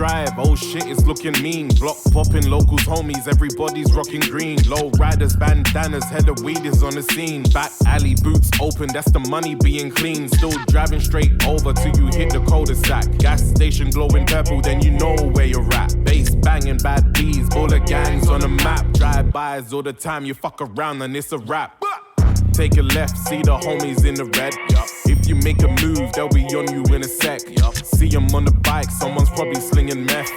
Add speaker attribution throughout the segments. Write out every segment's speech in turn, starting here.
Speaker 1: drive, oh shit, it's looking mean. Block popping, locals, homies, everybody's rocking green. Low riders, bandanas, head of weed is on the scene. Back alley, boots open, that's the money being clean. Still driving straight over till you hit the cul-de-sac. Gas station glowing purple, then you know where you're at. Bass banging, bad bees, all the gangs on the map. Drive-bys all the time, you fuck around and it's a wrap. Take a left, see the homies in the red. If you make a move, they'll be on you in a sec. See them on the bike, someone's probably slinging meth.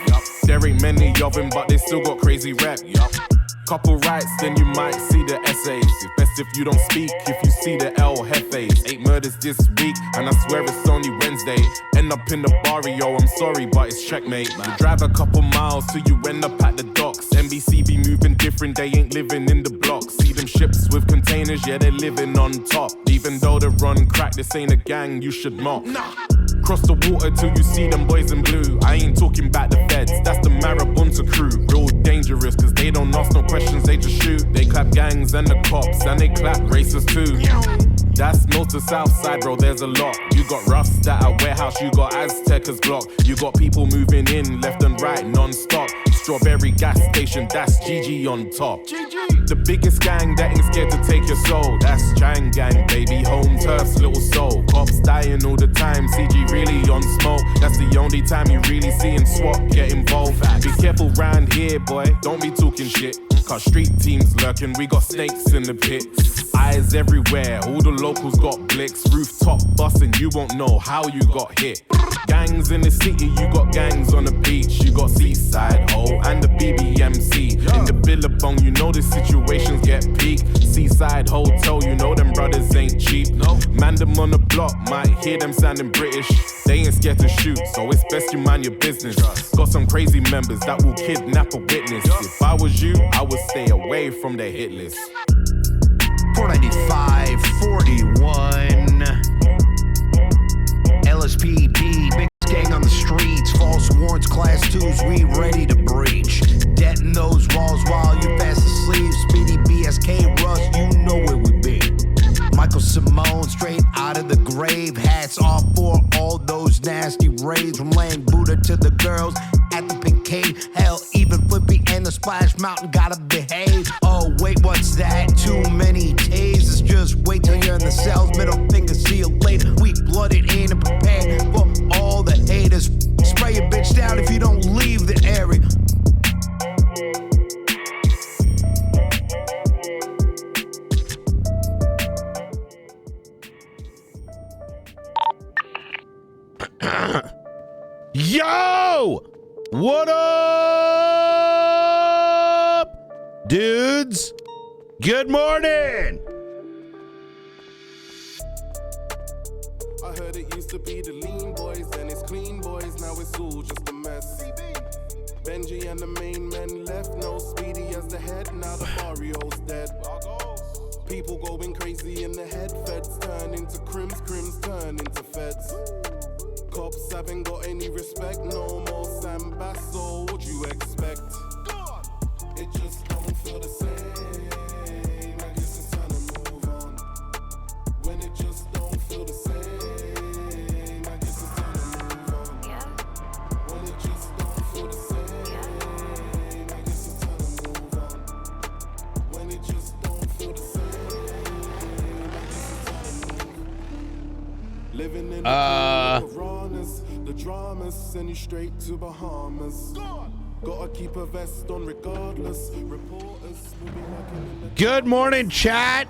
Speaker 1: There ain't many of them, but they still got crazy rep. Couple rights, then you might see the essays. It's best if you don't speak, if you see the El Jefes. 8 murders this week, and I swear it's only Wednesday. End up in the barrio, I'm sorry, but it's checkmate. You drive a couple miles till you end up at the docks. NBC be moving different, they ain't living in the blocks. See them ships with containers, yeah, they're living on top. Even though they run crack, this ain't a gang you should mock. Cross the water till you see them boys in blue. I ain't talking about the feds, that's the Marabunta crew. Real dangerous, cause they don't ask no questions, they just shoot. They clap gangs and the cops, and they clap racers too. That's north to south side, bro, there's a lot. You got Rust at a warehouse, you got Aztecas block. You got people moving in left and right non-stop. Strawberry gas station, that's GG on top. The biggest gang that ain't scared to take your soul. That's Chang Gang, baby, home turf's little soul. Cops dying all the time, CG really on smoke. That's the only time you really seeing SWAT get involved. Be careful round here, boy, don't be talking shit. Cause street teams lurking, we got snakes in the pit. Eyes everywhere, all the locals got blicks. Rooftop busting, you won't know how you got hit. Gangs in the city, you got gangs on the beach. You got Seaside Ho and the BBMC. In the Billabong, you know the situations get peak. Seaside Hotel, you know them brothers ain't cheap. Man, them on the block, might hear them sounding British. They ain't scared to shoot, so it's best you mind your business. Got some crazy members that will kidnap a witness. If I was you, I would stay away from the hit list.
Speaker 2: 495, 41. LSPD, big gang on the streets. False warrants, class 2s, we ready to breach. Debt in those walls while you fast asleep. Speedy BSK Russ, you know where we be. Michael Simone, straight out of the grave. Hats off for all those nasty raids. From laying Buddha to the girls at the pink cave. Hell, even Flippy and the Splash Mountain gotta behave. Oh, wait, what's that? Too many tasers. Just wait till you're in the cells. Middle finger, see you later. We blooded in and prepared for all the haters. Spray a bitch down if you don't leave the area.
Speaker 3: Yo! What up, dudes? Good morning.
Speaker 1: I heard it used to be the lean boys, and it's clean boys, now it's all just a mess. Benji and the main men left, no Speedy as the head, now the barrio's dead. People going crazy in the head, feds turn into crims, crims turn into feds. Cops haven't got any respect, no more Sam Basso, what you expect? It just don't feel the same, I guess it's time to move on. When it just don't feel the same, I guess it's time to move on. When it just don't feel the same, I guess it's time to move on. When it just don't feel the same, I guess it's time to move on. Living in the the dramas send you straight to Bahamas. Gotta keep a vest on regardless. Reporters will be working in the
Speaker 3: Good morning, chat.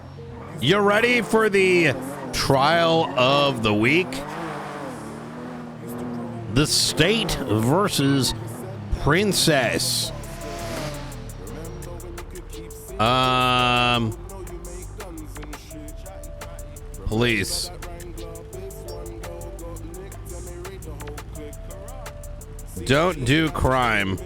Speaker 3: You ready for the trial of the week? The State versus Princess. Police. Don't do crime.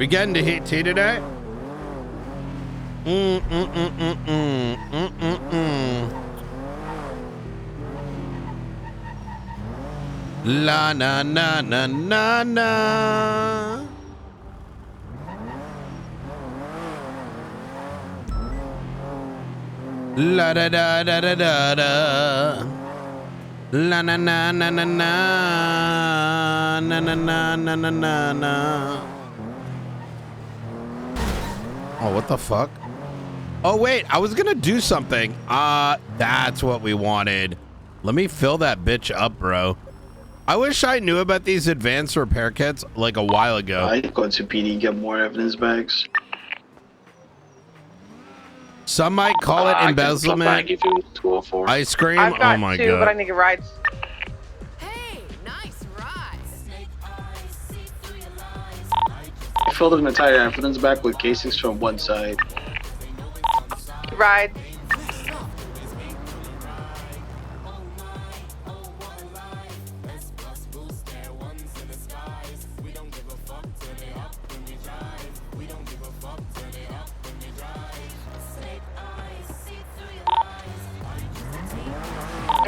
Speaker 3: We getting to heat tea today? La na na na na na. La da da da da da da. La na na na na na na na na na na na na. Oh, what the fuck? Oh wait, I was gonna do something. That's what we wanted. Let me fill that bitch up, bro. I wish I knew about these advanced repair kits like a while ago.
Speaker 4: I go to PD, get more evidence bags.
Speaker 3: Some might call it embezzlement. Ice cream.
Speaker 5: I've got
Speaker 3: oh my
Speaker 5: two,
Speaker 3: god.
Speaker 5: but I need rides.
Speaker 6: Hey, nice rides.
Speaker 4: I filled an entire evidence bag with casings from one side.
Speaker 5: Rides.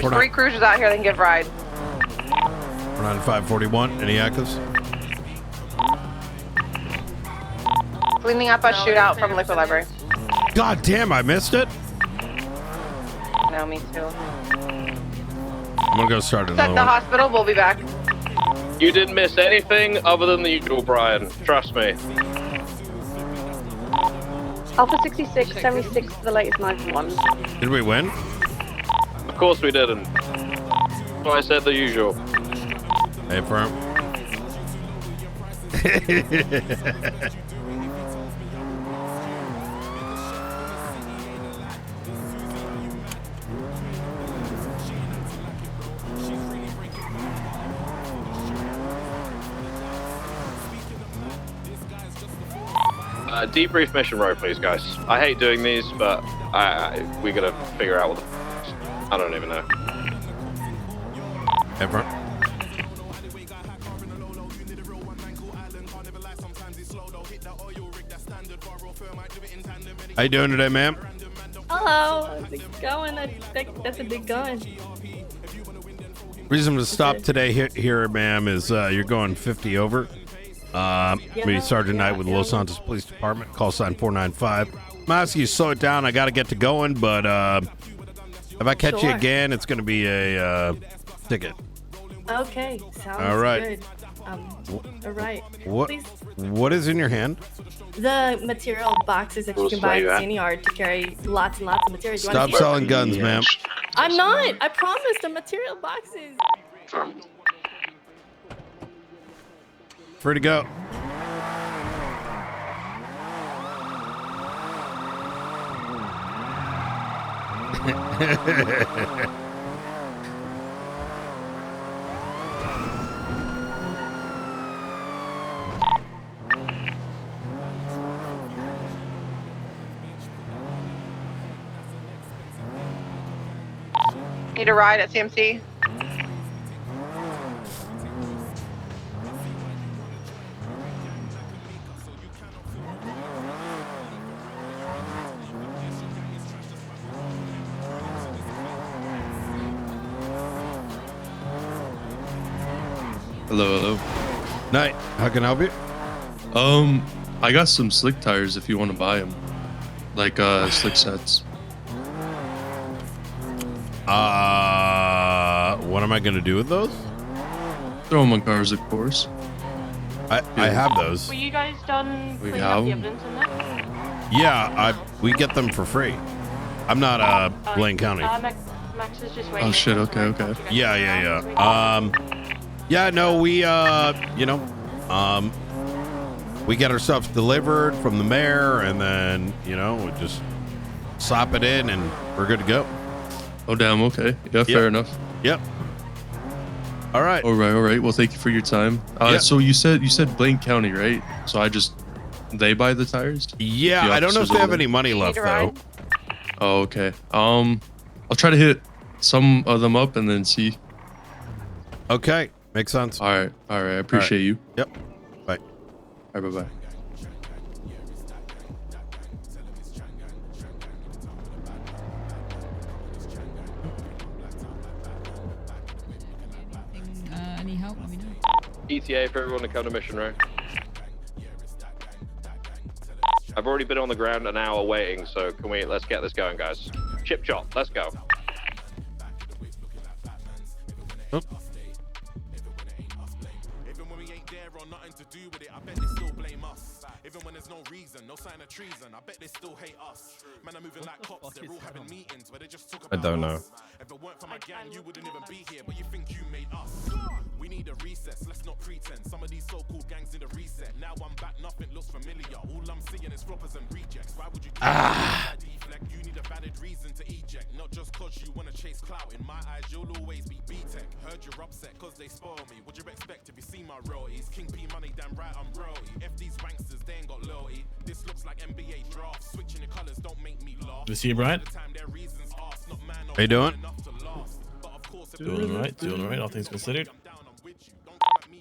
Speaker 5: There's 3 cruisers out here that can give rides.
Speaker 3: We're on 541. Any actives?
Speaker 5: Cleaning up a shootout from Liquid Library.
Speaker 3: God damn, I missed it.
Speaker 5: No, me too.
Speaker 3: I'm gonna go start
Speaker 5: At
Speaker 3: another
Speaker 5: the
Speaker 3: one.
Speaker 5: hospital, we'll be back.
Speaker 7: You didn't miss anything other than the usual, Brian. Trust me.
Speaker 8: Alpha 66, 76 to the latest 91.
Speaker 3: Did we win?
Speaker 7: Of course we didn't. So I said the usual.
Speaker 3: Hey, firm.
Speaker 7: Debrief mission row, please, guys. I hate doing these, but we gotta figure out what I don't even know.
Speaker 3: Hey, firm. How you doing today, ma'am?
Speaker 8: Hello, how's it going? That's a big gun.
Speaker 3: Reason to stop today here, ma'am, is you're going 50 over. Me, Sergeant Knight with the Los Santos Police Department. Call sign 495. I'm asking you to slow it down. I got to get to going, but if I catch you again, it's going to be a ticket.
Speaker 8: Okay, sounds
Speaker 3: all right.
Speaker 8: good. All right.
Speaker 3: What is in your hand?
Speaker 8: The material boxes that you can buy at Cine Yard to carry lots and lots of material.
Speaker 3: Stop selling guns, ma'am.
Speaker 8: I'm not. I promise. The material boxes.
Speaker 3: Free to go.
Speaker 5: Need a ride at CMC?
Speaker 9: Hello.
Speaker 3: Night. How can I help you?
Speaker 9: I got some slick tires if you want to buy them. Like, slick sets.
Speaker 3: What am I going to do with those?
Speaker 9: Throw them on cars, of course.
Speaker 3: I have those.
Speaker 8: Were you guys done
Speaker 9: We
Speaker 8: cleaning
Speaker 9: have
Speaker 8: up the
Speaker 9: them?
Speaker 8: evidence in there?
Speaker 3: Yeah, we get them for free. I'm not Blaine County.
Speaker 8: Max is just waiting.
Speaker 9: Oh, shit, okay.
Speaker 3: Yeah. Yeah, no, we we get our stuff delivered from the mayor, and then we just slap it in, and we're good to go.
Speaker 9: Oh, damn, okay. Yeah, fair enough.
Speaker 3: Yep. All right.
Speaker 9: All right. Well, thank you for your time. So you said Blaine County, right? So they buy the tires?
Speaker 3: Yeah, I don't know if they have any money left though.
Speaker 9: Oh, okay. I'll try to hit some of them up and then see.
Speaker 3: Okay, makes sense.
Speaker 9: All right. I appreciate you.
Speaker 3: Yep. Bye.
Speaker 9: All right, bye.
Speaker 10: out, let me know.
Speaker 7: ETA for everyone to come to mission room. I've already been on the ground an hour waiting, so let's get this going, guys. Chip chop, let's go.
Speaker 3: Oh.
Speaker 1: Even when there's no reason, no sign of treason, I bet they still hate us. Man, I'm moving like cops, they're all having meetings where they just talk about
Speaker 3: I don't know.
Speaker 1: If it weren't for my gang, you wouldn't even be here, but you think you made us. We need a recess, let's not pretend. Some of these so-called gangs need a reset. Now I'm back, nothing looks familiar. All I'm seeing is floppers and rejects. Why would you deflect? You need a valid reason to eject, not just cause you wanna chase clout. In my eyes, you'll always be B-Tech. Heard you're upset cause they spoil me. What you expect if you see my royalties? King P money, damn right I'm royalty. If these wanksters, they ain't got loyalty. This looks like NBA draft. Switching the colors don't make me laugh.
Speaker 10: Good to see you, Brian.
Speaker 3: How you doing?
Speaker 10: Doing all right, all things considered.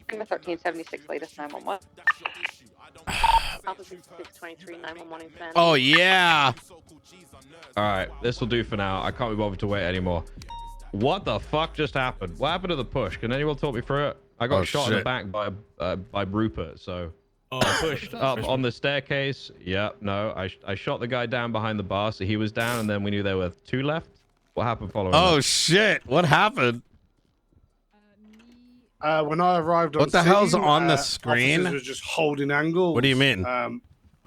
Speaker 5: Number 1376, latest 911. Alpha 6623, 911 in San.
Speaker 3: Oh yeah.
Speaker 7: All right, this will do for now. I can't be bothered to wait anymore. What the fuck just happened? What happened to the push? Can anyone talk me through it? I got shot in the back by Rupert, so I pushed up on the staircase. Yeah, no, I shot the guy down behind the bar, so he was down, and then we knew there were 2 left. What happened following that?
Speaker 3: Shit! What happened?
Speaker 11: When I arrived on
Speaker 3: What the
Speaker 11: scene,
Speaker 3: hell's on the screen?
Speaker 11: Officers were just holding angles.
Speaker 3: What do you mean?
Speaker 11: I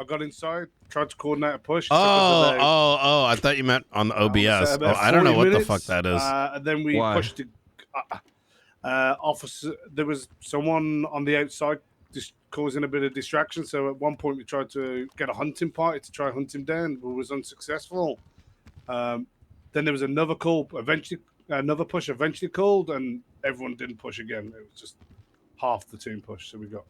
Speaker 11: got inside, tried to coordinate a push.
Speaker 3: I thought you meant on the OBS. I don't know what the fuck that is.
Speaker 11: And then we pushed the officer. There was someone on the outside just causing a bit of distraction. So at one point we tried to get a hunting party to try and hunt him down, but was unsuccessful. Then there was another call. Eventually, another push eventually called, and everyone didn't push again. It was just half the team pushed, so we got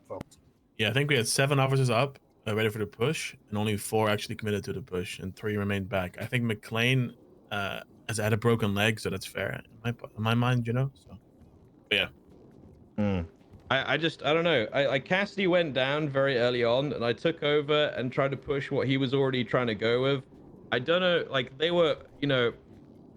Speaker 11: fucked.
Speaker 10: Yeah, I think we had 7 officers up, ready for the push, and only 4 actually committed to the push, and 3 remained back. I think McLean has had a broken leg, so that's fair in my mind, you know. So, but yeah.
Speaker 7: I don't know. Cassidy went down very early on, and I took over and tried to push what he was already trying to go with. I don't know, like they were, you know,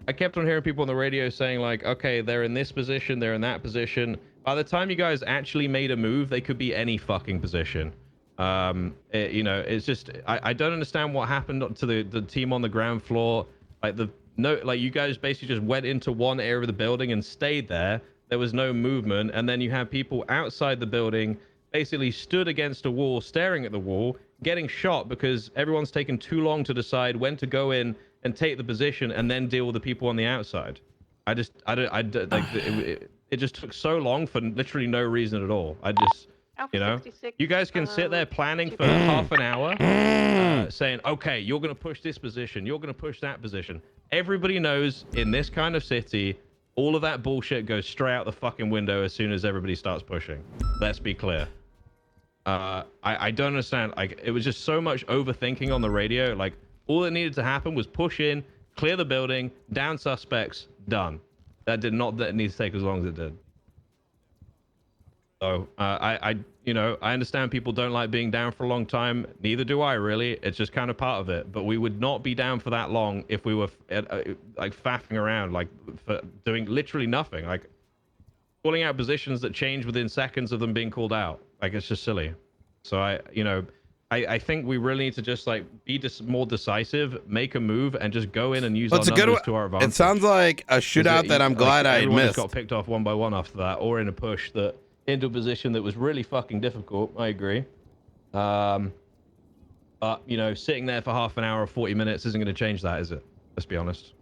Speaker 7: I kept on hearing people on the radio saying like, okay, they're in this position, they're in that position. By the time you guys actually made a move, they could be any fucking position. You know, it's just, I don't understand what happened to the team on the ground floor. Like you guys basically just went into one area of the building and stayed there. There was no movement, and then you have people outside the building basically stood against a wall, staring at the wall, getting shot because everyone's taken too long to decide when to go in and take the position and then deal with the people on the outside. It just took so long for literally no reason at all. You know, you guys can sit there planning for half an hour, saying, okay, you're going to push this position, you're going to push that position. Everybody knows in this kind of city, all of that bullshit goes straight out the fucking window as soon as everybody starts pushing. Let's be clear. I don't understand. Like, it was just so much overthinking on the radio. Like, all that needed to happen was push in, clear the building, down suspects, done. That need to take as long as it did. So, you know, I understand people don't like being down for a long time. Neither do I, really. It's just kind of part of it. But we would not be down for that long if we were like faffing around, like for doing literally nothing, like calling out positions that change within seconds of them being called out. Like, it's just silly. So I think we really need to just like be more decisive, make a move, and just go in and use our numbers to our advantage.
Speaker 3: It sounds like a shootout that I'm glad I missed.
Speaker 7: Got picked off one by one after that, or in a push that into a position that was really fucking difficult. I agree. But you know, sitting there for half an hour or 40 minutes isn't going to change that, is it? Let's be honest.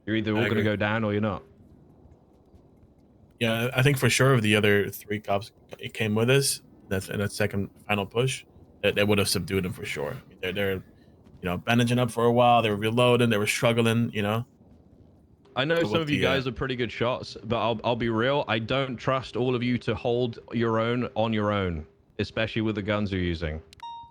Speaker 7: You're either all going to go down or you're not.
Speaker 10: Yeah, I think for sure if the other 3 cops came with us, that's in that second final push, they would have subdued them for sure. They're you know, bandaging up for a while. They were reloading. They were struggling. You know.
Speaker 7: I know some of you guys are pretty good shots, but I'll be real. I don't trust all of you to hold your own on your own, especially with the guns you're using.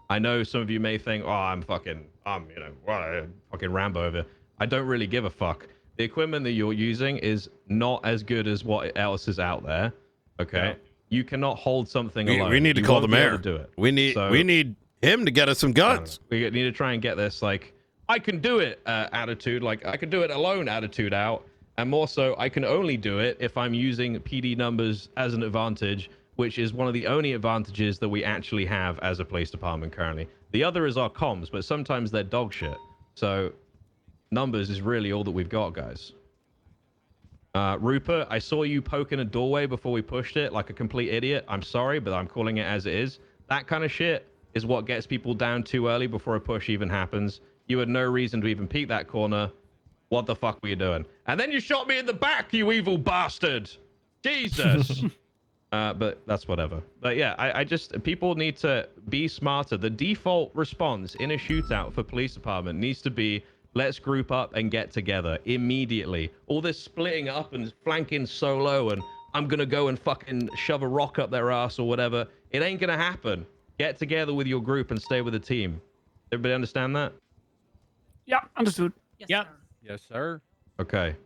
Speaker 7: I know some of you may think, oh, I'm you know, fucking Rambo over. I don't really give a fuck. The equipment that you're using is not as good as what else is out there. Okay. Yeah. You cannot hold something alone.
Speaker 3: We need to call the mayor.
Speaker 7: Do it.
Speaker 3: We need him to get us some guns.
Speaker 7: We need to try and get this like I can do it attitude, like I can do it alone attitude out, And more so, I can only do it if I'm using PD numbers as an advantage, which is one of the only advantages that we actually have as a police department currently. The other is our comms, but sometimes they're dog shit. So numbers is really all that we've got, guys. Rupert, I saw you poking a doorway before we pushed it like a complete idiot. I'm sorry, but I'm calling it as it is. That kind of shit is what gets people down too early before a push even happens. You had no reason to even peek that corner. What the fuck were you doing? And then you shot me in the back, you evil bastard. Jesus. But that's whatever. But yeah, I just, people need to be smarter. The default response in a shootout for police department needs to be, let's group up and get together immediately. All this splitting up and flanking solo and I'm going to go and fucking shove a rock up their ass or whatever. It ain't going to happen. Get together with your group and stay with the team. Everybody understand that?
Speaker 12: Yeah, understood.
Speaker 6: Yes,
Speaker 12: Yeah.
Speaker 6: sir.
Speaker 13: Yes, sir.
Speaker 7: Okay.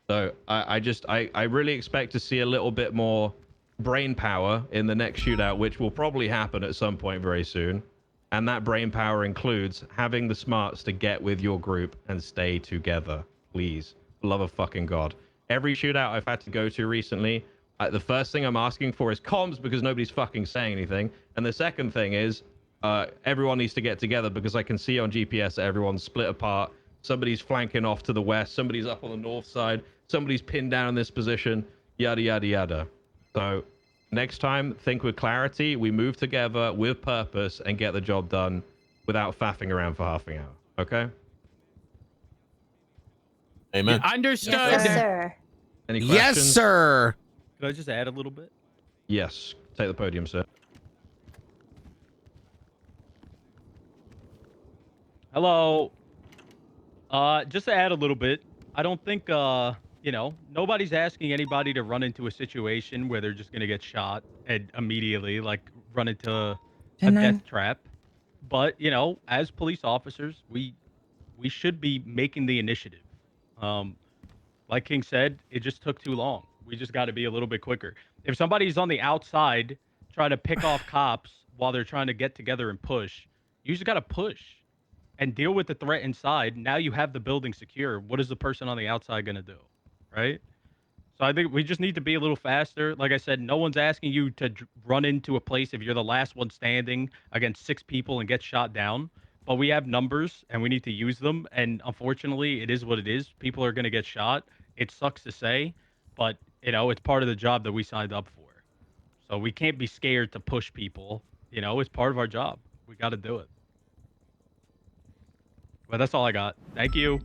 Speaker 7: So I really expect to see a little bit more brain power in the next shootout, which will probably happen at some point very soon. And that brain power includes having the smarts to get with your group and stay together. Please. For the love of fucking God. Every shootout I've had to go to recently, the first thing I'm asking for is comms because nobody's fucking saying anything. And the second thing is everyone needs to get together because I can see on GPS that everyone's split apart. Somebody's flanking off to the west. Somebody's up on the north side. Somebody's pinned down in this position. Yada, yada, yada. So next time, think with clarity. We move together with purpose and get the job done without faffing around for half an hour. Okay?
Speaker 10: Amen.
Speaker 12: Understood.
Speaker 8: Yes, sir.
Speaker 7: Any questions?
Speaker 3: Yes, sir.
Speaker 13: Could I just add a little bit?
Speaker 7: Yes. Take the podium, sir.
Speaker 13: Hello. Just to add a little bit, I don't think, you know, nobody's asking anybody to run into a situation where they're just going to get shot and immediately, like, run into a death trap. But, you know, as police officers, we should be making the initiative. Like King said, it just took too long. We just got to be a little bit quicker. If somebody's on the outside trying to pick off cops while they're trying to get together and push, you just got to push and deal with the threat inside. Now you have the building secure. What is the person on the outside going to do? Right? So I think we just need to be a little faster. Like I said, no one's asking you to run into a place if you're the last one standing against 6 people and get shot down. But we have numbers and we need to use them. And unfortunately, it is what it is. People are going to get shot. It sucks to say, but you know, it's part of the job that we signed up for. So we can't be scared to push people. You know, it's part of our job. We got to do it. But that's all I got. Thank you.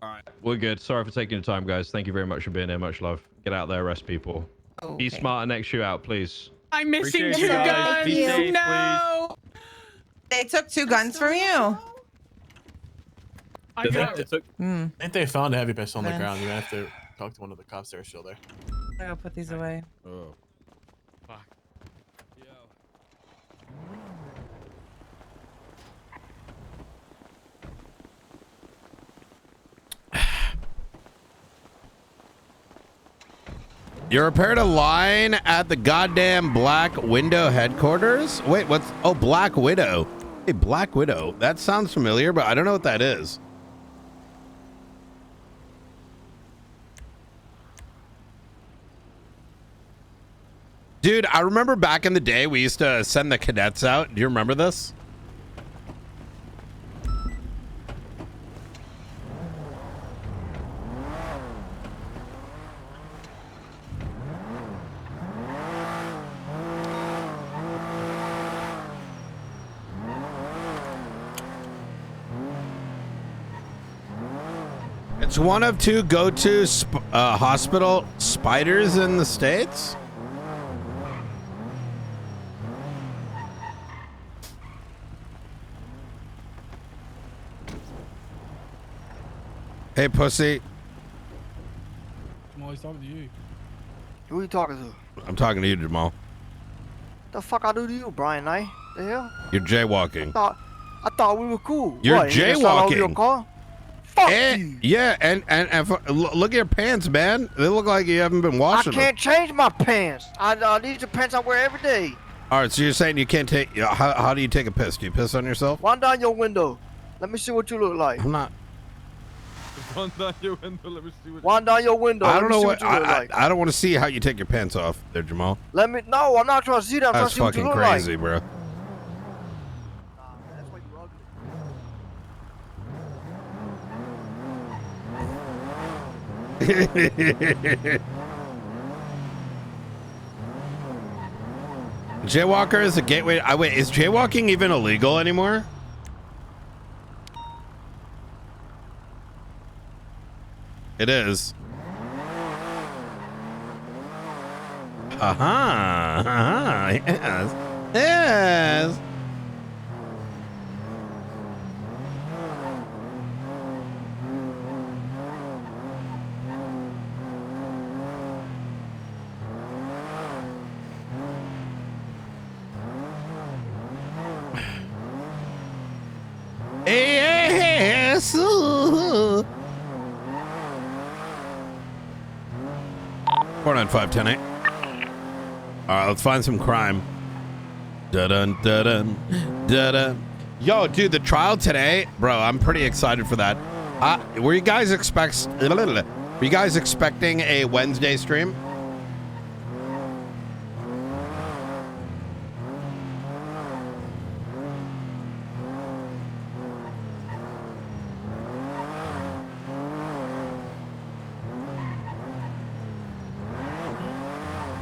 Speaker 7: All right. We're good. Sorry for taking the time, guys. Thank you very much for being here. Much love. Get out there, arrest people.
Speaker 8: Okay.
Speaker 7: Be smart next shootout, please.
Speaker 12: I'm missing
Speaker 13: Appreciate
Speaker 12: 2
Speaker 13: you guys.
Speaker 12: guns.
Speaker 13: Be safe,
Speaker 12: No.
Speaker 5: They took 2 guns from you.
Speaker 12: I got
Speaker 13: It took
Speaker 10: I think they found a heavy pistol on the
Speaker 8: Man.
Speaker 10: ground. You're gonna have to talk to one of the cops that are still there.
Speaker 8: I gotta put these away.
Speaker 7: Oh.
Speaker 3: You repaired a line at the goddamn Black Widow headquarters? Wait, what's... Oh, Black Widow. Hey, Black Widow. That sounds familiar, but I don't know what that is. Dude, I remember back in the day, we used to send the cadets out. Do you remember this? It's one of 2 go-to hospital spiders in the States. Hey, pussy.
Speaker 12: I'm always talking to you.
Speaker 14: Who are you talking to?
Speaker 3: I'm talking to you, Jamal.
Speaker 14: The fuck I do to you, Brian Knight? The hell?
Speaker 3: You're jaywalking.
Speaker 14: I thought we were cool.
Speaker 3: You're
Speaker 14: What, you gonna start over your
Speaker 3: jaywalking.
Speaker 14: car? Fuck you.
Speaker 3: Yeah, and look at your pants, man. They look like you haven't been
Speaker 14: I
Speaker 3: washing them.
Speaker 14: can't change my pants. These are pants I wear every day.
Speaker 3: All right, so you're saying you can't take... How do you take a piss? Do you piss on yourself?
Speaker 14: Wind down your window. Let me see what you look like.
Speaker 3: I'm not...
Speaker 15: One down your window. Let me see what.
Speaker 14: One down your window.
Speaker 3: I don't know
Speaker 14: see
Speaker 3: what.
Speaker 14: you look like.
Speaker 3: I don't want to see how you take your pants off there, Jamal.
Speaker 14: Let me. No, I'm not trying to see that. I'm
Speaker 3: That's
Speaker 14: trying to see
Speaker 3: fucking
Speaker 14: what you look
Speaker 3: crazy,
Speaker 14: like.
Speaker 3: bro.
Speaker 14: That's why you ugly.
Speaker 3: Jaywalker is a gateway. Wait, is jaywalking even illegal anymore? It is. Yes. Yes. Yes. 495-10-8. All right, let's find some crime. Da-dun, da-dun, da-dun. Yo, dude, the trial today, bro, I'm pretty excited for that. Were you guys expecting a Wednesday stream?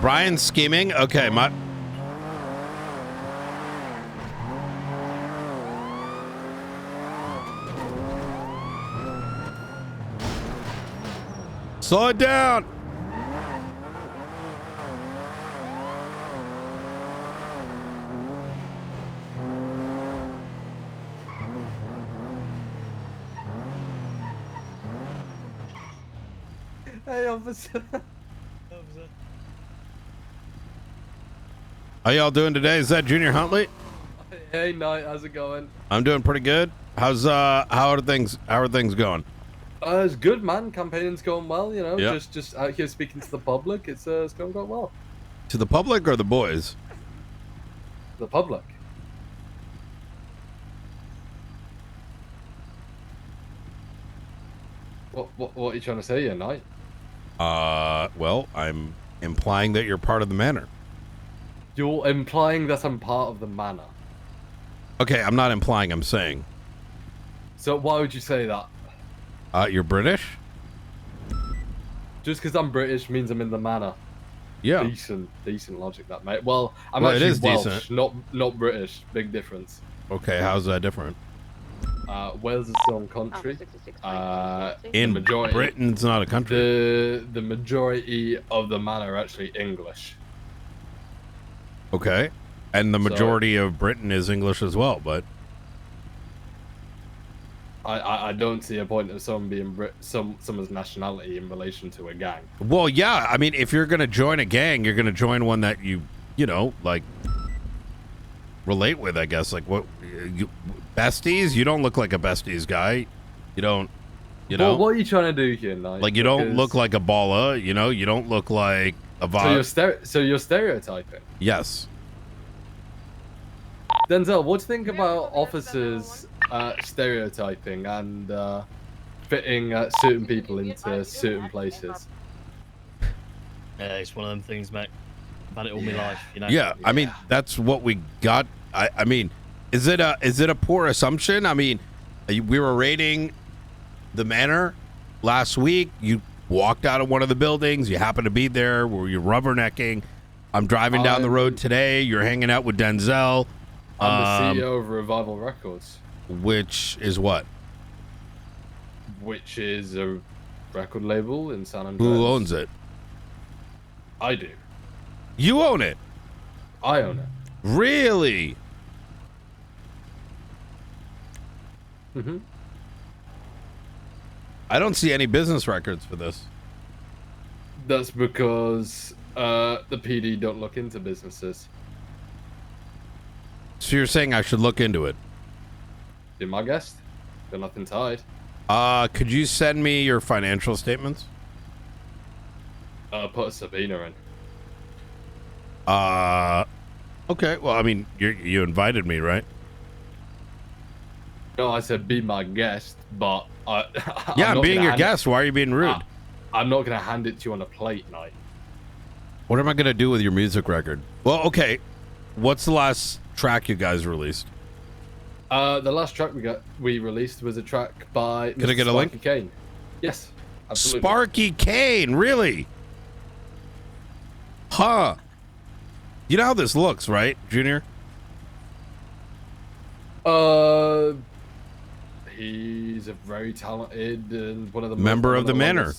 Speaker 3: Brian's scheming. Okay, slow it down.
Speaker 16: Hey, officer.
Speaker 3: How y'all doing today? Is that Junior Huntley?
Speaker 16: Hey, Knight, how's it going?
Speaker 3: I'm doing pretty good. How are things going?
Speaker 16: It's good, man. Campaigning's going well, you know.
Speaker 3: Yep.
Speaker 16: Just out here speaking to the public. It's going quite well.
Speaker 3: To the public or the boys?
Speaker 16: The public. What are you trying to say here, Knight?
Speaker 3: Well, I'm implying that you're part of the manor.
Speaker 16: You're implying that I'm part of the manor.
Speaker 3: Okay, I'm not implying, I'm saying.
Speaker 16: So why would you say that?
Speaker 3: You're British?
Speaker 16: Just because I'm British means I'm in the manor.
Speaker 3: Yeah.
Speaker 16: Decent logic, that, mate. Well, I'm
Speaker 3: Well, it
Speaker 16: actually
Speaker 3: is
Speaker 16: Welsh,
Speaker 3: decent.
Speaker 16: not British. Big difference.
Speaker 3: Okay, how's that different?
Speaker 16: Wales is its own country.
Speaker 3: In
Speaker 16: the majority,
Speaker 3: Britain's not a country.
Speaker 16: The majority of the manor are actually English.
Speaker 3: Okay. And the majority of Britain is English as well, but
Speaker 16: I don't see a point of someone being someone's nationality in relation to a gang.
Speaker 3: well, yeah, I mean, if you're going to join a gang, you're going to join one that you know, like relate with, I guess. Like besties? You don't look like a besties guy. You don't, you know.
Speaker 16: Well, what are you trying to do here, Knight?
Speaker 3: Like you don't look like a baller, you know, you don't look like a
Speaker 16: So you're stereotyping.
Speaker 3: Yes.
Speaker 16: Denzel, what do you think about officers stereotyping and fitting certain people into certain places?
Speaker 17: Yeah, it's one of them things, mate. I've had it all my life, you know.
Speaker 3: Yeah, I mean, that's what we got. I mean, is it a poor assumption? I mean, we were raiding the manor last week. You walked out of one of the buildings. You happened to be there. Were you rubbernecking? I'm driving down the road today. You're hanging out with Denzel.
Speaker 16: I'm the CEO of Revival Records.
Speaker 3: Which is what?
Speaker 16: Which is a record label in San Andreas.
Speaker 3: Who owns it?
Speaker 16: I do.
Speaker 3: You own it?
Speaker 16: I own it.
Speaker 3: Really?
Speaker 16: Mm-hmm.
Speaker 3: I don't see any business records for this.
Speaker 16: That's because the PD don't look into businesses.
Speaker 3: So you're saying I should look into it?
Speaker 16: Be my guest. Got nothing tied.
Speaker 3: Could you send me your financial statements?
Speaker 16: Put a subpoena in.
Speaker 3: Okay. Well, I mean, you invited me, right?
Speaker 16: No, I said be my guest, but
Speaker 3: Yeah, I'm being your guest. Why are you being rude?
Speaker 16: I'm not gonna hand it to you on a plate, Knight.
Speaker 3: What am I gonna do with your music record? Well, okay. What's the last track you guys released?
Speaker 16: The last track we released was a track by
Speaker 3: Can I get a
Speaker 16: Sparky
Speaker 3: link?
Speaker 16: Kane. Yes, absolutely.
Speaker 3: Sparky Kane, really? Huh. You know how this looks, right, Junior?
Speaker 16: He's a very talented and one of the
Speaker 3: Member of the Manor.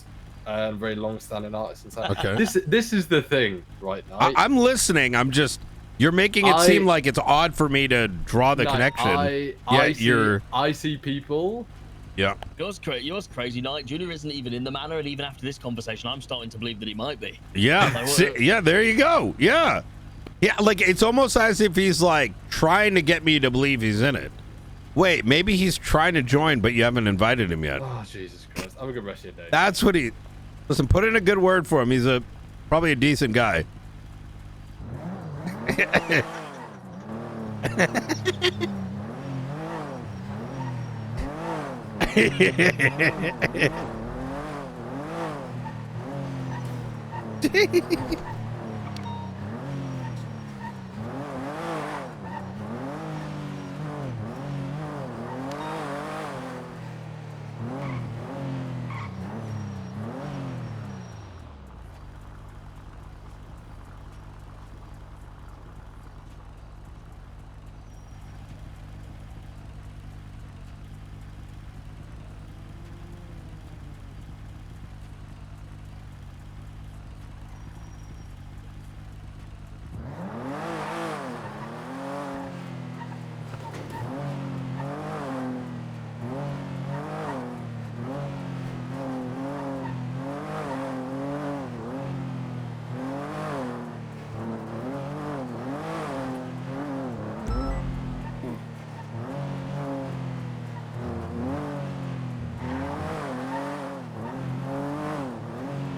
Speaker 16: And very long-standing artist in town.
Speaker 3: Okay.
Speaker 16: This is the thing, right now.
Speaker 3: I'm listening. I'm just. You're making it seem like it's odd for me to draw the connection.
Speaker 16: I see people.
Speaker 3: Yeah.
Speaker 17: Yours crazy, Knight. Junior isn't even in the manor, and even after this conversation, I'm starting to believe that he might be.
Speaker 3: Yeah. Yeah. There you go. Yeah. Yeah. Like it's almost as if he's like trying to get me to believe he's in it. Wait, maybe he's trying to join, but you haven't invited him yet.
Speaker 16: Oh Jesus Christ! Have a good rest of your day.
Speaker 3: That's what he. Listen, put in a good word for him. He's probably a decent guy.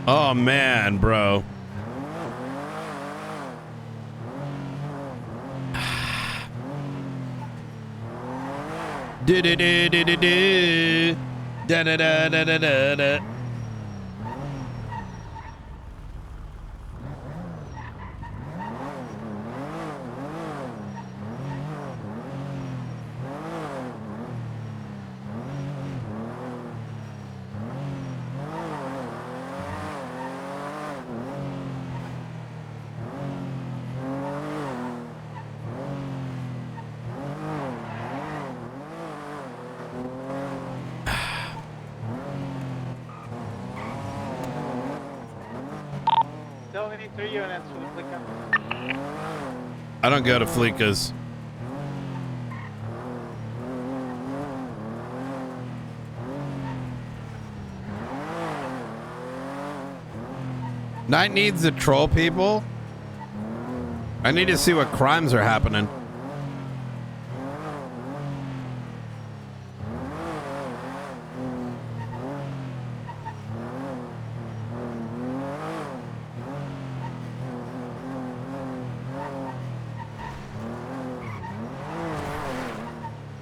Speaker 3: Oh man, bro. Do do do do do do. Da da da da da da da.
Speaker 18: Still need 3 units for the Flicka.
Speaker 3: I don't go to Fleeka's. Night needs to troll people. I need to see what crimes are happening.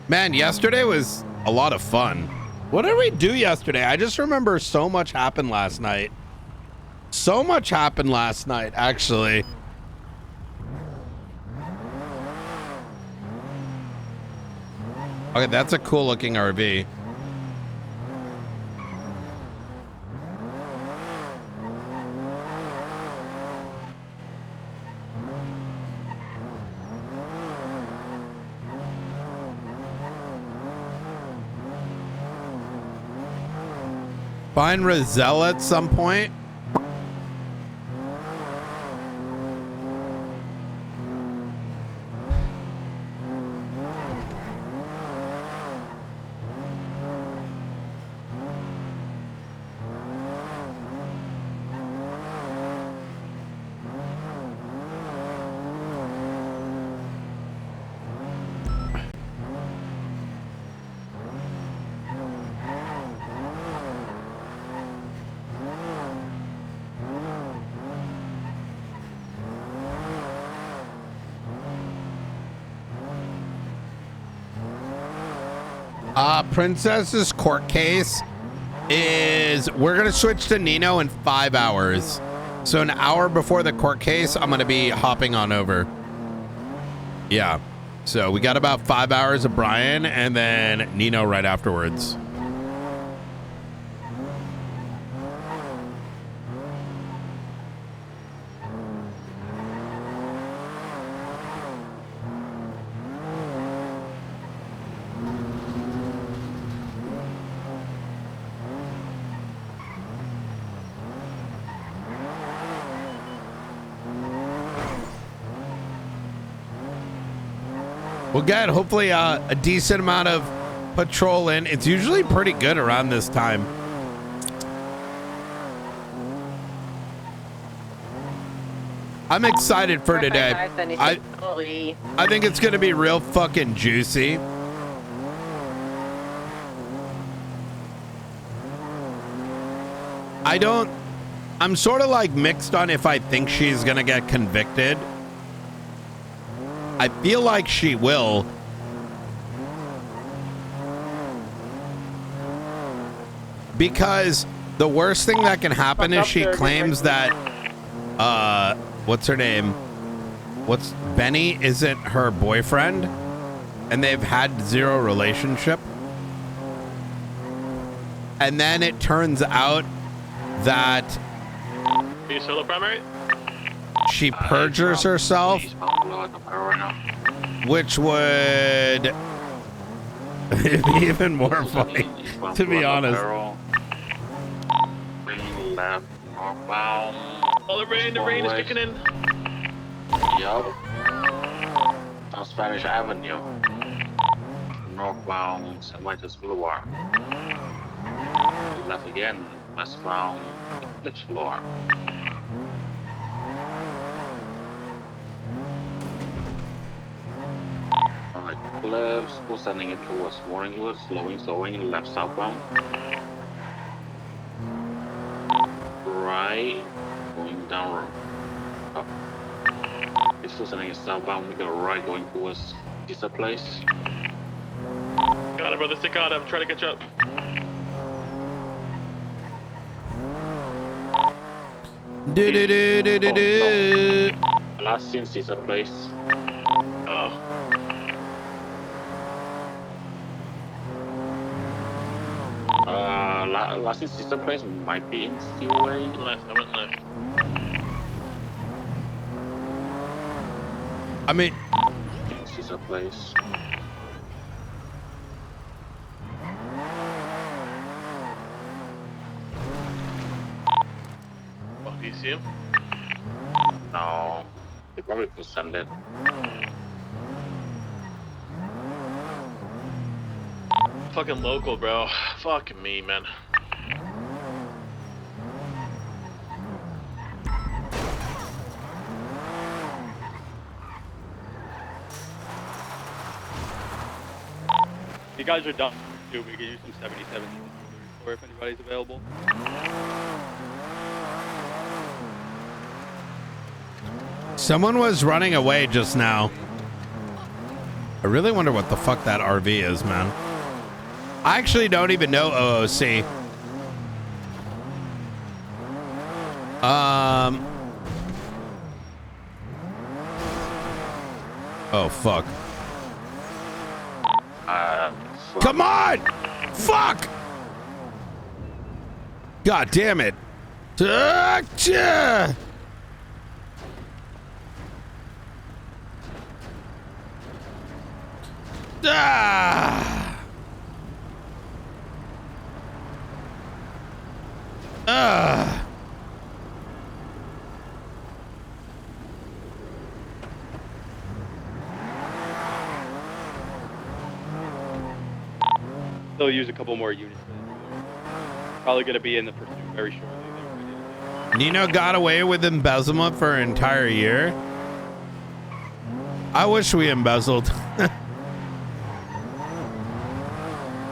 Speaker 3: Man, yesterday was a lot of fun. What did we do yesterday? I just remember so much happened last night. So much happened last night, actually. Okay, that's a cool looking RV. Find Rosella at some point. Princess's court case is we're gonna switch to Nino in 5 hours. So an hour before the court case, I'm gonna be hopping on over. Yeah. So we got about 5 hours of Brian and then Nino right afterwards. We'll get hopefully a decent amount of patrol in. It's usually pretty good around this time. I'm excited for today. I think it's gonna be real fucking juicy. I'm sort of like mixed on if I think she's gonna get convicted. I feel like she will. Because the worst thing that can happen is she claims that, what's her name? Benny isn't her boyfriend, and they've had zero relationship. And then it turns out that
Speaker 19: Are you solo primary?
Speaker 3: she perjures herself, which would be even more funny, to be honest.
Speaker 19: Oh, the rain is kicking in.
Speaker 20: Yup. On Spanish Avenue. Northbound St. Michael's Boulevard. Left again, westbound Glitch Boulevard. Left, still sending it towards Morningwood, slowing, left southbound. Right, going down road. Up. It's still sending it southbound, we go right, going towards Pizza Place.
Speaker 19: Got it, brother, stick on, I'm trying to catch up.
Speaker 20: Last seen Pizza Place.
Speaker 19: Oh.
Speaker 20: Last system place might be in Seaway.
Speaker 19: Left, I went left.
Speaker 3: I mean,
Speaker 20: system place.
Speaker 19: Oh, do you see him?
Speaker 20: No, they probably could send it.
Speaker 19: Fucking local, bro. Fucking me, man.
Speaker 13: You guys are done too. We could use some 77 or if anybody's available.
Speaker 3: someone was running away just now. I really wonder what the fuck that RV is, man. I actually don't even know OOC. Oh, fuck. Come on! Fuck! God damn it.
Speaker 13: They'll use a couple more units. Probably going to be in the pursuit very shortly.
Speaker 3: Nino got away with embezzlement for an entire year. I wish we embezzled.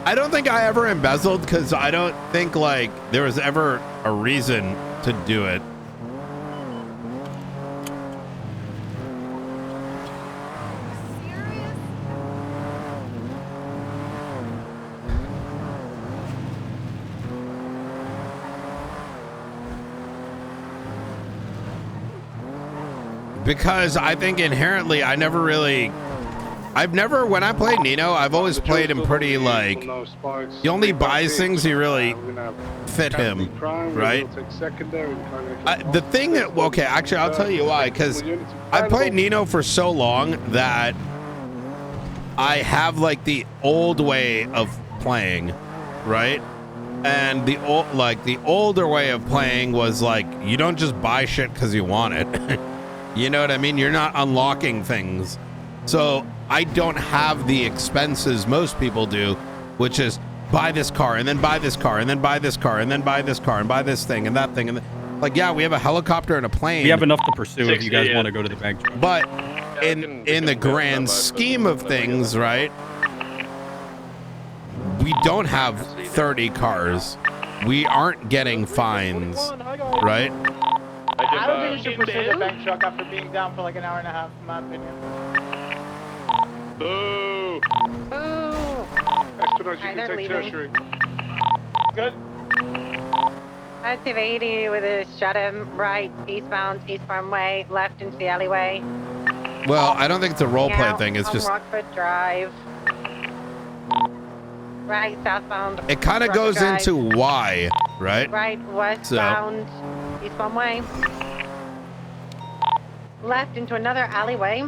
Speaker 3: I don't think I ever embezzled because I don't think like there was ever a reason to do it. Because I think inherently I've never, when I play Nino, I've always played him pretty like, he only buys things he really fit him, right? The thing that, okay, actually I'll tell you why, because I played Nino for so long that I have like the old way of playing, right? And the older way of playing was like, you don't just buy shit because you want it. You know what I mean? You're not unlocking things. So I don't have the expenses most people do, which is buy this car and then buy this car and then buy this car and then buy this car and buy this thing and that thing. And like, yeah, we have a helicopter and a plane.
Speaker 13: We have enough to pursue if you guys want to go to the bank.
Speaker 3: But in the grand scheme of things, right? We don't have 30 cars. We aren't getting fines, right?
Speaker 18: I don't think you should pursue the bank truck after being down for like an hour and a half, in my opinion.
Speaker 19: Boo!
Speaker 11: Espionage, you
Speaker 5: They're
Speaker 11: can take
Speaker 5: leaving.
Speaker 11: tertiary.
Speaker 18: Good.
Speaker 5: Active 80 with a shut him right, eastbound, East Farmway, left into the alleyway.
Speaker 3: Well, I don't think it's a role play
Speaker 5: Out
Speaker 3: thing. It's
Speaker 5: on
Speaker 3: just,
Speaker 5: Rockford Drive. Right, southbound.
Speaker 3: it kind of
Speaker 5: Rockford
Speaker 3: goes
Speaker 5: Drive.
Speaker 3: into why, right?
Speaker 5: Right, westbound, East Farmway. Left into another alleyway.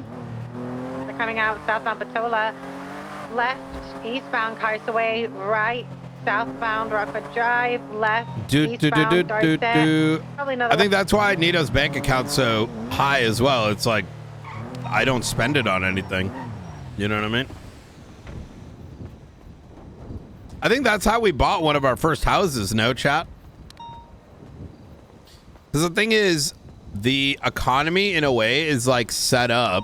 Speaker 5: They're coming out southbound Patola. Left, eastbound Carsaway. Right, southbound Rockford Drive. Left, eastbound Dorset. Probably another
Speaker 3: I think that's why Nito's bank account's so high as well. It's like, I don't spend it on anything. You know what I mean? I think that's how we bought one of our first houses, no, chat? Because the thing is, the economy in a way is like set up.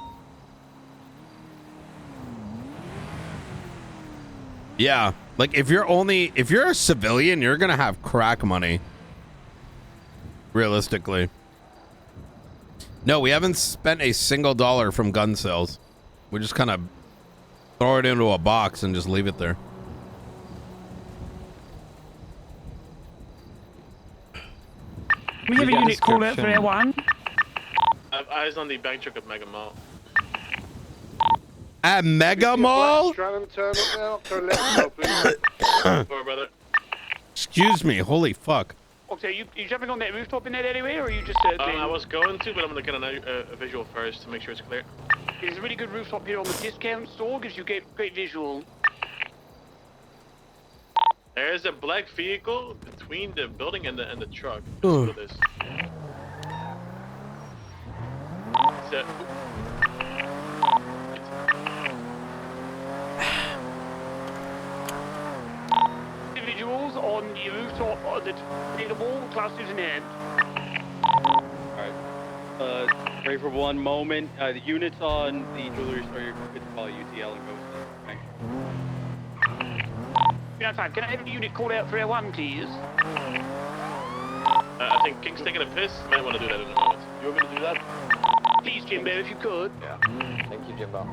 Speaker 3: Yeah, like if you're a civilian, you're gonna have crack money. Realistically. No, we haven't spent a single dollar from gun sales. We just kind of throw it into a box and just leave it there.
Speaker 12: We have a unit call out for Air 1.
Speaker 19: I have eyes on the bank truck at Mega Mall.
Speaker 3: At Mega Mall?
Speaker 11: Turn up now. Turn left now, please.
Speaker 19: Poor brother.
Speaker 3: Excuse me, holy fuck.
Speaker 21: Okay, you jumping on that rooftop in that anyway, or are you just
Speaker 19: I was going to, but I'm gonna get a visual first to make sure it's clear.
Speaker 21: There's a really good rooftop here on the discount store, gives you great visual.
Speaker 19: There's a black vehicle between the building and the truck.
Speaker 3: Ooh.
Speaker 19: Look at this. It's
Speaker 21: Individuals on the rooftop that available, classes in hand.
Speaker 13: Alright. Ready for one moment. The units on the jewelry store, you're good to call UTL and go to the bank.
Speaker 21: Can I have a unit called out for Air 1, please?
Speaker 19: I think King's taking a piss. Might want to do that in a moment. You want me to do that?
Speaker 21: Please, Jimbo, if you could.
Speaker 19: Yeah. Thank you, Jimbo.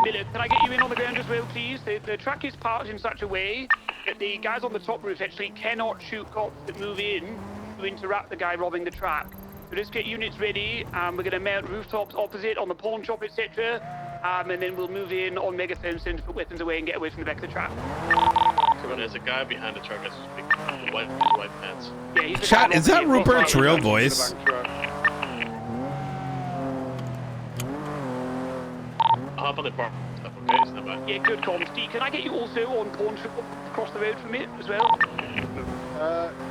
Speaker 21: Miller, can I get you in on the ground as well, please? The truck is parked in such a way that the guys on the top roof actually cannot shoot cops that move in to interrupt the guy robbing the truck. So let's get units ready. We're going to mount rooftops opposite on the pawn shop, etc. And then we'll move in on Megaphone Center to put weapons away and get away from the back of the truck.
Speaker 19: There's a guy behind the truck that's big, with white pants.
Speaker 21: Yeah, he's the
Speaker 3: Chat,
Speaker 21: guy
Speaker 3: is that
Speaker 21: on the
Speaker 3: Rupert's real
Speaker 21: front.
Speaker 3: voice?
Speaker 19: I'll hop on the bar. Okay, it's not bad.
Speaker 21: Yeah, good comms. D, can I get you also on pawn shop across the road from it as well?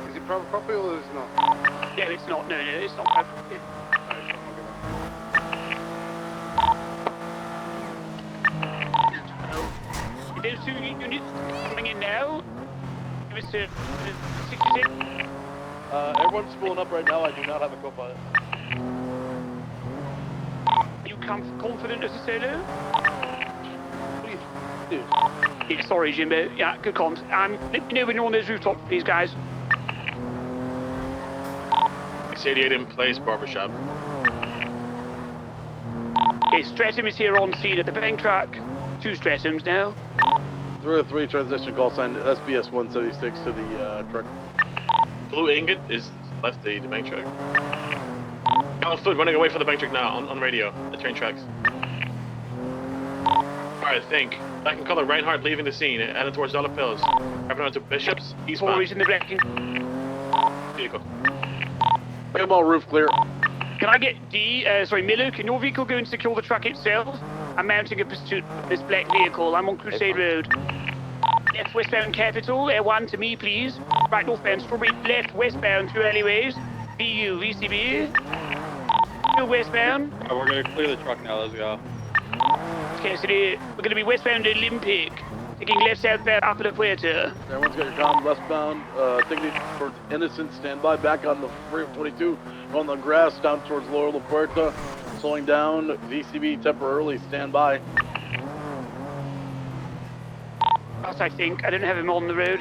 Speaker 11: Is it private property or is it not?
Speaker 21: Yeah, it's not. No, it's not private property. There's 2 units coming in now. Give us 66.
Speaker 19: Everyone's spooling up right now. I do not have a co-pilot.
Speaker 21: You confident as a sailor?
Speaker 19: Please, dude.
Speaker 21: Yeah, sorry, Jimbo. Yeah, good comms. Let me know when you're on those rooftops, please, guys.
Speaker 19: 688 in place, barbershop.
Speaker 21: Okay, Stratum is here on scene at the bank truck. 2 Stratums now.
Speaker 22: 303 transition call sign SBS 176 to the truck.
Speaker 19: Blue ingot is left the bank truck. On foot, running away from the bank truck now, on radio, the train tracks. Alright, think. I can color Reinhardt leaving the scene, heading towards Dollar Pills. Driving onto Bishops, eastbound.
Speaker 21: Boys in the wrecking.
Speaker 19: Vehicle.
Speaker 22: Ball roof clear.
Speaker 21: Can I get Miller, can your vehicle go and secure the truck itself? I'm mounting a pursuit of this black vehicle. I'm on Crusade Road. Left westbound Capital, Air1 to me, please. Right northbound Strawberry, left westbound through alleyways. VU, VCB. Still westbound.
Speaker 2: Alright, we're gonna clear the truck now, let's go.
Speaker 21: Okay, so we're gonna be westbound Olympic. Taking left southbound Upper La Puerta.
Speaker 22: Everyone's got your comm westbound. Taking it towards Innocent. Stand by. Back on the Freeway 22. On the grass down towards Lower La Puerta. Slowing down. VCB temporarily. Stand by.
Speaker 21: I think. I don't have him on the road.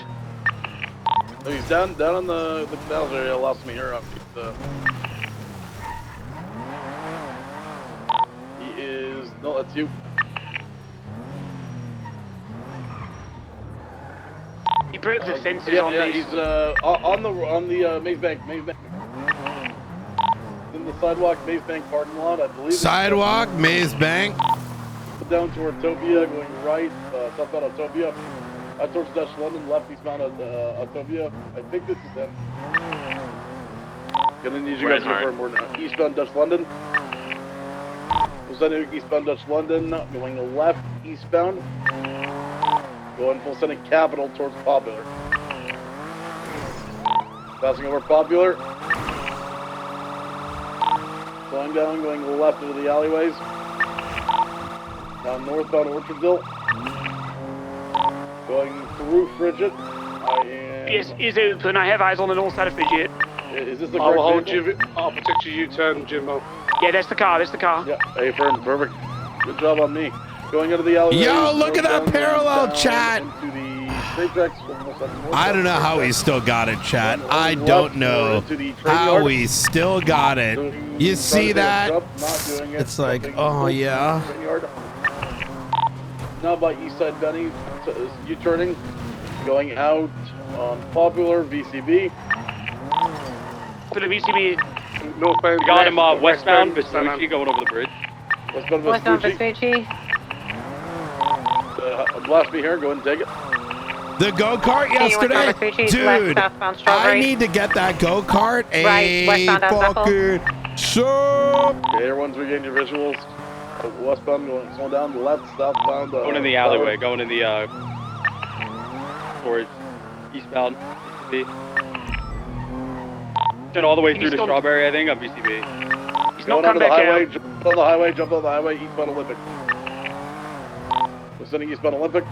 Speaker 22: No, he's down on the canals area. Lost me here. He is. No, that's you.
Speaker 21: He broke the fences
Speaker 22: yeah,
Speaker 21: on these.
Speaker 22: He's on the Maze Bank. In the sidewalk Maze Bank parking lot, I believe.
Speaker 3: Sidewalk, Maze Bank.
Speaker 22: Down toward Topia, going right, southbound Autopia. Towards Dutch London, left eastbound Autopia. I think this is them. Gonna need you guys to confirm more now. Eastbound Dutch London. We're sending eastbound Dutch London, going left eastbound. Going full sending Capital towards Popular. Passing over Popular. Slowing down, going left into the alleyways. Down northbound Orchardville. Going through Frigid.
Speaker 21: Yes, is open. I have eyes on the north side of Frigid.
Speaker 22: Is this the
Speaker 11: I'll
Speaker 22: correct
Speaker 11: I'll protect your U-turn, Jimbo.
Speaker 21: Yeah, that's the car.
Speaker 22: Yeah, hey, firm, perfect. Good job on me. Going into the alleyways.
Speaker 3: Yo, look at that parallel chat. I don't know how he still got it, chat. I don't know how he still got it. You see that? It's like, oh yeah.
Speaker 22: Now by Eastside Benny, U-turning, going out on Popular VCB.
Speaker 21: For the VCB.
Speaker 22: Northbound.
Speaker 2: We got him westbound Vespucci going over the bridge.
Speaker 22: Westbound
Speaker 5: Vespucci.
Speaker 22: Blast me here, go ahead and take it.
Speaker 3: The go-kart yesterday? Dude, I need to get that go-kart. Hey, fucking sup?
Speaker 22: Okay, everyone's regaining your visuals. Westbound going slow down, left, southbound.
Speaker 2: Going in the alleyway, going in the towards eastbound VCB. All the way through to Strawberry, I think, on VCB.
Speaker 22: He's going onto the highway, jump on the highway, eastbound Olympic. We're sending eastbound Olympic.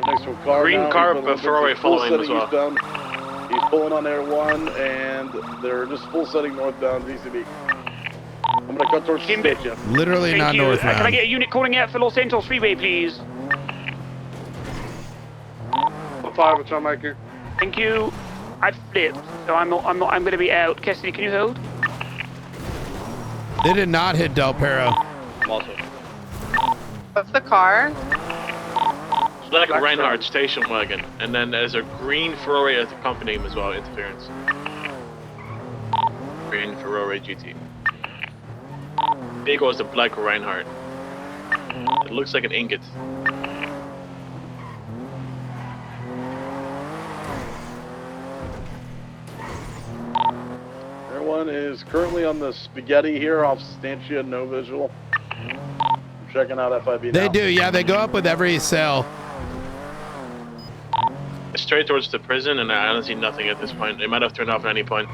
Speaker 22: Next to a car
Speaker 19: green
Speaker 22: now,
Speaker 19: car, but Ferrari following as well.
Speaker 22: Eastbound. He's pulling on Air 1, and they're just full setting northbound VCB. I'm gonna cut towards the station.
Speaker 3: Literally not northbound.
Speaker 21: Can I get a unit calling out for Los Santos Freeway, please?
Speaker 11: 5, I'll try and make it.
Speaker 21: Thank you. I've flipped, so I'm gonna be out. Cassidy, can you hold?
Speaker 3: They did not hit Del Perro.
Speaker 5: What's the car?
Speaker 19: Black Reinhardt station wagon, and then there's a green Ferrari as the company name as well, interference. Green Ferrari GT. Vehicle is the black Reinhardt. It looks like an ingot.
Speaker 22: Everyone is currently on the spaghetti here off Stantia, no visual. I'm checking out FIB now.
Speaker 3: They do, yeah, they go up with every sale.
Speaker 19: Straight towards the prison, and I don't see nothing at this point. They might have turned off at any point.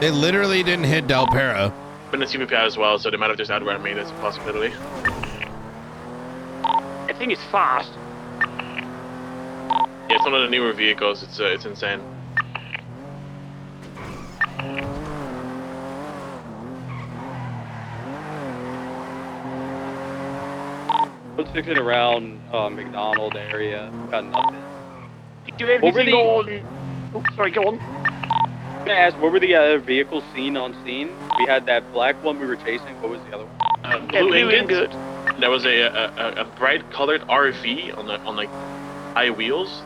Speaker 3: They literally didn't hit Del Perro.
Speaker 19: Been in CPPI as well, so they might have just outrun me. That's a possibility.
Speaker 21: I think it's fast.
Speaker 19: Yeah, it's one of the newer vehicles. It's insane.
Speaker 2: Let's fix it around McDonald area. Got nothing.
Speaker 21: Do you have anything on? Oh, sorry, go on.
Speaker 2: I'm gonna ask, what were the other vehicles seen on scene? We had that black one we were chasing. What was the other one?
Speaker 19: Blue ingot. There was a bright colored RV on like high wheels.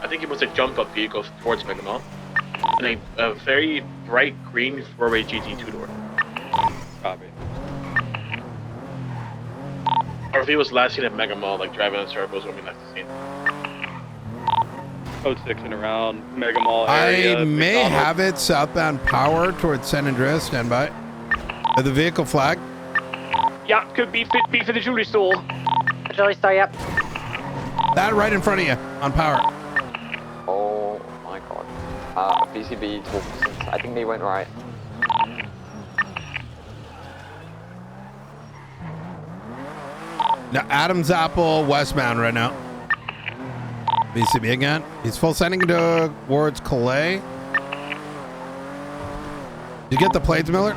Speaker 19: I think it was a jump up vehicle towards McDonald. And a very bright green 4-way GT 2-door.
Speaker 2: Copy.
Speaker 19: Or if he was last seen at Mega Mall, like driving in circles when we left the scene.
Speaker 2: Code 6 and around Mega Mall area.
Speaker 3: I may
Speaker 2: McDonald's.
Speaker 3: have it southbound power towards San Andreas. Stand by. The vehicle flag.
Speaker 21: Yeah, could be for the jewelry store.
Speaker 5: Jewelry store, yep.
Speaker 3: That right in front of you on power.
Speaker 4: Oh my god. BCB 12%. I think they went right.
Speaker 3: Now, Adam's Apple westbound right now. BCB again. He's full sending towards Calais. Did you get the plates, Miller?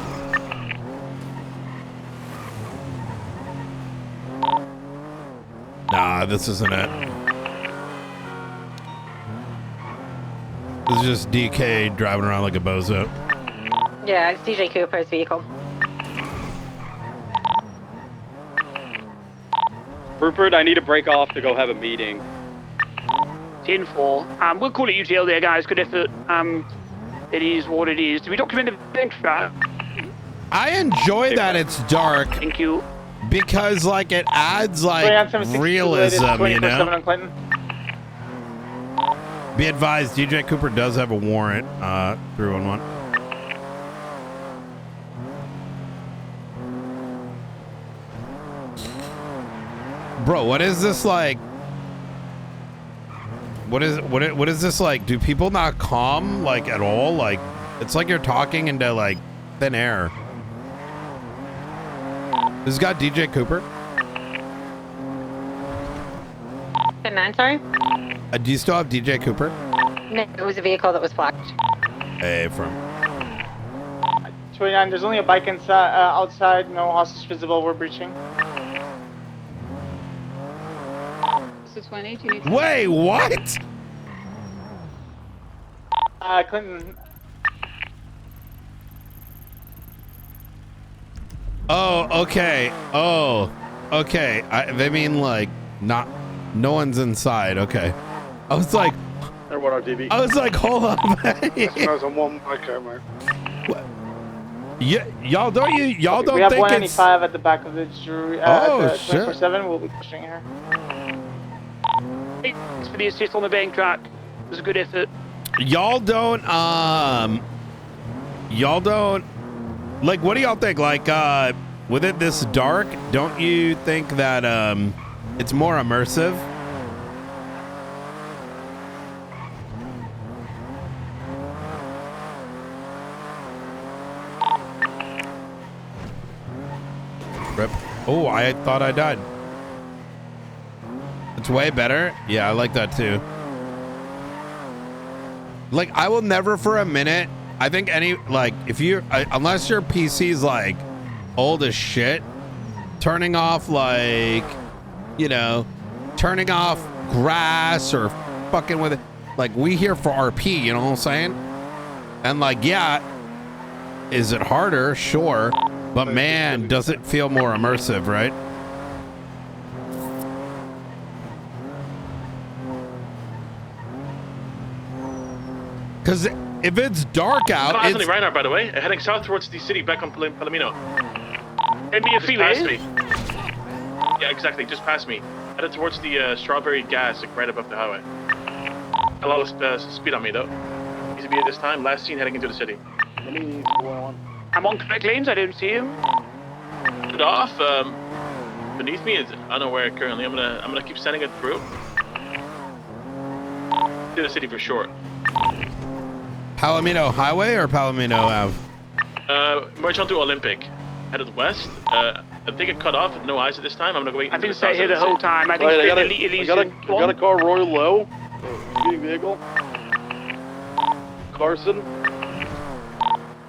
Speaker 3: Nah, this isn't it. This is just DK driving around like a bozo.
Speaker 5: Yeah, it's DJ Cooper's vehicle.
Speaker 2: Rupert, I need to break off to go have a meeting.
Speaker 21: 10-4. We'll call it UTL there, guys. Good effort. It is what it is. Do we document the bank track?
Speaker 3: I enjoy that it's dark.
Speaker 21: Thank you.
Speaker 3: Because, like, it adds, like, realism, you know? Be advised, DJ Cooper does have a warrant, 311. Bro, what is this, like? What is this, like? Do people not calm, like, at all? Like, it's like you're talking into, like, thin air. This has got DJ Cooper.
Speaker 5: 10-9, sorry?
Speaker 3: Do you still have DJ Cooper?
Speaker 5: No, it was a vehicle that was flagged.
Speaker 3: Hey, from.
Speaker 18: 29, there's only a bike inside, outside, no hostage visible, we're breaching.
Speaker 9: So 20, do you need to...
Speaker 3: Wait, what?
Speaker 18: Clinton.
Speaker 3: Oh, okay. Oh, okay. They mean like not. No one's inside. Okay. I was like.
Speaker 22: Everyone RTB.
Speaker 3: I was like, hold on.
Speaker 11: Guys on one mic, mate.
Speaker 3: Yeah, y'all don't you? Y'all don't
Speaker 18: We have
Speaker 3: think
Speaker 18: 195 at the back of the jury.
Speaker 3: Oh, shit.
Speaker 18: 24/7. We'll be pushing here.
Speaker 21: Thanks for the assist on the bank track. It was a good effort.
Speaker 3: y'all don't. Y'all don't. Like, what do y'all think? Like, with it this dark, don't you think that it's more immersive? Rip. Oh, I thought I died. It's way better. Yeah, I like that too. Like, I will never for a minute. I think if you, unless your PC's like old as shit, turning off like, you know, turning off grass or fucking with it. Like, we here for RP, you know what I'm saying? And like, yeah, is it harder? Sure. But man, does it feel more immersive, right? Because if it's dark out,
Speaker 19: Oh, Anthony Reinhardt, by the way, heading south towards the city, back on Palomino.
Speaker 21: And be a freeway.
Speaker 19: Past me. Yeah, exactly. Just past me. Headed towards the Strawberry Gas, like right above the highway. A lot of speed on me though. Easy be at this time. Last seen heading into the city.
Speaker 21: I'm on correct lanes. I don't see him.
Speaker 19: Get off. Beneath me is unaware currently. I'm gonna keep sending it through. To the city for short.
Speaker 3: Palomino Highway or Palomino Ave?
Speaker 19: Merge onto Olympic. Headed west. I think it cut off. No eyes at this time. I'm gonna go wait.
Speaker 21: I've been sat here the whole time. I think
Speaker 22: Right,
Speaker 21: I
Speaker 22: got a car Roy Low. Speeding vehicle. Carson.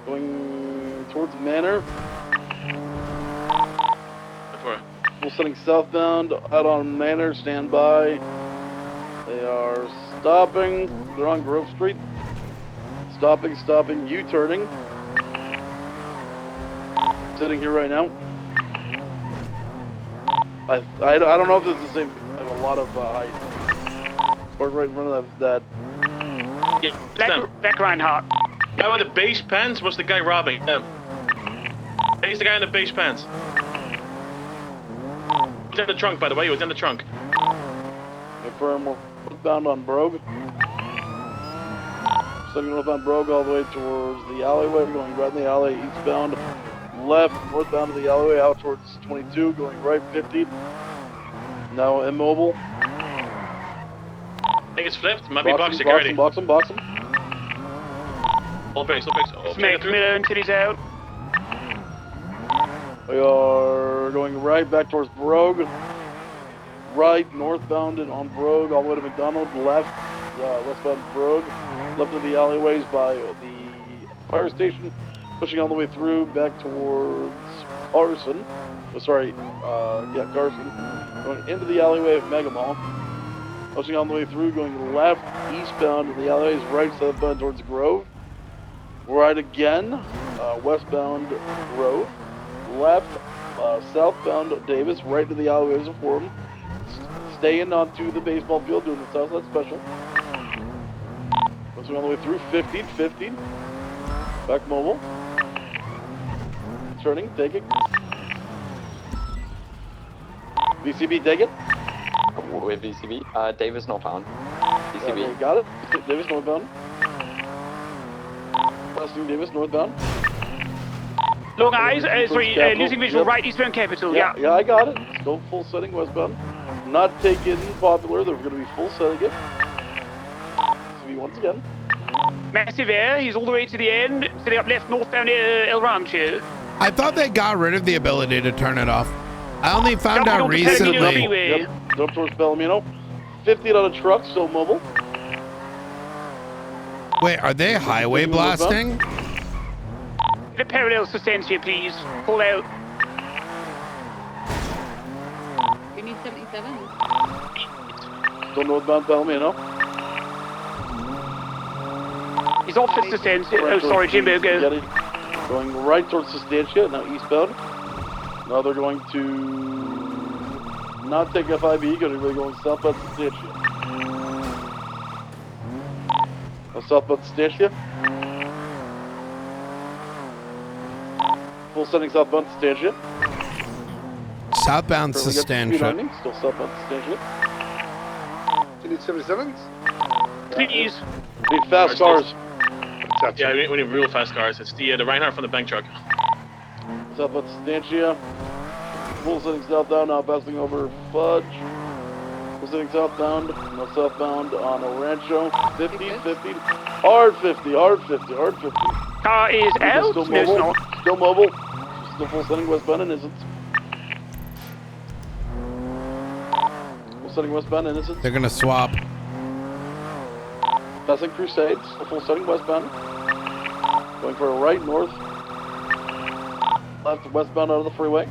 Speaker 22: Going towards Manor. We're sending southbound out on Manor. Stand by. They are stopping. They're on Grove Street. Stopping, U-turning. Sitting here right now. I don't know if this is the same. I have a lot of height. Or right in front of that.
Speaker 21: Back Reinhardt.
Speaker 19: Guy with the beige pants was the guy robbing him. He's the guy in the beige pants. He's in the trunk, by the way. He was in the trunk.
Speaker 22: Confirm we're northbound on Brogue. Setting northbound Brogue all the way towards the alleyway. Going right in the alley, eastbound. Left, northbound to the alleyway, out towards 22. Going right 50. Now immobile.
Speaker 19: I think it's flipped. Might be box security.
Speaker 22: Box him.
Speaker 19: Hold base. Oh,
Speaker 21: Smack Miller until he's out.
Speaker 22: We are going right back towards Brogue. Right, northbound and on Brogue, all the way to McDonald. Left, westbound Brogue. Left of the alleyways by the fire station. Pushing all the way through back towards Carson. Carson. Going into the alleyway of Mega Mall. Pushing all the way through, going left, eastbound to the alleyways, right, southbound towards Grove. Right again, westbound Grove. Left, southbound Davis, right to the alleyways of Forum. Staying onto the baseball field, doing the Southside Special. Pushing all the way through, 15. Back mobile. Turning, take it. VCB, take it.
Speaker 4: With VCB. Davis northbound. VCB.
Speaker 22: Okay, got it. Davis northbound. Westing Davis northbound.
Speaker 21: Long eyes, losing visual, right eastbound Capital, yeah.
Speaker 22: Yeah, I got it. Still full setting westbound. Not taking popular, they're going to be full setting it. VCB once again.
Speaker 21: Massive air, he's all the way to the end, setting up left northbound El Rancho.
Speaker 3: I thought they got rid of the ability to turn it off. I only found out recently.
Speaker 22: Yep, jump towards Palomino. 50 on a truck, still mobile.
Speaker 3: Wait, are they highway blasting?
Speaker 21: The parallel Sustancia, please. Pull out.
Speaker 9: We need 77.
Speaker 22: Still northbound Palomino.
Speaker 21: He's off at Sustancia. Oh, sorry, Jimbo, go.
Speaker 22: Going right towards Sustancia, now eastbound. Now they're going to not take FIB, going to be going southbound Sustancia. Now southbound Sustancia. Full setting southbound Sustancia.
Speaker 3: Southbound Sustancia.
Speaker 22: Still southbound Sustancia.
Speaker 11: Do you need 77s?
Speaker 21: Please.
Speaker 22: Need fast cars.
Speaker 19: Yeah, we need real fast cars. It's the Reinhardt from the bank truck.
Speaker 22: Southbound Sustancia. Full setting southbound, now passing over Fudge. Full setting southbound, now southbound on Rancho. 50. Hard 50.
Speaker 21: Car is out.
Speaker 22: Still mobile. Still mobile. Still full setting westbound Innocence. Full setting westbound Innocence.
Speaker 3: They're gonna swap.
Speaker 22: Passing Crusades. Full setting westbound. Going for a right, north. Left, westbound out of the freeway.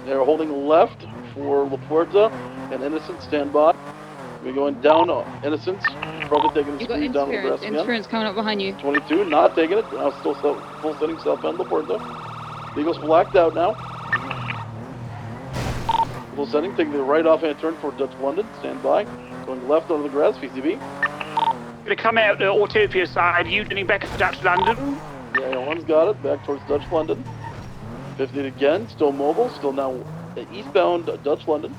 Speaker 22: They're holding left for La Puerta and Innocence standby. We're going down Innocence. Probably taking the speed down the grass again.
Speaker 9: Interference coming up behind you.
Speaker 22: 22, not taking it. Now still full setting southbound La Puerta. Eagles blacked out now. Full setting, taking the right offhand turn for Dutch London. Stand by. Going left over the grass, VCB.
Speaker 21: Gonna come out the Autopia side, you turning back to Dutch London.
Speaker 22: Yeah, one's got it. Back towards Dutch London. 50 again, still mobile. Still now eastbound Dutch London.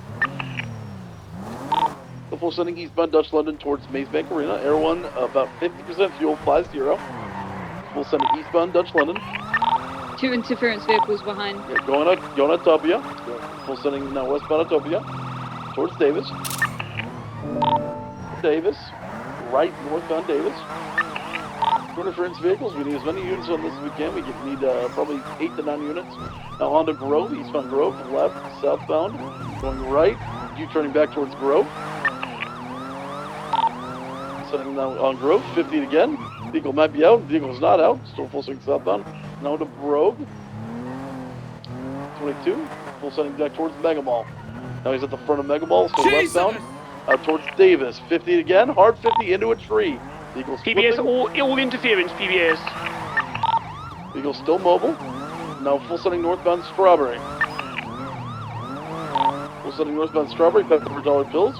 Speaker 22: The full setting eastbound Dutch London towards Maze Bank Arena. Air 1 about 50% fuel, flies 0. Full setting eastbound Dutch London.
Speaker 9: 2 interference vehicles behind.
Speaker 22: Yeah, going at Topia. Full setting now westbound Topia. Towards Davis. Right northbound Davis. Interference vehicles, we need as many units on this as we can. We need probably 8 to 9 units. Now on to Grove, eastbound Grove, left, southbound. Going right, U-turning back towards Grove. Setting now on Grove, 50 again. Vehicle might be out, vehicle's not out. Still full setting southbound. Now to Brogue. 22, full setting back towards Mega Mall. Now he's at the front of Mega Mall, so westbound. Towards Davis, 50 again, hard 50 into a tree. Eagles
Speaker 21: PBS, all interference, PBS.
Speaker 22: Eagles still mobile. Now full setting northbound Strawberry. Full setting northbound Strawberry, $500 bills.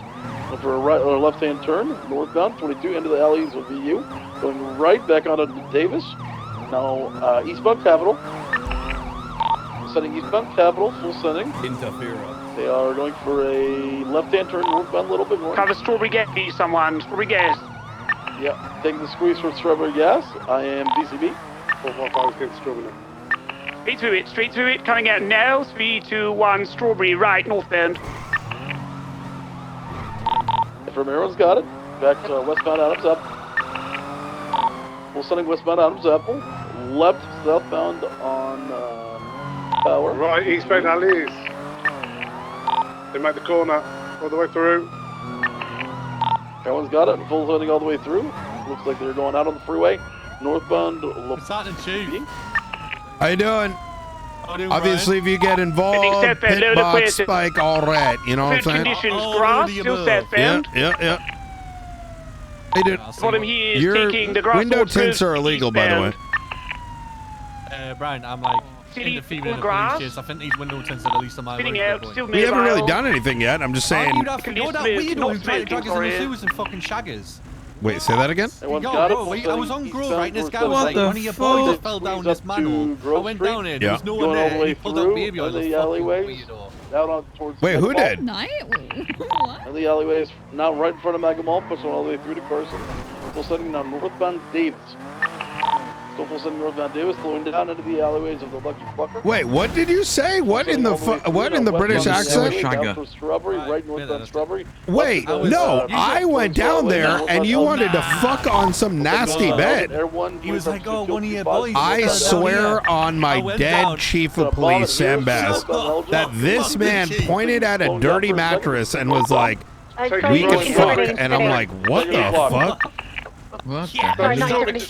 Speaker 22: For a right or left-hand turn, northbound, 22 into the alleys of VU, going right back onto Davis. Now eastbound Capitol. Sending eastbound Capitol, full sending.
Speaker 15: Interference.
Speaker 22: They are going for a left-hand turn northbound, a little bit more.
Speaker 21: Cover Strawberry Gas, someone. Strawberry Gas.
Speaker 22: Yep, taking the squeeze for Strawberry Gas. I am VCB.
Speaker 11: 455 against Strawberry.
Speaker 21: Straight through it, coming out now. 3, 2, 1, Strawberry, right, northbound.
Speaker 22: From everyone's got it. Back to westbound Adams up. Full sending westbound Adams Apple. Left southbound on Power.
Speaker 11: Right, eastbound alleys. They make the corner all the way through.
Speaker 22: Everyone's got it. Full sending all the way through. Looks like they're going out on the freeway. Northbound.
Speaker 3: How you doing? Obviously, if you get involved, pit box, spike, all right. You know what I'm saying?
Speaker 21: Conditions, grass, still southbound.
Speaker 3: Yeah. Hey, dude,
Speaker 21: Bottom here is
Speaker 3: your
Speaker 21: taking the grass
Speaker 3: window tints are illegal, by the way.
Speaker 12: Brian, I'm like in the female police. I think these window tints are at least on my way.
Speaker 3: We haven't really done anything yet. I'm just saying.
Speaker 12: You're that weirdo who tried to drag us in the sewers and fucking shaggers.
Speaker 3: Wait, say that again?
Speaker 12: I was on Grove, right? And this guy was like, one of your boys that fell down this manhole. I went down there, there was no one there, and he pulled up baby on the
Speaker 22: alleyways. Out on towards
Speaker 3: wait, who did?
Speaker 22: In the alleyways, now right in front of Mega Mall, pushing all the way through to Carson. Full sending now northbound Davis. Still full sending northbound Davis, flowing down into the alleyways of the Lucky Fucker.
Speaker 3: Wait, what did you say? What in the British accent?
Speaker 22: Down for Strawberry, right northbound Strawberry.
Speaker 3: Wait, no, I went down there and you wanted to fuck on some nasty bed.
Speaker 12: He was like, oh, one of your boys.
Speaker 3: I swear on my dead chief of police, Sam Bass, that this man pointed at a dirty mattress and was like, we can fuck. And I'm like, what the fuck?
Speaker 12: What?
Speaker 3: Yeah.
Speaker 12: This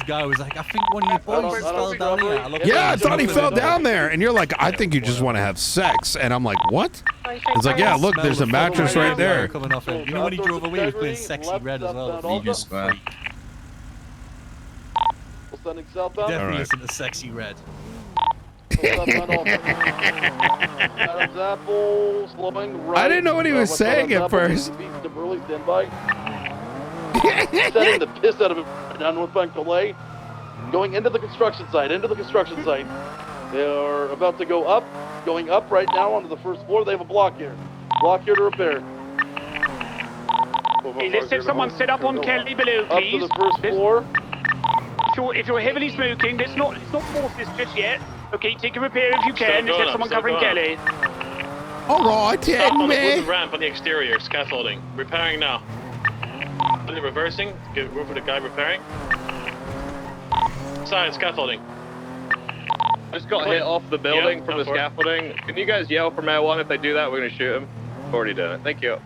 Speaker 12: guy was like, I think one of your boys fell down here.
Speaker 3: Yeah, I thought he fell down there. And you're like, I think you just want to have sex. And I'm like, what? It's like, yeah, look, there's a mattress right there.
Speaker 12: You know when he drove away, he was playing Sexy Red as well.
Speaker 22: Definitely
Speaker 12: isn't a Sexy Red.
Speaker 3: I didn't know what he was saying at first.
Speaker 22: Setting the piss out of it down northbound Calais. Going into the construction site, They are about to go up, going up right now onto the first floor. They have a block here to repair.
Speaker 21: Hey, let's have someone set up on Kelly below, please.
Speaker 22: Up to the first floor.
Speaker 21: If you're heavily smoking, let's not force this just yet. Okay, take a repair if you can. Let's have someone covering Kelly.
Speaker 3: All right,
Speaker 19: Stop on the wooden ramp on the exterior, scaffolding. Repairing now. Really reversing, give room for the guy repairing. Side scaffolding.
Speaker 1: I just got hit off the building from the scaffolding. Can you guys yell for Mayor 1 if they do that? We're gonna shoot him. I've already done it. Thank you.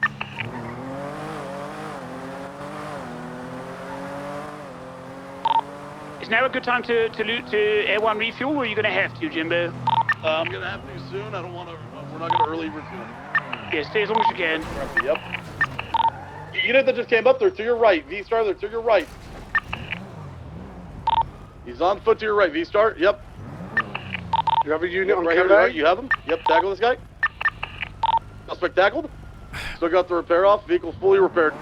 Speaker 21: Is now a good time to loot to Air 1 refuel, or are you going to have to, Jimbo?
Speaker 22: I'm going to have to soon. I don't want to. We're not going to early refuel.
Speaker 21: Yeah, stay as long as you can.
Speaker 22: Yep. Unit that just came up there to your right. V-Star, they're to your right. He's on foot to your right. V-Star, yep.
Speaker 11: You have a unit on
Speaker 22: right here, right. You have him? Yep, tackle this guy. Suspect tackled. Still got the repair off. Vehicle fully repaired.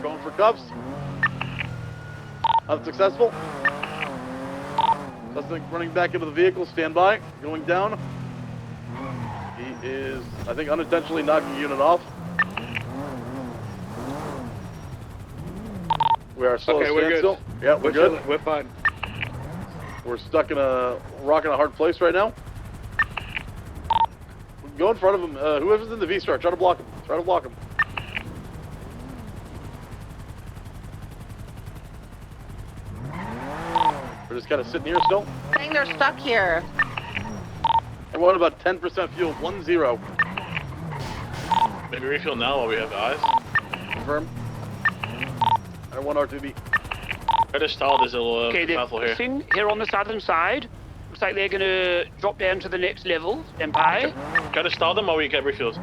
Speaker 22: Going for cuffs. Unsuccessful. Suspect running back into the vehicle. Stand by. Going down. He is, I think, unintentionally knocking the unit off. We are still
Speaker 1: okay, we're good.
Speaker 22: Yeah, we're good.
Speaker 1: Chilling. We're fine.
Speaker 22: We're stuck in a rock in a hard place right now. Go in front of him. Whoever's in the V-Star, try to block him. We're just kind of sitting here still.
Speaker 5: Saying they're stuck here.
Speaker 22: Everyone about 10% fuel, 1-0.
Speaker 19: Maybe refuel now while we have the eyes.
Speaker 22: Confirm. I want R2B.
Speaker 19: I just stalled this little
Speaker 21: okay, they're here on the southern side. Looks like they're gonna drop down to the next level. Stand by.
Speaker 19: Gotta stall them while we get refuels.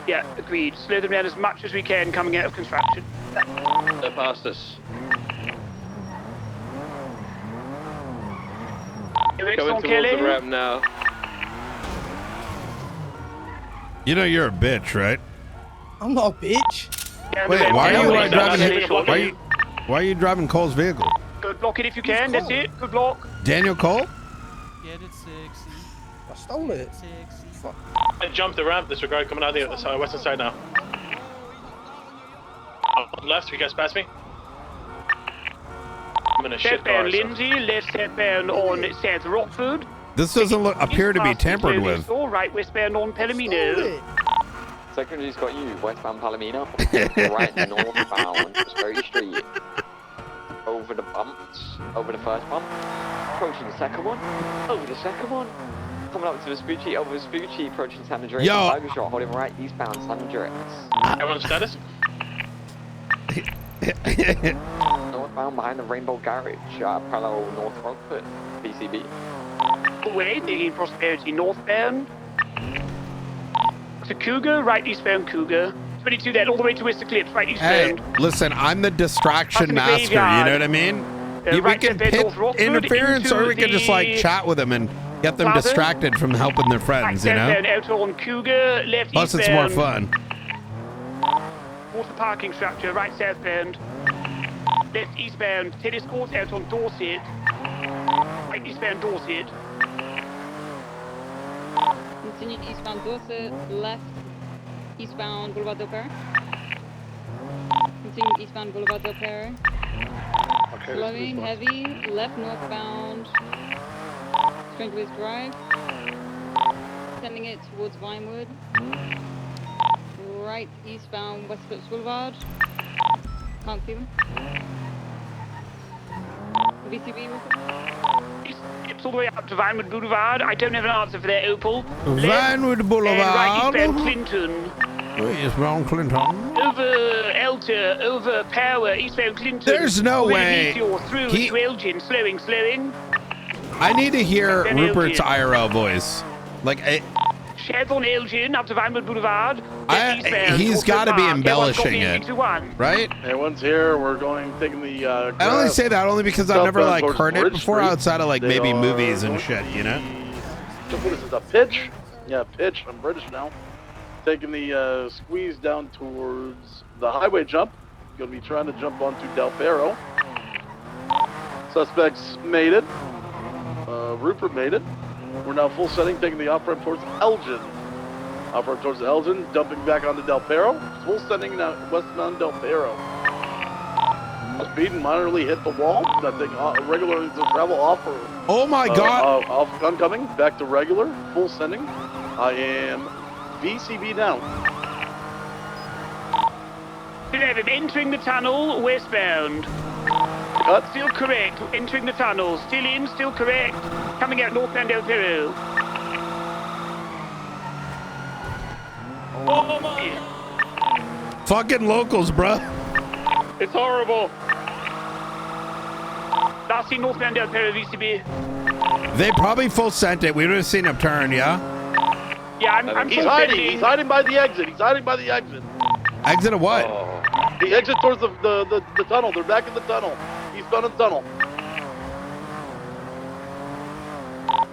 Speaker 21: Yeah, agreed. Slow them down as much as we can coming out of construction.
Speaker 1: They're past us. Going towards the ramp now.
Speaker 3: You know you're a bitch, right?
Speaker 6: I'm not a bitch.
Speaker 3: Wait, why are you driving Cole's vehicle?
Speaker 21: Good block it if you can. That's it. Good block.
Speaker 3: Daniel Cole?
Speaker 6: Get it sexy. I stole it. Fuck.
Speaker 19: I jumped the ramp. Disregard coming out the western side now. Left. You guys pass me. I'm in a shit car.
Speaker 21: Southbound Lindsay. Left southbound on South Rockford.
Speaker 3: This doesn't appear to be tampered with.
Speaker 21: Right westbound on Palomino.
Speaker 4: Secondary's got you, westbound Palomino. Right northbound, very straight. Over the bumps, over the first bump. Approaching the second one, over the second one. Coming up to Vespucci, over Vespucci, approaching San Andreas.
Speaker 3: Yo!
Speaker 4: Tiger shot, holding right eastbound San Andreas.
Speaker 19: Everyone's status?
Speaker 4: Northbound behind the Rainbow Garage, parallel North Rockford, BCB.
Speaker 21: Away, digging Prosperity northbound. To Cougar, right eastbound Cougar. 22 then, all the way to Worcester Cliffs, right eastbound.
Speaker 3: Hey, listen, I'm the distraction master, you know what I mean? We
Speaker 21: right
Speaker 3: can pit interference or we can just like chat with them and get them distracted from helping their friends, you know?
Speaker 21: Out on Cougar, left
Speaker 3: Plus it's
Speaker 21: eastbound.
Speaker 3: more fun.
Speaker 21: Water parking structure, right southbound. Left eastbound, tennis courts out on Dorset. Right eastbound Dorset.
Speaker 9: Continue eastbound Dorset, left eastbound Boulevard del Perro. Continue eastbound Boulevard del Perro.
Speaker 22: Okay,
Speaker 9: Slowing, heavy, left northbound Strangeways Drive. Sending it towards Vinewood. Right eastbound West Phillips Boulevard. Can't see them. VCB
Speaker 21: It's all the way up to Vinewood Boulevard. I don't have an answer for that, Opal.
Speaker 3: Vinewood Boulevard.
Speaker 21: Right eastbound Clinton.
Speaker 3: Eastbound Clinton.
Speaker 21: Over Elter, over Power, eastbound Clinton.
Speaker 3: There's no way.
Speaker 21: Through to Elgin, slowing.
Speaker 3: I need to hear Rupert's IRL voice. Like,
Speaker 21: Chevron Elgin up to Vinewood Boulevard.
Speaker 3: he's got to be embellishing it, right?
Speaker 22: Everyone's here. We're taking the.
Speaker 3: I only say that only because I've never like heard it before outside of like maybe movies and shit, you know?
Speaker 22: What is it, a pitch? Yeah, pitch. I'm British now. Taking the squeeze down towards the highway jump. Gonna be trying to jump onto Del Perro. Suspects made it. Rupert made it. We're now full setting, taking the off-ramp towards Elgin. Off-ramp towards Elgin, dumping back onto Del Perro. Full setting now westbound Del Perro. Speed and minorly hit the wall. That thing regularly to travel off.
Speaker 3: Oh my God!
Speaker 22: Off oncoming, back to regular, full sending. I am VCB down.
Speaker 21: Entering the tunnel, westbound.
Speaker 22: Cut.
Speaker 21: Still correct. Entering the tunnel. Still in, still correct. Coming out northbound Del Perro.
Speaker 1: Oh my!
Speaker 3: Fucking locals, bruh.
Speaker 1: It's horrible.
Speaker 21: Last seen northbound Del Perro, VCB.
Speaker 3: They probably full sent it. We would have seen him turn, yeah?
Speaker 21: Yeah, I'm
Speaker 22: He's hiding. He's hiding by the exit. He's hiding by the exit.
Speaker 3: Exit of what?
Speaker 22: The exit towards the tunnel. They're back in the tunnel. Eastbound in the tunnel.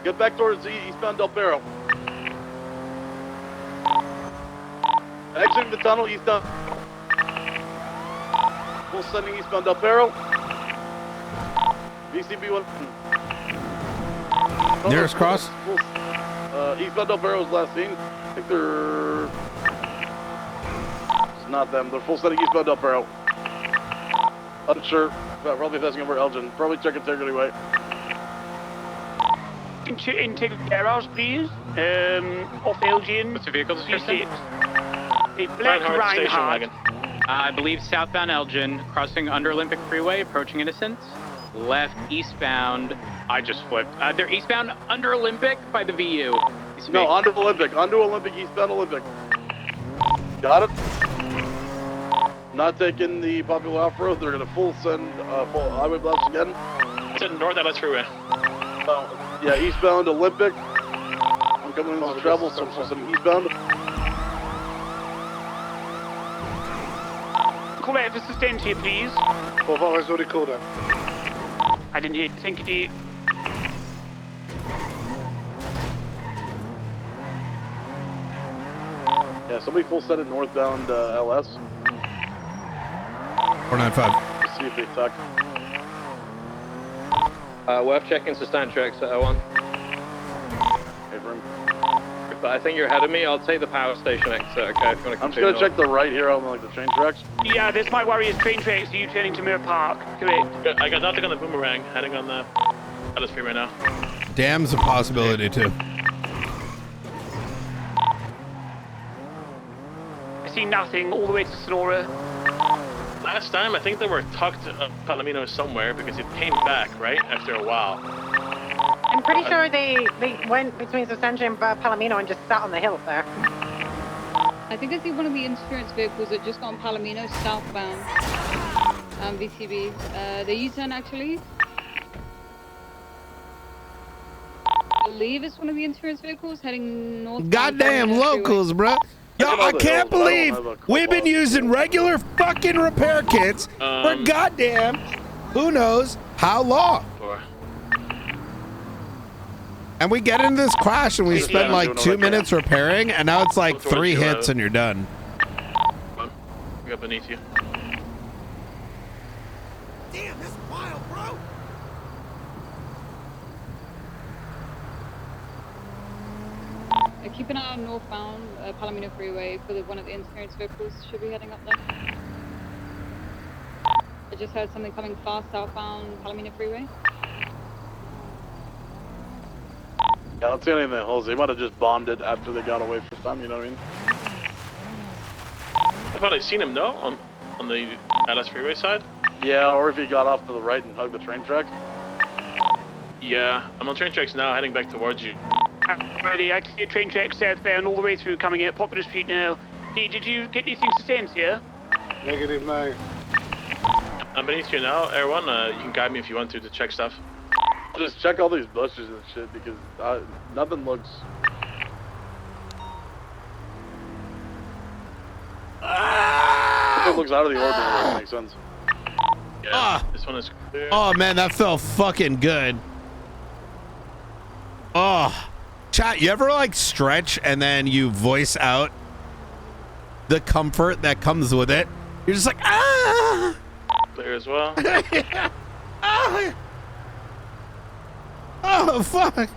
Speaker 22: Get back towards eastbound Del Perro. Exiting the tunnel, eastbound. Full sending eastbound Del Perro. VCB 1.
Speaker 3: Nearest cross?
Speaker 22: Eastbound Del Perro is last seen. I think they're... It's not them. They're full setting eastbound Del Perro. Unsure. Probably passing over Elgin. Probably check integrity way.
Speaker 21: Integrity garage, please. Off Elgin.
Speaker 2: What's the vehicle description?
Speaker 21: A black Reinhardt.
Speaker 2: I believe southbound Elgin, crossing under Olympic Freeway, approaching Innocence. Left eastbound. I just flipped. They're eastbound under Olympic by the VU.
Speaker 22: No, under Olympic. Under Olympic, eastbound Olympic. Got it. Not taking the popular off-road. They're going to full send full highway blast again.
Speaker 19: It's in North Atlas Freeway.
Speaker 22: Yeah, eastbound Olympic. I'm coming into travel, so full sending eastbound.
Speaker 21: Call out for sustained here, please.
Speaker 11: Well, I was already called out.
Speaker 21: I didn't hear. Think it.
Speaker 22: Yeah, Yeah, somebody full set it northbound LS.
Speaker 3: 495.
Speaker 22: Let's see if they suck.
Speaker 1: Worth checking substantial exit 01.
Speaker 22: Hey, room.
Speaker 1: But I think you're ahead of me. I'll take the power station exit, okay? If you want to
Speaker 22: I'm just gonna check the right here on like the train tracks.
Speaker 21: Yeah, this might worry is train tracks. Are you turning to Mirror Park? Correct.
Speaker 19: I got nothing on the boomerang, heading on the Dallas Freeway now.
Speaker 3: Dam's a possibility too.
Speaker 21: I see nothing all the way to Sonora.
Speaker 19: Last time, I think they were tucked Palomino somewhere because it came back, right, after a while.
Speaker 5: I'm pretty sure they went between Substantia and Palomino and just sat on the hill there.
Speaker 9: I think I see one of the insurance vehicles that just got on Palomino southbound. VTB. The U-turn actually. I believe it's one of the insurance vehicles heading north.
Speaker 3: Goddamn locals, bro. Yo, I can't believe we've been using regular fucking repair kits for goddamn who knows how long. And we get into this crash and we spend like 2 minutes repairing, and now it's like 3 hits and you're done.
Speaker 19: We got beneath you.
Speaker 12: Damn, that's wild, bro.
Speaker 9: Keep an eye on northbound Palomino Freeway for one of the insurance vehicles should be heading up there. I just heard something coming fast southbound Palomino Freeway.
Speaker 22: Yeah, I don't see anything in the hills. They might have just bombed it after they got away from time, you know what I mean?
Speaker 19: I thought I'd seen him, though, on the LS Freeway side.
Speaker 22: Yeah, or if he got off to the right and hugged the train tracks.
Speaker 19: Yeah, I'm on train tracks now, heading back towards you.
Speaker 21: Ready, I can see a train track southbound all the way through coming out Popular Street now. Hey, did you get anything sustained here?
Speaker 11: Negative, mate.
Speaker 19: I'm beneath you now, Air 1. You can guide me if you want to check stuff.
Speaker 22: Just check all these bushes and shit because nothing looks. Nothing looks out of the ordinary. If that makes sense.
Speaker 19: Yeah, this one is clear.
Speaker 3: Oh man, that felt fucking good. Oh, chat, you ever like stretch and then you voice out the comfort that comes with it? You're just like, ah!
Speaker 19: Clear as well.
Speaker 3: Ah! Oh, fuck.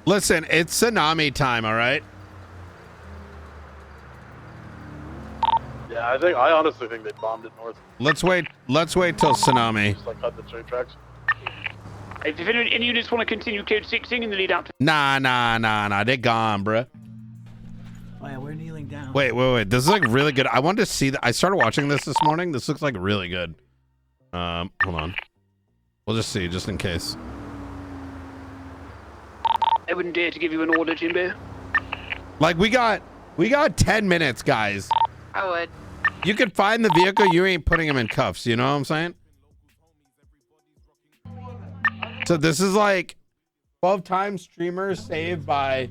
Speaker 3: Listen, it's tsunami time, all right?
Speaker 22: Yeah, I honestly think they bombed it north.
Speaker 3: Let's wait till tsunami.
Speaker 22: Just like cut the train tracks.
Speaker 21: If any units want to continue code 6ing in the lead up to...
Speaker 3: Nah, they're gone, bruh.
Speaker 6: Oh yeah, we're kneeling down.
Speaker 3: Wait. This is like really good. I wanted to see that. I started watching this morning. This looks like really good. Hold on. We'll just see, just in case.
Speaker 21: I wouldn't dare to give you an order, Jimbo.
Speaker 3: Like we got 10 minutes, guys.
Speaker 5: I would.
Speaker 3: You could find the vehicle. You ain't putting him in cuffs. You know what I'm saying? So this is like 12-time streamer saved by.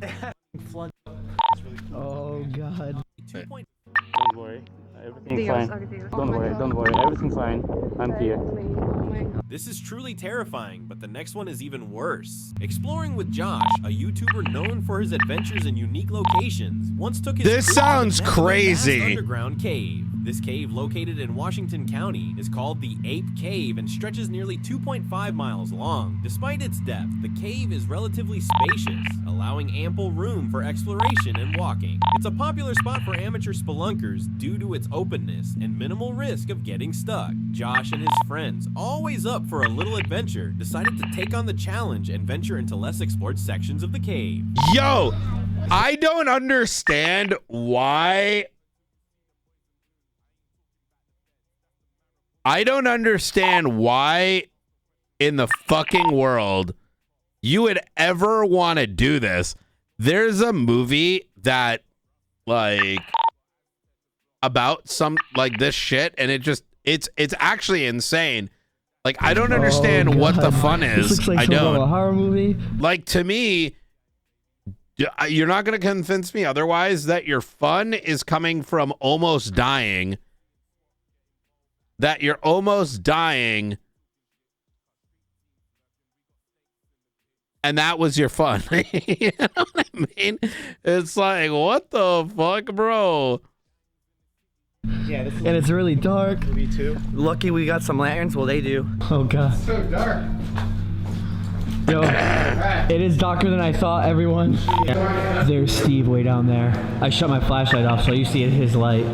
Speaker 6: Oh god.
Speaker 8: Don't worry. Everything's fine. Don't worry. Everything's fine. I'm here.
Speaker 10: This is truly terrifying, but the next one is even worse. Exploring with Josh, a YouTuber known for his adventures in unique locations, once took his
Speaker 3: This
Speaker 10: crew
Speaker 3: sounds
Speaker 10: to the vast
Speaker 3: crazy.
Speaker 10: underground cave. This cave, located in Washington County, is called the Ape Cave and stretches nearly 2.5 miles long. Despite its depth, the cave is relatively spacious, allowing ample room for exploration and walking. It's a popular spot for amateur spelunkers due to its openness and minimal risk of getting stuck. Josh and his friends, always up for a little adventure, decided to take on the challenge and venture into less explored sections of the cave.
Speaker 3: Yo, I don't understand why. I don't understand why in the fucking world you would ever want to do this. There's a movie that like about some like this shit, and it's actually insane. Like I don't understand what the fun is.
Speaker 6: This looks like
Speaker 3: I don't.
Speaker 6: a horror movie.
Speaker 3: Like to me, you're not going to convince me otherwise that your fun is coming from almost dying. That you're almost dying and that was your fun. You know what I mean? It's like, what the fuck, bro?
Speaker 7: Yeah, and it's really dark. Me too. Lucky we got some lanterns. Well, they do. Oh god.
Speaker 22: It's so dark.
Speaker 7: Yo, it is darker than I thought, everyone. There's Steve way down there. I shut my flashlight off so you see his light.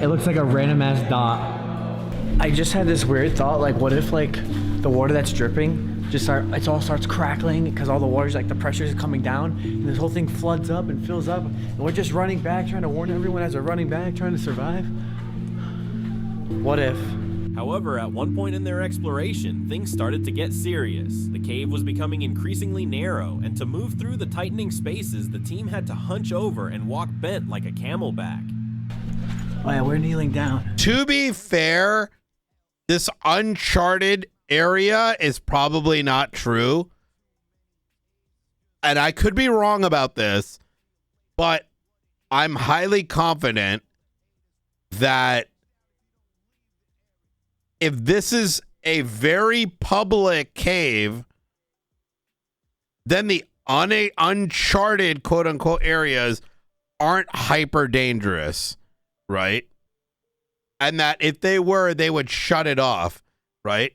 Speaker 7: It looks like a random ass dot. I just had this weird thought, like what if like the water that's dripping it all starts crackling because all the water's like the pressure is coming down and this whole thing floods up and fills up and we're just running back trying to warn everyone as we're running back trying to survive. What if?
Speaker 10: However, at one point in their exploration, things started to get serious. The cave was becoming increasingly narrow, and to move through the tightening spaces, the team had to hunch over and walk bent like a camelback.
Speaker 7: Oh yeah, we're kneeling down.
Speaker 3: To be fair, this uncharted area is probably not true. And I could be wrong about this, but I'm highly confident that if this is a very public cave, then the uncharted quote unquote areas aren't hyper dangerous, right? And that if they were, they would shut it off, right?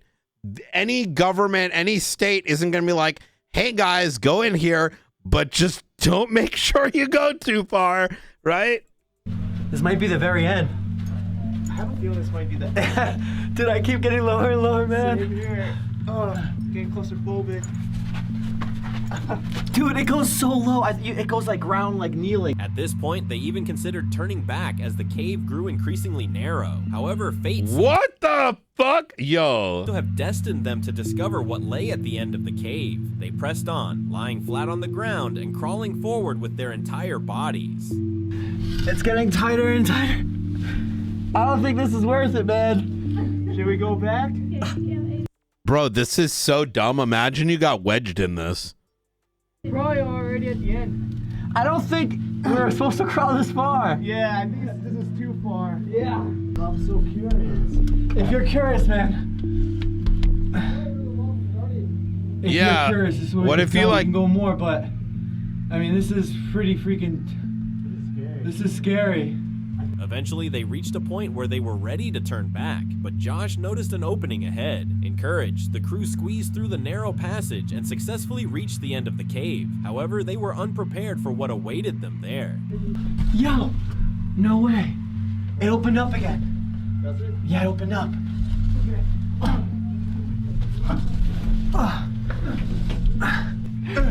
Speaker 3: Any government, any state isn't going to be like, hey guys, go in here, but just don't make sure you go too far, right?
Speaker 7: This might be the very end. I have a feeling this might be the Dude, I keep getting lower and lower, man. Same here. Oh, getting claustrophobic. Dude, it goes so low. It goes like ground, like kneeling.
Speaker 10: At this point, they even considered turning back as the cave grew increasingly narrow. However, fate
Speaker 3: what the fuck? Yo.
Speaker 10: To have destined them to discover what lay at the end of the cave. They pressed on, lying flat on the ground and crawling forward with their entire bodies.
Speaker 7: It's getting tighter and tighter. I don't think this is worth it, man. Should we go back?
Speaker 3: Bro, this is so dumb. Imagine you got wedged in this.
Speaker 7: Bro, you're already at the end. I don't think we were supposed to crawl this far. Yeah, I think this is too far. Yeah. I'm so curious. If you're curious, man. If
Speaker 3: yeah.
Speaker 7: You're curious, this is
Speaker 3: what if you like
Speaker 7: can go more, but I mean, this is pretty freaking. This is scary.
Speaker 10: Eventually, they reached a point where they were ready to turn back, but Josh noticed an opening ahead. Encouraged, the crew squeezed through the narrow passage and successfully reached the end of the cave. However, they were unprepared for what awaited them there.
Speaker 7: Yo! No way! It opened up again. Does it? Yeah, it opened up.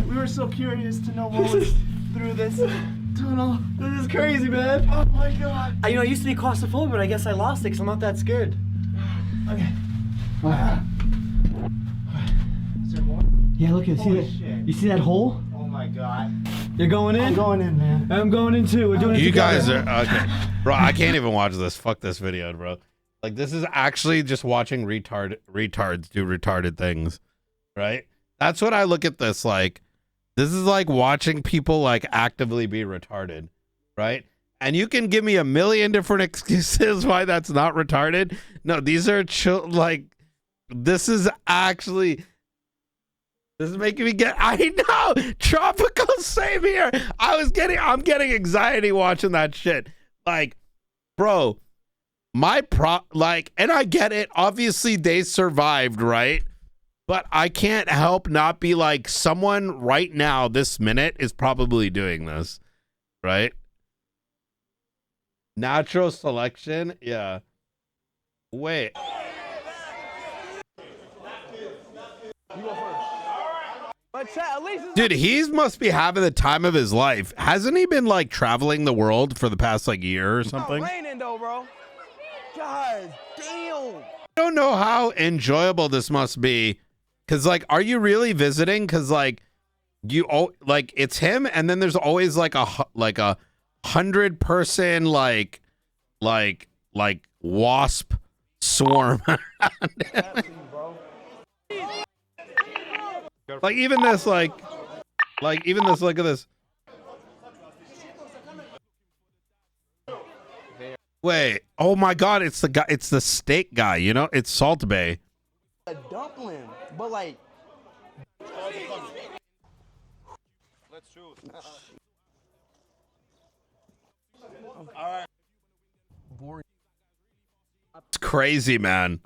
Speaker 7: We were so curious to know what was through this tunnel. This is crazy, man. Oh my god. I used to be claustrophobic, but I guess I lost it because I'm not that scared. Okay. Is there more? Yeah, look, you see that hole? Oh my god. You're going in? I'm going in, man. I'm going in too. We're doing it together.
Speaker 3: You guys are okay. Bro, I can't even watch this. Fuck this video, bro. Like, this is actually just watching retards do retarded things, right? That's what I look at this like. This is like watching people like actively be retarded, right? And you can give me a million different excuses why that's not retarded. No, these are like, this is making me get, I know, tropical, same here. I'm getting anxiety watching that shit. Like, bro, and I get it. Obviously they survived, right? But I can't help not be like, someone right now, this minute, is probably doing this, right? Natural selection, yeah. Wait. Dude, he must be having the time of his life. Hasn't he been like traveling the world for the past like year or something?
Speaker 6: It's raining though, bro. God damn.
Speaker 3: I don't know how enjoyable this must be. Cause like, are you really visiting? Cause like, it's him, and then there's always like a 100-person like wasp swarm around him. Like even this, look at this. Wait, oh my God, it's the guy, it's the steak guy, you know, it's Salt Bay.
Speaker 6: A dumpling, but like
Speaker 3: It's crazy, man.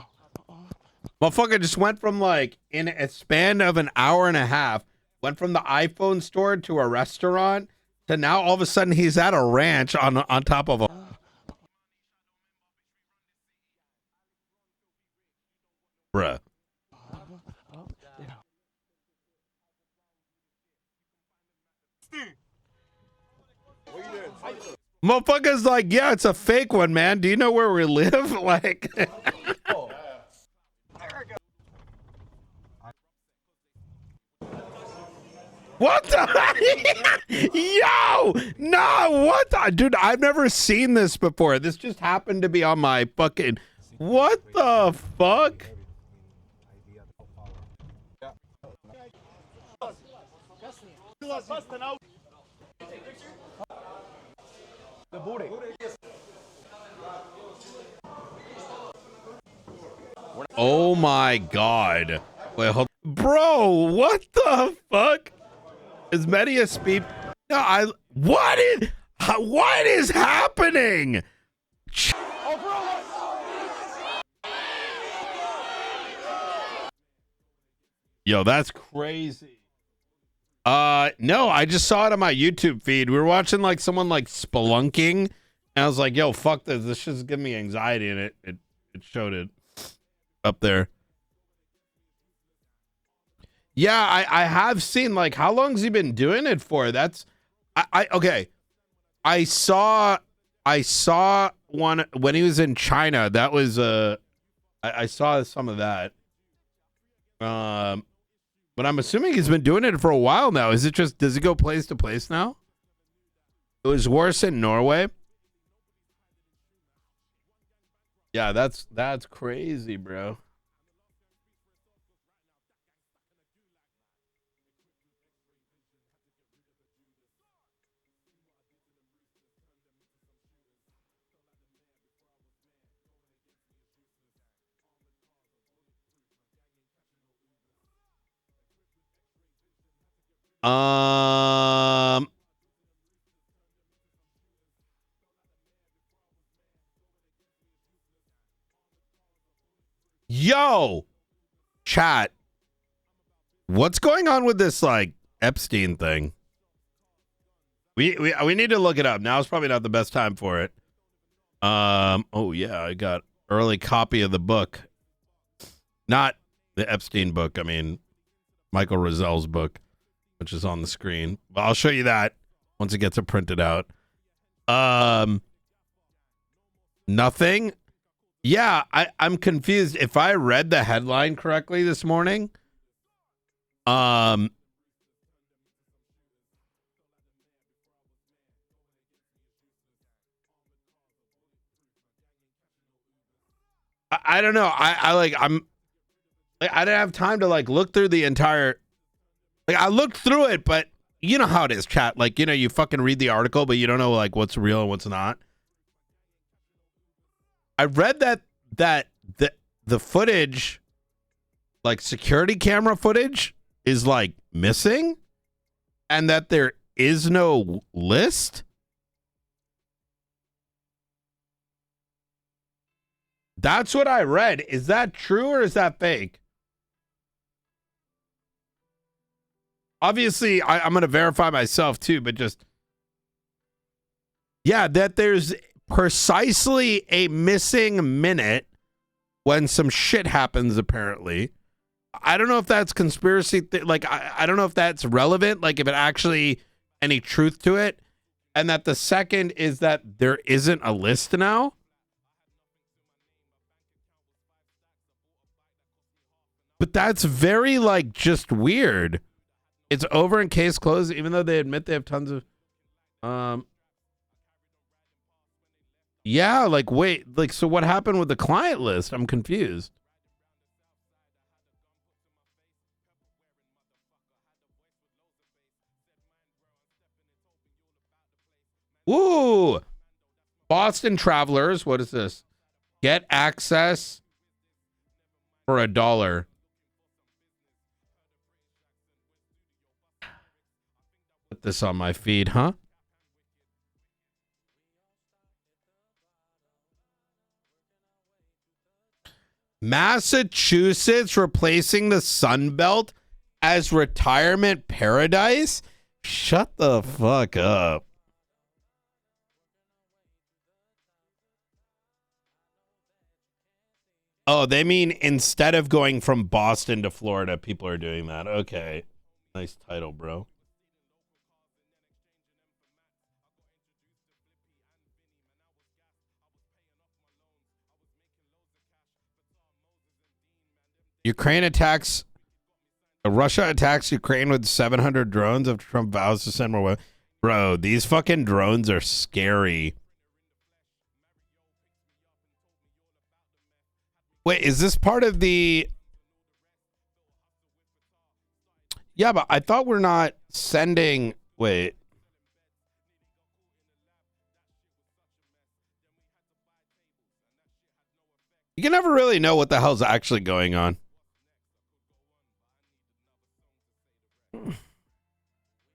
Speaker 3: Motherfucker just went from like in a span of an hour and a half, went from the iPhone store to a restaurant to now all of a sudden he's at a ranch on top of a bruh. Motherfucker's like, yeah, it's a fake one, man. Do you know where we live? Like what the? Yo! No, what the? Dude, I've never seen this before. This just happened to be on my fucking... What the fuck? Oh my god. Wait, hold... Bro, what the fuck? Is Medi a speed? No, what is happening? Yo, that's crazy. No, I just saw it on my YouTube feed. We were watching like someone like spelunking, and I was like, yo, fuck this. This shit's giving me anxiety, and it showed it up there. Yeah, I have seen, like, how long's he been doing it for? That's okay. I saw one when he was in China. That was I saw some of that. But I'm assuming he's been doing it for a while now. Is it just, does it go place to place now? It was worse in Norway. Yeah, that's crazy, bro. Yo, chat. What's going on with this like Epstein thing? We need to look it up. Now is probably not the best time for it. Oh yeah, I got early copy of the book. Not the Epstein book. I mean, Michael Rosel's book, which is on the screen. But I'll show you that once it gets it printed out. Nothing. Yeah, I'm confused. If I read the headline correctly this morning, I don't know. I didn't have time to like look through the entire. Like I looked through it, but you know how it is, chat. Like, you know, you fucking read the article, but you don't know like what's real and what's not. I read that the footage, like security camera footage, is like missing, and that there is no list. That's what I read. Is that true or is that fake? Obviously, I'm going to verify myself too, but just, yeah, that there's precisely a missing minute when some shit happens, apparently. I don't know if that's conspiracy. Like, I don't know if that's relevant, like if it actually any truth to it. And that the second is that there isn't a list now. But that's very, like, just weird. It's over in case closed, even though they admit they have tons of... Yeah, like, wait. Like, so what happened with the client list? I'm confused. Ooh! Boston Travelers. What is this? Get access for $1. put this on my feed, huh? Massachusetts replacing the Sun Belt as retirement paradise? Shut the fuck up. Oh, they mean instead of going from Boston to Florida, people are doing that. Okay. Nice title, bro. Russia attacks Ukraine with 700 drones after Trump vows to send more weapons. Bro, these fucking drones are scary. Wait, is this part of the... Yeah, but I thought we're not sending... Wait. You can never really know what the hell's actually going on.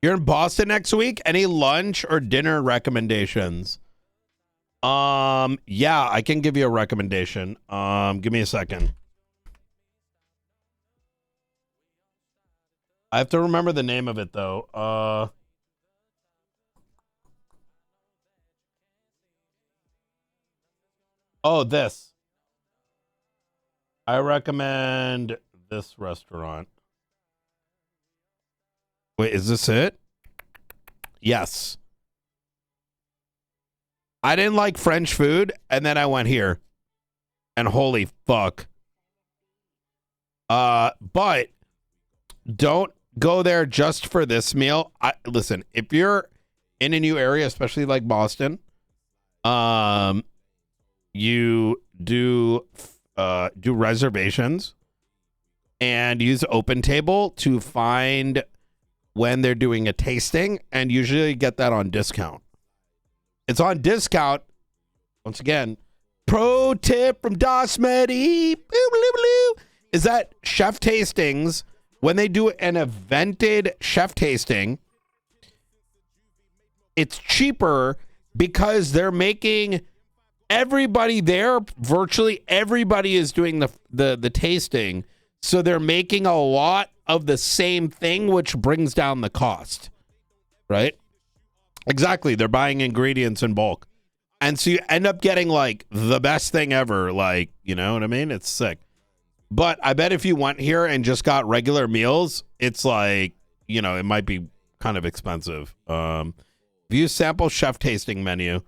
Speaker 3: You're in Boston next week? Any lunch or dinner recommendations? Yeah, I can give you a recommendation. Give me a second. I have to remember the name of it though. Oh, this. I recommend this restaurant. Wait, is this it? Yes. I didn't like French food, and then I went here. And holy fuck. But don't go there just for this meal. Listen, if you're in a new area, especially like Boston, you do reservations and use Open Table to find when they're doing a tasting, and usually get that on discount. It's on discount. Once again, pro tip from dasMEHDI is that chef tastings, when they do an evented chef tasting, it's cheaper because they're making everybody there, virtually everybody is doing the tasting. So they're making a lot of the same thing, which brings down the cost, right? Exactly. They're buying ingredients in bulk. And so you end up getting like the best thing ever. Like, you know what I mean? It's sick. But I bet if you went here and just got regular meals, it's like, you know, it might be kind of expensive. View sample chef tasting menu.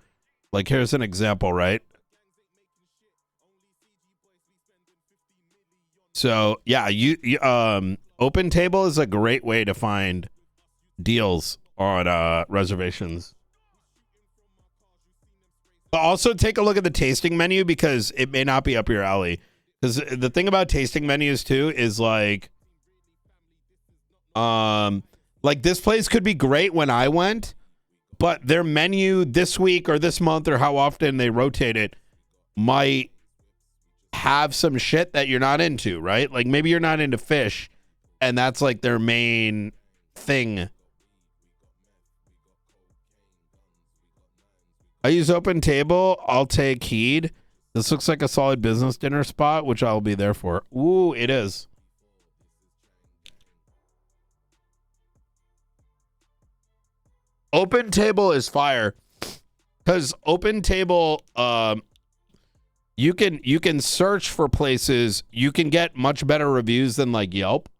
Speaker 3: Like, here's an example, right? So, yeah, Open Table is a great way to find deals on reservations. But also take a look at the tasting menu because it may not be up your alley. Because the thing about tasting menus too is like this place could be great when I went, but their menu this week or this month or how often they rotate it might have some shit that you're not into, right? Like maybe you're not into fish and that's like their main thing. I use Open Table. I'll take heed. This looks like a solid business dinner spot, which I'll be there for. Ooh, it is. Open Table is fire. Because Open Table, you can search for places. You can get much better reviews than like Yelp.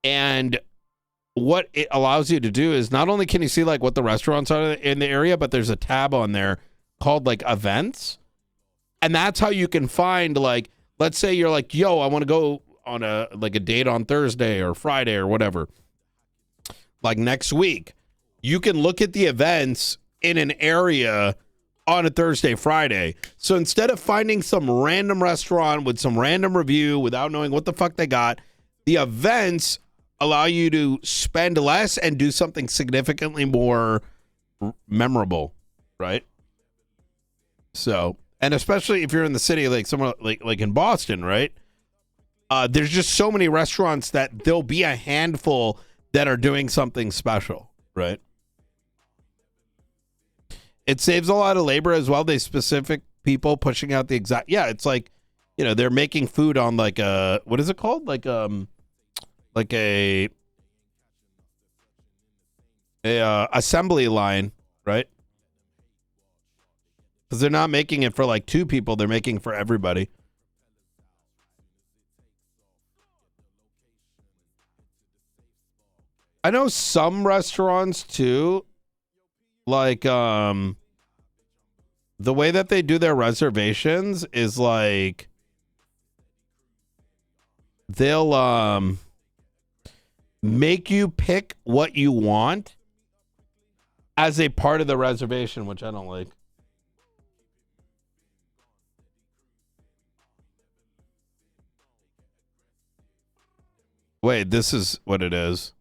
Speaker 3: And what it allows you to do is not only can you see like what the restaurants are in the area, but there's a tab on there called like events. And that's how you can find, like, let's say you're like, yo, I want to go on a date on Thursday or Friday or whatever. Like next week, you can look at the events in an area on a Thursday, Friday. So instead of finding some random restaurant with some random review without knowing what the fuck they got, the events allow you to spend less and do something significantly more memorable, right? So... And especially if you're in the city, like somewhere like in Boston, right? There's just so many restaurants that there'll be a handful that are doing something special, right? It saves a lot of labor as well. They specific people pushing out the exact. Yeah, it's like, you know, they're making food on like a, what is it called? Like a assembly line, right? Because they're not making it for like 2 people. They're making for everybody. I know some restaurants too, like the way that they do their reservations is like they'll make you pick what you want as a part of the reservation, which I don't like. Wait, this is what it is.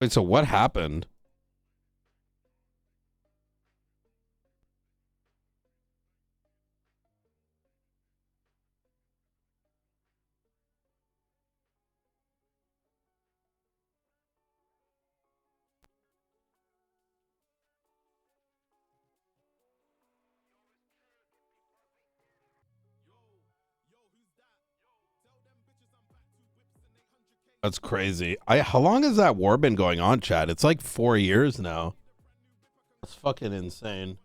Speaker 3: Wait, so what happened? That's crazy. How long has that war been going on, Chad? It's like 4 years now. That's fucking insane.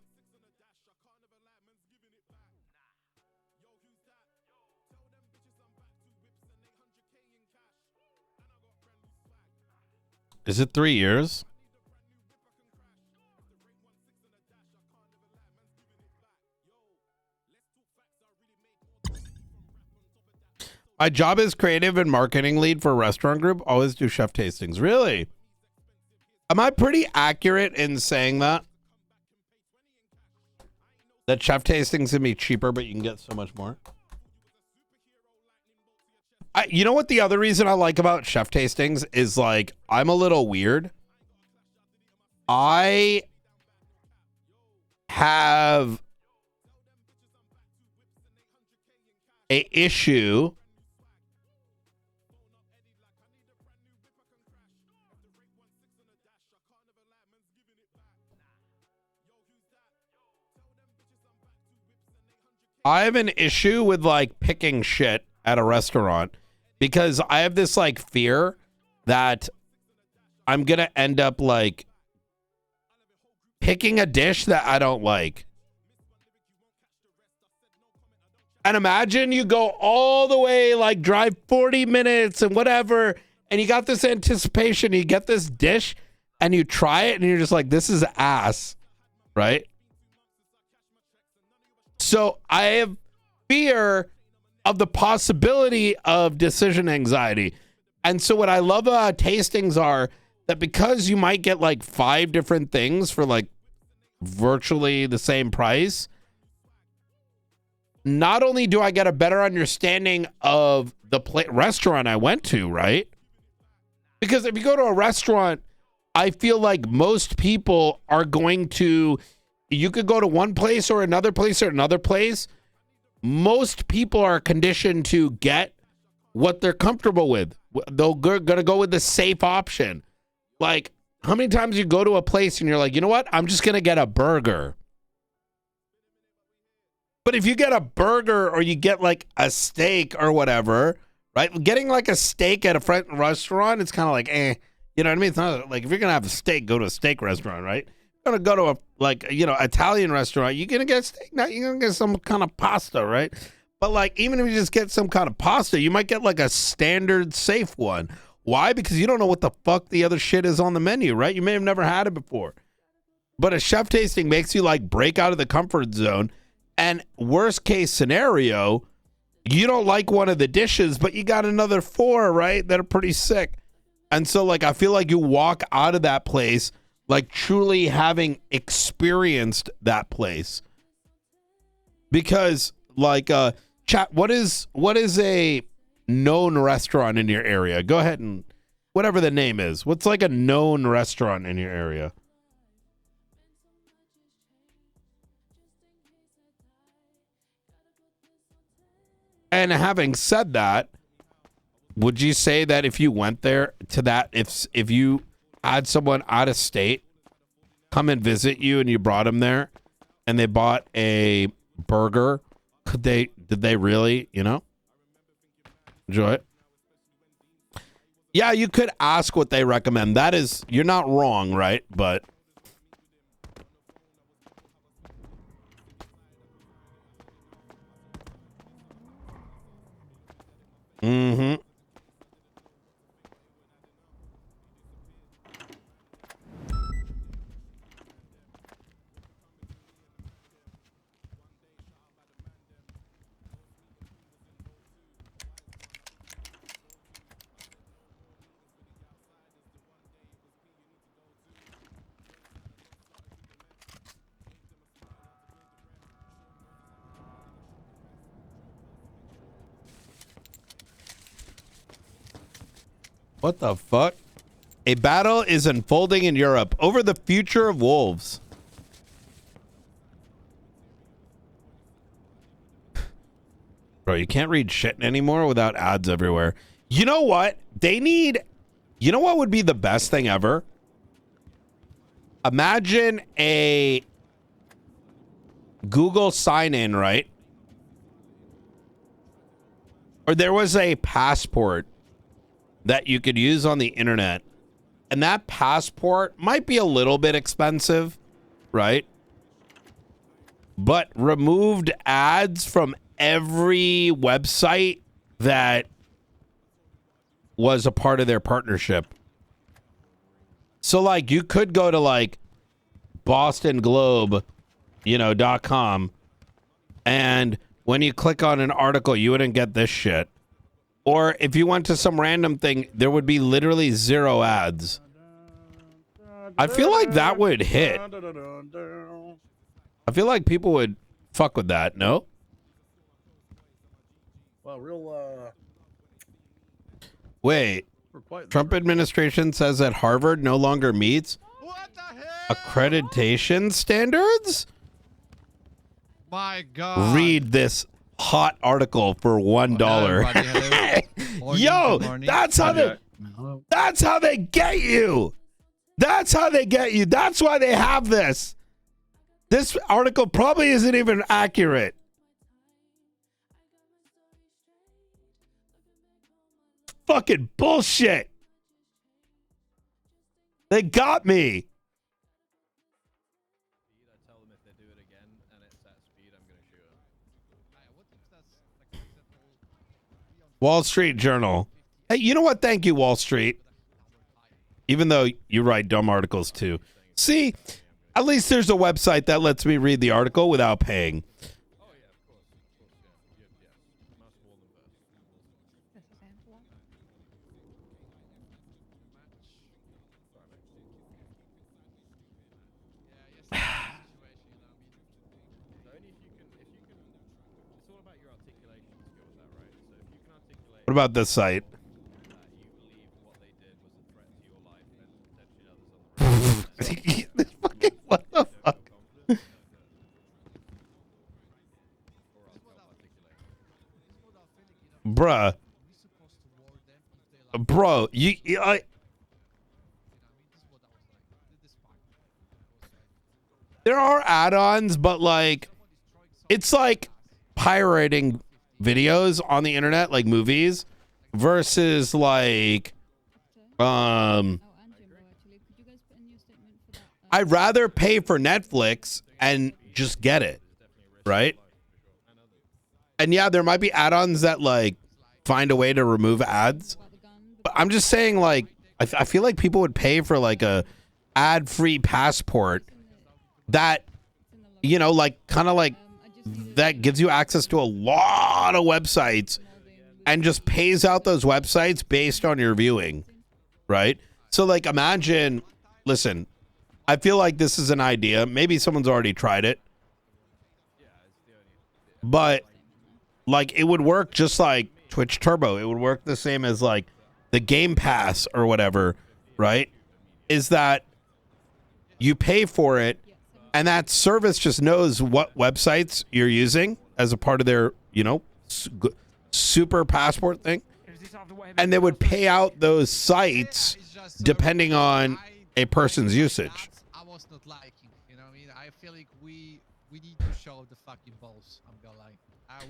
Speaker 3: Is it 3 years? My job is creative and marketing lead for a restaurant group. Always do chef tastings. Really? Am I pretty accurate in saying that? That chef tastings can be cheaper, but you can get so much more? You know what the other reason I like about chef tastings is, like, I'm a little weird. I have an issue with like picking shit at a restaurant because I have this like fear that I'm gonna end up like picking a dish that I don't like. And imagine you go all the way, like drive 40 minutes and whatever, and you got this anticipation, you get this dish and you try it and you're just like, this is ass, right? So I have fear of the possibility of decision anxiety. And so what I love about tastings are that because you might get like 5 different things for like virtually the same price, not only do I get a better understanding of the restaurant I went to, right? Because if you go to a restaurant, I feel like most people are going to, you could go to one place or another place or another place. Most people are conditioned to get what they're comfortable with. They're going to go with the safe option. Like, how many times you go to a place and you're like, you know what? I'm just going to get a burger. But if you get a burger or you get like a steak or whatever, right? Getting like a steak at a restaurant, it's kind of like, eh. You know what I mean? It's not like if you're going to have a steak, go to a steak restaurant, right? You're going to go to a, like, you know, Italian restaurant. You're going to get steak. Now you're going to get some kind of pasta, right? But like, even if you just get some kind of pasta, you might get like a standard safe one. Why? Because you don't know what the fuck the other shit is on the menu, right? You may have never had it before. But a chef tasting makes you like break out of the comfort zone. And worst case scenario, you don't like one of the dishes, but you got another 4, right? That are pretty sick. And so like, I feel like you walk out of that place like truly having experienced that place. Because like, chat, what is a known restaurant in your area? Go ahead and whatever the name is. What's like a known restaurant in your area? And having said that, would you say that if you went there to that, if you had someone out of state come and visit you and you brought them there and they bought a burger, did they really, enjoy it? Yeah, you could ask what they recommend. That is, you're not wrong, right? But mm-hmm. What the fuck? A battle is unfolding in Europe over the future of wolves. Bro, you can't read shit anymore without ads everywhere. You know what? You know what would be the best thing ever? Imagine a Google sign-in, right? Or there was a passport that you could use on the internet. And that passport might be a little bit expensive, right? But removed ads from every website that was a part of their partnership. So like you could go to like bostonglobe, .com, and when you click on an article, you wouldn't get this shit. Or if you went to some random thing, there would be literally 0 ads. I feel like that would hit. I feel like people would fuck with that, no?
Speaker 22: Well,
Speaker 3: Wait. Trump administration says that Harvard no longer meets accreditation standards?
Speaker 12: My God.
Speaker 3: Read this hot article for $1. Yo, that's how they get you. That's how they get you. That's why they have this. This article probably isn't even accurate. Fucking bullshit. They got me. Wall Street Journal. Hey, you know what? Thank you, Wall Street. Even though you write dumb articles too. See, at least there's a website that lets me read the article without paying. What about this site? What the fuck? Bruh. Bro, there are add-ons, but like it's like pirating videos on the internet, like movies, versus like I'd rather pay for Netflix and just get it, right? And yeah, there might be add-ons that like find a way to remove ads, but I'm just saying, like, I feel like people would pay for like a ad-free passport that, like kind of like that gives you access to a lot of websites and just pays out those websites based on your viewing, right? So like imagine, listen, I feel like this is an idea. Maybe someone's already tried it, but like it would work just like Twitch Turbo. It would work the same as like the Game Pass or whatever, right? Is that you pay for it and that service just knows what websites you're using as a part of their, super passport thing. And they would pay out those sites depending on a person's usage.
Speaker 12: was not liking. You know what I mean? I feel like we need to show the fucking balls. I'm gonna like.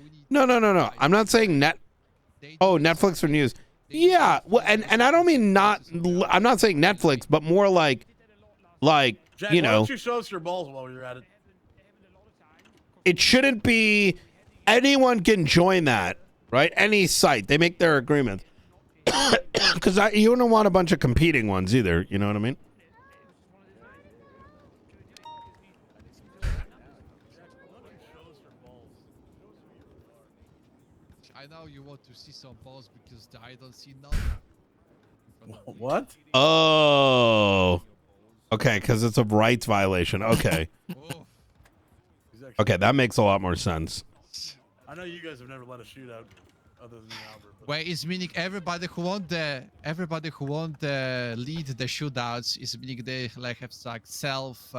Speaker 12: We need
Speaker 3: No. I'm not saying Netflix for news. Yeah, well, and I don't mean not. I'm not saying Netflix, but more like
Speaker 22: Jack,
Speaker 3: you
Speaker 22: why
Speaker 3: know.
Speaker 22: don't you show us your balls while you're at it?
Speaker 3: It shouldn't be. Anyone can join that, right? Any site, they make their agreements. Because you don't want a bunch of competing ones either. You know what I mean?
Speaker 12: I know you want to see some balls because I don't see none.
Speaker 22: What?
Speaker 3: Oh. Okay, because it's a rights violation. Okay. Okay, that makes a lot more sense.
Speaker 22: I know you guys have never let a shootout other than Albert. But...
Speaker 12: Wait, is meaning everybody who want the lead the shootouts is meaning they like have like self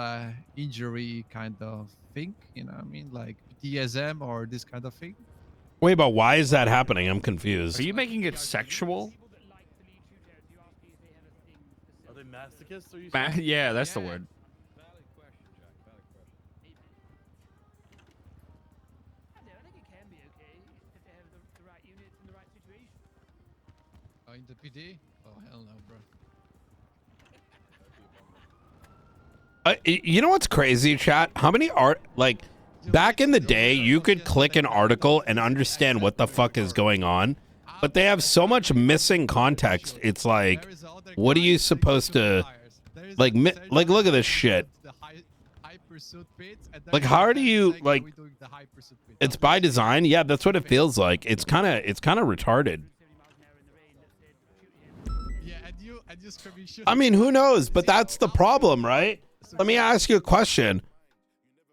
Speaker 12: injury kind of thing, you know what I mean, like DSM or this kind of thing.
Speaker 3: Wait, but why is that happening? I'm confused.
Speaker 14: Are you making it sexual?
Speaker 22: Are they masochists? Or you
Speaker 14: Yeah, that's the word.
Speaker 12: In the PD? Oh hell no, bro.
Speaker 3: You know what's crazy, chat? How many back in the day, you could click an article and understand what the fuck is going on, but they have so much missing context. It's like, what are you supposed to, like, look at this shit. Like, how do you, like, it's by design? Yeah, that's what it feels like. It's kind of retarded. I mean, who knows? But that's the problem, right? Let me ask you a question.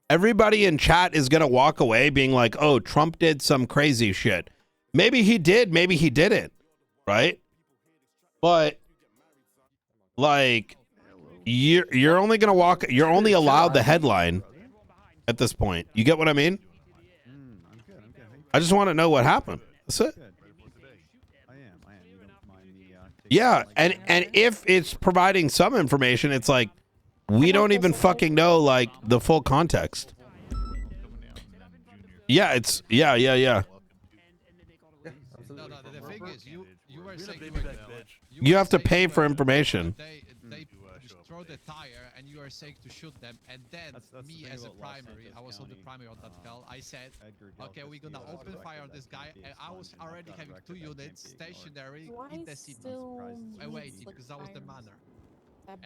Speaker 3: Everybody in chat is going to walk away being like, oh, Trump did some crazy shit. Maybe he did. Maybe he didn't. Right? But, like, you're only going to walk. You're only allowed the headline at this point. You get what I mean? I just want to know what happened. That's it. Yeah, and if it's providing some information, it's like we don't even fucking know like the full context. Yeah, it's yeah.
Speaker 12: No, the thing is, you were saying
Speaker 3: You have to pay for information.
Speaker 12: They throw the tire, and you are saying to shoot them, and then me as a primary, I was on the primary on that call. I said, okay, we're gonna open fire on this guy, and I was already having 2 units stationary in the city. I waited because that was the manner. And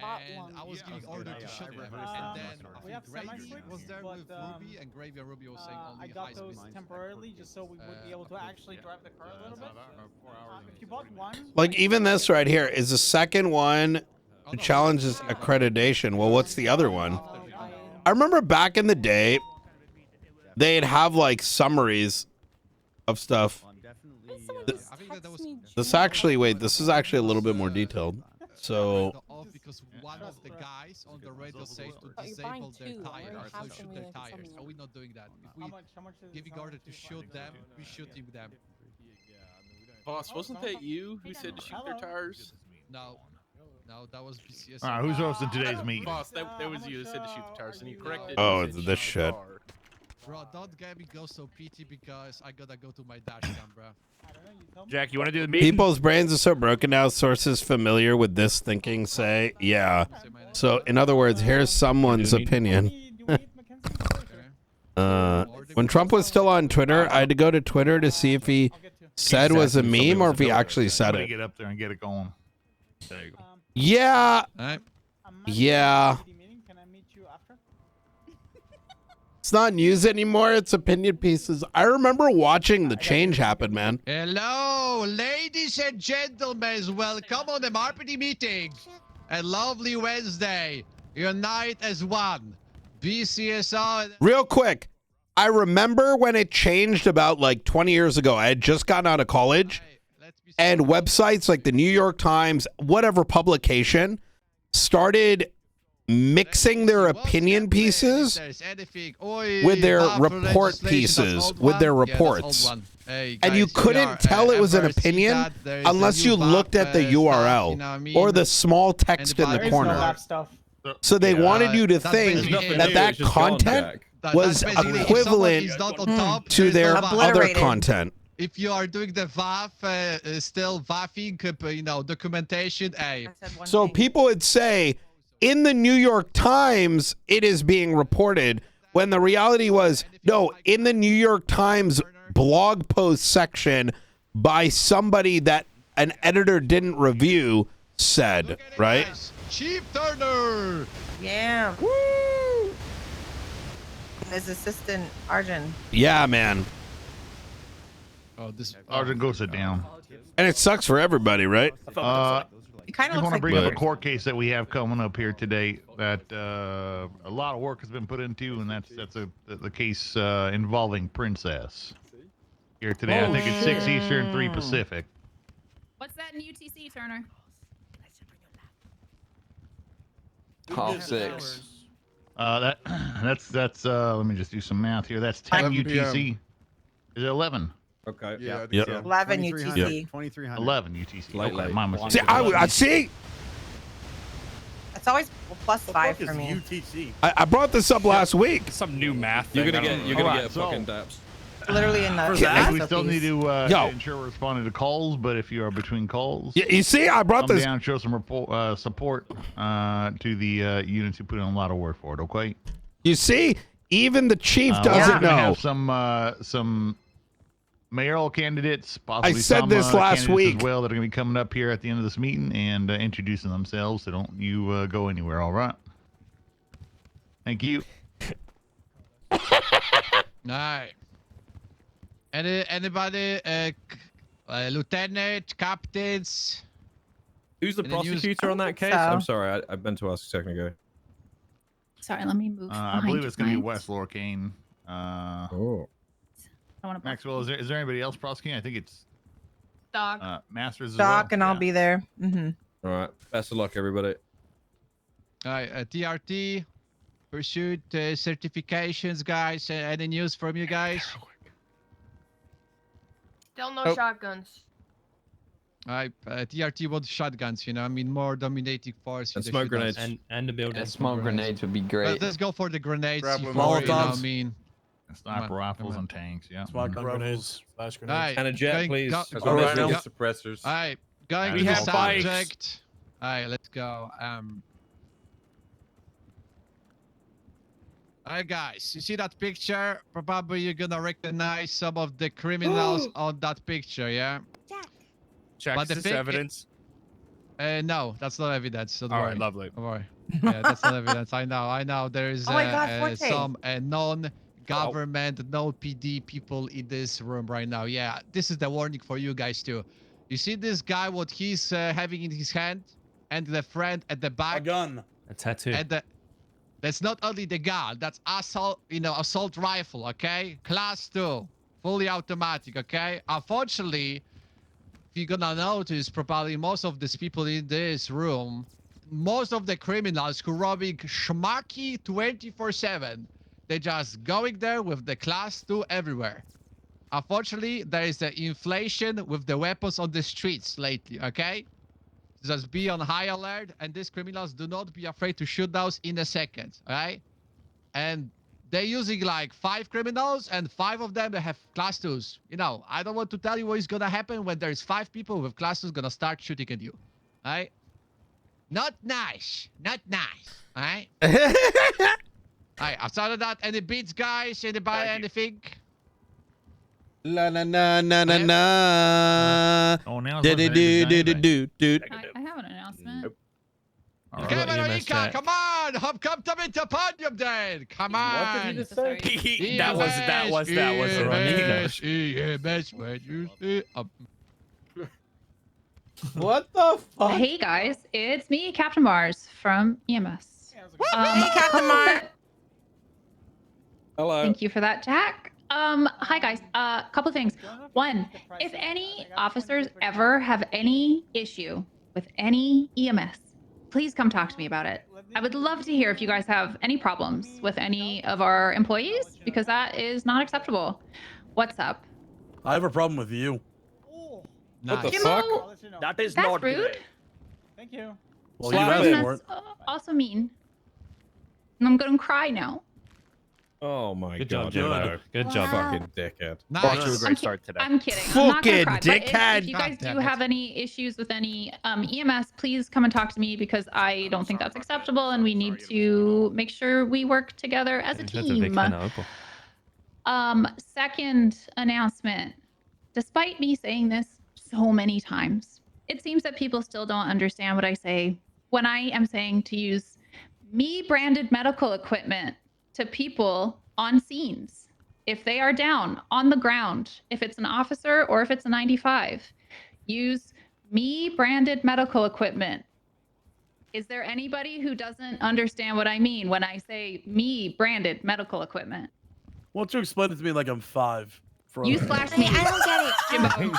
Speaker 12: I was giving order to shoot them, and then I think Gravy was there with Ruby, and Gravy and Ruby was saying only
Speaker 18: I got
Speaker 12: high
Speaker 18: those
Speaker 12: speed.
Speaker 18: temporarily just so we would be able to actually drive the car a little bit. If you bought one,
Speaker 3: Like even this right here is the second one. The challenge is accreditation. Well, what's the other one? I remember back in the day, they'd have like summaries of stuff. This actually, wait, this is actually a little bit more detailed. So,
Speaker 12: because one of the guys on the radio says to disable their tires, so shoot their tires. Are we not doing that? If we giving order to shoot them, we shooting them.
Speaker 17: Boss, wasn't that you who said to shoot their tires?
Speaker 12: No, that was BCS.
Speaker 15: All right, who's hosting today's meeting?
Speaker 17: Boss, that was you that said to shoot the tires, and you corrected.
Speaker 3: oh,
Speaker 17: and
Speaker 3: it's
Speaker 17: said
Speaker 3: this
Speaker 17: shoot the
Speaker 3: shit.
Speaker 17: car.
Speaker 12: Bro, don't get me go so PT because I gotta go to my dash cam, bro.
Speaker 15: Jack, you want to do the meeting?
Speaker 3: People's brains are so broken now. Sources familiar with this thinking say, yeah. So, in other words, here's someone's opinion. When Trump was still on Twitter, I had to go to Twitter to see if he said was a meme or if he actually said
Speaker 15: Somebody
Speaker 3: it.
Speaker 15: get up there and get it going. There you go.
Speaker 3: Yeah. Yeah. It's not news anymore. It's opinion pieces. I remember watching the change happen, man.
Speaker 12: Hello, ladies and gentlemen. Welcome on the RPD meeting. A lovely Wednesday. Unite as one. BCSR.
Speaker 3: Real quick. I remember when it changed about like 20 years ago. I had just gotten out of college. And websites like the New York Times, whatever publication, started mixing their opinion pieces with their report pieces, with their reports. And you couldn't tell it was an opinion unless you looked at the URL or the small text in the corner. So they wanted you to
Speaker 12: that's
Speaker 3: think
Speaker 12: basically
Speaker 3: that
Speaker 12: it.
Speaker 3: that
Speaker 12: It's just gone,
Speaker 3: content
Speaker 12: That's
Speaker 3: was
Speaker 12: basically if someone
Speaker 3: equivalent
Speaker 12: is not on top,
Speaker 3: to
Speaker 12: there's
Speaker 3: their
Speaker 12: no VAF.
Speaker 3: other content.
Speaker 12: If you are doing the VAF, still VAFing, documentation, hey.
Speaker 3: So people would say, in the New York Times, it is being reported, when the reality was, no, in the New York Times blog post section by somebody that an editor didn't review said, right?
Speaker 12: Chief Turner!
Speaker 16: Yeah. Woo! His assistant, Arjun.
Speaker 3: Yeah, man.
Speaker 12: Oh, this
Speaker 15: Arjun, go sit down.
Speaker 3: And it sucks for everybody, right?
Speaker 16: It kind
Speaker 15: I
Speaker 16: of
Speaker 15: just
Speaker 16: looks
Speaker 15: want to
Speaker 16: like
Speaker 15: bring up a
Speaker 3: But-
Speaker 15: court case that we have coming up here today that a lot of work has been put into, and that's the case involving Princess. Here today, I think it's 6 Eastern, 3 Pacific.
Speaker 20: What's that in UTC, Turner?
Speaker 4: 6:30.
Speaker 15: That's let me just do some math here. That's 10 UTC. Is it 11?
Speaker 23: Okay.
Speaker 3: Yeah. Yep.
Speaker 16: 11 UTC.
Speaker 23: 2300.
Speaker 15: 11 UTC.
Speaker 23: Light,
Speaker 15: Okay,
Speaker 23: light.
Speaker 15: my mistake.
Speaker 3: See, I see.
Speaker 16: It's always +5 for me.
Speaker 23: UTC.
Speaker 3: I brought this up last week.
Speaker 14: Some new math.
Speaker 23: You're
Speaker 14: thing,
Speaker 23: gonna
Speaker 14: I
Speaker 23: get
Speaker 14: don't
Speaker 23: you're
Speaker 14: know.
Speaker 23: gonna get
Speaker 15: so-
Speaker 23: fucking daps.
Speaker 16: Literally in the
Speaker 15: I think we still need to
Speaker 3: Yo.
Speaker 15: ensure we're responding to calls, but if you are between calls,
Speaker 3: You see, I brought
Speaker 15: come
Speaker 3: this.
Speaker 15: down, show some support to the units who put in a lot of work for it. Okay.
Speaker 3: You see, even the chief
Speaker 15: We're
Speaker 3: doesn't
Speaker 15: gonna
Speaker 3: know.
Speaker 15: have some mayoral candidates, possibly
Speaker 3: said
Speaker 15: some
Speaker 3: this last
Speaker 15: candidates
Speaker 3: week.
Speaker 15: as well, that are going to be coming up here at the end of this meeting and introducing themselves. So don't you go anywhere. All right. Thank you.
Speaker 12: Alright. Anybody, lieutenant, captains?
Speaker 23: Who's the
Speaker 12: Any news?
Speaker 23: prosecutor on that case?
Speaker 16: so.
Speaker 23: I'm sorry, I meant to ask a second ago.
Speaker 20: Sorry, let me move.
Speaker 15: I believe it's going to be West Lorcaine.
Speaker 23: Oh.
Speaker 20: I want to
Speaker 15: Maxwell, is there anybody else prosecuting? I think it's
Speaker 20: dog.
Speaker 15: Masters as
Speaker 16: Doc,
Speaker 15: well.
Speaker 16: and I'll be there. Mm-hmm.
Speaker 23: All right. Best of luck, everybody.
Speaker 12: Alright, TRT, pursuit certifications, guys. Any news from you guys?
Speaker 24: Still no
Speaker 12: Oh.
Speaker 24: shotguns.
Speaker 12: Alright, TRT wants shotguns, more dominating force.
Speaker 23: And
Speaker 12: with the
Speaker 23: smoke
Speaker 12: shootouts.
Speaker 23: grenades.
Speaker 4: And the building. Smoke grenades would be great.
Speaker 12: Let's go for the grenades.
Speaker 23: Grappling
Speaker 12: C4,
Speaker 23: Molotovs.
Speaker 15: Sniper rifles and tanks, yeah.
Speaker 23: Smoke grenades.
Speaker 6: Flash
Speaker 12: Alright,
Speaker 23: And a jet,
Speaker 12: going-
Speaker 23: please.
Speaker 12: go-
Speaker 23: As
Speaker 12: go-
Speaker 23: well as
Speaker 12: go-
Speaker 23: round suppressors.
Speaker 12: Alright, going
Speaker 15: We
Speaker 12: to the
Speaker 15: have bikes.
Speaker 12: subject. Alright, let's go. Alright, guys, you see that picture? Probably you're gonna recognize some of the criminals on that picture, yeah?
Speaker 14: Check
Speaker 12: But the
Speaker 14: this
Speaker 12: thing-
Speaker 14: evidence.
Speaker 12: No, that's not evidence. Don't
Speaker 14: All
Speaker 12: worry.
Speaker 14: right, lovely.
Speaker 12: Don't worry. Yeah, that's not evidence. I know. There's
Speaker 16: Oh my God, Forte.
Speaker 12: some non-government, no PD people in this room right now. Yeah, this is the warning for you guys too. You see this guy, what he's having in his hand, and the friend at the back.
Speaker 6: A gun.
Speaker 14: A tattoo.
Speaker 12: And that's not only the gun. That's assault rifle. Okay, class 2, fully automatic. Okay. Unfortunately, if you're gonna notice, probably most of these people in this room, most of the criminals who robbing schmucky 24/7, they're just going there with the class 2 everywhere. Unfortunately, there is an inflation with the weapons on the streets lately, okay? Just be on high alert, and these criminals do not be afraid to shoot those in a second, alright? And they're using like 5 criminals, and 5 of them, they have class 2s. I don't want to tell you what is gonna happen when there's 5 people with class 2s gonna start shooting at you, alright? Not nice, alright? Alright, outside of that, any beats, guys? Anybody, anything?
Speaker 3: La na na na na na.
Speaker 15: Oh, now
Speaker 3: Do do do do do do.
Speaker 20: I have an announcement.
Speaker 12: Okay, Veronica, come on! Come to me to podium then! Come on!
Speaker 14: What did he just say? That was Veronica.
Speaker 12: EMS, when you see
Speaker 6: What the fuck?
Speaker 20: Hey guys, it's me, Captain Mars from EMS.
Speaker 16: Hey, Captain Mars.
Speaker 23: Hello.
Speaker 20: Thank you for that, Jack. Hi guys. Couple of things. One, if any officers ever have any issue with any EMS, please come talk to me about it. I would love to hear if you guys have any problems with any of our employees, because that is not acceptable. What's up?
Speaker 6: I have a problem with you.
Speaker 23: What the
Speaker 20: Jimbo,
Speaker 23: fuck?
Speaker 6: That is
Speaker 20: that's
Speaker 6: not
Speaker 20: rude.
Speaker 6: good.
Speaker 18: Thank you.
Speaker 6: Well, you
Speaker 23: Slap
Speaker 6: asked
Speaker 23: him.
Speaker 6: for it.
Speaker 20: That's also mean. And I'm gonna cry now.
Speaker 23: Oh my
Speaker 14: Good
Speaker 23: god.
Speaker 14: job, Jimbo. Good job.
Speaker 23: Fucking dickhead.
Speaker 14: Off to a great start today.
Speaker 20: I'm kidding. I'm not gonna
Speaker 3: Fucking
Speaker 20: cry. But
Speaker 3: dickhead.
Speaker 20: if you guys do have any issues with any EMS, please come and talk to me because I don't think that's acceptable, and we need to make sure we work together as a team. Second announcement. Despite me saying this so many times, it seems that people still don't understand what I say when I am saying to use me branded medical equipment to people on scenes. If they are down on the ground, if it's an officer or if it's a 95, use me branded medical equipment. Is there anybody who doesn't understand what I mean when I say me branded medical equipment?
Speaker 1: Why don't you explain it to me like I'm 5?
Speaker 20: You slash me.
Speaker 16: I don't get it.
Speaker 23: Jimbo.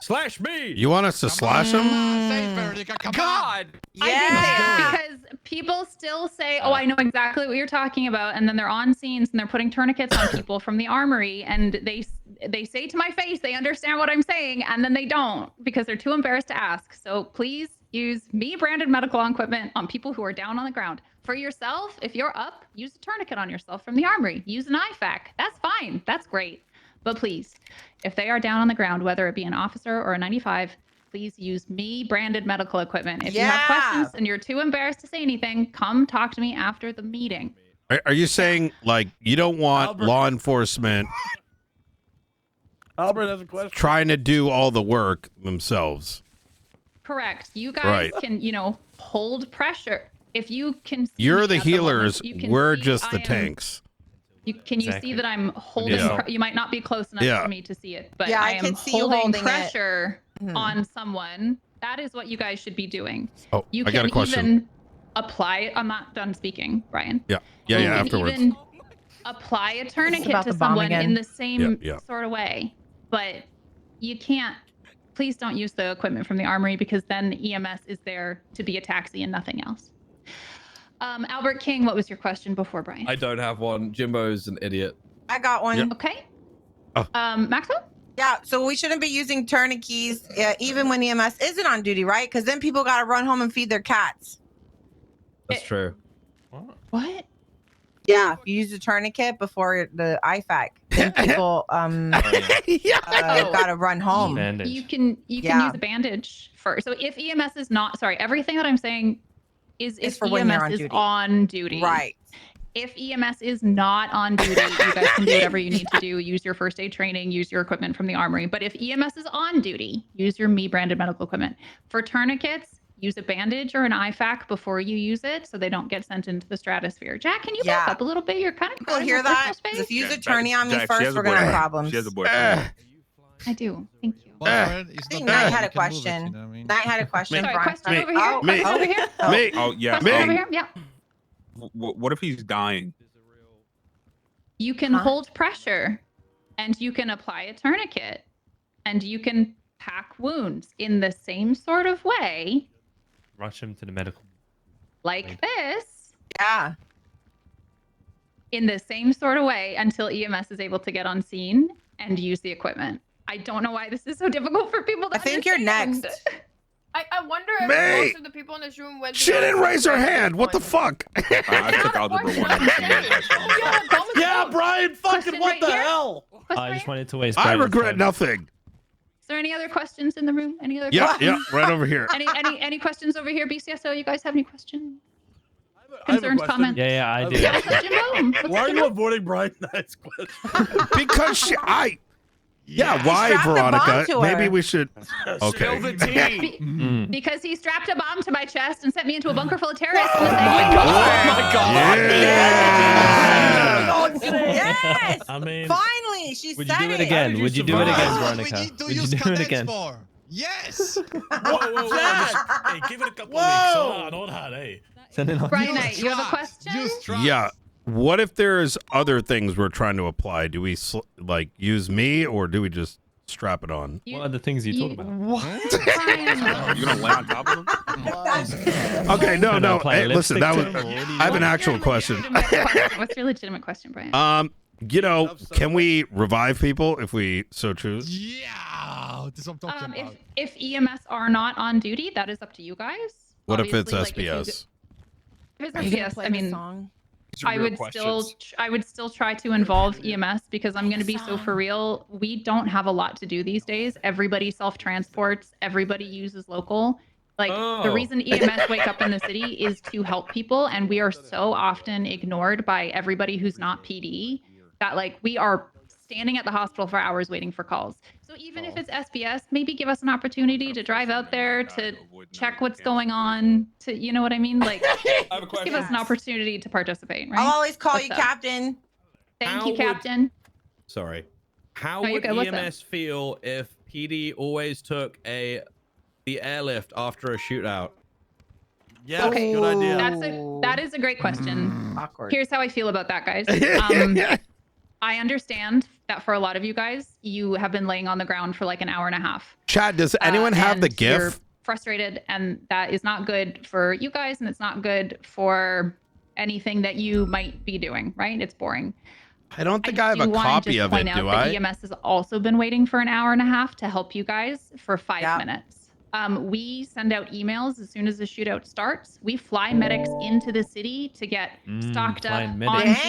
Speaker 23: Slash me.
Speaker 3: You want us to slash him?
Speaker 14: God.
Speaker 20: I did it because people still say, "Oh, I know exactly what you're talking about," and then they're on scenes and they're putting tourniquets on people from the armory, and they say to my face they understand what I'm saying, and then they don't because they're too embarrassed to ask. So please use me branded medical equipment on people who are down on the ground. For yourself, if you're up, use a tourniquet on yourself from the armory. Use an IFAC. That's fine. That's great. But please, if they are down on the ground, whether it be an officer or a 95, please use me branded medical equipment. If you have questions and you're too embarrassed to say anything, come talk to me after the meeting.
Speaker 3: Are you saying like you don't want law enforcement
Speaker 1: Albert has a question.
Speaker 3: trying to do all the work themselves?
Speaker 20: Correct. You guys can, hold pressure. If you can see
Speaker 3: You're the
Speaker 20: at
Speaker 3: healers.
Speaker 20: moment, you can
Speaker 3: We're
Speaker 20: see
Speaker 3: just the
Speaker 20: I am-
Speaker 3: tanks.
Speaker 20: Can you see that I'm holding?
Speaker 3: Yeah.
Speaker 20: You might not be close enough for me to see it, but
Speaker 16: Yeah, I
Speaker 20: I am
Speaker 16: can see you
Speaker 20: holding
Speaker 16: holding it.
Speaker 20: pressure
Speaker 16: Mhm.
Speaker 20: on someone. That is what you guys should be doing.
Speaker 3: Oh,
Speaker 20: You
Speaker 3: I
Speaker 20: can
Speaker 3: got a question.
Speaker 20: even apply. I'm not done speaking, Brian.
Speaker 3: Yeah.
Speaker 20: You can
Speaker 3: Afterwards.
Speaker 20: even apply a tourniquet
Speaker 16: about
Speaker 20: to
Speaker 16: the bomb
Speaker 20: someone
Speaker 16: again.
Speaker 20: in the same
Speaker 3: Yeah.
Speaker 20: sort of way, but you can't. Please don't use the equipment from the armory because then EMS is there to be a taxi and nothing else. Albert King, what was your question before Brian?
Speaker 23: I don't have one. Jimbo's an idiot.
Speaker 16: I got one.
Speaker 20: Okay.
Speaker 3: Oh.
Speaker 20: Maxwell?
Speaker 16: Yeah, so we shouldn't be using tourniquets even when EMS isn't on duty, right? Because then people got to run home and feed their cats.
Speaker 23: That's true.
Speaker 20: What?
Speaker 16: Yeah, if you use a tourniquet before the IFAC, then people got to run home.
Speaker 20: You can use a bandage first. So if EMS is not everything that I'm saying is if
Speaker 16: for when you're
Speaker 20: EMS is
Speaker 16: on duty.
Speaker 20: on duty.
Speaker 16: Right.
Speaker 20: If EMS is not on duty, you guys can do whatever you need to do. Use your first aid training, use your equipment from the armory. But if EMS is on duty, use your me branded medical equipment. For tourniquets, use a bandage or an IFAC before you use it so they don't get sent into the stratosphere. Jack, can you back up a little bit? You're kind of
Speaker 16: People hear that? If you use a tourney on me first, we're going to have problems.
Speaker 23: She has a boyfriend.
Speaker 20: I do. Thank you.
Speaker 16: I think Knight had a question. Knight had a question.
Speaker 20: Sorry,
Speaker 16: Brian.
Speaker 20: question over here.
Speaker 3: Me.
Speaker 20: Question over here.
Speaker 3: Me.
Speaker 2: Oh yeah.
Speaker 20: Question over here. Yeah.
Speaker 2: What if he's dying?
Speaker 20: You can hold pressure and you can apply a tourniquet and you can pack wounds in the same sort of way,
Speaker 14: Rush him to the medical.
Speaker 20: like this,
Speaker 16: Yeah.
Speaker 20: in the same sort of way until EMS is able to get on scene and use the equipment. I don't know why this is so difficult for people to
Speaker 16: I think you're
Speaker 20: understand.
Speaker 16: next.
Speaker 13: I wonder if
Speaker 3: May.
Speaker 13: most of the people in this room went.
Speaker 3: She didn't raise her hand. What the fuck?
Speaker 2: I took algebra 1.
Speaker 1: Yeah, Brian, fucking
Speaker 20: Question
Speaker 1: what
Speaker 20: right
Speaker 1: the
Speaker 20: here.
Speaker 1: hell?
Speaker 14: I just wanted to waste.
Speaker 3: I
Speaker 14: Brian's
Speaker 3: regret
Speaker 14: time.
Speaker 3: nothing.
Speaker 20: Is there any other questions in the room? Any other
Speaker 3: Yeah,
Speaker 20: questions?
Speaker 3: yeah, right over here.
Speaker 20: Any questions over here, BCSO? You guys have any questions?
Speaker 1: I have a
Speaker 20: Concerns,
Speaker 1: question.
Speaker 20: comments?
Speaker 14: Yeah, I do.
Speaker 20: Yeah, what's Jimbo? What's
Speaker 1: Why are
Speaker 20: Jimbo?
Speaker 1: you avoiding Brian Knight's question?
Speaker 3: Because why,
Speaker 16: strapped a bomb
Speaker 3: Veronica?
Speaker 16: to her.
Speaker 3: Maybe we should. Okay.
Speaker 20: Because he strapped a bomb to my chest and sent me into a bunker full of terrorists in the same
Speaker 16: Yes.
Speaker 14: I mean,
Speaker 16: Finally, she
Speaker 14: would
Speaker 16: said
Speaker 14: you do it
Speaker 16: it.
Speaker 14: again? Would you do it again, Veronica?
Speaker 12: We need to
Speaker 14: Would you
Speaker 12: use
Speaker 14: do it
Speaker 12: cadets
Speaker 14: again?
Speaker 12: for. Yes.
Speaker 1: Whoa.
Speaker 24: Hey, give it a couple weeks. Hold on, hey.
Speaker 14: Send it on.
Speaker 20: Brian Knight, you have a question?
Speaker 3: Yeah. What if there's other things we're trying to apply? Do we use me or do we just strap it on?
Speaker 14: What are the things you talk about?
Speaker 2: You gonna lay on top of him?
Speaker 3: Okay, no.
Speaker 14: apply
Speaker 3: Hey, listen, that was.
Speaker 14: lipstick to him?
Speaker 3: I have an actual question.
Speaker 20: What's your legitimate question, Brian?
Speaker 3: Can we revive people if we so choose?
Speaker 12: Yeah, this is what I'm talking about.
Speaker 20: If EMS are not on duty, that is up to you guys.
Speaker 3: What if it's
Speaker 20: Obviously, like,
Speaker 3: SBS?
Speaker 20: If it's
Speaker 16: Are you gonna
Speaker 20: SBS,
Speaker 16: play
Speaker 20: I
Speaker 16: the
Speaker 20: mean,
Speaker 16: song?
Speaker 20: I would still try to involve EMS because I'm going to be so for real. We don't have a lot to do these days. Everybody self-transports. Everybody uses local. Like the reason EMS wake up in the city is to help people, and we are so often ignored by everybody who's not PD that like we are standing at the hospital for hours waiting for calls. So even if it's SBS, maybe give us an opportunity to drive out there to check what's going on. To you know what I mean? Like, just give us an opportunity to participate. Right?
Speaker 16: I'll always call
Speaker 20: What's
Speaker 16: you
Speaker 20: up?
Speaker 16: Captain.
Speaker 20: Thank you, Captain.
Speaker 14: Sorry. How
Speaker 20: No, you're
Speaker 14: would
Speaker 20: good. What's up?
Speaker 14: EMS feel if PD always took the airlift after a shootout?
Speaker 1: Yeah,
Speaker 20: Okay,
Speaker 1: good idea.
Speaker 20: That is a great question.
Speaker 16: Awkward.
Speaker 20: Here's how I feel about that, guys. I understand that for a lot of you guys, you have been laying on the ground for like an hour and a half.
Speaker 3: Chad, does anyone have the
Speaker 20: and you're
Speaker 3: GIF?
Speaker 20: frustrated, and that is not good for you guys, and it's not good for anything that you might be doing, right? It's boring.
Speaker 3: I don't think I have
Speaker 20: do
Speaker 3: a
Speaker 20: wanna
Speaker 3: copy
Speaker 20: just
Speaker 3: of it,
Speaker 20: point out
Speaker 3: do
Speaker 20: that
Speaker 3: I?
Speaker 20: EMS has also been waiting for an hour and a half to help you guys for 5 minutes. We send out emails as soon as the shootout starts. We fly medics into the city to get stocked up
Speaker 23: flying
Speaker 20: on
Speaker 23: medics.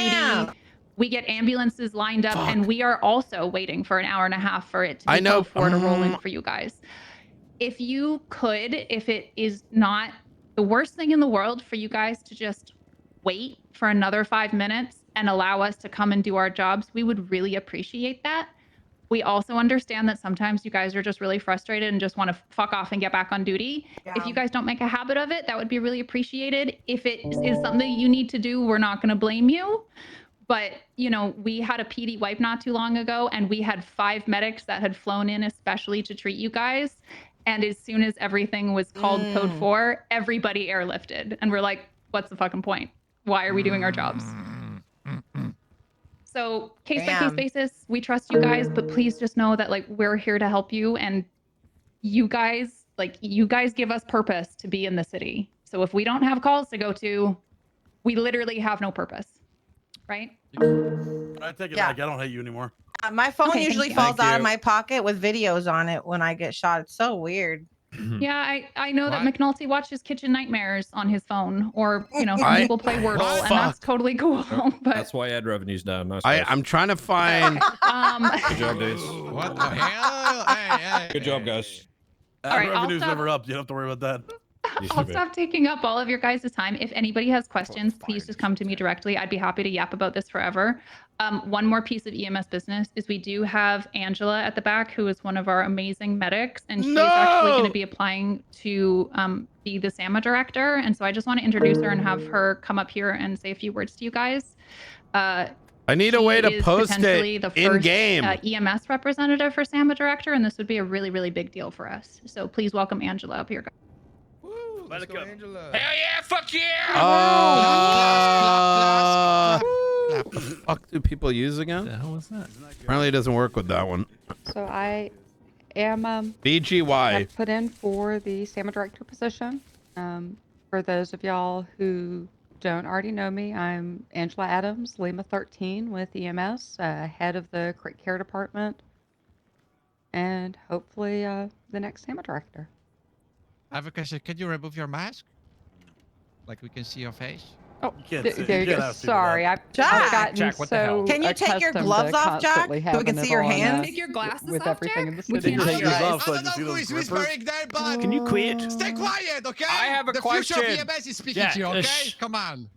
Speaker 20: duty. We get ambulances lined up, and we are also waiting for an hour and a half for it to be called for to roll in for you guys. If you could, if it is not the worst thing in the world for you guys to just wait for another 5 minutes and allow us to come and do our jobs, we would really appreciate that. We also understand that sometimes you guys are just really frustrated and just want to fuck off and get back on duty. If you guys don't make a habit of it, that would be really appreciated. If it is something you need to do, we're not going to blame you. But, you know, we had a PD wipe not too long ago, and we had 5 medics that had flown in especially to treat you guys. And as soon as everything was called code 4, everybody airlifted. And we're like, what's the fucking point? Why are we doing our jobs? So case by case basis, we trust you guys, but please just know that like we're here to help you, and you guys give us purpose to be in the city. So if we don't have calls to go to, we literally have no purpose, right?
Speaker 1: I take it back. I don't hate you anymore.
Speaker 16: My phone
Speaker 20: Okay,
Speaker 16: usually
Speaker 20: thank
Speaker 16: falls
Speaker 1: you.
Speaker 16: out of my pocket with videos on it when I get shot. It's so weird.
Speaker 20: Yeah, I know that McNulty watches Kitchen Nightmares on his phone, or you know, some people play Wordle, and that's totally cool. But
Speaker 14: That's why ad revenue's down. Nice.
Speaker 3: I'm trying to find.
Speaker 14: Good job, dudes.
Speaker 12: What the hell? Hey.
Speaker 14: Good job, guys.
Speaker 20: All right, I'll
Speaker 1: revenue's
Speaker 20: stop.
Speaker 1: never up. You don't have to worry about that.
Speaker 20: I'll stop taking up all of your guys' time. If anybody has questions, please just come to me directly. I'd be happy to yap about this forever. One more piece of EMS business is we do have Angela at the back, who is one of our amazing medics, and she's actually going to be applying to be the SAMA director. And so I just want to introduce her and have her come up here and say a few words to you guys.
Speaker 3: I need a way to post it in game.
Speaker 20: EMS representative for SAMA director, and this would be a really, really big deal for us. So please welcome Angela up here.
Speaker 24: Let's go, Angela.
Speaker 14: Hell yeah! Fuck yeah!
Speaker 3: What the fuck do people use again?
Speaker 24: What the hell was that?
Speaker 3: Apparently it doesn't work with that one.
Speaker 9: So I am
Speaker 3: BGY.
Speaker 9: have put in for the SAMA director position. For those of y'all who don't already know me, I'm Angela Adams, Lima 13 with EMS, head of the Crit Care department, and hopefully the next SAMA director.
Speaker 12: I have a question. Can you remove your mask? Like we can see your face?
Speaker 9: Oh,
Speaker 1: can't
Speaker 9: there
Speaker 1: say-
Speaker 9: you
Speaker 1: you
Speaker 9: go.
Speaker 1: can't ask people
Speaker 9: Sorry,
Speaker 1: that.
Speaker 9: I've
Speaker 16: Jack!
Speaker 9: gotten
Speaker 24: Jack, what the hell?
Speaker 9: so
Speaker 16: Can you take your
Speaker 9: accustomed
Speaker 16: gloves
Speaker 9: to
Speaker 16: off, Jack,
Speaker 9: constantly
Speaker 16: so we can
Speaker 9: having
Speaker 16: see
Speaker 9: it
Speaker 16: your
Speaker 9: on,
Speaker 16: hands?
Speaker 20: Take your glasses
Speaker 9: with
Speaker 20: off,
Speaker 9: everything
Speaker 20: Jack?
Speaker 9: in the
Speaker 20: We
Speaker 9: city.
Speaker 20: can't
Speaker 1: Take
Speaker 20: see
Speaker 1: yours
Speaker 20: it.
Speaker 1: off so I
Speaker 12: I
Speaker 1: can
Speaker 12: don't
Speaker 1: see
Speaker 12: know who
Speaker 1: those
Speaker 12: is
Speaker 1: grippers.
Speaker 12: whispering there, but
Speaker 23: Can you quit?
Speaker 12: stay quiet, okay?
Speaker 23: I have a
Speaker 12: the future
Speaker 23: question.
Speaker 12: of EMS is speaking
Speaker 23: Yeah,
Speaker 12: to you, okay?
Speaker 23: shh.
Speaker 12: Come on.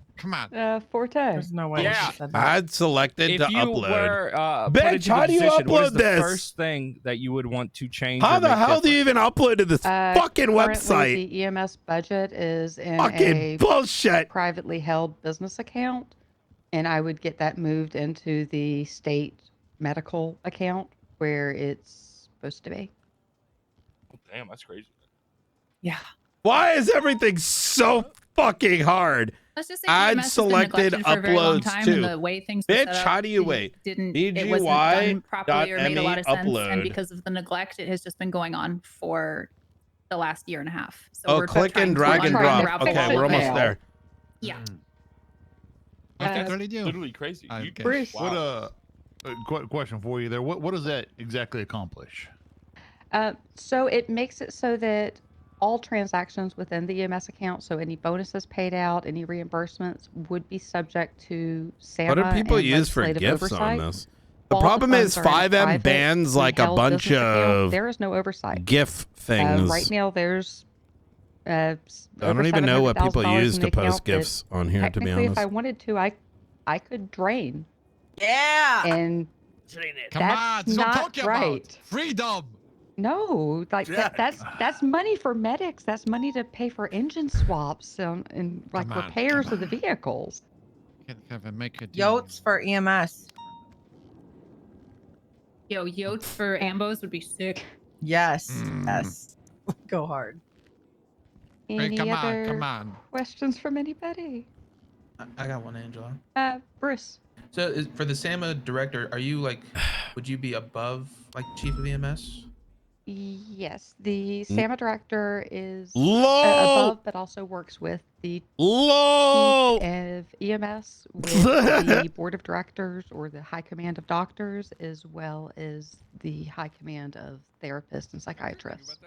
Speaker 9: Forte.
Speaker 16: There's no way.
Speaker 23: Yeah.
Speaker 16: she said that.
Speaker 3: I'd selected
Speaker 23: If
Speaker 3: to
Speaker 23: you
Speaker 3: upload.
Speaker 23: were
Speaker 3: Bitch,
Speaker 23: put into
Speaker 3: how
Speaker 23: the
Speaker 3: do you
Speaker 23: position, what is
Speaker 3: upload
Speaker 23: the
Speaker 3: this?
Speaker 23: first thing that you would want to change?
Speaker 3: How
Speaker 23: or
Speaker 3: the
Speaker 23: make
Speaker 3: hell do you
Speaker 23: different?
Speaker 3: even upload to this fucking
Speaker 9: Currently,
Speaker 3: website?
Speaker 9: the EMS budget is in
Speaker 3: Fucking
Speaker 9: a
Speaker 3: bullshit.
Speaker 9: privately held business account, and I would get that moved into the state medical account where it's supposed to be.
Speaker 23: Oh, damn, that's crazy.
Speaker 16: Yeah.
Speaker 3: Why is everything so fucking hard?
Speaker 20: Let's just say
Speaker 3: I'd
Speaker 20: EMS has been
Speaker 3: selected
Speaker 20: neglected for a very long
Speaker 3: uploads
Speaker 20: time,
Speaker 3: too.
Speaker 20: and the way things were
Speaker 3: Bitch,
Speaker 20: set up,
Speaker 3: how do you
Speaker 20: it
Speaker 3: wait?
Speaker 20: it wasn't done properly or made a lot of sense,
Speaker 3: upload.
Speaker 20: and because of the neglect, it has just been going on for the last year and a half. So
Speaker 3: Oh,
Speaker 20: we're
Speaker 3: click
Speaker 20: trying
Speaker 3: and
Speaker 20: to
Speaker 3: drag and drop.
Speaker 20: unravel all
Speaker 3: Okay, we're
Speaker 20: of
Speaker 3: almost
Speaker 20: it.
Speaker 3: there.
Speaker 20: Yeah.
Speaker 23: Literally crazy. You can-
Speaker 9: Bruce.
Speaker 23: wow.
Speaker 15: What question for you there? What does that exactly accomplish?
Speaker 9: So it makes it so that all transactions within the EMS account, so any bonuses paid out, any reimbursements would be subject to SAMA
Speaker 3: What do people
Speaker 9: and
Speaker 3: use for
Speaker 9: legislative
Speaker 3: gifts
Speaker 9: oversight.
Speaker 3: on this? The
Speaker 9: While
Speaker 3: problem is
Speaker 9: funds are in a
Speaker 3: 5M
Speaker 9: privately
Speaker 3: bans like a
Speaker 9: held
Speaker 3: bunch
Speaker 9: business account,
Speaker 3: of
Speaker 9: there is no oversight.
Speaker 3: GIF things.
Speaker 9: Right now, there's
Speaker 3: I
Speaker 9: over
Speaker 3: don't even know what people
Speaker 9: $700,000
Speaker 3: use
Speaker 9: in
Speaker 3: to
Speaker 9: the
Speaker 3: post
Speaker 9: account that
Speaker 3: GIFs on here, to be
Speaker 9: technically,
Speaker 3: honest.
Speaker 9: if I wanted to, I could drain.
Speaker 16: Yeah.
Speaker 9: And
Speaker 12: Come on,
Speaker 9: that's
Speaker 12: that's what I'm
Speaker 9: not
Speaker 12: talking
Speaker 9: right.
Speaker 12: about. Freedom.
Speaker 9: No, like that's money for medics. That's money to pay for engine swaps and like
Speaker 12: Come on,
Speaker 9: repairs of the vehicles.
Speaker 12: Can make a deal.
Speaker 16: Yotes for EMS.
Speaker 20: Yo, yotes for ambos would be sick.
Speaker 16: Yes. Yes. Go hard.
Speaker 9: Any
Speaker 12: come
Speaker 9: other
Speaker 12: on.
Speaker 9: questions from anybody?
Speaker 6: I got one, Angela.
Speaker 9: Bruce.
Speaker 6: So for the SAMA director, are you like, would you be above like chief of EMS?
Speaker 9: Yes, the SAMA director is
Speaker 3: LOL!
Speaker 9: above, but also works with the
Speaker 3: LOL!
Speaker 9: chief of EMS, with the board of directors or the high command of doctors, as well as the high command of therapists and psychiatrists.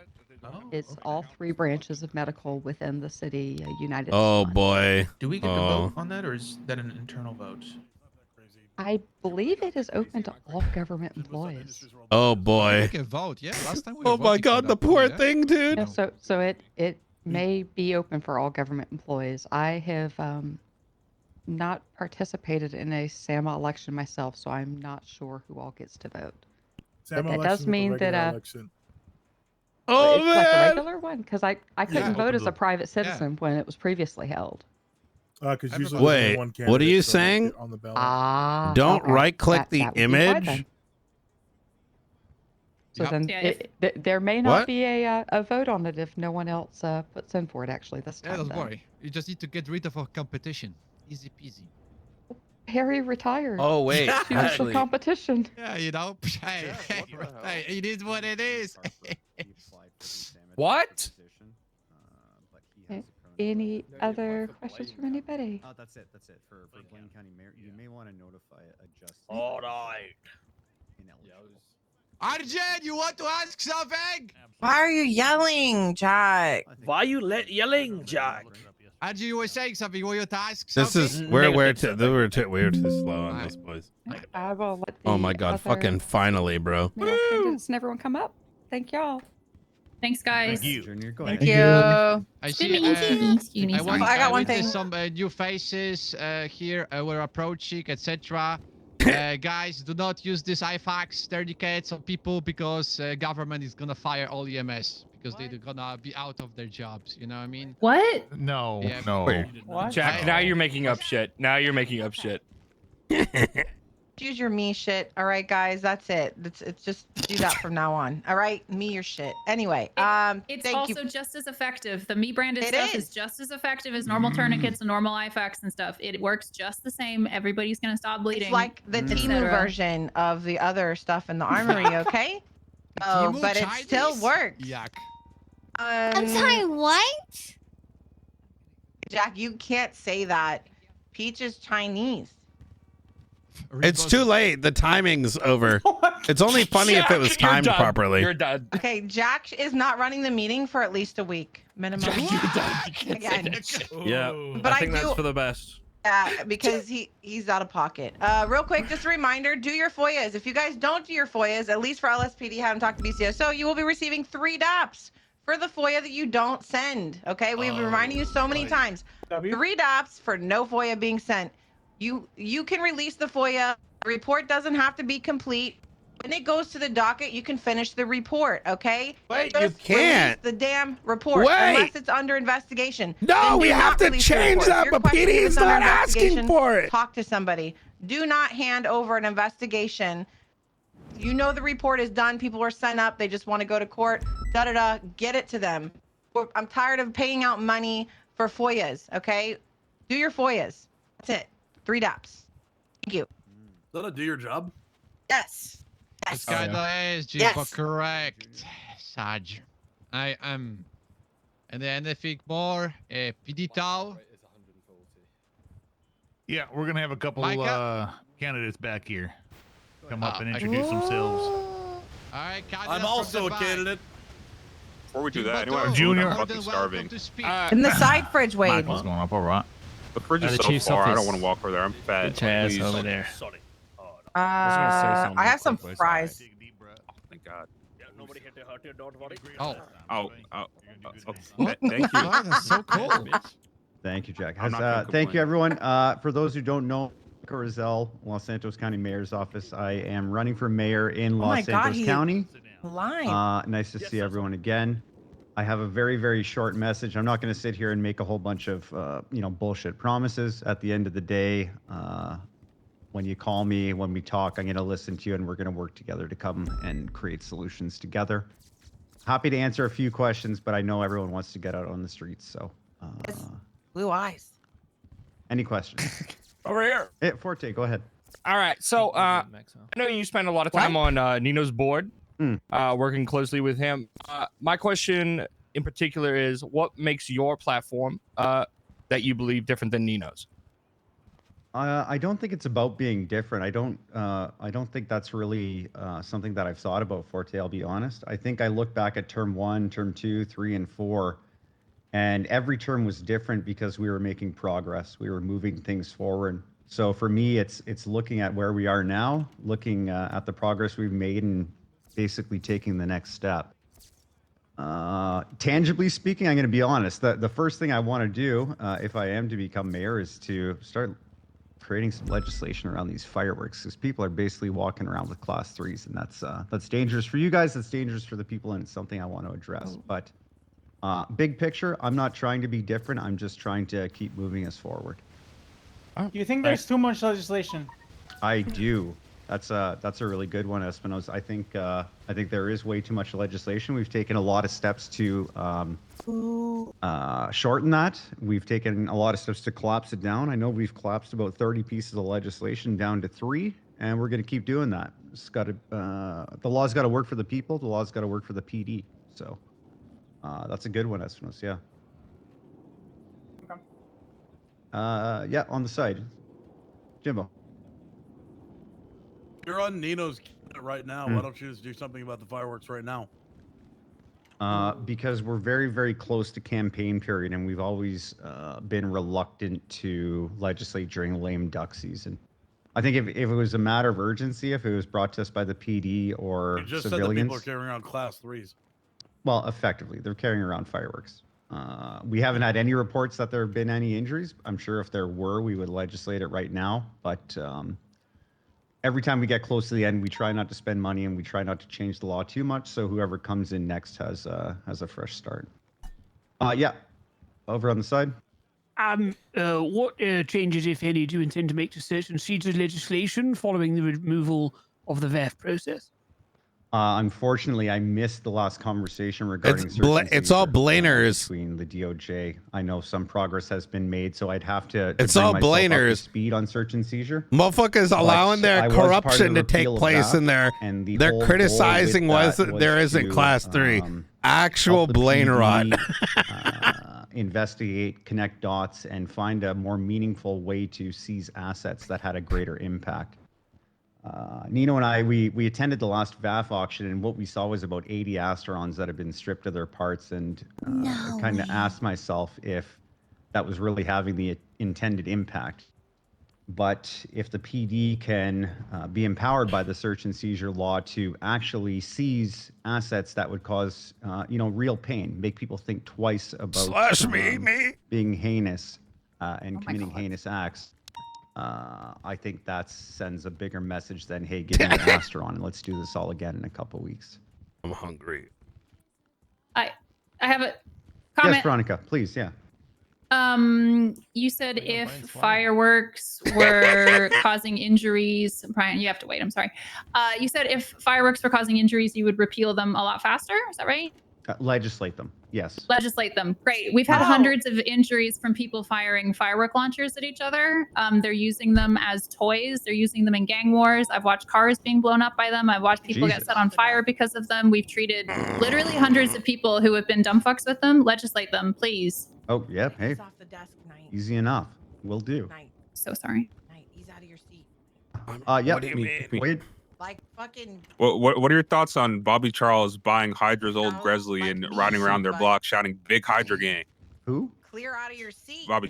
Speaker 9: It's all three branches of medical within the city united.
Speaker 3: Oh
Speaker 9: as one.
Speaker 3: boy.
Speaker 6: Do we get to vote on that, or is that an internal vote?
Speaker 9: I believe it is open to all government employees.
Speaker 3: Oh boy.
Speaker 12: We can vote. Yeah, last time we
Speaker 3: Oh my god, the poor thing, dude.
Speaker 9: Yeah, so it may be open for all government employees. I have not participated in a SAMA election myself, so I'm not sure who all gets to vote. But that does mean that
Speaker 3: Oh
Speaker 9: it's
Speaker 3: man!
Speaker 9: like a regular one, because I couldn't vote as a private citizen when it was previously held.
Speaker 5: Because usually
Speaker 3: Wait,
Speaker 5: one
Speaker 3: what are you
Speaker 5: candidate
Speaker 3: saying?
Speaker 5: on the ballot.
Speaker 9: Ah.
Speaker 3: Don't
Speaker 9: okay.
Speaker 3: right-click the
Speaker 9: That would be fine
Speaker 3: image.
Speaker 9: then. So
Speaker 12: Yep.
Speaker 9: then
Speaker 20: Yeah,
Speaker 9: there may not
Speaker 3: What?
Speaker 9: be a vote on it if no one else puts in for it actually this
Speaker 12: Yeah,
Speaker 9: time.
Speaker 12: don't
Speaker 9: then.
Speaker 12: worry. You just need to get rid of our competition. Easy peasy.
Speaker 9: Harry retired.
Speaker 14: Oh wait,
Speaker 9: Choose the
Speaker 14: actually,
Speaker 9: competition.
Speaker 12: Yeah, you know. Hey, hey, it is what it is.
Speaker 23: What?
Speaker 9: Any other questions from anybody?
Speaker 11: Oh, that's it. That's it. For Blaine County Mayor, you may want to notify a justice.
Speaker 14: all right.
Speaker 12: Arjen, you want to ask something?
Speaker 16: Why are you yelling, Jack?
Speaker 14: Why you yelling, Jack?
Speaker 12: Arjen, you were saying something. You want to ask
Speaker 3: This
Speaker 12: something?
Speaker 3: is we're too slow on this, boys.
Speaker 9: I will let the
Speaker 3: Oh my god,
Speaker 9: other
Speaker 3: fucking finally, bro.
Speaker 9: male candidates and everyone come up. Thank y'all.
Speaker 20: Thanks, guys.
Speaker 11: Junior, go
Speaker 16: Thank
Speaker 11: ahead.
Speaker 16: you.
Speaker 12: I
Speaker 20: Good
Speaker 12: see.
Speaker 20: meeting you.
Speaker 12: I
Speaker 16: got one
Speaker 12: witnessed
Speaker 16: thing.
Speaker 12: some new faces here. We're approaching, etc. Guys, do not use this IFAX certificates on people because government is gonna fire all EMS because they're gonna be out of their jobs. You know what I mean?
Speaker 20: What?
Speaker 15: No,
Speaker 12: Yeah.
Speaker 15: no.
Speaker 23: Jack, now you're making up shit. Now you're making up shit.
Speaker 16: Use your me shit. All right, guys, that's it. It's just do that from now on. All right, me your shit. Anyway,
Speaker 20: It's
Speaker 16: thank
Speaker 20: also
Speaker 16: you.
Speaker 20: just as effective. The me branded
Speaker 16: It
Speaker 20: stuff
Speaker 16: is.
Speaker 20: is just as effective as normal tourniquets and normal IFAX and stuff. It works just the same. Everybody's gonna stop bleeding.
Speaker 16: It's like the
Speaker 20: et
Speaker 16: Timu
Speaker 20: cetera.
Speaker 16: version of the other stuff in the armory. Okay. Oh,
Speaker 12: Timu
Speaker 16: but it
Speaker 12: Chinese?
Speaker 16: still works.
Speaker 12: Yuck.
Speaker 16: I'm
Speaker 19: sorry, what?
Speaker 16: Jack, you can't say that. Peach is Chinese.
Speaker 3: It's too late. The timing's over. It's only funny if it was
Speaker 23: You're
Speaker 3: timed
Speaker 23: done.
Speaker 3: properly.
Speaker 23: You're done.
Speaker 16: Okay, Jack is not running the meeting for at least a week minimum.
Speaker 23: You're done. You can't say
Speaker 16: Again.
Speaker 23: that shit.
Speaker 14: Yeah,
Speaker 16: But
Speaker 14: I
Speaker 16: I
Speaker 14: think that's
Speaker 16: do-
Speaker 14: for the best.
Speaker 16: Because he's out of pocket. Real quick, just a reminder, do your FOIAs. If you guys don't do your FOIAs, at least for LSPD, haven't talked to BCSO, you will be receiving 3 DAPs for the FOIA that you don't send. Okay, we've been reminding you so many times. 3 DAPs for no FOIA being sent. You can release the FOIA. The report doesn't have to be complete. When it goes to the docket, you can finish the report, okay?
Speaker 3: Wait,
Speaker 16: Just
Speaker 3: you can't.
Speaker 16: release the damn report
Speaker 3: Wait.
Speaker 16: unless it's under investigation.
Speaker 3: No,
Speaker 16: Then do
Speaker 3: we have
Speaker 16: not
Speaker 3: to
Speaker 16: release the
Speaker 3: change
Speaker 16: report. If
Speaker 3: that,
Speaker 16: your
Speaker 3: but
Speaker 16: question
Speaker 3: PD
Speaker 16: is
Speaker 3: is
Speaker 16: under
Speaker 3: not asking
Speaker 16: investigation,
Speaker 3: for it.
Speaker 16: Talk to somebody. Do not hand over an investigation. You know the report is done. People are sent up. They just want to go to court. Da-da-da. Get it to them. I'm tired of paying out money for FOIAs, okay? Do your FOIAs. That's it. 3 DAPs. Thank you.
Speaker 1: Is that a do your job?
Speaker 16: Yes.
Speaker 12: This kind of is, Jim, but correct. Saj. I am. And then anything more? PD Tau?
Speaker 15: Yeah, we're gonna have a couple candidates back here come up and
Speaker 12: okay.
Speaker 15: introduce themselves.
Speaker 12: All right,
Speaker 1: I'm also a candidate.
Speaker 2: Before we do that, anyone have
Speaker 15: Junior.
Speaker 2: food? I'm fucking starving.
Speaker 16: In the side fridge, Wade.
Speaker 15: What's going up? All right.
Speaker 2: The fridge is
Speaker 23: the
Speaker 2: so
Speaker 23: chief's
Speaker 2: far. I don't
Speaker 23: office.
Speaker 2: want to walk over there. I'm fat.
Speaker 23: Chaz
Speaker 2: Please.
Speaker 23: over there.
Speaker 16: I have some fries.
Speaker 2: Thank God.
Speaker 14: Nobody hit their heart here, don't worry.
Speaker 2: Oh.
Speaker 12: What?
Speaker 2: Thank you.
Speaker 12: Wow, that's so cool.
Speaker 11: Thank you, Jack.
Speaker 2: I'm not gonna
Speaker 11: Thank you,
Speaker 2: complain.
Speaker 11: everyone. For those who don't know, Rizal, Los Santos County Mayor's Office. I am running for mayor in
Speaker 16: Oh my
Speaker 11: Los
Speaker 16: God,
Speaker 11: Santos
Speaker 16: he-
Speaker 11: County.
Speaker 16: Live.
Speaker 11: Nice to see everyone again. I have a very, very short message. I'm not going to sit here and make a whole bunch of, bullshit promises. At the end of the day, when you call me, when we talk, I'm going to listen to you, and we're going to work together to come and create solutions together. Happy to answer a few questions, but I know everyone wants to get out on the streets. So,
Speaker 16: Blue eyes.
Speaker 11: any questions?
Speaker 23: Over here.
Speaker 11: Hey, Forte, go ahead.
Speaker 23: All right. So I know you spend a lot of time on Nino's board,
Speaker 11: Mm.
Speaker 23: working closely with him. My question in particular is, what makes your platform that you believe different than Nino's?
Speaker 11: I don't think it's about being different. I don't think that's really something that I've thought about, Forte. I'll be honest. I think I look back at term 1, term 2, 3, and 4, and every term was different because we were making progress. We were moving things forward. So for me, it's looking at where we are now, looking at the progress we've made, and basically taking the next step. Tangibly speaking, I'm going to be honest. The first thing I want to do, if I am to become mayor, is to start creating some legislation around these fireworks, because people are basically walking around with class 3s, and that's dangerous for you guys. That's dangerous for the people, and it's something I want to address. But big picture, I'm not trying to be different. I'm just trying to keep moving us forward.
Speaker 18: Do you think there's too much legislation?
Speaker 11: I do. That's a really good one, Espinosa. I think there is way too much legislation. We've taken a lot of steps to shorten that. We've taken a lot of steps to collapse it down. I know we've collapsed about 30 pieces of legislation down to 3, and we're going to keep doing that. It's got to, the law's got to work for the people. The law's got to work for the PD. So that's a good one, Espinosa. Yeah. Yeah, on the side, Jimbo.
Speaker 1: You're on Nino's right now. Why don't you just do something about the fireworks right now?
Speaker 11: Because we're very, very close to campaign period, and we've always been reluctant to legislate during lame duck season. I think if it was a matter of urgency, if it was brought to us by the PD or
Speaker 1: You just
Speaker 11: civilians,
Speaker 1: said that people are carrying around class 3s.
Speaker 11: well, effectively, they're carrying around fireworks. We haven't had any reports that there have been any injuries. I'm sure if there were, we would legislate it right now. But every time we get close to the end, we try not to spend money, and we try not to change the law too much. So whoever comes in next has a fresh start. Yeah, over on the side.
Speaker 5: What changes, if any, do you intend to make to certain sheets of legislation following the removal of the VAF process?
Speaker 11: Unfortunately, I missed the last conversation regarding
Speaker 3: It's all Blainers.
Speaker 11: Between the DOJ. I know some progress has been made, so I'd have to
Speaker 3: It's
Speaker 11: bring
Speaker 3: all
Speaker 11: myself up to
Speaker 3: Blainers.
Speaker 11: speed on search and seizure.
Speaker 3: Motherfuckers
Speaker 11: But
Speaker 3: allowing their
Speaker 11: I was part of
Speaker 3: corruption
Speaker 11: the
Speaker 3: to take
Speaker 11: repeal of
Speaker 3: place
Speaker 11: that,
Speaker 3: in there.
Speaker 11: and the
Speaker 3: They're
Speaker 11: whole goal
Speaker 3: criticizing
Speaker 11: with that
Speaker 3: was there isn't
Speaker 11: to,
Speaker 3: class 3. Actual
Speaker 11: help the
Speaker 3: Blaine rot.
Speaker 11: PD, investigate, connect dots, and find a more meaningful way to seize assets that had a greater impact. Nino and I, we attended the last VAF auction, and what we saw was about 80 Asterons that had been stripped of their parts, and I kind of asked myself if that was really having the intended impact. But if the PD can be empowered by the search and seizure law to actually seize assets that would cause, real pain, make people think twice about being heinous and committing heinous acts, I think that sends a bigger message than, hey, give me an Asteron and let's do this all again in a couple weeks.
Speaker 3: I'm hungry.
Speaker 20: I have a comment.
Speaker 11: Yes, Veronica, please, yeah.
Speaker 20: You said if fireworks were causing injuries, Brian, you have to wait. I'm sorry. You said if fireworks were causing injuries, you would repeal them a lot faster. Is that right?
Speaker 11: Legislate them. Yes.
Speaker 20: Legislate them. Great. We've had hundreds of injuries from people firing firework launchers at each other. They're using them as toys. They're using them in gang wars. I've watched cars being blown up by them. I've watched people get set on fire because of them. We've treated literally hundreds of people who have been dumb fucks with them. Legislate them, please.
Speaker 11: Oh, yeah. Hey.
Speaker 16: Off the desk, Knight.
Speaker 11: Easy enough. Will do.
Speaker 16: Knight.
Speaker 20: So sorry.
Speaker 16: Knight, he's out of your seat.
Speaker 11: Yeah.
Speaker 3: What do you mean?
Speaker 11: Wade.
Speaker 16: Like fucking.
Speaker 2: What are your thoughts on Bobby Charles buying Hydra's old Grizzly and riding around their block shouting "Big Hydra Gang"?
Speaker 11: Who?
Speaker 16: Clear out of your seat.
Speaker 2: Bobby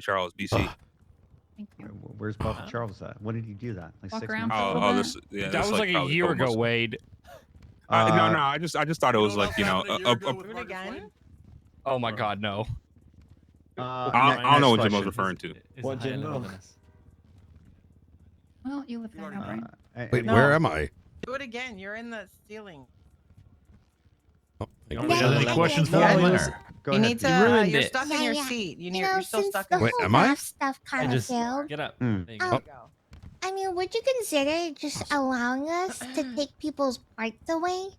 Speaker 2: Charles, BC.
Speaker 11: Where's Bobby Charles at? When did he do that? Like
Speaker 20: Walk
Speaker 11: 6
Speaker 20: around
Speaker 11: months ago?
Speaker 23: That was like a year ago, Wade.
Speaker 2: No, I just thought it was like
Speaker 16: Do it again.
Speaker 23: Oh my God, no.
Speaker 2: I don't know what Jim was referring to.
Speaker 8: What Jim?
Speaker 20: Well, you live there now, right?
Speaker 3: Wait, where am I?
Speaker 16: Do it again. You're in the ceiling.
Speaker 23: Any questions for
Speaker 16: Yeah,
Speaker 23: me?
Speaker 16: You need to.
Speaker 23: ruined
Speaker 16: You're
Speaker 23: it.
Speaker 16: stuck in your seat. You're still stuck.
Speaker 3: Wait, am I?
Speaker 8: Stuff kind of failed.
Speaker 23: Get up.
Speaker 3: Hmm.
Speaker 23: There you go.
Speaker 8: I mean, would you consider just allowing us to take people's parts away?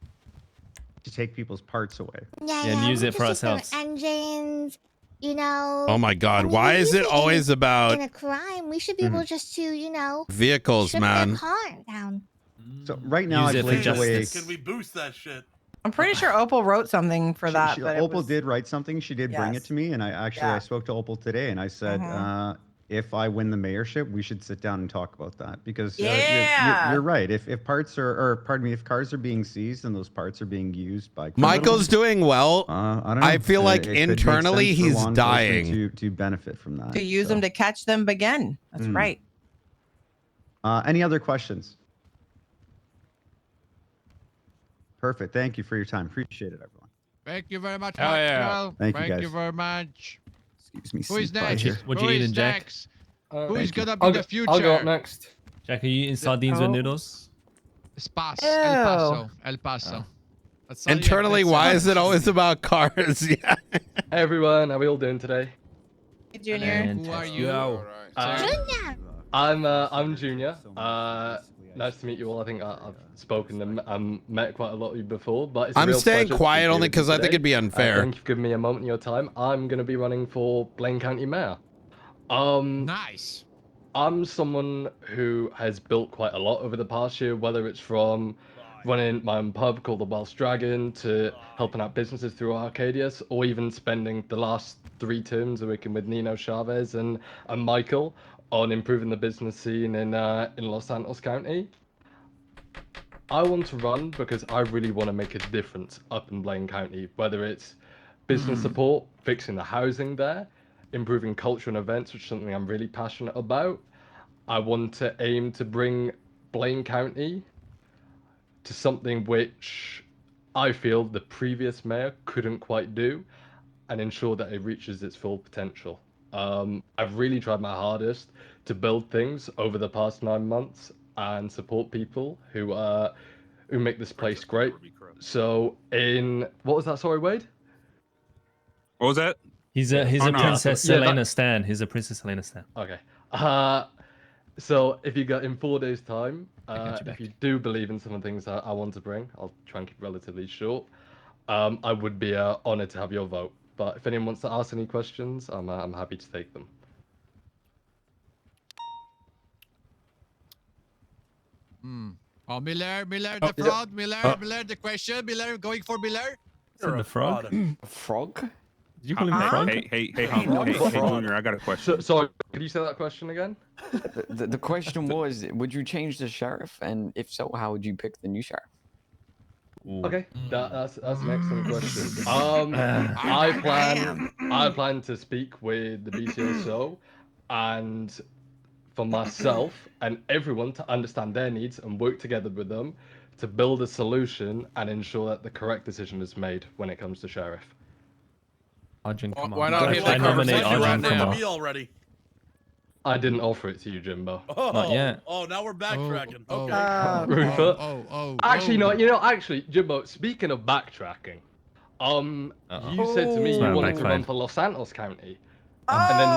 Speaker 11: To take people's parts away.
Speaker 8: Yeah,
Speaker 23: and use it for
Speaker 8: just their
Speaker 23: ourselves.
Speaker 8: Engines, you know.
Speaker 3: Oh my God!
Speaker 8: I mean,
Speaker 3: Why
Speaker 8: we
Speaker 3: is
Speaker 8: use
Speaker 3: it
Speaker 8: in-
Speaker 3: always about
Speaker 8: in a crime? We should be able just to, you know,
Speaker 3: vehicles,
Speaker 8: shut
Speaker 3: man?
Speaker 8: their car down.
Speaker 11: So right now,
Speaker 23: Use
Speaker 11: I
Speaker 23: it for
Speaker 11: believe the way.
Speaker 23: justice.
Speaker 1: Can we boost that shit?
Speaker 16: I'm pretty sure Opal wrote something for that. But it
Speaker 11: Opal
Speaker 16: was-
Speaker 11: did write something. She did bring it
Speaker 16: Yes.
Speaker 11: to me, and I spoke to Opal today, and I said, if I win the mayorship, we should sit down and talk about that because you're right. If parts are, or pardon me, if cars are being seized and those parts are being used by
Speaker 3: Michael's
Speaker 11: criminals,
Speaker 3: doing well.
Speaker 11: I don't know.
Speaker 3: I feel like
Speaker 11: It could make
Speaker 3: internally
Speaker 11: sense for
Speaker 3: he's
Speaker 11: law enforcement
Speaker 3: dying.
Speaker 11: to benefit from that.
Speaker 16: to use them to catch them again. That's right.
Speaker 11: Any other questions? Perfect. Thank you for your time. Appreciate it, everyone.
Speaker 12: Thank you very much,
Speaker 23: Hell yeah.
Speaker 12: Maxwell.
Speaker 11: Thank you, guys.
Speaker 12: very much.
Speaker 11: Excuse me.
Speaker 12: Who is
Speaker 11: seat by
Speaker 12: next?
Speaker 11: here.
Speaker 23: What
Speaker 12: Who
Speaker 23: you
Speaker 12: is
Speaker 23: eating, Jack?
Speaker 12: next? Who is
Speaker 11: Thank you.
Speaker 12: gonna be the future?
Speaker 10: I'll go up next.
Speaker 23: Jack, are you eating sardines with noodles?
Speaker 12: Spas,
Speaker 16: Ew.
Speaker 12: El Paso, El Paso. That's all you
Speaker 3: Internally,
Speaker 12: have to
Speaker 3: why
Speaker 12: say.
Speaker 3: is it always about cars? Yeah.
Speaker 10: Hey everyone, how are we all doing today?
Speaker 16: Hey, Junior.
Speaker 12: Who are you?
Speaker 10: I'm Junior. Nice to meet you all. I think I've spoken and met quite a lot of you before, but it's a
Speaker 3: I'm
Speaker 10: real
Speaker 3: staying
Speaker 10: pleasure to
Speaker 3: quiet
Speaker 10: be
Speaker 3: only
Speaker 10: with you
Speaker 3: because I think
Speaker 10: today.
Speaker 3: it'd be unfair.
Speaker 10: Thank you for giving me a moment of your time. I'm going to be running for Blaine County Mayor.
Speaker 12: Nice.
Speaker 10: I'm someone who has built quite a lot over the past year, whether it's from running my own pub called the Welsh Dragon to helping out businesses through Arcadius, or even spending the last 3 terms working with Nino, Chavez, and Michael on improving the business scene in Los Santos County. I want to run because I really want to make a difference up in Blaine County, whether it's business support, fixing the housing there, improving culture and events, which is something I'm really passionate about. I want to aim to bring Blaine County to something which I feel the previous mayor couldn't quite do, and ensure that it reaches its full potential. I've really tried my hardest to build things over the past 9 months and support people who make this place great. So what was that? Sorry, Wade?
Speaker 2: What was that?
Speaker 23: He's a Princess Helena Stan. He's a Princess Helena Stan.
Speaker 10: Okay. So if you got in 4 days' time, if you do believe in some of the things that I want to bring, I'll try and keep it relatively short. I would be honored to have your vote. But if anyone wants to ask any questions, I'm happy to take them.
Speaker 12: Oh, Miller, the fraud, Miller, the question, Miller, going for Miller.
Speaker 23: The frog?
Speaker 8: Frog?
Speaker 23: Did you call him a frog?
Speaker 2: Hey, Junior, I got a question.
Speaker 10: Sorry, could you say that question again?
Speaker 8: The question was, would you change the sheriff? And if so, how would you pick the new sheriff?
Speaker 10: Okay, that's an excellent question. I plan to speak with the BCSO, and for myself and everyone to understand their needs and work together with them to build a solution and ensure that the correct decision is made when it comes to sheriff.
Speaker 23: Arjun, come on.
Speaker 12: Why not hit the
Speaker 23: I nominate
Speaker 12: conversation
Speaker 23: Arjun,
Speaker 12: right
Speaker 23: come
Speaker 12: now?
Speaker 23: on.
Speaker 1: Me already.
Speaker 10: I didn't offer it to you, Jimbo.
Speaker 1: Oh,
Speaker 23: Not yet.
Speaker 1: Oh, now we're backtracking.
Speaker 12: Oh,
Speaker 1: Okay.
Speaker 10: Rupert. Actually, Jimbo, speaking of backtracking, you said to me you wanted to run for Los Santos County. And then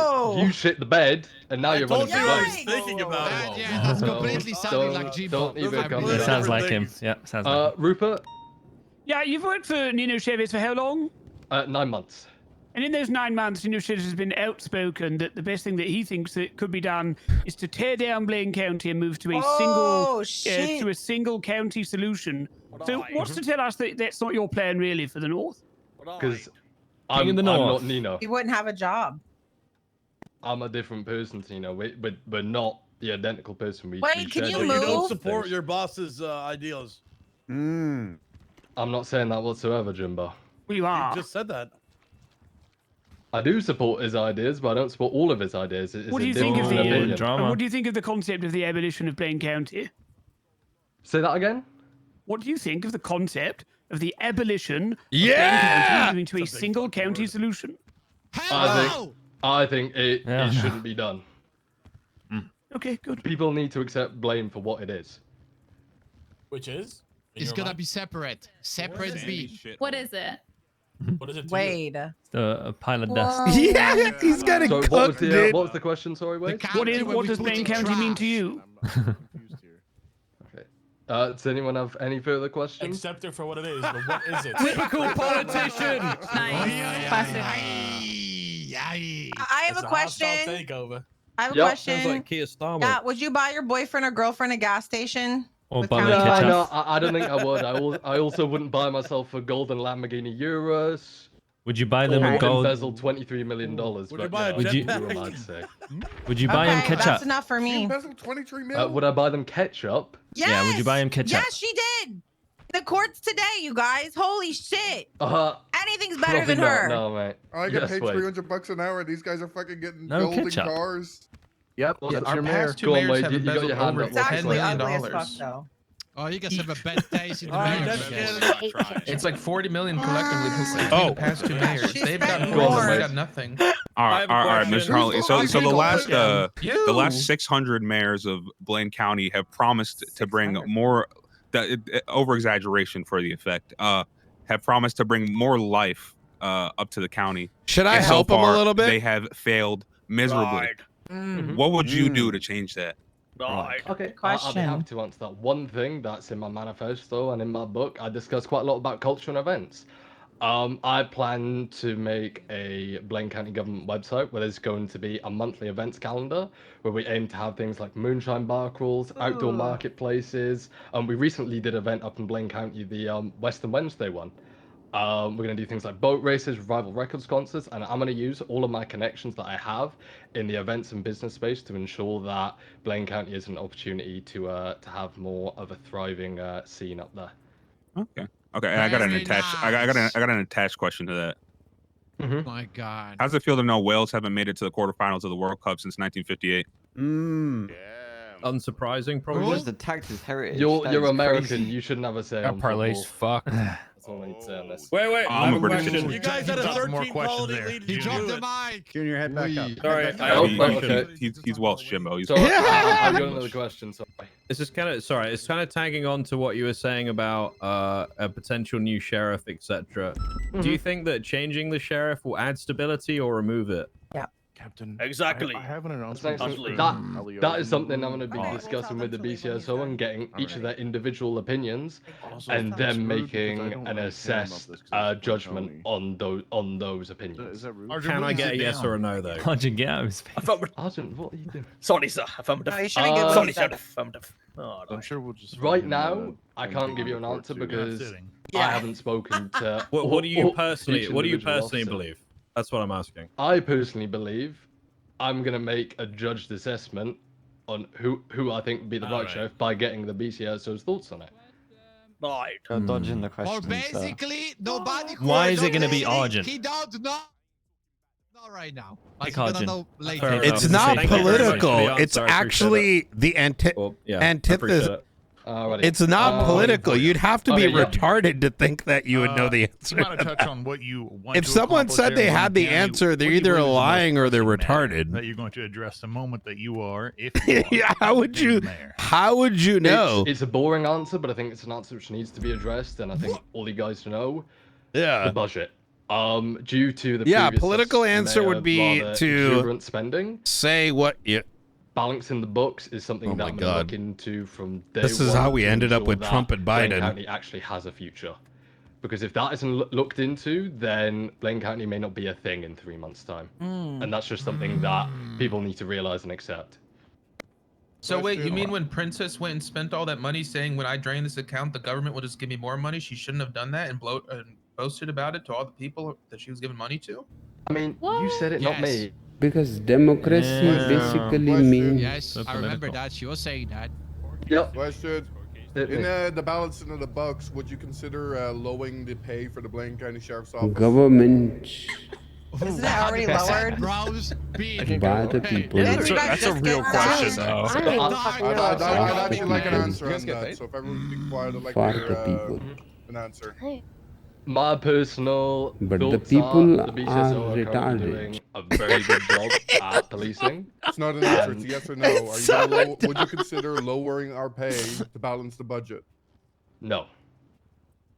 Speaker 10: you shit the bed, and now you're running for
Speaker 1: I was
Speaker 10: Blaine.
Speaker 1: thinking about it.
Speaker 12: Yeah, that's completely sounding like Jimbo.
Speaker 10: Don't even come
Speaker 23: It
Speaker 10: to
Speaker 23: sounds
Speaker 10: that.
Speaker 23: like him. Yeah, sounds like him.
Speaker 10: Rupert,
Speaker 5: Yeah, you've worked for Nino Chavez for how long?
Speaker 10: 9 months.
Speaker 5: And in those 9 months, Nino Chavez has been outspoken that the best thing that he thinks that could be done is to tear down Blaine County and move to a single county solution. So what's to tell us that that's not your plan really for the North?
Speaker 10: Because
Speaker 23: King in the
Speaker 10: I'm
Speaker 23: North.
Speaker 10: not Nino.
Speaker 16: He wouldn't have a job.
Speaker 10: I'm a different person to Nino. We're not the identical person we.
Speaker 16: Wait,
Speaker 10: we
Speaker 16: can
Speaker 10: shared
Speaker 16: you
Speaker 10: with.
Speaker 1: You don't
Speaker 16: move?
Speaker 1: support your boss's ideals.
Speaker 11: Mm.
Speaker 10: I'm not saying that whatsoever, Jimbo.
Speaker 5: You
Speaker 1: You
Speaker 5: are.
Speaker 1: just said that.
Speaker 10: I do support his ideas, but I don't support all of his ideas. It's
Speaker 5: What
Speaker 10: a
Speaker 5: do you think of
Speaker 10: different
Speaker 5: the
Speaker 10: opinion.
Speaker 5: and what do you think of the concept of the abolition of Blaine County?
Speaker 10: Say that again.
Speaker 5: What do you think of the concept of the abolition of
Speaker 3: Yeah!
Speaker 5: Blaine County moving to a single county solution?
Speaker 10: I think it shouldn't be done.
Speaker 5: Okay, good.
Speaker 10: People need to accept blame for what it is.
Speaker 12: Which is? It's gonna be separate. Separate B.
Speaker 20: What is it?
Speaker 12: What is it?
Speaker 16: Wade.
Speaker 7: A pile of
Speaker 16: Whoa.
Speaker 7: dust.
Speaker 3: Yeah, he's got it
Speaker 10: So
Speaker 3: cooked, dude.
Speaker 10: what was the question? Sorry, Wade.
Speaker 5: What does Blaine County mean to you?
Speaker 10: Does anyone have any further questions?
Speaker 12: Accept it for what it is, but what is it?
Speaker 14: Typical politician.
Speaker 20: Nice. Classic.
Speaker 16: I have a question.
Speaker 12: Takeover.
Speaker 16: I have a
Speaker 10: Yep.
Speaker 16: question.
Speaker 14: Sounds like Keir Starmer.
Speaker 16: Yeah, would you buy your boyfriend or girlfriend a gas station?
Speaker 7: Or
Speaker 16: with
Speaker 7: buy
Speaker 16: county
Speaker 7: them
Speaker 16: tax?
Speaker 7: ketchup.
Speaker 10: No, I don't think I would. I also wouldn't buy myself a golden Lamborghini Urus.
Speaker 7: Would you buy them
Speaker 10: Or
Speaker 7: a gold?
Speaker 10: embezzle $23 million.
Speaker 1: Would you buy a jetpack?
Speaker 10: I'd say.
Speaker 7: Would you buy them
Speaker 16: Okay,
Speaker 7: ketchup?
Speaker 16: that's enough for me.
Speaker 18: Embezzled 23 million.
Speaker 10: Would I buy them ketchup?
Speaker 16: Yes!
Speaker 7: Yeah, would you buy him ketchup?
Speaker 16: Yes, she did. The courts today, you guys. Holy shit.
Speaker 10: Uh,
Speaker 16: Anything's better
Speaker 10: probably
Speaker 16: than
Speaker 10: not,
Speaker 16: her.
Speaker 10: No, mate.
Speaker 18: I get
Speaker 10: Yes,
Speaker 18: paid
Speaker 10: Wade.
Speaker 18: $300 an hour. These guys are fucking getting
Speaker 7: No
Speaker 18: golden
Speaker 7: ketchup.
Speaker 18: cars.
Speaker 10: Yep.
Speaker 6: Yeah,
Speaker 10: That's
Speaker 6: our
Speaker 10: your
Speaker 6: past
Speaker 10: mayor.
Speaker 6: two
Speaker 10: Go on,
Speaker 6: mayors
Speaker 10: Wade.
Speaker 6: have
Speaker 10: You got
Speaker 6: embezzled
Speaker 10: your hand
Speaker 6: over
Speaker 10: up.
Speaker 16: It's
Speaker 10: What's
Speaker 16: actually
Speaker 10: the
Speaker 16: ugly
Speaker 10: question?
Speaker 16: as fuck, though.
Speaker 12: Oh, you guys have a bad days in the
Speaker 1: Alright,
Speaker 12: mayor,
Speaker 1: that's
Speaker 12: I guess.
Speaker 1: good.
Speaker 6: It's like 40 million collectively between
Speaker 3: Oh.
Speaker 6: the past two mayors.
Speaker 16: She
Speaker 6: They've got
Speaker 16: spent
Speaker 6: more.
Speaker 10: more.
Speaker 6: We've got nothing.
Speaker 2: All right,
Speaker 14: have a
Speaker 2: all right, Mr.
Speaker 14: question.
Speaker 2: Harley. So the
Speaker 6: You.
Speaker 2: last 600 mayors of Blaine County have promised to bring
Speaker 16: 600.
Speaker 2: more. Over exaggeration for the effect. Have promised to bring more life up to the county.
Speaker 3: Should I
Speaker 2: And so
Speaker 3: help him a
Speaker 2: far,
Speaker 3: little bit?
Speaker 2: They have failed miserably. What would you do to change that?
Speaker 10: Okay,
Speaker 16: question.
Speaker 10: I'll be happy to answer that. One thing that's in my manifesto and in my book, I discuss quite a lot about culture and events. I plan to make a Blaine County government website where there's going to be a monthly events calendar where we aim to have things like moonshine bar crawls, outdoor marketplaces. We recently did an event up in Blaine County, the Western Wednesday one. We're going to do things like boat races, revival records concerts, and I'm going to use all of my connections that I have in the events and business space to ensure that Blaine County is an opportunity to have more of a thriving scene up there.
Speaker 2: Okay. Okay. And I got an
Speaker 12: Very
Speaker 2: attached. I got an attached question to that.
Speaker 12: Oh my God.
Speaker 2: How's it feel to know Wales haven't made it to the quarterfinals of the World Cup since 1958?
Speaker 14: Unsurprising, probably.
Speaker 4: Where's the taxes heritage?
Speaker 10: You're
Speaker 4: That is
Speaker 10: American.
Speaker 4: crazy.
Speaker 10: You should never say.
Speaker 7: That parlay's fucked.
Speaker 10: That's all I need to say on this.
Speaker 14: Wait. I
Speaker 2: I'm
Speaker 14: have
Speaker 2: a British
Speaker 14: question.
Speaker 1: You guys had a
Speaker 15: Got more
Speaker 1: 13
Speaker 15: questions
Speaker 1: quality
Speaker 15: there.
Speaker 1: lead.
Speaker 12: He
Speaker 1: You
Speaker 12: dropped
Speaker 1: do
Speaker 12: the
Speaker 1: it.
Speaker 12: mic.
Speaker 11: Junior, head back up.
Speaker 14: Sorry,
Speaker 11: Head back
Speaker 14: I
Speaker 11: up.
Speaker 14: have a
Speaker 10: Oh,
Speaker 14: question.
Speaker 10: okay.
Speaker 2: He's Welsh, Jimbo. He's
Speaker 10: I've got another question. Sorry.
Speaker 14: This is kind of sorry. It's kind of tagging on to what you were saying about a potential new sheriff, etc. Do you think that changing the sheriff will add stability or remove it?
Speaker 15: Captain.
Speaker 1: Exactly.
Speaker 15: I have an
Speaker 10: That's
Speaker 15: announcement.
Speaker 10: actually- that is something I'm going to be discussing with the BCSO and getting each of their individual opinions and then making an assessed judgment on those opinions.
Speaker 15: Is that rude?
Speaker 14: Can I get a yes or a no though?
Speaker 7: How'd you get out of his face?
Speaker 10: Arjun, what are you doing?
Speaker 1: Sorry, sir. Affirmative.
Speaker 16: No, you shouldn't give
Speaker 10: Sorry,
Speaker 16: us
Speaker 1: sir.
Speaker 16: that.
Speaker 1: Affirmative. Oh,
Speaker 15: I'm sure we'll just.
Speaker 10: Right
Speaker 15: fucking,
Speaker 10: now, I
Speaker 15: bring
Speaker 10: can't
Speaker 15: him
Speaker 10: give you
Speaker 15: on
Speaker 10: an
Speaker 15: board
Speaker 10: answer
Speaker 15: too. You're not
Speaker 10: because
Speaker 15: sitting.
Speaker 10: I haven't spoken to.
Speaker 14: What do you personally?
Speaker 10: each
Speaker 14: What do you
Speaker 10: individual
Speaker 14: personally
Speaker 10: officer.
Speaker 14: believe? That's what I'm asking.
Speaker 10: I personally believe I'm gonna make a judged assessment on who I think would be the right sheriff by getting the BCSO's thoughts on it.
Speaker 1: Right.
Speaker 4: You're dodging the
Speaker 12: Or
Speaker 4: question,
Speaker 12: basically, nobody.
Speaker 7: Why is it
Speaker 12: going
Speaker 7: gonna be Argent?
Speaker 12: He don't know. Not right now. But
Speaker 7: Pick
Speaker 12: he's gonna
Speaker 7: Argent.
Speaker 12: know later.
Speaker 14: Fair enough.
Speaker 3: It's not
Speaker 14: Thank you very much for the
Speaker 3: political.
Speaker 14: answer.
Speaker 3: It's
Speaker 14: I appreciate
Speaker 3: actually the
Speaker 14: Well, yeah, I appreciate
Speaker 3: antithesis.
Speaker 14: it.
Speaker 10: Alrighty.
Speaker 3: It's not political. You'd have to be
Speaker 10: Okay, yeah.
Speaker 3: retarded to think that you would know the answer.
Speaker 15: You want to touch on what you want
Speaker 3: If
Speaker 15: to
Speaker 3: someone
Speaker 15: accomplish
Speaker 3: said they
Speaker 15: there in
Speaker 3: had the
Speaker 15: County,
Speaker 3: answer,
Speaker 15: what
Speaker 3: they're
Speaker 15: do you
Speaker 3: either
Speaker 15: believe is the most
Speaker 3: lying or they're
Speaker 15: pressing matter
Speaker 3: retarded.
Speaker 15: That you're going to address the moment that you are, if you are,
Speaker 3: Yeah, how would you?
Speaker 15: mayor.
Speaker 3: How would you know?
Speaker 10: It's a boring answer, but I think it's an answer which needs to be addressed, and I think all you guys know
Speaker 3: Yeah.
Speaker 10: the budget. Due to the
Speaker 3: Yeah,
Speaker 10: previous
Speaker 3: political answer would
Speaker 10: mayor,
Speaker 3: be
Speaker 10: rather
Speaker 3: to
Speaker 10: exuberant spending.
Speaker 3: Say what you.
Speaker 10: Balancing the books is something
Speaker 3: Oh
Speaker 10: that
Speaker 3: my
Speaker 10: I'm going to look
Speaker 3: God.
Speaker 10: into from day
Speaker 3: This is
Speaker 10: one
Speaker 3: how we
Speaker 10: to
Speaker 3: ended up
Speaker 10: ensure
Speaker 3: with
Speaker 10: that
Speaker 3: Trump and
Speaker 10: Blaine
Speaker 3: Biden.
Speaker 10: County actually has a future. Because if that isn't looked into, then Blaine County may not be a thing in 3 months' time. And that's just something that people need to realize and accept.
Speaker 6: So wait, you mean when Princess went and spent all that money saying when I drain this account, the government will just give me more money? She shouldn't have done that and boasted about it to all the people that she was giving money to?
Speaker 10: I mean, you said it, not me.
Speaker 17: Because democracy basically means.
Speaker 12: Yes, I remember that. She was saying that.
Speaker 10: Yep.
Speaker 19: Question. In the balancing of the bucks, would you consider lowering the pay for the Blaine County Sheriff's Office?
Speaker 17: Government
Speaker 16: Isn't it already lowered?
Speaker 17: by the people.
Speaker 3: That's a real question, though.
Speaker 19: I'd actually like an answer on that. So if everyone's being quiet, I'd like
Speaker 17: For
Speaker 19: to
Speaker 17: the people.
Speaker 19: hear an answer.
Speaker 10: My personal
Speaker 17: But the
Speaker 10: thoughts
Speaker 17: people
Speaker 10: the BCSO
Speaker 17: are
Speaker 10: currently
Speaker 17: retarded.
Speaker 10: doing a very good job at policing.
Speaker 19: It's not an answer. It's a yes or no. Are you gonna would you consider lowering our pay to balance the budget?
Speaker 10: No.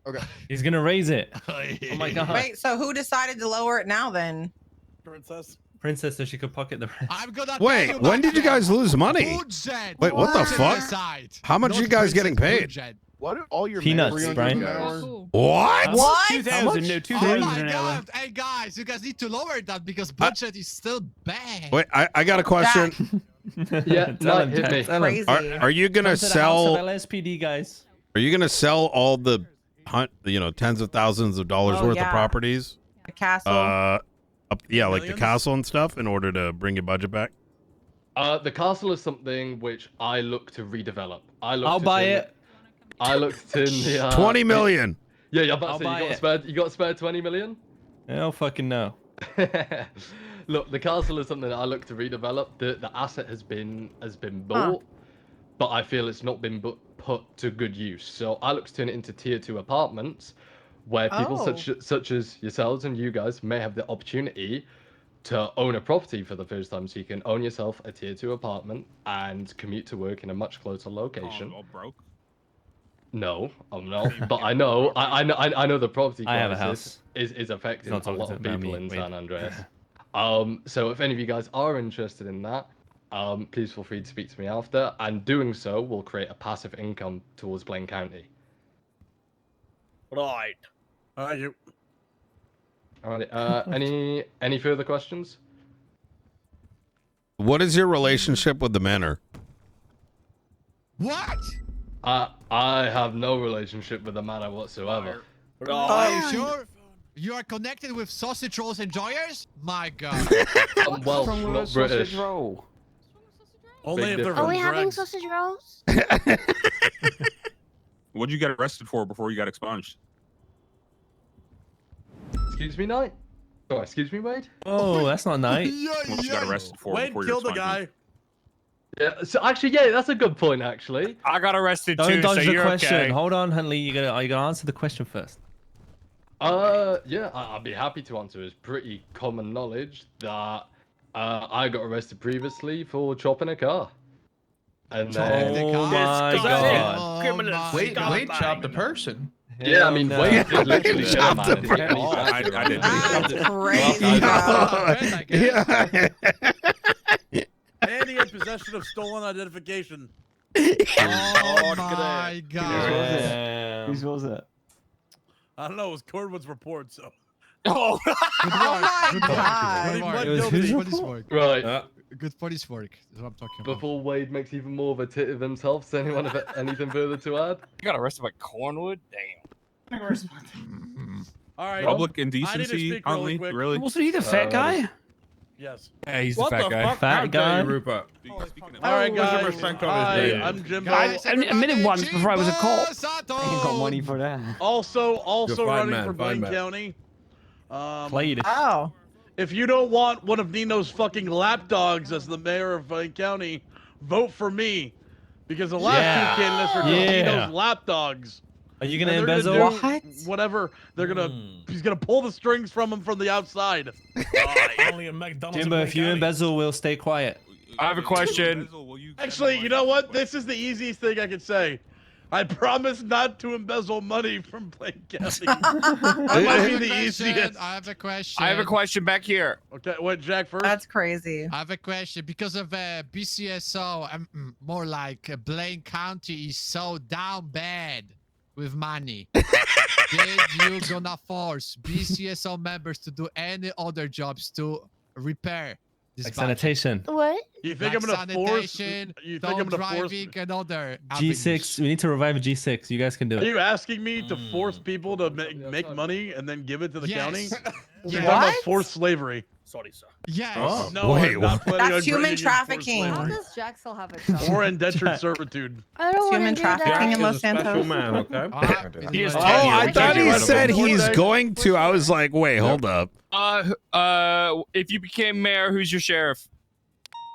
Speaker 19: Okay.
Speaker 7: He's gonna raise it. Oh my god.
Speaker 16: Wait, so who decided to lower it now then?
Speaker 1: Princess.
Speaker 7: Princess, so she could pocket the rest.
Speaker 12: I'm gonna
Speaker 3: Wait, when did you guys lose money? Wait, what the fuck? How much are you guys getting paid?
Speaker 19: What are all your
Speaker 7: Peanuts, Brian.
Speaker 3: What?
Speaker 16: What?
Speaker 5: 2,000, no, 2,000
Speaker 12: Oh my
Speaker 5: an hour.
Speaker 12: god! Hey guys, you guys need to lower that because budget is still bad.
Speaker 3: Wait, I got a question.
Speaker 10: Yeah,
Speaker 7: Tell
Speaker 10: no,
Speaker 7: him,
Speaker 10: hit
Speaker 7: Jack,
Speaker 10: me.
Speaker 7: tell him.
Speaker 3: Are you gonna
Speaker 7: Come to the house of
Speaker 3: sell?
Speaker 7: LSPD guys?
Speaker 3: Are you gonna sell all the tens of thousands of dollars
Speaker 16: Oh,
Speaker 3: worth
Speaker 16: yeah.
Speaker 3: of properties?
Speaker 16: The castle.
Speaker 3: Like the
Speaker 1: Millions?
Speaker 3: castle and stuff in order to bring your budget back?
Speaker 10: The castle is something which I look to redevelop.
Speaker 7: I'll buy it.
Speaker 10: I looked in the
Speaker 3: 20 million.
Speaker 10: Yeah, you're about
Speaker 7: I'll
Speaker 10: to say
Speaker 7: buy
Speaker 10: you got
Speaker 7: it.
Speaker 10: spared. You got spare 20 million.
Speaker 7: I don't fucking know.
Speaker 10: Look, the castle is something that I look to redevelop. The asset has been built, but I feel it's not been put to good use. So I look to turn it into tier 2 apartments, where people such as yourselves and you guys may have the opportunity to own a property for the first time. So you can own yourself a tier 2 apartment and commute to work in a much closer location.
Speaker 2: All broke.
Speaker 10: No, I'm not. But I know the property
Speaker 7: I have a
Speaker 10: crisis
Speaker 7: house.
Speaker 10: is affecting
Speaker 7: Not
Speaker 10: a lot
Speaker 7: talking
Speaker 10: of
Speaker 7: about
Speaker 10: people
Speaker 7: me,
Speaker 10: in
Speaker 7: wait.
Speaker 10: San Andreas. So if any of you guys are interested in that, please feel free to speak to me after. And doing so will create a passive income towards Blaine County.
Speaker 1: Right. All right, you.
Speaker 10: Alright. Any further questions?
Speaker 3: What is your relationship with the manor?
Speaker 12: What?
Speaker 10: I have no relationship with the manor whatsoever.
Speaker 12: Are you sure? You are connected with sausage rolls enjoyers? My god.
Speaker 10: I'm Welsh, not British.
Speaker 1: Only if they're
Speaker 8: Are we
Speaker 1: from
Speaker 8: having
Speaker 1: dregs.
Speaker 8: sausage rolls?
Speaker 2: What'd you get arrested for before you got expunged?
Speaker 10: Excuse me, Knight? Oh, excuse me, Wade?
Speaker 7: Oh, that's not nice.
Speaker 2: What you got arrested for
Speaker 1: Wade
Speaker 2: before you
Speaker 1: killed the guy.
Speaker 10: Yeah, so actually, yeah, that's a good point, actually.
Speaker 14: I got arrested
Speaker 7: Don't
Speaker 14: too, so
Speaker 7: dodge the
Speaker 14: you're
Speaker 7: question.
Speaker 14: okay.
Speaker 7: Hold on, Huntley. You gotta answer the question first.
Speaker 10: Yeah, I'd be happy to answer. It's pretty common knowledge that I got arrested previously for chopping a car. And then...
Speaker 7: Oh my god.
Speaker 6: Wait, chopped a person.
Speaker 10: Yeah, I mean,
Speaker 7: no.
Speaker 10: Wade did literally kill a man.
Speaker 3: Chopped the
Speaker 2: I didn't.
Speaker 16: That's crazy, bro.
Speaker 1: And he had possession of stolen identification.
Speaker 12: Oh my god.
Speaker 7: Yeah.
Speaker 14: Whose was it?
Speaker 1: I don't know. It was Cordwood's report, so.
Speaker 14: Oh!
Speaker 16: Oh my god.
Speaker 12: Good work.
Speaker 7: It was
Speaker 12: Good
Speaker 7: his
Speaker 12: police work.
Speaker 10: Right.
Speaker 12: Good police work. That's what I'm talking about.
Speaker 10: Before Wade makes even more of a tit of himself, does anyone have anything further to add?
Speaker 14: You got arrested by Cornwood? Damn.
Speaker 1: All right.
Speaker 2: Public
Speaker 1: I need to
Speaker 2: indecency,
Speaker 1: speak really
Speaker 2: Huntley?
Speaker 1: quick.
Speaker 2: Really?
Speaker 5: Wasn't he the fat guy?
Speaker 1: Yes.
Speaker 14: Yeah, he's
Speaker 1: What
Speaker 14: the fat
Speaker 1: the
Speaker 14: guy.
Speaker 1: fuck?
Speaker 7: Fat guy.
Speaker 14: Rupert.
Speaker 1: All right, guys. Hi, I'm Jimbo.
Speaker 12: Guys,
Speaker 5: I admitted once before I was a cop.
Speaker 14: for that.
Speaker 1: Also
Speaker 14: You're fine,
Speaker 1: running
Speaker 14: man,
Speaker 1: for
Speaker 14: fine,
Speaker 1: Blaine
Speaker 14: man.
Speaker 1: County.
Speaker 7: Played it.
Speaker 16: Oh.
Speaker 1: If you don't want one of Nino's fucking lapdogs as the mayor of Blaine County, vote for me. Because the last two candidates are just
Speaker 7: Yeah.
Speaker 1: Nino's lapdogs.
Speaker 7: Are you gonna
Speaker 1: And they're
Speaker 7: embezzle?
Speaker 1: gonna do whatever. They're gonna. He's gonna pull the strings from him from the outside.
Speaker 14: Only a McDonald's.
Speaker 7: Jimbo, if you embezzle, we'll stay quiet.
Speaker 14: I have a question.
Speaker 1: Actually, you know what? This is the easiest thing I could say. I promise not to embezzle money from Blaine County. That might be the easiest.
Speaker 12: I have a question.
Speaker 14: I have a question back here.
Speaker 1: Okay, what, Jack first?
Speaker 16: That's crazy.
Speaker 12: I have a question. Because of BCSO, more like Blaine County is so down bad with money. Did you gonna force BCSO members to do any other jobs to repair this
Speaker 7: Like
Speaker 12: budget?
Speaker 7: sanitation.
Speaker 8: What?
Speaker 1: You think
Speaker 12: Like
Speaker 1: I'm gonna force?
Speaker 12: sanitation,
Speaker 1: You think I'm gonna force?
Speaker 12: driving, and other
Speaker 7: G6. We need to revive G6. You guys can do
Speaker 1: Are
Speaker 7: it.
Speaker 1: you asking me to force people to make money and then give it to the county?
Speaker 12: Yes.
Speaker 1: You're
Speaker 12: Yes.
Speaker 1: talking about forced slavery.
Speaker 13: Sorry, sir.
Speaker 12: Yes.
Speaker 1: Oh. No,
Speaker 3: Wait,
Speaker 1: I'm not planning on
Speaker 16: That's human
Speaker 1: bringing in forced
Speaker 16: trafficking.
Speaker 1: labor.
Speaker 21: How does Jack still have a
Speaker 1: Or indentured servitude.
Speaker 8: I don't
Speaker 16: It's
Speaker 8: want
Speaker 16: human
Speaker 8: to do that.
Speaker 16: trafficking in
Speaker 14: Jack
Speaker 16: Los
Speaker 14: is a special
Speaker 16: Santos.
Speaker 14: man, okay?
Speaker 23: He is
Speaker 3: Oh,
Speaker 14: 10 years.
Speaker 3: I thought he
Speaker 14: Incredible.
Speaker 3: said he's going to. I was like, wait, hold up.
Speaker 23: If you became mayor, who's your sheriff?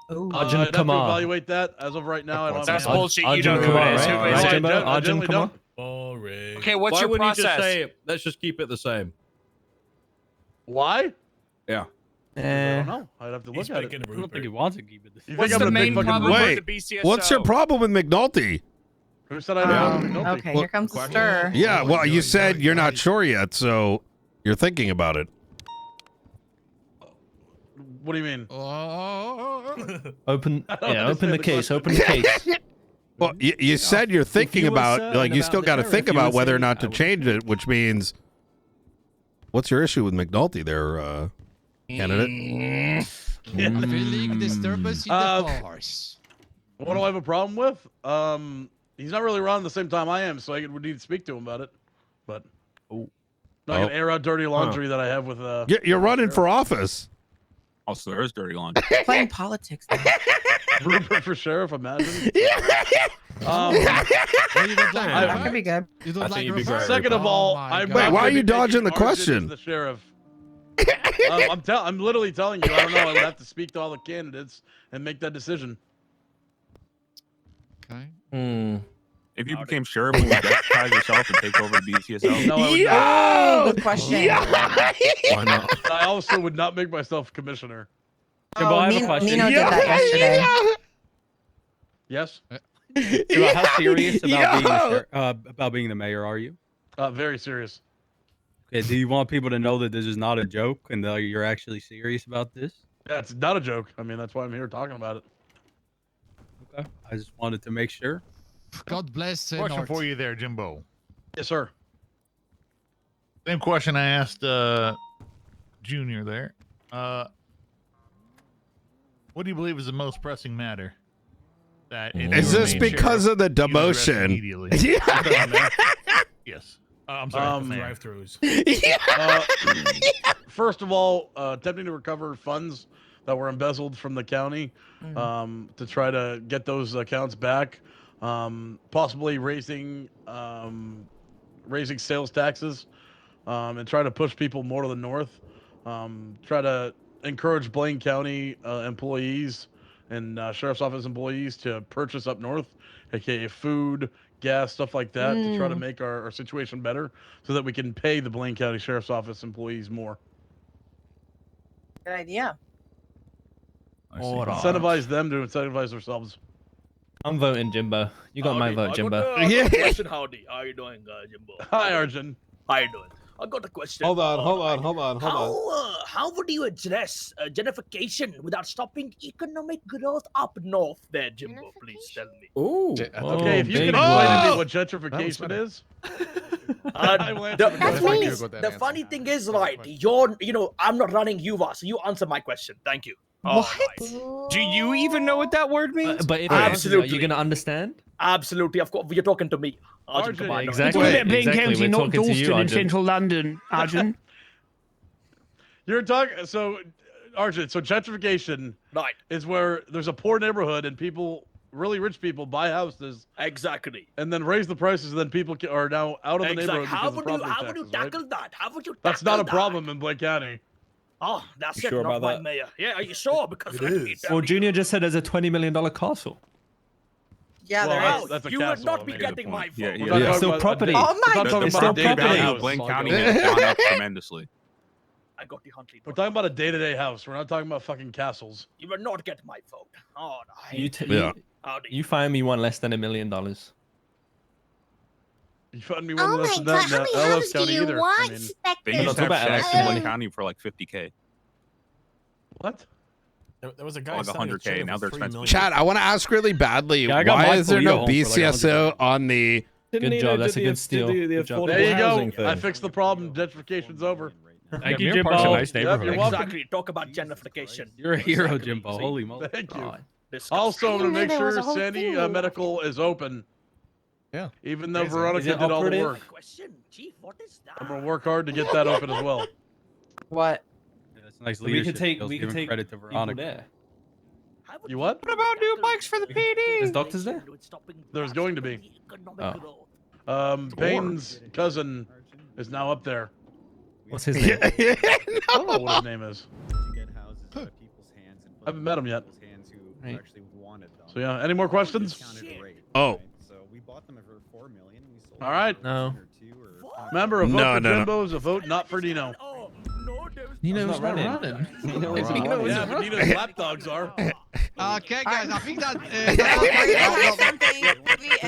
Speaker 7: Arjun
Speaker 1: I'd have to
Speaker 7: Kumar.
Speaker 1: evaluate that. As of right now, I don't
Speaker 23: That's
Speaker 1: have
Speaker 23: bullshit. You
Speaker 7: Arjun
Speaker 23: know who
Speaker 7: Kumar,
Speaker 23: it is.
Speaker 7: right?
Speaker 23: Who
Speaker 1: No,
Speaker 23: is
Speaker 1: I
Speaker 23: it?
Speaker 1: generally
Speaker 7: Arjun Kumar.
Speaker 1: don't.
Speaker 13: Boring.
Speaker 23: Okay, what's
Speaker 14: Why
Speaker 23: your
Speaker 14: wouldn't
Speaker 23: process?
Speaker 14: you just say, let's just keep it the same?
Speaker 1: Why?
Speaker 14: Yeah.
Speaker 1: I don't know. I'd have to
Speaker 13: He's
Speaker 1: look at
Speaker 13: picking
Speaker 1: it.
Speaker 13: a
Speaker 7: I don't think he
Speaker 13: Rupert.
Speaker 7: wants to keep it the same.
Speaker 1: You
Speaker 23: What's
Speaker 1: think I'm
Speaker 23: the
Speaker 1: gonna
Speaker 23: main
Speaker 1: big fucking
Speaker 23: problem
Speaker 3: Wait,
Speaker 23: with the BCSO?
Speaker 3: what's your problem with McNulty?
Speaker 1: Who said I don't know?
Speaker 16: Okay, here comes the stir.
Speaker 3: Yeah, well, you said you're not sure yet, so you're thinking about it.
Speaker 1: What do you mean?
Speaker 7: Open,
Speaker 1: don't
Speaker 7: yeah, open
Speaker 1: understand
Speaker 7: the
Speaker 1: the
Speaker 7: case.
Speaker 1: question.
Speaker 7: Open the case.
Speaker 3: Well, you said you're thinking
Speaker 7: you were
Speaker 3: about,
Speaker 7: certain
Speaker 3: like, you
Speaker 7: about
Speaker 3: still
Speaker 7: the
Speaker 3: got to
Speaker 7: sheriff,
Speaker 3: think
Speaker 7: you
Speaker 3: about
Speaker 7: would
Speaker 3: whether or
Speaker 7: say,
Speaker 3: not to
Speaker 7: I would-
Speaker 3: change it, which means, what's your issue with McNulty there, candidate?
Speaker 12: Feeling disturbance in the force.
Speaker 1: What do I have a problem with? He's not really around the same time I am, so I would need to speak to him about it. But not gonna air out dirty laundry that I have with.
Speaker 3: You're running for office.
Speaker 2: Also, there's dirty laundry.
Speaker 16: Playing politics.
Speaker 1: Rupert for sheriff, imagine.
Speaker 16: That could be good.
Speaker 12: You don't like
Speaker 2: you'd be
Speaker 12: Rupert?
Speaker 2: great.
Speaker 1: Second of all,
Speaker 12: my
Speaker 1: I'm
Speaker 12: God.
Speaker 1: not
Speaker 3: Wait, why
Speaker 1: gonna
Speaker 3: are you
Speaker 1: be
Speaker 3: dodging
Speaker 1: making
Speaker 3: the
Speaker 1: Arjun as
Speaker 3: question?
Speaker 1: The sheriff. I'm literally telling you. I don't know. I would have to speak to all the candidates and make that decision.
Speaker 12: Okay.
Speaker 2: If you became sheriff, would you deputize yourself and take over the BCSO?
Speaker 1: No, I would not.
Speaker 16: Oh, good question.
Speaker 2: Why not?
Speaker 1: I also would not make myself commissioner.
Speaker 7: Jimbo, I have a
Speaker 16: Nino
Speaker 7: question.
Speaker 16: did that yesterday.
Speaker 1: Yes.
Speaker 7: Jimbo, how serious about being the mayor are you?
Speaker 1: Very serious.
Speaker 7: Okay, do you want people to know that this is not a joke and that you're actually serious about this?
Speaker 1: Yeah, it's not a joke. I mean, that's why I'm here talking about it.
Speaker 7: Okay, I just wanted to make sure.
Speaker 12: God bless.
Speaker 15: Question
Speaker 12: North.
Speaker 15: for you there, Jimbo.
Speaker 1: Yes, sir.
Speaker 15: Same question I asked Junior there. What do you believe is the most pressing matter? That
Speaker 3: Is this because of the demotion?
Speaker 15: Immediately. Yes. I'm sorry.
Speaker 13: Drive-throughs.
Speaker 1: First of all, attempting to recover funds that were embezzled from the county to try to get those accounts back. Possibly raising sales taxes and try to push people more to the north. Try to encourage Blaine County employees and sheriff's office employees to purchase up north, aka food, gas, stuff like that, to try to make our situation better so that we can pay the Blaine County Sheriff's Office employees more.
Speaker 16: Good idea.
Speaker 1: Incentivize them to incentivize themselves.
Speaker 7: I'm voting Jimbo. You got my vote, Jimbo.
Speaker 13: I got a question. Howdy. How are you doing, Jimbo?
Speaker 1: Hi, Arjun.
Speaker 13: How you doing? I got a question.
Speaker 22: Hold on.
Speaker 13: How would you address gentrification without stopping economic growth up north there, Jimbo? Please tell me.
Speaker 14: Ooh.
Speaker 1: Okay, if you can explain to me what gentrification is.
Speaker 13: The funny thing is, right, I'm not running UVA, so you answer my question. Thank you.
Speaker 16: What?
Speaker 7: Do you even know what that word means? But if
Speaker 13: Absolutely.
Speaker 7: are you gonna understand?
Speaker 13: Absolutely, of course. You're talking to me. Arjun, come on,
Speaker 7: exactly.
Speaker 5: It's Blaine
Speaker 7: Exactly.
Speaker 5: County,
Speaker 7: We're
Speaker 5: not
Speaker 7: talking to you,
Speaker 5: Dalston in
Speaker 7: Arjun.
Speaker 5: central London, Arjun.
Speaker 1: You're talking, so, Arjun, so gentrification is where there's a poor neighborhood and people, really rich people, buy houses.
Speaker 13: Exactly.
Speaker 1: And then raise the prices, and then people are now out of the neighborhood
Speaker 13: How
Speaker 1: because of property
Speaker 13: would you
Speaker 1: taxes,
Speaker 13: tackle
Speaker 1: right?
Speaker 13: that? How would you tackle
Speaker 1: That's not a
Speaker 13: that?
Speaker 1: problem in Blaine County.
Speaker 13: Oh, that's
Speaker 7: You
Speaker 13: it,
Speaker 7: sure
Speaker 13: not
Speaker 7: about
Speaker 13: my
Speaker 7: that?
Speaker 13: mayor. Yeah, are you sure? Because
Speaker 7: It
Speaker 13: let me
Speaker 7: is.
Speaker 13: tell
Speaker 7: Well,
Speaker 13: you.
Speaker 7: Junior just said there's a $20 million castle.
Speaker 16: Yeah,
Speaker 1: Well,
Speaker 16: there is.
Speaker 1: that's a
Speaker 13: You
Speaker 1: castle,
Speaker 13: would not
Speaker 1: I
Speaker 13: be
Speaker 1: mean.
Speaker 13: getting my vote.
Speaker 2: Yeah,
Speaker 1: We're
Speaker 2: yeah.
Speaker 1: not talking
Speaker 7: Still
Speaker 1: about
Speaker 7: property.
Speaker 16: Oh my
Speaker 1: we're not talking
Speaker 2: The
Speaker 7: It's
Speaker 1: about
Speaker 7: still
Speaker 1: a day-to-day
Speaker 7: property.
Speaker 1: house.
Speaker 2: Blaine County has gone up tremendously.
Speaker 13: I got the Huntley.
Speaker 1: We're talking about a day-to-day house. We're not talking about fucking castles.
Speaker 13: You will not get my vote. Oh, no.
Speaker 3: Yeah.
Speaker 7: You find me one less than $1 million.
Speaker 1: You found me one
Speaker 8: Oh
Speaker 1: less
Speaker 8: my
Speaker 1: than
Speaker 8: god,
Speaker 1: that
Speaker 8: how
Speaker 1: in
Speaker 8: many
Speaker 1: LS
Speaker 8: houses do
Speaker 1: County
Speaker 8: you
Speaker 1: either.
Speaker 8: want,
Speaker 1: I mean,
Speaker 2: They
Speaker 8: Spectre?
Speaker 2: used to have
Speaker 7: about
Speaker 2: shacks
Speaker 7: LS
Speaker 2: in Blaine
Speaker 8: County.
Speaker 2: County for like 50K.
Speaker 1: what?
Speaker 22: There was a guy
Speaker 2: Like
Speaker 22: selling a
Speaker 2: 100K,
Speaker 22: chair
Speaker 2: now
Speaker 22: for
Speaker 2: they're
Speaker 22: 3
Speaker 2: expensive.
Speaker 22: million.
Speaker 3: Chad, I want to ask really badly,
Speaker 7: Yeah, I got
Speaker 3: why
Speaker 7: my
Speaker 3: is there
Speaker 7: Toledo
Speaker 3: no
Speaker 7: home for like
Speaker 3: BCSO on the...
Speaker 7: Good job. That's a good steal. Good job.
Speaker 1: There you go. I fixed the problem. Gentrification's over.
Speaker 7: Thank
Speaker 22: Yeah,
Speaker 7: you,
Speaker 22: Mirror Park's a
Speaker 7: Jimbo.
Speaker 22: nice
Speaker 1: Yep,
Speaker 22: neighborhood.
Speaker 1: you're welcome.
Speaker 13: Exactly. Talk about gentrification.
Speaker 7: You're a hero,
Speaker 13: Exactly.
Speaker 7: Jimbo.
Speaker 13: See?
Speaker 7: Holy moly.
Speaker 1: Thank you.
Speaker 13: Disgusting.
Speaker 1: Also, I'm going to
Speaker 8: I
Speaker 1: make
Speaker 8: didn't know there was
Speaker 1: sure
Speaker 8: a whole
Speaker 1: Sandy
Speaker 8: thing.
Speaker 1: Medical is open.
Speaker 22: Yeah.
Speaker 1: Even though
Speaker 22: Amazing.
Speaker 1: Veronica
Speaker 7: Is it
Speaker 1: did all the
Speaker 7: operative?
Speaker 1: work.
Speaker 13: Question, Chief, what is that?
Speaker 1: I'm going to work hard to get that open as well.
Speaker 16: What?
Speaker 7: Nice
Speaker 22: We could
Speaker 7: leadership
Speaker 22: take
Speaker 7: skills,
Speaker 22: we could
Speaker 7: giving
Speaker 22: take
Speaker 7: credit to
Speaker 22: people
Speaker 7: Veronica.
Speaker 22: there.
Speaker 1: You what?
Speaker 22: What about new bikes for the PD? There's doctors there.
Speaker 1: There's going to be.
Speaker 22: Oh.
Speaker 1: Payne's cousin is now up there.
Speaker 22: What's his name?
Speaker 1: I don't know what his name is. I haven't met him yet.
Speaker 22: Right.
Speaker 1: So yeah, any more questions?
Speaker 3: Oh.
Speaker 1: All right.
Speaker 22: No.
Speaker 1: Remember, a vote
Speaker 3: No,
Speaker 1: for
Speaker 3: no, no.
Speaker 1: Jimbo is a vote not for Nino.
Speaker 22: Nino's not running.
Speaker 1: Nino is yeah, but Nino's lapdogs are.
Speaker 12: Okay, guys, I think that.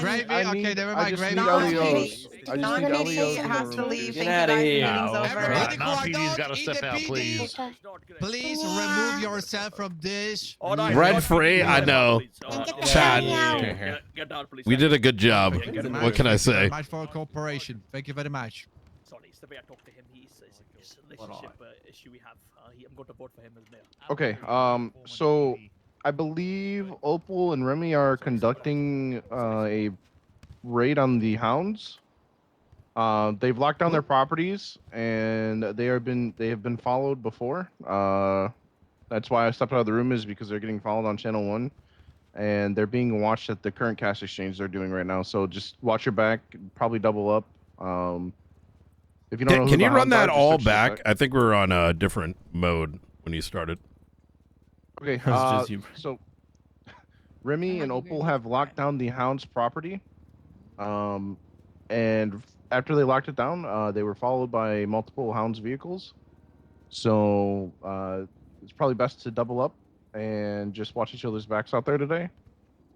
Speaker 12: Gravy. Okay, never mind. Gravy.
Speaker 16: Non-PD has to leave. Thank you
Speaker 22: outta
Speaker 16: guys.
Speaker 22: here.
Speaker 16: Meeting's over.
Speaker 12: Everybody
Speaker 15: Non-PD's got to step out, please.
Speaker 12: Please remove yourself from this.
Speaker 3: Red free, I know. Chad, we did a good job. What can I say?
Speaker 12: Very much for cooperation. Thank you very much.
Speaker 13: Sorry, it's the way I talk to him. It's a relationship issue we have. I'm going to vote for him as mayor.
Speaker 9: Okay, so I believe Opal and Remy are conducting a raid on the hounds. They've locked down their properties and they have been followed before. That's why I stepped out of the room, is because they're getting followed on channel 1 and they're being watched at the current cash exchange they're doing right now. So just watch your back, probably double up. If you don't know who
Speaker 3: Can
Speaker 9: the
Speaker 3: you run
Speaker 9: hounds are,
Speaker 3: that
Speaker 9: just
Speaker 3: all
Speaker 9: search their
Speaker 3: back? I think we're on a different mode when you started.
Speaker 9: Okay, so Remy and Opal have locked down the hound's property. And after they locked it down, they were followed by multiple hounds vehicles. So it's probably best to double up and just watch each other's backs out there today.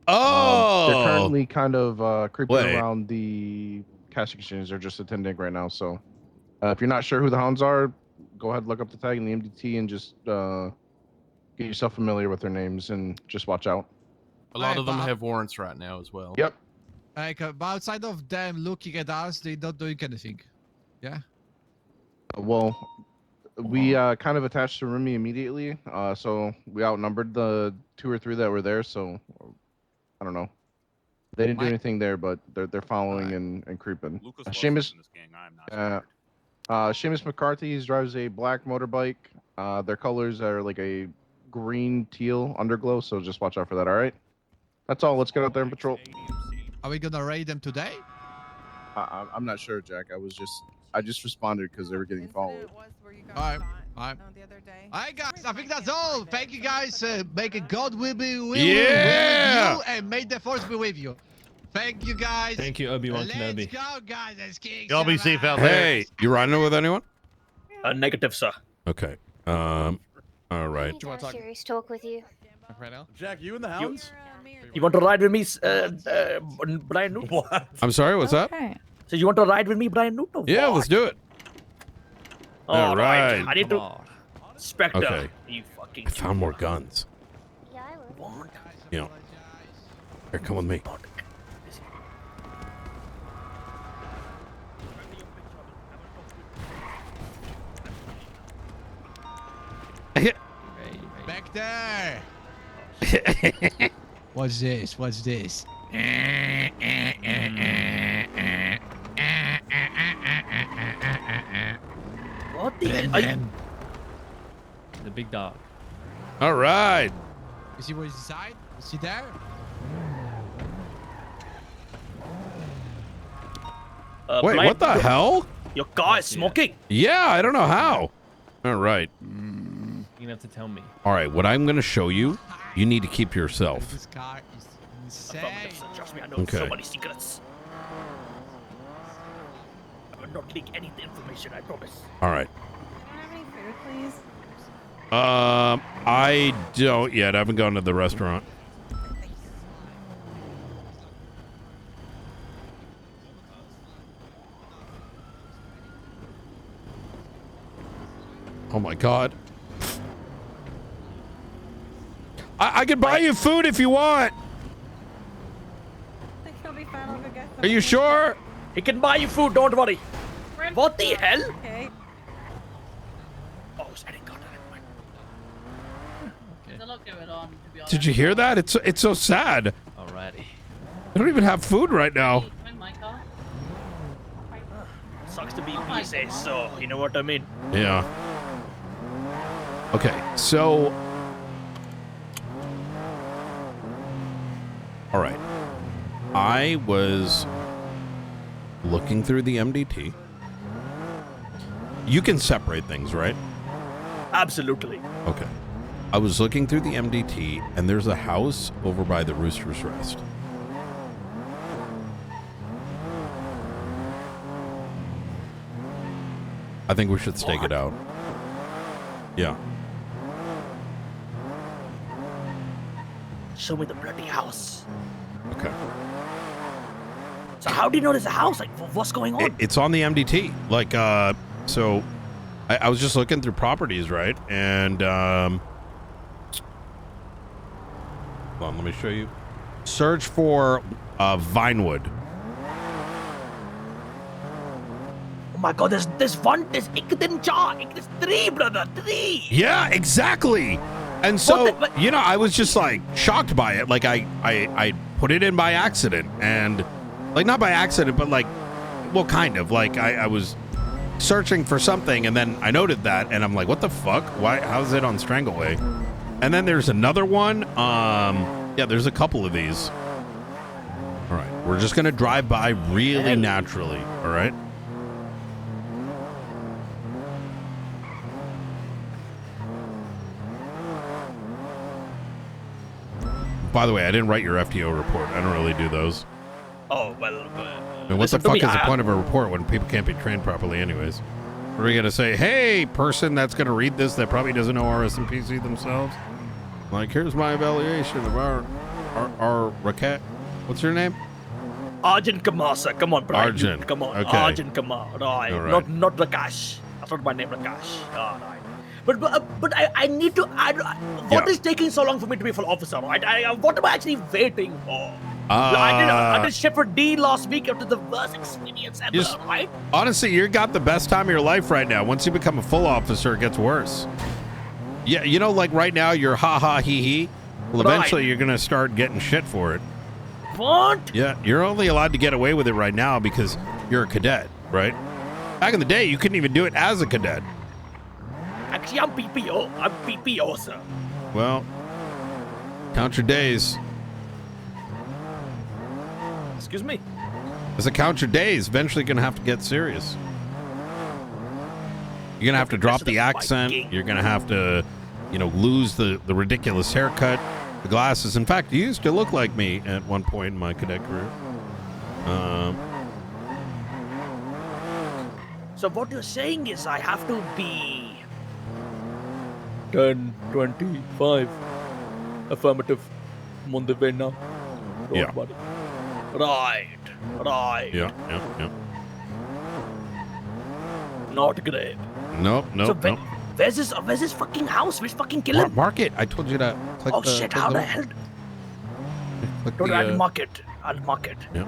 Speaker 3: Oh!
Speaker 9: They're currently kind of creeping
Speaker 3: Wait.
Speaker 9: around the cash exchange. They're just attending right now. So if you're not sure who the hounds are, go ahead and look up the tag in the MDT and just get yourself familiar with their names and just watch out.
Speaker 20: A lot of them have warrants right now as well.
Speaker 9: Yep.
Speaker 12: Like, outside of them looking at us, they're not doing anything. Yeah.
Speaker 9: Well, we kind of attached to Remy immediately, so we outnumbered the 2 or 3 that were there. So I don't know. They didn't do anything there, but they're following and creeping. Seamus McCarthy drives a black motorbike. Their colors are like a green teal underglow, so just watch out for that. All right. That's all. Let's get out there and patrol.
Speaker 12: Are we gonna raid them today?
Speaker 9: I'm not sure, Jack. I just responded because they were getting followed.
Speaker 12: All right. Alright, guys, I think that's all. Thank you, guys. May God will be with you, and may the force be with you. Thank you, guys.
Speaker 22: Thank you, Obi-Wan Kenobi.
Speaker 12: Let's go, guys. Let's kick
Speaker 15: Y'all be safe out there.
Speaker 3: Hey, you riding with anyone?
Speaker 13: Negative, sir.
Speaker 3: Okay. All right.
Speaker 8: I want to have a serious talk with you.
Speaker 12: Right now?
Speaker 1: Jack, you and the hounds?
Speaker 13: You want to ride with me, Brian Newton? What?
Speaker 3: I'm sorry, what's that?
Speaker 13: So you want to ride with me, Brian Newton?
Speaker 3: Yeah, let's do it. All right.
Speaker 13: I need to. Spectre.
Speaker 3: Okay.
Speaker 13: You fucking.
Speaker 3: I found more guns.
Speaker 8: Yeah, I will.
Speaker 3: You know. Here, come with me.
Speaker 12: Back there. What's this? What's this?
Speaker 13: What the hell?
Speaker 22: The big dog.
Speaker 3: All right.
Speaker 12: You see what's inside? You see there?
Speaker 3: Wait, what the hell?
Speaker 13: Your car is smoking.
Speaker 3: Yeah, I don't know how. All right.
Speaker 22: You're gonna have to tell me.
Speaker 3: All right, what I'm going to show you, you need to keep yourself.
Speaker 12: This car is insane.
Speaker 13: Trust me, I know
Speaker 3: Okay.
Speaker 13: so many secrets. I'm not leak any information, I promise.
Speaker 3: All right.
Speaker 16: Please.
Speaker 3: I don't yet. I haven't gone to the restaurant. Oh my God. I can buy you food if you want. Are you sure?
Speaker 13: He can buy you food, don't worry. What the hell?
Speaker 16: Okay.
Speaker 13: Oh, sorry, God.
Speaker 22: There's a lot going on, to be honest.
Speaker 3: Did you hear that? It's so sad.
Speaker 22: Alrighty.
Speaker 3: I don't even have food right now.
Speaker 13: Sucks to be PSA, so you know what I mean.
Speaker 3: Yeah. Okay, so... All right. I was looking through the MDT. You can separate things, right?
Speaker 13: Absolutely.
Speaker 3: Okay. I was looking through the MDT, and there's a house over by the Rooster's Rest. I think we should stake it out. Yeah.
Speaker 13: Show me the bloody house.
Speaker 3: Okay.
Speaker 13: So how do you know there's a house? Like, what's going on?
Speaker 3: It's on the MDT. Like, so I was just looking through properties, right? And, hold on, let me show you. Search for Vinewood.
Speaker 13: Oh my God, there's one, there's three, brother, three.
Speaker 3: Yeah, exactly. And so, you know, I was just like shocked by it. Like I put it in by accident, and like not by accident, but like, well, kind of like I was searching for something, and then I noted that, and I'm like, what the fuck? Why? How's it on Strangleway? And then there's another one. Yeah, there's a couple of these. All right, we're just gonna drive by really naturally. All right. By the way, I didn't write your FTO report. I don't really do those.
Speaker 13: Oh, well.
Speaker 3: And what the fuck is the point of a report when people can't be trained properly anyways? What are we going to say? Hey, person that's going to read this that probably doesn't know RSMPC themselves. Like, here's my evaluation of our Raquette. What's her name?
Speaker 13: Arjun Kumar, sir. Come on, bro.
Speaker 3: Arjun.
Speaker 13: Come on.
Speaker 3: Okay.
Speaker 13: Arjun Kumar. Right.
Speaker 3: All right.
Speaker 13: Not Rakash. That's not my name, Rakash. All right. But I need to add. What is taking so long for me to be full officer? Right? What am I actually waiting for? I did Shepherd D last week after the worst experience ever, right?
Speaker 3: Honestly, you got the best time of your life right now. Once you become a full officer, it gets worse. Yeah, you know, like right now, you're ha he he. Well, eventually, you're gonna start getting shit for it.
Speaker 13: What?
Speaker 3: Yeah, you're only allowed to get away with it right now because you're a cadet, right? Back in the day, you couldn't even do it as a cadet.
Speaker 13: Actually, I'm PPO. I'm PPO, sir.
Speaker 3: Well, count your days.
Speaker 13: Excuse me?
Speaker 3: As a count your days, eventually you're going to have to get serious. You're going to have to drop the accent. You're going to have to, you know, lose the ridiculous haircut, the glasses. In fact, you used to look like me at one point in my cadet career.
Speaker 13: So what you're saying is I have to be 10, 25. Affirmative. I'm on the way now.
Speaker 3: Yeah.
Speaker 13: Right.
Speaker 3: Yeah.
Speaker 13: Not great.
Speaker 3: Nope.
Speaker 13: Where's this fucking house? Which fucking killer?
Speaker 3: Mark it. I told you to click the...
Speaker 13: Shit, how the hell? I'll mark it.
Speaker 3: Yeah.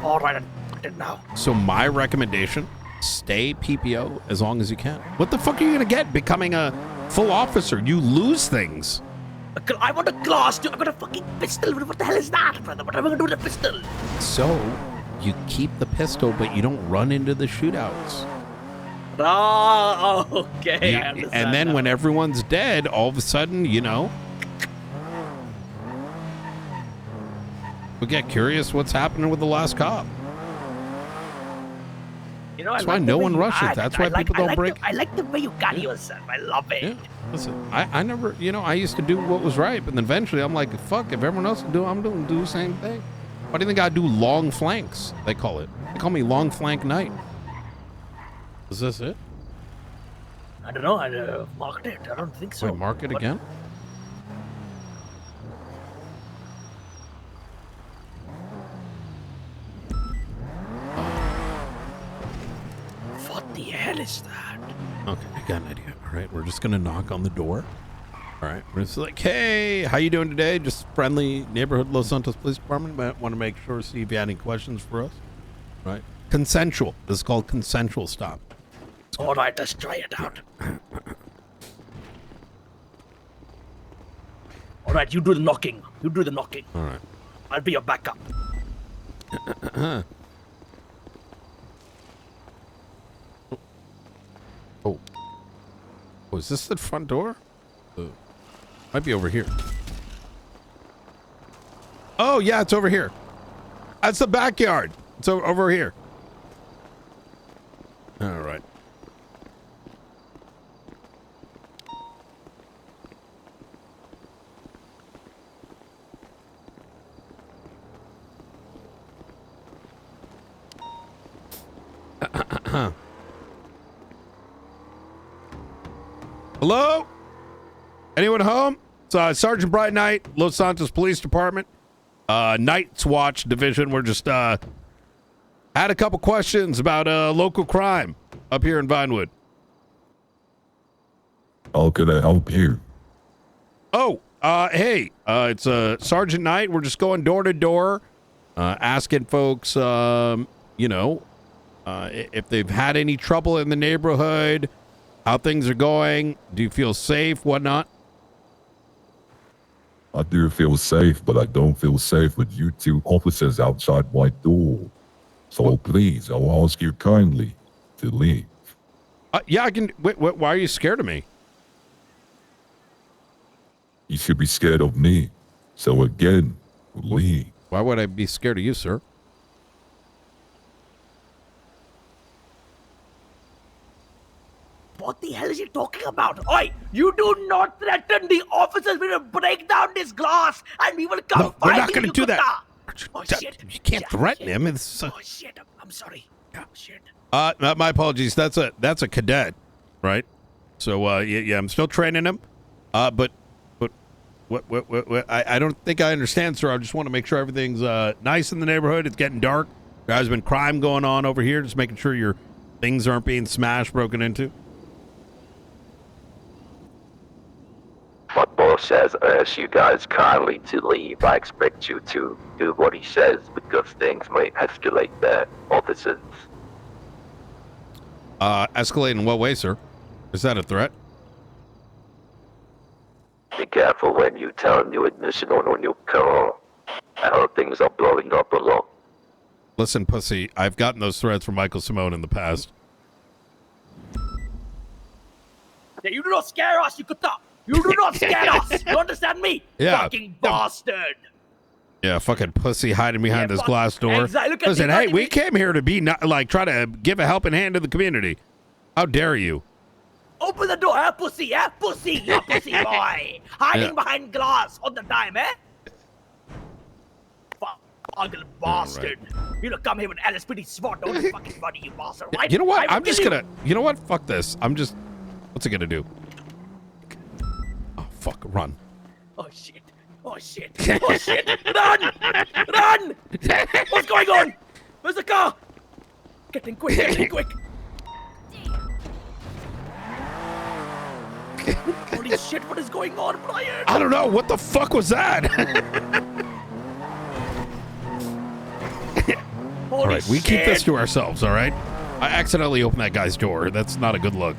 Speaker 13: All right, I'll put it now.
Speaker 3: So my recommendation, stay PPO as long as you can. What the fuck are you going to get becoming a full officer? You lose things.
Speaker 13: I want a class 2. I got a fucking pistol. What the hell is that, brother? What am I going to do with a pistol?
Speaker 3: So you keep the pistol, but you don't run into the shootouts.
Speaker 13: Oh, okay. I understand
Speaker 3: And then
Speaker 13: now.
Speaker 3: when everyone's dead, all of a sudden, you know, we get curious what's happening with the last cop.
Speaker 13: You know,
Speaker 3: That's why no one rushes. That's why people don't break.
Speaker 13: I like the way you carry yourself. I love it.
Speaker 3: Yeah. Listen, I never, you know, I used to do what was right, but then eventually I'm like, fuck, if everyone else is doing, I'm doing the same thing. Why do you think I do long flanks? They call it. They call me long flank knight. Is this it?
Speaker 13: I don't know. I marked it. I don't think so.
Speaker 3: Wait, mark it again?
Speaker 13: What the hell is that?
Speaker 3: Okay, I got an idea. All right, we're just gonna knock on the door. All right, we're just like, hey, how you doing today? Just friendly neighborhood Los Santos Police Department. Might want to make sure, see if you had any questions for us. Right? Consensual. This is called consensual stop.
Speaker 13: All right, let's try it out. All right, you do the knocking.
Speaker 3: All right.
Speaker 13: I'll be your backup.
Speaker 3: Oh, is this the front door? Might be over here. Oh, yeah, it's over here. That's the backyard. It's over here. All right. Hello? Anyone home? It's Sergeant Bright Knight, Los Santos Police Department, Night's Watch Division. We're just had a couple questions about local crime up here in Vinewood.
Speaker 11: How can I help you?
Speaker 3: Oh, hey, it's Sergeant Knight. We're just going door to door, asking folks, you know, if they've had any trouble in the neighborhood, how things are going. Do you feel safe, whatnot?
Speaker 11: I do feel safe, but I don't feel safe with you two officers outside my door. So please, I'll ask you kindly to leave.
Speaker 3: Yeah, I can. Wait, why are you scared of me?
Speaker 11: You should be scared of me. So again, leave.
Speaker 3: Why would I be scared of you, sir?
Speaker 13: What the hell is he talking about? Oi, you do not threaten the officers. We will break down this glass and we will come
Speaker 3: No,
Speaker 13: find
Speaker 3: we're not
Speaker 13: you,
Speaker 3: going to do that.
Speaker 13: Oh, shit.
Speaker 3: You can't threaten him. It's,
Speaker 13: Oh, shit. I'm sorry. Oh, shit.
Speaker 3: my apologies. That's a cadet, right? So, yeah, I'm still training him. But what, I don't think I understand, sir. I just want to make sure everything's nice in the neighborhood. It's getting dark. There's been crime going on over here. Just making sure your things aren't being smashed, broken into.
Speaker 18: My boss says I ask you guys kindly to leave. I expect you to do what he says because things may escalate there, officers.
Speaker 3: Escalate in what way, sir? Is that a threat?
Speaker 18: Be careful when you turn your ignition on your car. I heard things are blowing up a lot.
Speaker 3: Listen, pussy, I've gotten those threats from Michael Simone in the past.
Speaker 13: Yeah, you do not scare us, you kutta. You do not scare us. You understand me?
Speaker 3: Yeah.
Speaker 13: Fucking bastard.
Speaker 3: Yeah, fucking pussy hiding behind this glass door.
Speaker 13: Exactly. Look at
Speaker 3: Listen,
Speaker 13: the-
Speaker 3: hey, we came here to be not, like try to give a helping hand to the community. How dare you?
Speaker 13: Open the door, pussy, pussy, you pussy boy. Hiding behind glass all the time, Ugly bastard. You know, come here with LSPD SWAT, don't fucking body, you bastard, right?
Speaker 3: You know what?
Speaker 13: I will
Speaker 3: I'm just
Speaker 13: kill
Speaker 3: gonna. You know what? Fuck this. What's it gonna do? Oh fuck! Run.
Speaker 13: Oh shit. Oh shit. Oh shit. Run! Run! What's going on? Where's the car? Get in quick, get in quick. Holy shit, what is going on, Brian?
Speaker 3: I don't know. What the fuck was that? All right, we keep this to ourselves, all right? I accidentally opened that guy's door. That's not a good look.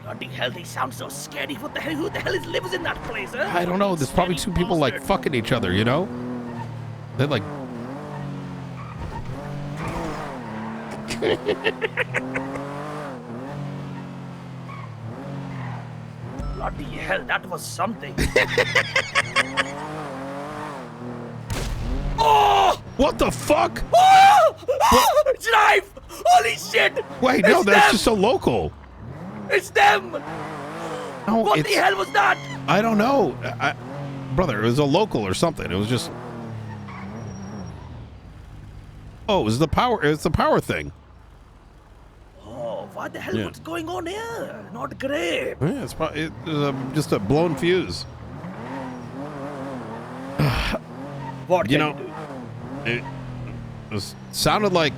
Speaker 13: Bloody hell, they sound so scary. What the hell? Who the hell lives in that place, huh?
Speaker 3: I don't know. There's probably two people like fucking each other, you know? They're like.
Speaker 13: Bloody hell, that was something. Oh!
Speaker 3: What the fuck?
Speaker 13: Oh! Oh! Drive! Holy shit!
Speaker 3: Wait, no,
Speaker 13: It's
Speaker 3: that's
Speaker 13: them!
Speaker 3: just so local.
Speaker 13: It's them!
Speaker 3: No,
Speaker 13: what
Speaker 3: it's-
Speaker 13: the hell was that?
Speaker 3: I don't know. Brother, it was a local or something. It was just. Oh, it was the power. It's the power thing.
Speaker 13: Oh, what the hell?
Speaker 3: Yeah.
Speaker 13: What's going on here? Not great.
Speaker 3: Yeah, it's probably just a blown fuse.
Speaker 13: What
Speaker 3: You
Speaker 13: can
Speaker 3: know,
Speaker 13: you do?
Speaker 3: it sounded like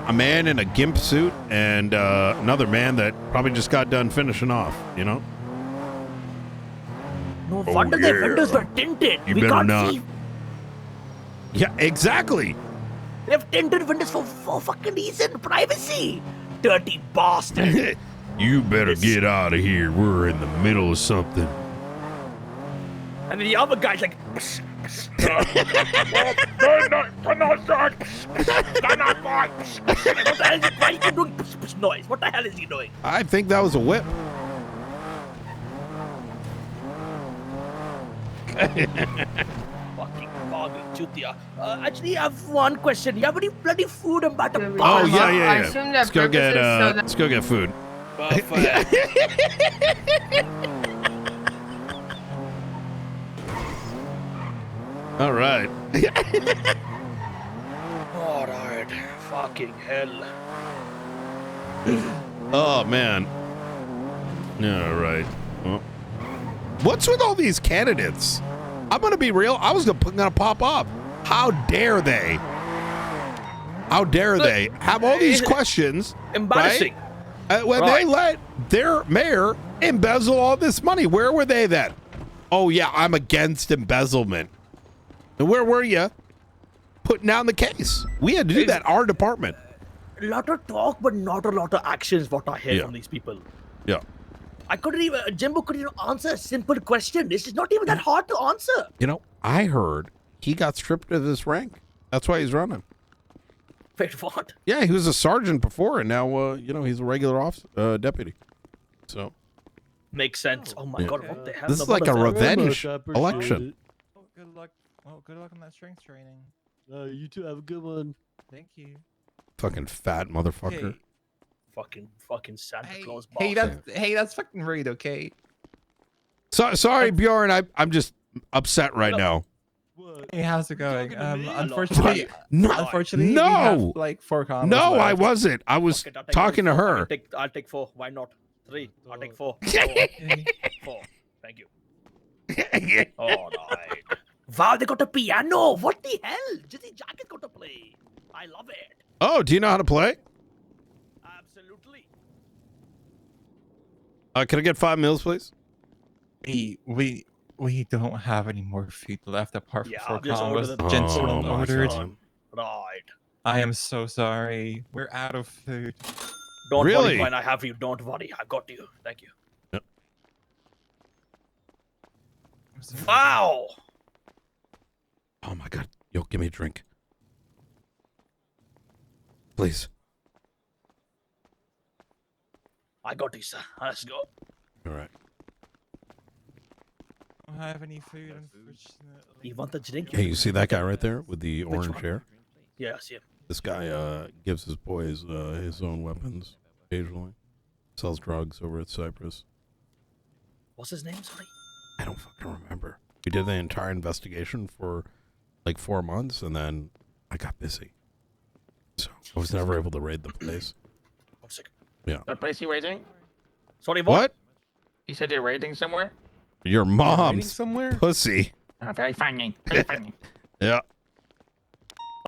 Speaker 3: a man in a gimp suit and another man that probably just got done finishing off. You know.
Speaker 13: No
Speaker 3: Oh,
Speaker 13: wonder their
Speaker 3: yeah.
Speaker 13: windows were tinted.
Speaker 3: You
Speaker 13: we
Speaker 3: better
Speaker 13: can't
Speaker 3: not.
Speaker 13: see.
Speaker 3: Yeah, exactly.
Speaker 13: They have tinted windows for fucking reason. Privacy. Dirty bastard.
Speaker 3: You better get out of here. We're in the middle of something.
Speaker 13: And then the other guy's like, Why are you doing noise? What the hell is he doing?
Speaker 3: I think that was a whip.
Speaker 13: Fucking Bobby Chutia. Actually, I have one question. You have any bloody food and butter?
Speaker 3: Oh yeah. Let's go get food. All right.
Speaker 13: All right. Fucking hell.
Speaker 3: Oh man. All right. Well, what's with all these candidates? I'm gonna be real. I was gonna pop up. How dare they? How dare they have all these questions?
Speaker 13: Embarrassing.
Speaker 3: Right? When they let their mayor embezzle all this money, where were they then? Oh yeah, I'm against embezzlement. And where were you? Putting down the case. We had to do that. Our department.
Speaker 13: A lot of talk, but not a lot of actions. What I hear from these people.
Speaker 3: Yeah.
Speaker 13: I couldn't even. Jimbo couldn't even answer a simple question. This is not even that hard to answer.
Speaker 3: You know, I heard he got stripped of his rank. That's why he's running.
Speaker 13: Wait, what?
Speaker 3: Yeah, he was a sergeant before, and now he's a regular officer, deputy. So
Speaker 13: makes sense. Oh my god, what the hell?
Speaker 3: This is like a revenge election.
Speaker 4: Good luck. Well, good luck on that strength training.
Speaker 17: You two have a good one.
Speaker 4: Thank you.
Speaker 3: Fucking fat motherfucker.
Speaker 13: Fucking Santa Claus.
Speaker 4: Hey, that's fucking rude. Okay.
Speaker 3: Sorry, Bjorn. I'm just upset right now.
Speaker 4: Hey, how's it going? Unfortunately,
Speaker 3: no,
Speaker 4: unfortunately,
Speaker 3: no,
Speaker 4: we have, like 4 combos
Speaker 3: no,
Speaker 4: left.
Speaker 3: I wasn't. I was talking to her.
Speaker 13: I'll take 4. Why not 3? I'll take 4. 4. Thank you. All right. Wow, they got a piano. What the hell? Jizzy Jack is going to play. I love it.
Speaker 3: Oh, do you know how to play?
Speaker 13: Absolutely.
Speaker 3: Can I get 5 meals, please?
Speaker 4: We don't have any more food left apart from 4
Speaker 13: just
Speaker 4: combos.
Speaker 13: order
Speaker 4: Jensen
Speaker 3: Oh, my
Speaker 4: ordered.
Speaker 3: God.
Speaker 13: Right.
Speaker 4: I am so sorry. We're out of food.
Speaker 13: Don't
Speaker 3: Really?
Speaker 13: worry, when I have you. Don't worry. I got you. Thank you.
Speaker 3: Yep.
Speaker 13: Wow.
Speaker 3: Oh my God. Yo, give me a drink. Please.
Speaker 13: I got you, sir. Let's go.
Speaker 3: All right.
Speaker 4: I don't have any food, unfortunately.
Speaker 13: You want the drink?
Speaker 3: Hey, you see that guy right there with the
Speaker 13: Which
Speaker 3: orange
Speaker 13: one?
Speaker 3: hair?
Speaker 13: Yeah, I see him.
Speaker 3: This guy gives his boys his own weapons occasionally. Sells drugs over at Cyprus.
Speaker 13: What's his name? Sorry.
Speaker 3: I don't fucking remember. We did the entire investigation for like 4 months, and then I got busy. So I was never able to raid the place.
Speaker 13: 1 second.
Speaker 3: Yeah.
Speaker 21: What place you raiding?
Speaker 13: Sorry,
Speaker 3: What?
Speaker 21: You said you're raiding somewhere?
Speaker 3: Your mom's
Speaker 21: somewhere?
Speaker 3: pussy.
Speaker 21: Oh, very funny. Very funny.
Speaker 3: Yeah.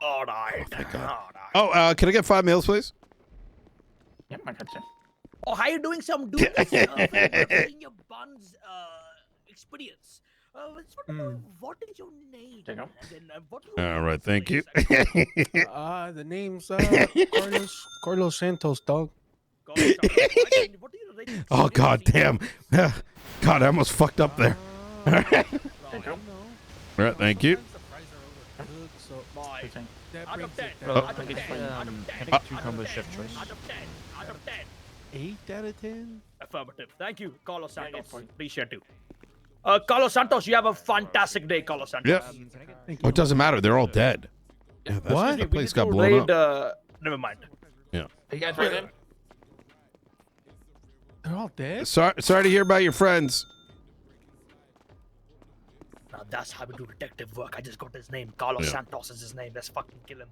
Speaker 13: All right.
Speaker 3: Oh, can I get 5 meals, please?
Speaker 21: Yep, I got you.
Speaker 13: Oh, how you doing, some dude? In your buns experience. What is your name? And then, what do you
Speaker 3: All right, thank you.
Speaker 17: The name's Carlos Santos, dog.
Speaker 3: Oh God damn! God, I almost fucked up there. All right. All right, thank you.
Speaker 13: Out of 10.
Speaker 3: Oh.
Speaker 13: Out of 10. Out of 10.
Speaker 17: Cucumber chef choice.
Speaker 13: Out of 10. Out of 10.
Speaker 17: 8 out of 10.
Speaker 13: Affirmative. Thank you, Carlos Santos. Appreciate you. Carlos Santos, you have a fantastic day, Carlos Santos.
Speaker 3: Yeah. Oh, it doesn't matter. They're all dead. Yeah, that's, the place got blown up.
Speaker 13: Never mind.
Speaker 3: Yeah.
Speaker 21: You guys raiding?
Speaker 17: They're all dead?
Speaker 3: Sorry to hear about your friends.
Speaker 13: Now that's how we do detective work. I just got his name. Carlos
Speaker 3: Yeah.
Speaker 13: Santos is his name. Let's fucking kill him.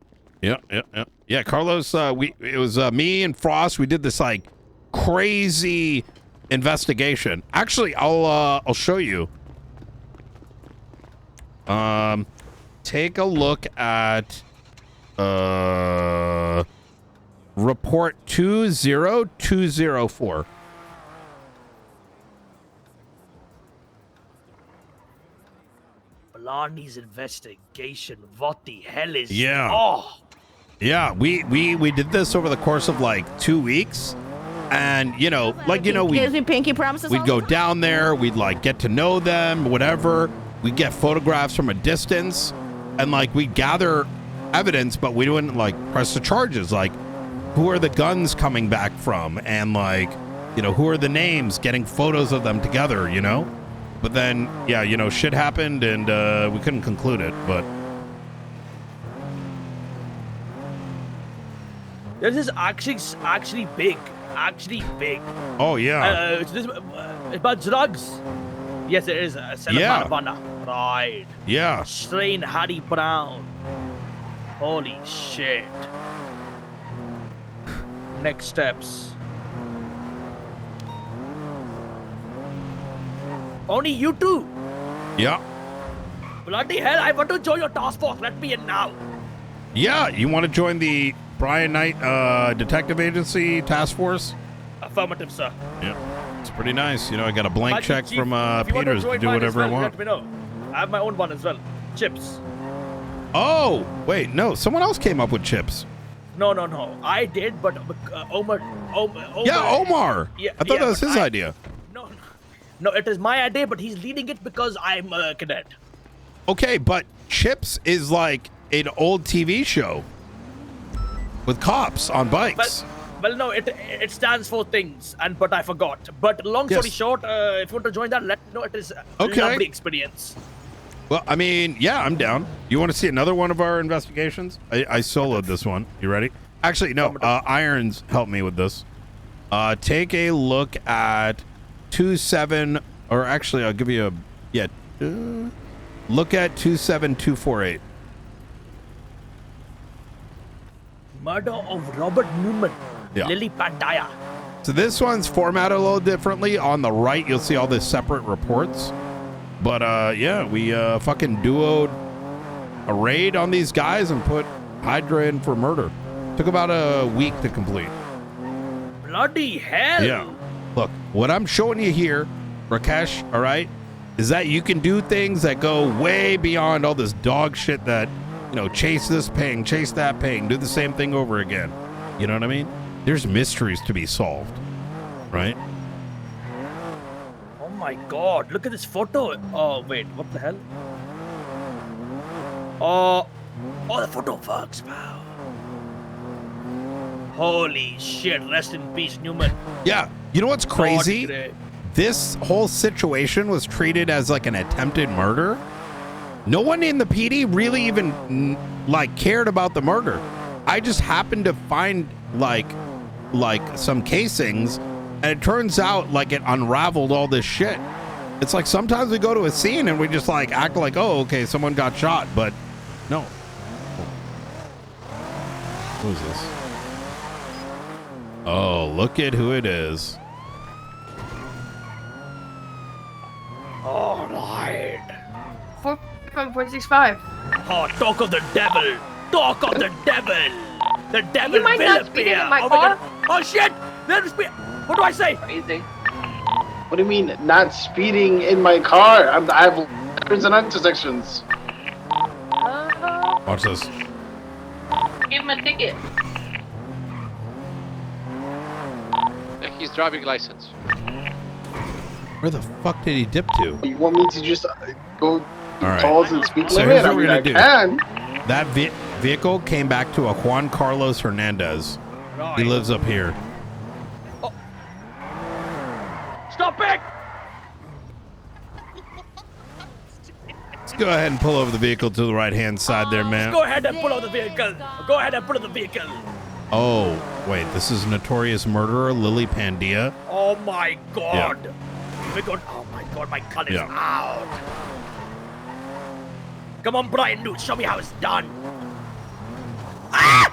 Speaker 3: Yeah, Carlos, it was me and Frost. We did this like crazy investigation. Actually, I'll show you. Take a look at report 20204.
Speaker 13: Blarney's investigation. What the hell is?
Speaker 3: Yeah.
Speaker 13: Oh.
Speaker 3: Yeah, we did this over the course of like 2 weeks. And
Speaker 24: Gives me pinky promises.
Speaker 3: we'd go down there, we'd like get to know them, whatever. we get photographs from a distance, and like we gather evidence, but we wouldn't like press the charges. Like, who are the guns coming back from, and like, you know, who are the names? Getting photos of them together, you know. But then, yeah, you know, shit happened, and we couldn't conclude it. But
Speaker 13: this is actually big. Actually big.
Speaker 3: oh yeah,
Speaker 13: It's about drugs. Yes, it is.
Speaker 3: Yeah.
Speaker 13: Marijuana. Right.
Speaker 3: yeah.
Speaker 13: Strain Harry Brown. Holy shit. Next steps. Only you two.
Speaker 3: Yeah.
Speaker 13: Bloody hell, I want to join your task force. Let me in now.
Speaker 3: Yeah, you want to join the Brian Knight Detective Agency Task Force?
Speaker 13: Affirmative, sir.
Speaker 3: Yeah, it's pretty nice. You know, I got a blank
Speaker 13: Magic
Speaker 3: check
Speaker 13: Chief,
Speaker 3: from
Speaker 13: if you want
Speaker 3: Peters to
Speaker 13: join
Speaker 3: do
Speaker 13: mine as
Speaker 3: whatever I
Speaker 13: well,
Speaker 3: want.
Speaker 13: Let me know. I have my own one as well. Chips.
Speaker 3: Oh, wait, no, someone else came up with chips.
Speaker 13: No. I did, but Omar.
Speaker 3: Yeah, Omar.
Speaker 13: Yeah,
Speaker 3: I thought that was
Speaker 13: but
Speaker 3: his idea.
Speaker 13: No, it is my idea, but he's leading it because I'm a cadet.
Speaker 3: Okay, but Chips is like an old TV show with cops on bikes.
Speaker 13: Well, no, it stands for things, but I forgot. But long story
Speaker 3: Yes.
Speaker 13: short, if you want to join that, let me know. It is a
Speaker 3: Okay.
Speaker 13: lovely experience.
Speaker 3: Well, I mean, yeah, I'm down. You want to see another one of our investigations? I soloed this one. You ready? Actually, no. Irons helped me with this. Take a look at 27, or actually, I'll give you a look at 27248.
Speaker 13: Murder of Robert Newman.
Speaker 3: Yeah.
Speaker 13: Lily Pandaya.
Speaker 3: So this one's formatted a little differently. On the right, you'll see all the separate reports. But yeah, we fucking duoed a raid on these guys and put Hydra in for murder. Took about a week to complete.
Speaker 13: Bloody hell.
Speaker 3: Yeah. Look, what I'm showing you here, Rakesh, all right, is that you can do things that go way beyond all this dog shit that, you know, chase this ping, chase that ping, do the same thing over again. You know what I mean? There's mysteries to be solved, right?
Speaker 13: Oh my god, look at this photo. Oh, wait, what the hell? Oh, the photo works, wow. Holy shit, rest in peace, Newman.
Speaker 3: Yeah. You know what's crazy?
Speaker 13: God,
Speaker 3: This whole situation was treated as like an attempted murder. No one in the PD really even like cared about the murder. I just happened to find like some casings, and it turns out like it unraveled all this shit. It's like sometimes we go to a scene and we just like act like, oh, okay, someone got shot, but no. Who is this? Oh, look at who it is.
Speaker 13: All right.
Speaker 6: 4.65.
Speaker 13: Oh, talk of the devil. Talk of the devil. The devil
Speaker 6: You might
Speaker 13: will
Speaker 6: not speed
Speaker 13: appear.
Speaker 6: in my
Speaker 13: Oh
Speaker 6: car.
Speaker 13: God. Oh shit. There's what do I say?
Speaker 10: What do you mean, not speeding in my car? I have turns and intersections.
Speaker 3: Watch this.
Speaker 6: Give him a ticket.
Speaker 19: He's driving license.
Speaker 3: Where the fuck did he dip to?
Speaker 10: You want me to just go
Speaker 3: All right.
Speaker 10: calls and speed
Speaker 3: So
Speaker 10: limit?
Speaker 3: here's
Speaker 10: I
Speaker 3: what we're
Speaker 10: mean,
Speaker 3: gonna
Speaker 10: I
Speaker 3: do.
Speaker 10: can.
Speaker 3: That vehicle came back to a Juan Carlos Hernandez. He lives up here.
Speaker 13: Stop it!
Speaker 3: Let's go ahead and pull over the vehicle to the right-hand side there, man.
Speaker 13: Go ahead and pull out the vehicle. Go ahead and pull out the vehicle.
Speaker 3: Oh, wait, this is notorious murderer Lily Pandya.
Speaker 13: Oh my god. We're going. Oh my god, my gun is
Speaker 3: Yeah.
Speaker 13: out. Come on, Brian, dude, show me how it's done.
Speaker 20: Why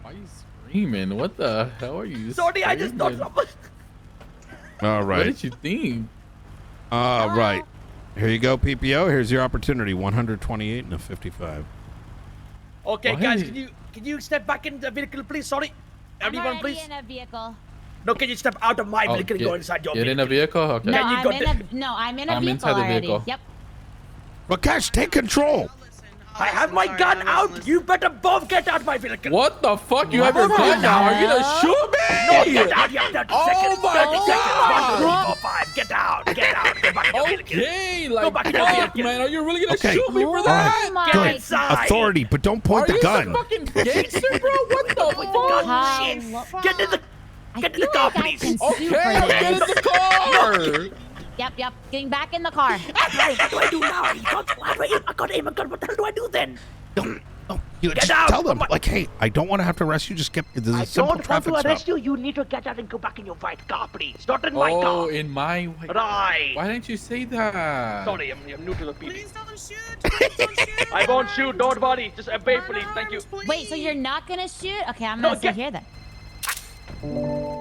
Speaker 20: are you screaming? What the hell are you?
Speaker 13: Sorry, I just thought
Speaker 20: screaming?
Speaker 13: something.
Speaker 3: All right.
Speaker 20: What did you think?
Speaker 3: All right. Here you go, PPO. Here's your opportunity. 128 and a 55.
Speaker 13: Okay,
Speaker 20: Why?
Speaker 13: guys, can you step back in the vehicle, please? Sorry, everyone, please.
Speaker 8: in a vehicle.
Speaker 13: No, can you step out of my
Speaker 20: Oh,
Speaker 13: vehicle and go inside your
Speaker 20: Get
Speaker 13: vehicle?
Speaker 20: in a vehicle? Okay.
Speaker 8: No,
Speaker 13: Can you
Speaker 8: I'm
Speaker 13: go
Speaker 8: in
Speaker 13: to-
Speaker 8: I'm in a
Speaker 20: I'm
Speaker 8: vehicle
Speaker 20: inside the
Speaker 8: already.
Speaker 20: vehicle.
Speaker 8: Yep.
Speaker 3: Rakesh, take control.
Speaker 13: I have my gun out. You better both get out my vehicle.
Speaker 20: What the fuck? You have your gun now? Are you gonna shoot me?
Speaker 13: No, get out. You have 30 seconds.
Speaker 20: Oh my
Speaker 13: 30 seconds. 1, 2, 3,
Speaker 20: God.
Speaker 13: 4, 5. Get out. Get out. Get back in your vehicle.
Speaker 20: Okay,
Speaker 13: Go
Speaker 20: like,
Speaker 13: back in your
Speaker 20: fuck,
Speaker 13: vehicle.
Speaker 20: man. Are you really gonna
Speaker 3: Okay.
Speaker 20: shoot me for
Speaker 3: All
Speaker 20: that?
Speaker 3: right.
Speaker 13: Get
Speaker 3: Good.
Speaker 13: inside.
Speaker 3: Authority, but don't point
Speaker 20: Are
Speaker 3: the
Speaker 20: you
Speaker 3: gun.
Speaker 20: some fucking gangster, bro? What the
Speaker 13: Point the gun.
Speaker 8: How
Speaker 13: Shit.
Speaker 8: lo-
Speaker 13: Get in the
Speaker 8: I
Speaker 13: Get in
Speaker 8: feel
Speaker 13: the car,
Speaker 8: like I
Speaker 13: please.
Speaker 8: can sue
Speaker 20: Okay,
Speaker 8: for
Speaker 20: I'll get in
Speaker 8: this.
Speaker 20: the car.
Speaker 8: Yep. Getting back in the car.
Speaker 13: Right, what do I do now? How do I aim? I got aim a gun. What the hell do I do then?
Speaker 3: You
Speaker 13: Get
Speaker 3: just
Speaker 13: out.
Speaker 3: tell them, like, hey, I don't want to have to arrest you. Just get this is a
Speaker 13: I
Speaker 3: simple
Speaker 13: don't want
Speaker 3: traffic
Speaker 13: to
Speaker 3: stop.
Speaker 13: arrest you. You need to get out and go back in your white car, please. Not in my
Speaker 20: Oh,
Speaker 13: car.
Speaker 20: in my way.
Speaker 13: Right.
Speaker 20: Why didn't you say that?
Speaker 13: Sorry, I'm new to the PD.
Speaker 6: Please don't shoot. Please don't shoot.
Speaker 13: I won't shoot. Don't worry. Just obey, please. Thank you.
Speaker 8: Wait, so you're not gonna shoot? Okay, I'm
Speaker 13: No,
Speaker 8: gonna sit
Speaker 13: get-
Speaker 8: here then.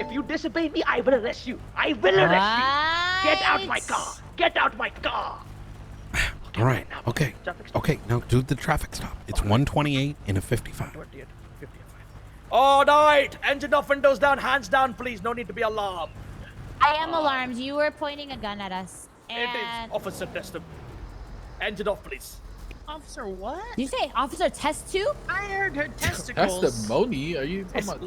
Speaker 13: If you disobey me, I will arrest you. I will arrest you. Get out my car. Get out my car.
Speaker 3: All right. Okay. Okay. Now do the traffic stop. It's 128 in a 55.
Speaker 13: All right. Engine off, windows down, hands down, please. No need to be alarmed.
Speaker 8: I am alarmed. You were pointing a gun at us.
Speaker 13: It is
Speaker 8: And
Speaker 13: Officer Testum. Engine off, please.
Speaker 6: Officer, what?
Speaker 8: did you say Officer Test 2?
Speaker 6: I heard her testicles.
Speaker 20: Testimony? Are you talking about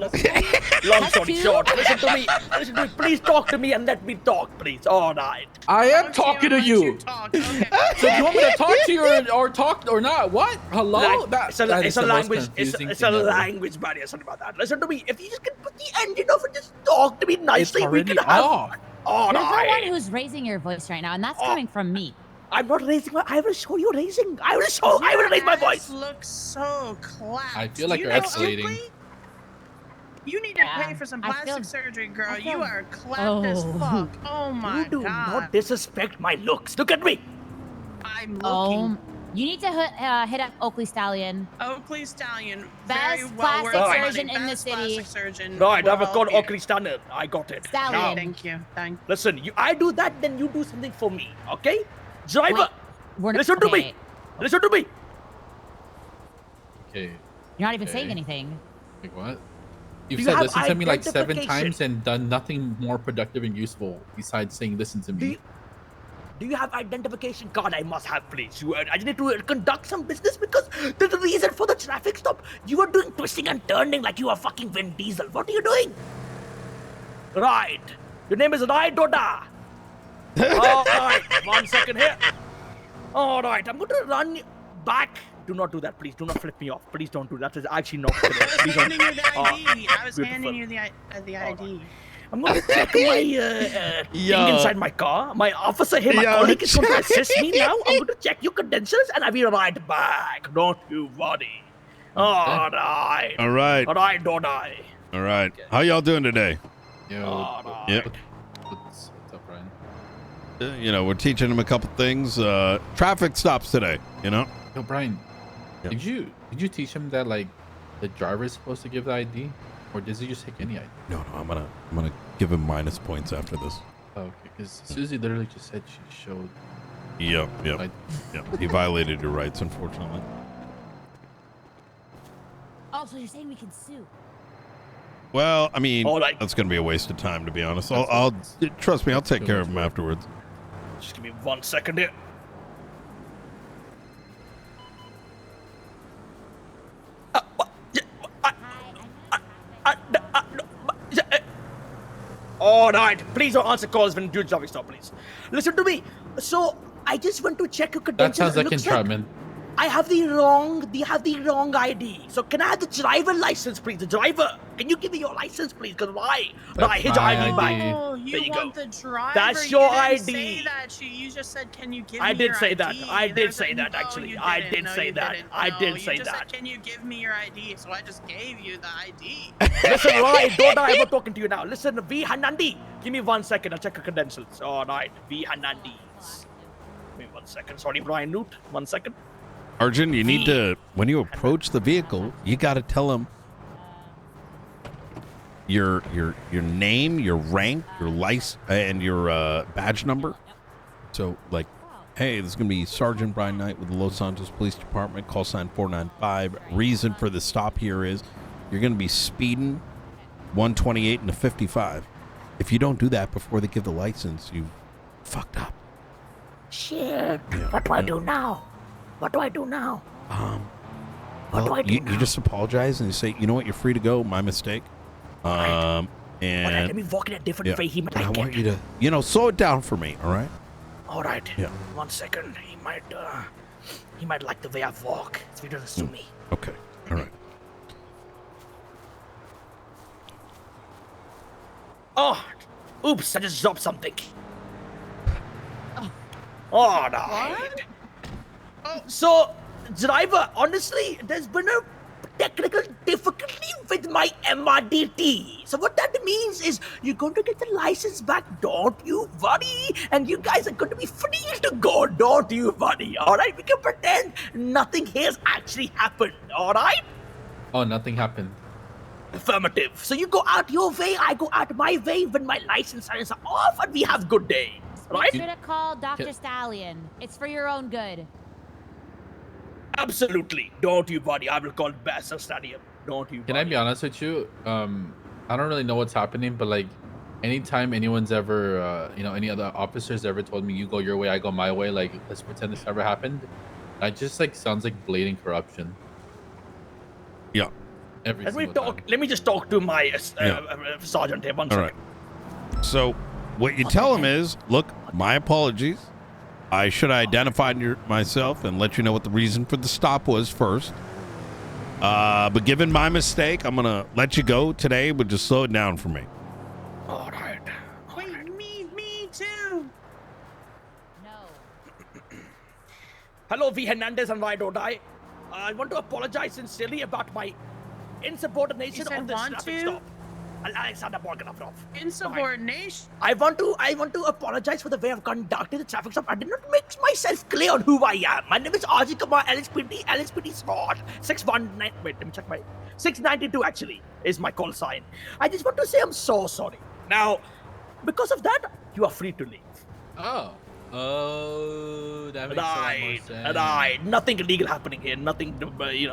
Speaker 13: Long story short, listen to me. Listen to me. Please talk to me and let me talk, please. All right.
Speaker 20: I am talking to you.
Speaker 6: Talk. Okay.
Speaker 20: So you want me to talk to you or talk or not? What? Hello?
Speaker 13: Like,
Speaker 20: That
Speaker 13: it's a
Speaker 20: is the most
Speaker 13: language.
Speaker 20: confusing
Speaker 13: It's a
Speaker 20: thing ever.
Speaker 13: language barrier. Sorry about that. Listen to me. If you just can put the engine off and just talk to me
Speaker 20: It's
Speaker 13: nicely, we
Speaker 20: already
Speaker 13: can have.
Speaker 20: off.
Speaker 13: All
Speaker 8: You're the
Speaker 13: right.
Speaker 8: one who's raising your voice right now, and that's coming from me.
Speaker 13: I'm not raising my. I will show you raising. I will show. I will raise my voice.
Speaker 6: Looks so clapped.
Speaker 20: I feel like
Speaker 6: Do
Speaker 20: you're
Speaker 6: you know
Speaker 20: escalating.
Speaker 6: Oakley? You need to pay for some
Speaker 8: I
Speaker 6: plastic
Speaker 8: feel-
Speaker 6: surgery, girl.
Speaker 8: I feel-
Speaker 6: You are clapped as fuck. Oh my
Speaker 13: You do
Speaker 6: god.
Speaker 13: not disrespect my looks. Look at me.
Speaker 6: I'm looking.
Speaker 8: You need to hit up Oakley Stallion.
Speaker 6: Oakley Stallion.
Speaker 8: Best
Speaker 6: very well
Speaker 8: plastic
Speaker 6: worth the
Speaker 8: surgeon
Speaker 6: money.
Speaker 8: in the
Speaker 6: Best
Speaker 8: city.
Speaker 6: Plastic surgeon.
Speaker 13: Right,
Speaker 6: will
Speaker 13: I've got
Speaker 6: help you.
Speaker 13: Oakley Standard. I got it.
Speaker 8: Stallion.
Speaker 13: Now,
Speaker 6: Thank you. Thank
Speaker 13: listen, I do that, then you do something for me, okay? Driver,
Speaker 8: We're not,
Speaker 13: listen to
Speaker 8: okay.
Speaker 13: me. Listen to me.
Speaker 20: Okay.
Speaker 8: You're not even saying
Speaker 20: Okay.
Speaker 8: anything.
Speaker 20: Like what? You've
Speaker 13: You
Speaker 20: said
Speaker 13: have
Speaker 20: listen to me like 7
Speaker 13: identification.
Speaker 20: times and done nothing more productive and useful besides saying listen to me.
Speaker 13: Do you have identification card? I must have, please. I need to conduct some business because there's a reason for the traffic stop. You are doing twisting and turning like you are fucking Vin Diesel. What are you doing? Right. Your name is Rai Doda. All right. 1 second here. All right. I'm going to run back. Do not do that, please. Do not flip me off. Please don't do that. That is actually not good.
Speaker 6: I was
Speaker 13: Please don't.
Speaker 6: handing you the ID. I was
Speaker 13: beautiful.
Speaker 6: handing you the ID.
Speaker 13: I'm going to check my thing inside my car. My officer here, my
Speaker 3: Yo,
Speaker 13: colleague, is going to
Speaker 3: check.
Speaker 13: assist me now. I'm going to check your credentials and I'll be right back. Don't you worry. All right.
Speaker 3: All right.
Speaker 13: All right, don't I?
Speaker 3: All right. How y'all doing today?
Speaker 20: Yo,
Speaker 3: Yep.
Speaker 20: what's up, Brian?
Speaker 3: You know, we're teaching them a couple things. Traffic stops today. You know.
Speaker 20: Yo, Brian,
Speaker 3: Yeah.
Speaker 20: did you teach him that like the driver is supposed to give the ID, or does he just take any ID?
Speaker 3: No, I'm gonna give him minus points after this.
Speaker 20: Oh, okay, because Susie literally just said she showed.
Speaker 3: Yep.
Speaker 20: I-
Speaker 3: Yep. He violated your rights, unfortunately.
Speaker 8: Oh, so you're saying we can sue?
Speaker 3: Well, I mean,
Speaker 13: All right.
Speaker 3: that's gonna be a waste of time, to be honest. I'll trust me. I'll take care of him afterwards.
Speaker 13: Just give me 1 second here. All right, please don't answer calls when you do traffic stop, please. Listen to me. So I just went to check your
Speaker 20: That
Speaker 13: credentials.
Speaker 20: sounds like
Speaker 13: Looks
Speaker 20: entrapment.
Speaker 13: I have the wrong ID. So can I have the driver license, please? The driver. Can you give me your license, please? Because why?
Speaker 20: That's
Speaker 13: Right, here's
Speaker 20: my
Speaker 13: your ID
Speaker 20: ID.
Speaker 13: back.
Speaker 6: Oh,
Speaker 13: There
Speaker 6: you
Speaker 13: you
Speaker 6: want
Speaker 13: go.
Speaker 6: the driver?
Speaker 13: That's
Speaker 6: You
Speaker 13: your
Speaker 6: didn't
Speaker 13: ID.
Speaker 6: Say that. You just said, "Can you give
Speaker 13: I
Speaker 6: me
Speaker 13: did
Speaker 6: your
Speaker 13: say
Speaker 6: ID?"
Speaker 13: that. I did
Speaker 6: There's
Speaker 13: say
Speaker 6: a-
Speaker 13: that,
Speaker 6: no,
Speaker 13: actually.
Speaker 6: you
Speaker 13: I
Speaker 6: didn't.
Speaker 13: did
Speaker 6: No,
Speaker 13: say
Speaker 6: you
Speaker 13: that.
Speaker 6: didn't.
Speaker 13: I
Speaker 6: No,
Speaker 13: did
Speaker 6: you
Speaker 13: say
Speaker 6: just
Speaker 13: that.
Speaker 6: Said, "Can you give me your ID?" So I just gave you the ID.
Speaker 13: Listen, right, don't I ever talking to you now. Listen, V. Hanandi. Give me 1 second. I'll check your credentials. All right, V. Hanandis. Give me 1 second. Sorry, Brian Newt. 1 second.
Speaker 3: Arjun, you need to, when you approach the vehicle, you got to tell him your name, your rank, your license, and your badge number. So, like, hey, this is going to be Sergeant Brian Knight with the Los Santos Police Department, call sign 495. Reason for the stop here is you're going to be speeding 128 and a 55. If you don't do that before they give the license, you fucked up.
Speaker 13: Shit. What do I do now? What do I do now? What do I do
Speaker 3: you just apologize and you say, you know what, you're free to go. My mistake. And
Speaker 13: Alright, let me walk in a different vehicle.
Speaker 3: I want you to, slow it down for me. All right.
Speaker 13: All right.
Speaker 3: Yeah.
Speaker 13: 1 second. He might like the way I walk. If he doesn't sue me.
Speaker 3: Okay. All right.
Speaker 13: Oh, oops! I just dropped something. All right. So, driver, honestly, there's been a technical difficulty with my MRDT. So what that means is you're going to get the license back, don't you worry. And you guys are going to be free to go, don't you worry. All right, we can pretend nothing has actually happened. All right.
Speaker 20: Oh, nothing happened.
Speaker 13: Affirmative. So you go out your way, I go out my way. When my license signs are off, and we have good day. Right?
Speaker 5: Make sure to call Dr. Stallion. It's for your own good.
Speaker 13: Absolutely. Don't you worry. I will call Bassel Stadium. Don't you worry.
Speaker 20: Can I be honest with you? I don't really know what's happening, but like, anytime anyone's ever, any other officers ever told me, you go your way, I go my way, like, let's pretend this never happened. That just like sounds like blatant corruption.
Speaker 3: Yeah.
Speaker 13: Let me just talk to my sergeant here. One
Speaker 3: All
Speaker 13: second.
Speaker 3: right. So, what you tell him is, look, my apologies. I should have identified myself and let you know what the reason for the stop was first. But given my mistake, I'm gonna let you go today, but just slow it down for me.
Speaker 13: All right.
Speaker 6: Wait, me too.
Speaker 13: Hello, V. Hernandez and Ride or Die. I want to apologize sincerely about my insubordination on this traffic stop. Alexander Morganov.
Speaker 6: Insubordination?
Speaker 13: I want to apologize for the way I've conducted the traffic stop. I did not make myself clear on who I am. My name is Ajay Kumar, LSPD Squad 619. Wait, let me check my 692 actually is my call sign. I just want to say I'm so sorry. Now, because of that, you are free to leave.
Speaker 20: Oh, that makes a lot more sense.
Speaker 13: Right. Nothing illegal happening here. Nothing, right.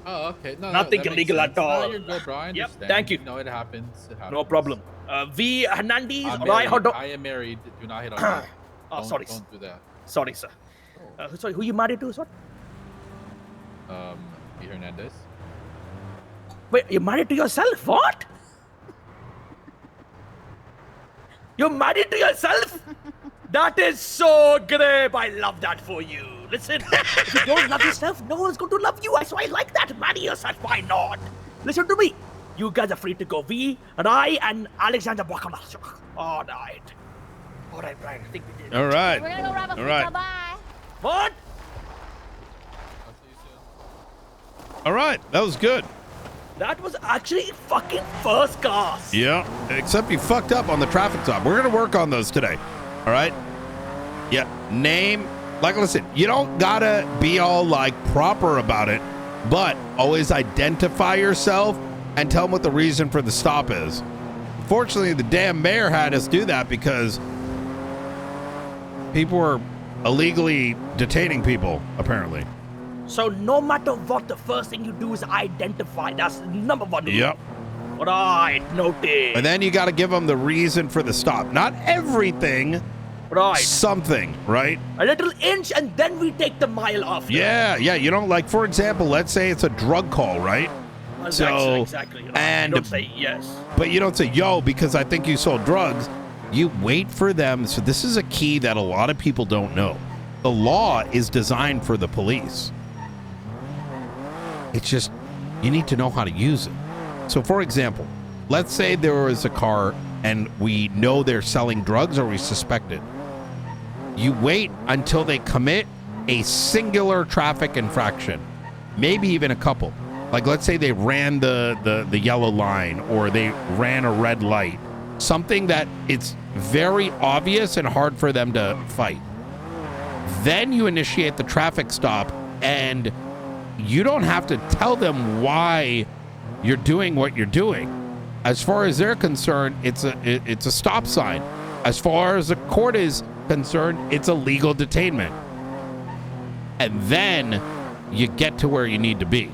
Speaker 20: Oh, okay. No,
Speaker 13: Nothing
Speaker 20: that makes
Speaker 13: illegal
Speaker 20: sense.
Speaker 13: at all.
Speaker 20: No, you're good, bro. I
Speaker 13: Yep,
Speaker 20: understand.
Speaker 13: thank you.
Speaker 20: No, it happens. It happens.
Speaker 13: No problem. V. Hernandez,
Speaker 20: I'm
Speaker 13: right?
Speaker 20: married. I am married. Do not hit on me.
Speaker 13: Sorry.
Speaker 20: Don't do that.
Speaker 13: Sorry, sir. Sorry, who you married to, sir?
Speaker 20: V. Hernandez.
Speaker 13: Wait, you're married to yourself? What? You're married to yourself? That is so great. I love that for you. Listen, if you don't love yourself, no one's going to love you. So I like that. Marry yourself. Why not? Listen to me. You guys are free to go. V and I and Alexander Bokamasuk. All right. All right, Brian. I think we did.
Speaker 3: All right.
Speaker 5: We're gonna go grab a
Speaker 3: All right.
Speaker 5: pizza. Bye.
Speaker 13: What?
Speaker 3: All right. That was good.
Speaker 13: That was actually fucking first class.
Speaker 3: Yeah. Except you fucked up on the traffic stop. We're going to work on those today. All right. Yeah. Name. Like, listen, you don't gotta be all like proper about it, but always identify yourself and tell them what the reason for the stop is. Fortunately, the damn mayor had us do that because people were illegally detaining people, apparently.
Speaker 13: So no matter what, the first thing you do is identify. That's number one.
Speaker 3: Yep.
Speaker 13: Right, noted.
Speaker 3: And then you got to give them the reason for the stop. Not everything.
Speaker 13: Right.
Speaker 3: Something, right?
Speaker 13: A little inch, and then we take the mile after.
Speaker 3: Yeah. You don't like, for example, let's say it's a drug call, right?
Speaker 13: Exactly. You know,
Speaker 3: and
Speaker 13: you don't say yes.
Speaker 3: But you don't say, yo, because I think you sold drugs. You wait for them. So this is a key that a lot of people don't know. The law is designed for the police. It's just, you need to know how to use it. So for example, let's say there was a car and we know they're selling drugs or we suspect it. You wait until they commit a singular traffic infraction, maybe even a couple. Like let's say they ran the yellow line or they ran a red light, something that it's very obvious and hard for them to fight. Then you initiate the traffic stop and you don't have to tell them why you're doing what you're doing. As far as they're concerned, it's a stop sign. As far as the court is concerned, it's a legal detainment. And then you get to where you need to be.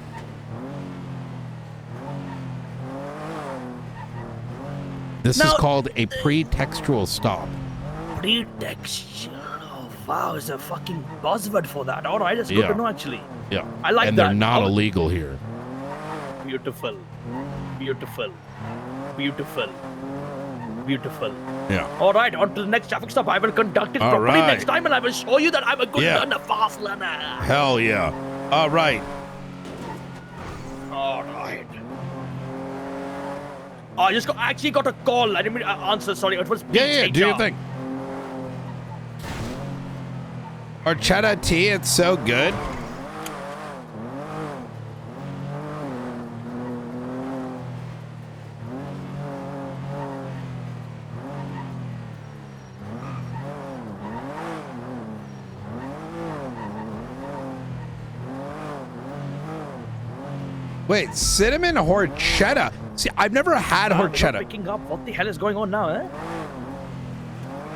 Speaker 3: This is called a pretextual stop.
Speaker 13: Pretextual. Oh, wow, it's a fucking buzzword for that. All right, that's good to know, actually.
Speaker 3: Yeah.
Speaker 13: I like
Speaker 3: and
Speaker 13: that.
Speaker 3: they're not illegal here.
Speaker 13: Beautiful. Beautiful.
Speaker 3: Yeah.
Speaker 13: All right, on to the next traffic stop. I will conduct it
Speaker 3: All
Speaker 13: properly
Speaker 3: right.
Speaker 13: next time, and I will show you that I'm a good
Speaker 3: Yeah.
Speaker 13: learner, fast learner.
Speaker 3: Hell yeah. All right.
Speaker 13: All right. I actually got a call. I didn't mean to answer. Sorry, it was
Speaker 3: Yeah,
Speaker 13: Beach
Speaker 3: do your
Speaker 13: HR.
Speaker 3: thing. Horchata tea, it's so good. Wait, cinnamon horchata. See, I've never had
Speaker 13: I'm not
Speaker 3: horchata.
Speaker 13: picking up. What the hell is going on now, eh?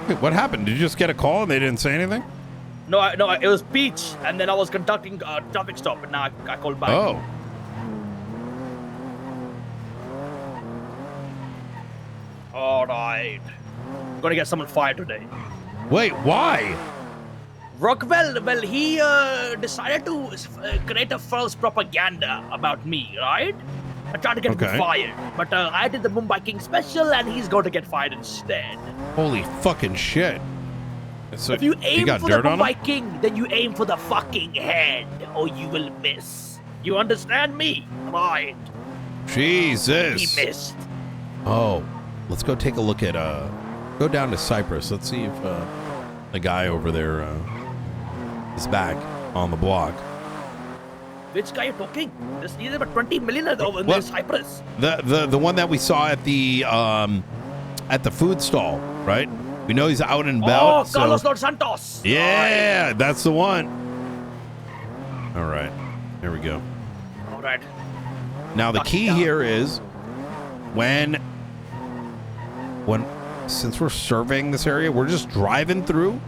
Speaker 3: Wait, what happened? Did you just get a call and they didn't say anything?
Speaker 13: No, it was Beach, and then I was conducting a traffic stop, and now I called back.
Speaker 3: Oh.
Speaker 13: All right. I'm gonna get someone fired today.
Speaker 3: Wait, why?
Speaker 13: Rockwell, well, he decided to create a false propaganda about me, right? I tried to get
Speaker 3: Okay.
Speaker 13: him fired, but I did the Mumbai King special, and he's going to get fired instead.
Speaker 3: Holy fucking shit. So
Speaker 13: If you aim
Speaker 3: got
Speaker 13: for the
Speaker 3: dirt on him?
Speaker 13: Mumbai King, then you aim for the fucking head, or you will miss. You understand me? Right.
Speaker 3: Jesus.
Speaker 13: He missed.
Speaker 3: Oh, let's go take a look at, go down to Cyprus. Let's see if, the guy over there, is back on the block.
Speaker 13: Which guy are you talking? There's nearly about 20 million over in
Speaker 3: What?
Speaker 13: Cyprus.
Speaker 3: The one that we saw at the food stall, right? We know he's out and about.
Speaker 13: Oh,
Speaker 3: so-
Speaker 13: Carlos Los Santos.
Speaker 3: Yeah, that's the one. All right, there we go.
Speaker 13: All right.
Speaker 3: Now the key here is when since we're surveying this area, we're just driving through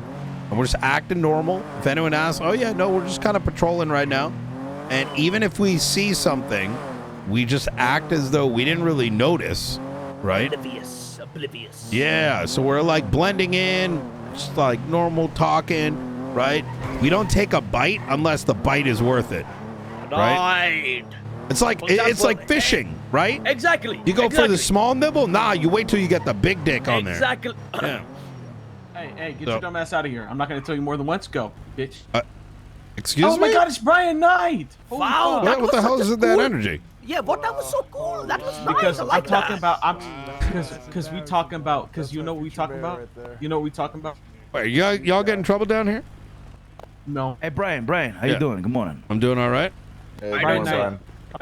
Speaker 3: and we're just acting normal. If anyone asks, oh yeah, no, we're just kind of patrolling right now. And even if we see something, we just act as though we didn't really notice, right?
Speaker 13: Oblivious.
Speaker 3: Yeah, so we're like blending in, just like normal talking, right? We don't take a bite unless the bite is worth it, right? It's like
Speaker 13: Well, that's
Speaker 3: it's like fishing, right?
Speaker 13: Exactly.
Speaker 3: You go for
Speaker 13: exactly.
Speaker 3: the small nibble? Nah, you wait till you get the big dick on there.
Speaker 13: Exactly.
Speaker 3: Yeah.
Speaker 2: Hey, get
Speaker 3: So-
Speaker 2: your dumb ass out of here. I'm not going to tell you more than once. Go, bitch.
Speaker 3: Excuse
Speaker 2: oh
Speaker 3: me?
Speaker 2: my god, it's Brian Knight. Holy
Speaker 13: Wow,
Speaker 2: fuck.
Speaker 13: that
Speaker 3: What the
Speaker 13: was
Speaker 3: hell
Speaker 13: such
Speaker 3: is
Speaker 13: a
Speaker 3: with that
Speaker 13: cool-
Speaker 3: energy?
Speaker 13: Yeah, but that was so cool. That was nice.
Speaker 2: Because
Speaker 13: I like
Speaker 2: I'm talking
Speaker 13: that.
Speaker 2: about, because we talking about, because you know what we talking about? You know what we talking about?
Speaker 3: Wait, y'all get in trouble down here?
Speaker 2: No.
Speaker 14: Hey, Brian, how
Speaker 3: Yeah.
Speaker 14: you doing? Good morning.
Speaker 3: I'm doing all right.
Speaker 2: Brian Knight.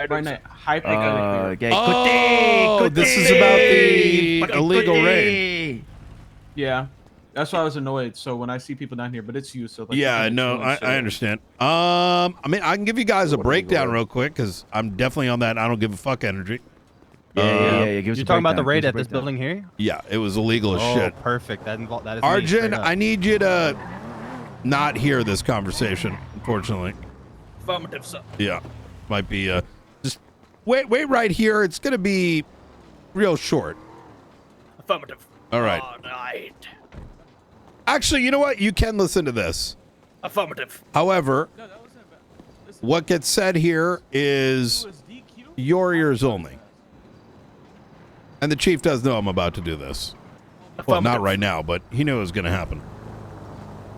Speaker 2: Brian Knight.
Speaker 14: Okay,
Speaker 3: Oh, this is about the illegal raid.
Speaker 2: Yeah. That's why I was annoyed. So when I see people down here, but it's you. So like,
Speaker 3: Yeah,
Speaker 2: okay,
Speaker 3: no,
Speaker 2: so-
Speaker 3: I understand. I mean, I can give you guys a breakdown real quick because I'm definitely on that I don't give a fuck energy.
Speaker 14: Yeah. Give us
Speaker 23: You're
Speaker 14: a
Speaker 23: talking about the
Speaker 14: breakdown,
Speaker 23: raid
Speaker 14: give us
Speaker 23: at
Speaker 14: a
Speaker 23: this
Speaker 14: breakdown.
Speaker 23: building here?
Speaker 3: Yeah, it was illegal as
Speaker 23: Oh,
Speaker 3: shit.
Speaker 23: perfect. That is me,
Speaker 3: Arjun,
Speaker 23: straight up.
Speaker 3: I need you to not hear this conversation, unfortunately.
Speaker 13: Affirmative, sir.
Speaker 3: Yeah, might be just wait right here. It's gonna be real short.
Speaker 13: Affirmative.
Speaker 3: All right.
Speaker 13: All right.
Speaker 3: Actually, you know what? You can listen to this.
Speaker 13: Affirmative.
Speaker 3: However, what gets said here is your ears only. And the chief does know I'm about to do this. Well, not right now, but he knew it was going to happen.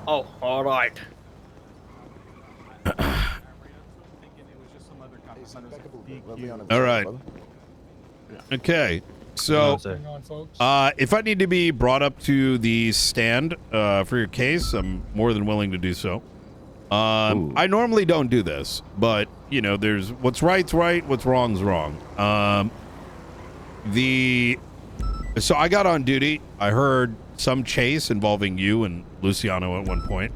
Speaker 13: Oh, all right.
Speaker 3: All right. Okay. So, if I need to be brought up to the stand for your case, I'm more than willing to do so. I normally don't do this, but you know, there's what's right's right, what's wrong's wrong. So I got on duty. I heard some chase involving you and Luciano at one point.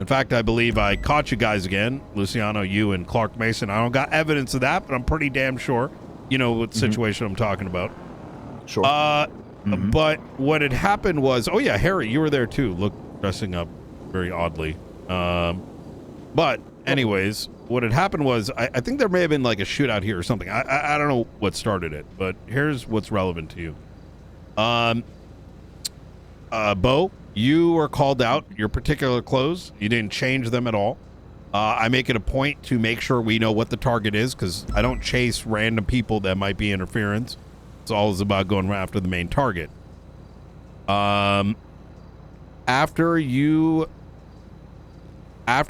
Speaker 3: In fact, I believe I caught you guys again, Luciano, you, and Clark Mason. I don't got evidence of that, but I'm pretty damn sure you know what situation I'm talking about.
Speaker 14: Sure.
Speaker 3: But what had happened was, oh yeah, Harry, you were there too. Look, dressing up very oddly. But anyways, what had happened was, I think there may have been like a shootout here or something. I don't know what started it, but here's what's relevant to you. Bo, you were called out. Your particular clothes, you didn't change them at all. I make it a point to make sure we know what the target is because I don't chase random people that might be interference. It's always about going after the main target. After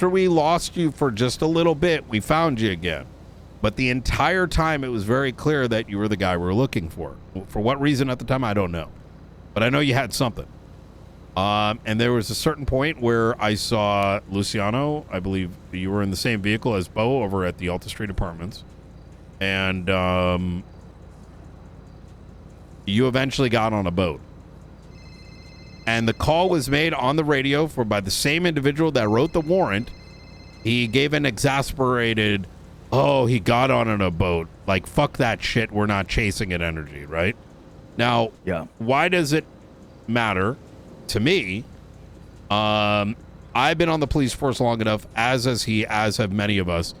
Speaker 3: we lost you for just a little bit, we found you again. But the entire time, it was very clear that you were the guy we were looking for. For what reason at the time, I don't know. But I know you had something. And there was a certain point where I saw Luciano. I believe you were in the same vehicle as Bo over at the Alta Street Apartments. And you eventually got on a boat. And the call was made on the radio by the same individual that wrote the warrant. He gave an exasperated, oh, he got on a boat. Like, fuck that shit. We're not chasing it energy, right? Now, why does it matter to me? I've been on the police force long enough, as has he, as have many of us.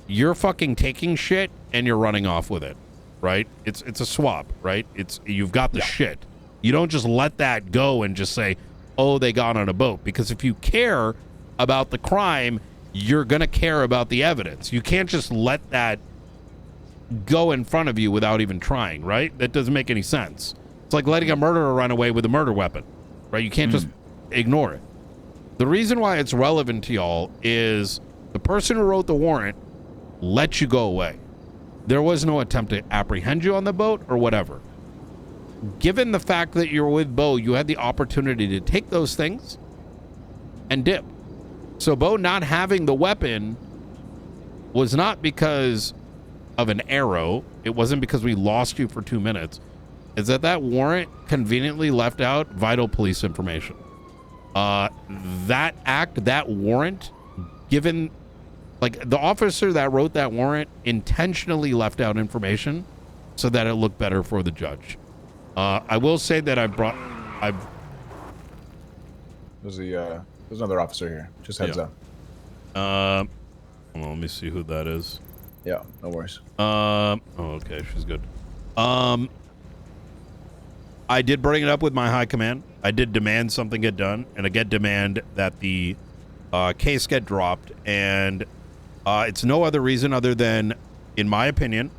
Speaker 3: You're fucking taking shit and you're running off with it, right? It's a swap, right? You've got the shit. You don't just let that go and just say, oh, they got on a boat. Because if you care about the crime, you're going to care about the evidence. You can't just let that go in front of you without even trying, right? That doesn't make any sense. It's like letting a murderer run away with a murder weapon, right? You can't just ignore it. The reason why it's relevant to y'all is the person who wrote the warrant let you go away. There was no attempt to apprehend you on the boat or whatever. Given the fact that you're with Bo, you had the opportunity to take those things and dip. So Bo not having the weapon was not because of an arrow. It wasn't because we lost you for 2 minutes. It's that warrant conveniently left out vital police information. That warrant, given, like, the officer that wrote that warrant intentionally left out information so that it looked better for the judge. I will say that
Speaker 7: There's another officer here. Just heads up.
Speaker 3: Well, let me see who that is.
Speaker 7: Yeah, no worries.
Speaker 3: Oh, okay, she's good. I did bring it up with my high command. I did demand something get done, and I get demand that the case get dropped, and it's no other reason other than, in my opinion,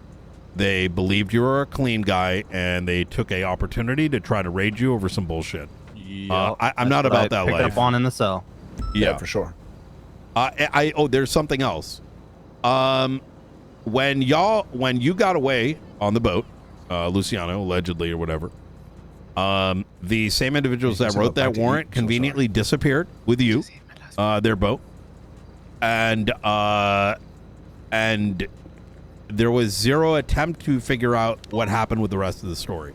Speaker 3: they believed you were a clean guy, and they took a opportunity to try to raid you over some bullshit. I'm not about that life.
Speaker 9: Up on in the cell.
Speaker 3: Yeah,
Speaker 7: for sure.
Speaker 3: There's something else. When you got away on the boat, Luciano, allegedly or whatever, the same individuals that wrote that warrant conveniently disappeared with you, their boat, and there was zero attempt to figure out what happened with the rest of the story,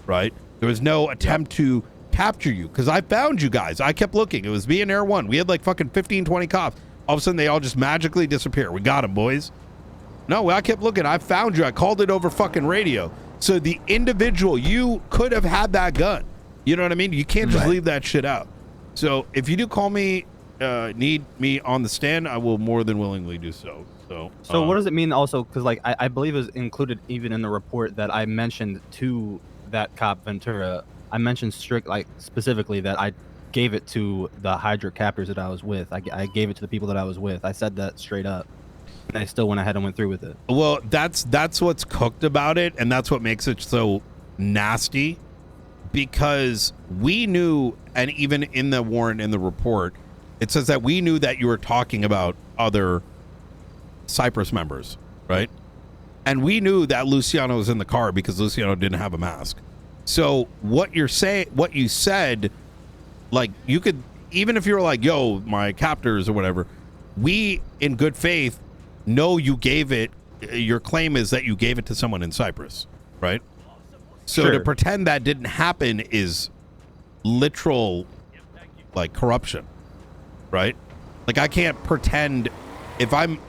Speaker 3: right? There was no attempt to capture you, because I found you guys. I kept looking. It was me and Air One. We had like fucking 15, 20 cops. All of a sudden, they all just magically disappear. We got them, boys. No, I kept looking. I found you. I called it over fucking radio. So the individual, you could have had that gun. You know what I mean? You can't just leave that shit out. So if you do call me, need me on the stand, I will more than willingly do so.
Speaker 9: So what does it mean also? Because like I believe it was included even in the report that I mentioned to that cop Ventura. I mentioned specifically that I gave it to the Hydra captors that I was with. I gave it to the people that I was with. I said that straight up. And I still went ahead and went through with it.
Speaker 3: Well, that's what's cooked about it, and that's what makes it so nasty, because we knew, and even in the warrant, in the report, it says that we knew that you were talking about other Cypress members, right? And we knew that Luciano was in the car because Luciano didn't have a mask. So what you said, like, you could, even if you were like, yo, my captors or whatever, we, in good faith, know you gave it, your claim is that you gave it to someone in Cyprus, right? So to pretend that didn't happen is literal, like, corruption, right? Like, I can't pretend, if I'm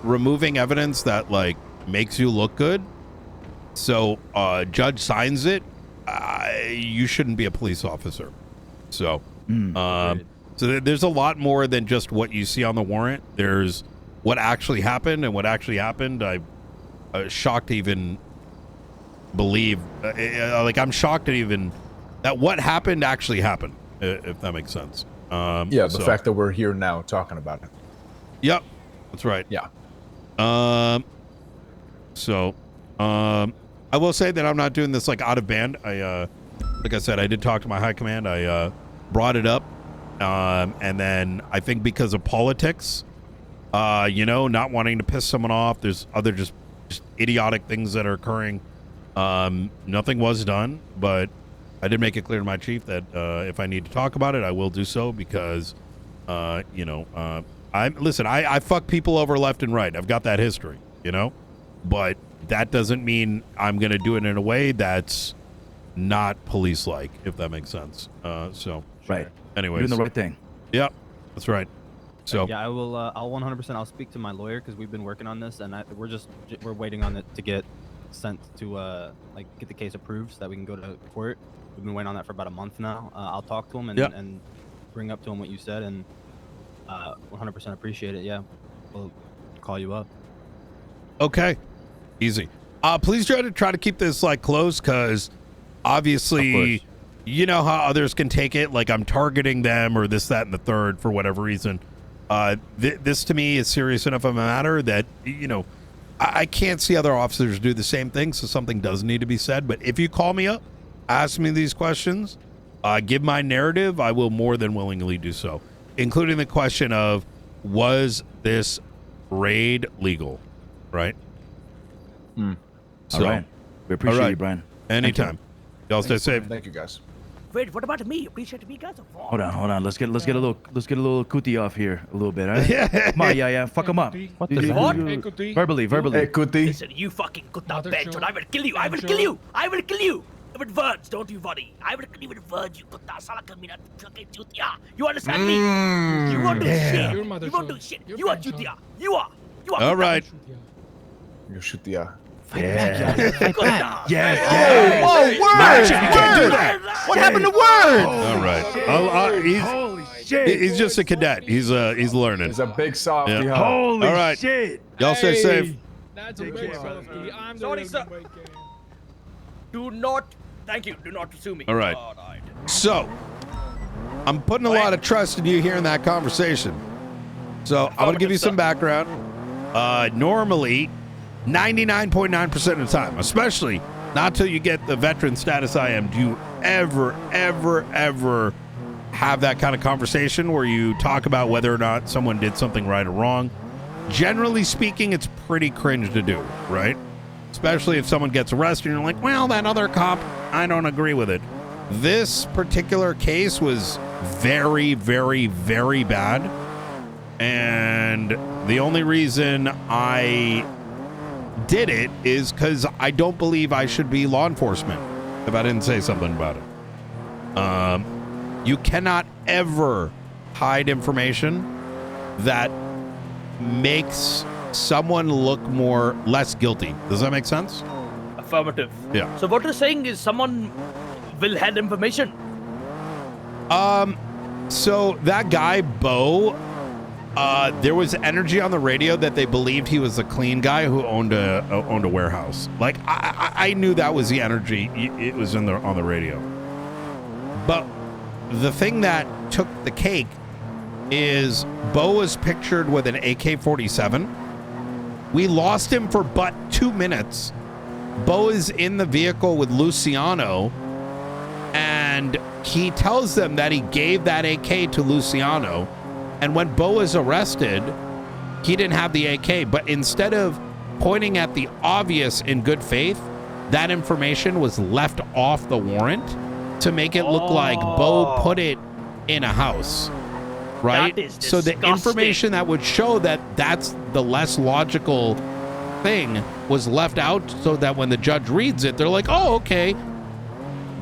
Speaker 3: removing evidence that, like, makes you look good, so judge signs it, you shouldn't be a police officer. So, so there's a lot more than just what you see on the warrant. There's what actually happened, and what actually happened, I'm shocked to even believe. I'm shocked to even that what happened actually happened, if that makes sense.
Speaker 7: The fact that we're here now talking about it.
Speaker 3: Yep, that's right.
Speaker 7: Yeah.
Speaker 3: I will say that I'm not doing this like out of band. like I said, I did talk to my high command. I brought it up, and then I think because of politics, you know, not wanting to piss someone off, there's other just idiotic things that are occurring. Nothing was done, but I did make it clear to my chief that if I need to talk about it, I will do so because, you know, I fuck people over left and right. I've got that history, you know, but that doesn't mean I'm going to do it in a way that's not police-like, if that makes sense. So,
Speaker 14: right.
Speaker 3: Anyways,
Speaker 14: Doing the right thing.
Speaker 3: Yep, that's right. So
Speaker 9: yeah, I will. I'll 100%. I'll speak to my lawyer because we've been working on this, and we're waiting on it to get sent to like get the case approved so that we can go to court. We've been waiting on that for about a month now. I'll talk to him and bring up to him what you said, and 100% appreciate it. Yeah, we'll call you up.
Speaker 3: Okay, easy. Please try to keep this like close because obviously you know how others can take it. Like I'm targeting them or this, that, and the third for whatever reason. This to me is serious enough of a matter that, you know, I can't see other officers do the same thing. So something does need to be said. But if you call me up, ask me these questions, give my narrative, I will more than willingly do so, including the question of, was this raid legal? Right.
Speaker 14: All right. We appreciate you, Brian.
Speaker 3: Anytime. Y'all stay safe.
Speaker 7: Thank you, guys.
Speaker 13: Wait, what about me? Appreciate me, guys.
Speaker 14: Hold on. Let's get a little cootie off here a little bit, all right? Come on, yeah. Fuck him up.
Speaker 13: What the fuck?
Speaker 14: Verbally.
Speaker 7: Hey, Kuti.
Speaker 13: Listen, you fucking kutta bitch, and I will kill you. I will kill you. I will kill you. With words, don't you worry. I will kill you with words, you kutta sala kamina fucking chutia. You understand me? You won't do shit. You won't do shit. You are chutia. You are.
Speaker 3: All right.
Speaker 7: You're chutia.
Speaker 14: Yeah.
Speaker 3: Yeah.
Speaker 14: Oh,
Speaker 3: word!
Speaker 14: What happened to word?
Speaker 3: All right.
Speaker 14: Holy shit.
Speaker 3: He's just a cadet. He's learning.
Speaker 7: He's a big softy.
Speaker 3: Yeah.
Speaker 7: Huh?
Speaker 14: Holy
Speaker 3: All right.
Speaker 14: shit.
Speaker 3: Y'all stay safe.
Speaker 22: That's a big softy. I'm
Speaker 13: Sorry, sir. Do not. Thank you. Do not sue me.
Speaker 3: All right. So, I'm putting a lot of trust in you here in that conversation. So, I'm going to give you some background. Normally, 99.9% of the time, especially not till you get the veteran status I am, do you ever have that kind of conversation where you talk about whether or not someone did something right or wrong. Generally speaking, it's pretty cringe to do, right? Especially if someone gets arrested and you're like, well, that other cop, I don't agree with it. This particular case was very, very, very bad. And the only reason I did it is because I don't believe I should be law enforcement if I didn't say something about it. You cannot ever hide information that makes someone look less guilty. Does that make sense?
Speaker 13: Affirmative.
Speaker 3: Yeah.
Speaker 13: So what you're saying is someone will have information.
Speaker 3: So that guy, Bo, there was energy on the radio that they believed he was a clean guy who owned a warehouse. Like I knew that was the energy. It was on the radio. But the thing that took the cake is Bo was pictured with an AK-47. We lost him for but 2 minutes. Bo is in the vehicle with Luciano, and he tells them that he gave that AK to Luciano. And when Bo is arrested, he didn't have the AK. But instead of pointing at the obvious in good faith, that information was left off the warrant to make it look like Bo put it in a house. Right?
Speaker 13: That is
Speaker 3: so the information that would show that that's the less logical thing was left out so that when the judge reads it, they're like, oh, okay,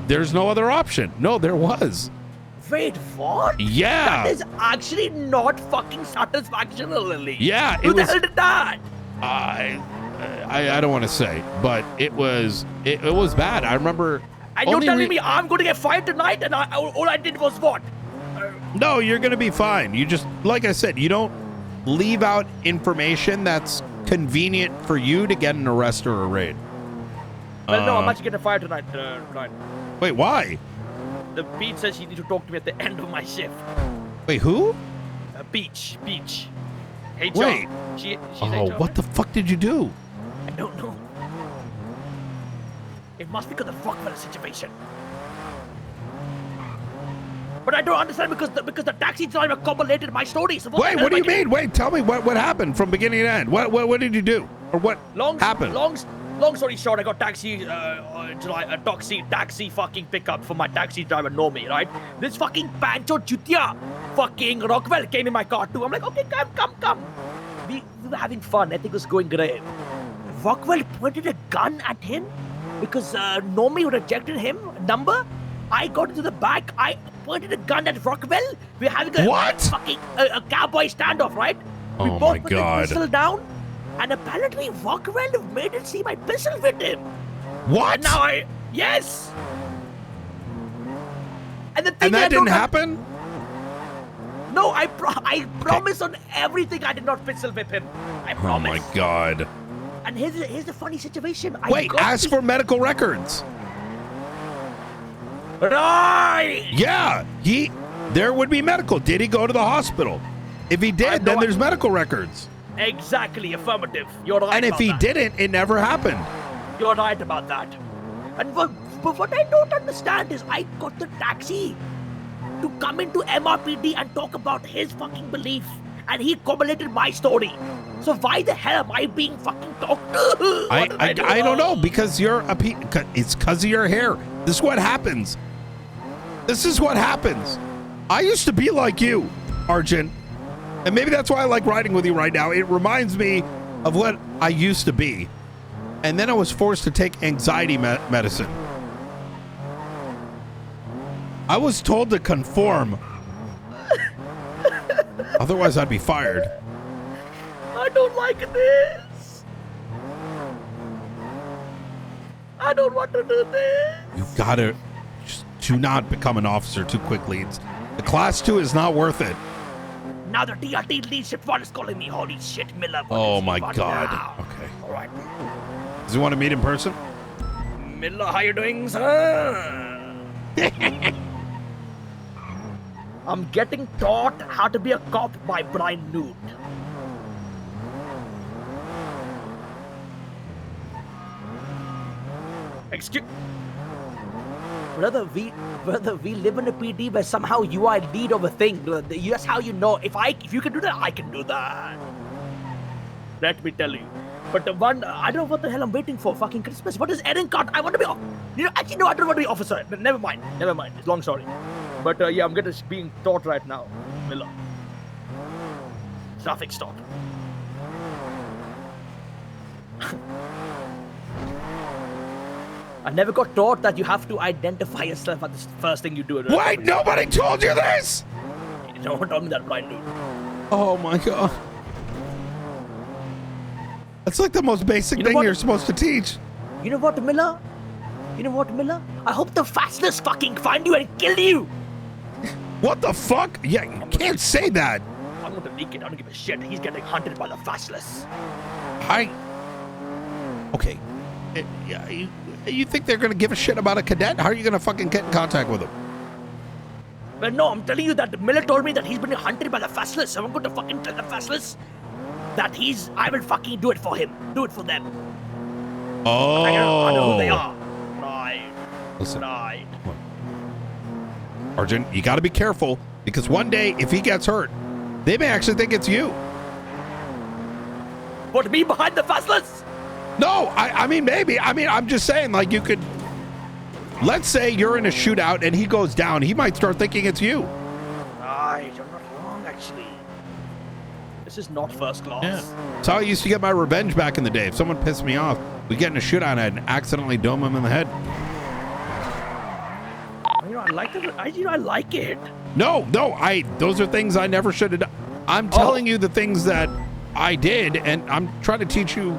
Speaker 3: there's no other option. No, there was.
Speaker 13: Wait, what?
Speaker 3: Yeah.
Speaker 13: That is actually not fucking satisfactional, Lily.
Speaker 3: Yeah,
Speaker 13: Who the hell did that?
Speaker 3: I don't want to say, but it was bad. I remember.
Speaker 13: And you're telling me I'm going to get fired tonight, and all I did was what?
Speaker 3: No, you're going to be fine. You just, like I said, you don't leave out information that's convenient for you to get an arrest or a raid.
Speaker 13: Well, no, I'm actually getting fired tonight, Ryan.
Speaker 3: Wait, why?
Speaker 13: The Beach says she needs to talk to me at the end of my shift.
Speaker 3: Wait, who?
Speaker 13: Beach. HR.
Speaker 3: Wait.
Speaker 13: She's
Speaker 3: Oh,
Speaker 13: HR,
Speaker 3: what the fuck did you do?
Speaker 13: I don't know. It must be because of the Rockefeller situation. But I don't understand because the taxi driver corroborated my story. So
Speaker 3: Wait, what do you mean? Wait, tell me what happened from beginning to end. What did you do? Or what happened?
Speaker 13: Long story short, I got taxi fucking pickup for my taxi driver Nomi, right? This fucking Pancho Chutia fucking Rockwell came in my car too. I'm like, okay, come. We were having fun. I think it was going great. Rockwell pointed a gun at him because Nomi rejected him number. I got into the back. I pointed a gun at Rockwell. We're having a fucking a cowboy standoff, right? We
Speaker 3: Oh
Speaker 13: both
Speaker 3: my
Speaker 13: put the
Speaker 3: God.
Speaker 13: pistol down, and apparently Rockwell made it see my pistol with him.
Speaker 3: What?
Speaker 13: And now yes. And the thing
Speaker 3: And that
Speaker 13: I don't
Speaker 3: didn't happen?
Speaker 13: No, I promise on everything I did not pistol whip him. I
Speaker 3: Oh
Speaker 13: promise.
Speaker 3: my God.
Speaker 13: And here's the funny situation.
Speaker 3: Wait, ask for medical records.
Speaker 13: Right.
Speaker 3: Yeah, there would be medical. Did he go to the hospital? If he did, then there's medical records.
Speaker 13: Exactly, affirmative. You're right.
Speaker 3: And if
Speaker 13: about
Speaker 3: he
Speaker 13: that.
Speaker 3: didn't, it never happened.
Speaker 13: You're right about that. And but what I don't understand is I got the taxi to come into MRPD and talk about his fucking belief, and he corroborated my story. So why the hell am I being fucking talked to?
Speaker 3: I don't know, because you're it's because of your hair. This is what happens. This is what happens. I used to be like you, Arjun. And maybe that's why I like riding with you right now. It reminds me of what I used to be. And then I was forced to take anxiety medicine. I was told to conform. Otherwise, I'd be fired.
Speaker 13: I don't like this. I don't want to do this.
Speaker 3: You gotta just do not become an officer too quickly. The class 2 is not worth it.
Speaker 13: Now the TRT leadership one is calling me. Holy shit, Miller. What
Speaker 3: Oh
Speaker 13: is
Speaker 3: my
Speaker 13: going
Speaker 3: God.
Speaker 13: now?
Speaker 3: Okay.
Speaker 13: All right.
Speaker 3: Does he want to meet in person?
Speaker 13: Miller, how you doing, sir? I'm getting taught how to be a cop by Brian Newt. Excuse... Brother, we live in a PD where somehow you are lead of a thing. That's how you know. If you can do that, I can do that. Let me tell you. But the one, I don't know what the hell I'm waiting for. Fucking Christmas. What is Erin Cart? I want to be... actually, no, I don't want to be officer. Never mind. It's long story. But yeah, I'm being taught right now. Miller. Traffic stop. I never got taught that you have to identify yourself at the first thing you do.
Speaker 3: Wait, nobody told you this?
Speaker 13: No one told me that, Brian Dude.
Speaker 3: Oh my God. That's like the most basic thing you're supposed to teach.
Speaker 13: You know what, Miller? I hope the fastest fucking find you and kill you.
Speaker 3: What the fuck? Yeah, you can't say that.
Speaker 13: I'm going to leak it. I don't give a shit. He's getting hunted by the fastless.
Speaker 3: Okay. You think they're going to give a shit about a cadet? How are you going to fucking get in contact with him?
Speaker 13: Well, no, I'm telling you that Miller told me that he's been hunted by the fastless. So I'm going to fucking tell the fastless that I will fucking do it for him. Do it for them.
Speaker 3: Oh.
Speaker 13: I know who they are. Right.
Speaker 3: Listen.
Speaker 13: Right.
Speaker 3: Arjun, you got to be careful, because one day, if he gets hurt, they may actually think it's you.
Speaker 13: What, me behind the fastless?
Speaker 3: No, I mean, maybe. I mean, I'm just saying, like, you could... Let's say you're in a shootout and he goes down. He might start thinking it's you.
Speaker 13: Right, you're not wrong, actually. This is not first class.
Speaker 3: Yeah. That's how I used to get my revenge back in the day. If someone pissed me off, we'd get in a shootout and accidentally dome him in the head.
Speaker 13: I like it. I like it.
Speaker 3: No, those are things I never should have done. I'm telling you the things that I did, and I'm trying to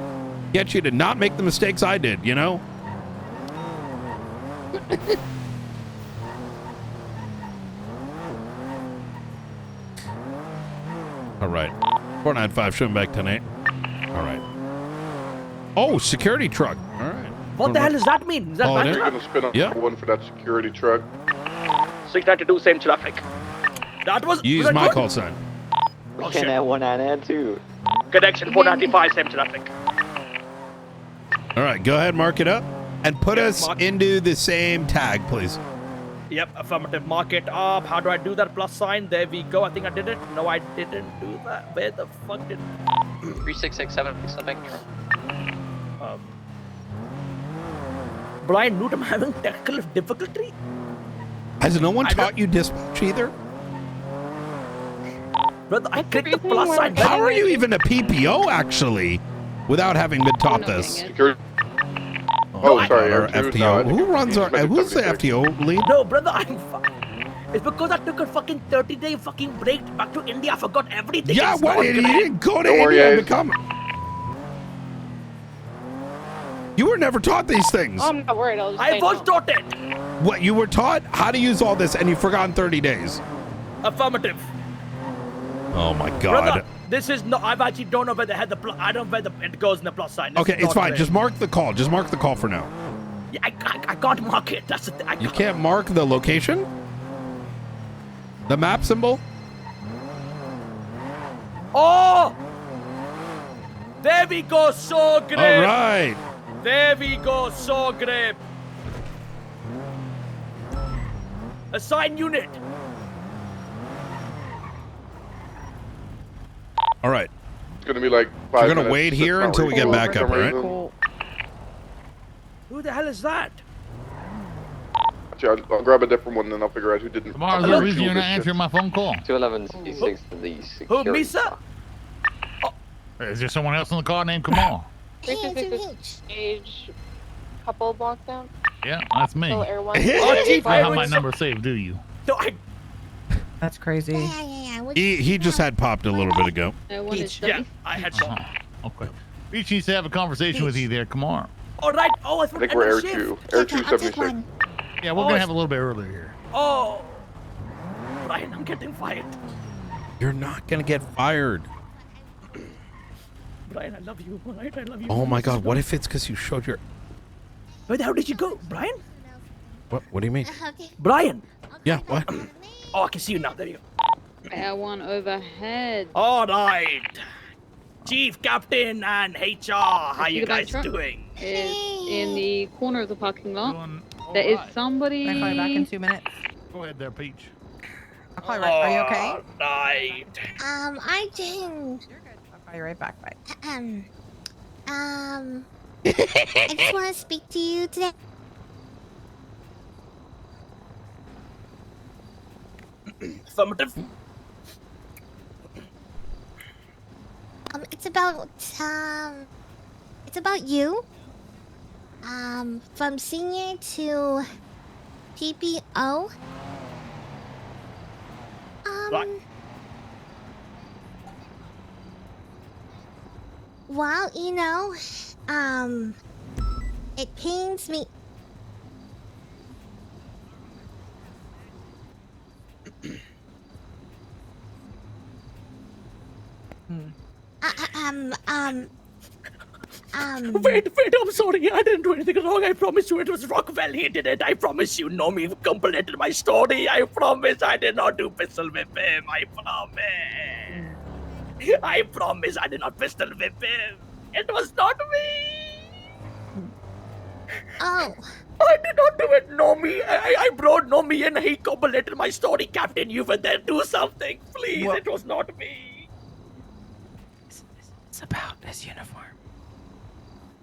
Speaker 3: get you to not make the mistakes I did, you know? All right. 495, showing back tonight. All right. Oh, security truck. All right.
Speaker 13: What the hell does that mean? Is that
Speaker 3: Oh,
Speaker 13: bad
Speaker 3: it is?
Speaker 13: traffic?
Speaker 1: Gonna spin on one for that security truck.
Speaker 13: 692, same traffic. That was...
Speaker 3: Use
Speaker 13: was that
Speaker 3: my
Speaker 13: good?
Speaker 3: call sign.
Speaker 13: Oh, shit.
Speaker 10: 192.
Speaker 13: Connection 495, same traffic.
Speaker 3: All right, go ahead, mark it up, and put us into the same tag, please.
Speaker 13: Yep, affirmative. Mark it up. How do I do that plus sign? There we go. I think I did it. No, I didn't do that. Where the fuck did...
Speaker 19: 3667 something.
Speaker 13: Brian Newton having technical difficulty?
Speaker 3: Has no one taught you dispatch either?
Speaker 13: Brother, I clicked the plus sign.
Speaker 3: How are you even a PPO actually, without having been taught this?
Speaker 1: Oh, sorry,
Speaker 3: Our
Speaker 1: R2,
Speaker 3: FTO.
Speaker 1: no, I think
Speaker 3: Who runs our? Who's the FTO lead?
Speaker 13: No, brother, I'm fine. It's because I took a fucking 30-day fucking break back to India. I forgot everything.
Speaker 3: Yeah,
Speaker 13: It's
Speaker 3: what?
Speaker 13: not
Speaker 3: You
Speaker 13: great.
Speaker 3: didn't go to
Speaker 1: Don't worry,
Speaker 3: India and
Speaker 1: guys.
Speaker 3: become. You were never taught these things.
Speaker 12: I'm not worried. I'll just
Speaker 13: I
Speaker 12: say
Speaker 13: was
Speaker 12: no.
Speaker 13: taught it.
Speaker 3: What? You were taught how to use all this, and you forgot in 30 days.
Speaker 13: Affirmative.
Speaker 3: Oh my God.
Speaker 13: Brother, this is no. I've actually don't know where they had the. I don't know where it goes in the plus sign. This
Speaker 3: Okay,
Speaker 13: is
Speaker 3: it's
Speaker 13: not
Speaker 3: fine.
Speaker 13: great.
Speaker 3: Just mark the call. Just mark the call for now.
Speaker 13: Yeah, I can't mark it. That's the thing.
Speaker 3: You can't mark the location? The map symbol?
Speaker 13: Oh! There we go, so great.
Speaker 3: All right.
Speaker 13: There we go, so great. Assign unit.
Speaker 3: All right.
Speaker 1: It's gonna be like 5
Speaker 3: You're gonna
Speaker 1: minutes.
Speaker 3: wait
Speaker 1: It's
Speaker 3: here
Speaker 1: not
Speaker 3: until we get
Speaker 1: recording
Speaker 3: back
Speaker 1: for
Speaker 3: up,
Speaker 1: some
Speaker 3: right?
Speaker 1: reason.
Speaker 13: Who the hell is that?
Speaker 1: Actually, I'll grab a different one, then I'll figure out who didn't.
Speaker 15: Tomorrow, is there a reason you're not answering my phone call?
Speaker 19: 211 to the
Speaker 13: Who,
Speaker 19: security.
Speaker 13: Misa?
Speaker 15: Is there someone else on the call named Kamal?
Speaker 12: Age, couple blocks down.
Speaker 15: Yeah, that's me.
Speaker 12: Still Air One.
Speaker 15: You don't have my number saved, do you?
Speaker 13: No, I.
Speaker 16: That's crazy.
Speaker 3: He just had popped a little bit ago.
Speaker 13: Yeah, I had shot.
Speaker 15: Okay. Beach needs to have a conversation with you there, Kamar.
Speaker 13: All right. Oh, I
Speaker 1: I think we're Air 2. Air 276.
Speaker 15: Yeah, we're
Speaker 13: Oh,
Speaker 15: gonna have a little bit earlier here.
Speaker 13: Oh. Brian, I'm getting fired.
Speaker 3: You're not gonna get fired.
Speaker 13: Brian, I love you. Brian, I love you.
Speaker 3: Oh my God! What if it's because you showed your?
Speaker 13: Where the hell did you go, Brian?
Speaker 3: What? What do you mean?
Speaker 13: Brian.
Speaker 3: Yeah. What?
Speaker 13: Oh, I can see you now. There you go.
Speaker 12: Air One overhead.
Speaker 13: All right. Chief, Captain, and HR, how
Speaker 12: see
Speaker 13: you
Speaker 12: the back
Speaker 13: guys
Speaker 12: truck?
Speaker 13: doing?
Speaker 12: Is in the corner of the parking lot. There is somebody.
Speaker 16: Can I call you back in 2 minutes?
Speaker 15: Go ahead there, Peach.
Speaker 16: I'll call you right. Are you okay?
Speaker 13: Right.
Speaker 8: I didn't.
Speaker 16: I'll call you right back. Bye.
Speaker 8: I just want to speak to you today.
Speaker 13: Affirmative.
Speaker 8: It's about you. From senior to PPO.
Speaker 13: Right.
Speaker 8: Well, you know, it pains me.
Speaker 13: Wait, I'm sorry. I didn't do anything wrong. I promise you it was Rockwell. He did it. I promise you. Nomi completed my story. I promise I did not do pistol whip him. I promise. I promise I did not pistol whip him. It was not me.
Speaker 8: Oh.
Speaker 13: I did not do it, Nomi. I brought Nomi in. He completed my story. Captain, you were there. Do something, please.
Speaker 16: What?
Speaker 13: It was not me.
Speaker 16: It's about his uniform.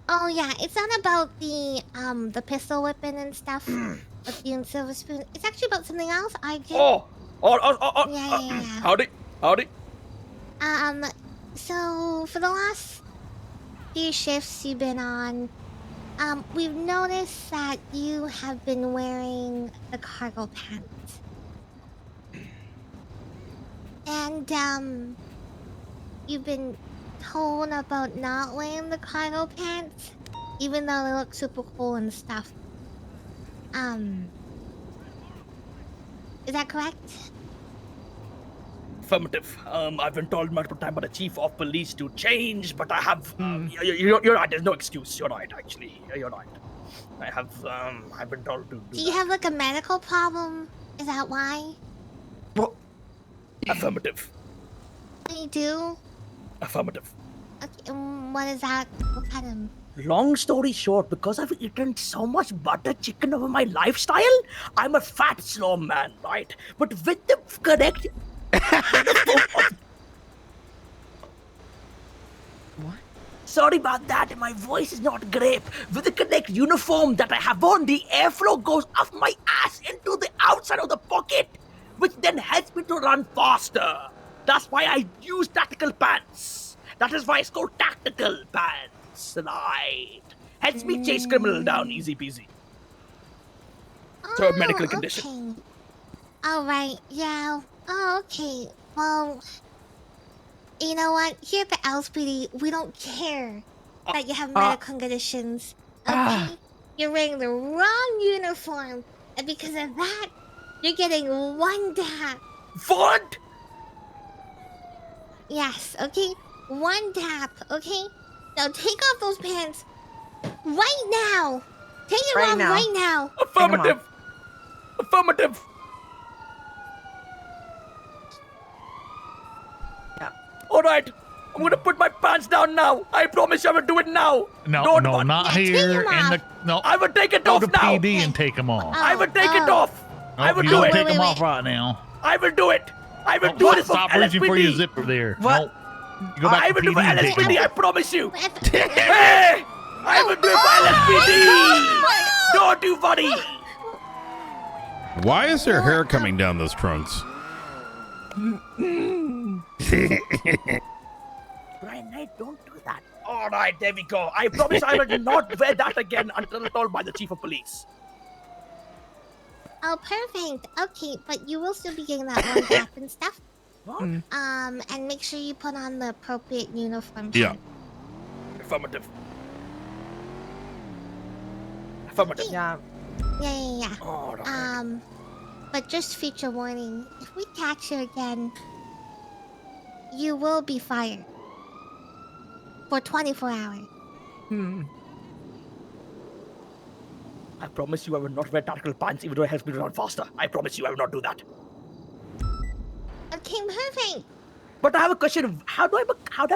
Speaker 8: Oh yeah, it's not about the pistol whipping and stuff with you and Silver Spoon. It's actually about something else. I did.
Speaker 13: Yeah. Howdy.
Speaker 8: So for the last few shifts you've been on, we've noticed that you have been wearing the cargo pants. And you've been told about not wearing the cargo pants, even though they look super cool and stuff. Is that correct?
Speaker 13: Affirmative. I've been told multiple times by the chief of police to change, but I have. You're right. There's no excuse. You're right. Actually, you're right. I have. I've been told to.
Speaker 8: Do you have like a medical problem? Is that why?
Speaker 13: Affirmative.
Speaker 8: You do?
Speaker 13: Affirmative.
Speaker 8: Okay, what is that? What kind of
Speaker 13: Long story short, because I've eaten so much butter chicken over my lifestyle, I'm a fat, slow man, right? But with the correct...
Speaker 16: What?
Speaker 13: Sorry about that, my voice is not great. With the correct uniform that I have on, the airflow goes off my ass into the outside of the pocket, which then helps me to run faster. That's why I use tactical pants. That is why it's called tactical pants. Right. Helps me chase criminal down easy peasy. So medical condition.
Speaker 8: Okay. All right. Yeah. Oh, okay. Well, you know what? Here at the LSPD, we don't care that you have medical conditions. Okay? You're wearing the wrong uniform, and because of that, you're getting 1 dap.
Speaker 13: What?
Speaker 8: Yes. Okay. 1 dap. Okay. Now take off those pants right now. Take it off right now.
Speaker 13: Affirmative. Affirmative.
Speaker 16: Yeah.
Speaker 13: All right. I'm gonna put my pants down now. I promise you I will do it now.
Speaker 15: No, not here in the. No.
Speaker 13: I will take it
Speaker 15: Go
Speaker 13: off
Speaker 15: to
Speaker 13: now.
Speaker 15: PD and take them off.
Speaker 13: I will take it off. I will
Speaker 15: you
Speaker 13: do
Speaker 15: don't
Speaker 13: it.
Speaker 15: take them off right now.
Speaker 13: I will do it. I will do it for
Speaker 15: Stop reaching for your
Speaker 13: LSPD.
Speaker 15: zipper there.
Speaker 13: What?
Speaker 15: No. You go back
Speaker 13: I
Speaker 15: to
Speaker 13: will do
Speaker 15: PD
Speaker 13: for
Speaker 15: and take them
Speaker 13: LSPD. I
Speaker 15: off.
Speaker 13: promise you. Hey! I will do it for LSPD. Don't you worry.
Speaker 3: Why is there hair coming down those trunks?
Speaker 13: Brian Knight, don't do that. All right, there we go. I promise I will not wear that again until told by the chief of police.
Speaker 8: Oh, perfect. Okay, but you will still be getting that 1 dap and stuff.
Speaker 13: What?
Speaker 8: And make sure you put on the appropriate uniform.
Speaker 3: Yeah.
Speaker 13: Affirmative. Affirmative.
Speaker 16: Yeah.
Speaker 8: Yeah.
Speaker 13: All right.
Speaker 8: But just future warning: if we catch you again, you will be fired for 24 hours.
Speaker 13: I promise you I will not wear tactical pants even though it helps me to run faster. I promise you I will not do that.
Speaker 8: Okay, perfect.
Speaker 13: But I have a question. How do I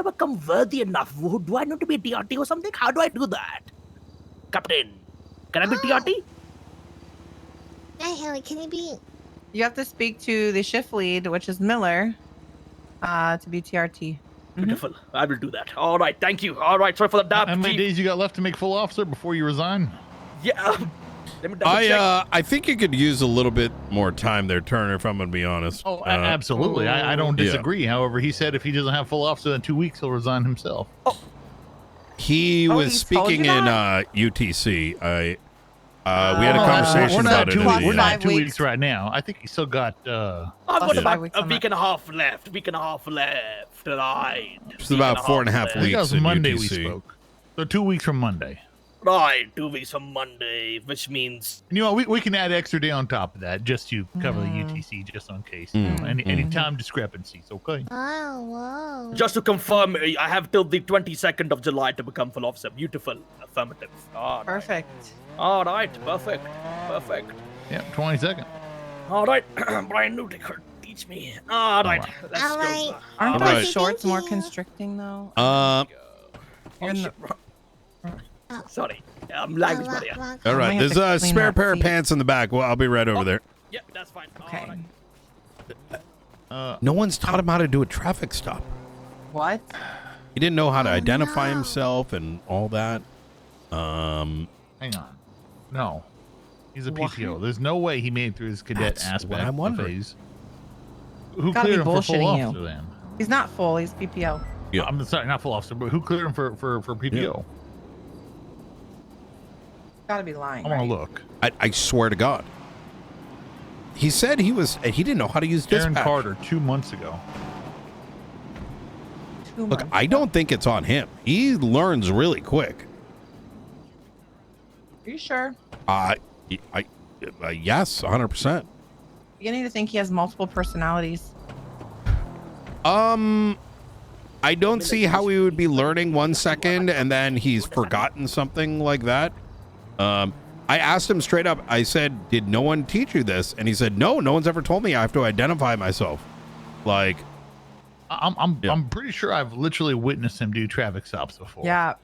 Speaker 13: become worthy enough? Do I need to be a TRT or something? How do I do that? Captain, can I be TRT?
Speaker 8: Yeah, Haley, can you be?
Speaker 16: You have to speak to the shift lead, which is Miller, to be TRT.
Speaker 13: Beautiful. I will do that. All right, thank you. All right, sorry for the dap.
Speaker 15: How many
Speaker 13: Chief.
Speaker 15: days you got left to make full officer before you resign?
Speaker 13: Yeah. Let me double check.
Speaker 3: I think you could use a little bit more time there, Turner, if I'm going to be honest.
Speaker 15: Oh, absolutely. I don't
Speaker 3: yeah.
Speaker 15: disagree. However, he said if he doesn't have full officer in 2 weeks, he'll resign himself.
Speaker 3: He was
Speaker 16: he's told
Speaker 3: speaking
Speaker 16: you
Speaker 3: in
Speaker 16: that?
Speaker 3: UTC. We had a conversation
Speaker 15: we're
Speaker 3: about
Speaker 15: not
Speaker 3: it.
Speaker 15: We're not
Speaker 16: 5
Speaker 15: 2
Speaker 16: weeks.
Speaker 15: weeks right now. I think he's still got.
Speaker 13: I've got
Speaker 3: Yeah.
Speaker 13: about a week and a half left. Right.
Speaker 3: It's about 4.5
Speaker 15: I think that
Speaker 3: weeks
Speaker 15: was
Speaker 3: in
Speaker 15: Monday
Speaker 3: UTC.
Speaker 15: we spoke. So 2 weeks from Monday.
Speaker 13: Right, 2 weeks from Monday, which means
Speaker 15: And, you know, we can add extra day on top of that just to cover the UTC, just in case. You know, any time discrepancies, okay?
Speaker 8: Oh, whoa.
Speaker 13: just to confirm, I have till the 22nd of July to become full officer. Beautiful. Affirmative. All right.
Speaker 16: Perfect.
Speaker 13: All right. Perfect.
Speaker 15: Yeah, 22nd.
Speaker 13: All right. Brian Newticker, teach me. All right. Let's
Speaker 8: All
Speaker 13: go.
Speaker 8: right.
Speaker 16: Aren't
Speaker 3: All
Speaker 16: those
Speaker 3: right.
Speaker 16: shorts more
Speaker 8: Thank you.
Speaker 16: constricting though?
Speaker 13: Oh, shit. Sorry. I'm language barrier.
Speaker 3: All right,
Speaker 16: have
Speaker 3: there's
Speaker 16: to
Speaker 3: a
Speaker 16: clean
Speaker 3: spare
Speaker 16: that
Speaker 3: pair of
Speaker 16: seat.
Speaker 3: pants in the back. Well, I'll be right over there.
Speaker 13: Yeah, that's fine.
Speaker 16: Okay.
Speaker 13: All right.
Speaker 3: No one's taught him how to do a traffic stop.
Speaker 16: What?
Speaker 3: He didn't know how to identify himself and all that.
Speaker 15: Hang on. No. He's a PTO. There's no way he made it through his cadet
Speaker 3: That's
Speaker 15: aspect
Speaker 3: what I'm wondering.
Speaker 15: phase. Who
Speaker 16: Gotta
Speaker 15: cleared
Speaker 16: be
Speaker 15: him for full
Speaker 16: bullshitting you.
Speaker 15: officer then?
Speaker 16: He's not full. He's PPO.
Speaker 3: Yeah.
Speaker 15: I'm sorry, not full officer, but who cleared him for PTO?
Speaker 16: Gotta be lying.
Speaker 15: I want
Speaker 16: right?
Speaker 15: to look.
Speaker 3: I swear to God. He said he didn't know how to use
Speaker 15: Aaron
Speaker 3: dispatch.
Speaker 15: Carter 2 months ago.
Speaker 3: Look, I don't think it's on him. He learns really quick.
Speaker 16: Are you sure?
Speaker 3: Yes, 100%.
Speaker 16: Beginning to think he has multiple personalities.
Speaker 3: I don't see how he would be learning 1 second and then he's forgotten something like that. I asked him straight up. I said, "Did no one teach you this?" And he said, "No, no one's ever told me I have to identify myself." Like,
Speaker 15: I'm pretty sure I've literally witnessed him do traffic stops before.
Speaker 16: Yeah.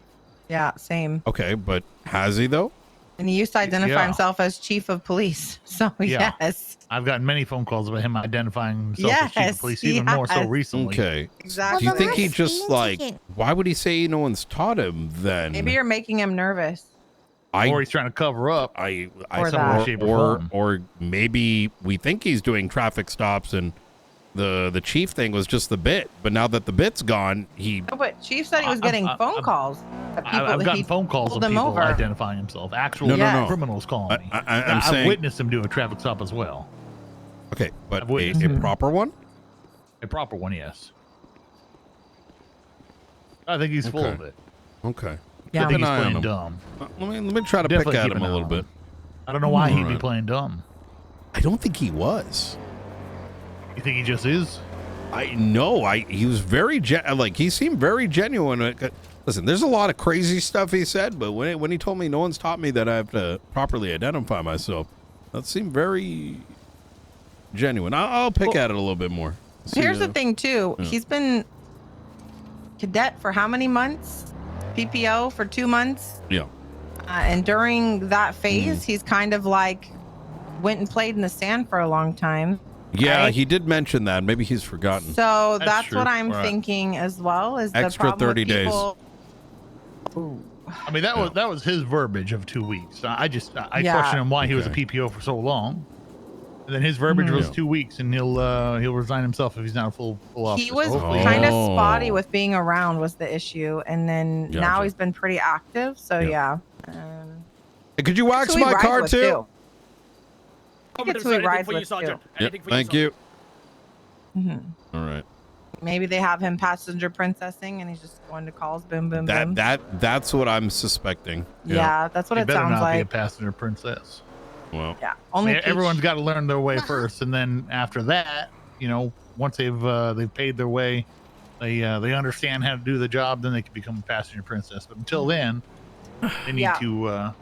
Speaker 16: Yeah, same.
Speaker 3: Okay, but has he though?
Speaker 16: And he used to identify
Speaker 15: Yeah.
Speaker 16: himself as chief of police. So
Speaker 15: Yeah.
Speaker 16: yes.
Speaker 15: I've gotten many phone calls about him identifying himself as chief of police, even more so
Speaker 16: yes.
Speaker 15: recently.
Speaker 3: Okay.
Speaker 16: Exactly.
Speaker 3: Do you
Speaker 16: Well,
Speaker 3: think he
Speaker 16: that's
Speaker 3: just like? Why would he say no one's taught him then?
Speaker 16: Maybe you're making him nervous.
Speaker 15: Or he's trying to cover up.
Speaker 16: Or that.
Speaker 3: Or maybe we think he's doing traffic stops and the chief thing was just the bit. But now that the bit's gone, he.
Speaker 16: No, but Chief said he was getting phone calls. Of people
Speaker 15: I've
Speaker 16: that
Speaker 15: gotten
Speaker 16: he
Speaker 15: phone calls of
Speaker 16: pulled
Speaker 15: people
Speaker 16: them over.
Speaker 15: identifying himself. Actual
Speaker 3: No.
Speaker 15: criminals calling me.
Speaker 3: I'm
Speaker 15: I've
Speaker 3: saying.
Speaker 15: witnessed him do a traffic stop as well.
Speaker 3: Okay, but
Speaker 15: I've
Speaker 3: a
Speaker 15: witnessed
Speaker 3: proper one?
Speaker 15: A proper one, yes. I think he's full
Speaker 3: Okay.
Speaker 15: of it.
Speaker 3: Okay.
Speaker 15: I think
Speaker 3: Keep an
Speaker 15: he's
Speaker 3: eye on
Speaker 15: playing
Speaker 3: him.
Speaker 15: dumb.
Speaker 3: Let me try to
Speaker 15: Definitely
Speaker 3: pick at
Speaker 15: keep
Speaker 3: him
Speaker 15: an
Speaker 3: a
Speaker 15: eye
Speaker 3: little
Speaker 15: on
Speaker 3: bit.
Speaker 15: him. I don't know why he'd be
Speaker 3: Alright.
Speaker 15: playing dumb.
Speaker 3: I don't think he was.
Speaker 15: You think he just is?
Speaker 3: He was very he seemed very genuine. Listen, there's a lot of crazy stuff he said, but when he told me no one's taught me that I have to properly identify myself, that seemed very genuine. I'll pick at it a little bit more. See,
Speaker 16: Here's the thing too.
Speaker 3: yeah.
Speaker 16: He's been cadet for how many months? PPO for 2 months.
Speaker 3: Yeah.
Speaker 16: And during that phase, he's kind of like went and played in the sand for a long time.
Speaker 3: Yeah,
Speaker 16: right?
Speaker 3: he did mention that. Maybe he's forgotten.
Speaker 16: So that's
Speaker 15: true.
Speaker 16: what I'm
Speaker 15: Right.
Speaker 16: thinking as well. Is
Speaker 3: Extra
Speaker 16: the problem
Speaker 3: 30
Speaker 16: with
Speaker 3: days.
Speaker 16: people,
Speaker 15: I mean, that was his verbiage of 2 weeks. I
Speaker 16: Yeah.
Speaker 15: question him why he was a
Speaker 3: Okay.
Speaker 15: PPO for so long. And then his verbiage was
Speaker 3: Yeah.
Speaker 15: 2 weeks, and he'll resign himself if he's not a full officer.
Speaker 16: he was
Speaker 15: So hopefully-
Speaker 16: kind of spotty with being around was the issue, and then now
Speaker 3: Gotcha.
Speaker 16: he's been pretty active. So yeah.
Speaker 3: Hey, could you wax
Speaker 16: who he
Speaker 3: my
Speaker 16: rides
Speaker 3: car
Speaker 16: with,
Speaker 3: too?
Speaker 16: I think it's who he rides
Speaker 13: for you,
Speaker 16: with
Speaker 13: Sergeant.
Speaker 16: too.
Speaker 3: Yep,
Speaker 13: Anything for
Speaker 3: thank
Speaker 13: you.
Speaker 3: you.
Speaker 16: Mhm.
Speaker 3: All right.
Speaker 16: Maybe they have him passenger princessing, and he's just going to calls. Boom, boom, boom.
Speaker 3: That's what I'm suspecting.
Speaker 16: Yeah, that's what
Speaker 15: He
Speaker 16: it
Speaker 15: better
Speaker 16: sounds
Speaker 15: not be a
Speaker 16: like.
Speaker 15: passenger princess.
Speaker 3: Well,
Speaker 16: Yeah,
Speaker 15: I
Speaker 16: only
Speaker 15: mean,
Speaker 16: Peach.
Speaker 15: everyone's got to learn their way first, and then after that, once they've paid their way, they understand how to do the job, then they can become a passenger princess. But until then, they need
Speaker 16: Yeah.
Speaker 15: to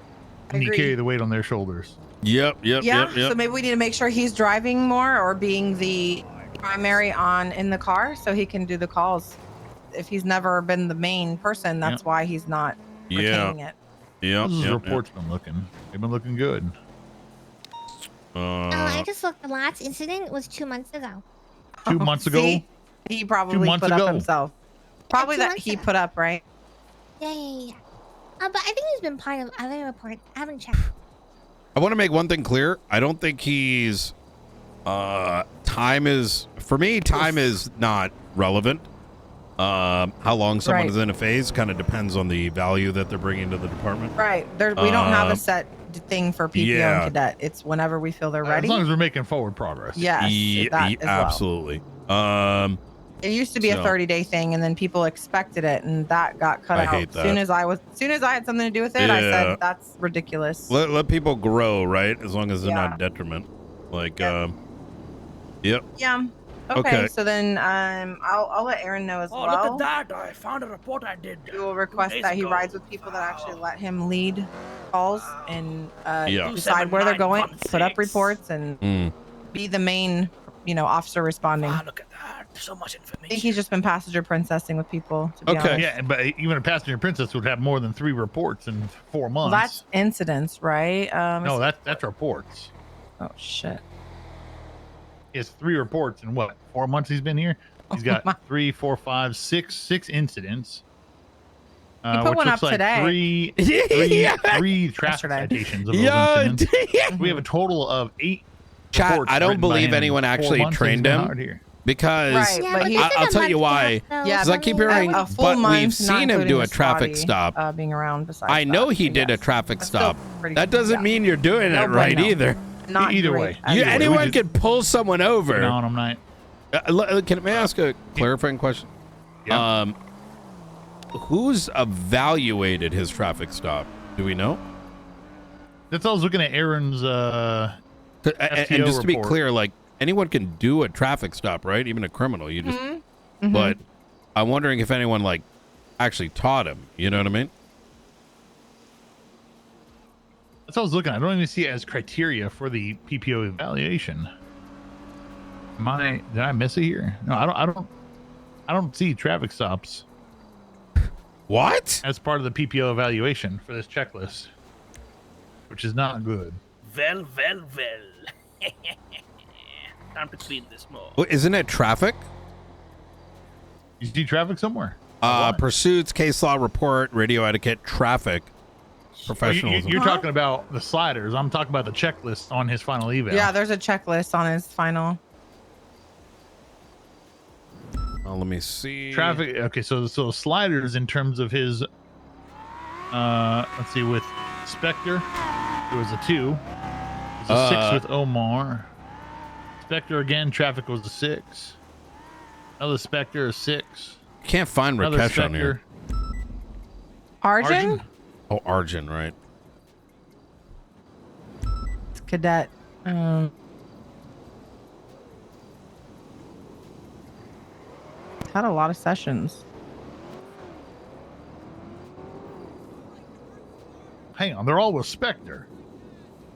Speaker 15: they need to
Speaker 16: Agreed.
Speaker 15: carry the weight on their shoulders.
Speaker 3: Yep.
Speaker 16: Yeah, so maybe we need to make sure he's driving more or being the primary on in the car so he can do the calls. If he's never been the main person, that's why he's not retaining it.
Speaker 3: Yeah.
Speaker 15: His report's been looking. They've been looking good.
Speaker 8: I just looked. The last incident was 2 months ago.
Speaker 15: 2 months ago.
Speaker 16: See? He probably
Speaker 15: 2 months
Speaker 16: put
Speaker 15: ago.
Speaker 16: up himself. Probably
Speaker 8: 2
Speaker 16: that
Speaker 8: months
Speaker 16: he
Speaker 8: ago.
Speaker 16: put up, right?
Speaker 8: Yeah. But I think he's been part of other reports. I haven't checked.
Speaker 3: I want to make one thing clear. I don't think he's. Time is not relevant. How long someone
Speaker 16: Right.
Speaker 3: is in a phase kind of depends on the value that they're bringing to the department.
Speaker 16: Right. We don't have a
Speaker 3: Um,
Speaker 16: set thing for PPO
Speaker 3: yeah.
Speaker 16: and cadet. It's whenever we feel they're ready.
Speaker 15: As long as we're making forward progress.
Speaker 16: Yes, that as well.
Speaker 3: Absolutely.
Speaker 16: It used to be a
Speaker 3: So-
Speaker 16: 30-day thing, and then people expected it, and that got cut
Speaker 3: I
Speaker 16: out.
Speaker 3: hate
Speaker 16: As soon as I had something to do with it, I
Speaker 3: Yeah.
Speaker 16: said that's ridiculous.
Speaker 3: Let people grow, right? As long as they're
Speaker 16: Yeah.
Speaker 3: not detriment. Like, yep.
Speaker 16: Yeah. Okay. So then I'll let Aaron know as
Speaker 13: Oh,
Speaker 16: well.
Speaker 13: look at that. I found a report I did.
Speaker 16: We will request
Speaker 13: days
Speaker 16: that he
Speaker 13: ago.
Speaker 16: rides with people that actually let him lead calls and
Speaker 3: Yeah.
Speaker 16: decide where they're going,
Speaker 13: 279.6.
Speaker 16: put up reports, and be the main, officer responding.
Speaker 13: Look at that. So much information.
Speaker 16: I think he's just been passenger princessing with people. To be honest.
Speaker 15: Yeah, but even a passenger princess would have more than 3 reports in 4
Speaker 16: Well,
Speaker 15: months.
Speaker 16: that's incidents, right?
Speaker 15: No, that's reports.
Speaker 16: Oh shit.
Speaker 15: It's 3 reports in what? 4 months he's been here. He's got 3, 4, 5, 6 incidents.
Speaker 16: He put
Speaker 15: which
Speaker 16: one
Speaker 15: looks
Speaker 16: up
Speaker 15: like
Speaker 16: today.
Speaker 15: three traffic citations of those
Speaker 3: Yeah.
Speaker 15: incidents. We have a total of 8
Speaker 3: Chat,
Speaker 15: reports
Speaker 3: I don't
Speaker 15: written by
Speaker 3: believe
Speaker 15: him.
Speaker 3: anyone
Speaker 15: 4
Speaker 3: actually
Speaker 15: months he's
Speaker 3: trained
Speaker 15: been
Speaker 3: him
Speaker 15: out here.
Speaker 3: because
Speaker 16: Right, Yeah, but he's been
Speaker 3: I'll
Speaker 16: a
Speaker 3: tell you
Speaker 16: month
Speaker 3: why.
Speaker 16: though.
Speaker 3: Because I keep hearing,
Speaker 16: a full
Speaker 3: but
Speaker 16: month,
Speaker 3: we've
Speaker 16: not
Speaker 3: seen him
Speaker 16: including
Speaker 3: do a
Speaker 16: his
Speaker 3: traffic
Speaker 16: body,
Speaker 3: stop.
Speaker 16: being around besides.
Speaker 3: I know
Speaker 16: that,
Speaker 3: he
Speaker 16: but
Speaker 3: did a
Speaker 16: yes.
Speaker 3: traffic
Speaker 16: That's still
Speaker 3: stop.
Speaker 16: pretty
Speaker 3: That
Speaker 16: good,
Speaker 3: doesn't
Speaker 16: yeah.
Speaker 3: mean you're doing it
Speaker 16: No
Speaker 3: right
Speaker 16: bueno.
Speaker 3: either.
Speaker 16: Not
Speaker 15: Either
Speaker 16: great.
Speaker 15: way.
Speaker 3: Anyone could pull someone over.
Speaker 15: Been on him night.
Speaker 3: May I ask a clarifying question?
Speaker 15: Yeah.
Speaker 3: Who's evaluated his traffic stop? Do we know?
Speaker 15: That's all I was looking at Aaron's
Speaker 3: And
Speaker 15: FTO
Speaker 3: just to be
Speaker 15: report.
Speaker 3: clear, like anyone can do a traffic stop, right? Even a criminal. You just. But I'm wondering if anyone like actually taught him. You know what I mean?
Speaker 15: That's what I was looking at. I don't even see it as criteria for the PPO evaluation. Did I miss it here? No, I don't see traffic stops
Speaker 3: What?
Speaker 15: As part of the PPO evaluation for this checklist, which is not good.
Speaker 13: Well. Time to clean this more.
Speaker 3: Well, isn't it traffic?
Speaker 15: You see traffic somewhere?
Speaker 3: Pursuits, case law report, radio etiquette, traffic, professionalism.
Speaker 15: You're talking about the sliders. I'm talking about the checklist on his final eval.
Speaker 16: Yeah, there's a checklist on his final.
Speaker 3: Let me see.
Speaker 15: Traffic. Okay, so sliders in terms of his. Let's see. With Spectre, it was a 2. It was a 6 with Omar. Spectre again. Traffic was a 6. Another Spectre, a 6.
Speaker 3: Can't find Rakesh on here.
Speaker 16: Arjun?
Speaker 3: Oh, Arjun, right.
Speaker 16: It's cadet. Had a lot of sessions.
Speaker 15: Hang on, they're all with Spectre.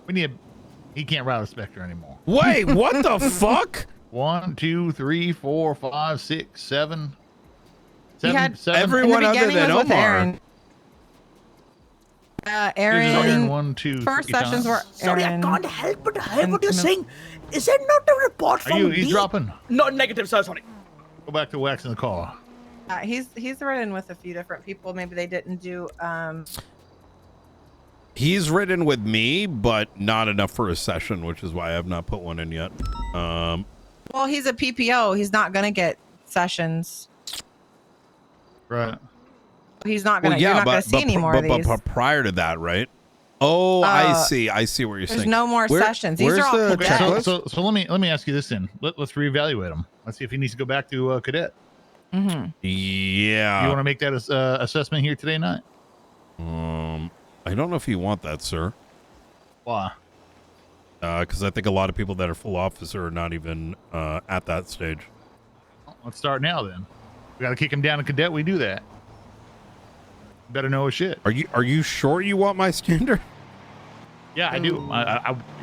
Speaker 15: We need. He can't ride a Spectre anymore.
Speaker 3: Wait, what the fuck?
Speaker 15: 1, 2, 3, 4, 5, 6, 7.
Speaker 16: He had
Speaker 3: everyone other than Omar.
Speaker 16: Aaron.
Speaker 15: 1, 2,
Speaker 16: First
Speaker 15: 3
Speaker 16: sessions were
Speaker 15: times.
Speaker 13: Sorry, I can't help but hear what you're saying. Is there not a report from
Speaker 15: Are
Speaker 13: me?
Speaker 15: you dropping?
Speaker 13: No, negative, sir. Sorry.
Speaker 15: Go back to waxing the car.
Speaker 16: He's ridden with a few different people. Maybe they didn't do.
Speaker 3: He's ridden with me, but not enough for a session, which is why I have not put one in yet.
Speaker 16: Well, he's a PPO. He's not gonna get sessions.
Speaker 15: Right.
Speaker 16: He's not gonna. You're not gonna see any more of these.
Speaker 3: But prior to that, right? Oh, I see what you're saying.
Speaker 16: There's no more sessions. These are all
Speaker 3: the
Speaker 16: cadets.
Speaker 15: So let me ask you this then. Let's reevaluate him. Let's see if he needs to go back to cadet.
Speaker 16: Mm-hmm.
Speaker 3: Yeah.
Speaker 15: You want to make that assessment here today night?
Speaker 3: I don't know if you want that, sir.
Speaker 15: Why?
Speaker 3: Because I think a lot of people that are full officer are not even at that stage.
Speaker 15: Let's start now then. We got to kick him down to cadet. We do that. Better know his shit.
Speaker 3: Are you sure you want my standard?
Speaker 15: Yeah, I do.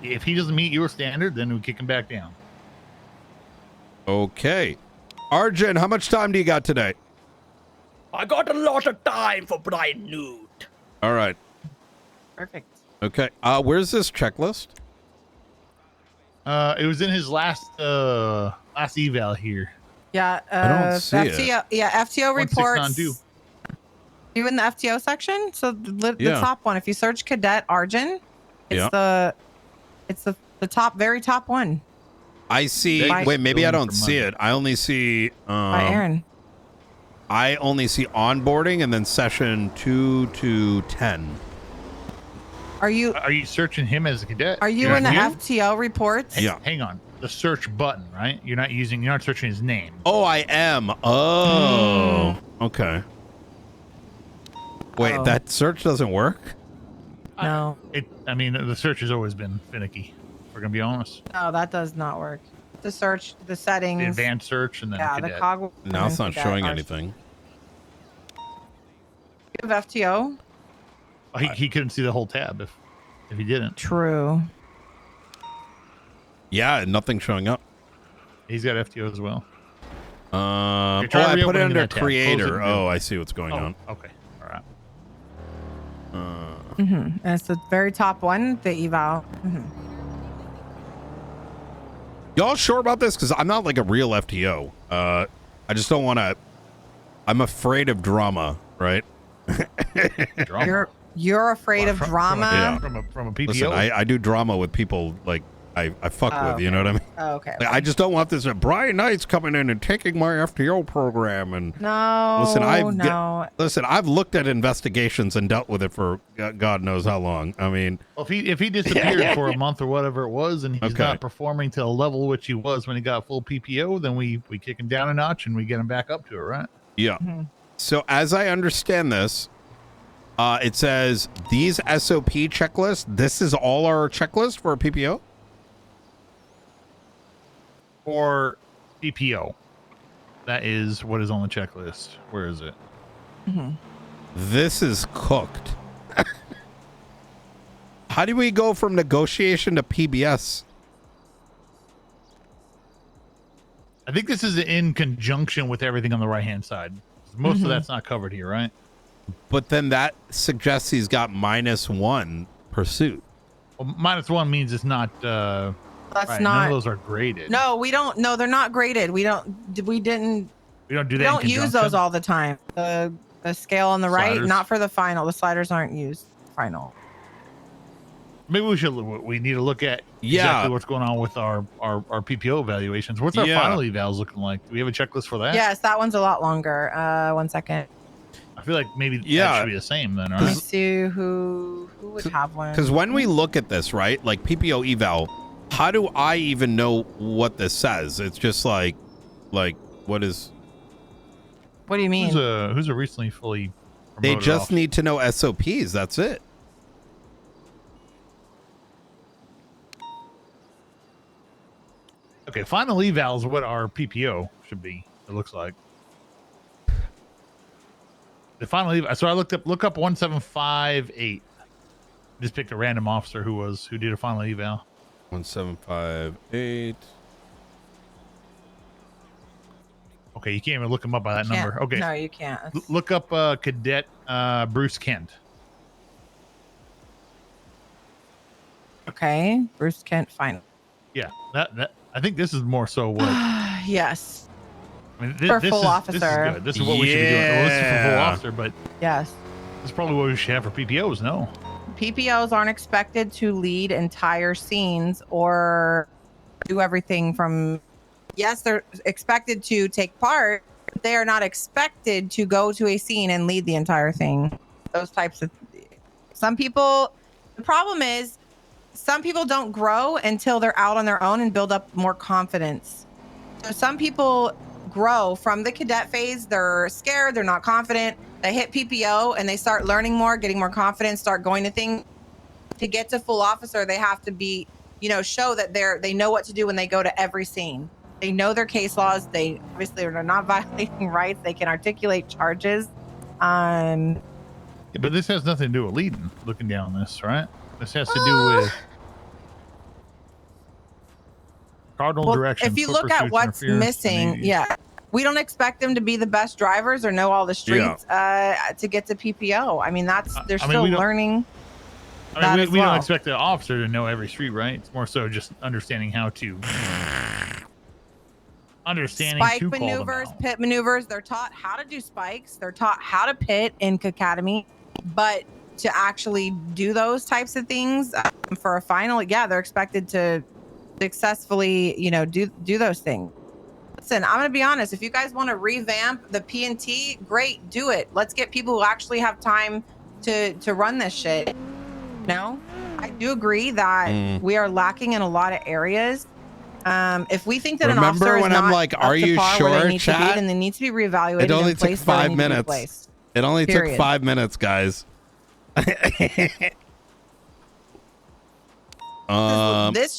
Speaker 15: If he doesn't meet your standard, then we kick him back down.
Speaker 3: Okay. Arjun, how much time do you got today?
Speaker 13: I got a lot of time for Brian Newt.
Speaker 3: All right.
Speaker 16: Perfect.
Speaker 3: Okay. Where's this checklist?
Speaker 15: It was in his last eval here.
Speaker 16: Yeah.
Speaker 3: I don't see
Speaker 16: FTO,
Speaker 3: it.
Speaker 16: Yeah, FTO reports.
Speaker 15: 1692.
Speaker 16: You in the FTO section? So the
Speaker 3: Yeah.
Speaker 16: top one. If you search Cadet Arjun, it's
Speaker 3: Yeah.
Speaker 16: the top, very top one.
Speaker 3: I see.
Speaker 16: By-
Speaker 3: Wait, maybe I don't see it. I only see.
Speaker 16: By Aaron.
Speaker 3: I only see onboarding and then session 2 to 10.
Speaker 16: Are you
Speaker 15: searching him as a cadet?
Speaker 16: Are you in the FTO reports?
Speaker 3: Yeah.
Speaker 15: Hang on. The search button, right? You're not searching his name.
Speaker 3: Oh, I am. Oh. Okay. Wait, that search doesn't work?
Speaker 16: No.
Speaker 15: The search has always been finicky. If we're gonna be honest.
Speaker 16: No, that does not work. The search, the settings.
Speaker 15: The advanced search and then
Speaker 16: Yeah,
Speaker 15: cadet.
Speaker 16: the cog.
Speaker 3: Now it's not
Speaker 16: cadet
Speaker 3: showing
Speaker 16: are-
Speaker 3: anything.
Speaker 16: You have FTO?
Speaker 15: Oh, he couldn't see the whole tab if he didn't.
Speaker 16: True.
Speaker 3: Yeah, nothing's showing up.
Speaker 15: He's got FTO as well.
Speaker 3: I
Speaker 15: try
Speaker 3: put it
Speaker 15: reopening
Speaker 3: under
Speaker 15: that tab. Close it
Speaker 3: creator.
Speaker 15: and
Speaker 3: Oh,
Speaker 15: do it.
Speaker 3: I see what's going on.
Speaker 15: Okay. All right.
Speaker 16: And it's the very top one, the eval.
Speaker 3: Y'all sure about this? Because I'm not like a real FTO. I just don't want to. I'm afraid of drama, right?
Speaker 16: You're afraid of drama.
Speaker 3: Yeah.
Speaker 15: From a PPO.
Speaker 3: Listen, I do drama with people like I fuck with. You know what I mean?
Speaker 16: Oh, okay.
Speaker 3: Like, I just don't want this. Brian Knight's coming in and taking my FTO program and
Speaker 16: No.
Speaker 3: listen.
Speaker 16: no.
Speaker 3: I've looked at investigations and dealt with it for God knows how long. I mean,
Speaker 15: Well, if he disappeared for a month or whatever it was, and he's
Speaker 3: Okay.
Speaker 15: not performing to a level which he was when he got full PPO, then we kick him down a notch and we get him back up to it, right?
Speaker 3: yeah. So as I understand this, it says these SOP checklists. This is all our checklist for a PPO.
Speaker 15: Or PPO. That is what is on the checklist. Where is it?
Speaker 3: This is cooked. How do we go from negotiation to PBS?
Speaker 15: I think this is in conjunction with everything on the right hand side. Most of that's not covered here, right?
Speaker 3: But then that suggests he's got -1 pursuit.
Speaker 15: Well, -1 means it's not.
Speaker 16: That's
Speaker 15: right,
Speaker 16: not.
Speaker 15: None of those are graded.
Speaker 16: No, we don't. No, they're not graded. We don't. We didn't.
Speaker 15: We don't do
Speaker 16: We
Speaker 15: that.
Speaker 16: don't use those all the time. The scale on the right,
Speaker 15: Sliders.
Speaker 16: not for the final. The sliders aren't used final.
Speaker 15: Maybe we need to look at exactly what's going on with our PPO evaluations. What's our final evals looking like? Do we have a checklist for that?
Speaker 16: Yes, that one's a lot longer. 1 second.
Speaker 15: I feel like maybe that should be the same then.
Speaker 16: Let me
Speaker 15: Right?
Speaker 16: see who would have one.
Speaker 3: Because when we look at this, right, like PPO eval, how do I even know what this says? It's just like what is?
Speaker 16: What do you mean?
Speaker 15: Who's a recently fully?
Speaker 3: They
Speaker 15: promoted
Speaker 3: just
Speaker 15: officer?
Speaker 3: need to know SOPs. That's it.
Speaker 15: Okay, final eval is what our PPO should be. It looks like the final eval. So I look up 1758. Just picked a random officer who did a final eval.
Speaker 3: 1758.
Speaker 15: Okay, you can't even look him up by that number. Okay,
Speaker 16: No, you can't.
Speaker 15: look up Cadet Bruce Kent.
Speaker 16: Okay, Bruce Kent final.
Speaker 15: Yeah, that I think this is more so what.
Speaker 16: Yes.
Speaker 15: I mean,
Speaker 16: For full
Speaker 15: This
Speaker 16: officer.
Speaker 15: is good. This is what we should be doing. Well, this is for full officer, but
Speaker 16: Yes.
Speaker 15: this is probably what we should have for PPOs. No.
Speaker 16: PPOs aren't expected to lead entire scenes or do everything from. Yes, they're expected to take part. But they are not expected to go to a scene and lead the entire thing. Those types of. Some people. The problem is, some people don't grow until they're out on their own and build up more confidence. So some people grow from the cadet phase. They're scared. They're not confident. They hit PPO and they start learning more, getting more confident, start going to things. To get to full officer, they have to be, show that they know what to do when they go to every scene. They know their case laws. They obviously are not violating rights. They can articulate charges.
Speaker 15: Yeah, but this has nothing to do with leading. Looking down this, right? This has to do with cardinal direction.
Speaker 16: If you
Speaker 15: foot
Speaker 16: look at
Speaker 15: pursuits,
Speaker 16: what's
Speaker 15: interference,
Speaker 16: missing,
Speaker 15: 180s.
Speaker 16: yeah, we don't expect them to be the best drivers or know all the streets to get to PPO. I mean, they're still
Speaker 15: we don't-
Speaker 16: learning.
Speaker 15: I mean, we
Speaker 16: well.
Speaker 15: don't expect the officer to know every street, right? It's more so just understanding how to
Speaker 16: Spike
Speaker 15: to call them
Speaker 16: maneuvers,
Speaker 15: out.
Speaker 16: pit maneuvers. They're taught how to do spikes. They're taught how to pit in Academy, but to actually do those types of things for a final, yeah, they're expected to successfully, do those things. Listen, I'm gonna be honest. If you guys want to revamp the P&T, great, do it. Let's get people who actually have time to run this shit. No, I do agree that we are lacking in a lot of areas. If we think that an
Speaker 3: Remember
Speaker 16: officer is
Speaker 3: when
Speaker 16: not
Speaker 3: I'm like,
Speaker 16: up
Speaker 3: "Are
Speaker 16: to
Speaker 3: you
Speaker 16: par where
Speaker 3: sure,
Speaker 16: they need to be,
Speaker 3: chat?"
Speaker 16: then they need to be reevaluated.
Speaker 3: It only
Speaker 16: and
Speaker 3: took
Speaker 16: placed where they
Speaker 3: 5
Speaker 16: need to be
Speaker 3: minutes.
Speaker 16: placed.
Speaker 3: It only took
Speaker 16: Period.
Speaker 3: 5 minutes, guys.
Speaker 16: This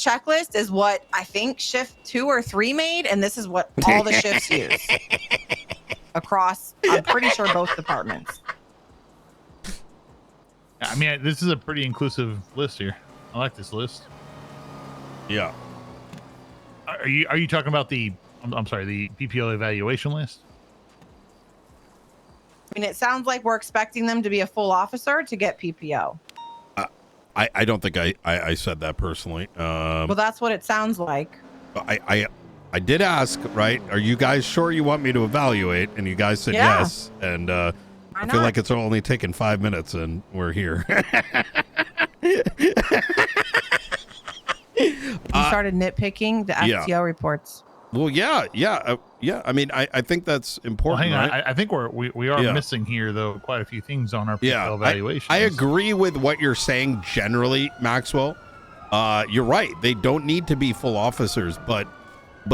Speaker 16: checklist is what I think shift 2 or 3 made, and this is what all the shifts use across. I'm pretty sure both departments.
Speaker 15: I mean, this is a pretty inclusive list here. I like this list.
Speaker 3: Yeah.
Speaker 15: Are you talking about the? I'm sorry, the PPO evaluation list.
Speaker 16: I mean, it sounds like we're expecting them to be a full officer to get PPO.
Speaker 3: I don't think I said that personally.
Speaker 16: Well, that's what it sounds like.
Speaker 3: I did ask, right? Are you guys sure you want me to evaluate? And you guys said
Speaker 16: Yeah.
Speaker 3: yes. And I feel
Speaker 16: not?
Speaker 3: like it's only taken 5 minutes, and we're here.
Speaker 16: You started nitpicking the
Speaker 3: yeah.
Speaker 16: FTO reports.
Speaker 3: Well, yeah. I mean, I think that's
Speaker 15: Well,
Speaker 3: important.
Speaker 15: hang on.
Speaker 3: right?
Speaker 15: I think we are
Speaker 3: Yeah.
Speaker 15: missing here though quite a few things on our PPO
Speaker 3: Yeah,
Speaker 15: evaluation.
Speaker 3: I agree with what you're saying generally, Maxwell. You're right. They don't need to be full officers, but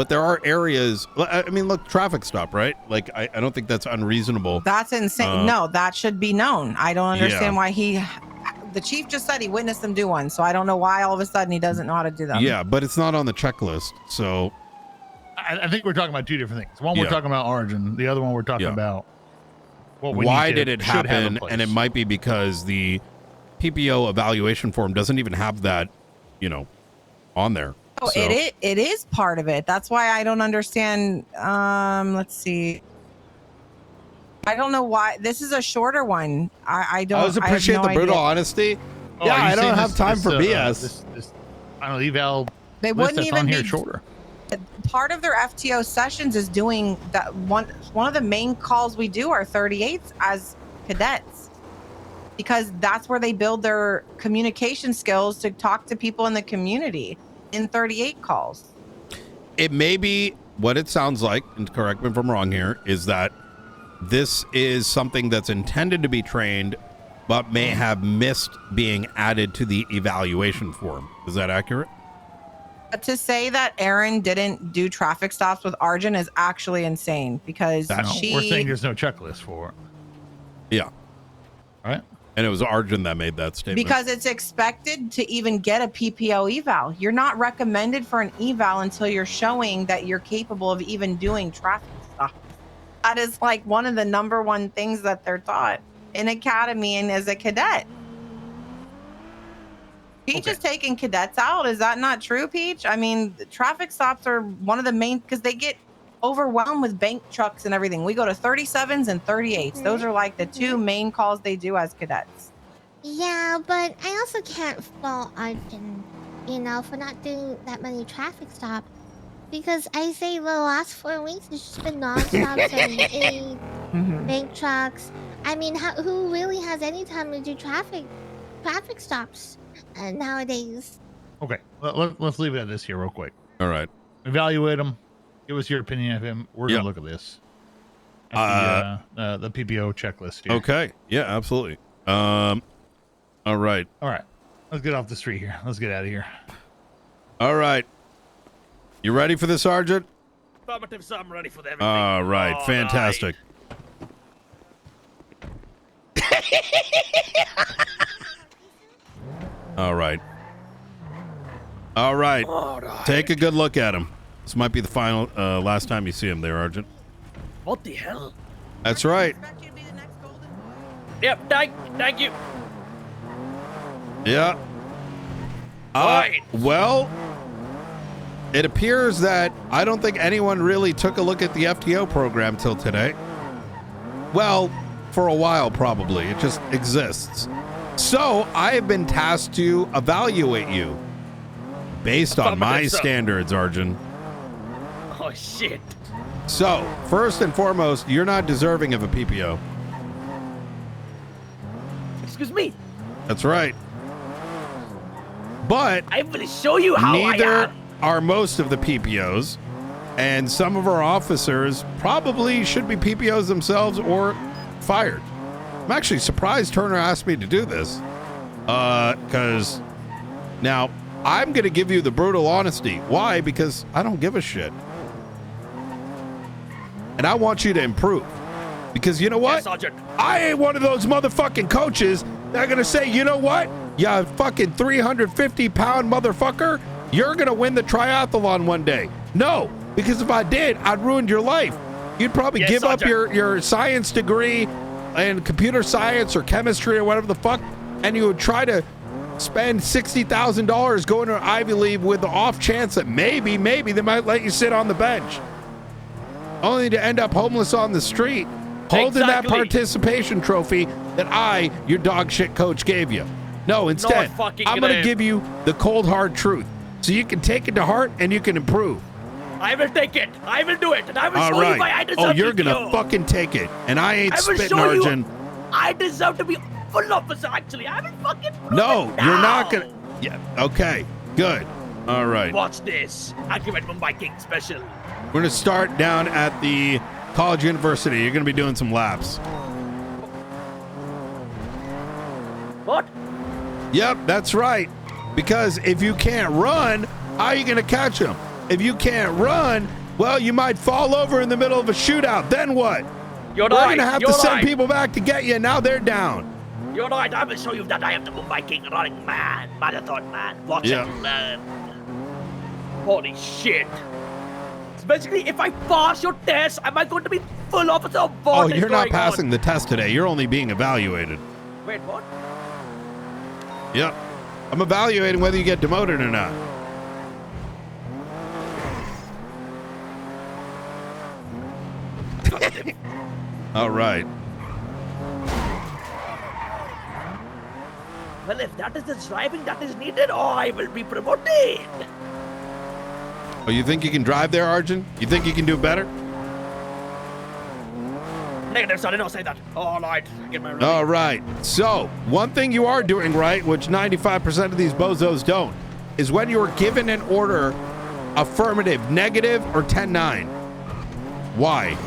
Speaker 3: there are areas. I mean, look, traffic stop, right? Like, I don't think that's unreasonable.
Speaker 16: That's insane. No, that should be known. I don't understand
Speaker 3: Yeah.
Speaker 16: why the chief just said he witnessed them do one, so I don't know why all of a sudden he doesn't know how to do them.
Speaker 3: Yeah, but it's not on the checklist, so.
Speaker 15: I think we're talking about two different things. One, we're
Speaker 3: Yeah.
Speaker 15: talking about origin. The other one, we're talking about what we
Speaker 3: Why
Speaker 15: need to-
Speaker 3: did it
Speaker 15: should have in
Speaker 3: happen?
Speaker 15: place.
Speaker 3: And it might be because the PPO evaluation form doesn't even have that, on there.
Speaker 16: Oh,
Speaker 3: So-
Speaker 16: it is part of it. That's why I don't understand. Let's see. I don't know why. This is a shorter one. I don't.
Speaker 3: I always appreciate the brutal honesty.
Speaker 15: Oh,
Speaker 3: yeah,
Speaker 15: are you
Speaker 3: I don't
Speaker 15: saying
Speaker 3: have time for BS.
Speaker 15: This I don't know, eval.
Speaker 16: They
Speaker 15: list
Speaker 16: wouldn't
Speaker 15: that's
Speaker 16: even
Speaker 15: on here
Speaker 16: be
Speaker 15: shorter.
Speaker 16: Part of their FTO sessions is doing that. One of the main calls we do are 38s as cadets, because that's where they build their communication skills to talk to people in the community in 38 calls.
Speaker 3: It may be what it sounds like, and correct me if I'm wrong here, is that this is something that's intended to be trained, but may have missed being added to the evaluation form. Is that accurate?
Speaker 16: But to say that Aaron didn't do traffic stops with Arjun is actually insane, because
Speaker 15: We're saying there's no checklist for it.
Speaker 3: Yeah.
Speaker 15: Right.
Speaker 3: And it was Arjun that made that statement.
Speaker 16: because it's expected to even get a PPO eval. You're not recommended for an eval until you're showing that you're capable of even doing traffic stops. That is like one of the #1 things that they're taught in academy and as a cadet. Peach is taking cadets out. Is that not true, Peach? I mean, the traffic stops are one of the main, because they get overwhelmed with bank trucks and everything. We go to 37s and 38s. Those are like the 2 main calls they do as cadets.
Speaker 8: Yeah, but I also can't fault Arjun, for not doing that many traffic stops. Because I say the last 4 weeks, it's just been non-stop 78, bank trucks. I mean, who really has any time to do traffic stops nowadays?
Speaker 15: Okay, let's leave it at this here real quick.
Speaker 3: All right.
Speaker 15: Evaluate him. Give us your opinion of him. We're gonna look at this. At the PPO checklist here.
Speaker 3: Okay. Yeah, absolutely. All right.
Speaker 15: All right. Let's get off the street here. Let's get out of here.
Speaker 3: All right. You ready for this, Sergeant?
Speaker 13: Affirmative, sir. I'm ready for everything.
Speaker 3: All right. Fantastic. All right. All right. Take a good look at him. This might be the final, last time you see him there, Argent.
Speaker 13: What the hell?
Speaker 3: That's right.
Speaker 13: Yep, thank you.
Speaker 3: Yeah. Well, it appears that I don't think anyone really took a look at the FTO program till today. Well, for a while, probably. It just exists. So I have been tasked to evaluate you based on my standards, Arjun.
Speaker 13: Oh, shit.
Speaker 3: So, first and foremost, you're not deserving of a PPO.
Speaker 13: Excuse me.
Speaker 3: That's right. But
Speaker 13: I will show you how
Speaker 3: neither are most of the PPOs, and some of our officers probably should be PPOs themselves or fired. I'm actually surprised Turner asked me to do this, because now I'm going to give you the brutal honesty. Why? Because I don't give a shit. And I want you to improve. Because you know what?
Speaker 13: Yes, Sergeant.
Speaker 3: I ain't one of those motherfucking coaches that are going to say, you know what? You fucking 350-pound motherfucker, you're going to win the triathlon one day. No, because if I did, I'd ruin your life. You'd probably give up your science degree and computer science or chemistry or whatever the fuck, and you would try to spend $60,000 going to an Ivy League with the off chance that maybe they might let you sit on the bench, only to end up homeless on the street, holding that participation trophy that I, your dog shit coach, gave you. No, instead, I'm going to give you the cold hard truth so you can take it to heart and you can improve.
Speaker 13: I will take it. I will do it. And I will show you why I deserve
Speaker 3: Oh, you're
Speaker 13: to
Speaker 3: going to fucking take it. And I ain't
Speaker 13: I will
Speaker 3: spitting,
Speaker 13: show you
Speaker 3: Arjun.
Speaker 13: I deserve to be full officer, actually. I will fucking
Speaker 3: No, you're not going to. Yeah, okay, good. All right.
Speaker 13: Watch this. Activate Mumbai King special.
Speaker 3: We're going to start down at the college university. You're going to be doing some laps.
Speaker 13: What?
Speaker 3: Yep, that's right. Because if you can't run, how are you going to catch them? If you can't run, well, you might fall over in the middle of a shootout. Then what?
Speaker 13: You're
Speaker 3: We're going to
Speaker 13: right,
Speaker 3: have
Speaker 13: you're
Speaker 3: to send
Speaker 13: right.
Speaker 3: people back to get you, and now they're down.
Speaker 13: You're right. I will show you that I am the Mumbai King running man. Marathon man. Watch
Speaker 3: Yeah.
Speaker 13: it, man. Holy shit. So basically, if I pass your test, am I going to be full officer of what
Speaker 3: Oh,
Speaker 13: is
Speaker 3: you're not
Speaker 13: going on?
Speaker 3: passing the test today. You're only being evaluated.
Speaker 13: Wait, what?
Speaker 3: Yep. I'm evaluating whether you get demoted or not. All right.
Speaker 13: Well, if that is the driving that is needed, I will be promoted.
Speaker 3: Oh, you think you can drive there, Arjun? You think you can do better?
Speaker 13: Negative, sorry, don't say that. All right, get my room.
Speaker 3: All right. So, one thing you are doing right, which 95% of these bozos don't, is when you are given an order, affirmative, negative, or 10-9. Why?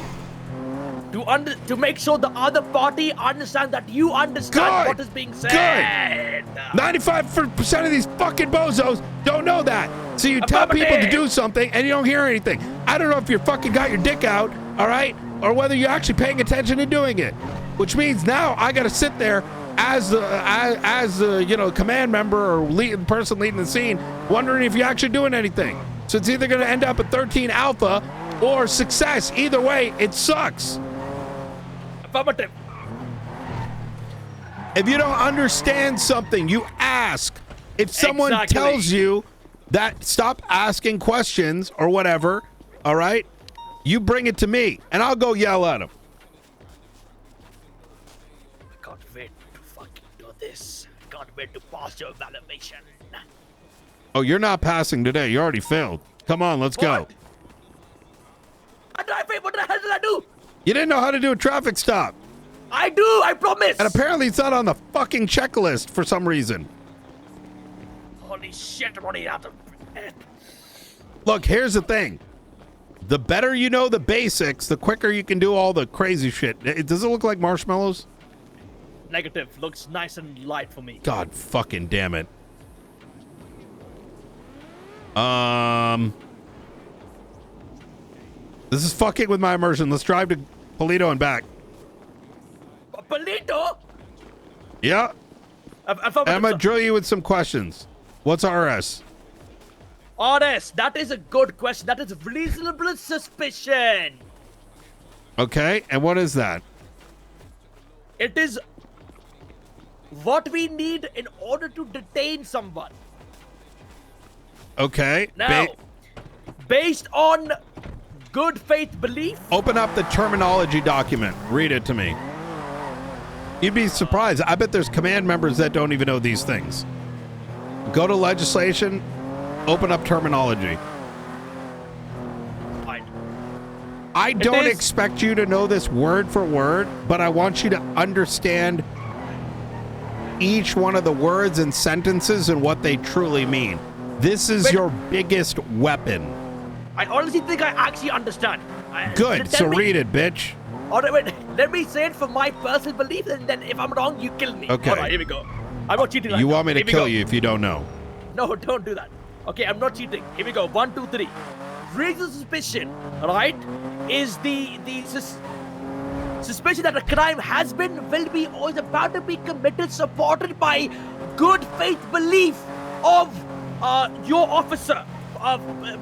Speaker 13: To make sure the other party understand that you understand what is being said.
Speaker 3: Good. 95% of these fucking bozos don't know that. So you tell people to do something and you don't hear anything. I don't know if you fucking got your dick out, all right, or whether you're actually paying attention to doing it. Which means now I got to sit there as the command member or person leading the scene, wondering if you're actually doing anything. So it's either going to end up at 13 alpha or success. Either way, it sucks.
Speaker 13: Affirmative.
Speaker 3: If you don't understand something, you ask. If someone tells you that stop asking questions or whatever, all right, you bring it to me and I'll go yell at them.
Speaker 13: I can't wait to fucking do this. I can't wait to pass your evaluation.
Speaker 3: Oh, you're not passing today. You already failed. Come on, let's go.
Speaker 13: What the hell did I do?
Speaker 3: You didn't know how to do a traffic stop.
Speaker 13: I do, I promise.
Speaker 3: And apparently it's not on the fucking checklist for some reason.
Speaker 13: Holy shit, I'm running out of breath.
Speaker 3: Look, here's the thing. The better you know the basics, the quicker you can do all the crazy shit. Does it look like marshmallows?
Speaker 13: Negative. Looks nice and light for me.
Speaker 3: God fucking damn it. This is fucking with my immersion. Let's drive to Polito and back.
Speaker 13: Polito?
Speaker 3: Yeah. I'm gonna drill you with some questions. What's RS?
Speaker 13: RS, that is a good question. That is reasonable suspicion.
Speaker 3: Okay, and what is that?
Speaker 13: It is what we need in order to detain someone.
Speaker 3: Okay.
Speaker 13: Now, based on good faith belief.
Speaker 3: Open up the terminology document. Read it to me. You'd be surprised. I bet there's command members that don't even know these things. Go to legislation, open up terminology. I don't expect you to know this word for word, but I want you to understand each one of the words and sentences and what they truly mean. This is your biggest weapon.
Speaker 13: I honestly think I actually understand.
Speaker 3: Good, so read it, bitch.
Speaker 13: Alright, wait, let me say it for my personal belief, and then if I'm wrong, you kill me.
Speaker 3: Okay.
Speaker 13: Alright, here we go. I'm not cheating.
Speaker 3: You want me to kill you if you don't know.
Speaker 13: No, don't do that. Okay, I'm not cheating. Here we go. 1, 2, 3. Reasonable suspicion, right, is the suspicion that a crime has been, will be, or is about to be committed, supported by good faith belief of your officer,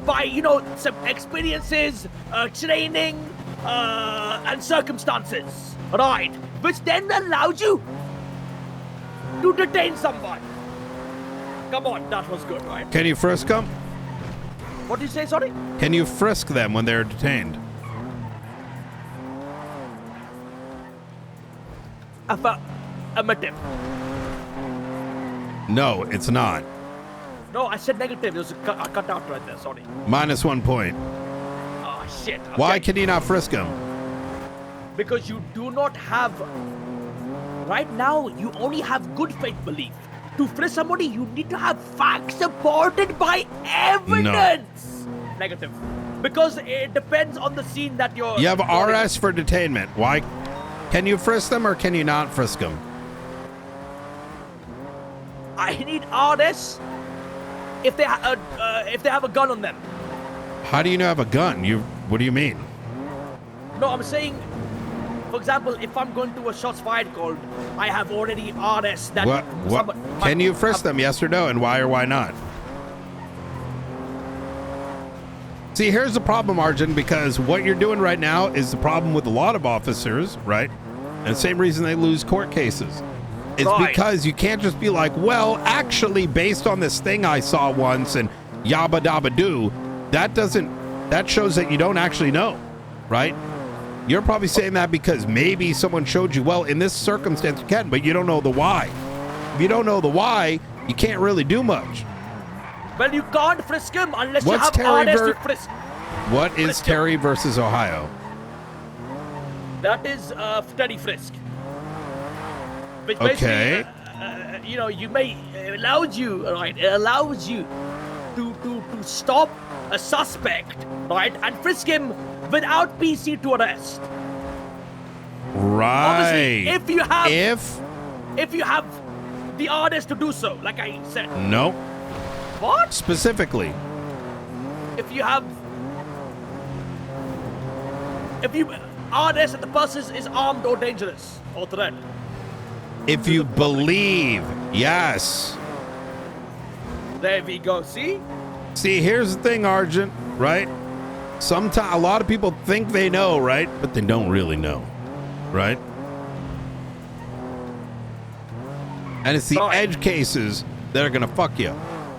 Speaker 13: by, you know, some experiences, training, and circumstances, right, which then allows you to detain someone. Come on, that was good, right?
Speaker 3: Can you frisk them?
Speaker 13: What did you say, sorry?
Speaker 3: Can you frisk them when they're detained?
Speaker 13: Affirmative.
Speaker 3: No, it's not.
Speaker 13: No, I said negative. It was a cut out right there, sorry.
Speaker 3: -1 point.
Speaker 13: Oh, shit. Okay.
Speaker 3: Why can you not frisk them?
Speaker 13: Because you do not have... Right now, you only have good faith belief. To frisk somebody, you need to have facts supported by evidence. No. Negative. Because it depends on the scene that you're...
Speaker 3: You have RS for detainment. Why? Can you frisk them or can you not frisk them?
Speaker 13: I need RS if they have a gun on them.
Speaker 3: How do you know have a gun? What do you mean?
Speaker 13: No, I'm saying, for example, if I'm going to a shots fired call, I have already RS that...
Speaker 3: What? Can you frisk them, yes or no, and why or why not? See, here's the problem, Arjun, because what you're doing right now is the problem with a lot of officers, right? And the same reason they lose court cases. It's because you can't just be like, well, actually, based on this thing I saw once and yabba dabba doo, that shows that you don't actually know, right? You're probably saying that because maybe someone showed you, well, in this circumstance you can, but you don't know the why. If you don't know the why, you can't really do much.
Speaker 13: Well, you can't frisk him unless
Speaker 3: What's
Speaker 13: you have
Speaker 3: Terry
Speaker 13: RS to frisk.
Speaker 3: What is Terry versus Ohio?
Speaker 13: That is Terry frisk. Which
Speaker 3: Okay.
Speaker 13: basically, you know, you may allows you, right? It allows you to stop a suspect, right, and frisk him without PC to arrest.
Speaker 3: Right.
Speaker 13: Obviously, if you have the orders to do so, like I said.
Speaker 3: No.
Speaker 13: What?
Speaker 3: Specifically.
Speaker 13: If you orders that the person is armed or dangerous or threat.
Speaker 3: If you believe, yes.
Speaker 13: There we go. See?
Speaker 3: See, here's the thing, Argent, right? Sometimes a lot of people think they know, right? But they don't really know, right? And it's the edge cases that are going to fuck you.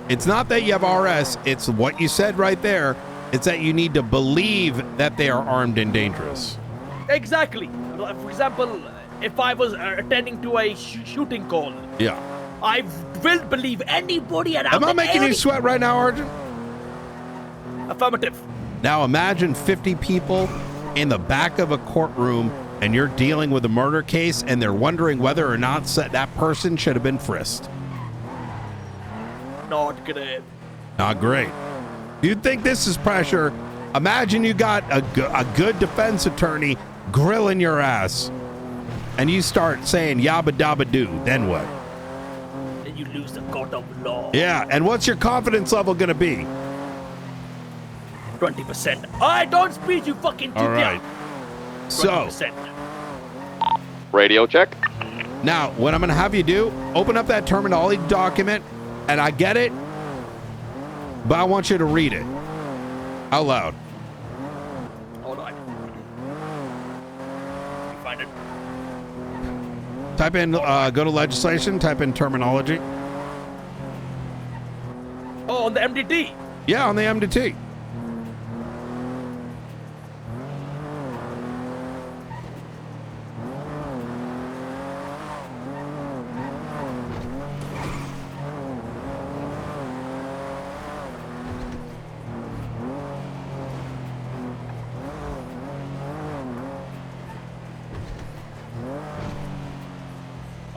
Speaker 3: It's not that you have RS, it's what you said right there. It's that you need to believe that they are armed and dangerous.
Speaker 13: Exactly. For example, if I was attending to a shooting call,
Speaker 3: Yeah.
Speaker 13: I will believe anybody around.
Speaker 3: Am I making you sweat right now, Argent?
Speaker 13: Affirmative.
Speaker 3: Now imagine 50 people in the back of a courtroom and you're dealing with a murder case and they're wondering whether or not that person should have been frisked.
Speaker 13: Not great.
Speaker 3: Not great. You'd think this is pressure. Imagine you got a good defense attorney grilling your ass and you start saying yabba dabba doo. Then what?
Speaker 13: Then you lose the court of law.
Speaker 3: Yeah, and what's your confidence level going to be?
Speaker 13: 20%. I don't speak, you fucking
Speaker 3: All right. So,
Speaker 13: 20%.
Speaker 1: Radio check.
Speaker 3: now what I'm going to have you do, open up that terminology document, and I get it, but I want you to read it out loud.
Speaker 13: Hold on. You find it?
Speaker 3: Type in, go to legislation, type in terminology.
Speaker 13: Oh, on the MDT.
Speaker 3: Yeah, on the MDT.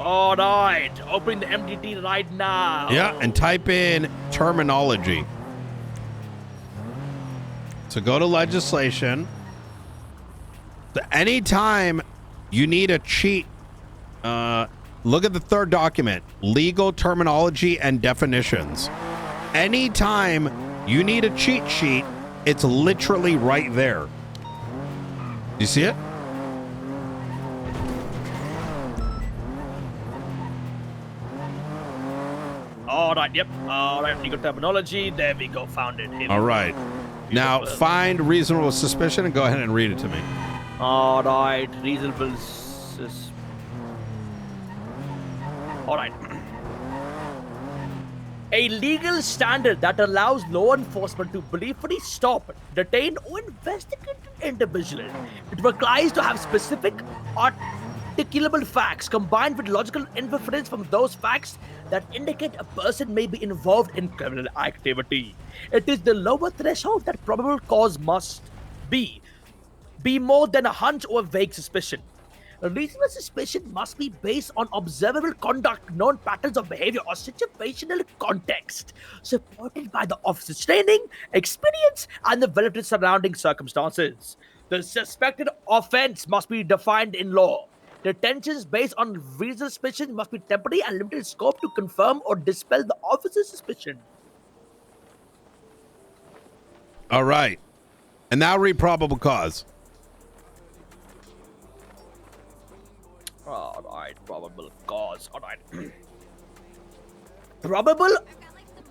Speaker 13: All right, opening the MDT right now.
Speaker 3: Yeah, and type in terminology. So go to legislation. So anytime you need a cheat, look at the third document, legal terminology and definitions. Anytime you need a cheat sheet, it's literally right there. You see it?
Speaker 13: All right, yep. All right, legal terminology. There we go. Found it. Here we
Speaker 3: All
Speaker 13: go.
Speaker 3: right. Now find reasonable suspicion and go ahead and read it to me.
Speaker 13: All right, reasonable. All right. A legal standard that allows law enforcement to briefly stop, detain, or investigate an individual. It requires to have specific, articulable facts combined with logical inference from those facts that indicate a person may be involved in criminal activity. It is the lower threshold that probable cause must be more than a hunch or a vague suspicion. A reasonable suspicion must be based on observable conduct, known patterns of behavior, or situational context, supported by the officer's training, experience, and the relative surrounding circumstances. The suspected offense must be defined in law. Detentions based on reasonable suspicion must be temporary and limited in scope to confirm or dispel the officer's suspicion.
Speaker 3: All right. And now read probable cause.
Speaker 13: All right, probable cause. All right. Probable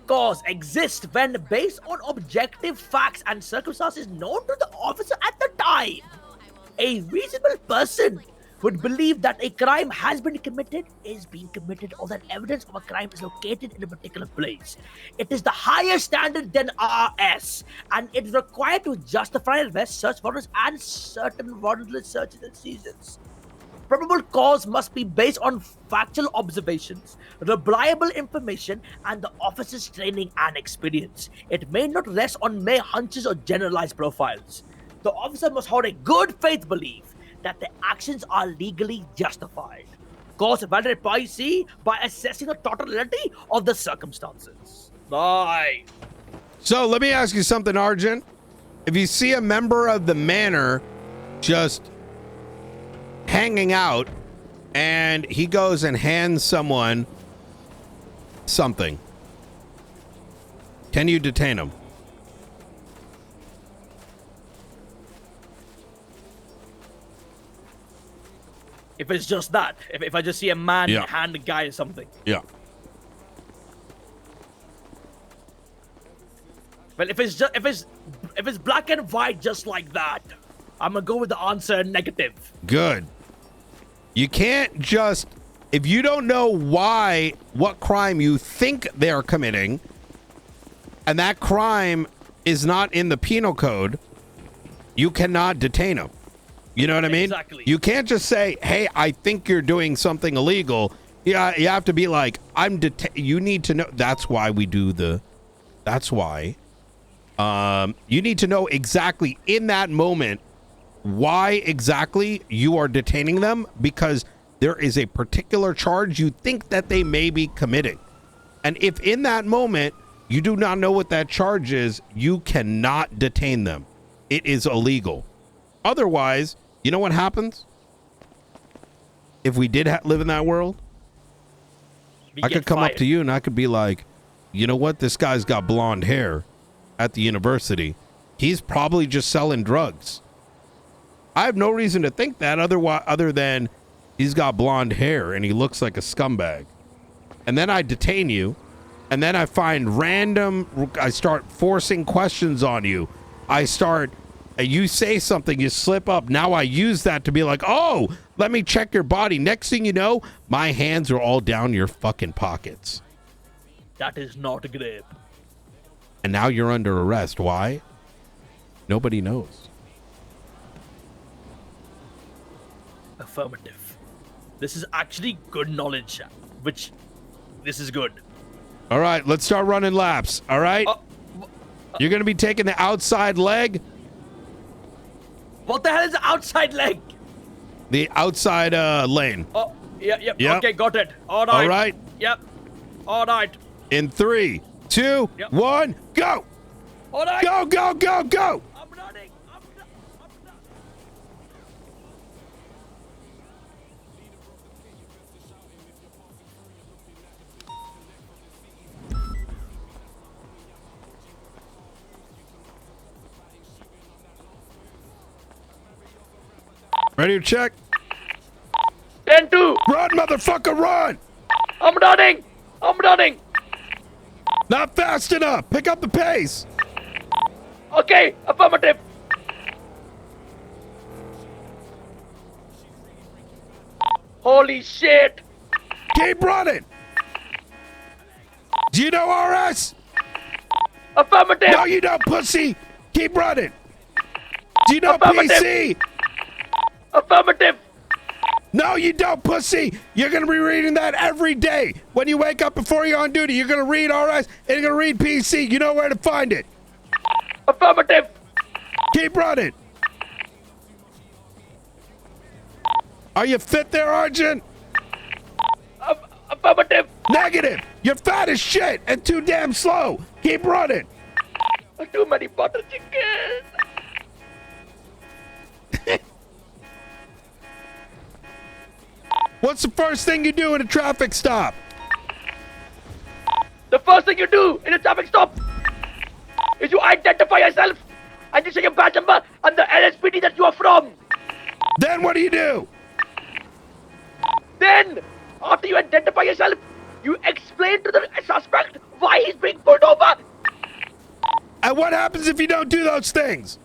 Speaker 13: cause exists when based on objective facts and circumstances known to the officer at the time. A reasonable person would believe that a crime has been committed, is being committed, or that evidence of a crime is located in a particular place. It is the higher standard than RS, and it is required to justify arrest, search warrants, and certain warrantless searches and seizures. Probable cause must be based on factual observations, reliable information, and the officer's training and experience. It may not rest on mere hunches or generalized profiles. The officer must hold a good faith belief that the actions are legally justified. Cause evaluated by C by assessing the totality of the circumstances. Bye.
Speaker 3: So let me ask you something, Arjun. If you see a member of the manor just hanging out and he goes and hands someone something, can you detain him?
Speaker 13: If it's just that, if I just see a man
Speaker 3: Yeah.
Speaker 13: hand a guy something.
Speaker 3: Yeah.
Speaker 13: Well, if it's black and white just like that, I'm gonna go with the answer negative.
Speaker 3: Good. You can't just, if you don't know what crime you think they're committing, and that crime is not in the penal code, you cannot detain them. You know what I mean?
Speaker 13: Exactly.
Speaker 3: You can't just say, hey, I think you're doing something illegal. Yeah, you have to be like, you need to know. That's why we do that's why. You need to know exactly in that moment why exactly you are detaining them, because there is a particular charge you think that they may be committing. And if in that moment you do not know what that charge is, you cannot detain them. It is illegal. Otherwise, you know what happens? If we did live in that world, I could come up to you and I could be like, you know what? This guy's got blonde hair at the university. He's probably just selling drugs. I have no reason to think that other than he's got blonde hair and he looks like a scumbag. And then I detain you, and then I find I start forcing questions on you. You say something, you slip up. Now I use that to be like, oh, let me check your body. Next thing you know, my hands are all down your fucking pockets.
Speaker 13: That is not great.
Speaker 3: And now you're under arrest. Why? Nobody knows.
Speaker 13: Affirmative. This is actually good knowledge, this is good.
Speaker 3: All right, let's start running laps. All right? You're going to be taking the outside leg.
Speaker 13: What the hell is the outside leg?
Speaker 3: The outside lane.
Speaker 13: Oh, yep.
Speaker 3: Yep.
Speaker 13: Okay, got it. All right.
Speaker 3: All right.
Speaker 13: Yep. All right.
Speaker 3: In 3, 2, 1, go.
Speaker 13: All right.
Speaker 3: Go, go, go, go.
Speaker 13: I'm running.
Speaker 3: Ready to check?
Speaker 13: 10-2.
Speaker 3: Run, motherfucker, run.
Speaker 13: I'm running.
Speaker 3: Not fast enough. Pick up the pace.
Speaker 13: Okay, affirmative. Holy shit.
Speaker 3: Keep running. Do you know RS?
Speaker 13: Affirmative.
Speaker 3: No, you don't, pussy. Keep running. Do you know
Speaker 13: Affirmative.
Speaker 3: PC?
Speaker 13: Affirmative.
Speaker 3: No, you don't, pussy. You're going to be reading that every day. When you wake up before you're on duty, you're going to read RS and you're going to read PC. You know where to find it.
Speaker 13: Affirmative.
Speaker 3: Keep running. Are you fit there, Arjun?
Speaker 13: Affirmative.
Speaker 3: Negative. You're fat as shit and too damn slow. Keep running.
Speaker 13: Too many butter chicken.
Speaker 3: What's the first thing you do in a traffic stop?
Speaker 13: The first thing you do in a traffic stop is you identify yourself and you say your badge number and the LSPD that you are from.
Speaker 3: Then what do you do?
Speaker 13: Then, after you identify yourself, you explain to the suspect why he's being pulled over.
Speaker 3: And what happens if you don't do those things?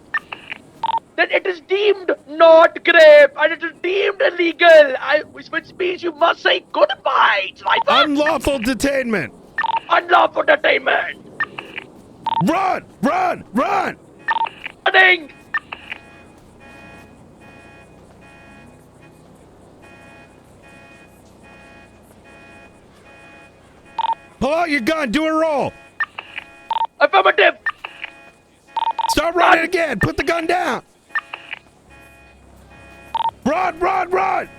Speaker 13: then it is deemed not grave and it is deemed illegal. Which means you must say goodbye, driver.
Speaker 3: Unlawful detainment.
Speaker 13: Unlawful detainment.
Speaker 3: Run! Run! Run!
Speaker 13: Running.
Speaker 3: Pull out your gun. Do a roll.
Speaker 13: Affirmative.
Speaker 3: Start running again. Put the gun down. Run! Run! Run!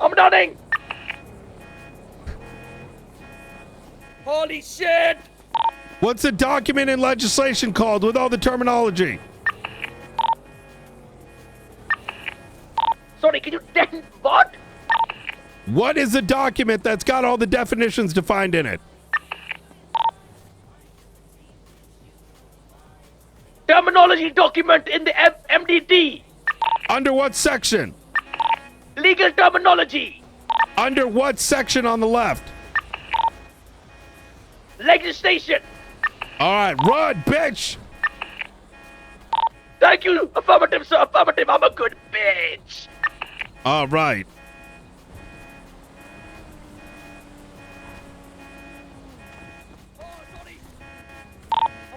Speaker 13: I'm running. Holy shit!
Speaker 3: What's the document in legislation called with all the terminology?
Speaker 13: Sorry, can you what?
Speaker 3: What is the document that's got all the definitions defined in it?
Speaker 13: Terminology document in the MDD.
Speaker 3: Under what section?
Speaker 13: Legal terminology.
Speaker 3: Under what section on the left?
Speaker 13: Legislation.
Speaker 3: All right, run, bitch.
Speaker 13: Thank you. Affirmative, sir. Affirmative. I'm a good bitch.
Speaker 3: All right.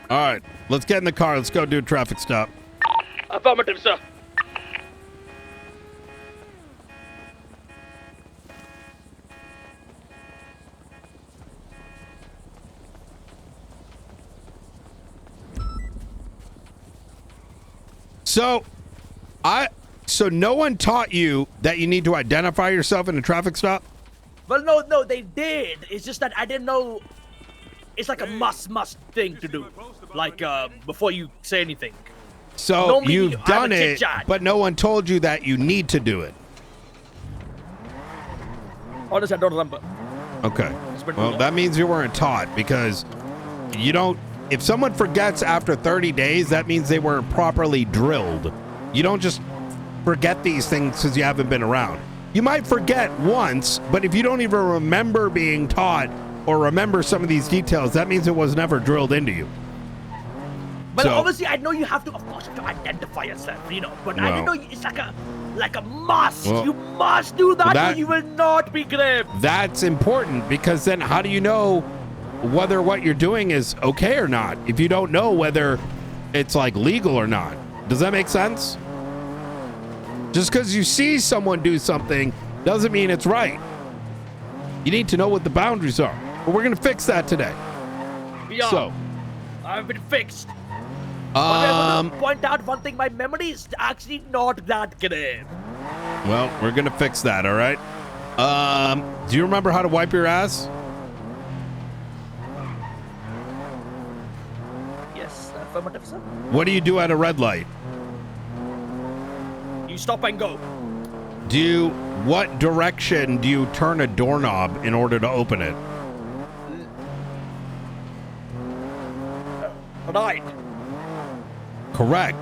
Speaker 3: All right, let's get in the car. Let's go do a traffic stop.
Speaker 13: Affirmative, sir.
Speaker 3: So no one taught you that you need to identify yourself in a traffic stop?
Speaker 13: Well, no, they did. It's just that I didn't know. It's like a must thing to do. Like, before you say anything.
Speaker 3: So
Speaker 13: Normally,
Speaker 3: you've done
Speaker 13: I have a
Speaker 3: it,
Speaker 13: chit-chat.
Speaker 3: but no one told you that you need to do it.
Speaker 13: Honestly, I don't remember.
Speaker 3: Okay.
Speaker 13: been
Speaker 3: Well,
Speaker 13: too
Speaker 3: that means you weren't taught, because you don't. If someone forgets after 30 days, that means they weren't properly drilled. You don't just forget these things because you haven't been around. You might forget once, but if you don't even remember being taught or remember some of these details, that means it was never drilled into you.
Speaker 13: But
Speaker 3: So-
Speaker 13: obviously, I know you have to, of course, to identify yourself, you know. But I didn't
Speaker 3: Well-
Speaker 13: know it's like a must.
Speaker 3: Well,
Speaker 13: you must do that,
Speaker 3: that-
Speaker 13: or you will not be grave.
Speaker 3: That's important, because then how do you know whether what you're doing is okay or not if you don't know whether it's like legal or not? Does that make sense? Just because you see someone do something doesn't mean it's right. You need to know what the boundaries are. But we're going to fix that today.
Speaker 13: Yeah.
Speaker 3: So,
Speaker 13: I've been fixed. But I want to point out one thing: my memory is actually not that grave.
Speaker 3: well, we're going to fix that, all right? Do you remember how to wipe your ass?
Speaker 13: Yes, affirmative, sir.
Speaker 3: What do you do at a red light?
Speaker 13: You stop and go.
Speaker 3: What direction do you turn a doorknob in order to open it?
Speaker 13: Right.
Speaker 3: Correct.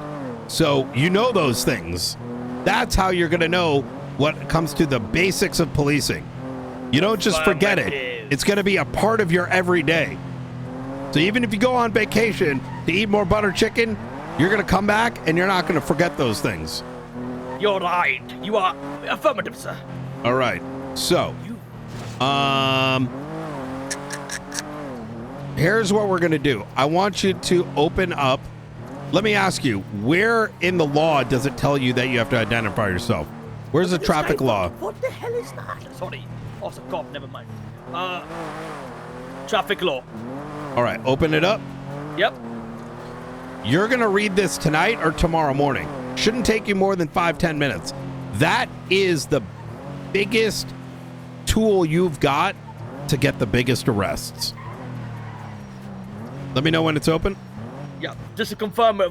Speaker 3: So you know those things. That's how you're going to know what comes to the basics of policing. You don't just forget it. It's going to be a part of your everyday. So even if you go on vacation to eat more butter chicken, you're going to come back and you're not going to forget those things.
Speaker 13: You're right. You are affirmative, sir.
Speaker 3: All right. So, here's what we're going to do. I want you to open up. Let me ask you, where in the law does it tell you that you have to identify yourself? Where's the traffic law?
Speaker 13: What the hell is that? Sorry. Awesome cop. Never mind. Traffic law.
Speaker 3: All right. Open it up.
Speaker 13: Yep.
Speaker 3: You're going to read this tonight or tomorrow morning. Shouldn't take you more than 5-10 minutes. That is the biggest tool you've got to get the biggest arrests. Let me know when it's open.
Speaker 13: Yeah, just to confirm,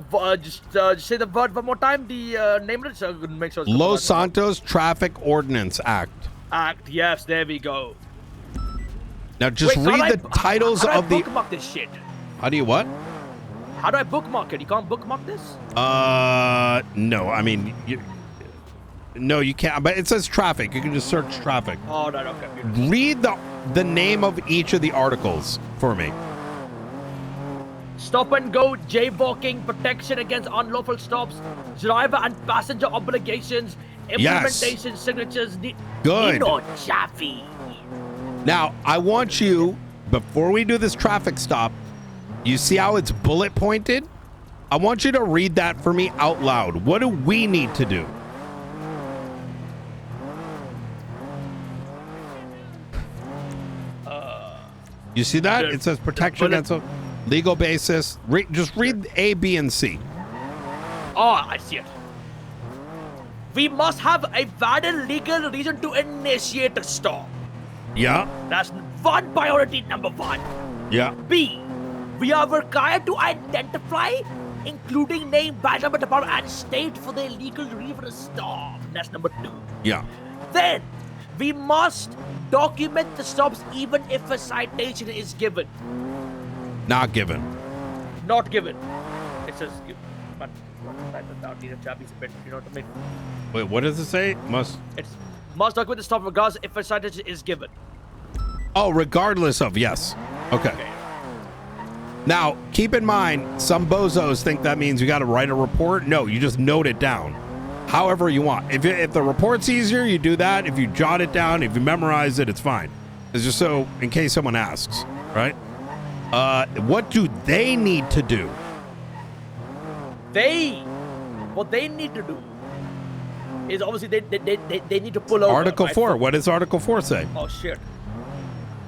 Speaker 13: just say the word one more time. The name of it, so make sure. It's
Speaker 3: Los Santos Traffic Ordinance Act.
Speaker 13: Act. Yes, there we go.
Speaker 3: Now just
Speaker 13: Wait,
Speaker 3: read the titles
Speaker 13: how do
Speaker 3: of
Speaker 13: I
Speaker 3: the.
Speaker 13: bookmark this shit?
Speaker 3: How do you what?
Speaker 13: How do I bookmark it? You can't bookmark this?
Speaker 3: No. I mean, no, you can't. But it says traffic. You can just search traffic.
Speaker 13: Oh, no, okay.
Speaker 3: Read the name of each of the articles for me.
Speaker 13: Stop and go, jaywalking, protection against unlawful stops, driver and passenger obligations, implementation signatures.
Speaker 3: Good.
Speaker 13: Nino, Chavez.
Speaker 3: Now, I want you, before we do this traffic stop, you see how it's bullet pointed? I want you to read that for me out loud. What do we need to do? You see that? It says protection against a legal basis. Just read A, B, and C.
Speaker 13: Oh, I see it. We must have a valid legal reason to initiate a stop.
Speaker 3: Yeah.
Speaker 13: That's one priority number one.
Speaker 3: Yeah.
Speaker 13: B, we are required to identify, including name, badge number, department, and state for the legal reason for the stop. That's number two.
Speaker 3: Yeah.
Speaker 13: Then, we must document the stops even if a citation is given.
Speaker 3: Not given.
Speaker 13: Not given. It says given. But that needs a job is a bit, you know what I mean?
Speaker 3: Wait, what does it say? Must.
Speaker 13: It's must document the stop regardless if a citation is given.
Speaker 3: Oh, regardless of, yes. Okay. Now, keep in mind, some bozos think that means you got to write a report. No, you just note it down. However you want. If the report's easier, you do that. If you jot it down, if you memorize it, it's fine. It's just so in case someone asks, right? What do they need to do?
Speaker 13: What they need to do is obviously they need to pull over.
Speaker 3: Article
Speaker 13: right?
Speaker 3: 4. What does Article 4 say?
Speaker 13: Oh shit.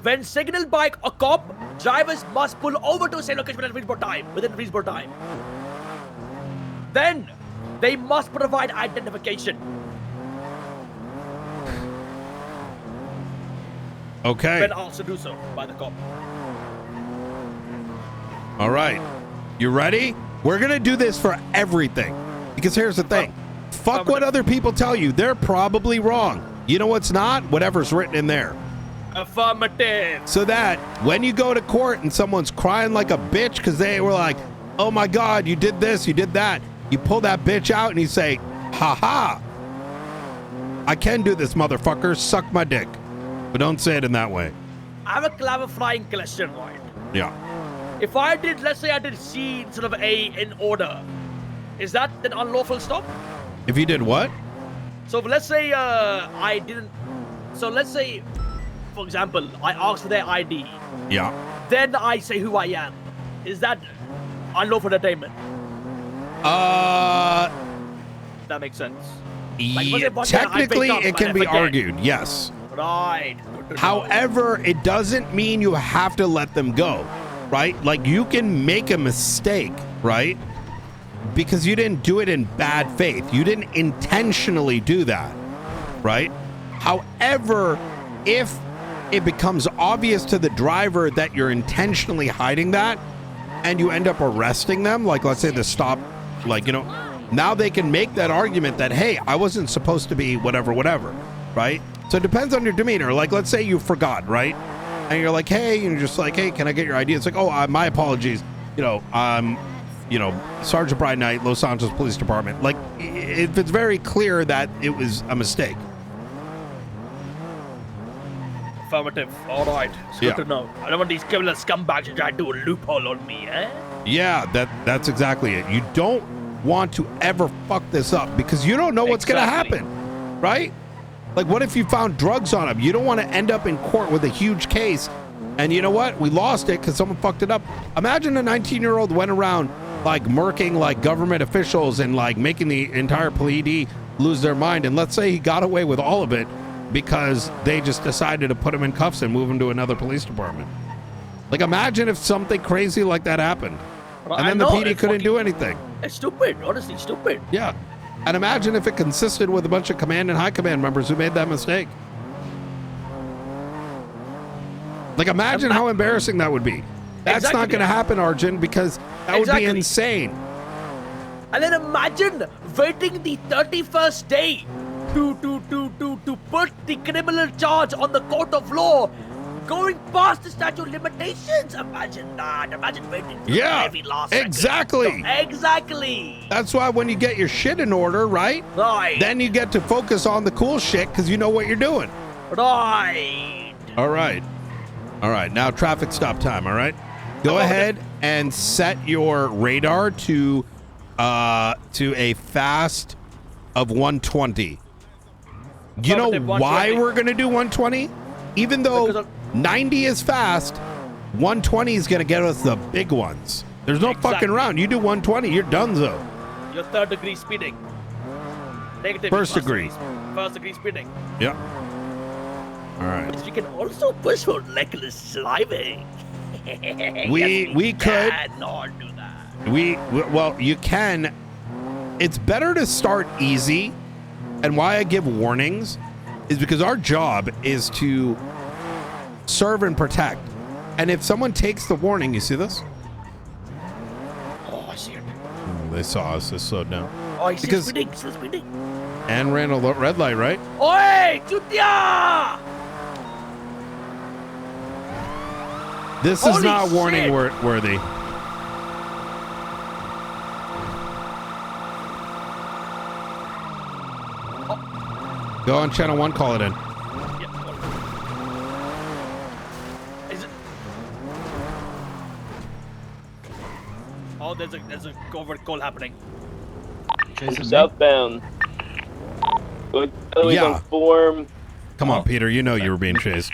Speaker 13: When signaled by a cop, drivers must pull over to a safe location within reasonable time. Then they must provide identification.
Speaker 3: Okay.
Speaker 13: When asked to do so by the cop.
Speaker 3: All right. You ready? We're going to do this for everything. Because here's the thing. Fuck what other people tell you. They're probably wrong. You know what's not? Whatever's written in there.
Speaker 13: Affirmative.
Speaker 3: So that when you go to court and someone's crying like a bitch because they were like, oh my God, you did this, you did that. You pull that bitch out and you say, ha ha. I can do this, motherfucker. Suck my dick. But don't say it in that way.
Speaker 13: I have a clarifying question, right?
Speaker 3: Yeah.
Speaker 13: If I did, let's say I did C instead of A in order, is that an unlawful stop?
Speaker 3: If you did what?
Speaker 13: So let's say I didn't. So let's say, for example, I asked for their ID.
Speaker 3: Yeah.
Speaker 13: Then I say who I am. Is that unlawful detainment? That makes sense.
Speaker 3: Yeah, technically, it can be argued, yes.
Speaker 13: Right.
Speaker 3: However, it doesn't mean you have to let them go, right? Like, you can make a mistake, right? Because you didn't do it in bad faith. You didn't intentionally do that, right? However, if it becomes obvious to the driver that you're intentionally hiding that and you end up arresting them, like let's say the stop, like, you know, now they can make that argument that, hey, I wasn't supposed to be whatever, right? So it depends on your demeanor. Like, let's say you forgot, right? And you're like, hey, and you're just like, hey, can I get your ID? It's like, oh, my apologies. Sergeant Brian Knight, Los Santos Police Department. Like, if it's very clear that it was a mistake.
Speaker 13: Affirmative. All right. It's good to know. I don't want these criminal scumbags to try to do a loophole on me, eh?
Speaker 3: Yeah, that's exactly it. You don't want to ever fuck this up because you don't know what's going to happen, right? Like, what if you found drugs on him? You don't want to end up in court with a huge case. And you know what? We lost it because someone fucked it up. Imagine a 19-year-old went around like murking like government officials and like making the entire PD lose their mind. And let's say he got away with all of it because they just decided to put him in cuffs and move him to another police department. Like, imagine if something crazy like that happened.
Speaker 13: Well,
Speaker 3: and then the PD couldn't do anything.
Speaker 13: It's stupid. Honestly, stupid.
Speaker 3: Yeah. And imagine if it consisted with a bunch of command and high command members who made that mistake. Like, imagine how embarrassing that would be. That's not going to happen, Arjun, because that would be insane.
Speaker 13: And then imagine waiting the 31st day to put the criminal charge on the court of law, going past the statute of limitations. Imagine that. Imagine waiting for the very last second.
Speaker 3: Exactly.
Speaker 13: Exactly.
Speaker 3: That's why when you get your shit in order, right?
Speaker 13: Right.
Speaker 3: Then you get to focus on the cool shit because you know what you're doing.
Speaker 13: Right.
Speaker 3: All right. All right. Now traffic stop time. All right. Go ahead and set your radar to a fast of 120. You know why we're gonna do 120? Even though 90 is fast, 120 is gonna get us the big ones. There's no fucking round. You do 120, you're donezo.
Speaker 13: You're third degree speeding. Negative.
Speaker 3: First degree.
Speaker 13: First degree speeding.
Speaker 3: Yep. All right.
Speaker 13: You can also push for reckless driving.
Speaker 3: We could
Speaker 13: not do that.
Speaker 3: well, you can. It's better to start easy, and why I give warnings is because our job is to serve and protect. And if someone takes the warning, you see this?
Speaker 13: Oh, I see it.
Speaker 3: They saw us. They slowed down.
Speaker 13: Oh, he's still speeding.
Speaker 3: And ran a red light, right?
Speaker 13: Oi, chutia!
Speaker 3: This is
Speaker 13: Holy
Speaker 3: not warning
Speaker 13: shit!
Speaker 3: worthy. Go on channel 1, call it in.
Speaker 13: Is it? Oh, there's a covert call happening.
Speaker 1: Southbound.
Speaker 3: Yeah.
Speaker 1: Form.
Speaker 3: Come on, Peter. You know you were being chased.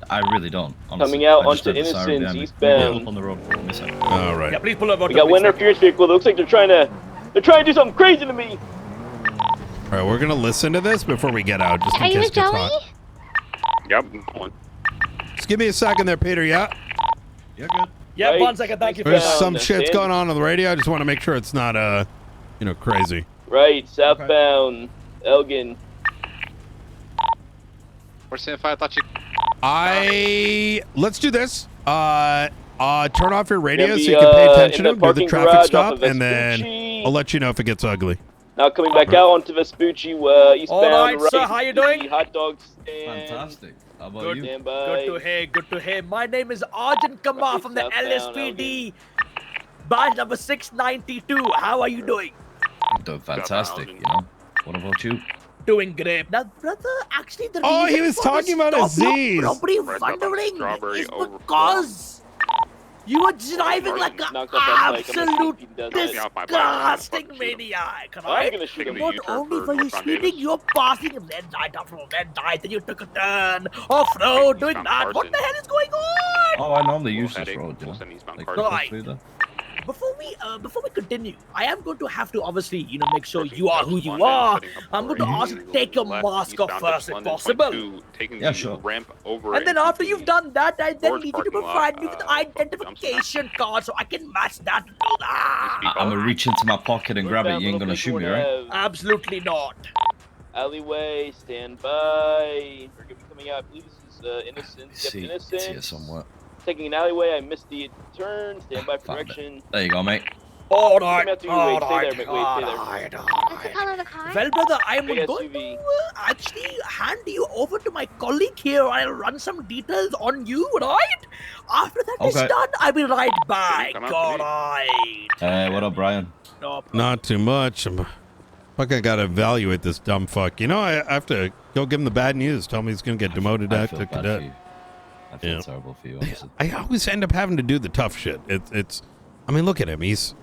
Speaker 11: I really don't. Honestly.
Speaker 1: Coming out
Speaker 11: I just
Speaker 1: onto
Speaker 11: heard the siren
Speaker 1: Innocence
Speaker 11: behind me.
Speaker 1: eastbound.
Speaker 11: Up on the road. Miss it.
Speaker 3: All right.
Speaker 13: Yeah, please pull over.
Speaker 1: We got wind interference vehicle. It looks like they're trying to do something crazy to me.
Speaker 3: All right, we're gonna listen to this before we get out, just in
Speaker 8: Are you
Speaker 3: case it gets
Speaker 8: Joey?
Speaker 3: hot.
Speaker 1: Yep.
Speaker 3: Just give me a second there, Peter. Yeah.
Speaker 11: You're good.
Speaker 13: Yeah,
Speaker 1: Right.
Speaker 13: 1 second. Thank you for
Speaker 3: There's
Speaker 13: that.
Speaker 3: some shit's going on the radio. I just want to make sure it's not crazy.
Speaker 1: Right, southbound. Elgin.
Speaker 19: We're seeing if I thought you.
Speaker 3: Let's do this. Turn off your radio
Speaker 1: Gonna
Speaker 3: so
Speaker 1: be,
Speaker 3: you can pay attention
Speaker 1: in the
Speaker 3: to the
Speaker 1: parking
Speaker 3: traffic
Speaker 1: garage
Speaker 3: stop,
Speaker 1: off of
Speaker 3: and then
Speaker 1: Vespucci.
Speaker 3: I'll let you know if it gets ugly.
Speaker 1: Now coming back out onto Vespucci, eastbound.
Speaker 13: All right,
Speaker 1: right,
Speaker 13: sir, how you doing?
Speaker 1: Hot dog stand.
Speaker 11: Fantastic. How about
Speaker 13: Good,
Speaker 11: you?
Speaker 1: Stand by.
Speaker 13: good to hear. My name is Arjun Kumar from the
Speaker 1: Southbound,
Speaker 13: LSPD, badge number 692. How are you doing?
Speaker 11: I'm doing fantastic, you know. What about you?
Speaker 13: Doing great. Now, brother, actually, the
Speaker 3: Oh, he
Speaker 13: reason
Speaker 3: was
Speaker 13: for
Speaker 3: talking
Speaker 13: this
Speaker 3: about his
Speaker 13: stop
Speaker 3: Z's.
Speaker 13: you're probably wondering is because you were driving like an absolute disgusting maniac, right? Not only were you speeding, you were passing red light after red light, then you took a turn off-road doing that. What the hell is going on?
Speaker 11: Oh, I normally use this road, you know. Like,
Speaker 13: Right.
Speaker 11: through there.
Speaker 13: Before we continue, I am going to have to obviously, make sure you are who you are. I'm going to ask you to take your mask off first, if possible.
Speaker 11: Yeah, sure.
Speaker 13: And then after you've done that, I then need you to provide me with an identification card so I can match that to that.
Speaker 11: I'm gonna reach into my pocket and grab it. You ain't gonna shoot me, right?
Speaker 13: Absolutely not.
Speaker 1: Alleyway, stand by. We're gonna be coming out. I believe this is Innocence. Yep,
Speaker 11: See,
Speaker 1: Innocence.
Speaker 11: it's here somewhere.
Speaker 1: Taking an alleyway. I missed the turn. Stand by for
Speaker 11: Found it.
Speaker 1: direction.
Speaker 11: There you go, mate.
Speaker 13: All
Speaker 1: Come
Speaker 13: right,
Speaker 1: out to you.
Speaker 13: all
Speaker 1: Wait, stay
Speaker 13: right,
Speaker 1: there, mate.
Speaker 13: all
Speaker 1: Wait, stay there.
Speaker 13: right.
Speaker 8: What's the color of the car?
Speaker 13: Well, brother, I am
Speaker 1: Big
Speaker 13: going
Speaker 1: SUV.
Speaker 13: to actually hand you over to my colleague here. I'll run some details on you, right? After that is
Speaker 11: Okay.
Speaker 13: done, I will right back.
Speaker 1: Come out to
Speaker 13: All
Speaker 1: me.
Speaker 13: right.
Speaker 11: What up, Brian?
Speaker 13: No problem.
Speaker 3: Not too much. I gotta evaluate this dumb fuck. You know, I have to go give him the bad news. Tell me he's gonna get demoted
Speaker 11: I
Speaker 3: back
Speaker 11: feel
Speaker 3: to
Speaker 11: bad for
Speaker 3: cadet.
Speaker 11: you. I feel terrible for you, honestly.
Speaker 3: I always end up having to do the tough shit. It's. I mean, look at him. He's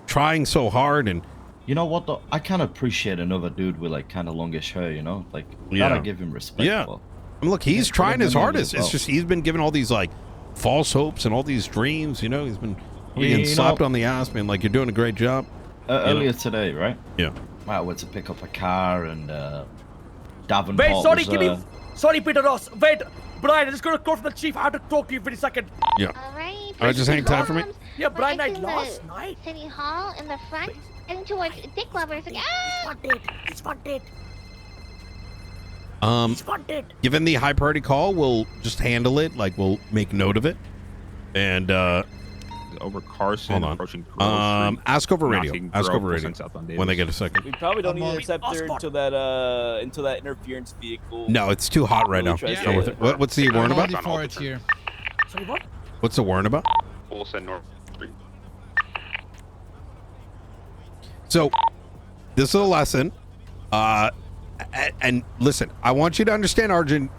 Speaker 3: trying so hard, and
Speaker 11: You know what though? I kind of appreciate another dude with like kind of longish hair. You know, like
Speaker 3: Yeah.
Speaker 11: gotta give him respect.
Speaker 3: Yeah.
Speaker 11: For.
Speaker 3: I mean, look, he's
Speaker 11: Yeah,
Speaker 3: trying
Speaker 11: put
Speaker 3: his
Speaker 11: him in
Speaker 3: hardest.
Speaker 11: as well.
Speaker 3: It's just he's been given all these like false hopes and all these dreams. You know, he's been
Speaker 11: Yeah,
Speaker 3: getting
Speaker 11: you
Speaker 3: slapped
Speaker 11: know-
Speaker 3: on the ass, man. Like, you're doing a great job. You know?
Speaker 11: Earlier today, right?
Speaker 3: Yeah.
Speaker 11: I went to pick up a car and Davenport
Speaker 13: Wait, sorry,
Speaker 11: was,
Speaker 13: give me. Sorry, Peter Ross. Wait, Brian, I just got a call from the chief. I have to talk to you for a second.
Speaker 3: Yeah.
Speaker 8: Alright.
Speaker 3: All right, just hang tight for me.
Speaker 13: Yeah, Brian, I
Speaker 8: It's in
Speaker 13: last
Speaker 8: the
Speaker 13: night.
Speaker 8: City Hall in the front, heading towards Dick Lovers. Like, ah!
Speaker 13: He's wanted. Wanted.
Speaker 3: Given the high priority call, we'll just handle it. Like, we'll make note of it. And
Speaker 18: over Carson,
Speaker 3: hold on.
Speaker 18: approaching Grove Street,
Speaker 3: Ask over radio.
Speaker 18: knocking
Speaker 3: Ask
Speaker 18: Grove,
Speaker 3: over radio
Speaker 18: pulsing south on
Speaker 3: when they
Speaker 18: Davis.
Speaker 3: get a second.
Speaker 23: We probably don't need an interceptor until that interference vehicle.
Speaker 3: No, it's too hot right now.
Speaker 23: tries
Speaker 3: It's not worth it. What's the warrant about?
Speaker 23: before it's
Speaker 18: here.
Speaker 13: Sorry, what?
Speaker 3: What's the warrant about?
Speaker 1: Olsen North Street.
Speaker 3: So, this is a lesson. And listen, I want you to understand, Arjun.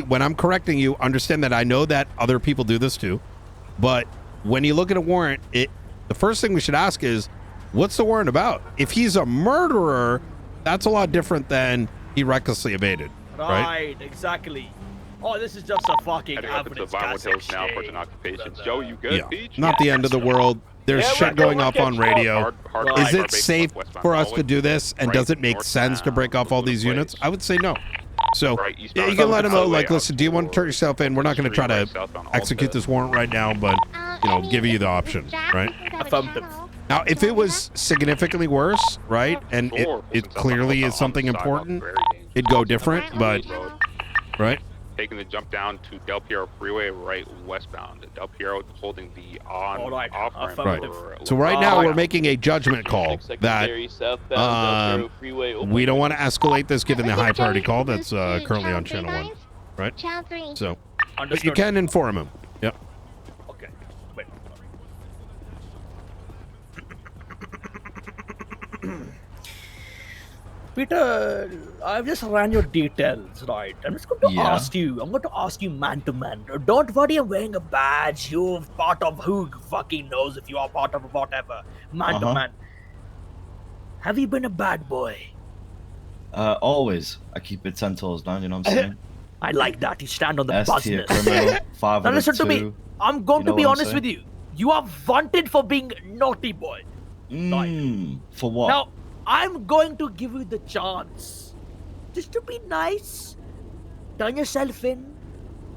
Speaker 3: When I'm correcting you, understand that I know that other people do this too, but when you look at a warrant, the first thing we should ask is, what's the warrant about? If he's a murderer, that's a lot different than he recklessly evaded, right?
Speaker 13: Right, exactly. Oh, this is just a fucking evidence casting
Speaker 18: now for an occupation. Joe, you good,
Speaker 3: Yeah,
Speaker 18: Peach?
Speaker 3: not the end of the world. There's shit going off on radio. Is it safe for us to do this? And does it make sense to break off all these units? I would say no. So yeah, you can let him know, like, listen, do you want to turn yourself in? We're not going to try to execute this warrant right now, but, you know, give you the option, right?
Speaker 13: Affirmative.
Speaker 3: Now, if it was significantly worse, right, and it clearly is something important, it'd go different, but, right?
Speaker 18: Taking the jump down to Del Piero Freeway right westbound. Del Piero holding the off ramp.
Speaker 3: Right. So right now we're making a judgment call that we don't want to escalate this given the high priority call that's currently on channel 1, right? So, but you can inform him. Yep.
Speaker 13: Okay. Wait. Peter, I've just ran your details, right? I'm just going to ask you. I'm going to ask you man to man. Don't worry, I'm wearing a badge. You're part of who fucking knows if you are part of whatever. Man to man. Have you been a bad boy?
Speaker 11: Always. I keep it 10 toes down, you know what I'm saying?
Speaker 13: I like that. You stand on the
Speaker 11: S-tier
Speaker 13: business.
Speaker 11: criminal, 5
Speaker 13: Now
Speaker 11: out of
Speaker 13: listen to
Speaker 11: 2.
Speaker 13: me. I'm going to be honest with you. You are wanted for being naughty boy.
Speaker 11: For what?
Speaker 13: Now, I'm going to give you the chance just to be nice. Turn yourself in.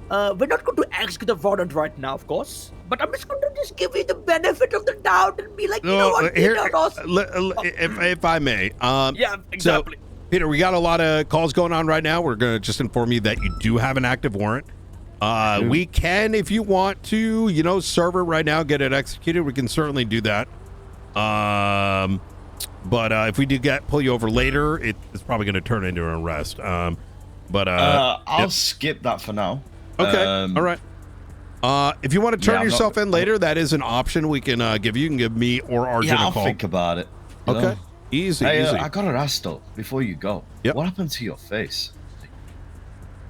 Speaker 13: We're not going to execute the warrant right now, of course. But I'm just going to just give you the benefit of the doubt and be like, you know what,
Speaker 3: here,
Speaker 13: Peter Ross.
Speaker 3: if I may.
Speaker 13: Yeah, exactly.
Speaker 3: So, Peter, we got a lot of calls going on right now. We're going to just inform you that you do have an active warrant. We can, if you want to, you know, serve it right now, get it executed. We can certainly do that. But if we do pull you over later, it's probably going to turn into an arrest.
Speaker 11: I'll skip that for now.
Speaker 3: Okay. All right. If you want to turn yourself in later, that is an option we can give you. You can give me or Arjun a call.
Speaker 11: I'll think about it.
Speaker 3: Okay. Easy,
Speaker 11: hey,
Speaker 3: easy.
Speaker 11: I got to ask though, before you go.
Speaker 3: Yep.
Speaker 11: What happened to your face?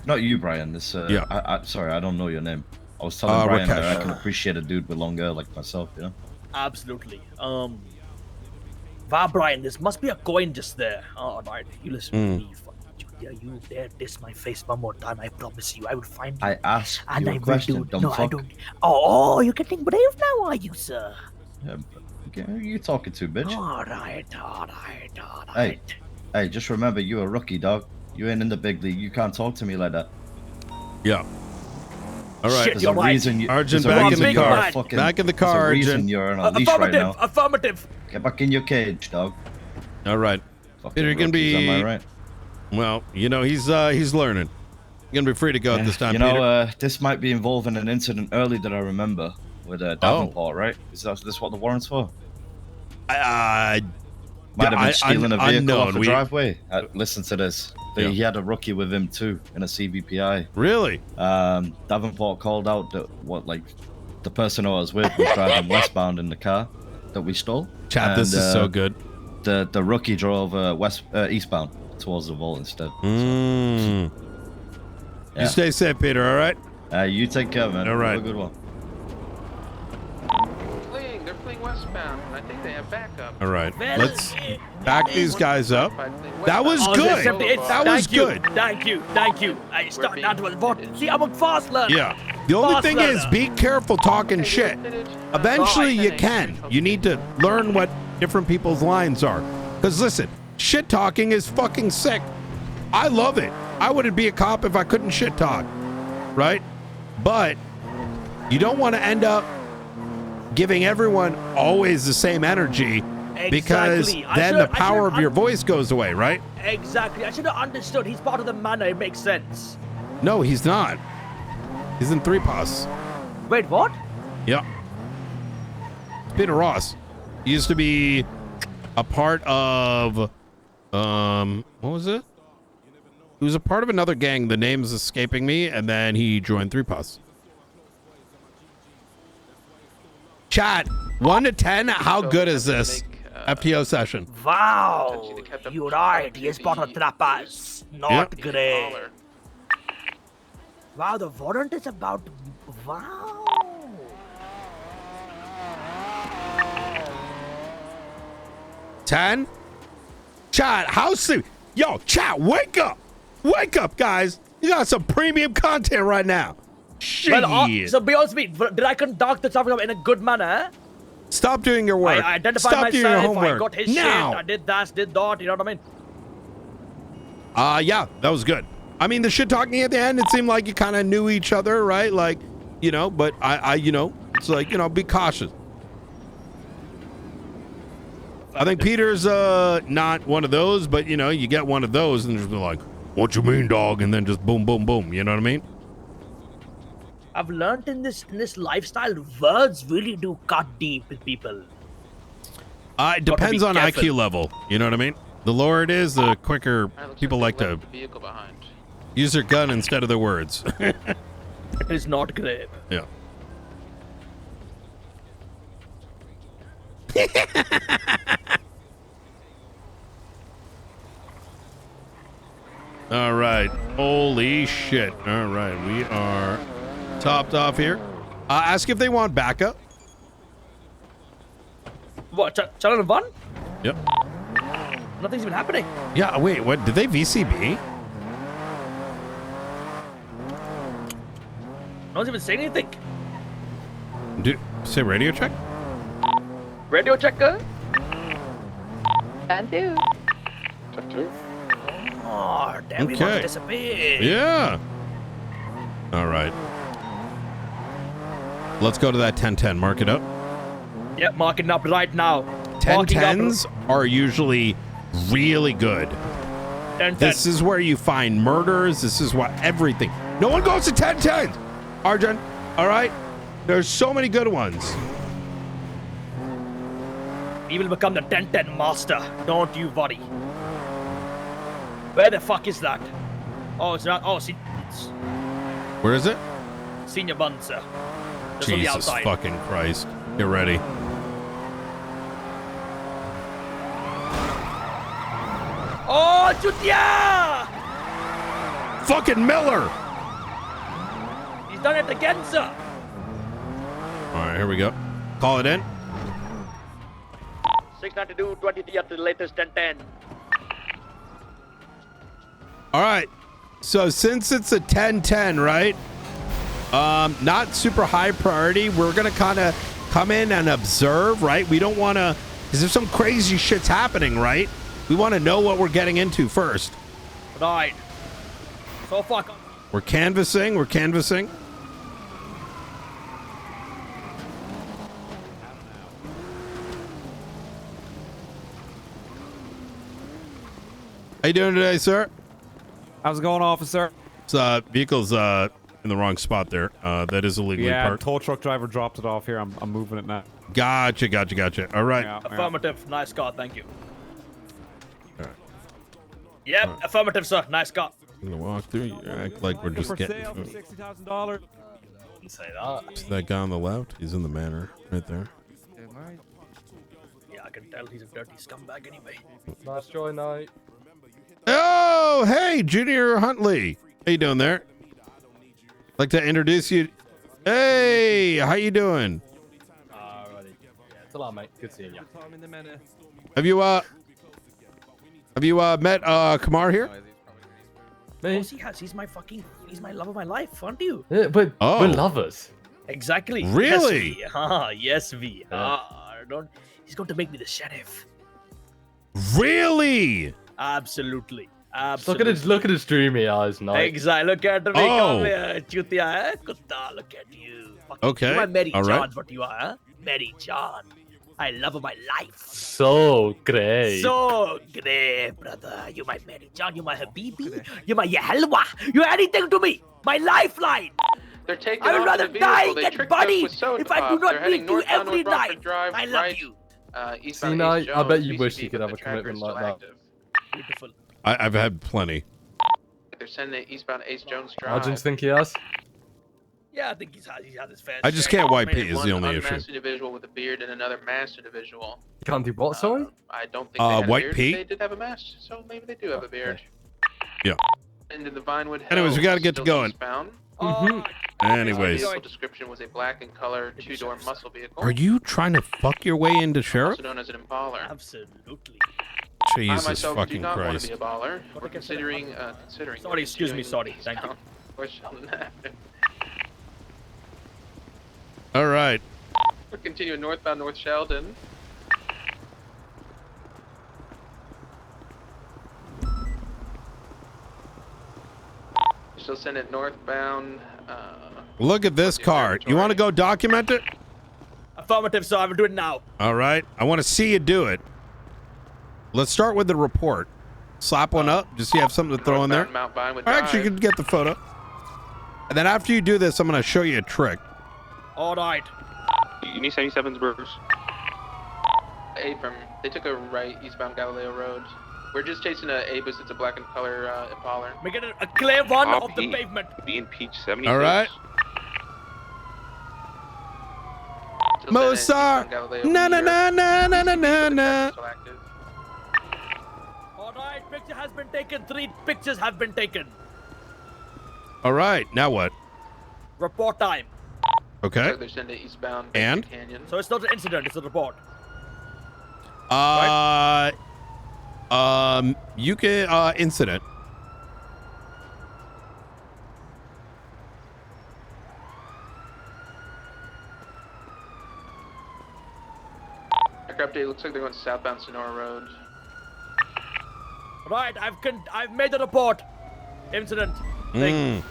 Speaker 11: Not you, Brian. This. Sorry, I don't know your name. I was telling Brian that I can appreciate a dude with long hair like myself. You know.
Speaker 13: Absolutely. Wow, Brian, this must be a coin just there. All right, you listen to me. You dare diss my face one more time, I promise you, I will find you.
Speaker 11: I asked
Speaker 13: and
Speaker 11: you
Speaker 13: I
Speaker 11: a question,
Speaker 13: will do. No, I don't. Oh, you're getting brave now, are you, sir?
Speaker 11: Yeah, who are you talking to, bitch?
Speaker 13: All right.
Speaker 11: Hey, just remember, you a rookie, dog. You ain't in the big league. You can't talk to me like that.
Speaker 3: Yeah. All right.
Speaker 13: Shit, you're right.
Speaker 3: Arjun, back in the car. Back in the car, Arjun.
Speaker 11: There's a reason you're on a leash right now.
Speaker 13: Affirmative.
Speaker 11: Get back in your cage, dog.
Speaker 3: All right. Peter, you're gonna be.
Speaker 11: Am I right?
Speaker 3: Well, you know, he's learning. You're gonna be free to go at this time,
Speaker 11: you
Speaker 3: Peter.
Speaker 11: know, this might be involving an incident early that I remember with Davenport, right? Is this what the warrant's for?
Speaker 3: Might
Speaker 11: have been stealing a vehicle off the driveway. Listen to this. He had a rookie with him too in a CVPI.
Speaker 3: Really?
Speaker 11: Davenport called out that the person I was with was driving westbound in the car that we stole.
Speaker 3: Chat, this is so good.
Speaker 11: The rookie drove eastbound towards the vault instead.
Speaker 3: You stay safe, Peter. All right.
Speaker 11: You take care, man.
Speaker 3: All right.
Speaker 11: Have a good one.
Speaker 19: They're playing westbound. I think they have backup.
Speaker 3: All right. Let's back these guys up. That was good. That was good.
Speaker 13: Thank you. I start that was what. See, I'm a fast learner.
Speaker 3: Yeah. The only thing is, be careful talking shit. Eventually, you can. You need to learn what different people's lines are. Because listen, shit talking is fucking sick. I love it. I wouldn't be a cop if I couldn't shit talk, right? But you don't want to end up giving everyone always the same energy, because then the power of your voice goes away, right?
Speaker 13: Exactly. I should have understood. He's part of the manor. It makes sense.
Speaker 3: No, he's not. He's in 3POS.
Speaker 13: Wait, what?
Speaker 3: Yeah. Peter Ross. He used to be a part of, what was it? He was a part of another gang. The name's escaping me, and then he joined 3POS. Chat, 1 to 10, how good is this FTO session?
Speaker 13: Wow, you're right. He is part of trappers. Not great. Wow, the warrant is about. Wow.
Speaker 3: 10? Chat, how soon? Yo, chat, wake up. Wake up, guys. You got some premium content right now. Shit.
Speaker 13: Well, so be honest with me, did I conduct the traffic in a good manner?
Speaker 3: Stop doing your work.
Speaker 13: I identified
Speaker 3: Stop doing your
Speaker 13: myself,
Speaker 3: homework.
Speaker 13: I got his
Speaker 3: now.
Speaker 13: shit, I did that, you know what I mean?
Speaker 3: Yeah, that was good. I mean, the shit talking at the end, it seemed like you kind of knew each other, right? Like, you know, but it's like, be cautious. I think Peter's not one of those, but you get one of those and just be like, what you mean, dog? And then just boom, boom, boom. You know what I mean?
Speaker 13: I've learned in this lifestyle, words really do cut deep with people.
Speaker 3: It depends on IQ level. You know what I mean? The lower it is, the quicker people like to use their gun instead of their words.
Speaker 13: It is not great.
Speaker 3: Yeah. All right. Holy shit. All right. We are topped off here. Ask if they want backup.
Speaker 13: What? Channel 1?
Speaker 3: Yep.
Speaker 13: Nothing's even happening.
Speaker 3: Yeah. Wait. What? Did they VCB?
Speaker 13: No one's even saying anything.
Speaker 3: Say radio check?
Speaker 13: Radio checker?
Speaker 12: Can do.
Speaker 10: Check 2.
Speaker 13: Oh, damn, we want to disappear.
Speaker 3: Yeah. All right. Let's go to that 1010. Mark it up.
Speaker 13: Yep, marking up right now.
Speaker 3: 1010s are usually really good.
Speaker 13: 1010.
Speaker 3: This is where you find murders. This is what everything. No one goes to 1010s. Arjun, all right? There's so many good ones.
Speaker 13: We will become the 1010 master. Don't you worry. Where the fuck is that? Oh, it's not. Oh, see.
Speaker 3: Where is it?
Speaker 13: Senior bun, sir. Just on the
Speaker 3: Jesus
Speaker 13: outside.
Speaker 3: fucking Christ. Get ready.
Speaker 13: Oh, Jutia!
Speaker 3: Fucking Miller!
Speaker 13: He's done it again, sir.
Speaker 3: All right, here we go. Call it in.
Speaker 13: 692, 23 at the latest 1010.
Speaker 3: All right. So since it's a 1010, right? Not super high priority. We're going to kind of come in and observe, right? We don't want to, because there's some crazy shit's happening, right? We want to know what we're getting into first.
Speaker 13: Right. So fuck.
Speaker 3: We're canvassing. We're canvassing. How you doing today, sir?
Speaker 4: How's it going, officer?
Speaker 3: Vehicle's in the wrong spot there. That is illegally parked.
Speaker 4: Tow truck driver dropped it off here. I'm moving it now.
Speaker 3: Gotcha. All right.
Speaker 4: Yeah.
Speaker 13: Affirmative. Nice car. Thank you.
Speaker 3: All right.
Speaker 13: Yep. Affirmative, sir. Nice car.
Speaker 3: I'm gonna walk through. You act like we're just
Speaker 4: for
Speaker 3: getting.
Speaker 4: sale for $60,000.
Speaker 13: Didn't say that.
Speaker 3: See that guy on the left? He's in the manor right there.
Speaker 13: Yeah, I can tell he's a dirty scumbag anyway.
Speaker 17: Nice joy night.
Speaker 3: Oh, hey, Junior Huntley. How you doing there? Like to introduce you. Hey, how you doing?
Speaker 17: Alrighty. Yeah, it's a lot, mate. Good seeing you.
Speaker 3: Have you met Kamar here?
Speaker 13: Of course he has. He's my love of my life, aren't you?
Speaker 17: Yeah, but we're lovers.
Speaker 13: Exactly.
Speaker 3: Really?
Speaker 13: Yes, we are. He's going to make me the sheriff.
Speaker 3: Really?
Speaker 13: Absolutely.
Speaker 17: Look at his dreamy eyes, now.
Speaker 13: Exactly. Look at the way Chutia, Kutta, look at you.
Speaker 3: Okay.
Speaker 13: You are Mary
Speaker 3: All
Speaker 13: John,
Speaker 3: right.
Speaker 13: what you are, huh? Mary John. I love of my life.
Speaker 17: So great.
Speaker 13: So great, brother. You my Mary John, you my Habibi, you my Yahalwa. You're anything to me. My lifeline.
Speaker 19: They're taking
Speaker 13: I would
Speaker 19: off
Speaker 13: rather
Speaker 19: in the
Speaker 13: die
Speaker 19: vehicle. They
Speaker 13: and
Speaker 19: tricked
Speaker 13: body
Speaker 19: us with soda
Speaker 13: if I do
Speaker 19: pop.
Speaker 13: not
Speaker 19: They're heading
Speaker 13: meet you
Speaker 19: northbound
Speaker 13: every
Speaker 19: North Rockford
Speaker 13: night.
Speaker 19: Drive,
Speaker 13: I love
Speaker 19: right,
Speaker 13: you.
Speaker 19: eastbound
Speaker 17: See,
Speaker 19: East
Speaker 17: I bet
Speaker 19: Jones,
Speaker 17: you wish you
Speaker 19: VCB,
Speaker 17: could have
Speaker 19: but
Speaker 17: a
Speaker 19: the tracker's
Speaker 17: commitment like
Speaker 19: still
Speaker 17: that.
Speaker 19: active.
Speaker 13: Beautiful.
Speaker 3: I've had plenty.
Speaker 19: They're sending it eastbound Ace Jones Drive.
Speaker 17: Margins think he has?
Speaker 13: Yeah, I think he's had his fair
Speaker 3: I just
Speaker 13: share.
Speaker 3: can't wipe
Speaker 19: Made
Speaker 3: Pete is
Speaker 19: one
Speaker 3: the only issue.
Speaker 19: unmasked individual with a beard and another masked individual.
Speaker 17: You can't do what, sorry?
Speaker 19: I don't think they had
Speaker 3: White
Speaker 19: a beard.
Speaker 3: Pete?
Speaker 19: They did have a mask, so maybe they do have a beard.
Speaker 3: Yeah.
Speaker 19: Into the Vinewood Hills.
Speaker 3: Anyways, we got to get to
Speaker 19: still
Speaker 3: going.
Speaker 19: eastbound.
Speaker 13: Oh,
Speaker 3: Anyways.
Speaker 19: The vehicle description was a black in color, two-door muscle vehicle.
Speaker 3: Are you trying to fuck your way into sheriff?
Speaker 19: Also known as an Impala.
Speaker 13: Absolutely.
Speaker 3: Jesus
Speaker 19: I myself
Speaker 3: fucking
Speaker 19: do not want
Speaker 3: Christ.
Speaker 19: to be a baller. We're considering.
Speaker 13: Sorry, excuse me. Sorry. Thank you.
Speaker 3: All right.
Speaker 19: We're continuing northbound North Sheldon. Still send it northbound.
Speaker 3: Look at this car. You want to go document it?
Speaker 13: Affirmative, sir. I will do it now.
Speaker 3: All right. I want to see you do it. Let's start with the report. Slap one up. Just so you have something to throw in there. Or actually, you can get the photo. And then after you do this, I'm going to show you a trick.
Speaker 13: All right.
Speaker 18: You need 77's Bruce.
Speaker 19: Abram, they took a right eastbound Galileo Road. We're just chasing a Abus. It's a black in color Impala.
Speaker 13: Make it a clear one of the pavement.
Speaker 18: Being Peach 76.
Speaker 3: All right. Mozart. Na na na na na na na na.
Speaker 13: All right. Picture has been taken. 3 pictures have been taken.
Speaker 3: All right. Now what?
Speaker 13: Report time.
Speaker 3: Okay.
Speaker 19: They're sending eastbound
Speaker 3: And?
Speaker 19: Canyon.
Speaker 13: So it's not an incident. It's a report.
Speaker 3: You can incident.
Speaker 19: Tracker update looks like they're going southbound Sonora Road.
Speaker 13: Right. I've made the report. Incident. Thing.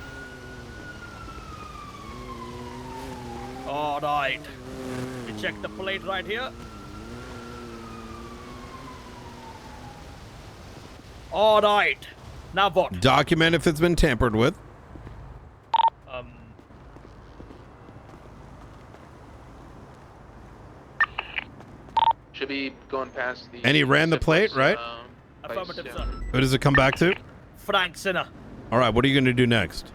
Speaker 13: All right. We check the plate right here. All right. Now what?
Speaker 3: Document if it's been tampered with.
Speaker 19: Should be going past the.
Speaker 3: And he ran the plate, right?
Speaker 13: Affirmative, sir.
Speaker 3: Who does it come back to?
Speaker 13: Frank Sinner.
Speaker 3: All right. What are you going to do next?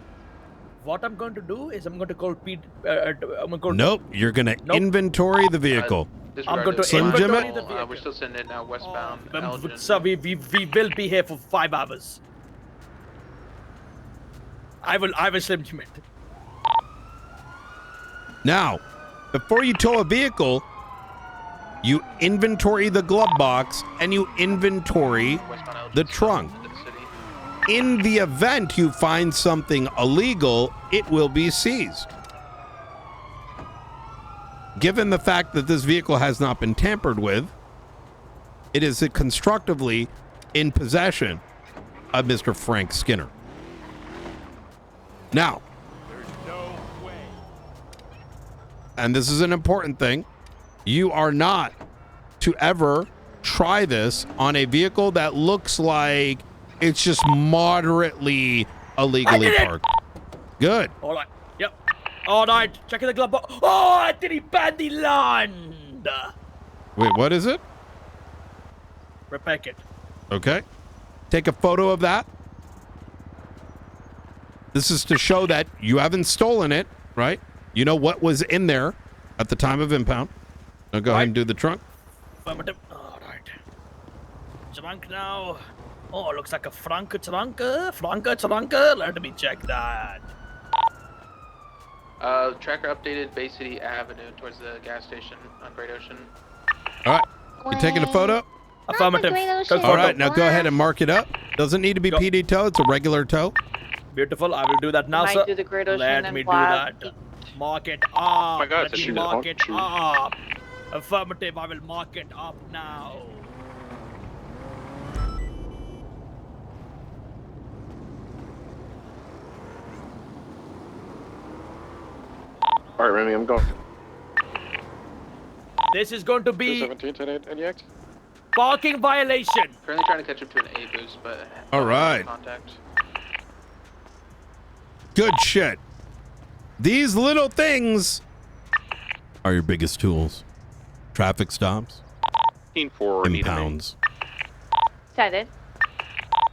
Speaker 13: What I'm going to do is I'm going to call Pete. I'm going to go.
Speaker 3: Nope. You're going to inventory the vehicle.
Speaker 13: I'm going to
Speaker 3: Slim Jim
Speaker 13: inventory
Speaker 3: it?
Speaker 13: the vehicle.
Speaker 19: We're still sending it now westbound. Elgin.
Speaker 13: Sir, we will be here for 5 hours. I will Slim Jim it.
Speaker 3: Now, before you tow a vehicle, you inventory the glove box and you inventory the trunk. In the event you find something illegal, it will be seized. Given the fact that this vehicle has not been tampered with, it is constructively in possession of Mr. Frank Skinner. Now, and this is an important thing, you are not to ever try this on a vehicle that looks like it's just moderately illegally parked. Good.
Speaker 13: All right. Yep. All right. Checking the glove box. Oh, I did he ban the land?
Speaker 3: Wait, what is it?
Speaker 13: Repack it.
Speaker 3: Okay. Take a photo of that. This is to show that you haven't stolen it, right? You know what was in there at the time of impound. Now go ahead and do the trunk.
Speaker 13: Affirmative. All right. Trunk now. Oh, looks like a Frank trunk. Frank. Let me check that.
Speaker 19: Tracker updated Bay City Avenue towards the gas station on Great Ocean.
Speaker 3: All right. You taking a photo?
Speaker 13: Affirmative.
Speaker 3: All right. Now go ahead and mark it up. Doesn't need to be PD tow. It's a regular tow.
Speaker 13: Beautiful. I will do that now,
Speaker 12: Might
Speaker 13: sir.
Speaker 12: do the Great Ocean
Speaker 13: Let
Speaker 12: and
Speaker 13: me do
Speaker 12: black.
Speaker 13: that. Mark it up.
Speaker 18: my God,
Speaker 13: Let
Speaker 18: it's
Speaker 13: me
Speaker 18: a
Speaker 13: mark
Speaker 18: shoot.
Speaker 13: it up. Affirmative. I will mark it up now.
Speaker 6: All right, Remy, I'm going.
Speaker 13: This is going to be
Speaker 6: 17 any act?
Speaker 13: parking violation.
Speaker 19: Currently trying to catch up to an A-boost, but.
Speaker 3: All right.
Speaker 19: Contact.
Speaker 3: Good shit. These little things are your biggest tools. Traffic stops.
Speaker 18: 15-4.
Speaker 3: Impounds.
Speaker 12: Excited.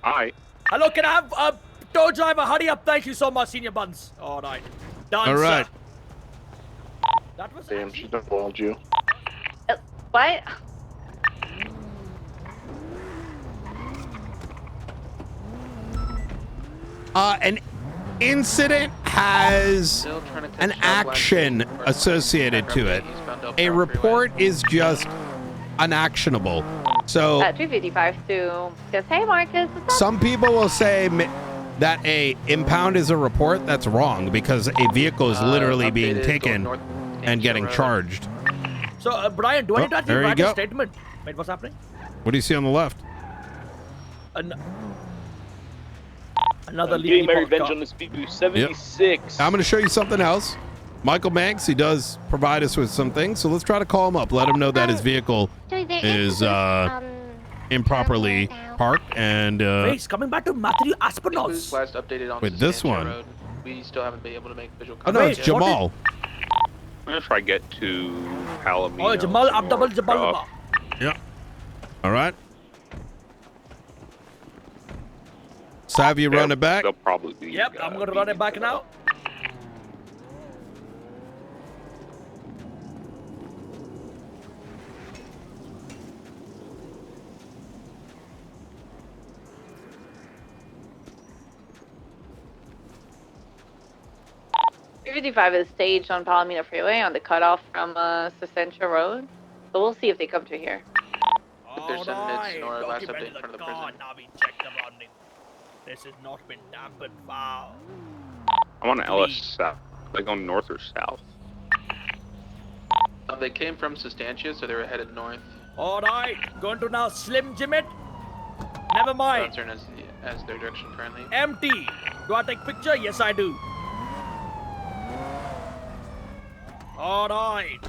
Speaker 18: Alright.
Speaker 13: Hello, can I have a tow driver? Hurry up. Thank you so much, Senior Buns. All right. Done,
Speaker 3: All right.
Speaker 13: sir. That was
Speaker 6: Damn, she done walled you.
Speaker 12: What?
Speaker 3: And incident has an action associated to it. A report is just unactionable. So
Speaker 5: 255 to just, hey Marcus, what's up?
Speaker 3: some people will say that a impound is a report. That's wrong because a vehicle is literally being taken and getting charged.
Speaker 13: So, Brian, do I need to actually write a statement? Wait, what's happening?
Speaker 3: What do you see on the left?
Speaker 13: Another
Speaker 1: getting my revenge on this people. 76.
Speaker 3: I'm going to show you something else. Michael Manx, he does provide us with some things, so let's try to call him up. Let him know that his vehicle is improperly parked and.
Speaker 13: He's coming back to Matthew Aspanos.
Speaker 19: Last updated on
Speaker 3: With this one.
Speaker 19: Road. We still haven't been able to make visual
Speaker 3: Oh no, it's Jamal.
Speaker 18: I'm gonna try to get to Palomino.
Speaker 13: Oh, Jamal Abdul Jabal.
Speaker 3: Yeah. All right. So have you run it back?
Speaker 18: They'll probably be.
Speaker 13: Yep, I'm gonna run it back now.
Speaker 5: $355 is staged on Palomino Freeway on the cutoff from Central Road. So we'll see if they come to here.
Speaker 19: There's some mids nor last update in front of the prison.
Speaker 13: Now we check the running. This has not been dampened. Wow.
Speaker 18: I'm on LS South. They go north or south?
Speaker 19: They came from Sustancia, so they were headed north.
Speaker 13: Alright, going to now Slim Jim it. Never mind.
Speaker 19: Turn as their direction currently.
Speaker 13: Empty. Do I take picture? Yes, I do. Alright.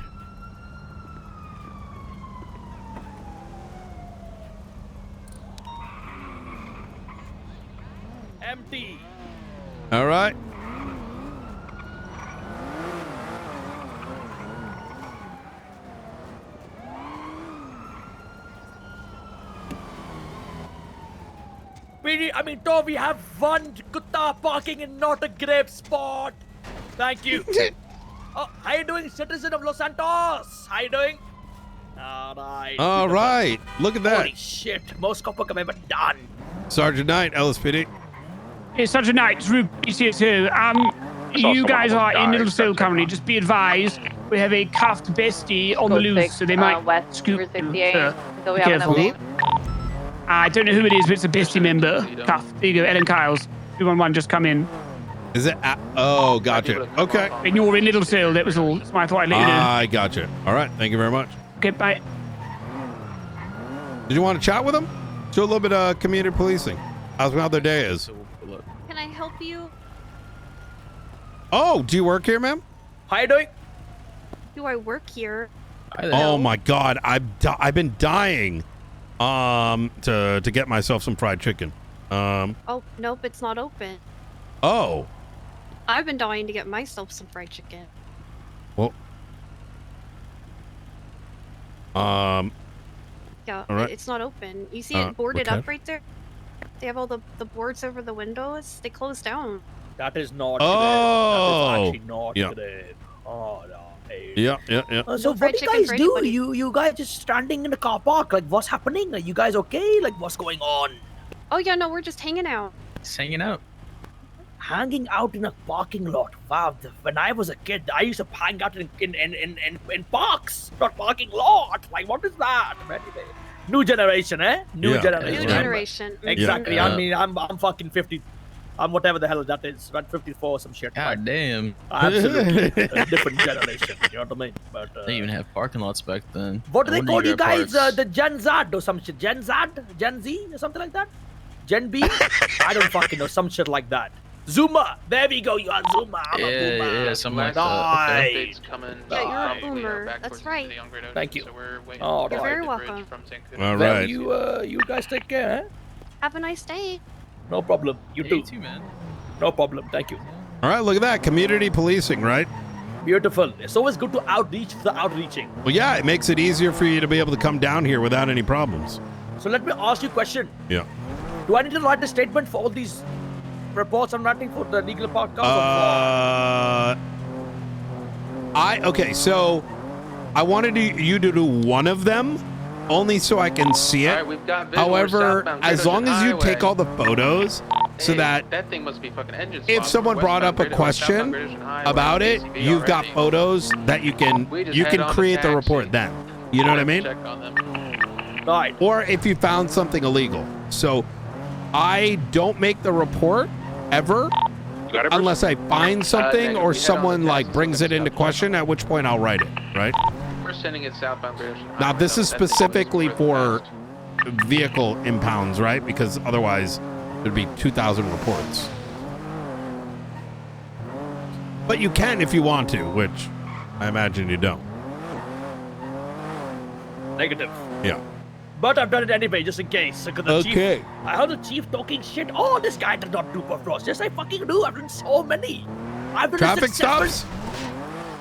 Speaker 13: Empty.
Speaker 3: All right.
Speaker 13: Though we have one kutta parking in not a grape spot. Thank you. Oh, how you doing, citizen of Los Santos? How you doing? Alright.
Speaker 3: All right. Look at that.
Speaker 13: Holy shit. Most copper I've ever done.
Speaker 3: Sergeant Knight, LSPD.
Speaker 20: Hey, Sergeant Knight, Drew, PCS2. You guys are in Little Seoul currently. Just be advised, we have a cuffed bestie on the loose, so they might scoop you.
Speaker 5: So we have an update.
Speaker 20: I don't know who it is, but it's a bestie member. Cuffed. There you go, Ellen Kyles. 211, just come in.
Speaker 3: Is it? Oh, gotcha. Okay.
Speaker 20: And you're in Little Seoul, that was all. That's why I thought I'd let you know.
Speaker 3: I gotcha. All right. Thank you very much.
Speaker 20: Okay, bye.
Speaker 3: Did you want to chat with them? Do a little bit of community policing. How's how their day is?
Speaker 21: Can I help you?
Speaker 3: Oh, do you work here, ma'am?
Speaker 13: How you doing?
Speaker 21: Do I work here?
Speaker 3: Oh my God, I've been dying to get myself some fried chicken.
Speaker 21: Oh, nope, it's not open.
Speaker 3: Oh.
Speaker 21: I've been dying to get myself some fried chicken.
Speaker 3: Well.
Speaker 21: Yeah,
Speaker 3: all right.
Speaker 21: it's not open. You see it boarded up right there? They have all the boards over the windows. They closed down.
Speaker 13: That is not
Speaker 3: Oh.
Speaker 13: That is actually not
Speaker 3: Yeah.
Speaker 13: good. Oh, no. Hey.
Speaker 3: Yeah.
Speaker 13: So what do you guys do? You guys just standing in the car park? Like, what's happening? Are you guys okay? Like, what's going on?
Speaker 21: Oh yeah, no, we're just hanging out.
Speaker 14: Just hanging out.
Speaker 13: Hanging out in a parking lot. Wow. When I was a kid, I used to hang out in parks, not parking lot. Like, what is that? Anyway, new generation, eh? New generation.
Speaker 21: New generation.
Speaker 13: Exactly.
Speaker 3: Yeah.
Speaker 13: I mean, I'm fucking 50. I'm whatever the hell that is. I'm 54 some shit.
Speaker 14: God damn.
Speaker 13: Absolutely. A different generation. You know what I mean? But
Speaker 14: They even have parking lots back then.
Speaker 13: what do they
Speaker 14: Wonder
Speaker 13: call you
Speaker 14: got
Speaker 13: guys?
Speaker 14: parts.
Speaker 13: The Gen Z or some shit. Gen Z? Gen Z or something like that? Gen B? I don't fucking know. Some shit like that. Zoomer. There we go. You are Zoomer. I'm a boomer.
Speaker 14: Yeah, something like
Speaker 13: Nice.
Speaker 19: Updates coming.
Speaker 21: Yeah, you're a
Speaker 19: from,
Speaker 21: boomer.
Speaker 19: back
Speaker 21: That's
Speaker 19: towards
Speaker 21: right.
Speaker 19: the young Great Ocean,
Speaker 13: Thank you.
Speaker 19: So we're waiting
Speaker 13: Oh,
Speaker 19: for
Speaker 21: You're
Speaker 19: the
Speaker 21: very
Speaker 19: bridge
Speaker 21: welcome.
Speaker 19: from St.
Speaker 3: All
Speaker 13: Well,
Speaker 3: right.
Speaker 13: you guys take care, eh?
Speaker 21: Have a nice day.
Speaker 13: No problem. You
Speaker 14: Yeah,
Speaker 13: too.
Speaker 14: you too, man.
Speaker 13: No problem. Thank you.
Speaker 3: All right. Look at that. Community policing, right?
Speaker 13: Beautiful. It's always good to outreach the outreaching.
Speaker 3: Well, yeah. It makes it easier for you to be able to come down here without any problems.
Speaker 13: So let me ask you a question.
Speaker 3: Yeah.
Speaker 13: Do I need to write a statement for all these reports I'm writing for the legal podcast?
Speaker 3: Okay. So I wanted you to do one of them, only so I can see it.
Speaker 19: All right, we've got visual. We're
Speaker 3: However,
Speaker 19: southbound,
Speaker 3: as
Speaker 19: Great
Speaker 3: long
Speaker 19: Ocean
Speaker 3: as you
Speaker 19: Highway.
Speaker 3: take all the photos, so that
Speaker 19: that thing must be fucking engine
Speaker 3: if
Speaker 19: swap.
Speaker 3: someone brought up a question about it, you've got photos that you can create the report then. You know what I mean?
Speaker 19: Check on them.
Speaker 13: Right.
Speaker 3: Or if you found something illegal. So I don't make the report ever unless I find something or someone like brings it into question, at which point I'll write it, right?
Speaker 19: We're sending it southbound British.
Speaker 3: Now this is specifically for vehicle impounds, right? Because otherwise there'd be 2,000 reports. But you can if you want to, which I imagine you don't.
Speaker 13: Negative.
Speaker 3: Yeah.
Speaker 13: But I've done it anyway, just in case. Because the chief, I heard the chief talking shit. Oh, this guy did not do perfrost. Yes, I fucking do. I've done so many. I've done
Speaker 3: Traffic stops?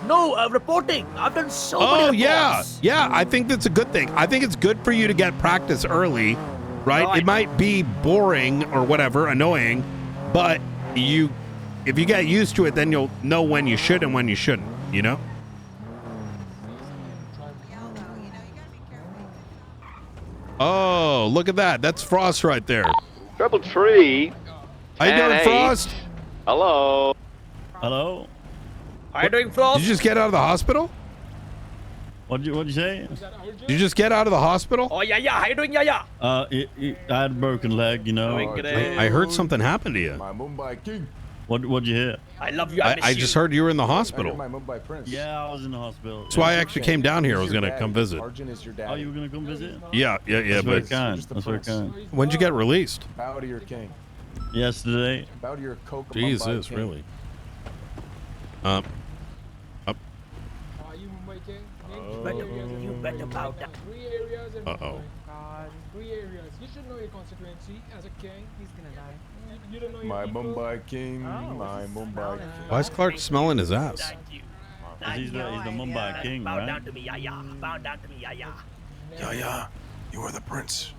Speaker 13: No, reporting. I've done so many
Speaker 3: Oh,
Speaker 13: reports.
Speaker 3: yeah. I think that's a good thing. I think it's good for you to get practice early, right? It might be boring or whatever, annoying, but if you get used to it, then you'll know when you should and when you shouldn't, you know? Oh, look at that. That's Frost right there.
Speaker 2: Triple tree.
Speaker 3: How you doing, Frost?
Speaker 2: Hello.
Speaker 14: Hello.
Speaker 13: How you doing, Frost?
Speaker 3: Did you just get out of the hospital?
Speaker 14: What'd you say?
Speaker 3: Did you just get out of the hospital?
Speaker 13: Oh, yeah. How you doing, yeah?
Speaker 14: I had a broken leg, you know.
Speaker 3: I heard something happened to you.
Speaker 14: What'd you hear?
Speaker 13: I love you.
Speaker 3: I just heard you were in the hospital.
Speaker 14: Yeah, I was in the hospital.
Speaker 3: That's why I actually came down here. I was going to come visit.
Speaker 14: Oh, you were gonna come visit?
Speaker 3: Yeah.
Speaker 14: That's very
Speaker 3: But
Speaker 14: kind. That's very kind.
Speaker 3: when'd you get released?
Speaker 7: Bow to your king.
Speaker 14: Yesterday.
Speaker 7: Bow to your coke.
Speaker 3: Jesus, really? Up.
Speaker 13: You better bow down.
Speaker 3: Uh-oh.
Speaker 22: Three areas. You should know your constituency as a king. He's gonna die. You don't know your
Speaker 7: My
Speaker 22: people?
Speaker 7: Mumbai king. My Mumbai king.
Speaker 3: Why is Clark smelling his ass?
Speaker 14: He's the Mumbai king,
Speaker 13: Bow
Speaker 14: right?
Speaker 13: down to me, yeah. Bow down to me, yeah.
Speaker 7: Yeah, you are the prince.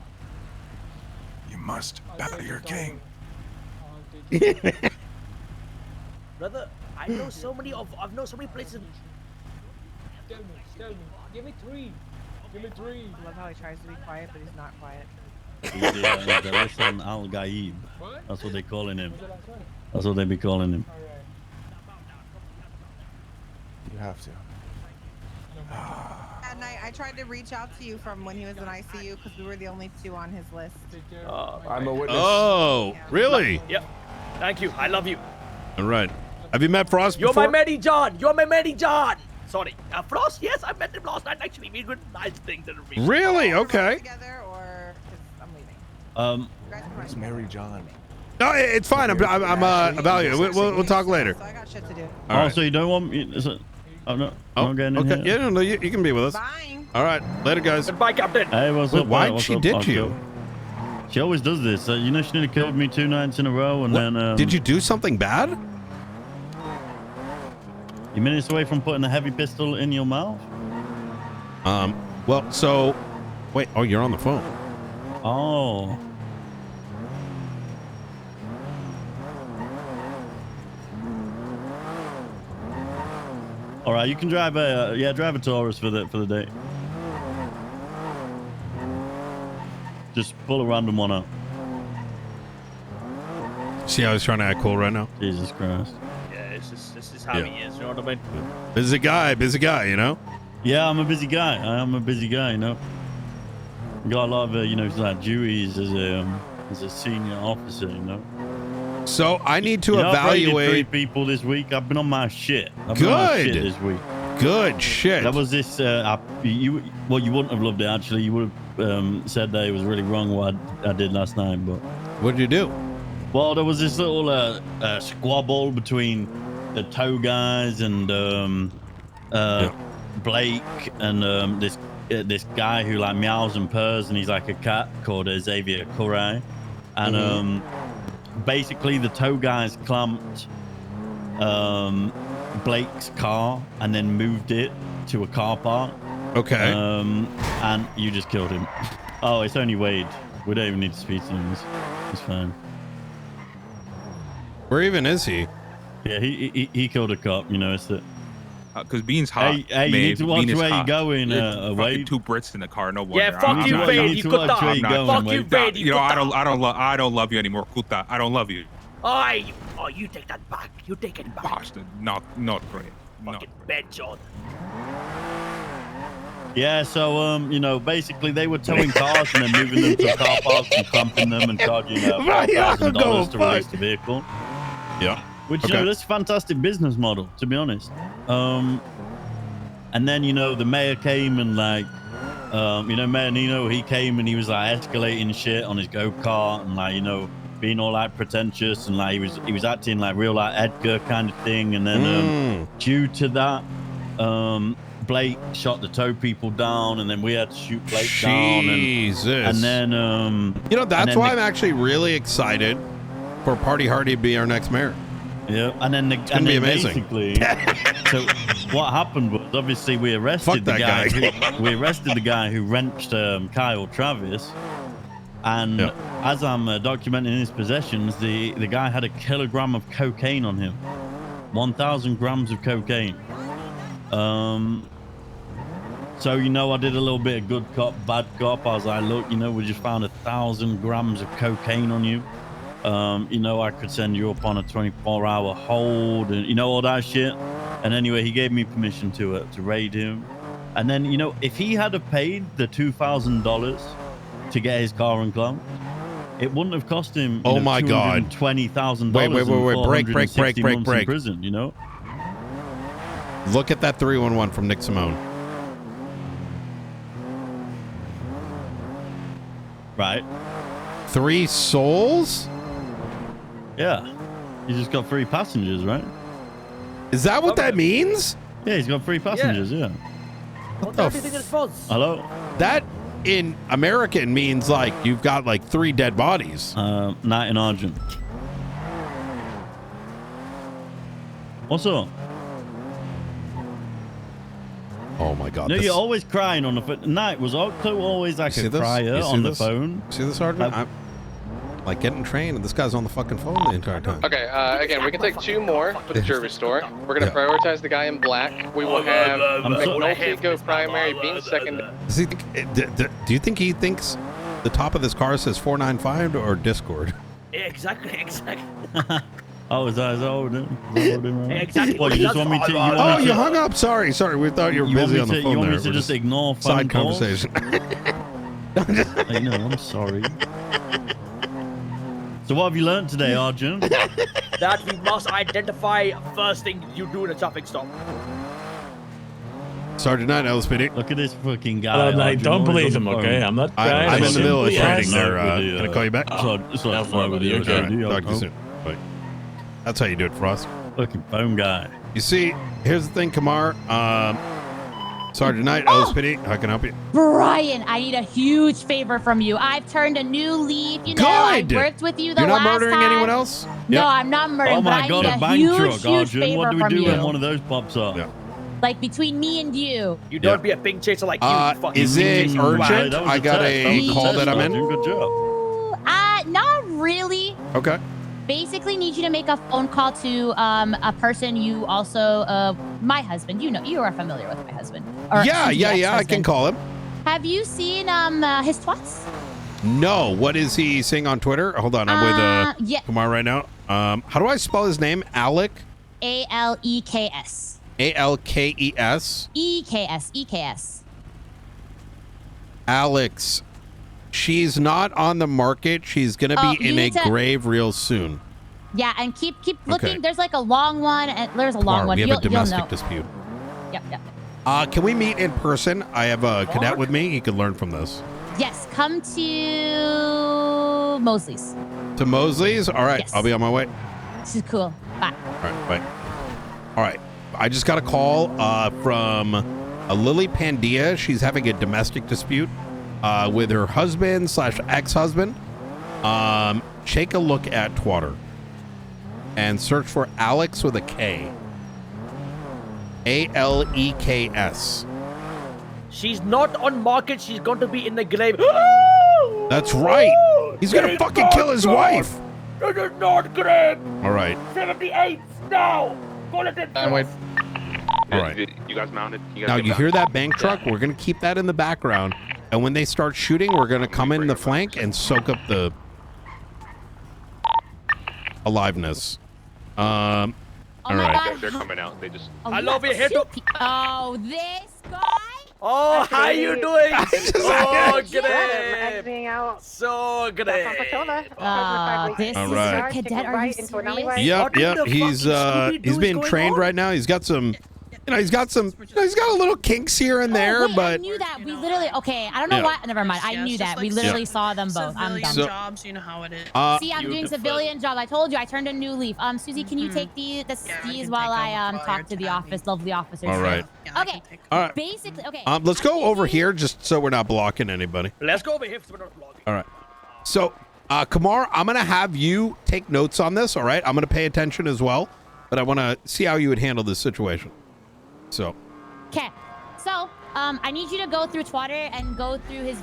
Speaker 7: You must bow to your king.
Speaker 13: Brother, I've known so many places.
Speaker 22: Tell me. Give me three.
Speaker 16: I love how he tries to be quiet, but he's not quiet.
Speaker 14: He's the Hassan al-Ghaib. That's what they calling him. That's what they be calling him.
Speaker 7: You have to.
Speaker 16: At night, I tried to reach out to you from when he was in ICU because we were the only two on his list.
Speaker 7: I'm a witness.
Speaker 3: Oh, really?
Speaker 13: Yep. Thank you. I love you.
Speaker 3: All right. Have you met Frost
Speaker 13: You're
Speaker 3: before?
Speaker 13: my Mary John. You're my Mary John. Sorry. Frost, yes, I met him last night. Actually, we did nice things.
Speaker 3: Really? Okay.
Speaker 16: Together, or 'cause I'm leaving.
Speaker 7: Who's Mary John?
Speaker 3: No, it's fine. I'm evaluating. We'll talk later.
Speaker 16: So I got shit to do.
Speaker 3: All right.
Speaker 14: So you don't want me? Is it? I'm not getting in
Speaker 3: Okay.
Speaker 14: here.
Speaker 3: Yeah, no, you can be with us.
Speaker 16: Bye.
Speaker 3: All right. Later, guys.
Speaker 13: Goodbye, Captain.
Speaker 14: Hey, what's
Speaker 3: Wait,
Speaker 14: up?
Speaker 3: why'd
Speaker 14: What's
Speaker 3: she
Speaker 14: up?
Speaker 3: ditch
Speaker 14: I'll
Speaker 3: you?
Speaker 14: go. She always does this. You know, she nearly killed me 2 nights in a row, and then.
Speaker 3: Did you do something bad?
Speaker 14: You minutes away from putting a heavy pistol in your mouth?
Speaker 3: Well, so, wait. Oh, you're on the phone.
Speaker 14: Oh. All right, you can drive a Taurus for the day. Just pull a random one out.
Speaker 3: See how he's trying to act cool right now?
Speaker 14: Jesus Christ.
Speaker 13: Yeah, this is how he is. You know what I mean?
Speaker 3: Busy guy, you know?
Speaker 14: Yeah, I'm a busy guy. I am a busy guy, you know. Got a lot of, like duties as a senior officer, you know.
Speaker 3: So I need to
Speaker 14: I've raided
Speaker 3: evaluate
Speaker 14: 3 people this week. I've been on my shit. I've been on my shit this week.
Speaker 3: Good shit.
Speaker 14: That was this. You wouldn't have loved it actually. You would have said that it was really wrong what I did last night. But
Speaker 3: what did you do?
Speaker 14: Well, there was this little squabble between the tow guys and Blake and this guy who like meows and purrs, and he's like a cat called Xavier Correa, and basically the tow guys clamped Blake's car and then moved it to a car park.
Speaker 3: Okay.
Speaker 14: And you just killed him. Oh, it's only Wade. We don't even need to speak to him. He's fine.
Speaker 3: Where even is he?
Speaker 14: Yeah, he killed a cop. You know, it's that.
Speaker 8: Because Bean's hot.
Speaker 14: Hey, you need to watch where you're going,
Speaker 8: fucking
Speaker 14: Wade.
Speaker 8: 2 Brits in the car. No wonder.
Speaker 13: Yeah, fuck you, Wade. You could
Speaker 14: Fuck you,
Speaker 13: Wade.
Speaker 8: You know, I don't love you anymore, Kuta. I don't love you.
Speaker 13: Oh, you take that back. You take it back.
Speaker 8: Bastard. Not great.
Speaker 13: Fucking bench on.
Speaker 14: Yeah, so you know, basically they were towing cars and then moving them to car parks and clumping them and charging $5,000 to release the vehicle.
Speaker 3: Yeah.
Speaker 14: Which you know, that's a fantastic business model, to be honest. And then you know the mayor came and like, you know, Mayor Nino, he came and he was like escalating shit on his go-kart and like, you know, being all like pretentious and like he was acting like real like Edgar kind of thing. And then due to that, Blake shot the tow people down, and then we had to shoot Blake down. And then
Speaker 3: you know, that's why I'm actually really excited for Party Hardy to be our next mayor.
Speaker 14: Yeah, and then
Speaker 3: it's gonna be amazing.
Speaker 14: Basically, so what happened was obviously we arrested the guy. We arrested the guy who wrenched Kyle Chavez, and as I'm documenting his possessions, the guy had 1 kilogram of cocaine on him, 1,000 grams of cocaine. So you know, I did a little bit of good cop, bad cop. I was like, look, you know, we just found 1,000 grams of cocaine on you. You know, I could send you up on a 24-hour hold and, you know, all that shit. And anyway, he gave me permission to raid him. And then, you know, if he had paid the $2,000 to get his car unclamped, it wouldn't have cost him,
Speaker 3: oh my God,
Speaker 14: $20,000.
Speaker 3: Wait, break.
Speaker 14: In prison, you know?
Speaker 3: Look at that 311 from Nick Simone.
Speaker 14: Right.
Speaker 3: 3 souls?
Speaker 14: Yeah. He just got 3 passengers, right?
Speaker 3: Is that what that means?
Speaker 14: Yeah, he's got 3 passengers, yeah.
Speaker 3: What the
Speaker 14: Hello?
Speaker 3: That in American means like you've got like 3 dead bodies.
Speaker 14: Not in Argent. What's up?
Speaker 3: Oh my God!
Speaker 14: No, you're always crying on the phone. Night was also always like a crier on the phone.
Speaker 3: See this, Sergeant? I'm like getting trained, and this guy's on the fucking phone the entire time.
Speaker 6: Okay, again, we can take 2 more for the jury store. We're gonna prioritize the guy in black. We will have McNulty go primary, Bean second.
Speaker 3: Does he do you think he thinks the top of this car says 495 or Discord?
Speaker 13: Yeah, exactly.
Speaker 14: Oh, is that old?
Speaker 13: Exactly.
Speaker 14: Well, you just want me to?
Speaker 3: You hung up. Sorry. We thought you were busy on the phone.
Speaker 14: You want
Speaker 3: there.
Speaker 14: me to just ignore phone
Speaker 3: side
Speaker 14: calls?
Speaker 3: conversation?
Speaker 14: I know. I'm sorry. So what have you learned today, Arjun?
Speaker 13: That we must identify first thing you do in a traffic stop.
Speaker 3: Sergeant Knight, LSPD.
Speaker 14: Look at this fucking guy.
Speaker 9: Mate, don't believe him, okay? I'm not.
Speaker 3: I'm in the middle of training there. Can I call you back?
Speaker 14: It's not fine with you.
Speaker 3: Okay. Talk to you soon. Bye. That's how you do it, Frost.
Speaker 14: Fucking phone guy.
Speaker 3: You see, here's the thing, Kamar. Sergeant Knight, LSPD, how can I help you?
Speaker 15: Brian, I need a huge favor from you. I've turned a new leaf. You know, I worked with you the last time.
Speaker 3: You're not murdering anyone else?
Speaker 15: No, I'm not murdering.
Speaker 14: Oh my God, a bank truck, Arjun. What do we do when one of those pops up?
Speaker 3: Yeah.
Speaker 15: Like between me and you.
Speaker 13: You don't be a pink chaser like you.
Speaker 3: Is it urgent? I got a call that I'm in.
Speaker 14: Good job.
Speaker 15: Not really.
Speaker 3: Okay.
Speaker 15: Basically need you to make a phone call to a person you also my husband. You know, you are familiar with my husband.
Speaker 3: Yeah, I can call him.
Speaker 15: Have you seen his tweets?
Speaker 3: No. What is he saying on Twitter? Hold on, I'm with Kumar right now. How do I spell his name? Alec?
Speaker 15: Aleks.
Speaker 3: Alkes?
Speaker 15: EKS.
Speaker 3: Alex. She's not on the market. She's going to be in a grave real soon.
Speaker 15: Yeah, and keep looking. Okay. There's like a long one, and there's a long one.
Speaker 3: We have a domestic dispute.
Speaker 15: Yep.
Speaker 3: Can we meet in person? I have a cadet with me. He can learn from this.
Speaker 15: Yes, come to Mosley's.
Speaker 3: To Mosley's? All right, yes. I'll be on my way.
Speaker 15: This is cool. Bye.
Speaker 3: All right, bye. All right, I just got a call from Lily Pandia. She's having a domestic dispute with her husband / ex-husband. Take a look at Twitter and search for Alex with a K. Aleks.
Speaker 13: She's not on market. She's going to be in the grave.
Speaker 3: That's right. He's going to fucking kill his wife.
Speaker 13: This is not grave.
Speaker 3: All right.
Speaker 13: 78 now. Call it in.
Speaker 6: Wait.
Speaker 3: All right.
Speaker 18: You guys mounted? You guys
Speaker 3: Now
Speaker 18: get
Speaker 3: you
Speaker 18: back?
Speaker 3: hear that bank truck? We're gonna keep that in the background, and when they start shooting, we're gonna come in the flank and soak up the aliveness. All right.
Speaker 18: They're coming out. They just.
Speaker 13: I love you. Here to.
Speaker 15: Oh, this guy?
Speaker 13: Oh, how you doing? Oh, great.
Speaker 5: Exiting out.
Speaker 13: So great.
Speaker 15: This
Speaker 3: All right.
Speaker 15: is a cadet. Are you serious?
Speaker 3: Yep. He's being trained right now. He's got some, he's got a little kinks here and there,
Speaker 15: Oh, wait,
Speaker 3: but
Speaker 15: I knew that. We literally. Okay, I don't know
Speaker 3: Yeah.
Speaker 15: why. Never mind. I knew that. We literally saw them both. I'm done.
Speaker 10: jobs, you know how it is.
Speaker 15: See, I'm doing civilian jobs. I told you, I turned a new leaf. Susie, can you take these while I talk to the lovely officers?
Speaker 3: all right.
Speaker 15: Okay.
Speaker 3: All right.
Speaker 15: Basically, okay.
Speaker 3: Let's go over here just so we're not blocking anybody.
Speaker 13: Let's go over here so we're not vlogging.
Speaker 3: All right. So, Kamar, I'm gonna have you take notes on this. All right. I'm gonna pay attention as well, but I want to see how you would handle this situation. So.
Speaker 15: Okay. So, I need you to go through Twitter and go through his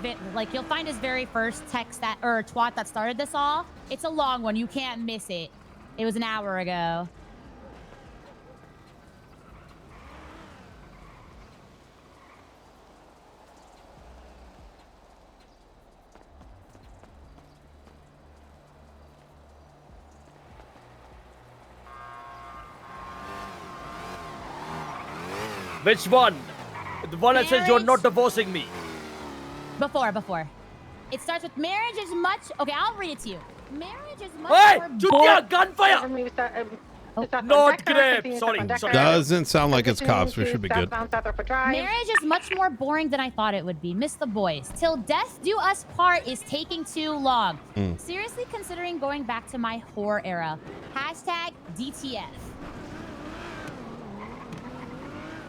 Speaker 15: you'll find his very first text twat that started this all. It's a long one. You can't miss it. It was an hour ago.
Speaker 13: Which one? The one that says you're not divorcing me.
Speaker 15: Before. It starts with marriage is much. Okay, I'll read it to you. Marriage is much
Speaker 13: Hey,
Speaker 15: more
Speaker 13: shoot
Speaker 15: boring.
Speaker 13: ya, gunfire! Not grape. Sorry.
Speaker 3: Doesn't sound like it's cops. We should be good.
Speaker 15: Marriage is much more boring than I thought it would be. Miss the boys. Till death do us part is taking too long. Seriously considering going back to my whore era. Hashtag DTF.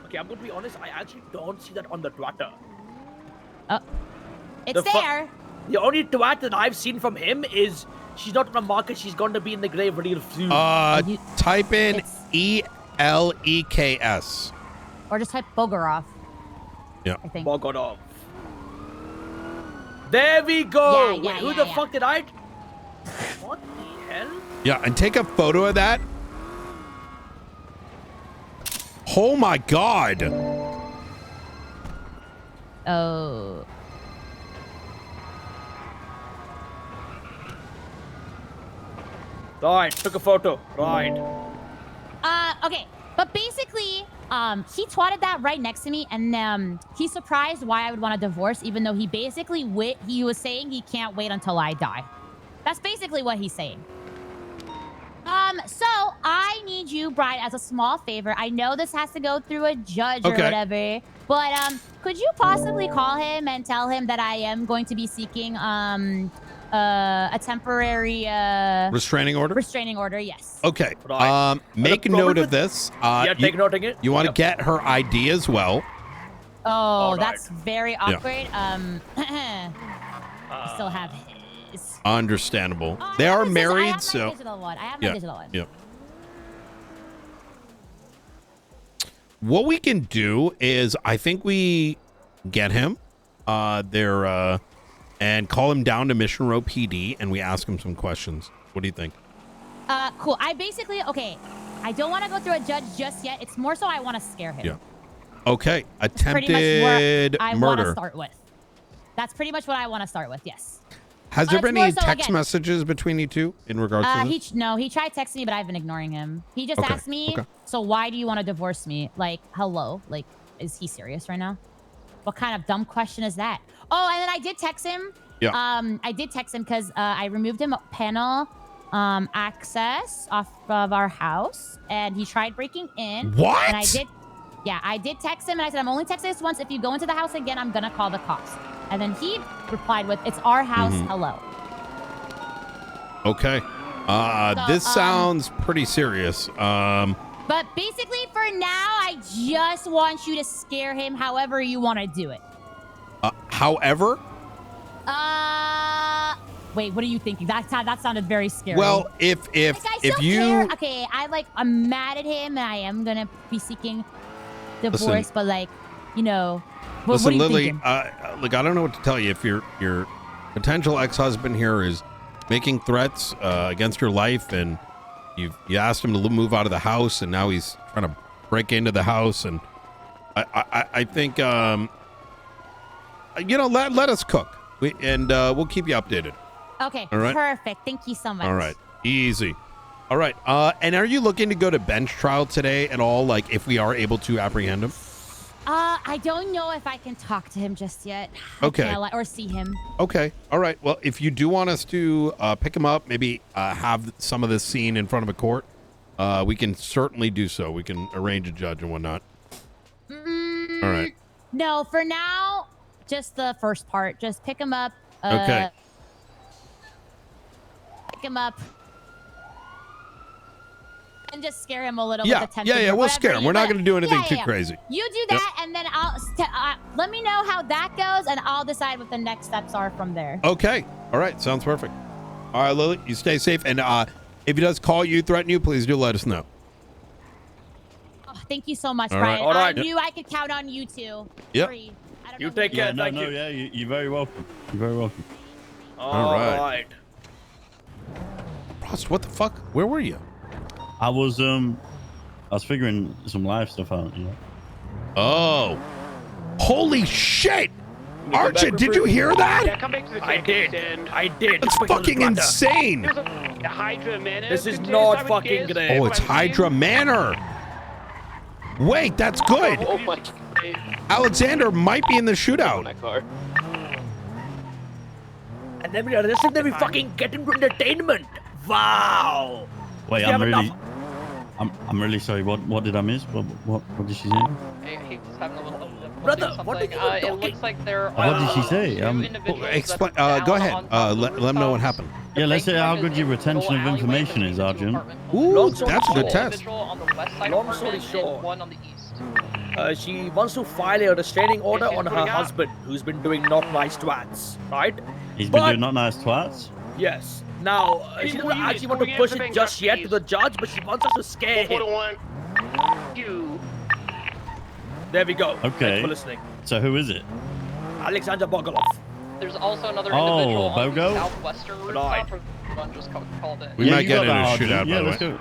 Speaker 13: Okay, I'm gonna be honest. I actually don't see that on the Twitter.
Speaker 15: It's there.
Speaker 13: The only twat that I've seen from him is she's not in the market. She's going to be in the grave real soon.
Speaker 3: Type in ELEKS.
Speaker 15: Or just type Bogorov.
Speaker 3: Yeah.
Speaker 15: I think.
Speaker 13: Bogorov. There we go.
Speaker 15: Yeah,
Speaker 13: Wait, who the fuck did I? What the hell?
Speaker 3: Yeah, and take a photo of that. Oh my God.
Speaker 15: Oh.
Speaker 13: Right, took a photo. Right.
Speaker 15: Okay. But basically, he twatted that right next to me, and he's surprised why I would want a divorce, even though he basically he was saying he can't wait until I die. That's basically what he's saying. So I need you, Bride, as a small favor. I know this has to go through a judge or whatever, but could you possibly call him and tell him that I am going to be seeking a temporary
Speaker 3: restraining order?
Speaker 15: Restraining order, yes.
Speaker 3: Okay. Make note of this.
Speaker 13: Take note of it.
Speaker 3: You want to get her ID as well.
Speaker 15: Oh, that's very awkward. I still have his.
Speaker 3: Understandable. They are married, so.
Speaker 15: I have my digital one. I have my digital one.
Speaker 3: Yep. What we can do is, I think we get him there and call him down to Mission Row PD, and we ask him some questions. What do you think?
Speaker 15: Cool. I basically, I don't want to go through a judge just yet. It's more so I want to scare him.
Speaker 3: Yeah. Okay. Attempted
Speaker 15: murder. I want to
Speaker 3: murder.
Speaker 15: start with. That's pretty much what I want to start with. Yes.
Speaker 3: Has there been any
Speaker 15: more so,
Speaker 3: text messages between you two in regards to this?
Speaker 15: He tried texting me, but I've been ignoring him. He just asked me, so why do you want to divorce me? Like, hello? Like, is he serious right now? What kind of dumb question is that? Oh, and then I did text him.
Speaker 3: Yeah.
Speaker 15: I did text him because I removed him panel access off of our house, and he tried breaking in.
Speaker 3: What?
Speaker 15: And I did text him, and I said, I'm only texting this once. If you go into the house again, I'm gonna call the cops. And then he replied with, it's our house, hello.
Speaker 3: Okay. This sounds pretty serious.
Speaker 15: But basically, for now, I just want you to scare him however you want to do it.
Speaker 3: However?
Speaker 15: Wait, what are you thinking? That sounded very scary.
Speaker 3: Well, if you...
Speaker 15: Okay, I'm mad at him, and I am going to be seeking divorce, but what are you
Speaker 3: Lily,
Speaker 15: thinking?
Speaker 3: look, I don't know what to tell you. If your potential ex-husband here is making threats against your life, and you asked him to move out of the house, and now he's trying to break into the house, and I think let us cook, we'll keep you updated.
Speaker 15: Okay,
Speaker 3: All right.
Speaker 15: perfect. Thank you so much.
Speaker 3: All right, easy. All right, and are you looking to go to bench trial today at all? Like, if we are able to apprehend him?
Speaker 15: I don't know if I can talk to him just yet.
Speaker 3: Okay.
Speaker 15: Or see him.
Speaker 3: Okay. All right. Well, if you do want us to pick him up, maybe have some of this scene in front of a court, we can certainly do so. We can arrange a judge and whatnot. All right.
Speaker 15: No, for now, just the first part. Just pick him up.
Speaker 3: Okay.
Speaker 15: Pick him up. And just scare him a little
Speaker 3: Yeah,
Speaker 15: with the temperature.
Speaker 3: yeah, we'll scare him. We're not going to do anything too crazy.
Speaker 15: You do that, and then let me know how that goes, and I'll decide what the next steps are from there.
Speaker 3: Okay. All right. Sounds perfect. All right, Lily, you stay safe. And if he does call you, threaten you, please do let us know.
Speaker 15: Oh, thank you so much,
Speaker 3: All
Speaker 15: Brian.
Speaker 3: right. All right.
Speaker 15: I knew I could count on you two.
Speaker 3: Yep.
Speaker 14: You take care. Yeah, you're very welcome. You're very welcome.
Speaker 3: All right. Ross, what the fuck? Where were you?
Speaker 14: I was figuring some live stuff out, you know.
Speaker 3: Oh. Holy shit! Archie, did you hear that?
Speaker 19: Yeah, come back to the
Speaker 13: I did.
Speaker 3: That's fucking insane.
Speaker 19: Hydra Manor.
Speaker 13: This is not fucking great.
Speaker 3: Oh, it's Hydra Manor. Wait, that's good.
Speaker 1: Oh my God.
Speaker 3: Alexander might be in the shootout.
Speaker 1: My car.
Speaker 13: And then we arrest him, then we fucking get him to entertainment. Wow.
Speaker 14: Wait,
Speaker 13: Do you have
Speaker 14: I'm really sorry. What did I miss? What did she say?
Speaker 5: He's having a little
Speaker 13: Brother, what did you
Speaker 5: it looks like there are
Speaker 14: What did she say?
Speaker 3: Explain. Go ahead. Let them know what happened.
Speaker 14: Yeah, let's say how good your retention of information is, Arjun.
Speaker 3: Ooh, that's a good test.
Speaker 13: Long story short, she wants to file a restraining order on her husband, who's been doing not nice twats, right?
Speaker 14: He's been doing not nice twats?
Speaker 13: Yes. Now, she doesn't actually want to push it just yet to the judge, but she wants us to scare him. There we go.
Speaker 14: Okay.
Speaker 13: Thanks for listening.
Speaker 14: So who is it?
Speaker 13: Alexander Bogolov.
Speaker 5: There's also another
Speaker 14: Oh,
Speaker 5: individual on
Speaker 14: Bogo?
Speaker 5: the southwestern rooftop. One just called it.
Speaker 3: We might get in a
Speaker 14: that,
Speaker 3: shootout,
Speaker 14: Arjun.
Speaker 3: by the
Speaker 14: let's
Speaker 3: way.
Speaker 14: go.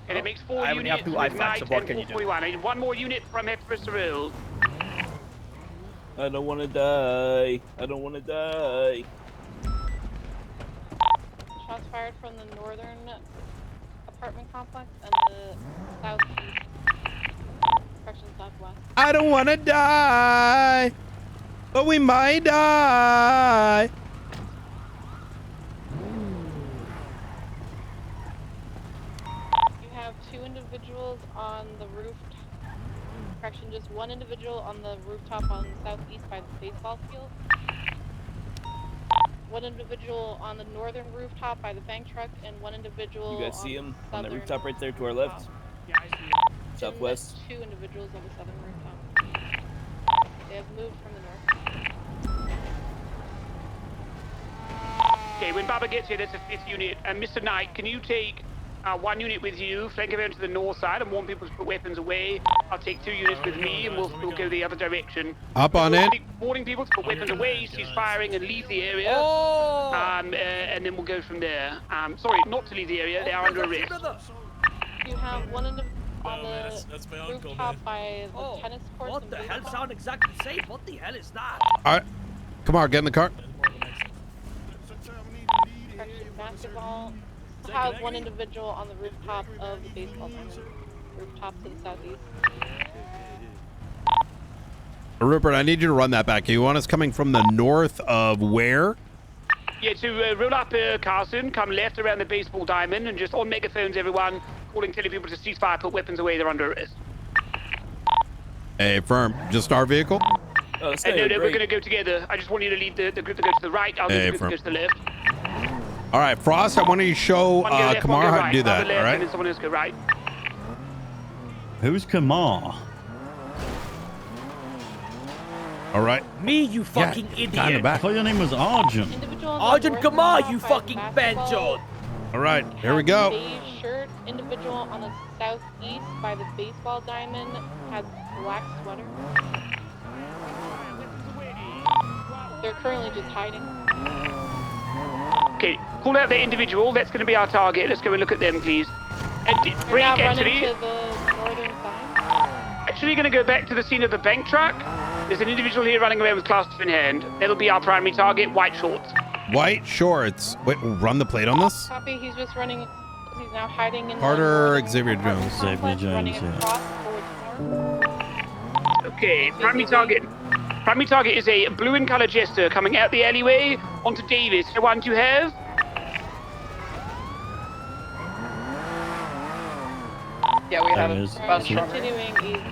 Speaker 19: And it makes 4
Speaker 13: I only
Speaker 19: units.
Speaker 13: have 2 IFACs, so what can you do?
Speaker 19: 41. I need 1 more unit from Express Road.
Speaker 1: I don't want to die. I don't want to die.
Speaker 5: Shots fired from the northern apartment complex and the southeast. Correction, southwest.
Speaker 3: I don't want to die, but we might die.
Speaker 5: You have 2 individuals on the roof. Correction, just 1 individual on the rooftop on the southeast by the baseball field. 1 individual on the northern rooftop by the bank truck, and 1 individual.
Speaker 1: You guys see him on the
Speaker 5: southern
Speaker 1: rooftop right there to our left?
Speaker 5: Yeah, I see him.
Speaker 1: Southwest.
Speaker 5: 2 individuals on the southern rooftop. They have moved from the north.
Speaker 19: Okay, when Baba gets here, there's a 5th unit. And Mr. Knight, can you take 1 unit with you, flank around to the north side, and warn people to put weapons away? I'll take 2 units with me, and we'll go the other direction.
Speaker 3: Hop on in.
Speaker 19: Warning people to put weapons away, cease firing, and leave the area.
Speaker 13: Oh!
Speaker 19: And then we'll go from there. Sorry, not to leave the area. They are under arrest.
Speaker 5: You have 1 individual on the rooftop by the tennis courts.
Speaker 13: What the hell sound exactly the same? What the hell is that?
Speaker 3: All right, come on, get in the car.
Speaker 5: Correction, basketball. You have 1 individual on the rooftop of the baseball diamond. Rooftop to the southeast.
Speaker 3: Rupert, I need you to run that back. You want us coming from the north of where?
Speaker 19: Yeah, so roll up Carson, come left around the baseball diamond, and just on megaphones, everyone, calling, telling people to cease fire, put weapons away, they're under arrest.
Speaker 3: Hey, firm. Just our vehicle?
Speaker 19: No, we're going to go together. I just want you to leave the group to go to the right, I'll leave the group to go to the left.
Speaker 3: All right, Frost, I want you to show
Speaker 19: One go left, one
Speaker 3: Kamar
Speaker 19: go
Speaker 3: how
Speaker 19: right.
Speaker 3: to do that,
Speaker 19: I'll go left,
Speaker 3: all right?
Speaker 19: and then someone else go right.
Speaker 14: Who's Kamar?
Speaker 3: All right.
Speaker 13: Me, you fucking idiot.
Speaker 3: Kind of back.
Speaker 14: I thought your name was Arjun.
Speaker 13: Arjun Kamar, you fucking banjo.
Speaker 3: All right, here we go.
Speaker 5: Beige shirt. Individual on the southeast by the baseball diamond has black sweater. They're currently just hiding.
Speaker 19: Okay, call out the individual. That's going to be our target. Let's go and look at them, please. And
Speaker 5: You're
Speaker 19: break
Speaker 5: now running
Speaker 19: entry.
Speaker 5: to the further inside?
Speaker 19: Actually, going to go back to the scene of the bank truck. There's an individual here running around with Class 2 in hand. That'll be our primary target, white shorts.
Speaker 3: White shorts. Wait, run the plate on this?
Speaker 5: Copy, he's just running. He's now hiding in
Speaker 3: Carter Xavier Jones.
Speaker 14: Xavier Jones, yeah.
Speaker 19: Okay, primary target. Primary target is a blue in color jester coming out the alleyway onto Davis. The one you have?
Speaker 16: Yeah, we have
Speaker 14: it.
Speaker 5: Continuing east,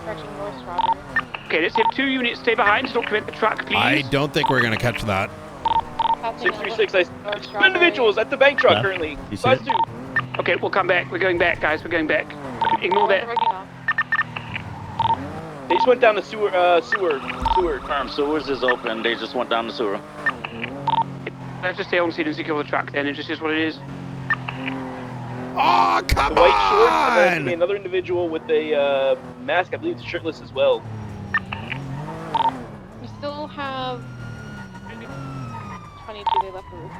Speaker 5: direction north Strawberry.
Speaker 19: Okay, let's have 2 units stay behind to document the truck, please.
Speaker 3: I don't think we're gonna catch that.
Speaker 1: 636, two individuals at the bank truck currently. Class 2.
Speaker 19: Okay, we'll come back. We're going back, guys. We're going back. Ignore that.
Speaker 1: They just went down the sewer.
Speaker 2: Sewers is open. They just went down the sewer.
Speaker 19: I have to stay on scene and secure the truck then. It just is what it is.
Speaker 3: Oh, come
Speaker 1: the white shorts, and then another individual with a mask. I believe it's shirtless as well.
Speaker 5: We still have 22. They left the roof.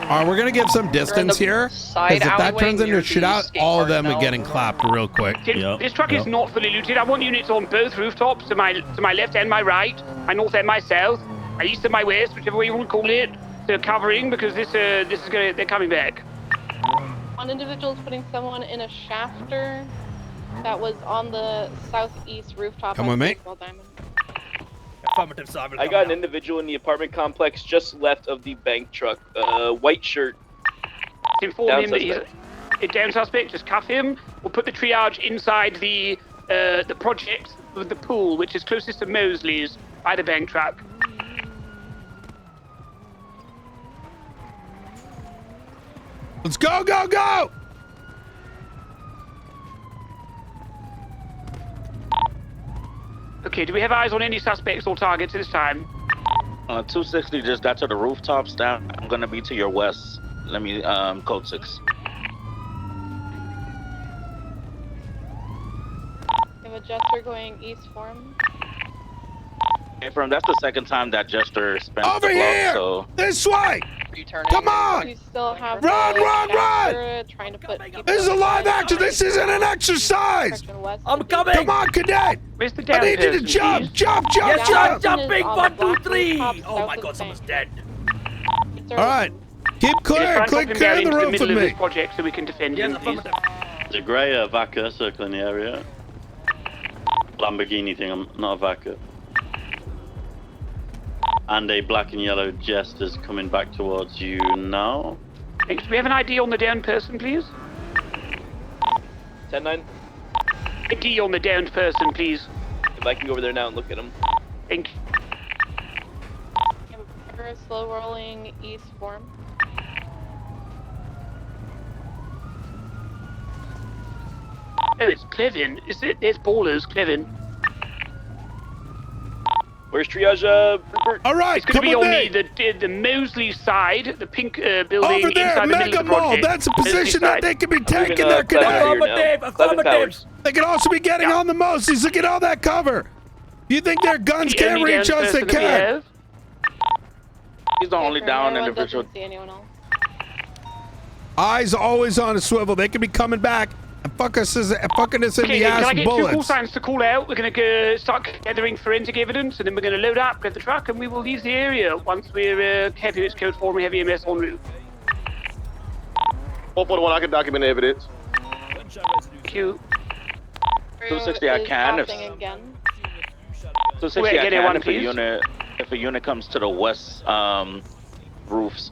Speaker 3: All right, we're gonna give some distance here, because if that turns into shit out, all of them are getting clapped real quick.
Speaker 19: This truck is not fully looted. I want units on both rooftops, to my left and my right, my north and my south, my east and my west, whichever way you want to call it. They're covering because this is gonna. They're coming back.
Speaker 5: One individual is putting someone in a shafter that was on the southeast rooftop.
Speaker 3: Come with me.
Speaker 13: Affirmative, sir.
Speaker 1: I got an individual in the apartment complex just left of the bank truck. White shirt.
Speaker 19: Inform him that he's a down suspect. Just cuff him. We'll put the triage inside the project with the pool, which is closest to Mosley's by the bank truck.
Speaker 3: Let's go, go, go!
Speaker 19: Okay, do we have eyes on any suspects or targets this time?
Speaker 2: 260 just got to the rooftops down. I'm gonna be to your west. Let me, code 6.
Speaker 5: We have a jester going east for him.
Speaker 2: Hey, that's the second time that jester spent
Speaker 3: Over
Speaker 2: the
Speaker 3: here!
Speaker 2: block, so...
Speaker 3: This way! Come on!
Speaker 5: We still have
Speaker 3: Run, run, run!
Speaker 5: Trying to put
Speaker 3: This is a live action. This isn't an exercise.
Speaker 13: I'm coming!
Speaker 3: Come on, cadet!
Speaker 19: Where's the
Speaker 3: I
Speaker 19: down
Speaker 3: need you to
Speaker 19: person,
Speaker 3: jump,
Speaker 19: please?
Speaker 3: jump, jump,
Speaker 13: Yes,
Speaker 3: jump!
Speaker 13: I'm jumping! 1, 2, 3! Oh my god, someone's dead.
Speaker 3: All right, keep clear,
Speaker 19: Just try and
Speaker 3: clear
Speaker 19: drop him
Speaker 3: the
Speaker 19: down into
Speaker 3: roof
Speaker 19: middle
Speaker 3: of
Speaker 19: of
Speaker 3: me.
Speaker 19: this project so we can defend him, please.
Speaker 14: There's a grey Vaca circling the area. Lamborghini thing, I'm not a Vaca. And a black and yellow Jester's coming back towards you now.
Speaker 19: Thanks. Do we have an ID on the downed person, please?
Speaker 1: 10-9.
Speaker 19: ID on the downed person, please.
Speaker 1: If I can go over there now and look at him.
Speaker 19: Thank you.
Speaker 5: We're slow rolling east for him.
Speaker 19: Oh, it's Clevin. Is it? There's ballers, Clevin.
Speaker 1: Where's triage, Rupert?
Speaker 3: All right,
Speaker 19: It's going to
Speaker 3: come
Speaker 19: be
Speaker 3: with
Speaker 19: on
Speaker 3: me.
Speaker 19: the Mosley side, the pink building
Speaker 3: Over there,
Speaker 19: inside the middle
Speaker 3: Mega
Speaker 19: of the
Speaker 3: Mall.
Speaker 19: project.
Speaker 3: That's a
Speaker 19: Mosley
Speaker 3: position that
Speaker 19: side.
Speaker 3: they could be taking
Speaker 1: Moving,
Speaker 3: their cadet.
Speaker 13: Affirmative, affirmative.
Speaker 3: They could also be getting on the Mosleys. Look at all that cover. You think their guns
Speaker 19: The
Speaker 3: can't
Speaker 19: only
Speaker 3: reach
Speaker 19: downed
Speaker 3: us? They
Speaker 19: person that we
Speaker 3: can.
Speaker 19: have.
Speaker 2: He's the only down
Speaker 5: Everyone
Speaker 2: individual.
Speaker 5: doesn't see anyone else.
Speaker 3: Eyes always on a swivel. They could be coming back and fucking us in
Speaker 19: Okay,
Speaker 3: the
Speaker 19: can I
Speaker 3: ass
Speaker 19: get 2 call
Speaker 3: bullets.
Speaker 19: signs to call out? We're going to start gathering forensic evidence, and then we're going to load up, get the truck, and we will leave the area once we're heavy. It's code 4 and we have EMS en route.
Speaker 2: 441, I can document evidence.
Speaker 19: Thank you.
Speaker 2: 260, I can. If,
Speaker 5: Crossing again.
Speaker 2: 260,
Speaker 19: Wait,
Speaker 2: I
Speaker 19: get it
Speaker 2: can.
Speaker 19: one,
Speaker 2: If
Speaker 19: please.
Speaker 2: a unit comes to the west roofs.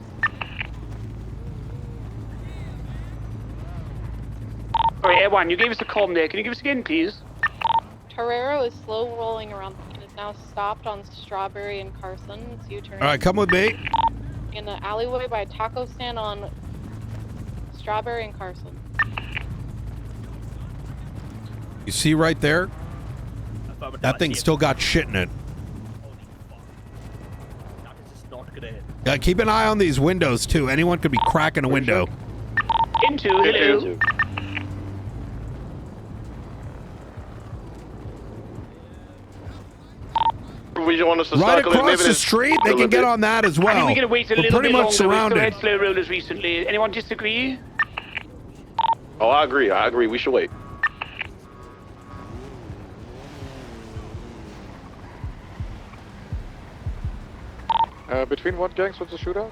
Speaker 19: Alright, Air 1, you gave us a comm there. Can you give us again, please?
Speaker 5: Torero is slow rolling around and is now stopped on Strawberry and Carson. It's U-turn.
Speaker 3: All right, come with me.
Speaker 5: In the alleyway by a taco stand on Strawberry and Carson.
Speaker 3: You see right there? That thing still got shit in it. Keep an eye on these windows too. Anyone could be cracking a window.
Speaker 19: Into, hello.
Speaker 3: Right across the street, they can get on that as
Speaker 19: I
Speaker 3: well.
Speaker 19: think we're going to wait a
Speaker 3: We're
Speaker 19: little
Speaker 3: pretty
Speaker 19: bit
Speaker 3: much
Speaker 19: longer. We've
Speaker 3: surrounded.
Speaker 19: still had slow rollers recently. Anyone disagree?
Speaker 2: Oh, I agree. We should wait.
Speaker 18: Between what gangs was the shootout?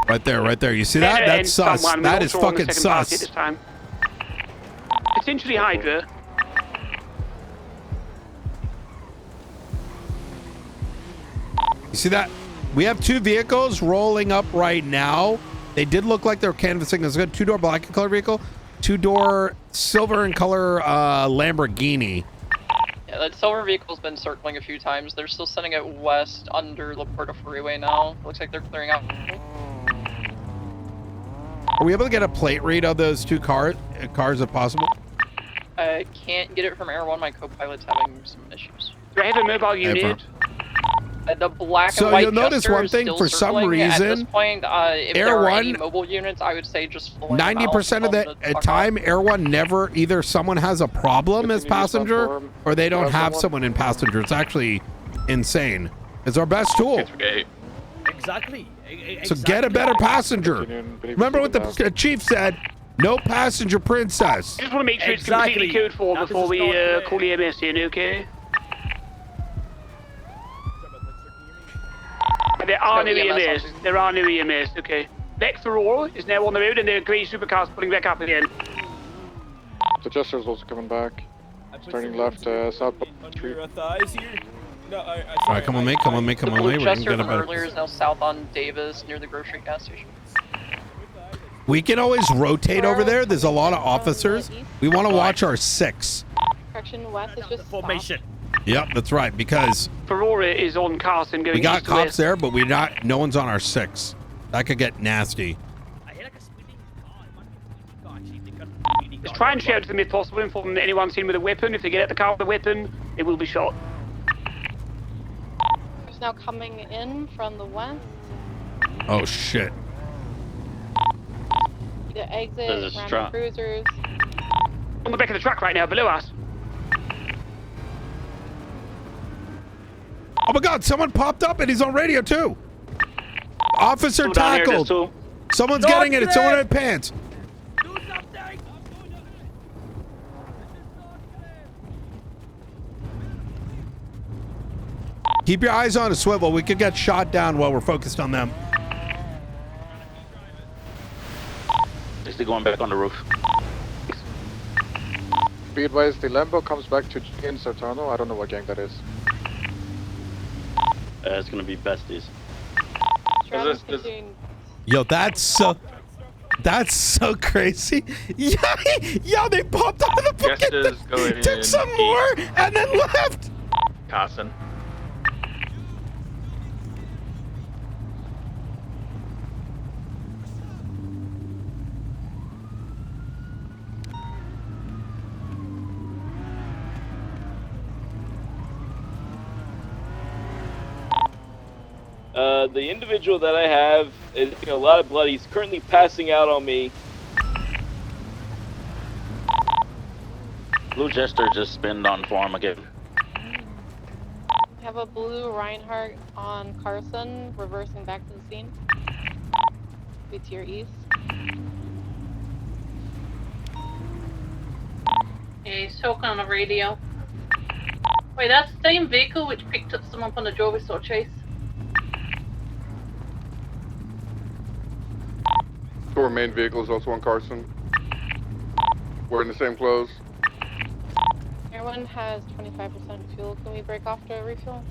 Speaker 3: Right there, right there. You see that? That's sus. That is fucking sus.
Speaker 19: This time. Potentially Hydra.
Speaker 3: You see that? We have 2 vehicles rolling up right now. They did look like they're canvassing. There's a 2-door black and color vehicle, 2-door silver and color Lamborghini.
Speaker 10: Yeah, that silver vehicle's been circling a few times. They're still sending it west under La Puerta Freeway now. Looks like they're clearing out.
Speaker 3: Are we able to get a plate read of those 2 cars if possible?
Speaker 10: I can't get it from Air 1. My co-pilot's having some issues.
Speaker 19: Do I have a mobile unit?
Speaker 10: The black
Speaker 3: So
Speaker 10: and white
Speaker 3: you'll notice
Speaker 10: Jester
Speaker 3: one
Speaker 10: is
Speaker 3: thing,
Speaker 10: still
Speaker 3: for some
Speaker 10: circling. At this
Speaker 3: reason,
Speaker 10: point, if
Speaker 3: Air
Speaker 10: there are
Speaker 3: 1,
Speaker 10: any mobile units, I would say just
Speaker 3: 90% of the time, Air 1 never, either someone has a problem as passenger or they don't have someone in passenger. It's actually insane. It's our best tool.
Speaker 13: Exactly.
Speaker 3: So get a better passenger. Remember what the chief said? No passenger princess.
Speaker 19: I just want to make sure it's completely code for before we call the EMS in, okay? There are no EMS. There are no EMS, okay. Next Aurora is now on the road and the grey supercar's pulling back up again.
Speaker 18: The Jester's also coming back. Turning left, south street.
Speaker 3: All right, come on, mate. Come on, mate. Come on, mate. We're gonna get a better.
Speaker 10: Earlier is now south on Davis near the grocery gas station.
Speaker 3: We can always rotate over there. There's a lot of officers. We want to watch our 6.
Speaker 5: Correction, west is just
Speaker 13: formation.
Speaker 3: Yep, that's right. Because
Speaker 19: Aurora is on Carson going
Speaker 3: we got
Speaker 19: east to
Speaker 3: cops
Speaker 19: west.
Speaker 3: there, but no one's on our 6. That could get nasty.
Speaker 19: Let's try and shout to them if possible, inform anyone seen with a weapon. If they get at the car with a weapon, they will be shot.
Speaker 5: It's now coming in from the west.
Speaker 3: Oh shit.
Speaker 5: The exit,
Speaker 2: There's a
Speaker 5: random
Speaker 2: truck.
Speaker 5: cruisers.
Speaker 19: On the back of the truck right now, below us.
Speaker 3: Oh my God! Someone popped up and he's on radio too. Officer
Speaker 2: Two down here,
Speaker 3: tackled.
Speaker 2: there's 2.
Speaker 3: Someone's getting it. It's someone in pants. Keep your eyes on a swivel. We could get shot down while we're focused on them.
Speaker 2: Is he going back on the roof?
Speaker 18: Be advised, the Lambo comes back to G in Sertano. I don't know what gang that is.
Speaker 2: It's gonna be besties.
Speaker 3: Yo, that's so crazy. Yeah, they popped out of the bucket, took some more, and then left.
Speaker 2: Carson.
Speaker 1: The individual that I have is a lot of blood. He's currently passing out on me.
Speaker 2: Blue Jester just spinned on form again.
Speaker 5: We have a blue Reinhardt on Carson, reversing back to the scene. Be to your east.
Speaker 11: Yeah, he's talking on the radio. Wait, that's the same vehicle which picked up someone from the Joe we saw chase.
Speaker 18: Our main vehicle is also on Carson. We're in the same clothes.
Speaker 5: Everyone has 25% fuel. Can we break off to refuel?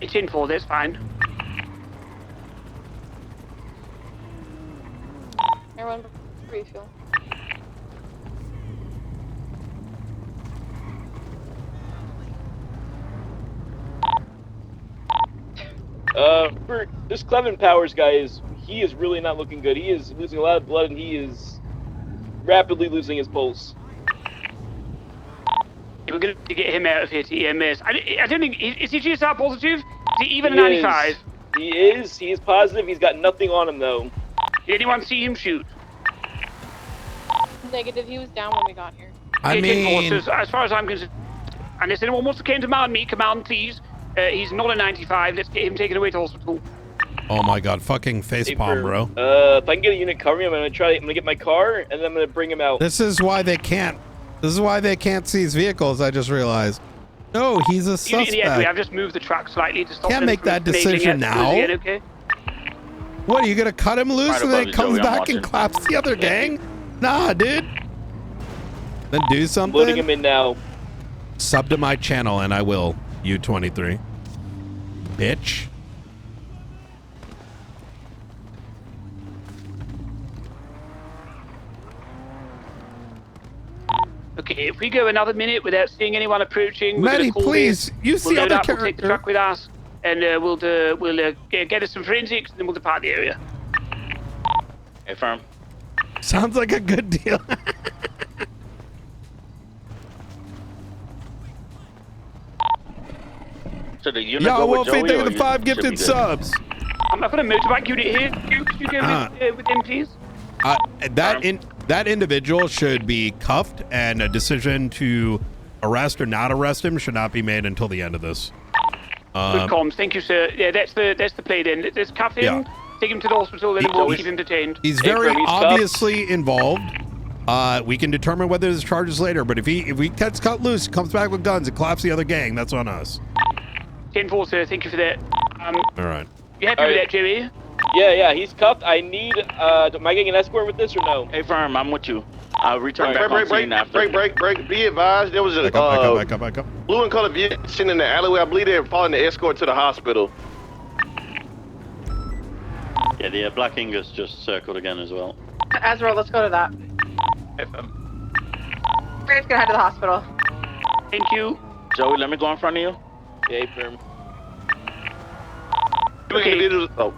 Speaker 19: It's in 4, that's fine.
Speaker 5: Everyone refuel.
Speaker 1: For this Clevin Powers guy he is really not looking good. He is losing a lot of blood and he is rapidly losing his pulse.
Speaker 19: We're going to get him out of here to EMS. I don't think, is he GSR positive? Is he even a 95?
Speaker 1: He is positive. He's got nothing on him though.
Speaker 19: Did anyone see him shoot?
Speaker 5: Negative, he was down when we got here.
Speaker 3: I mean,
Speaker 19: as far as I'm concerned, unless anyone wants to command me, command please. He's not a 95. Let's get him taken away to hospital.
Speaker 3: Oh my God, fucking facepalm, bro.
Speaker 1: If I can get a unit covering him, I'm gonna get my car and then I'm gonna bring him out.
Speaker 3: This is why they can't seize vehicles. I just realized. No, he's a suspect.
Speaker 19: Yeah, I've just moved the truck slightly to stop.
Speaker 3: Can't make that decision now.
Speaker 19: Okay.
Speaker 3: What, are you gonna cut him loose
Speaker 2: Right
Speaker 3: and then
Speaker 2: above
Speaker 3: he
Speaker 2: you,
Speaker 3: comes
Speaker 2: Joey, I'm
Speaker 3: back
Speaker 2: watching.
Speaker 3: and claps the other gang? Nah, dude. Then do something.
Speaker 1: Loading him in now.
Speaker 3: Sub to my channel and I will. U23. Bitch.
Speaker 19: Okay, if we go another minute without seeing anyone approaching, we're
Speaker 3: Maddie,
Speaker 19: gonna call
Speaker 3: please,
Speaker 19: this.
Speaker 3: you see
Speaker 19: we'll load
Speaker 3: other
Speaker 19: up, we'll take the
Speaker 3: character.
Speaker 19: truck with us, and we'll get us some forensics, and then we'll depart the area.
Speaker 2: Hey, firm.
Speaker 3: Sounds like a good deal.
Speaker 2: So the unit
Speaker 3: Yo,
Speaker 2: go with
Speaker 3: Wolfie,
Speaker 2: Joey,
Speaker 3: thank you
Speaker 2: or
Speaker 3: for the 5
Speaker 2: should be
Speaker 3: gifted
Speaker 2: good?
Speaker 3: subs.
Speaker 19: I'm not gonna motorbike unit here. Could you go with them, please?
Speaker 3: That individual should be cuffed, and a decision to arrest or not arrest him should not be made until the end of this.
Speaker 19: Good comms, thank you, sir. Yeah, that's the play then. Let's cuff him,
Speaker 3: Yeah.
Speaker 19: take him to the hospital, then we'll keep him detained.
Speaker 3: He's very obviously involved. We can determine whether there's charges later, but if he gets cut loose, comes back with guns and claps the other gang, that's on us.
Speaker 19: 10-4, sir. Thank you for that.
Speaker 3: All right.
Speaker 19: You happy with that, Joey?
Speaker 1: Yeah, he's cuffed. I need, am I getting an escort with this or no?
Speaker 2: Hey, firm, I'm with you. I'll return back on
Speaker 4: break,
Speaker 2: scene after.
Speaker 4: break. Be advised, there was a
Speaker 3: Back up.
Speaker 4: blue and colored vehicle sitting in the alleyway. I believe they're following the escort to the hospital.
Speaker 14: Yeah, the Black Angus just circled again as well.
Speaker 10: Azrael, let's go to that. We're just gonna head to the hospital.
Speaker 19: Thank you.
Speaker 2: Joey, let me go in front of you.
Speaker 1: Okay, firm.
Speaker 19: Okay.
Speaker 4: Oh.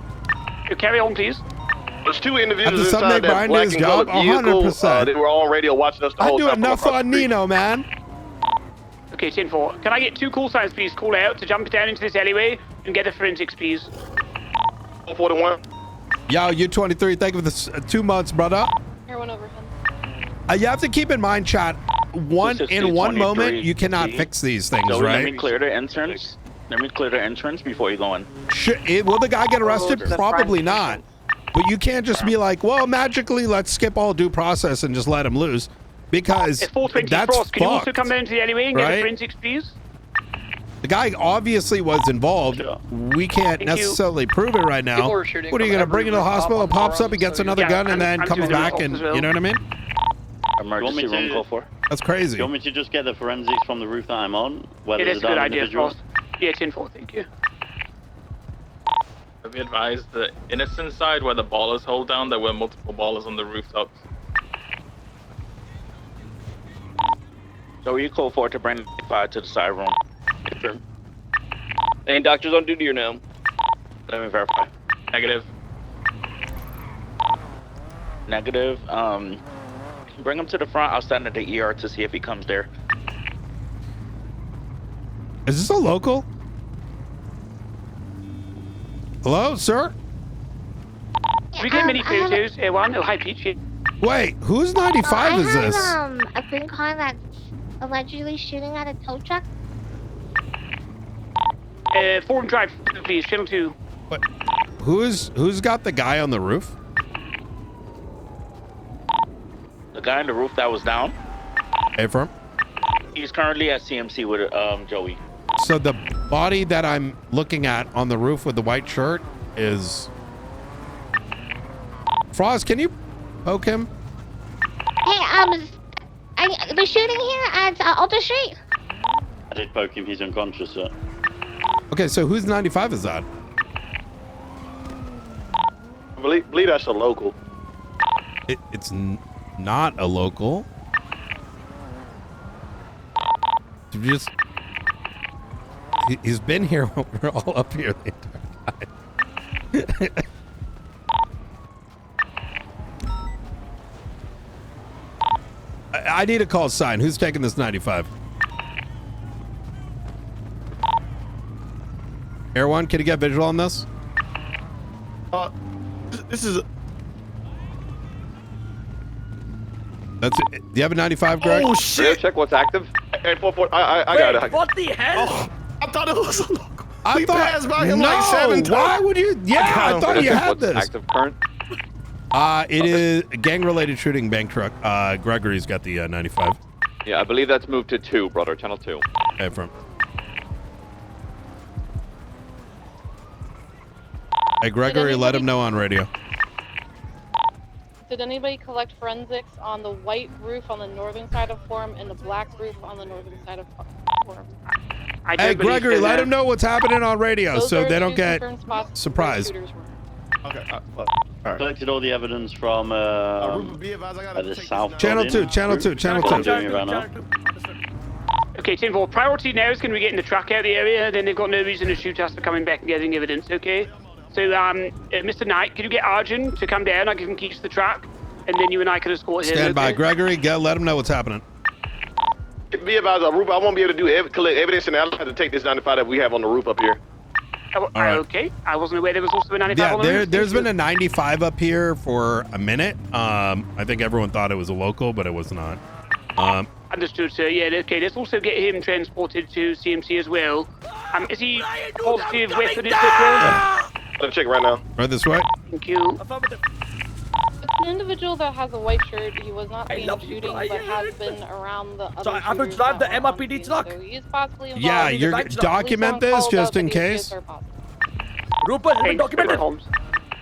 Speaker 19: You carry on, please.
Speaker 4: There's 2 individuals
Speaker 3: After Sunday
Speaker 4: inside that
Speaker 3: Brian
Speaker 4: black
Speaker 3: his
Speaker 4: and
Speaker 3: job,
Speaker 4: colored vehicle.
Speaker 3: 100%.
Speaker 4: They were on radio watching us the
Speaker 3: I
Speaker 4: whole
Speaker 3: do
Speaker 4: time.
Speaker 3: enough on Nino, man.
Speaker 19: Okay, 10-4. Can I get 2 call signs, please? Call out to jump down into this alleyway and get the forensics, please.
Speaker 4: 41.
Speaker 3: Yo, U23, thank you for the 2 months, brother.
Speaker 5: Everyone over him.
Speaker 3: You have to keep in mind, chat, in one moment, you cannot fix these things,
Speaker 2: Joey,
Speaker 3: right?
Speaker 2: let me clear the entrance. Let me clear the entrance before you go in.
Speaker 3: Will the guy get arrested? Probably not. But you can't just be like, well, magically, let's skip all due process and just let him loose. Because
Speaker 19: It's 420
Speaker 3: that's
Speaker 19: Frost. Can you also
Speaker 3: fucked,
Speaker 19: come down into the alleyway and get the
Speaker 3: right?
Speaker 19: forensics, please?
Speaker 3: The guy obviously was involved. We can't
Speaker 19: Thank you.
Speaker 3: necessarily prove it right now.
Speaker 10: People are shooting
Speaker 3: What are you
Speaker 10: from
Speaker 3: going to bring him to the
Speaker 10: every
Speaker 3: hospital?
Speaker 10: rooftop on
Speaker 3: Pops
Speaker 10: the
Speaker 3: up, he
Speaker 10: run,
Speaker 3: gets
Speaker 10: so
Speaker 3: another
Speaker 19: yeah,
Speaker 3: gun, and
Speaker 19: I'm
Speaker 3: then comes
Speaker 19: doing
Speaker 3: back,
Speaker 19: assault
Speaker 3: and
Speaker 19: as well.
Speaker 3: you know what I mean?
Speaker 2: Emergency
Speaker 14: You want me
Speaker 2: room,
Speaker 14: to-
Speaker 2: go for.
Speaker 3: That's crazy.
Speaker 14: Do you want me to just get the forensics from the roof that I'm on? Where
Speaker 19: Yeah,
Speaker 14: there's
Speaker 19: that's a good
Speaker 14: down
Speaker 19: idea,
Speaker 14: individual?
Speaker 19: Frost. Yeah, 10-4, thank you.
Speaker 17: Be advised, the innocent side where the ballers hold down, there were multiple ballers on the rooftops.
Speaker 2: So you call for it to bring 5 to the side room.
Speaker 1: And doctors on duty or no?
Speaker 2: Let me verify.
Speaker 17: Negative.
Speaker 2: Negative. Bring him to the front. I'll stand at the ER to see if he comes there.
Speaker 3: Is this a local? Hello, sir?
Speaker 19: We get many photos, one. Oh, hi, Peach.
Speaker 3: Wait, whose 95 is this?
Speaker 23: A green car that's allegedly shooting at a tow truck.
Speaker 19: Foreign drive, please. Channel 2.
Speaker 3: Who's got the guy on the roof?
Speaker 2: The guy on the roof that was down.
Speaker 3: Hey, firm.
Speaker 2: He's currently at CMC with Joey.
Speaker 3: So the body that I'm looking at on the roof with the white shirt is... Frost, can you poke him?
Speaker 23: Hey, they're shooting here at Alta Street.
Speaker 14: I did poke him. He's unconscious, sir.
Speaker 3: Okay, so whose 95 is that?
Speaker 4: I believe that's a local.
Speaker 3: It's not a local. Just... He's been here when we're all up here the entire time. I need a call sign. Who's taking this 95? Air One, can you get visual on this?
Speaker 4: This is...
Speaker 3: That's it. Do you have a 95, Greg?
Speaker 4: Oh, shit! Check what's active. Hey, 44, I got it.
Speaker 13: What the hell?
Speaker 4: Oh, I thought it was a local.
Speaker 3: I
Speaker 4: We
Speaker 3: thought...
Speaker 4: passed by him
Speaker 3: no,
Speaker 4: like 7 times.
Speaker 3: why would you... Yeah, I thought you had this.
Speaker 4: Active current.
Speaker 3: It is gang-related shooting, bank truck. Gregory's got the 95.
Speaker 24: Yeah, I believe that's moved to 2, brother. Channel 2.
Speaker 3: Hey, from. Hey, Gregory, let him know on radio.
Speaker 5: Did anybody collect forensics on the white roof on the northern side of Forum and the black roof on the northern side of Forum?
Speaker 3: Hey, Gregory, let him know what's happening on radio
Speaker 5: Those
Speaker 3: so
Speaker 5: are
Speaker 3: they don't
Speaker 5: two
Speaker 3: get
Speaker 5: confirmed spots where
Speaker 3: surprised.
Speaker 5: shooters were.
Speaker 4: Okay.
Speaker 2: Collected all the evidence from the south.
Speaker 3: Channel 2, Channel 2, Channel 2.
Speaker 19: Okay, 10-4. Priority now is going to be getting the truck out of the area. Then they've got no reason to shoot us for coming back and getting evidence. Okay. So, Mr. Knight, can you get Arjun to come down? I'll give him keys to the truck, and then you and I can escort him.
Speaker 3: Stand by,
Speaker 19: okay?
Speaker 3: Gregory. Let him know what's happening.
Speaker 4: Be advised, roof. I won't be able to collect evidence, and I'll have to take this 95 that we have on the roof up here.
Speaker 19: Oh,
Speaker 3: right.
Speaker 19: Okay, I wasn't aware there was also a 95 on the roof.
Speaker 3: There's been a 95 up here for a minute. I think everyone thought it was a local, but it was not.
Speaker 19: Understood, sir. Yeah, okay. Let's also get him transported to CMC as well. Is he positive weapon, etc.?
Speaker 4: Let me check right now.
Speaker 3: Right this way.
Speaker 19: Thank you.
Speaker 5: It's an individual that has a white shirt. He was not seen shooting, but has been around the other
Speaker 13: So I have to
Speaker 5: shooters
Speaker 13: drive the
Speaker 5: that were on
Speaker 13: MRPD
Speaker 5: scene,
Speaker 13: truck?
Speaker 5: So he is possibly involved.
Speaker 3: Yeah,
Speaker 5: He's
Speaker 3: you're
Speaker 5: a light
Speaker 3: document
Speaker 5: truck.
Speaker 3: this
Speaker 5: Please don't
Speaker 3: just
Speaker 5: call
Speaker 3: in
Speaker 5: about the
Speaker 3: case.
Speaker 5: videos are possible.
Speaker 13: Rupert, has been documented.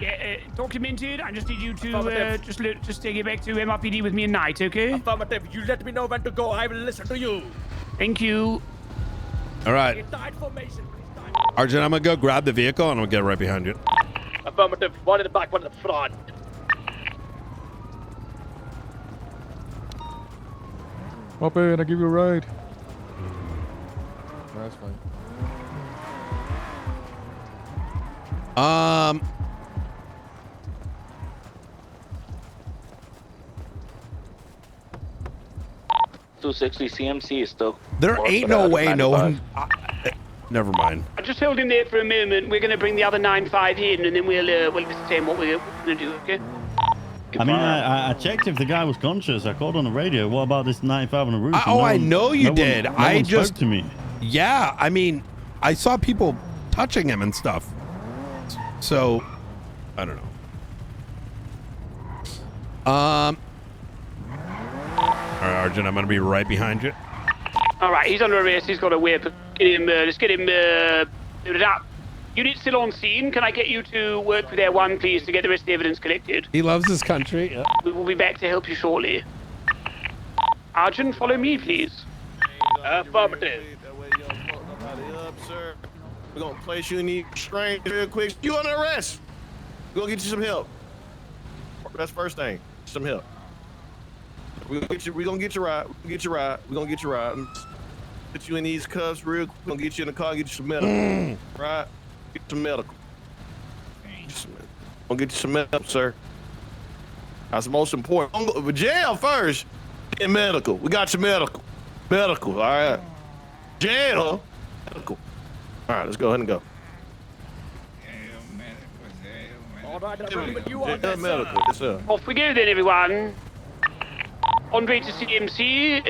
Speaker 19: Yeah, documented. I just need you to just take it back to MRPD with me at night, okay?
Speaker 13: Affirmative. You let me know when to go. I will listen to you.
Speaker 19: Thank you.
Speaker 3: All right. Arjun, I'm going to go grab the vehicle, and I'll get right behind you.
Speaker 13: Affirmative. One in the back, one in the front.
Speaker 12: Hop in, I'll give you a ride. That's fine.
Speaker 3: Um,
Speaker 2: 260 CMC is still.
Speaker 3: there ain't no way no one. Never mind.
Speaker 19: I just hold him there for a moment. We're going to bring the other 9-5 in, and then we'll ascertain what we're going to do, okay?
Speaker 14: I mean, I checked if the guy was conscious. I called on the radio. What about this 95 on the roof?
Speaker 3: I know you did.
Speaker 14: No
Speaker 3: I
Speaker 14: one
Speaker 3: just
Speaker 14: spoke to me.
Speaker 3: Yeah, I mean, I saw people touching him and stuff. So, I don't know. All right, Arjun, I'm gonna be right behind you.
Speaker 19: All right, he's under arrest. He's got a whip. Let's get him loaded up. Unit still on scene. Can I get you to work with Air 1, please, to get the rest of the evidence collected?
Speaker 3: He loves his country. Yeah.
Speaker 19: We will be back to help you shortly. Arjun, follow me, please.
Speaker 6: Affirmative.
Speaker 4: We're gonna place you in the restraint real quick. You under arrest. We're gonna get you some help. That's first thing. Some help. We're gonna get you right. We're gonna get you right. Put you in these cuffs real quick. We're gonna get you in the car, get you some medical. Right? Get some medical. Gonna get you some medical, sir. That's the most important. Don't go to jail first. Get medical. We got your medical. Medical, all right. Jail. Medical. All right, let's go ahead and go.
Speaker 13: All right, I believe you are this,
Speaker 4: Medical, yes, sir.
Speaker 19: Off we go then, everyone. Andre to CMC,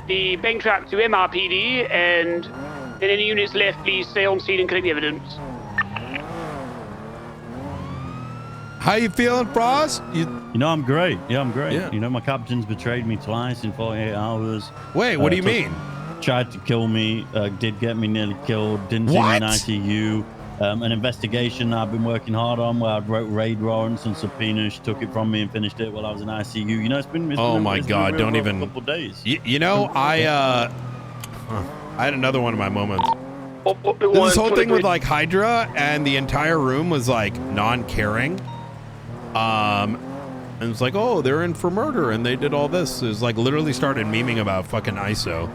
Speaker 19: the bank truck to MRPD, and then any units left, please stay on scene and collect the evidence.
Speaker 3: How you feeling, Frost?
Speaker 14: You know, I'm great. Yeah, I'm great.
Speaker 3: Yeah.
Speaker 14: You know, my captain's betrayed me twice in 48 hours.
Speaker 3: Wait, what do you mean?
Speaker 14: Tried to kill me, did get me nearly killed, didn't see me in ICU. An investigation I've been working hard on where I wrote raid warrants and subpoenas, took it from me and finished it while I was in ICU. You know, it's been
Speaker 3: Oh my
Speaker 14: it's
Speaker 3: God!
Speaker 14: been a
Speaker 3: Don't
Speaker 14: real
Speaker 3: even.
Speaker 14: couple days.
Speaker 3: You know, I had another one of my moments. This whole thing with like Hydra and the entire room was like non-caring. And it's like, oh, they're in for murder and they did all this. It was like literally started memeing about fucking ISO.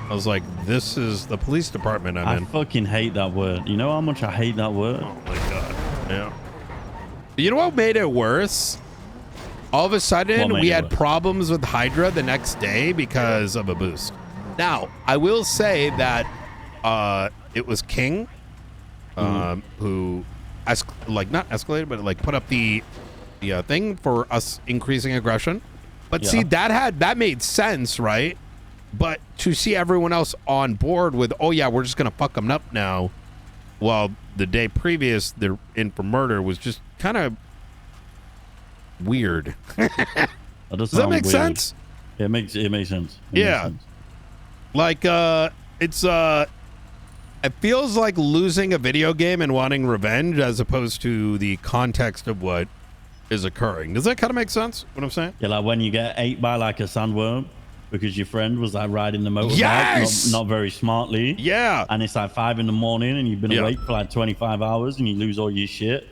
Speaker 3: I was like, this is the police department I'm in.
Speaker 14: I fucking hate that word. You know how much I hate that word?
Speaker 3: Oh my God. Yeah. You know what made it worse? All of a sudden, we had problems with Hydra the next day because of a boost. Now, I will say that it was King who, not escalated, but like put up the thing for us increasing aggression. But see, that made sense, right? But to see everyone else on board with, oh yeah, we're just gonna fuck them up now, while the day previous they're in for murder was just kind of weird. Does that make sense?
Speaker 14: It makes sense.
Speaker 3: Yeah. Like it's It feels like losing a video game and wanting revenge as opposed to the context of what is occurring. Does that kind of make sense, what I'm saying?
Speaker 14: Yeah, like when you get ate by like a sandworm because your friend was like riding the motorbike,
Speaker 3: Yes!
Speaker 14: not very smartly.
Speaker 3: Yeah.
Speaker 14: And it's like 5 a.m. and you've been awake for like 25 hours and you lose all your shit.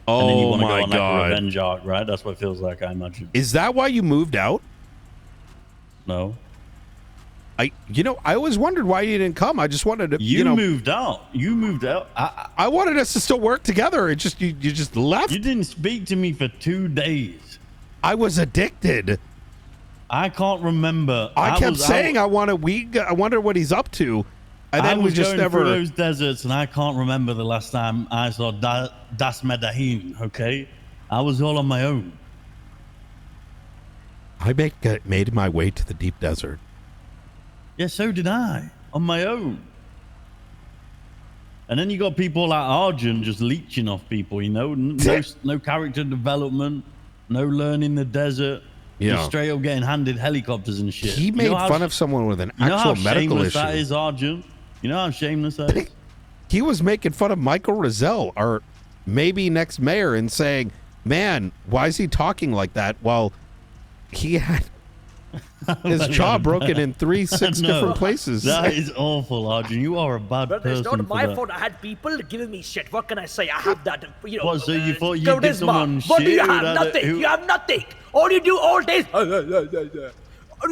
Speaker 3: Oh,
Speaker 14: and then you want to
Speaker 3: my
Speaker 14: go on like
Speaker 3: God.
Speaker 14: a revenge arc, right? That's what it feels like, I imagine.
Speaker 3: Is that why you moved out?
Speaker 14: No.
Speaker 3: I always wondered why you didn't come. I just wanted to,
Speaker 14: You moved out. You moved out.
Speaker 3: I wanted us to still work together. It just, you just left.
Speaker 14: You didn't speak to me for 2 days.
Speaker 3: I was addicted.
Speaker 14: I can't remember.
Speaker 3: I kept saying I wonder what he's up to. And then
Speaker 14: I was
Speaker 3: we just
Speaker 14: going
Speaker 3: never.
Speaker 14: through those deserts, and I can't remember the last time I saw dasMEHDI. Okay, I was all on my own.
Speaker 3: I made my way to the deep desert.
Speaker 14: Yeah, so did I, on my own. And then you got people like Arjun just leeching off people. You know, no character development, no learning the desert.
Speaker 3: Yeah.
Speaker 14: Just straight up getting handed helicopters and shit.
Speaker 3: He made fun of someone with an actual medical issue.
Speaker 14: That is, Arjun. You know how shameless that is?
Speaker 3: He was making fun of Michael Rizal, or maybe next mayor, and saying, man, why is he talking like that? Well, he had his jaw broken in 6 different places.
Speaker 14: That is awful, Arjun. You are a bad
Speaker 13: But
Speaker 14: person.
Speaker 13: it's not my
Speaker 14: for
Speaker 13: fault. I had people giving me shit. What can I say? I have that, you know.
Speaker 14: What, so you thought you'd
Speaker 13: charisma.
Speaker 14: give someone
Speaker 13: What do you
Speaker 14: shit
Speaker 13: have?
Speaker 14: without
Speaker 13: Nothing.
Speaker 14: who-
Speaker 13: You have nothing. All you do all day is, you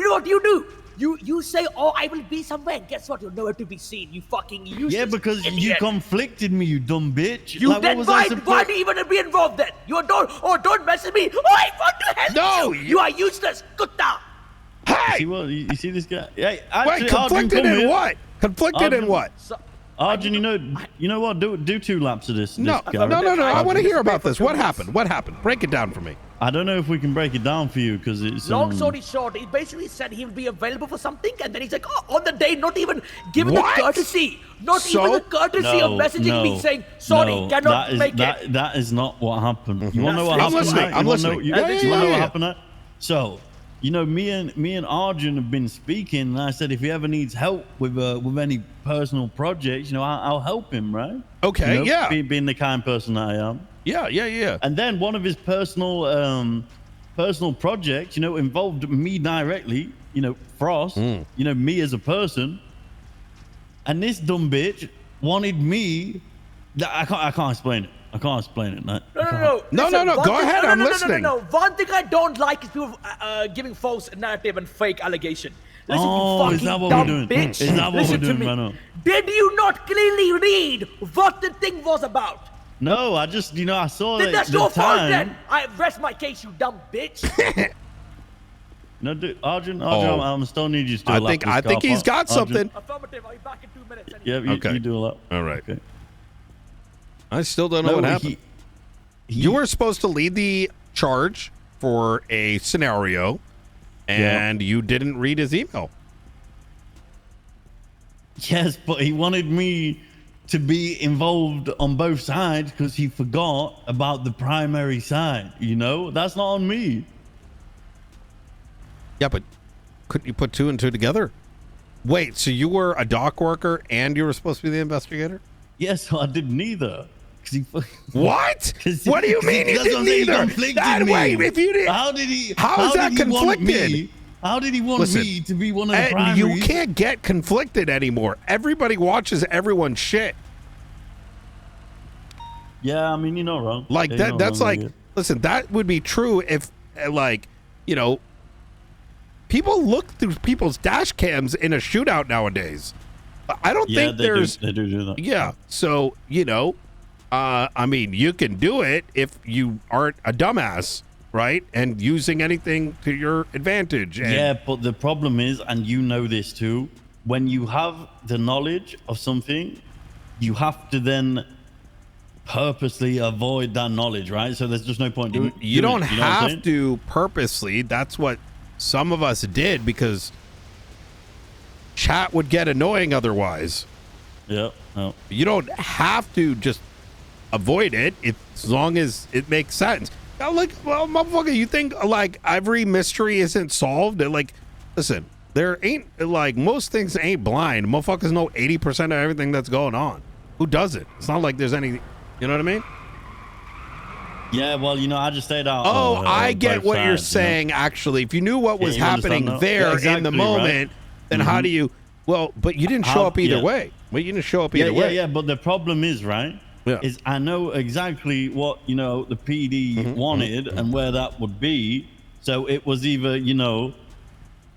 Speaker 13: know what you do? You say, oh, I will be somewhere, and guess what? You're nowhere to be seen. You fucking useless.
Speaker 14: Yeah, because you
Speaker 13: idiot.
Speaker 14: conflicted me, you dumb bitch.
Speaker 13: You
Speaker 14: Like,
Speaker 13: then
Speaker 14: what was I
Speaker 13: why do you even be involved then? You don't mess with me. Oh, I want to help
Speaker 3: No,
Speaker 13: you. You are useless. Kutta.
Speaker 14: See what? You see this guy? Hey, actually,
Speaker 3: Wait, conflicted
Speaker 14: Arjun, come
Speaker 3: in
Speaker 14: here.
Speaker 3: what? Conflicted in what?
Speaker 14: Arjun, you know what? Do 2 laps of this.
Speaker 3: No,
Speaker 14: this guy.
Speaker 3: no. I want to hear about this. What happened? What happened? Break it down for me.
Speaker 14: I don't know if we can break it down for you because it's
Speaker 13: Long story short, he basically said he would be available for something, and then he's like, oh, on the day, not even given the courtesy, even the courtesy of messaging me saying, sorry, cannot make it.
Speaker 14: That is not what happened. You want to know what
Speaker 3: I'm
Speaker 14: happened?
Speaker 3: listening. I'm listening.
Speaker 14: You want to know what happened? So, you know, me and Arjun have been speaking, and I said if he ever needs help with any personal projects, you know, I'll help him, right?
Speaker 3: Okay,
Speaker 14: you know,
Speaker 3: yeah.
Speaker 14: Being the kind person that I am.
Speaker 3: Yeah.
Speaker 14: And then one of his personal projects, you know, involved me directly, you know, Frost, you know, me as a person. And this dumb bitch wanted me. I can't explain it. I can't explain it.
Speaker 13: No.
Speaker 14: Listen,
Speaker 13: Listen,
Speaker 3: Go ahead. I'm listening.
Speaker 13: No. One thing I don't like is people giving false narrative and fake allegation. Listen,
Speaker 14: Oh,
Speaker 13: you
Speaker 14: is
Speaker 13: fucking
Speaker 14: that what
Speaker 13: dumb
Speaker 14: we're doing?
Speaker 13: bitch.
Speaker 14: Is that what we're
Speaker 13: Listen to
Speaker 14: doing,
Speaker 13: me.
Speaker 14: Mano?
Speaker 13: Did you not clearly read what the thing was about?
Speaker 14: No, I just, you know, I saw
Speaker 13: Then
Speaker 14: it
Speaker 13: that's
Speaker 14: the
Speaker 13: your fault
Speaker 14: time.
Speaker 13: then. I rest my case, you dumb bitch.
Speaker 14: No, dude, Arjun, I'm still need you to do a lap
Speaker 3: I
Speaker 14: this
Speaker 3: think
Speaker 14: car
Speaker 3: he's
Speaker 14: park.
Speaker 3: got something.
Speaker 13: Affirmative. I'll be back in 2 minutes.
Speaker 14: Yeah,
Speaker 3: Okay.
Speaker 14: you do a lap.
Speaker 3: All right.
Speaker 14: Okay.
Speaker 3: I still don't know what happened. You were supposed to lead the charge for a scenario, and you didn't read his email.
Speaker 14: Yes, but he wanted me to be involved on both sides because he forgot about the primary side. You know, that's not on me.
Speaker 3: Yeah, but couldn't you put 2 and 2 together? Wait, so you were a dock worker and you were supposed to be the investigator?
Speaker 14: Yes, I did neither.
Speaker 3: What? What do you mean you did neither? Wait, if you did,
Speaker 14: how did he?
Speaker 3: How is that conflicted?
Speaker 14: How did he want me to be one of the primaries?
Speaker 3: You can't get conflicted anymore. Everybody watches everyone's shit.
Speaker 14: Yeah, I mean, you're not wrong.
Speaker 3: Like
Speaker 14: Yeah,
Speaker 3: that's like, listen, that would be true if, like, you know, people look through people's dash cams in a shootout nowadays. I don't think there's.
Speaker 14: They do that.
Speaker 3: Yeah. So, you know, I mean, you can do it if you aren't a dumbass, right? And using anything to your advantage. And
Speaker 14: Yeah, but the problem is, and you know this too, when you have the knowledge of something, you have to then purposely avoid that knowledge, right? So there's just no point doing it.
Speaker 3: You don't
Speaker 14: know what I'm
Speaker 3: have
Speaker 14: saying?
Speaker 3: to purposely. That's what some of us did because chat would get annoying otherwise.
Speaker 14: Yeah. No.
Speaker 3: You don't have to just avoid it as long as it makes sense. Now, like, well, motherfucker, you think like every mystery isn't solved? Like, listen, There ain't, like, most things ain't blind. Motherfuckers know 80% of everything that's going on. Who does it? It's not like there's any, you know what I mean?
Speaker 14: Yeah, well, I just stayed out.
Speaker 3: I get
Speaker 14: both
Speaker 3: what you're
Speaker 14: sides,
Speaker 3: saying, actually. If you knew what was
Speaker 14: you understand
Speaker 3: happening
Speaker 14: that?
Speaker 3: there
Speaker 14: Yeah,
Speaker 3: in
Speaker 14: exactly,
Speaker 3: the moment,
Speaker 14: right?
Speaker 3: then how do you, well, but you didn't show up either way. But you didn't show up either way.
Speaker 14: Yeah, but the problem is, right, is I know exactly what, the PD wanted and where that would be. So it was either,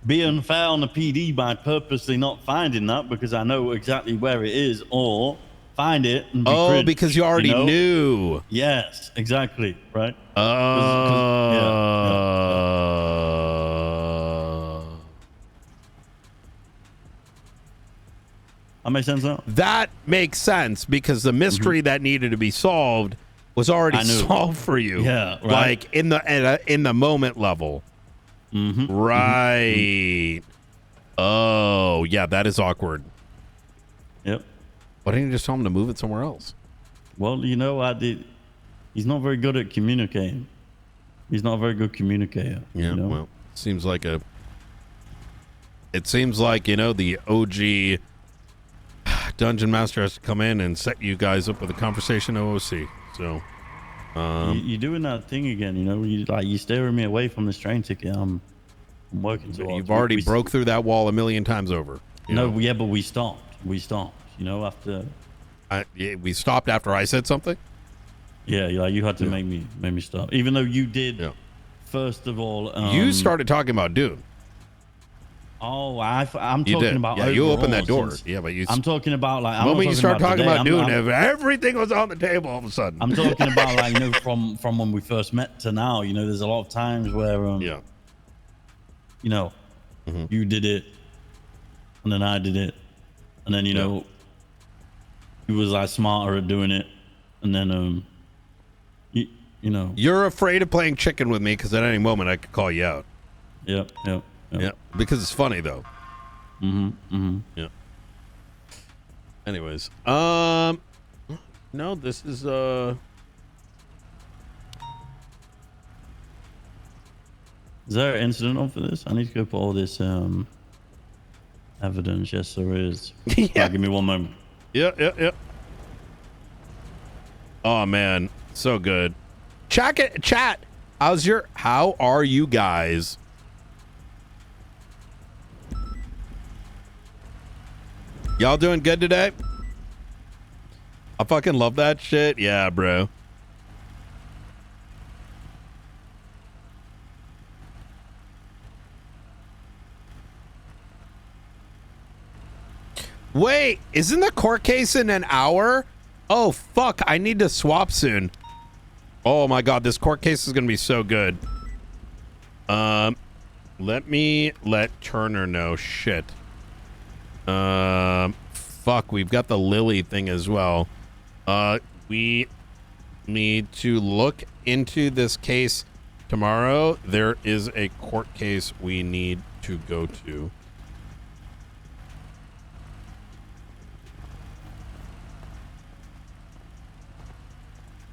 Speaker 14: be unfair on the PD by purposely not finding that because I know exactly where it is, or find it and be cringe,
Speaker 3: because you already knew.
Speaker 14: Yes, exactly, right? That makes sense now?
Speaker 3: That makes sense because the mystery that needed to be solved was already solved for you.
Speaker 14: Yeah, right.
Speaker 3: Like in the moment level. Right. Oh, yeah, that is awkward.
Speaker 14: Yep.
Speaker 3: Why didn't you just tell him to move it somewhere else?
Speaker 14: Well, I did. He's not very good at communicating. He's not a very good communicator.
Speaker 3: Yeah, well, seems like the OG Dungeon Master has to come in and set you guys up with a conversation OOC. So,
Speaker 14: you're doing that thing again, you're steering me away from this train ticket. I'm working towards.
Speaker 3: You've already broke through that wall a million times over.
Speaker 14: Yeah, but we stopped. After.
Speaker 3: We stopped after I said something?
Speaker 14: Yeah, you had to make me stop. Even though you did, first of all.
Speaker 3: You started talking about Dune.
Speaker 14: Oh, I'm
Speaker 3: You
Speaker 14: talking
Speaker 3: did.
Speaker 14: about.
Speaker 3: Yeah, you opened that door.
Speaker 14: Since,
Speaker 3: Yeah, but you.
Speaker 14: I'm talking about like.
Speaker 3: The moment you start talking about Dune,
Speaker 14: I'm,
Speaker 3: everything was on the table all of a sudden.
Speaker 14: I'm talking about like from when we first met to now. There's a lot of times where you did it, and then I did it, and then he was like smarter at doing it, and then
Speaker 3: You're afraid of playing chicken with me because at any moment I could call you out.
Speaker 14: Yep.
Speaker 3: Yeah, because it's funny though. Yeah. Anyways, no, this is
Speaker 14: Is there an incident on for this? I need to go put all this evidence. Yes, there is.
Speaker 3: Yeah.
Speaker 14: Give me one moment.
Speaker 3: Yeah. Oh man, so good. Chat. How are you guys? Y'all doing good today? I fucking love that shit. Yeah, bro. Wait, isn't the court case in an hour? Oh, fuck. I need to swap soon. Oh, my God. This court case is going to be so good. Let me let Turner know. Shit. Fuck. We've got the Lily thing as well. We need to look into this case tomorrow. There is a court case we need to go to.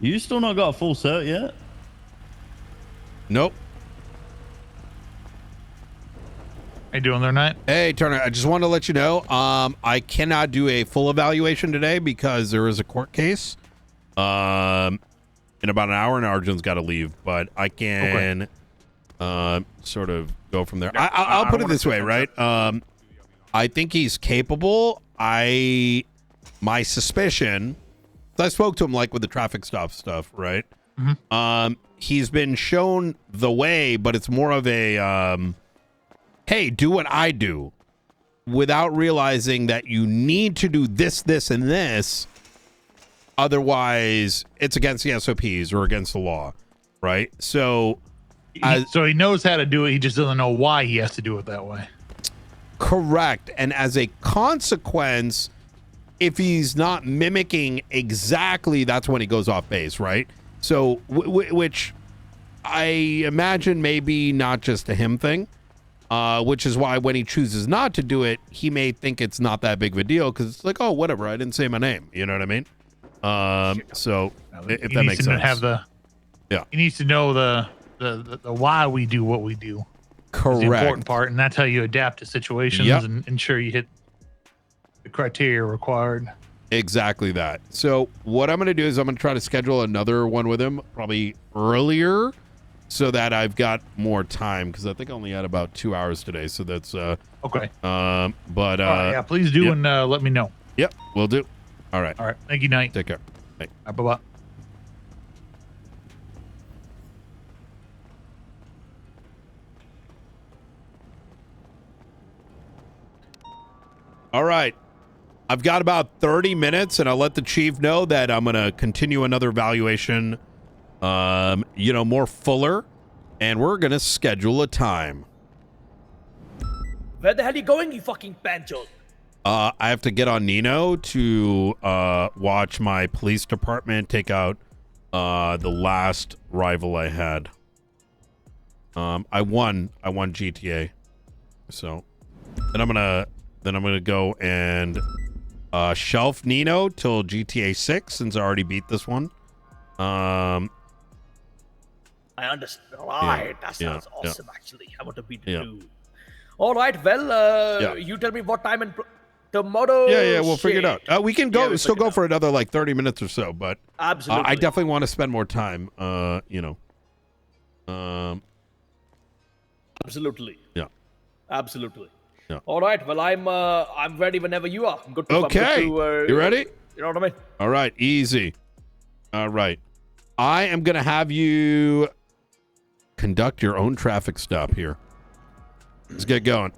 Speaker 14: You still not got a full cert yet?
Speaker 3: Nope.
Speaker 7: How you doing there, Knight?
Speaker 3: Hey, Turner, I just wanted to let you know, I cannot do a full evaluation today because there is a court case. In about an hour, and Arjun's got to leave, but I can sort of go from there. I'll put it this way, right? I think he's capable. My suspicion, I spoke to him like with the traffic stop stuff, right? He's been shown the way, but it's more of a hey, do what I do, without realizing that you need to do this, this, and this. Otherwise, it's against the SOPs or against the law, right? So,
Speaker 7: so he knows how to do it. He just doesn't know why he has to do it that way.
Speaker 3: Correct. And as a consequence, if he's not mimicking exactly, that's when he goes off base, right? So, which I imagine maybe not just a him thing, which is why when he chooses not to do it, he may think it's not that big of a deal because it's like, oh, whatever, I didn't say my name. You know what I mean? So if that makes sense.
Speaker 7: He needs to know the why we do what we do.
Speaker 3: Correct.
Speaker 7: The important part, and that's how you adapt to situations
Speaker 3: Yep.
Speaker 7: and ensure you hit the criteria required.
Speaker 3: Exactly that. So what I'm going to do is I'm going to try to schedule another one with him probably earlier so that I've got more time because I think I only had about 2 hours today. So that's
Speaker 7: okay.
Speaker 3: But
Speaker 7: All right, yeah, please do and let me know.
Speaker 3: Yep, we'll do. All right.
Speaker 7: All right. Thank you, Knight.
Speaker 3: Take care. Bye.
Speaker 7: Bye-bye.
Speaker 3: All right. I've got about 30 minutes, and I'll let the chief know that I'm going to continue another evaluation, more fuller, and we're going to schedule a time.
Speaker 13: Where the hell are you going, you fucking banjo?
Speaker 3: I have to get on Nino to watch my police department take out the last rival I had. I won GTA. So, then I'm gonna go and shelf Nino till GTA 6 since I already beat this one.
Speaker 13: I understand. All right, that sounds awesome. Actually, I want to beat the dude. All right, well, you tell me what time and tomorrow.
Speaker 3: Yeah, we'll figure it out. We can go still go for another like 30 minutes or so, but
Speaker 13: absolutely,
Speaker 3: I definitely want to spend more time.
Speaker 13: Absolutely.
Speaker 3: Yeah.
Speaker 13: Absolutely.
Speaker 3: Yeah.
Speaker 13: All right. Well, I'm ready whenever you are. I'm good to,
Speaker 3: okay. You ready?
Speaker 13: You know what I mean?
Speaker 3: All right. Easy. All right. I am gonna have you conduct your own traffic stop here. Let's get going.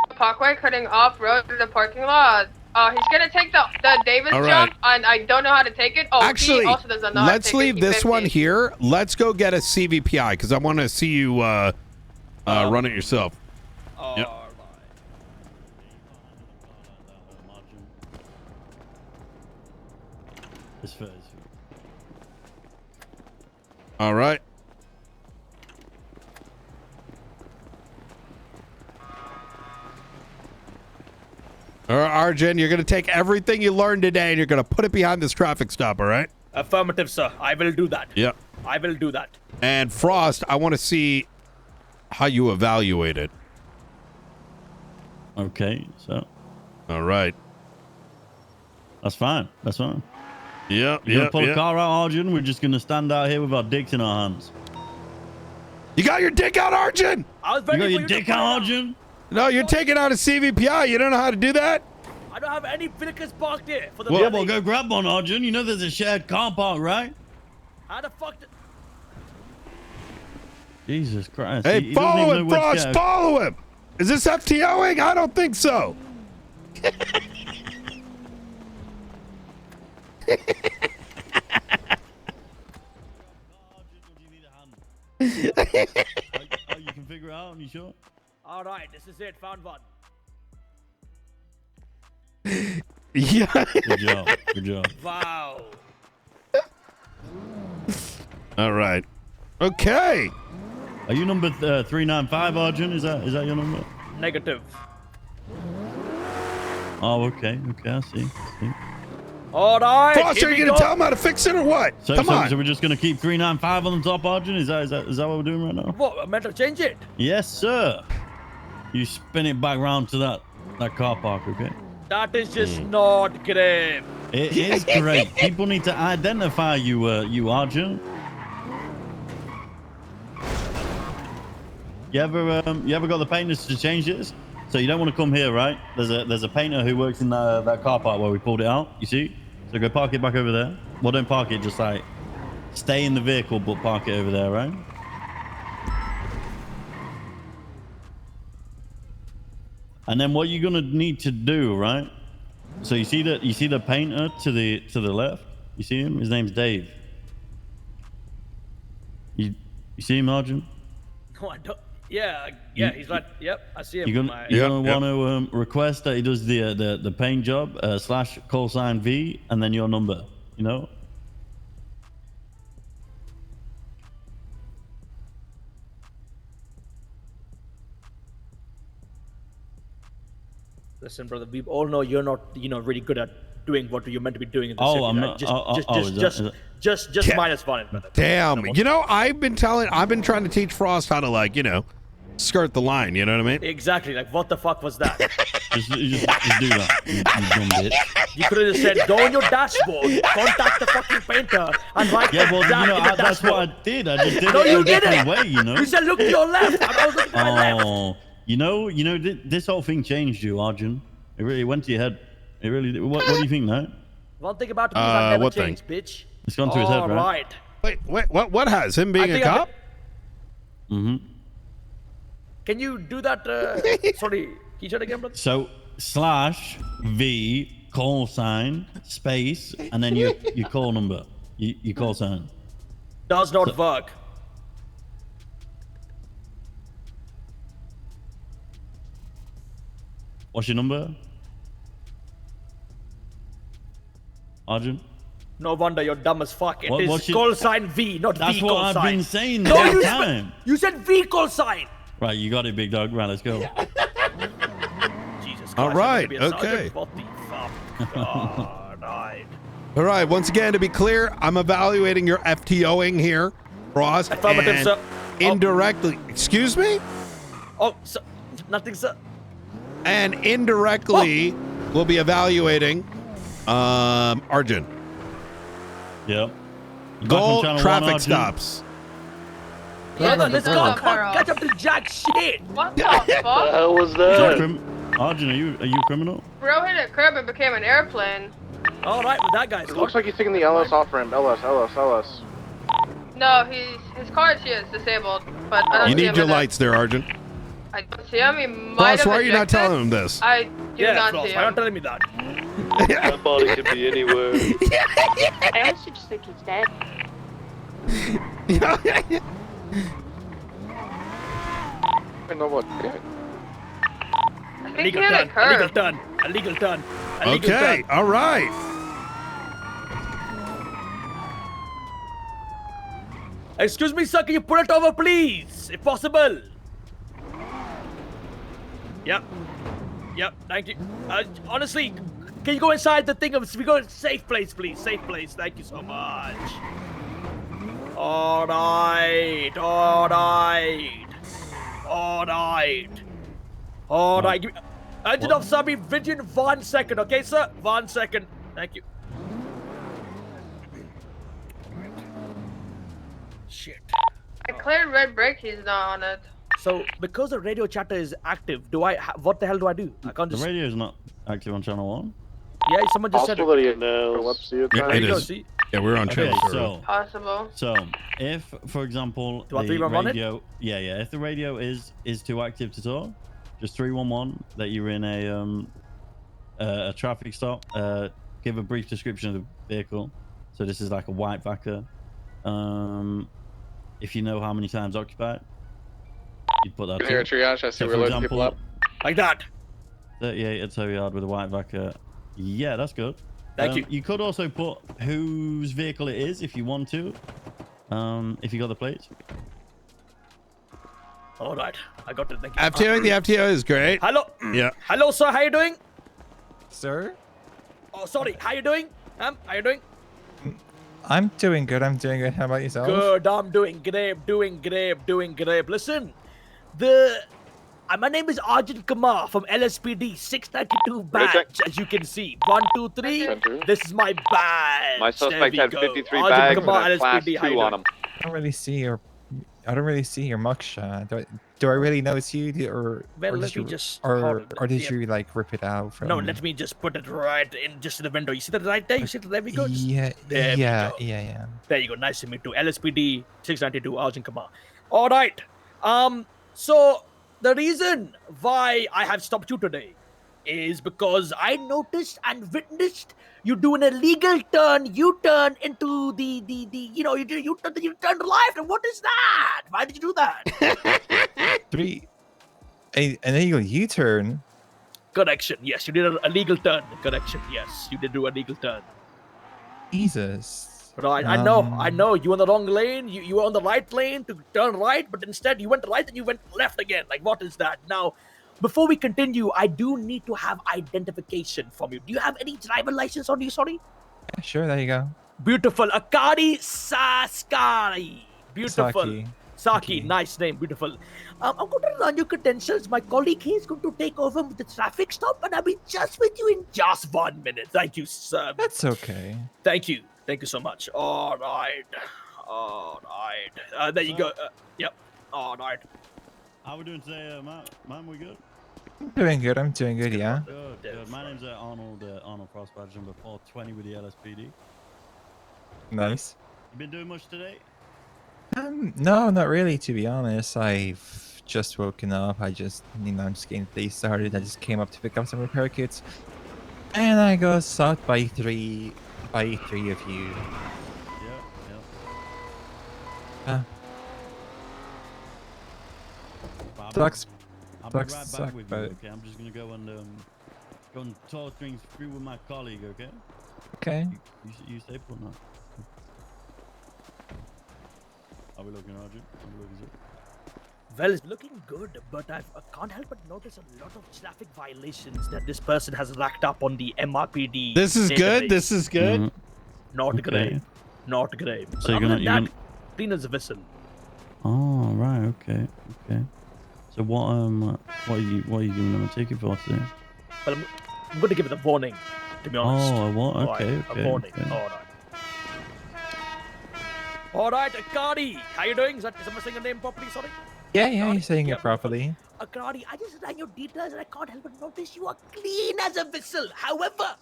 Speaker 8: Parkway cutting off road to the parking lot. He's gonna take the Davis
Speaker 3: All right.
Speaker 8: jump, and I don't know how to take it. Oh,
Speaker 3: Actually,
Speaker 8: he also doesn't know how to
Speaker 3: let's
Speaker 8: take
Speaker 3: leave
Speaker 8: it.
Speaker 3: this one here. Let's go get a CVPI because I want to see you run it yourself. Yep. All right. All right, Arjun, you're going to take everything you learned today and you're going to put it behind this traffic stop, all right?
Speaker 13: Affirmative, sir. I will do that.
Speaker 3: Yep.
Speaker 13: I will do that.
Speaker 3: And Frost, I want to see how you evaluate it.
Speaker 14: Okay, so.
Speaker 3: All right.
Speaker 14: That's fine. That's fine.
Speaker 3: Yep,
Speaker 14: You're gonna pull a car out, Arjun? We're just gonna stand out here with our dicks in our hands.
Speaker 3: You got your dick out, Arjun?
Speaker 13: I was
Speaker 14: you got your dick out, Arjun?
Speaker 3: No, you're taking out a CVPI. You don't know how to do that?
Speaker 13: I don't have any vehicles parked here for the
Speaker 14: Well, go grab one, Arjun. You know there's a shared car park, right?
Speaker 13: How the fuck?
Speaker 14: Jesus Christ.
Speaker 3: Hey,
Speaker 14: He
Speaker 3: follow
Speaker 14: doesn't even
Speaker 3: him,
Speaker 14: know where to
Speaker 3: Frost.
Speaker 14: go.
Speaker 3: Follow him. Is this FTOing? I don't think so.
Speaker 14: Oh, you can figure it out, you sure?
Speaker 13: All right, this is it. Found one.
Speaker 3: Yeah.
Speaker 14: Good job. Good job.
Speaker 13: Wow.
Speaker 3: All right. Okay.
Speaker 14: Are you number 395, Arjun? Is that your number?
Speaker 13: Negative.
Speaker 14: Oh, okay. Okay, I see.
Speaker 13: All right.
Speaker 3: Frost, are you going to tell him how to fix it or what?
Speaker 14: So,
Speaker 3: Come on.
Speaker 14: So we're just going to keep 395 on the top, Arjun? Is that what we're doing right now?
Speaker 13: What? I'm meant to change it?
Speaker 14: Yes, sir. You spin it back round to that car park, okay?
Speaker 13: That is just not great.
Speaker 14: It is great. People need to identify you, Arjun. You ever got the painters to change this? So you don't want to come here, right? There's a painter who works in that car park where we pulled it out. You see? So go park it back over there. Well, don't park it. Just like stay in the vehicle, but park it over there, right? And then what you're gonna need to do, right? So you see the painter to the left. You see him? His name's Dave. You see him, Arjun?
Speaker 13: No, I don't. Yeah, he's right. Yep, I see him.
Speaker 14: You're gonna want to request that he does the paint job / callsign V and then your number. You know.
Speaker 13: Listen, brother, we all know you're not, really good at doing what you're meant to be doing in the
Speaker 14: Oh,
Speaker 13: city.
Speaker 14: I'm
Speaker 13: Like,
Speaker 14: not.
Speaker 13: just
Speaker 3: Yeah.
Speaker 13: -1. Brother.
Speaker 3: Damn. You know, I've been trying to teach Frost how to, like, you know, skirt the line. You know what I mean?
Speaker 13: Exactly. Like, what the fuck was that?
Speaker 14: just do that, you dumb bitch.
Speaker 13: You could have just said, go on your dashboard, contact the fucking painter, and write
Speaker 14: Yeah, well,
Speaker 13: down
Speaker 14: you know,
Speaker 13: in the
Speaker 14: that's what I
Speaker 13: dashboard.
Speaker 14: did. I just did
Speaker 13: No,
Speaker 14: it in
Speaker 13: you
Speaker 14: a different
Speaker 13: didn't.
Speaker 14: way, you know?
Speaker 13: You said, look to your left. I was looking to my left.
Speaker 14: Oh, you know, this whole thing changed you, Arjun. It really went to your head. It really did. What do you think, no?
Speaker 13: One thing about me is I never
Speaker 3: what thing?
Speaker 13: change, bitch.
Speaker 14: It's gone to his head, right?
Speaker 13: Right.
Speaker 3: Wait, what has? Him being a cop?
Speaker 14: Mm-hmm.
Speaker 13: Can you do that? Sorry, can you say it again, brother?
Speaker 14: So /V call sign space and then your call number, your call sign.
Speaker 13: Does not work.
Speaker 14: What's your number, Arjun?
Speaker 13: No wonder you're dumb as fuck. It
Speaker 14: What's
Speaker 13: is
Speaker 14: your-
Speaker 13: call sign V, not
Speaker 14: That's
Speaker 13: V
Speaker 14: what
Speaker 13: call
Speaker 14: I've
Speaker 13: sign.
Speaker 14: been saying the
Speaker 13: No,
Speaker 14: whole
Speaker 13: you
Speaker 14: time.
Speaker 13: You said V call sign.
Speaker 14: Right, you got it, big dog. Right, let's go.
Speaker 13: Jesus Christ.
Speaker 3: All right,
Speaker 13: you're gonna be a
Speaker 3: okay.
Speaker 13: sergeant? What the fuck? God, right.
Speaker 3: All right. Once again, to be clear, I'm evaluating your FTOing here, Frost,
Speaker 13: Affirmative,
Speaker 3: and
Speaker 13: sir.
Speaker 3: indirectly. Excuse me.
Speaker 13: Oh, sir, nothing, sir.
Speaker 3: And indirectly, we'll be evaluating Arjun.
Speaker 14: Yep.
Speaker 3: Goal
Speaker 14: Channel
Speaker 3: traffic
Speaker 14: 1, Arjun.
Speaker 3: stops.
Speaker 13: Brother, let's go.
Speaker 8: Oh,
Speaker 13: Fuck,
Speaker 8: girl.
Speaker 13: catch up to jack shit.
Speaker 8: What the fuck?
Speaker 2: hell was
Speaker 14: Arjun, are you a criminal?
Speaker 8: Bro hit a curb and became an airplane.
Speaker 13: All right, with that guy's.
Speaker 6: It looks like he's taking the LS off ramp. LS.
Speaker 8: No, his car is here. It's disabled. But I don't
Speaker 3: You
Speaker 8: see
Speaker 3: need
Speaker 8: him
Speaker 3: your
Speaker 8: in the-
Speaker 3: lights there, Arjun.
Speaker 8: I don't see him. He might
Speaker 3: Frost,
Speaker 8: have
Speaker 3: why are you not
Speaker 8: ejected.
Speaker 3: telling him this?
Speaker 8: I do not
Speaker 13: Frost,
Speaker 8: see
Speaker 13: why not
Speaker 8: him.
Speaker 13: telling me that?
Speaker 1: That body could be anywhere.
Speaker 11: I also just think he's dead.
Speaker 6: I know what.
Speaker 8: I think he
Speaker 13: Illegal
Speaker 8: had a
Speaker 13: turn.
Speaker 8: curb.
Speaker 13: Illegal turn. Illegal turn. Illegal
Speaker 3: Okay.
Speaker 13: turn.
Speaker 3: All right.
Speaker 13: Excuse me, sir. Can you pull it over, please, if possible? Yep. Yep. Thank you. Honestly, can you go inside the thing? We go safe place, please. Safe place. Thank you so much. All right. All right. All right. All right. Engine officer, be vigilant 1 second, okay, sir? 1 second. Thank you. Shit.
Speaker 8: I cleared red brake. He's not on it.
Speaker 13: So, because the radio chatter is active, what the hell do I do? I can't
Speaker 14: The
Speaker 13: just.
Speaker 14: radio is not active on channel 1.
Speaker 13: Yeah, someone just said
Speaker 6: Also
Speaker 13: it.
Speaker 6: that he epilepsy
Speaker 3: Yeah,
Speaker 6: attack.
Speaker 3: it
Speaker 13: go,
Speaker 3: is.
Speaker 13: see?
Speaker 3: Yeah, we're on
Speaker 14: Okay,
Speaker 3: channel 0.
Speaker 14: so
Speaker 8: Possible.
Speaker 14: if, for example,
Speaker 13: Do I
Speaker 14: the
Speaker 13: 311 it?
Speaker 14: radio, yeah, if the radio is too active to talk, just 311 that you're in a traffic stop. Give a brief description of the vehicle. So this is like a white Vaca. If you know how many times occupied, you'd put that.
Speaker 6: Here, triage. I see we're loading people up.
Speaker 13: Like that.
Speaker 14: 38 at tow yard with a white Vaca. Yeah, that's good.
Speaker 13: Thank you.
Speaker 14: You could also put whose vehicle it is if you want to. If you got the plates.
Speaker 13: All right, I got it. Thank you.
Speaker 3: FTOing the FTO is great.
Speaker 13: Hello.
Speaker 3: Yeah.
Speaker 13: Hello, sir. How you doing?
Speaker 12: Sir?
Speaker 13: Oh, sorry. How you doing? How you doing?
Speaker 12: I'm doing good. I'm doing good. How about yourself?
Speaker 13: Good. I'm doing great. Doing great. Listen, my name is Arjun Kumar from LSPD 692 badge, as you can see. 1, 2, 3. This is my badge.
Speaker 24: My suspect
Speaker 13: There
Speaker 24: had
Speaker 13: we go.
Speaker 24: 53
Speaker 13: Arjun
Speaker 24: bags
Speaker 13: Kumar,
Speaker 24: and a class
Speaker 13: LSPD, how
Speaker 24: 2
Speaker 13: you
Speaker 24: on
Speaker 13: doing?
Speaker 24: him.
Speaker 12: I don't really see your mugshot. Do I really notice you,
Speaker 13: Well,
Speaker 12: or
Speaker 13: let
Speaker 12: did
Speaker 13: me
Speaker 12: you,
Speaker 13: just
Speaker 12: or,
Speaker 13: hold it.
Speaker 12: or did
Speaker 13: Yeah.
Speaker 12: you like rip it out from?
Speaker 13: No, let me just put it right in just in the window. You see that right there? You see that? There we go. Just-
Speaker 12: Yeah,
Speaker 13: There we
Speaker 12: yeah,
Speaker 13: go.
Speaker 12: yeah.
Speaker 13: There you go. Nice to meet you. LSPD 692 Arjun Kumar. All right. So the reason why I have stopped you today is because I noticed and witnessed you do an illegal U-turn into the you turned left. And what is that? Why did you do that?
Speaker 12: An illegal U-turn.
Speaker 13: Correction. Yes, you did an illegal turn. Correction. Yes, you did do a legal turn.
Speaker 12: Jesus.
Speaker 13: Right, I know. You were in the wrong lane. You were on the right lane to turn right, but instead you went right and you went left again. Like, what is that? Now, before we continue, I do need to have identification from you. Do you have any driver license on you, sorry?
Speaker 12: Yeah, sure, there you go.
Speaker 13: Beautiful. Akari Saskari. Beautiful. Saki, nice name, beautiful. I'm going to run your credentials. My colleague here is going to take over with the traffic stop, and I'll be just with you in just 1 minute. Thank you, sir.
Speaker 12: That's okay.
Speaker 13: Thank you. Thank you so much. All right. There you go. Yep. All right.
Speaker 14: How we doing today, man? We good?
Speaker 12: I'm doing good, yeah.
Speaker 14: Good. My name's Arnold Frost, badge number 420 with the LSPD.
Speaker 12: Nice.
Speaker 14: You been doing much today?
Speaker 12: No, not really, to be honest. I've just woken up. I'm just getting the day started. I just came up to pick up some repair kits. And I got sought by three of you.
Speaker 14: Yep.
Speaker 12: Sucks.
Speaker 14: I'll be right
Speaker 12: Sucks,
Speaker 14: back with you,
Speaker 12: but...
Speaker 14: okay? I'm just gonna go and talk things through with my colleague, okay?
Speaker 12: Okay.
Speaker 14: You stay put now. How we looking, Arjun? How we looking, sir?
Speaker 13: Well, it's looking good, but I can't help but notice a lot of traffic violations that this person has racked up on the MRPD.
Speaker 3: This is good. This is good.
Speaker 14: Mm-hmm.
Speaker 13: Not great. Not great.
Speaker 14: So
Speaker 13: But other than that, clean as a whistle.
Speaker 14: Oh, right. Okay. So what are you giving them a ticket for today?
Speaker 13: Well, I'm going to give it a warning, to be honest.
Speaker 14: Oh, a what? Okay,
Speaker 13: Right,
Speaker 14: okay.
Speaker 13: A warning.
Speaker 14: Okay.
Speaker 13: All right. All right, Akari. How you doing? Is I saying your name properly? Sorry.
Speaker 12: Yeah, you're saying it properly.
Speaker 13: Akari, I just ran your details and I can't help but notice you are clean as a whistle. However,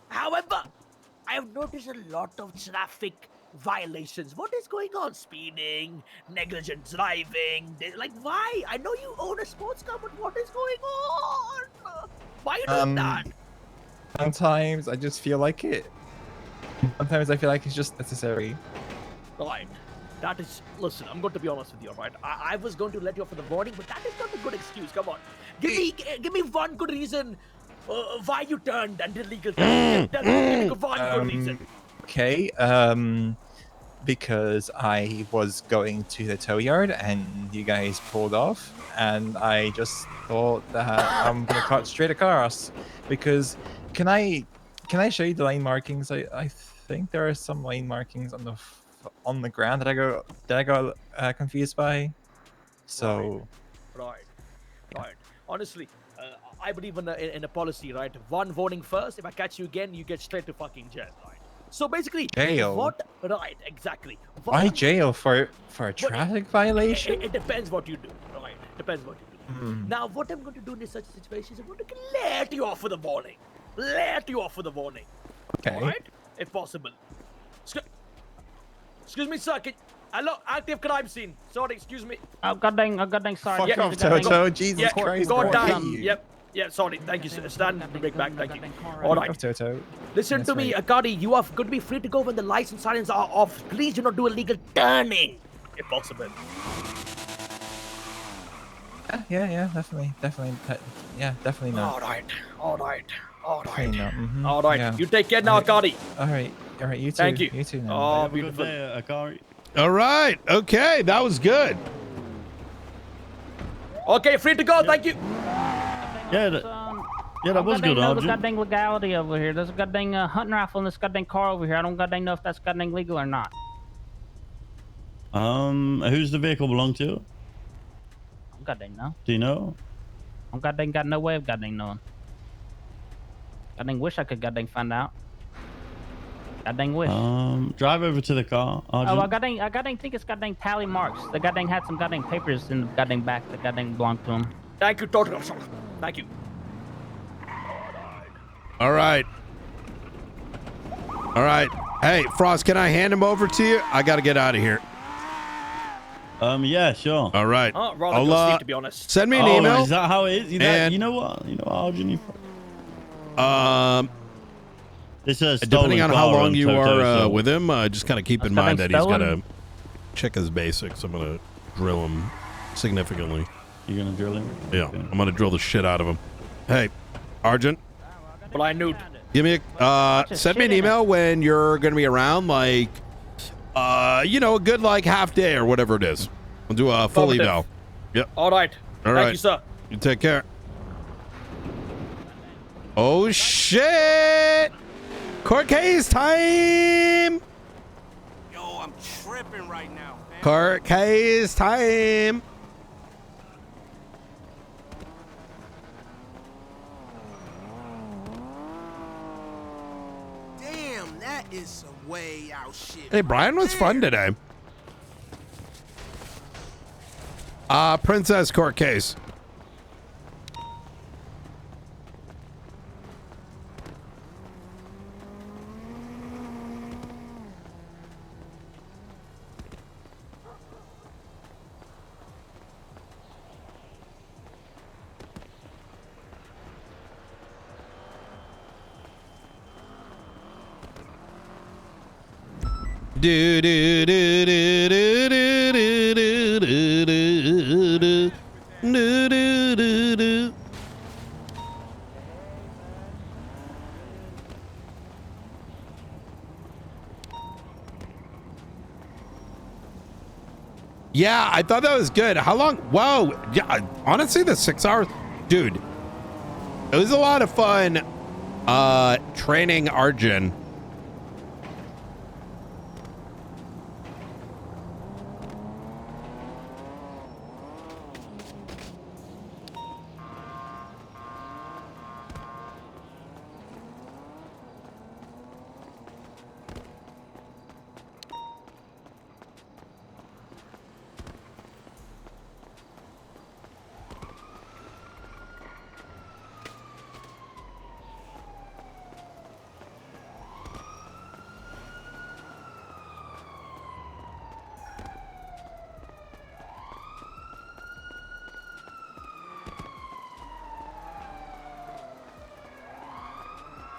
Speaker 13: I have noticed a lot of traffic violations. What is going on? Speeding, negligent driving. Like, why? I know you own a sports car, but what is going on? Why are you doing that?
Speaker 12: Sometimes I just feel like it. Sometimes I feel like it's just necessary.
Speaker 13: Right. That is, listen, I'm going to be honest with you, right? I was going to let you off with a warning, but that is not a good excuse. Come on. Give me one good reason why you turned and did illegal things. Give me one good reason.
Speaker 12: Okay, because I was going to the tow yard and you guys pulled off, and I just thought that I'm gonna cut straight across. Because can I show you the lane markings? I think there are some lane markings on the ground that I got confused by. So.
Speaker 13: Right. Honestly, I believe in a policy, right? One warning first. If I catch you again, you get straight to fucking jail, right? So basically,
Speaker 12: jail.
Speaker 13: Right, exactly.
Speaker 12: Why jail for a traffic violation?
Speaker 13: It depends what you do, right? Depends what you do. Now, what I'm going to do in such a situation is I'm going to let you off with a warning.
Speaker 12: Okay.
Speaker 13: All right, if possible. Excuse me, sir. Hello, active crime scene. Sorry, excuse me.
Speaker 9: Oh, goddamn, sorry.
Speaker 12: Fuck off, Toto. Jesus Christ.
Speaker 13: God damn.
Speaker 12: Why?
Speaker 13: Yep, sorry. Thank you, sir. Stand and break back. Thank you. All right.
Speaker 12: Toto.
Speaker 13: Listen to me, Akari. You are going to be free to go when the lights and sirens are off. Please do not do illegal turning, if possible.
Speaker 12: Yeah, definitely. Yeah, definitely not.
Speaker 13: All right.
Speaker 12: Definitely not.
Speaker 13: All right.
Speaker 12: Yeah.
Speaker 13: You take care now, Akari.
Speaker 12: All right. You too.
Speaker 13: Thank you.
Speaker 12: You too now.
Speaker 13: Oh, beautiful.
Speaker 3: All right. Okay, that was good.
Speaker 13: Okay, free to go. Thank you.
Speaker 14: Yeah, that was good,
Speaker 9: There's
Speaker 14: Arjun.
Speaker 9: goddamn legality over here. There's a goddamn hunting rifle in this goddamn car over here. I don't goddamn know if that's goddamn legal or not.
Speaker 14: Who's the vehicle belong to?
Speaker 9: I don't goddamn know.
Speaker 14: Do you know?
Speaker 9: I don't goddamn got no way of goddamn knowing. Goddamn wish I could goddamn find out. Goddamn wish.
Speaker 14: Drive over to the car, Arjun.
Speaker 9: Oh, I goddamn think it's goddamn tally marks. The goddamn had some goddamn papers in the goddamn back that goddamn belonged to him.
Speaker 13: Thank you, Toto. Thank you.
Speaker 3: All right. Hey, Frost, can I hand him over to you? I got to get out of here.
Speaker 14: Yeah, sure.
Speaker 3: All right.
Speaker 13: Rather good sleep, to be honest.
Speaker 3: Send me an email.
Speaker 14: Is that how it is?
Speaker 3: And-
Speaker 14: You know what, Arjun? This is
Speaker 3: depending on how long you
Speaker 14: Toto,
Speaker 3: are
Speaker 14: so-
Speaker 3: with him, just kind of keep in mind that he's got to check his basics. I'm going to drill him significantly.
Speaker 14: You're going to drill him?
Speaker 3: Yeah,
Speaker 14: Okay.
Speaker 3: I'm going to drill the shit out of him. Hey, Argent,
Speaker 13: Blind nude.
Speaker 3: give me send me an email when you're going to be around, like, a good, like, half day or whatever it is. We'll do a full eval. Yep.
Speaker 13: All right.
Speaker 3: All right.
Speaker 13: Thank you, sir.
Speaker 3: You take care. Oh shit! Court case time!
Speaker 15: Yo, I'm tripping right now.
Speaker 3: Court case time!
Speaker 15: Damn, that is some way out shit.
Speaker 3: Hey, Brian was fun today. Princess court case. Do do do do do do do do do do do do do. Yeah, I thought that was good. How long? Whoa. Yeah, honestly, the 6 hours, dude. It was a lot of fun training Arjun.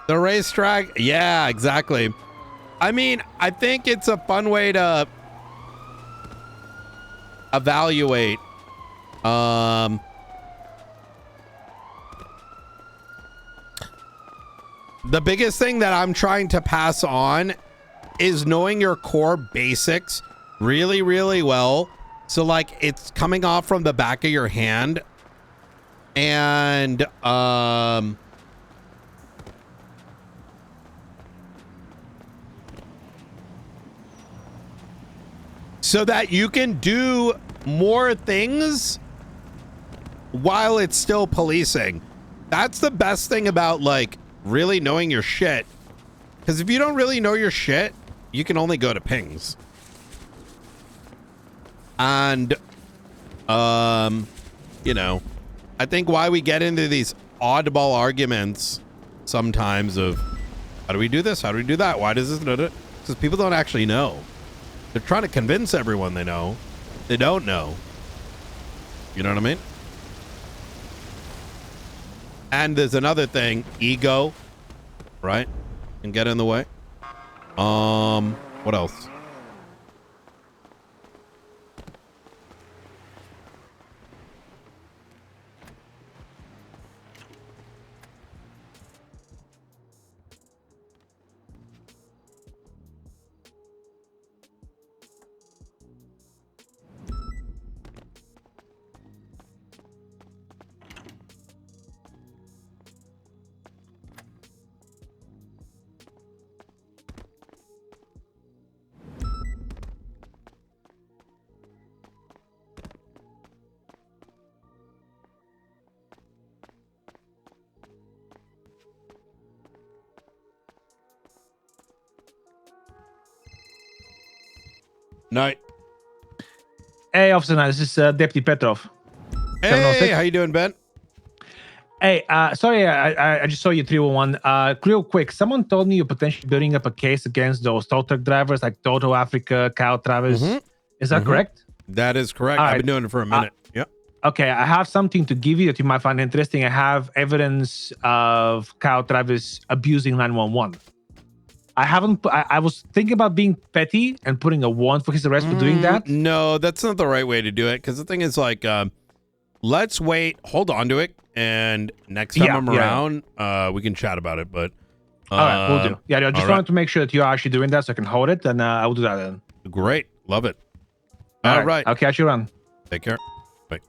Speaker 3: The racetrack, yeah, exactly. I mean, I think it's a fun way to evaluate. The biggest thing that I'm trying to pass on is knowing your core basics really, really well. So like it's coming off from the back of your hand and so that you can do more things while it's still policing. That's the best thing about like really knowing your shit. Because if you don't really know your shit, you can only go to pings. And, you know, I think why we get into these oddball arguments sometimes of how do we do this? How do we do that? Why does this? Because people don't actually know. They're trying to convince everyone they know. They don't know. You know what I mean? And there's another thing, ego, right? Can get in the way. What else? Night.
Speaker 20: Hey, Officer, this is Deputy Petrov.
Speaker 3: Hey, how you doing, Ben?
Speaker 20: Hey, sorry, I just saw you 311. Real quick, someone told me you're potentially building up a case against those tow truck drivers like Toto Africa, Kyle Travis. Is that correct?
Speaker 3: That is correct. I've been doing it for a minute. Yep.
Speaker 20: Okay, I have something to give you that you might find interesting. I have evidence of Kyle Travis abusing 911. I was thinking about being petty and putting a warrant for his arrest for doing that.
Speaker 3: No, that's not the right way to do it. Because the thing is, like, let's wait, hold on to it, and next time I'm around, we can chat about it. But
Speaker 20: all right, we'll do. Yeah, I just wanted to make sure that you're actually doing that, so I can hold it, and I will do that then.
Speaker 3: Great, love it.
Speaker 20: All right, I'll catch you around.
Speaker 3: Take care. Bye.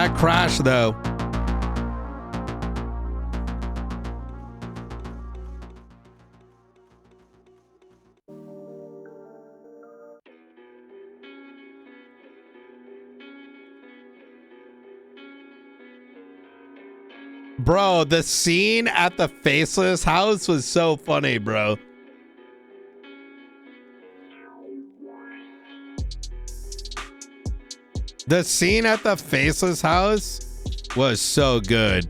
Speaker 3: that crash though. Bro, the scene at the Faceless house was so funny, bro. The scene at the Faceless house was so good.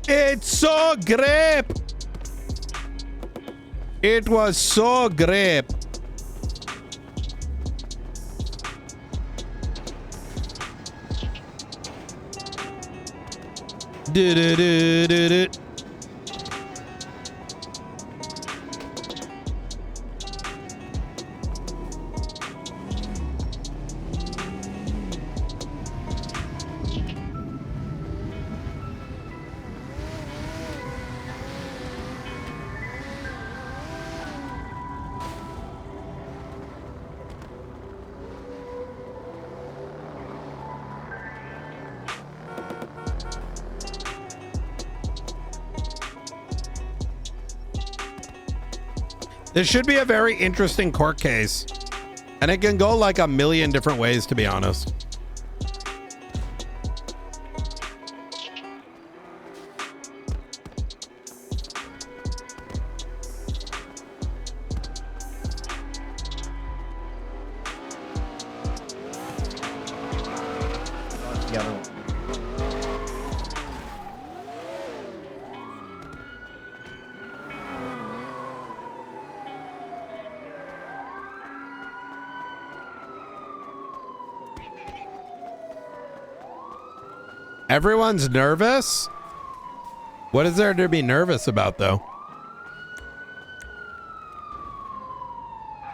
Speaker 3: It's so great. It was so great. Do-do-do-do-do. This should be a very interesting court case. And it can go like a million different ways, to be honest. Everyone's nervous? What is there to be nervous about, though?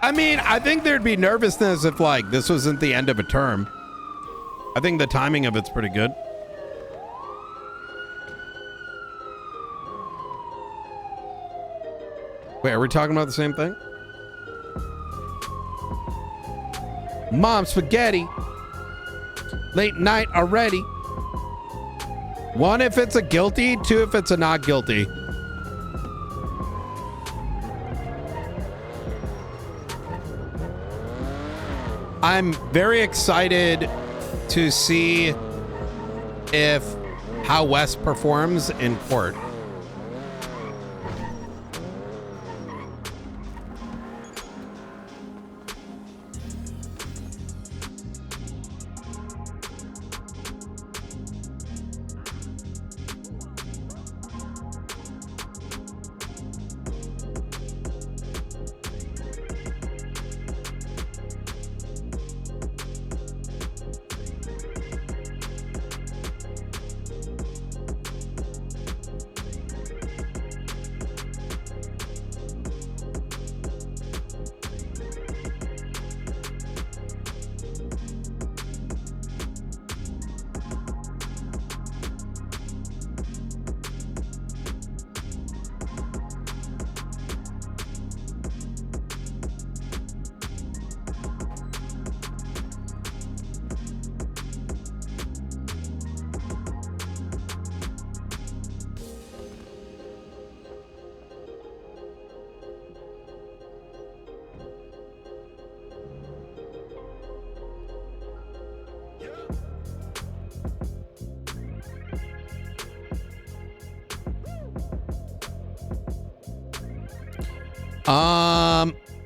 Speaker 3: I mean, I think there'd be nervousness if, like, this wasn't the end of a term. I think the timing of it's pretty good. Wait, are we talking about the same thing? Mom spaghetti. Late night already. One, if it's a guilty. Two, if it's a not guilty. I'm very excited to see how Wes performs in court.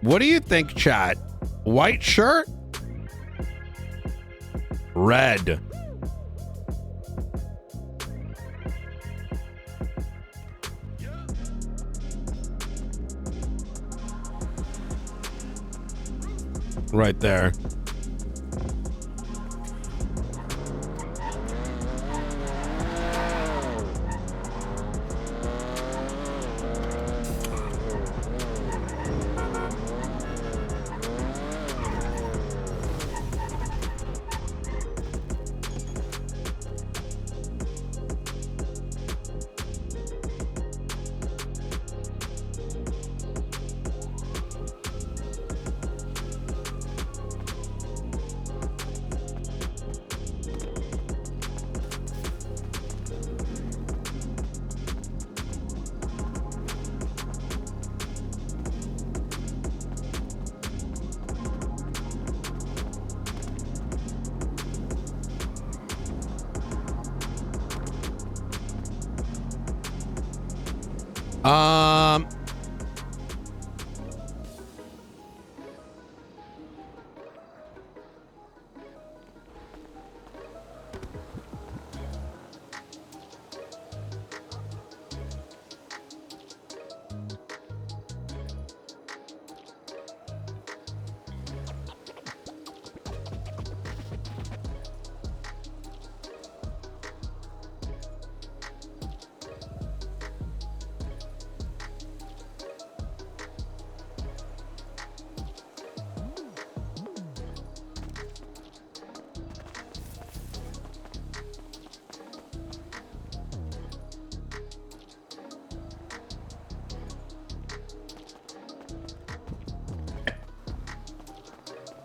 Speaker 3: What do you think, chat? White shirt? Red. Right there.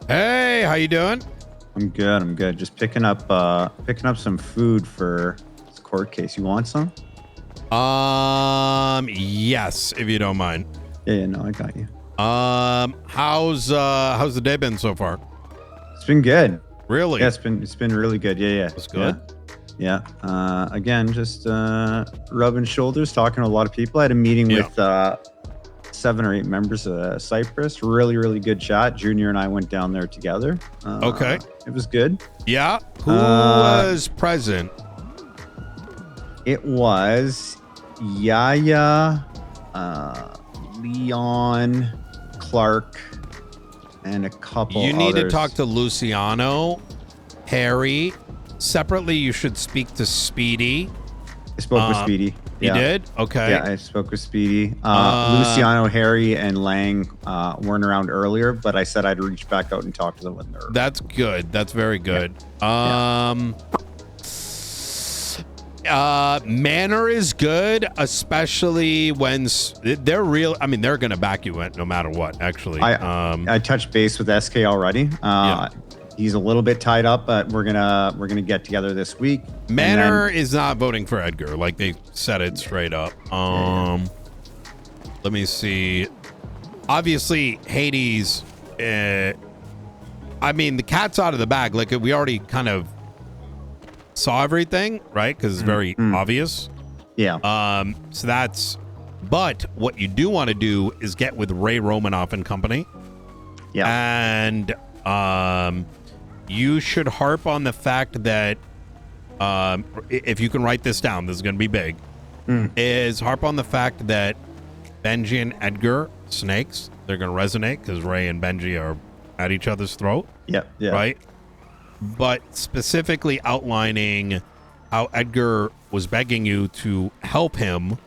Speaker 3: Hey, how you doing?
Speaker 16: I'm good. I'm good. Just picking up some food for this court case. You want some?
Speaker 3: Yes, if you don't mind.
Speaker 16: Yeah, no, I got you.
Speaker 3: How's the day been so far?
Speaker 16: It's been good.
Speaker 3: Really?
Speaker 16: Yeah, it's been really good. Yeah.
Speaker 3: That's good.
Speaker 16: Yeah. Again, just rubbing shoulders, talking to a lot of people. I had a meeting with 7 or 8 members of Cyprus. Really good chat. Junior and I went down there together.
Speaker 3: Okay.
Speaker 16: It was good.
Speaker 3: Yeah. Who was present?
Speaker 16: It was Yaya, Leon, Clark, and a couple
Speaker 3: You need
Speaker 16: others.
Speaker 3: to talk to Luciano, Harry. Separately, you should speak to Speedy.
Speaker 16: I spoke with Speedy.
Speaker 3: You did? Okay.
Speaker 16: Yeah, I spoke with Speedy. Luciano, Harry, and Lang weren't around earlier, but I said I'd reach back out and talk to them when they're.
Speaker 3: That's good. That's very good. Manner is good, especially when they're real. I mean, they're going to back you in no matter what, actually.
Speaker 16: I touched base with SK already. He's a little bit tied up, but we're gonna get together this week.
Speaker 3: Manor is not voting for Edgar, like they said it straight up. Let me see. Obviously, Hades. I mean, the cat's out of the bag. Like we already kind of saw everything, right? Because it's very obvious.
Speaker 16: Yeah.
Speaker 3: So that's. But what you do want to do is get with Ray Romanoff and company.
Speaker 16: Yeah.
Speaker 3: And you should harp on the fact that if you can write this down, this is going to be big. Is harp on the fact that Benji and Edgar snakes. They're going to resonate because Ray and Benji are at each other's throat.
Speaker 16: Yeah.
Speaker 3: Right. But specifically outlining how Edgar was begging you to help him,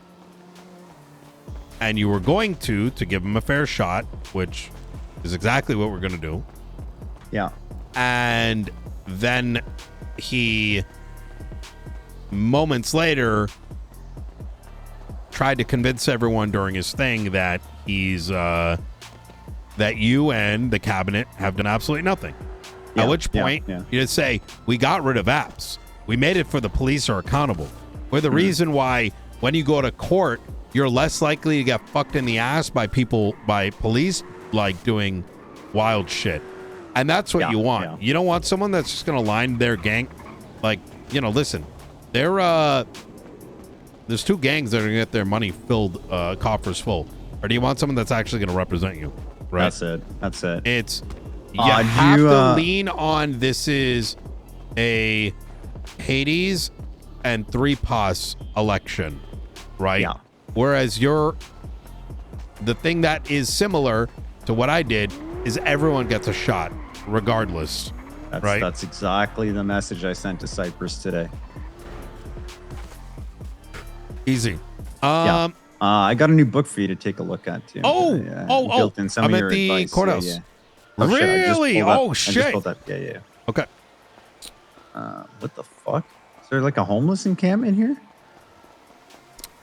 Speaker 3: and you were going to give him a fair shot, which is exactly what we're going to do.
Speaker 16: Yeah.
Speaker 3: And then he, moments later, tried to convince everyone during his thing that he's that you and the cabinet have done absolutely nothing. At which point you just say, we got rid of apps. We made it for the police are accountable. We're the reason why when you go to court, you're less likely to get fucked in the ass by police like doing wild shit. And that's what you want. Yeah. You don't want someone that's just going to line their gang. Like, listen, there's 2 gangs that are going to get their money filled, coffers full. Or do you want someone that's actually going to represent you? Right.
Speaker 16: That's it.
Speaker 3: It's, you have to lean on this is a Hades and 3 POS election, right?
Speaker 16: Yeah.
Speaker 3: Whereas the thing that is similar to what I did is everyone gets a shot, regardless. Right?
Speaker 16: That's exactly the message I sent to Cypress today.
Speaker 3: Easy.
Speaker 16: I got a new book for you to take a look at too. Built in some
Speaker 3: I'm
Speaker 16: of
Speaker 3: at
Speaker 16: your
Speaker 3: the
Speaker 16: advice.
Speaker 3: courthouse.
Speaker 16: Yeah. Oh, shit, I just
Speaker 3: Really?
Speaker 16: pulled up.
Speaker 3: Oh
Speaker 16: I just
Speaker 3: shit.
Speaker 16: pulled up. Yeah.
Speaker 3: Okay.
Speaker 16: What the fuck? Is there like a homeless encampment here?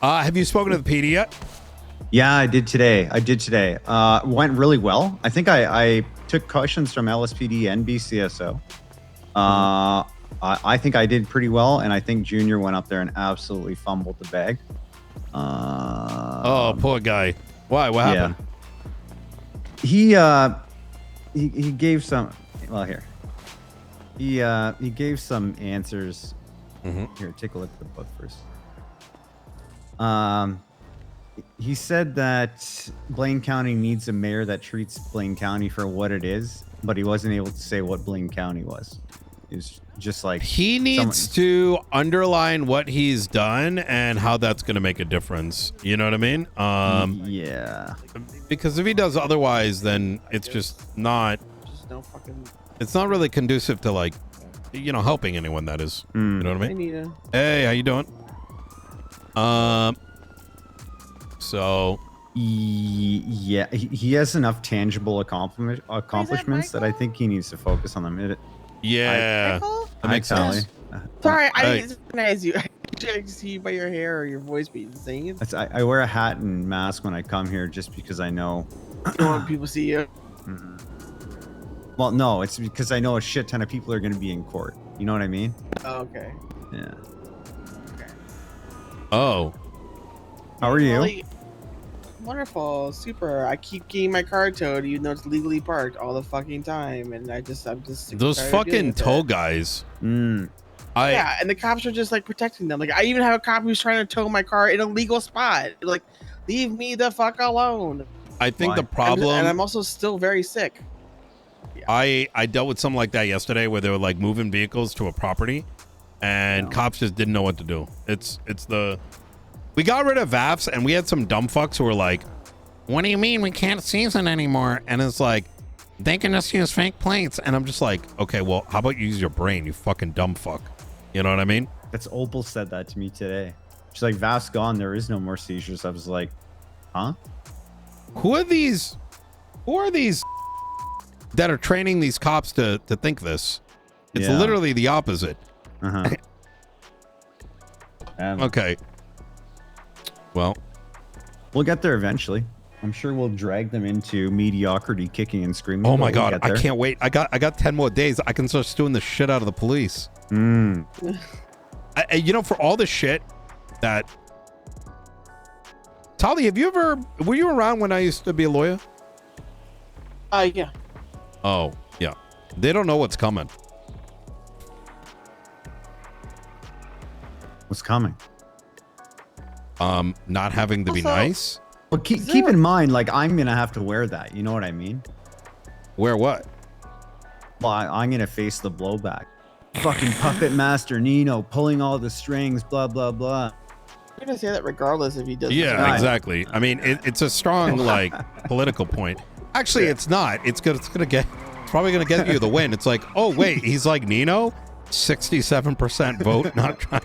Speaker 3: Have you spoken to the PD yet?
Speaker 16: Yeah, I did today. Went really well. I think I took cautions from LSPD and BCSO. I think I did pretty well, and I think Junior went up there and absolutely fumbled the bag.
Speaker 3: Oh, poor guy. Why? What happened?
Speaker 16: He gave some. Well, here. He gave some answers. Here, take a look at the book first. He said that Blaine County needs a mayor that treats Blaine County for what it is, but he wasn't able to say what Blaine County was. It was just like
Speaker 3: he needs to underline what he's done and how that's going to make a difference. You know what I mean?
Speaker 16: Yeah.
Speaker 3: Because if he does otherwise, then it's just not.
Speaker 10: No fucking.
Speaker 3: It's not really conducive to like, helping anyone. That is. You know what I mean?
Speaker 10: Hey, Nino.
Speaker 3: Hey, how you doing? So.
Speaker 16: Yeah, he has enough tangible accomplishments that I think he needs to focus on them.
Speaker 3: Yeah, that makes sense.
Speaker 10: Sorry, I didn't recognize you. I didn't see you by your hair or your voice being insane.
Speaker 16: I wear a hat and mask when I come here just because I know.
Speaker 10: You don't want people to see you.
Speaker 16: Well, no, it's because I know a shit ton of people are going to be in court. You know what I mean?
Speaker 10: Oh, okay.
Speaker 16: Yeah.
Speaker 3: Oh.
Speaker 16: How are you?
Speaker 10: Really wonderful, super. I keep getting my car towed, even though it's legally parked all the fucking time, and I'm just sick
Speaker 3: Those
Speaker 10: and tired of dealing
Speaker 3: fucking
Speaker 10: with
Speaker 3: tow
Speaker 10: it.
Speaker 3: guys.
Speaker 10: Yeah, and the cops are just like protecting them. Like I even have a cop who's trying to tow my car in a legal spot. Like, leave me the fuck alone.
Speaker 3: I think the problem.
Speaker 10: And I'm also still very sick.
Speaker 3: I dealt with something like that yesterday where they were like moving vehicles to a property, and cops just didn't know what to do. We got rid of VAFs, and we had some dumb fucks who were like, "What do you mean we can't season anymore?" And it's like, they can just use fake plates. And I'm just like, okay, well, how about you use your brain, you fucking dumb fuck? You know what I mean?
Speaker 16: That's Opal said that to me today. She's like, VAF's gone. There is no more seizures. I was like, huh?
Speaker 3: Who are these that are training these cops to think this? It's
Speaker 16: Yeah.
Speaker 3: literally the opposite. Okay. Well,
Speaker 16: we'll get there eventually. I'm sure we'll drag them into mediocrity, kicking and screaming.
Speaker 3: oh
Speaker 16: but
Speaker 3: my
Speaker 16: we'll
Speaker 3: god,
Speaker 16: get
Speaker 3: I
Speaker 16: there.
Speaker 3: can't wait. I got 10 more days. I can start stewing the shit out of the police. For all the shit that Tali, were you around when I used to be a lawyer?
Speaker 10: Yeah.
Speaker 3: Oh, yeah. They don't know what's coming.
Speaker 16: What's coming?
Speaker 3: Not having to be nice.
Speaker 16: Well, keep in mind, like, I'm gonna have to wear that. You know what I mean?
Speaker 3: Wear what?
Speaker 16: Well, I'm gonna face the blowback. Fucking puppet master Nino pulling all the strings, blah blah blah.
Speaker 10: You're gonna say that regardless if he doesn't.
Speaker 3: Yeah, exactly. I mean, it's a strong like political point. Actually, it's not. It's probably gonna get you the win. It's like, oh wait, he's like Nino, 67% vote, not trying.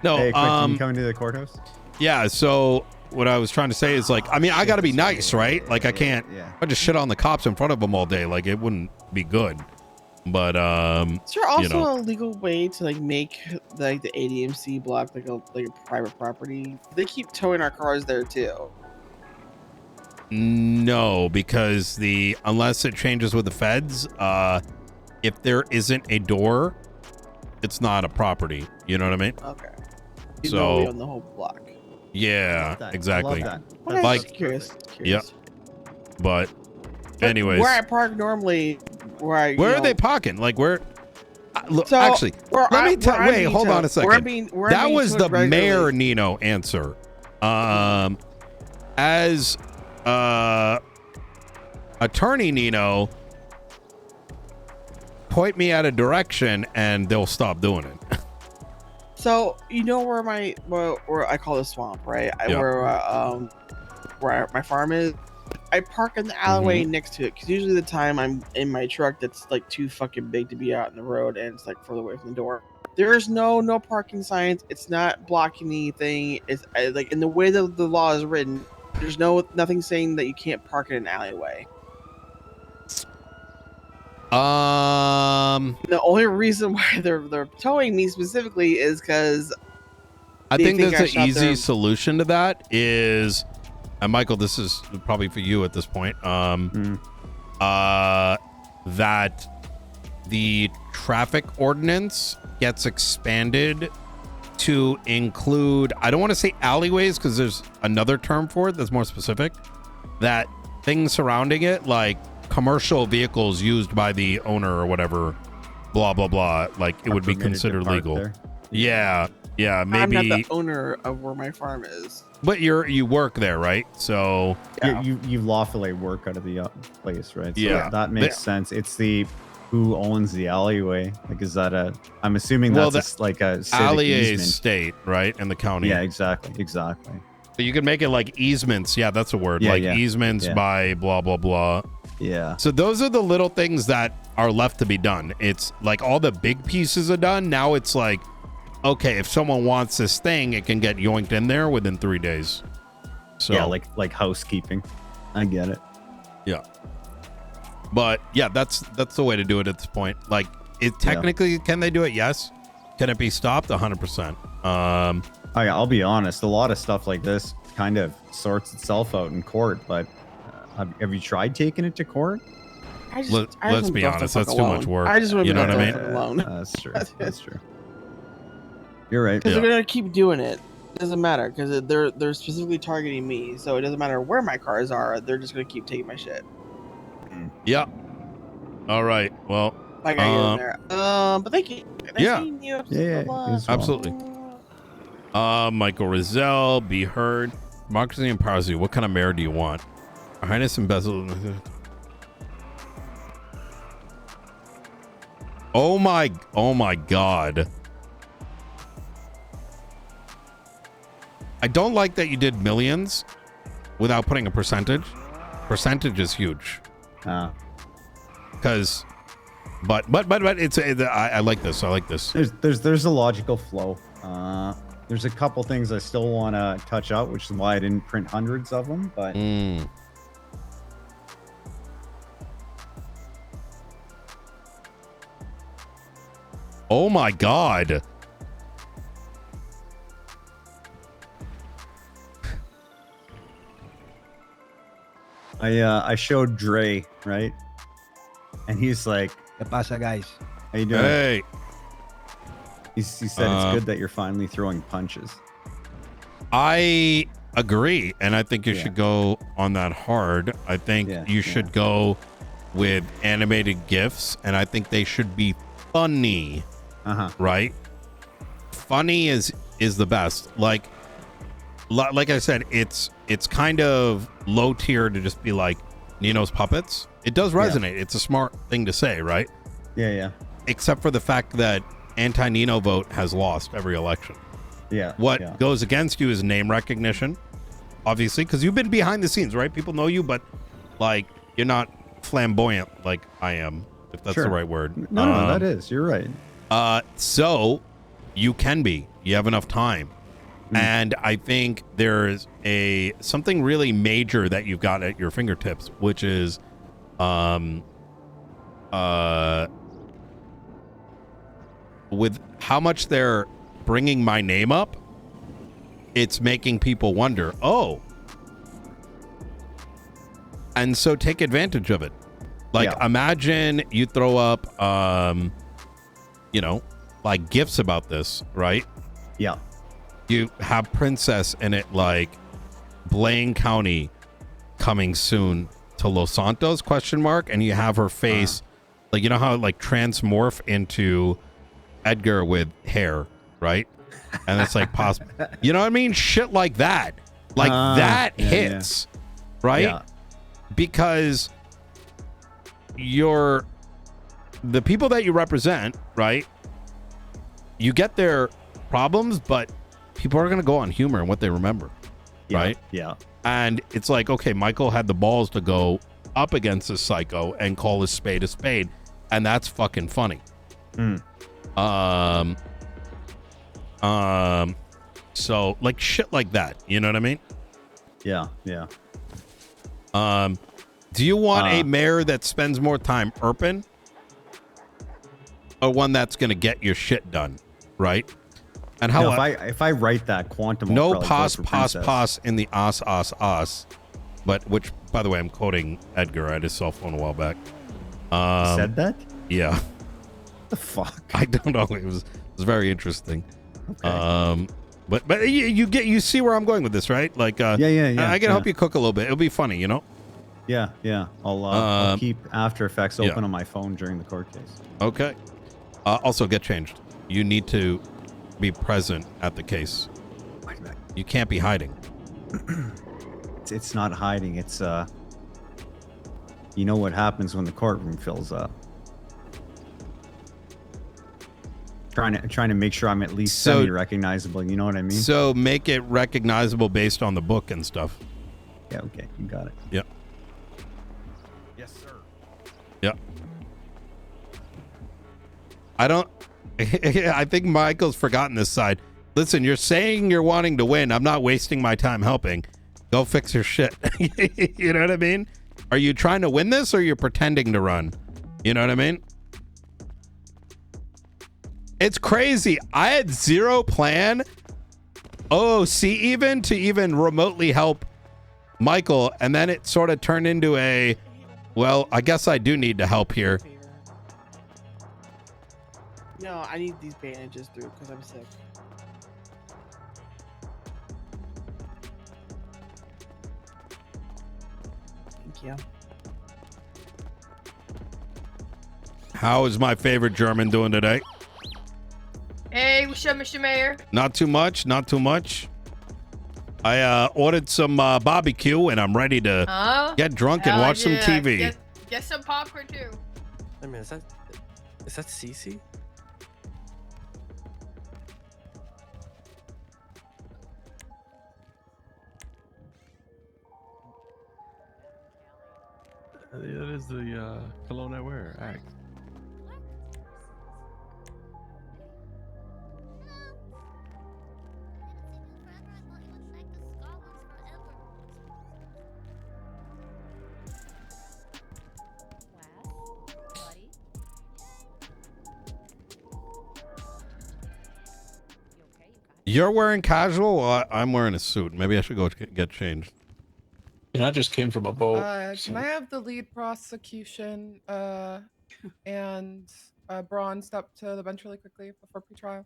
Speaker 3: No,
Speaker 16: Hey, quick, can you come into the courthouse?
Speaker 3: Yeah, so what I was trying to say is like, I mean, I gotta be nice, right? Like I can't I just shit on the cops in front of them all day. Like it wouldn't be good. But
Speaker 10: Is there also a legal way to like make like the ADMC block like a private property? They keep towing our cars there too.
Speaker 3: No, because unless it changes with the feds, if there isn't a door, it's not a property. You know what I mean?
Speaker 10: Okay.
Speaker 3: So
Speaker 10: on the whole block.
Speaker 3: Yeah, exactly.
Speaker 10: I love that.
Speaker 3: Like,
Speaker 10: curious.
Speaker 3: yeah. But anyways,
Speaker 10: Where I park normally, where
Speaker 3: are they parking? Like where? Look,
Speaker 10: So,
Speaker 3: actually,
Speaker 10: where
Speaker 3: let me
Speaker 10: I'm
Speaker 3: tell. Wait,
Speaker 10: being
Speaker 3: hold on a
Speaker 10: towed- where I'm
Speaker 3: second.
Speaker 10: being- where I'm
Speaker 3: That
Speaker 10: being
Speaker 3: was the
Speaker 10: towed regularly.
Speaker 3: mayor Nino answer. As attorney Nino, point me at a direction and they'll stop doing it.
Speaker 10: So you know where where I call the swamp, right?
Speaker 3: Yeah.
Speaker 10: Where my farm is. I park in the alleyway
Speaker 3: Mm-hmm.
Speaker 10: next to it because usually the time I'm in my truck that's like too fucking big to be out in the road and it's like further away from the door. There's no parking signs. It's not blocking anything. It's like in the way that the law is written. There's nothing saying that you can't park in an alleyway. The only reason why they're towing me specifically is because
Speaker 3: I think there's an
Speaker 10: shot
Speaker 3: easy
Speaker 10: their-
Speaker 3: solution to that is, and Michael, this is probably for you at this point. That the traffic ordinance gets expanded to include, I don't want to say alleyways because there's another term for it that's more specific, that things surrounding it, like commercial vehicles used by the owner or whatever, blah, blah, blah, like it would be considered legal.
Speaker 16: There.
Speaker 3: Yeah, maybe.
Speaker 10: I'm not the owner of where my farm is.
Speaker 3: But you work there, right? So
Speaker 16: you lawfully work out of the place, right? So
Speaker 3: Yeah.
Speaker 16: that makes sense. It's the who owns the alleyway. Like, is that a? I'm assuming
Speaker 3: Well,
Speaker 16: that's like a civic
Speaker 3: alley
Speaker 16: easement.
Speaker 3: state, right? In the county.
Speaker 16: Yeah, exactly.
Speaker 3: So you can make it like easements. Yeah, that's a word.
Speaker 16: Yeah,
Speaker 3: like
Speaker 16: yeah.
Speaker 3: easements
Speaker 16: Yeah.
Speaker 3: by blah blah blah.
Speaker 16: Yeah.
Speaker 3: So those are the little things that are left to be done. It's like all the big pieces are done. Now it's like, okay, if someone wants this thing, it can get yoinked in there within 3 days. So
Speaker 16: yeah, like housekeeping. I get it.
Speaker 3: Yeah. But yeah, that's the way to do it at this point. Like, it technically, can they do it? Yes. Can it be stopped? 100%.
Speaker 16: I'll be honest. A lot of stuff like this kind of sorts itself out in court. But have you tried taking it to court?
Speaker 3: Let's be honest. That's too much work.
Speaker 10: I just want
Speaker 3: you know what I mean?
Speaker 10: alone.
Speaker 16: That's true. That's true. You're right.
Speaker 10: Because they're gonna keep doing it. It doesn't matter because they're specifically targeting me, so it doesn't matter where my cars are. They're just gonna keep taking my shit.
Speaker 3: Yeah. All right. Well.
Speaker 10: I gotta get in there. But thank you. Nice
Speaker 3: Yeah.
Speaker 10: meeting you.
Speaker 16: Yeah.
Speaker 3: Absolutely. Michael Rizal, be heard. Democracy and Parsley. What kind of mayor do you want? Her Highness embezzled. Oh my God. I don't like that you did millions without putting a percentage. Percentage is huge. Because, but it's I like this. I like this.
Speaker 16: There's a logical flow. There's a couple things I still want to touch out, which is why I didn't print hundreds of them. But
Speaker 3: oh my God.
Speaker 16: I showed Dre, right? And he's like, "¿Qué pasa, guys? How you doing?"
Speaker 3: Hey.
Speaker 16: He said it's good that you're finally throwing punches.
Speaker 3: I agree, and I think you should go on that hard. I think you should go with animated GIFs, and I think they should be funny. Right? Funny is the best. Like I said, it's kind of low tier to just be like Nino's puppets. It does resonate. It's a smart thing to say, right?
Speaker 16: Yeah.
Speaker 3: Except for the fact that anti-Nino vote has lost every election.
Speaker 16: Yeah.
Speaker 3: What goes against you is name recognition, obviously, because you've been behind the scenes, right? People know you, but like you're not flamboyant like I am, if that's the right word.
Speaker 16: No, that is. You're right.
Speaker 3: So you can be. You have enough time. And I think there's something really major that you've got at your fingertips, which is with how much they're bringing my name up, it's making people wonder, oh. And so take advantage of it. Like, imagine you throw up, like GIFs about this, right?
Speaker 16: Yeah.
Speaker 3: You have Princess in it, like Blaine County coming soon to Los Santos ? And you have her face, like, you know how it, like transmorph into Edgar with hair, right? And it's like possible, you know what I mean? Shit like that, like that hits, right?
Speaker 16: Yeah.
Speaker 3: Because the people that you represent, right? You get their problems, but people are going to go on humor and what they remember, right?
Speaker 16: Yeah.
Speaker 3: And it's like, okay, Michael had the balls to go up against this psycho and call his spade a spade, and that's fucking funny. So like shit like that, you know what I mean?
Speaker 16: Yeah, yeah.
Speaker 3: Do you want a mayor that spends more time erping, or one that's gonna get your shit done, right? And how
Speaker 16: if I write that quantum,
Speaker 3: no pos in the os, but which, by the way, I'm quoting Edgar. I had his cell phone a while back.
Speaker 16: Said that?
Speaker 3: Yeah.
Speaker 16: The fuck?
Speaker 3: I don't know. It was very interesting.
Speaker 16: Okay.
Speaker 3: But you see where I'm going with this, right? Like
Speaker 16: yeah.
Speaker 3: I can help you cook a little bit. It'll be funny, you know.
Speaker 16: Yeah. I'll keep After Effects open on my phone during the court case.
Speaker 3: Okay. Also, get changed. You need to be present at the case. You can't be hiding.
Speaker 16: It's not hiding. It's you know what happens when the courtroom fills up. Trying to make sure I'm at least semi-recognizable. You know what I mean?
Speaker 3: So make it recognizable based on the book and stuff.
Speaker 16: Yeah. Okay. You got it.
Speaker 3: Yep.
Speaker 4: Yes, sir.
Speaker 3: Yep. I think Michael's forgotten this side. Listen, you're saying you're wanting to win. I'm not wasting my time helping. Go fix your shit. You know what I mean? Are you trying to win this, or you're pretending to run? You know what I mean? It's crazy. I had zero plan. To even remotely help Michael, and then it sort of turned into a, well, I guess I do need to help here.
Speaker 10: No, I need these bandages through because I'm sick. Thank you.
Speaker 3: How is my favorite German doing today?
Speaker 8: Hey, what's up, Mr. Mayor?
Speaker 3: Not too much. I ordered some barbecue, and I'm ready to get drunk and watch some TV.
Speaker 8: Get some popcorn too.
Speaker 17: I mean, is that Cece?
Speaker 18: That is the cologne I wear. Act.
Speaker 3: You're wearing casual? Well, I'm wearing a suit. Maybe I should go get changed.
Speaker 18: And I just came from a boat.
Speaker 21: Can I have the lead prosecution and Braun step to the bench really quickly before pretrial?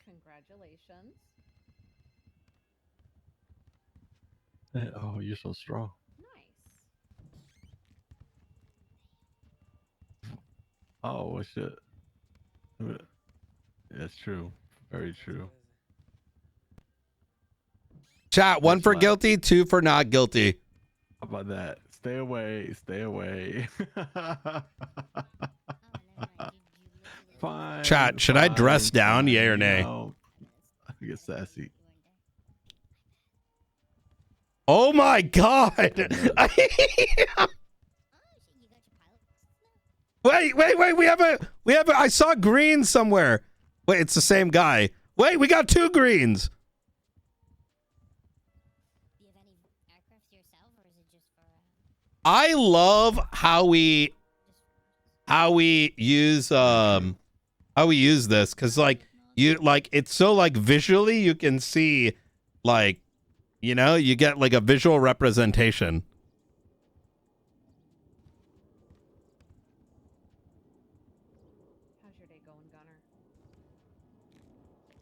Speaker 5: Congratulations.
Speaker 18: Oh, you're so strong. Oh, well, shit. That's true. Very true.
Speaker 3: Chat, 1 for guilty, 2 for not guilty.
Speaker 18: How about that? Stay away. Stay away. Fine.
Speaker 3: Chat, should I dress down, yay or nay?
Speaker 18: No. I get sassy.
Speaker 3: Oh my god! Wait, we have a I saw green somewhere. Wait, it's the same guy. Wait, we got 2 greens. I love how we use this, because it's so like visually you can see, like, you know, you get like a visual representation.
Speaker 5: How's your day going, Gunner? Okay.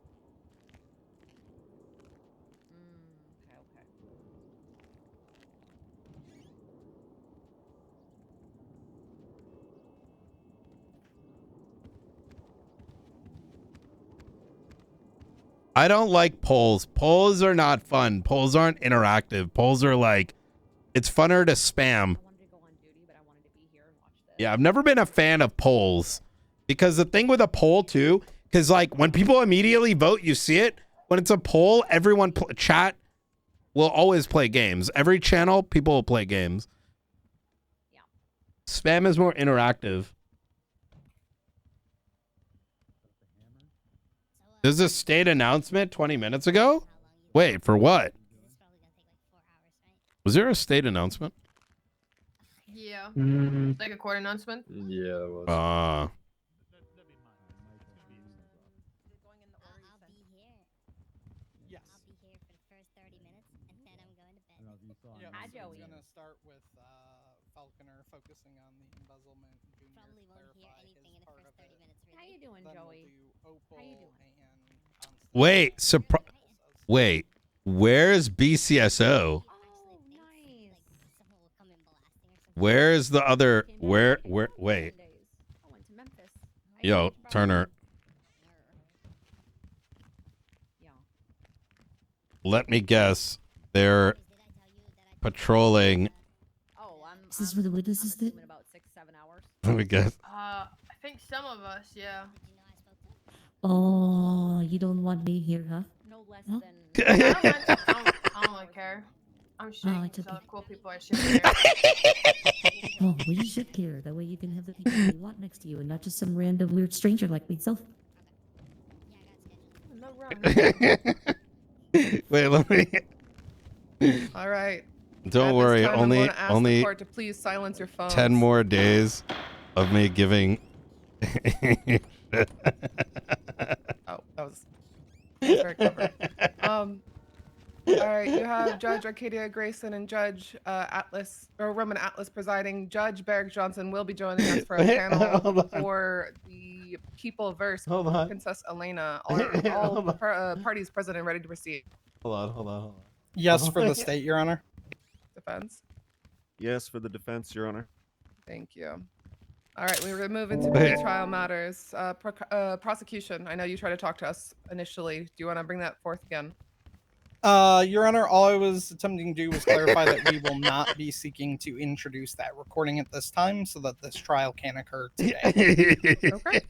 Speaker 3: I don't like polls. Polls are not fun. Polls aren't interactive. Polls are like, it's funner to spam. Yeah, I've never been a fan of polls, because the thing with a poll too Because like when people immediately vote, you see it. When it's a poll, everyone chat will always play games. Every channel, people will play games. Spam is more interactive. There's a state announcement 20 minutes ago? Wait, for what? Was there a state announcement?
Speaker 8: Yeah.
Speaker 3: Mm.
Speaker 8: Like a court announcement.
Speaker 7: Yeah, it was.
Speaker 19: Hi, Joey. Gonna start with Falconer focusing on the embezzlement. Junior probably won't hear anything in the first 30 minutes. Really. How you doing, Joey? How you doing?
Speaker 3: Wait, where's BCSO? Where's the other? Wait. Yo, Turner. Let me guess. They're patrolling.
Speaker 22: Is this for the witnesses?
Speaker 8: About 6-7 hours.
Speaker 3: Let me guess.
Speaker 8: I think some of us, yeah.
Speaker 22: Oh, you don't want me here, huh?
Speaker 8: No less
Speaker 22: Huh?
Speaker 8: than. I don't really care. I'm shooting
Speaker 22: it's
Speaker 8: some
Speaker 22: okay.
Speaker 8: cool people I shoot here.
Speaker 22: Oh, well, you should care. That way you can have the people you want next to you and not just some random weird stranger like myself.
Speaker 8: No wrong.
Speaker 3: Wait, let me.
Speaker 21: All right.
Speaker 3: Don't
Speaker 21: At
Speaker 3: worry.
Speaker 21: this time, I'm
Speaker 3: Only
Speaker 21: gonna ask the
Speaker 3: only
Speaker 21: court to please silence your phones.
Speaker 3: 10 more days of me giving.
Speaker 21: Oh, that was very clever. All right, you have Judge Arcadia Grayson and Judge Roman Atlas presiding. Judge Barrick Johnson will be joining us for a panel for the People verse Princess Elena. All parties present and ready to proceed.
Speaker 7: Hold on.
Speaker 19: Yes, for the state, Your Honor.
Speaker 21: Defense.
Speaker 7: Yes, for the defense, Your Honor.
Speaker 21: Thank you. All right, we're going to move into pre-trial matters. Prosecution, I know you tried to talk to us initially. Do you want to bring that forth again?
Speaker 19: Your Honor, all I was attempting to do was clarify that we will not be seeking to introduce that recording at this time so that this trial can occur today.
Speaker 21: Okay.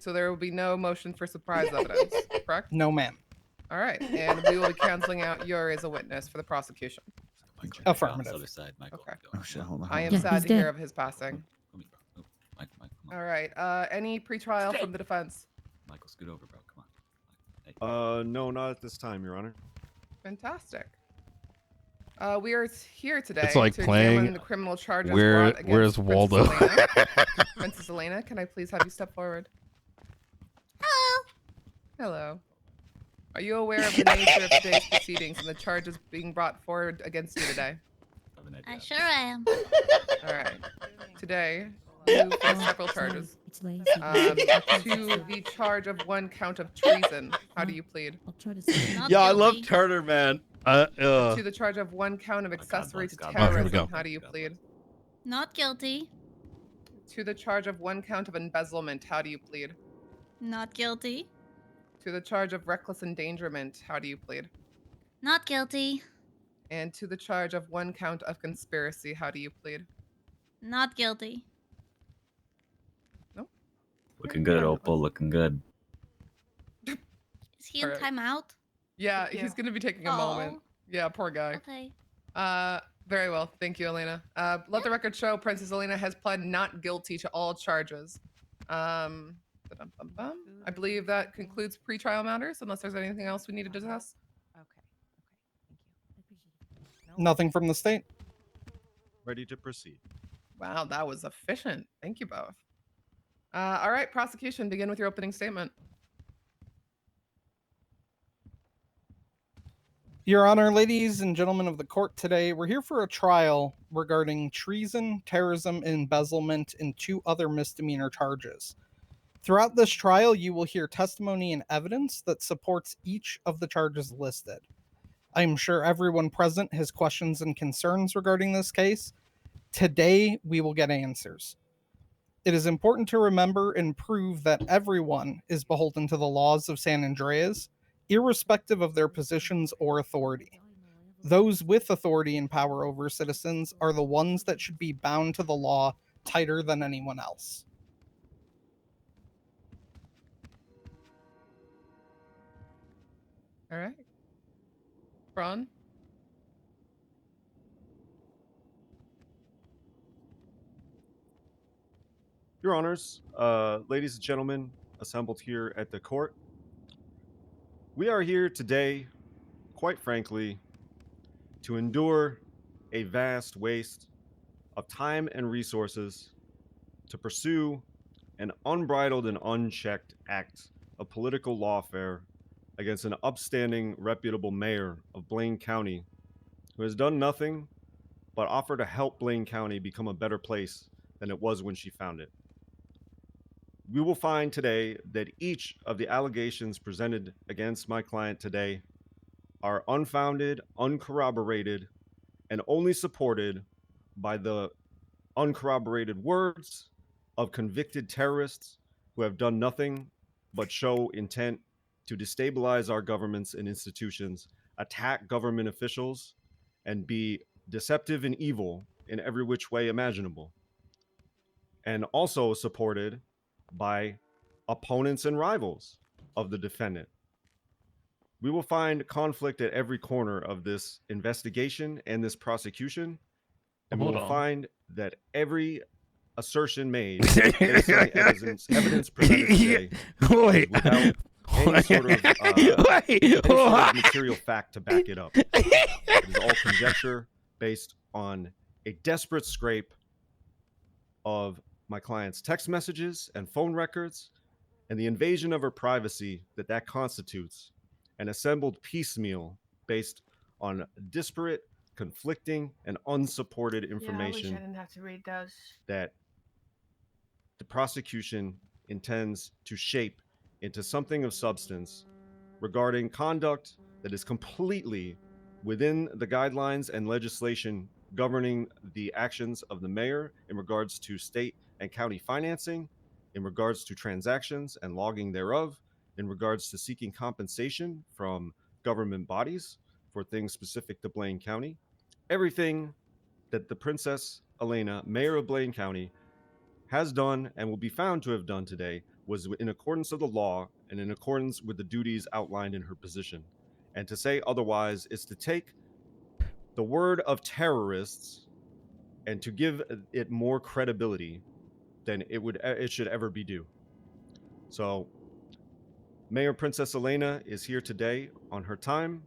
Speaker 21: So there will be no motion for surprise evidence, correct?
Speaker 19: No, ma'am.
Speaker 21: All right, and we will be canceling out your as a witness for the prosecution.
Speaker 19: Affirmative.
Speaker 21: Okay.
Speaker 16: Oh shit, hold on.
Speaker 21: I am
Speaker 22: Yeah,
Speaker 21: sad
Speaker 22: he's
Speaker 21: to hear
Speaker 22: dead.
Speaker 21: of his passing. All right, any pre-trial from the defense?
Speaker 23: Michael, scoot over, bro. Come on.
Speaker 7: No, not at this time, Your Honor.
Speaker 21: Fantastic. We are here today
Speaker 3: It's like
Speaker 21: to
Speaker 3: playing
Speaker 21: examine the criminal charges
Speaker 3: Where-
Speaker 21: brought
Speaker 3: where's
Speaker 21: against
Speaker 3: Waldo?
Speaker 21: Princess Elena. Princess Elena, can I please have you step forward? Hello. Hello. Are you aware of the nature of today's proceedings and the charges being brought forward against you today?
Speaker 25: I sure am.
Speaker 21: All right. Today, you face several charges. To the charge of 1 count of treason, how do you plead?
Speaker 22: I'll try to say.
Speaker 3: Yeah, I love Turner, man.
Speaker 21: To the charge of 1 count of accessory to
Speaker 3: here we
Speaker 21: terrorism,
Speaker 3: go.
Speaker 21: how do you plead?
Speaker 25: Not guilty.
Speaker 21: To the charge of 1 count of embezzlement, how do you plead?
Speaker 25: Not guilty.
Speaker 21: To the charge of reckless endangerment, how do you plead?
Speaker 25: Not guilty.
Speaker 21: And to the charge of 1 count of conspiracy, how do you plead?
Speaker 25: Not guilty.
Speaker 23: Looking good, Opal. Looking good.
Speaker 25: Is he in
Speaker 21: Alright.
Speaker 25: timeout?
Speaker 21: Yeah, he's going to be taking a moment. Yeah, poor guy.
Speaker 25: Okay.
Speaker 21: Very well. Thank you, Elena. Let the record show Princess Elena has pled not guilty to all charges. I believe that concludes pre-trial matters, unless there's anything else we need to discuss.
Speaker 19: Nothing from the state.
Speaker 7: Ready to proceed.
Speaker 21: Wow, that was efficient. Thank you both. All right, prosecution, begin with your opening statement.
Speaker 19: Your Honor, ladies and gentlemen of the court today, we're here for a trial regarding treason, terrorism, and embezzlement, and 2 other misdemeanor charges. Throughout this trial, you will hear testimony and evidence that supports each of the charges listed. I am sure everyone present has questions and concerns regarding this case. Today, we will get answers. It is important to remember and prove that everyone is beholden to the laws of San Andreas, irrespective of their positions or authority. Those with authority and power over citizens are the ones that should be bound to the law tighter than anyone else.
Speaker 21: All right. Braun?
Speaker 7: Your Honors, ladies and gentlemen assembled here at the court, we are here today, quite frankly, to endure a vast waste of time and resources to pursue an unbridled and unchecked act of political lawfare against an upstanding, reputable mayor of Blaine County who has done nothing but offer to help Blaine County become a better place than it was when she found it. We will find today that each of the allegations presented against my client today are unfounded, uncorroborated, and only supported by the uncorroborated words of convicted terrorists who have done nothing but show intent to destabilize our governments and institutions, attack government officials, and be deceptive and evil in every which way imaginable. And also supported by opponents and rivals of the defendant. We will find conflict at every corner of this investigation and this prosecution, and we
Speaker 18: Hold
Speaker 7: will
Speaker 18: on.
Speaker 7: find that every assertion made based on the evidence presented today is without any sort of material fact to back it up. It is all conjecture based on a desperate scrape of my client's text messages and phone records and the invasion of her privacy that constitutes, and assembled piecemeal based on disparate, conflicting, and unsupported information
Speaker 8: Yeah, I wish I didn't have to read those.
Speaker 7: that the prosecution intends to shape into something of substance regarding conduct that is completely within the guidelines and legislation governing the actions of the mayor in regards to state and county financing, in regards to transactions and logging thereof, in regards to seeking compensation from government bodies for things specific to Blaine County. Everything that the Princess Elena, mayor of Blaine County, has done and will be found to have done today was in accordance with the law and in accordance with the duties outlined in her position. And to say otherwise is to take the word of terrorists and to give it more credibility than it should ever be due. So Mayor Princess Elena is here today on her time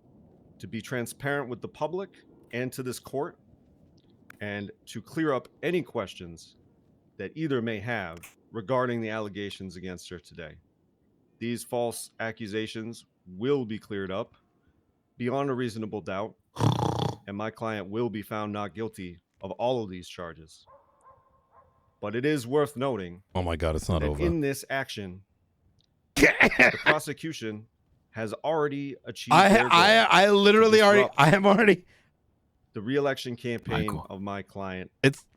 Speaker 7: to be transparent with the public and to this court and to clear up any questions that either may have regarding the allegations against her today. These false accusations will be cleared up beyond a reasonable doubt, and my client will be found not guilty of all of these charges. But it is worth noting,
Speaker 3: oh my God, it's not
Speaker 7: that
Speaker 3: over.
Speaker 7: in this action, the prosecution has already achieved their goal
Speaker 3: I literally
Speaker 7: to
Speaker 3: already,
Speaker 7: disrupt
Speaker 3: I am already
Speaker 7: the re-election campaign of my client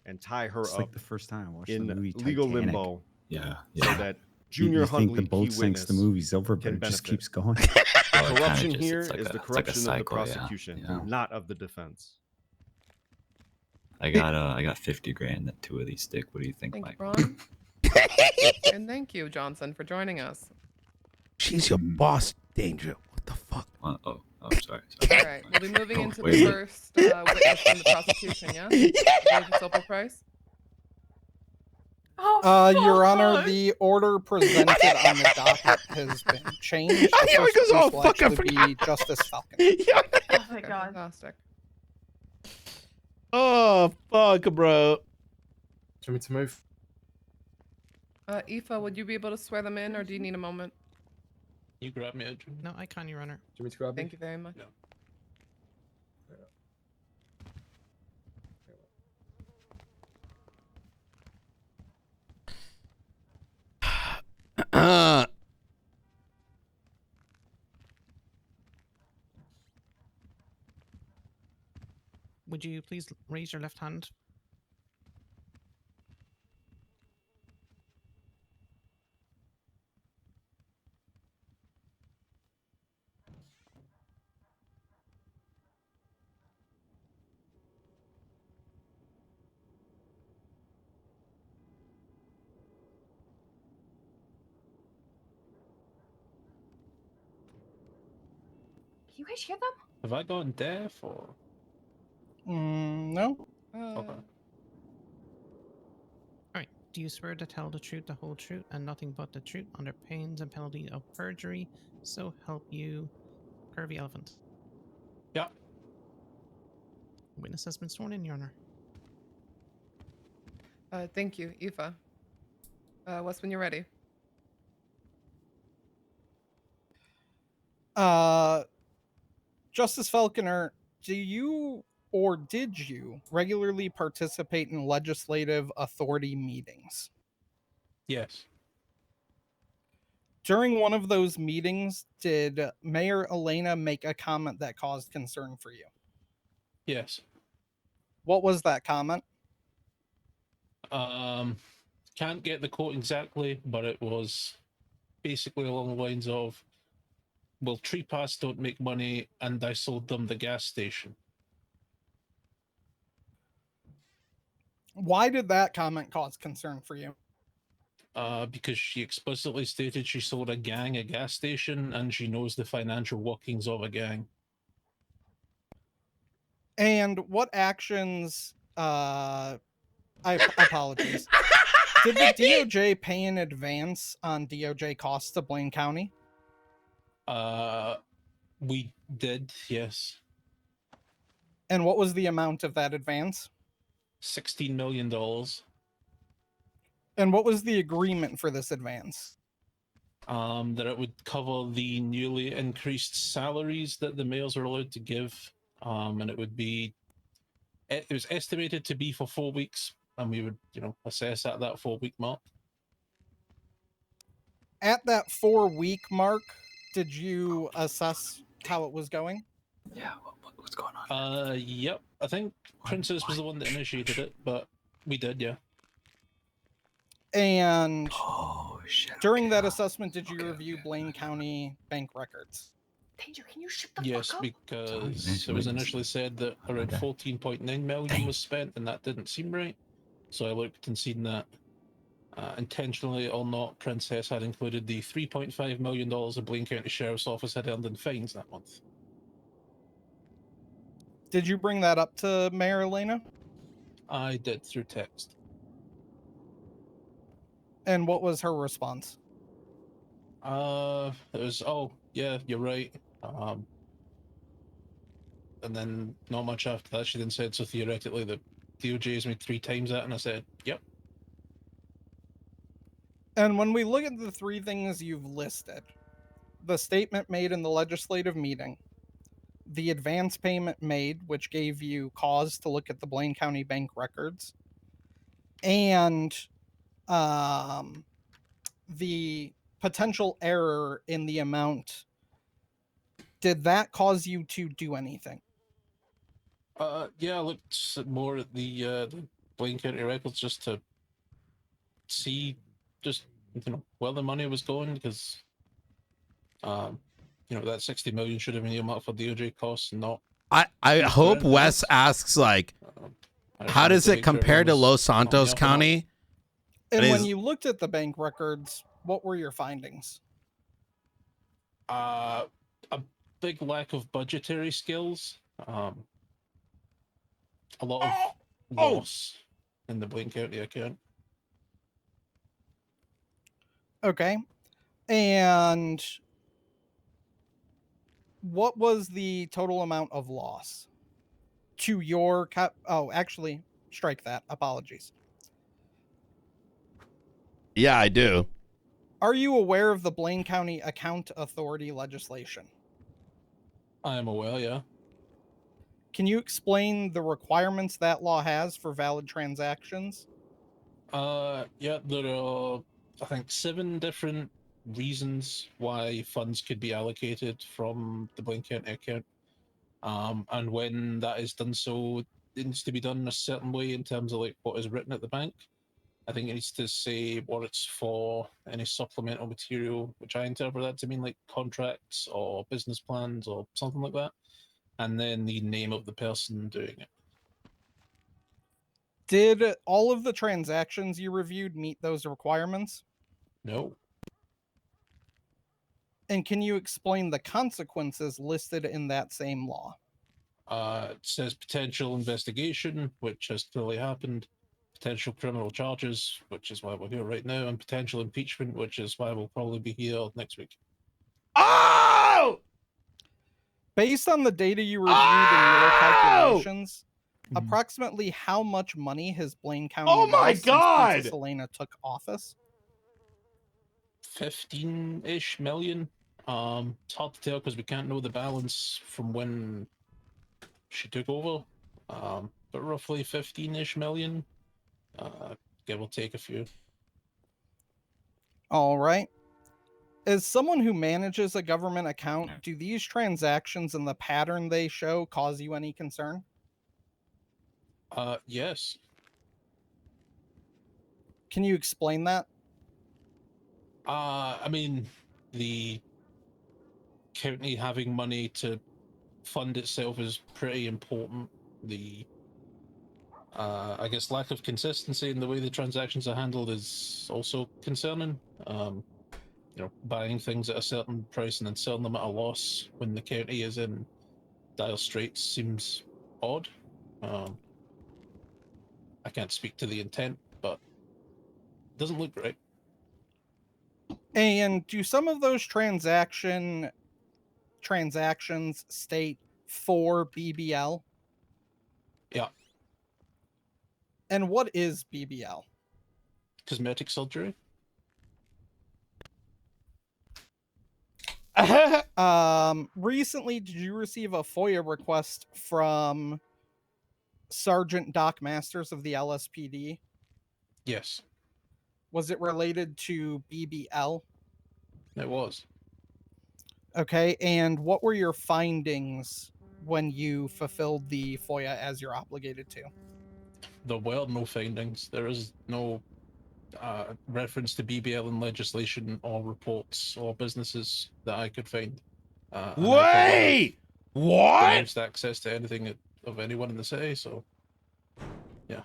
Speaker 7: and tie her
Speaker 16: It's
Speaker 7: up
Speaker 16: like the first time I watched
Speaker 7: in
Speaker 16: the movie
Speaker 7: legal
Speaker 16: Titanic.
Speaker 7: limbo
Speaker 23: Yeah,
Speaker 7: so that Junior
Speaker 16: you think the
Speaker 7: Huntley,
Speaker 16: boat
Speaker 7: key
Speaker 16: sinks, the
Speaker 7: witness,
Speaker 16: movie's over, but
Speaker 7: can
Speaker 16: it just
Speaker 7: benefit.
Speaker 16: keeps going.
Speaker 7: The corruption
Speaker 23: just-
Speaker 7: here
Speaker 23: it's like
Speaker 7: is
Speaker 23: a-
Speaker 7: the
Speaker 23: it's like a
Speaker 7: corruption of the
Speaker 23: cycle, yeah,
Speaker 7: prosecution,
Speaker 23: yeah.
Speaker 7: not of the defense.
Speaker 23: I got 50 grand that 2 of these stick. What do you think,
Speaker 21: Thank you,
Speaker 23: Mike?
Speaker 21: Braun. And thank you, Johnson, for joining us.
Speaker 3: She's your boss, Danger. What the fuck?
Speaker 23: Oh, sorry.
Speaker 21: All right, we'll be moving
Speaker 23: Oh,
Speaker 21: into
Speaker 23: wait,
Speaker 21: the
Speaker 23: wait.
Speaker 21: first witness from the prosecution, yeah? David Opal Price?
Speaker 19: Your Honor, the order presented on the docket has been changed. The
Speaker 3: Here we
Speaker 19: first
Speaker 3: go. Oh,
Speaker 19: case will
Speaker 3: fuck, I
Speaker 19: actually be Justice Falcon.
Speaker 8: Oh my god.
Speaker 21: Fantastic.
Speaker 3: Oh, fuck, bro.
Speaker 18: Do you want me to move?
Speaker 21: Aoife, would you be able to swear them in, or do you need a moment?
Speaker 18: You grab me, Adrian.
Speaker 1: No, I can, Your Honor.
Speaker 18: Do you want me to grab
Speaker 21: Thank you very much.
Speaker 1: Would you please raise your left hand?
Speaker 21: you guys hear them?
Speaker 18: Have I gone deaf or?
Speaker 19: No.
Speaker 18: Okay.
Speaker 1: Alright, do you swear to tell the truth, the whole truth, and nothing but the truth under pains and penalty of perjury? So help you, Curvy Elephant.
Speaker 18: Yeah.
Speaker 1: Witness has been sworn in, Your Honor.
Speaker 21: Thank you, Eva. Wes, when you're ready.
Speaker 19: Justice Falconer, do you or did you regularly participate in legislative authority meetings?
Speaker 18: Yes.
Speaker 19: During one of those meetings, did Mayor Elena make a comment that caused concern for you?
Speaker 18: Yes.
Speaker 19: What was that comment?
Speaker 18: Can't get the quote exactly, but it was basically along the lines of, well, Tree Pass don't make money, and I sold them the gas station.
Speaker 19: Why did that comment cause concern for you?
Speaker 18: Because she explicitly stated she sold a gang a gas station, and she knows the financial workings of a gang.
Speaker 19: And what actions, apologies. Did the DOJ pay in advance on DOJ costs to Blaine County?
Speaker 18: We did, yes.
Speaker 19: And what was the amount of that advance?
Speaker 18: $16 million.
Speaker 19: And what was the agreement for this advance?
Speaker 18: That it would cover the newly increased salaries that the mayors are allowed to give. And it would be, it was estimated to be for 4 weeks, and we would, assess at that 4-week mark.
Speaker 19: At that 4-week mark, did you assess how it was going?
Speaker 23: Yeah, what's going on?
Speaker 18: Yep. I think Princess was the one that initiated it, but we did, yeah.
Speaker 19: And during that assessment, did you review Blaine County bank records?
Speaker 21: Danger, can you shut the
Speaker 18: Yes,
Speaker 21: fuck up?
Speaker 18: because it was initially said that around 14.9 million was spent, and that didn't seem right. So I looked and seen that intentionally or not, Princess had included the $3.5 million the Blaine County Sheriff's Office had earned in fines that month.
Speaker 19: Did you bring that up to Mayor Elena?
Speaker 18: I did, through text.
Speaker 19: And what was her response?
Speaker 18: It was, oh, yeah, you're right. And then not much after that, she then said, so theoretically the DOJ has made 3 times that, and I said, yep.
Speaker 19: And when we look at the 3 things you've listed, the statement made in the legislative meeting, the advance payment made, which gave you cause to look at the Blaine County bank records, and the potential error in the amount, did that cause you to do anything?
Speaker 18: Yeah, I looked more at the Blaine County records just to see just, where the money was going, because, that 60 million should have been earmarked for DOJ costs, not.
Speaker 3: I hope Wes asks, like, how does it compare to Los Santos County?
Speaker 19: And when you looked at the bank records, what were your findings?
Speaker 18: A big lack of budgetary skills. A lot of loss in the Blaine County account.
Speaker 19: Okay. And what was the total amount of loss to your oh, actually, strike that. Apologies.
Speaker 3: Yeah, I do.
Speaker 19: Are you aware of the Blaine County Account Authority legislation?
Speaker 18: I am aware, yeah.
Speaker 19: Can you explain the requirements that law has for valid transactions?
Speaker 18: Yeah, there are, I think, 7 different reasons why funds could be allocated from the Blaine County account. And when that is done, so it needs to be done in a certain way in terms of like what is written at the bank. I think it needs to say what it's for, any supplemental material, which I interpret that to mean like contracts or business plans or something like that. And then the name of the person doing it.
Speaker 19: Did all of the transactions you reviewed meet those requirements?
Speaker 18: No.
Speaker 19: And can you explain the consequences listed in that same law?
Speaker 18: It says potential investigation, which has clearly happened, potential criminal charges, which is why we're here right now, and potential impeachment, which is why we'll probably be here next week.
Speaker 3: Oh!
Speaker 19: Based on the data you reviewed in your calculations, approximately how much money has Blaine County
Speaker 3: Oh my
Speaker 19: lost since Princess Elena took office?
Speaker 18: 15-ish million. It's hard to tell because we can't know the balance from when she took over. But roughly 15-ish million. Give or take a few.
Speaker 19: All right. As someone who manages a government account, do these transactions and the pattern they show cause you any concern?
Speaker 18: Yes.
Speaker 19: Can you explain that?
Speaker 18: I mean, the county having money to fund itself is pretty important. The I guess lack of consistency in the way the transactions are handled is also concerning. You know, buying things at a certain price and then selling them at a loss when the county is in dire straits seems odd. I can't speak to the intent, but it doesn't look right.
Speaker 19: And do some of those transactions state for BBL?
Speaker 18: Yeah.
Speaker 19: And what is BBL?
Speaker 18: Cosmetic surgery.
Speaker 19: Recently, did you receive a FOIA request from Sergeant Doc Masters of the LSPD?
Speaker 18: Yes,
Speaker 19: Was it related to BBL?
Speaker 18: it was.
Speaker 19: Okay, and what were your findings when you fulfilled the FOIA as you're obligated to?
Speaker 18: There were no findings. There is no reference to BBL in legislation or reports or businesses that I could find.
Speaker 3: Wait! What?
Speaker 18: Pronounced access to anything of anyone in the city, so yeah.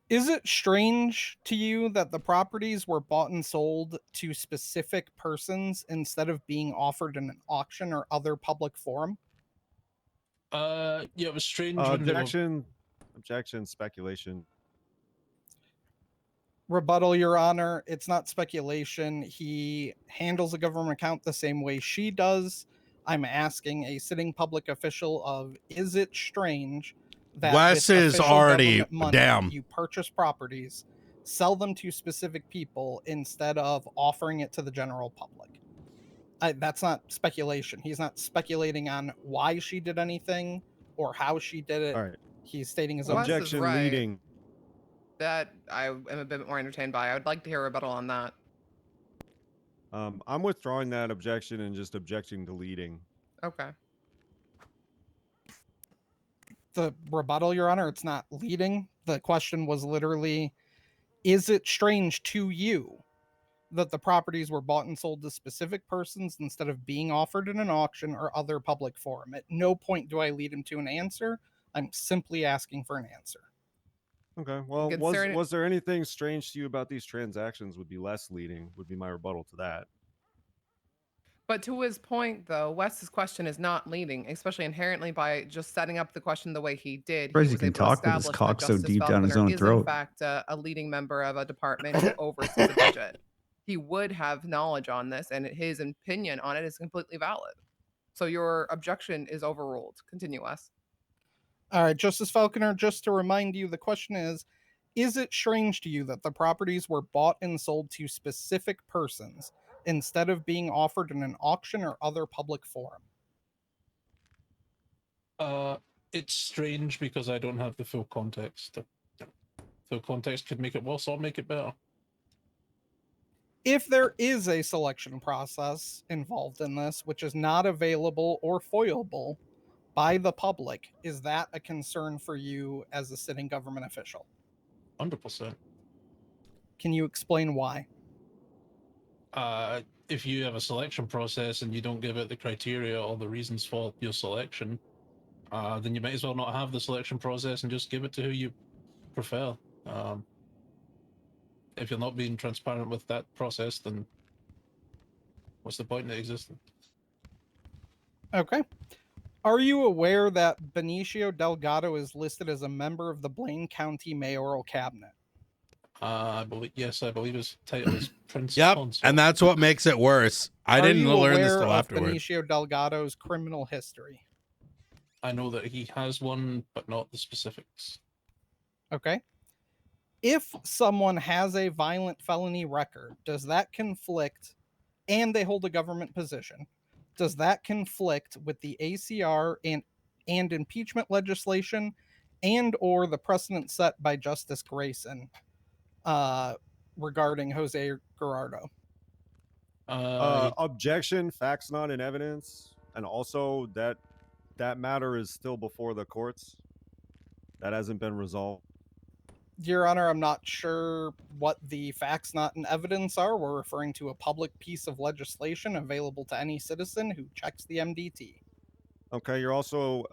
Speaker 19: Is it strange to you that the properties were bought and sold to specific persons instead of being offered in an auction or other public forum?
Speaker 18: Yeah, it was strange when they were...
Speaker 7: Objection, speculation.
Speaker 19: Rebuttal, Your Honor. It's not speculation. He handles a government account the same way she does. I'm asking a sitting public official of, is it strange that
Speaker 3: Wes
Speaker 19: with
Speaker 3: is
Speaker 19: official
Speaker 3: already
Speaker 19: government money,
Speaker 3: down.
Speaker 19: you purchase properties, sell them to specific people instead of offering it to the general public? That's not speculation. He's not speculating on why she did anything or how she did it.
Speaker 7: All right.
Speaker 19: He's stating his own
Speaker 21: Wes is
Speaker 7: Objection
Speaker 21: right.
Speaker 7: leading.
Speaker 21: That I am a bit more entertained by. I would like to hear a rebuttal on that.
Speaker 7: I'm withdrawing that objection and just objecting to leading.
Speaker 21: Okay.
Speaker 19: The rebuttal, Your Honor, it's not leading. The question was literally, is it strange to you that the properties were bought and sold to specific persons instead of being offered in an auction or other public forum? At no point do I lead him to an answer. I'm simply asking for an answer.
Speaker 7: Okay. Well, was there anything strange to you about these transactions? Would be less leading. Would be my rebuttal to that.
Speaker 21: But to his point, though, Wes's question is not leading, especially inherently by just setting up the question the way he did.
Speaker 16: Surprised
Speaker 21: He
Speaker 16: he
Speaker 21: was
Speaker 16: can
Speaker 21: able to
Speaker 16: talk with his
Speaker 21: establish
Speaker 16: cock
Speaker 21: that
Speaker 16: so
Speaker 21: Justice
Speaker 16: deep down his
Speaker 21: Falconer
Speaker 16: own
Speaker 21: is
Speaker 16: throat.
Speaker 21: in fact a leading member of a department who oversees the budget. He would have knowledge on this, and his opinion on it is completely valid. So your objection is overruled. Continue, Wes.
Speaker 19: All right, Justice Falconer, just to remind you, the question is it strange to you that the properties were bought and sold to specific persons instead of being offered in an auction or other public forum?
Speaker 18: It's strange because I don't have the full context. Full context could make it worse or make it better.
Speaker 19: If there is a selection process involved in this, which is not available or foilable by the public, is that a concern for you as a sitting government official?
Speaker 18: 100%.
Speaker 19: Can you explain why?
Speaker 18: If you have a selection process and you don't give it the criteria or the reasons for your selection, then you might as well not have the selection process and just give it to who you prefer. If you're not being transparent with that process, then What's the point in it existing?
Speaker 19: Okay. Are you aware that Benicio Delgado is listed as a member of the Blaine County Mayoral Cabinet?
Speaker 18: I believe his title is Prince
Speaker 3: Yep,
Speaker 18: Consort.
Speaker 3: and that's what makes it worse. I
Speaker 19: Are
Speaker 3: didn't
Speaker 19: you
Speaker 3: learn this
Speaker 19: aware
Speaker 3: till
Speaker 19: of
Speaker 3: afterward.
Speaker 19: Benicio Delgado's criminal history?
Speaker 18: I know that he has one, but not the specifics.
Speaker 19: Okay. If someone has a violent felony record, does that conflict, and they hold a government position, does that conflict with the ACR and impeachment legislation and or the precedent set by Justice Grayson regarding Jose Gerardo?
Speaker 7: Objection, facts not in evidence, and also that matter is still before the courts. That hasn't been resolved.
Speaker 19: Your Honor, I'm not sure what the facts not in evidence are. We're referring to a public piece of legislation available to any citizen who checks the MDT.
Speaker 7: Okay, you're also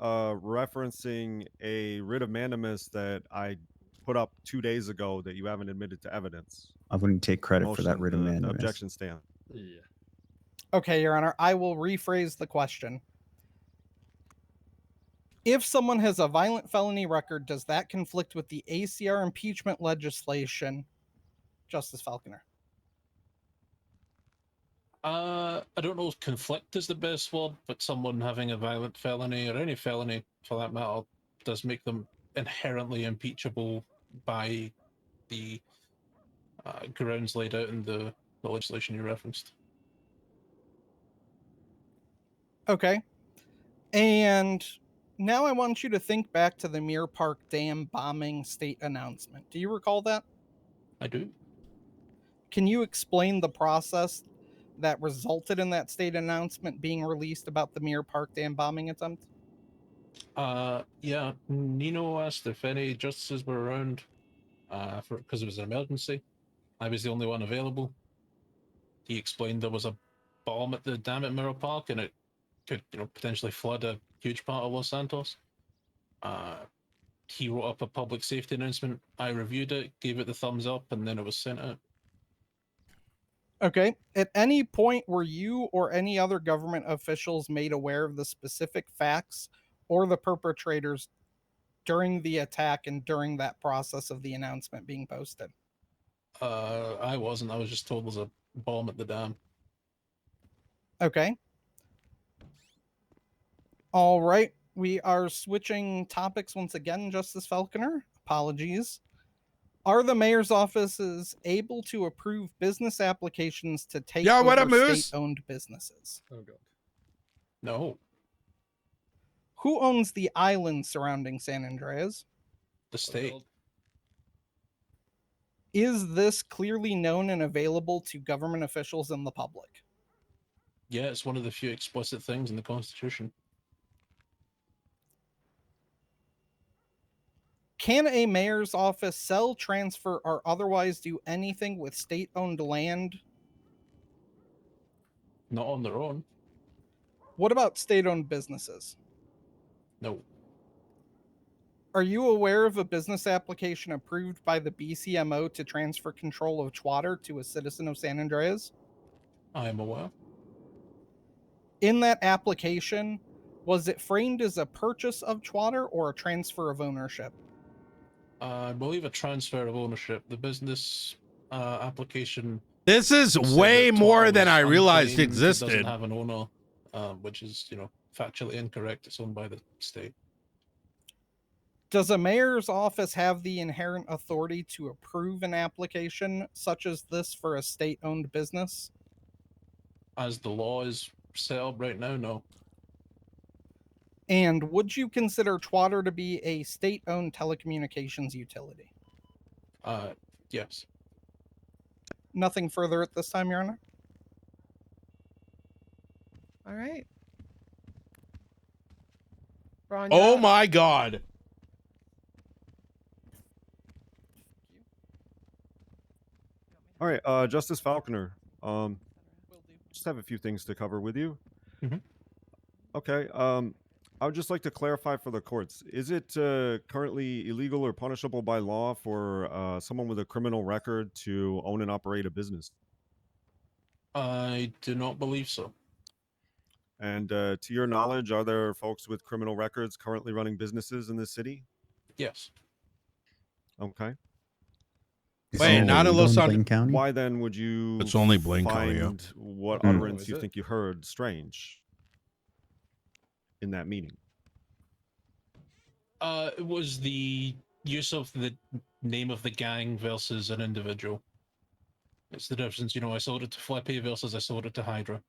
Speaker 7: referencing a writ of mandamus that I put up 2 days ago that you haven't admitted to evidence.
Speaker 16: I wouldn't take credit for that
Speaker 7: Motion,
Speaker 16: writ of
Speaker 7: the
Speaker 16: mandamus.
Speaker 7: objection stand.
Speaker 14: Yeah.
Speaker 19: Okay, Your Honor, I will rephrase the question. If someone has a violent felony record, does that conflict with the ACR impeachment legislation, Justice Falconer?
Speaker 18: I don't know if conflict is the best word, but someone having a violent felony or any felony for that matter does make them inherently impeachable by the grounds laid out in the legislation you referenced.
Speaker 19: Okay. And now I want you to think back to the Muir Park Dam bombing state announcement. Do you recall that?
Speaker 18: I do.
Speaker 19: Can you explain the process that resulted in that state announcement being released about the Muir Park Dam bombing attempt?
Speaker 18: Yeah, Nino asked if any justices were around because it was an emergency. I was the only one available. He explained there was a bomb at the dam at Mirror Park and it could, potentially flood a huge part of Los Santos. He wrote up a public safety announcement. I reviewed it, gave it the thumbs up, and then it was sent out.
Speaker 19: Okay. At any point were you or any other government officials made aware of the specific facts or the perpetrators during the attack and during that process of the announcement being posted?
Speaker 18: I wasn't. I was just told there's a bomb at the dam.
Speaker 19: Okay. All right. We are switching topics once again, Justice Falconer. Apologies. Are the mayor's offices able to approve business applications to take over state-owned businesses?
Speaker 18: Oh god. No.
Speaker 19: Who owns the island surrounding San Andreas?
Speaker 18: The state.
Speaker 19: Is this clearly known and available to government officials and the public?
Speaker 18: Yeah, it's one of the few explicit things in the Constitution.
Speaker 19: Can a mayor's office sell, transfer, or otherwise do anything with state-owned land?
Speaker 18: Not on their own.
Speaker 19: What about state-owned businesses?
Speaker 18: No.
Speaker 19: Are you aware of a business application approved by the BCMO to transfer control of Chwater to a citizen of San Andreas?
Speaker 18: I am aware.
Speaker 19: In that application, was it framed as a purchase of Chwater or a transfer of ownership?
Speaker 18: I believe a transfer of ownership. The business application.
Speaker 3: This is
Speaker 18: said
Speaker 3: way
Speaker 18: that
Speaker 3: more
Speaker 18: Chwater
Speaker 3: than
Speaker 18: was
Speaker 3: I realized
Speaker 18: unclaimed, it
Speaker 3: existed.
Speaker 18: doesn't have an owner, which is, factually incorrect. It's owned by the state.
Speaker 19: Does a mayor's office have the inherent authority to approve an application such as this for a state-owned business?
Speaker 18: As the law is set up right now, no.
Speaker 19: And would you consider Chwater to be a state-owned telecommunications utility?
Speaker 18: Yes.
Speaker 19: Nothing further at this time, Your Honor?
Speaker 21: All right. Ron,
Speaker 3: Oh my god.
Speaker 7: All right, Justice Falconer. Just have a few things to cover with you.
Speaker 18: Mhm.
Speaker 7: Okay. I would just like to clarify for the courts: is it currently illegal or punishable by law for someone with a criminal record to own and operate a business?
Speaker 18: I do not believe so.
Speaker 7: And to your knowledge, are there folks with criminal records currently running businesses in this city?
Speaker 18: Yes.
Speaker 7: Okay.
Speaker 3: Wait, not in Los Angeles.
Speaker 16: County?
Speaker 7: Why then would you
Speaker 3: It's only Blaine County, yeah.
Speaker 7: find what
Speaker 16: Hmm.
Speaker 7: utterance
Speaker 18: Oh, is
Speaker 7: you
Speaker 18: it?
Speaker 7: think you heard strange in that meeting?
Speaker 18: It was the use of the name of the gang versus an individual. It's the difference, I sold it to Flippy versus I sold it to Hydra.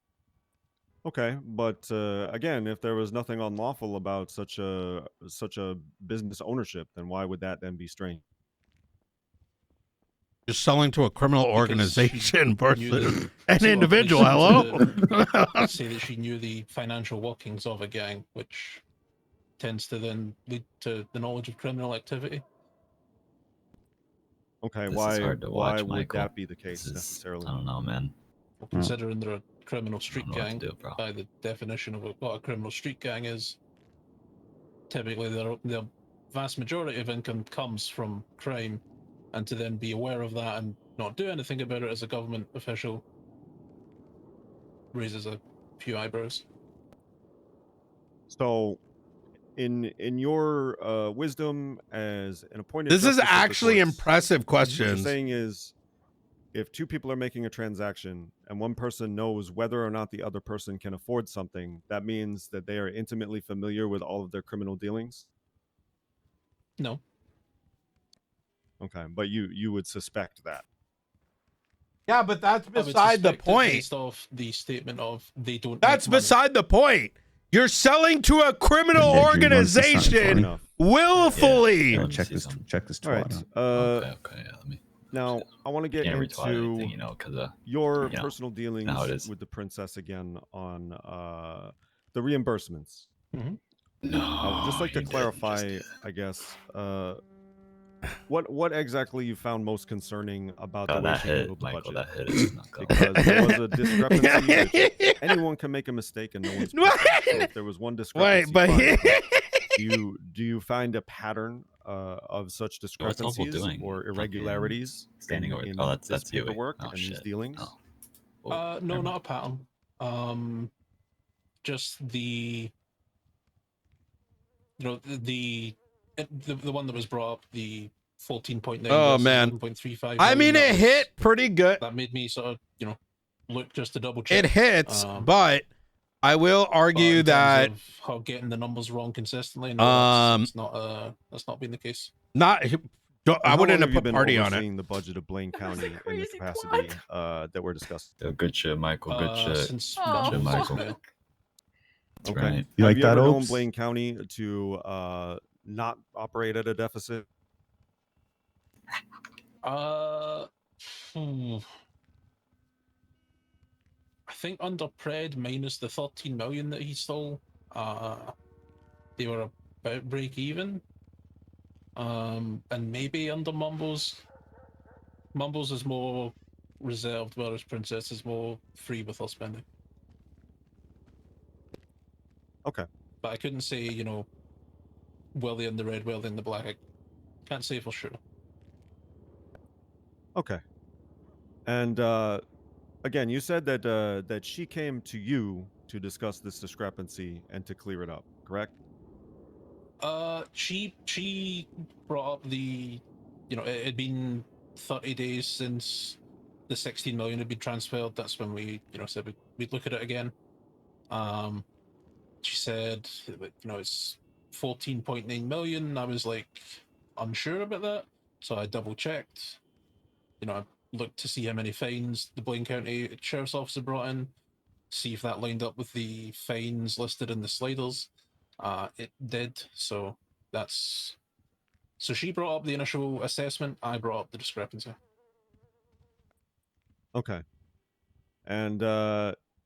Speaker 7: Okay, but again, if there was nothing unlawful about such a business ownership, then why would that then be strange?
Speaker 3: You're selling to a criminal organization versus an
Speaker 18: So
Speaker 3: individual.
Speaker 18: obviously
Speaker 3: Hello?
Speaker 18: to say that she knew the financial workings of a gang, which tends to then lead to the knowledge of criminal activity.
Speaker 7: Okay,
Speaker 23: This is
Speaker 7: why
Speaker 23: hard to
Speaker 7: why
Speaker 23: watch,
Speaker 7: would
Speaker 23: Michael.
Speaker 7: that be the case
Speaker 23: This is,
Speaker 7: necessarily?
Speaker 23: I don't know, man.
Speaker 18: Well, considering they're a criminal street
Speaker 23: know what to
Speaker 18: gang,
Speaker 23: do, bro.
Speaker 18: by the definition of what a criminal street gang is, typically the vast majority of income comes from crime, and to then be aware of that and not do anything about it as a government official raises a few eyebrows.
Speaker 7: So, in your wisdom as an appointed,
Speaker 3: This is
Speaker 7: justice of the
Speaker 3: actually
Speaker 7: courts,
Speaker 3: impressive
Speaker 7: what you're
Speaker 3: questions.
Speaker 7: saying is, if two people are making a transaction and one person knows whether or not the other person can afford something, that means that they are intimately familiar with all of their criminal dealings?
Speaker 18: No.
Speaker 7: Okay, but you would suspect that.
Speaker 3: Yeah, but that's
Speaker 18: I would
Speaker 3: beside the
Speaker 18: suspect it
Speaker 3: point.
Speaker 18: based off the statement of they don't.
Speaker 3: That's
Speaker 18: make money.
Speaker 3: beside the point. You're selling to a criminal
Speaker 16: Yeah, Drew, you wanna see something
Speaker 3: organization
Speaker 16: funny?
Speaker 3: willfully.
Speaker 16: Yeah, check this
Speaker 7: All right.
Speaker 16: twat out.
Speaker 23: Okay, yeah, let me.
Speaker 7: Now I want to get
Speaker 23: Can't retweet
Speaker 7: into
Speaker 23: anything, because
Speaker 7: your
Speaker 23: you know,
Speaker 7: personal dealings
Speaker 23: how it is.
Speaker 7: with the princess again on the reimbursements.
Speaker 18: Mm-hmm.
Speaker 23: No,
Speaker 7: I would just like to
Speaker 23: you didn't
Speaker 7: clarify, I guess, what exactly you found most concerning about the way
Speaker 23: that
Speaker 7: she
Speaker 23: hit,
Speaker 7: handled the
Speaker 23: Michael.
Speaker 7: budget.
Speaker 23: That hit is not going.
Speaker 7: Because there was a discrepancy. Which anyone can make a mistake, and no one's perfect. So if there was one discrepancy,
Speaker 3: but
Speaker 7: fine, do you find a pattern of such
Speaker 23: What's Uncle
Speaker 7: discrepancies
Speaker 23: doing?
Speaker 7: or irregularities
Speaker 23: Standing
Speaker 7: in,
Speaker 23: over.
Speaker 7: in
Speaker 23: Oh,
Speaker 7: this
Speaker 23: that's Buick.
Speaker 7: paperwork
Speaker 23: Oh
Speaker 7: and
Speaker 23: shit.
Speaker 7: these dealings?
Speaker 23: Oh.
Speaker 18: No, not a pattern. Just the the one that was brought up, the 14.9
Speaker 3: Oh,
Speaker 18: versus
Speaker 3: man.
Speaker 18: 11.35.
Speaker 3: I mean,
Speaker 18: that
Speaker 3: it
Speaker 18: was-
Speaker 3: hit pretty good.
Speaker 18: That made me sort of look just to double check.
Speaker 3: It hits, but I will argue
Speaker 18: in terms
Speaker 3: that
Speaker 18: of how getting the numbers wrong consistently, no, that's not been the case.
Speaker 3: not. I
Speaker 7: How
Speaker 3: wouldn't
Speaker 7: long
Speaker 3: have
Speaker 7: you
Speaker 3: put
Speaker 7: been
Speaker 3: party on it.
Speaker 7: overseeing the budget of Blaine County in the capacity that we're discussing?
Speaker 23: Yo, good shit, Michael. Good shit.
Speaker 18: Since
Speaker 23: Good shit, Michael. That's
Speaker 7: Okay.
Speaker 23: right.
Speaker 16: You
Speaker 7: Have
Speaker 16: like
Speaker 7: you
Speaker 16: that,
Speaker 7: ever known
Speaker 16: Opes?
Speaker 7: Blaine County to not operate at a deficit?
Speaker 18: I think under Pred minus the 13 million that he stole, they were about break even. And maybe under Mumbles is more reserved, whereas Princess is more free with her spending.
Speaker 7: Okay.
Speaker 18: But I couldn't say, well they in the red, well they in the black. I can't say for sure.
Speaker 7: Okay. And again, you said that that she came to you to discuss this discrepancy and to clear it up, correct?
Speaker 18: She brought up the, it had been 30 days since the 16 million had been transferred. That's when we, said we'd look at it again. She said, it's 14.9 million. I was like unsure about that, so I double checked. I looked to see how many fines the Blaine County Sheriff's Office had brought in, see if that lined up with the fines listed in the sliders. It did, so she brought up the initial assessment, I brought up the discrepancy.
Speaker 7: Okay. And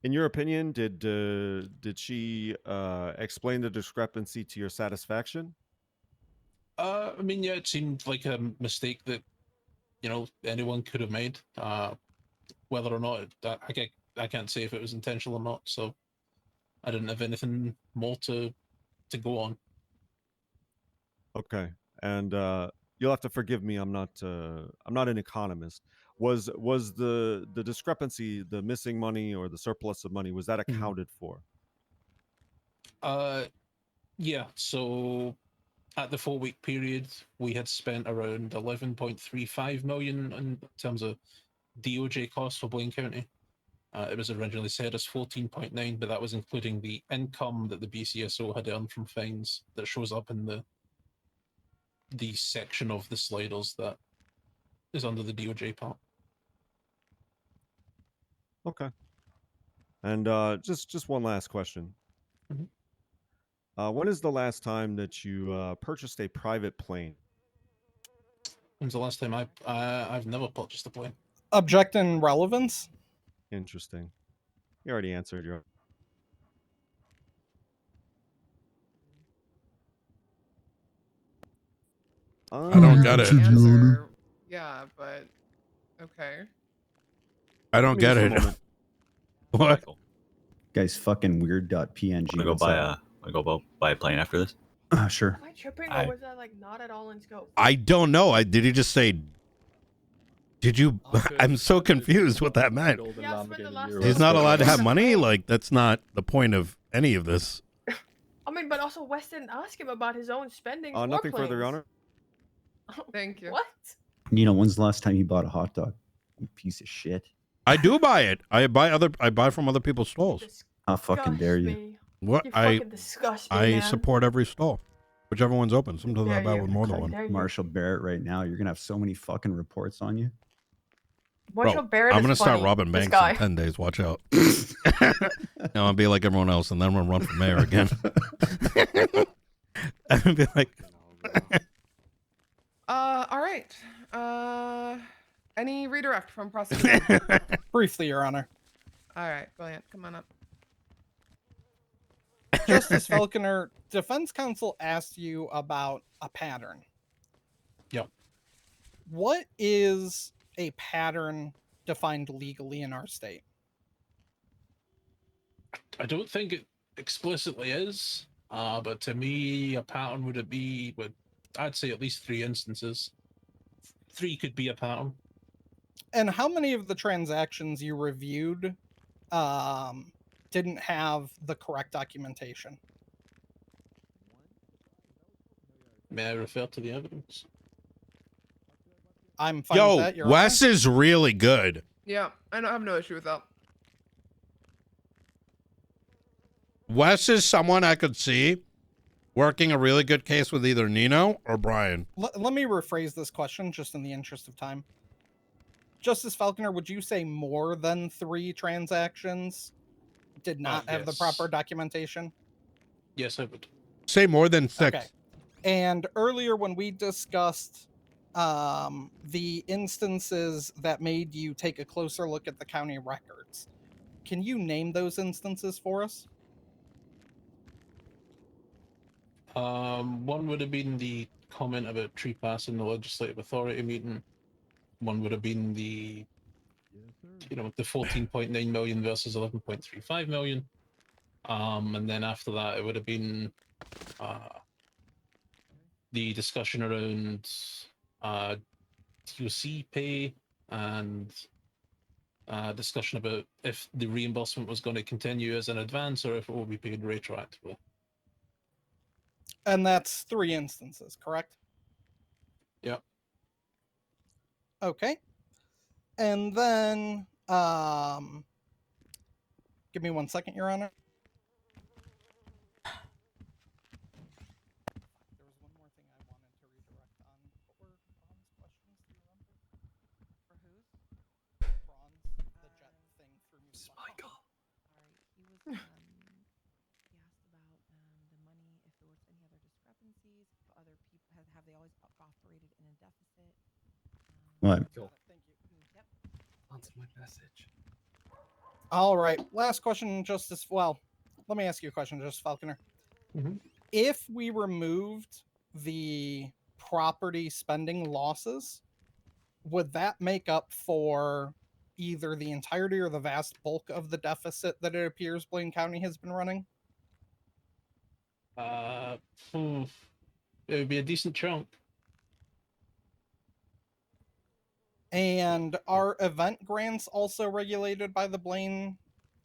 Speaker 7: in your opinion, did she explain the discrepancy to your satisfaction?
Speaker 18: I mean, yeah, it seemed like a mistake that anyone could have made. Whether or not I can't say if it was intentional or not, so I didn't have anything more to go on.
Speaker 7: Okay. And you'll have to forgive me. I'm not an economist. Was the discrepancy, the missing money or the surplus of money, was that accounted for?
Speaker 18: Yeah. So at the 4-week period, we had spent around 11.35 million in terms of DOJ costs for Blaine County. It was originally said as 14.9, but that was including the income that the BCSO had earned from fines that shows up in the section of the sliders that is under the DOJ part.
Speaker 7: Okay. And just one last question. When is the last time that you purchased a private plane?
Speaker 18: When's the last time I've never purchased a plane?
Speaker 19: Object in relevance?
Speaker 7: Interesting. You already answered your.
Speaker 3: I don't get it.
Speaker 21: Answer. Yeah, but okay.
Speaker 3: I don't get it. What?
Speaker 16: Guy's fucking weird.png.
Speaker 23: Wanna go buy a plane after this?
Speaker 16: Sure.
Speaker 8: Am I tripping,
Speaker 23: I-
Speaker 8: or was that like not at all in scope?
Speaker 3: I don't know. Did he just say? Did you? I'm so confused what that meant. He's not allowed to have money. Like that's not the point of any of this.
Speaker 8: I mean, but also Wes didn't ask him about his own spending.
Speaker 7: Nothing further, Your Honor.
Speaker 21: Thank you.
Speaker 8: What?
Speaker 16: Nino, when's the last time you bought a hot dog? You piece of shit.
Speaker 3: I do buy it. I buy from other people's stalls.
Speaker 16: How fucking dare you?
Speaker 3: What
Speaker 8: You
Speaker 3: I
Speaker 8: fucking disgust me,
Speaker 3: I
Speaker 8: man.
Speaker 3: support every stall, whichever one's open. Sometimes I
Speaker 8: dare
Speaker 3: buy
Speaker 8: you.
Speaker 3: with more than
Speaker 8: How
Speaker 3: one.
Speaker 8: dare you.
Speaker 16: Marshall Barrett right now, you're gonna have so many fucking reports on you.
Speaker 8: Marshall
Speaker 3: Bro,
Speaker 8: Barrett
Speaker 3: I'm
Speaker 8: is
Speaker 3: gonna start
Speaker 8: funny,
Speaker 3: robbing
Speaker 8: this
Speaker 3: banks
Speaker 8: guy.
Speaker 3: in 10 days. Watch out. Now I'll be like everyone else, and then I'm gonna run for mayor again. I'm gonna be like,
Speaker 21: All right. Any redirect from prosecution?
Speaker 19: Briefly, Your Honor.
Speaker 21: All right, brilliant. Come on up.
Speaker 19: Justice Falconer, defense counsel asked you about a pattern.
Speaker 18: Yep.
Speaker 19: What is a pattern defined legally in our state?
Speaker 18: I don't think it explicitly is, but to me, a pattern I'd say at least 3 instances. 3 could be a pattern.
Speaker 19: And how many of the transactions you reviewed didn't have the correct documentation?
Speaker 18: May I refer to the evidence?
Speaker 19: I'm fine with
Speaker 3: yo,
Speaker 19: that, Your
Speaker 3: Wes
Speaker 19: Honor.
Speaker 3: is really good.
Speaker 21: Yeah, I don't have no issue with that.
Speaker 3: Wes is someone I could see working a really good case with either Nino or Brian.
Speaker 19: Let me rephrase this question just in the interest of time. Justice Falconer, would you say more than 3 transactions did not have the
Speaker 18: yes.
Speaker 19: proper documentation?
Speaker 18: Yes, I would.
Speaker 3: Say more than 6.
Speaker 19: Okay. And earlier when we discussed the instances that made you take a closer look at the county records, can you name those instances for us?
Speaker 18: One would have been the comment about tree pass in the legislative authority meeting. One would have been the 14.9 million versus 11.35 million. And then after that, it would have been the discussion around TOC pay and discussion about if the reimbursement was going to continue as an advance or if it will be paid retroactively.
Speaker 19: And that's 3 instances, correct?
Speaker 18: Yep.
Speaker 19: Okay. And then, give me 1 second, Your Honor. There was one more thing I wanted to redirect on. What were Ron's questions? Do you remember? For whose? Ron's, the jet thing through me. Michael.
Speaker 21: Alright, he was he asked about the money, if there was any other discrepancies, if other people have they always operated in a deficit.
Speaker 16: What?
Speaker 21: Thank you. Yep.
Speaker 17: Answer my message.
Speaker 19: All right. Last question, Justice. Well, let me ask you a question, Justice Falconer. If we removed the property spending losses, would that make up for either the entirety or the vast bulk of the deficit that it appears Blaine County has been running?
Speaker 18: It would be a decent chunk.
Speaker 19: And are event grants also regulated by the Blaine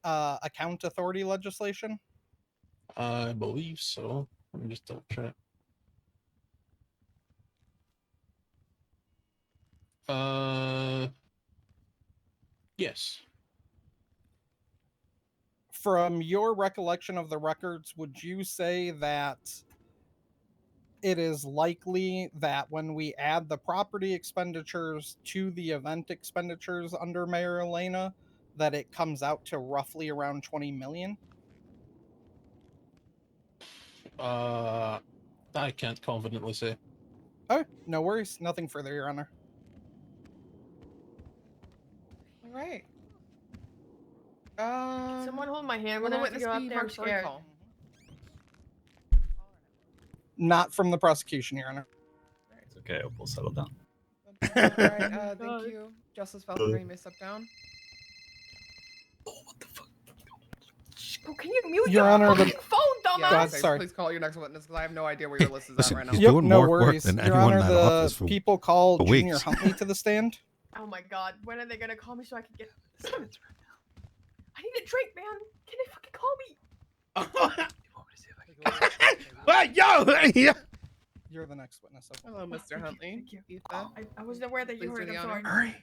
Speaker 19: Account Authority legislation?
Speaker 18: I believe so. Let me just double check. Yes.
Speaker 19: From your recollection of the records, would you say that it is likely that when we add the property expenditures to the event expenditures under Mayor Elena, that it comes out to roughly around 20 million?
Speaker 18: I can't confidently say.
Speaker 19: Oh, no worries. Nothing further, Your Honor.
Speaker 21: All right.
Speaker 8: Someone hold my hand
Speaker 21: Will
Speaker 8: when
Speaker 21: the
Speaker 8: I have to
Speaker 21: witness
Speaker 8: go up
Speaker 21: be
Speaker 8: there. I'm
Speaker 21: marked for
Speaker 8: scared.
Speaker 21: recall?
Speaker 19: Not from the prosecution, Your Honor.
Speaker 23: It's okay. We'll settle down.
Speaker 21: All right. Thank you, Justice Falconer. You may step down.
Speaker 8: Oh, can you mute
Speaker 19: Your
Speaker 8: your
Speaker 19: Honor,
Speaker 8: fucking phone, dumbass?
Speaker 19: Go ahead, sorry.
Speaker 21: Please call your next witness because I have no idea where your list is at right now.
Speaker 3: He's
Speaker 19: Yep,
Speaker 3: doing
Speaker 19: no
Speaker 3: more
Speaker 19: worries.
Speaker 3: work than
Speaker 19: Your
Speaker 3: anyone
Speaker 19: Honor,
Speaker 3: in that
Speaker 19: the
Speaker 3: office for
Speaker 19: people called
Speaker 3: weeks.
Speaker 19: Junior Huntley to the stand.
Speaker 8: Oh my god, when are they gonna call me so I can get this? I need a drink, man. Can they fucking call me?
Speaker 3: Yo!
Speaker 19: You're the next witness. Okay.
Speaker 21: Hello, Mr. Huntley.
Speaker 8: Thank you. I wasn't aware that you
Speaker 21: Please
Speaker 8: were.
Speaker 21: do the
Speaker 8: I'm
Speaker 21: honor.
Speaker 8: sorry.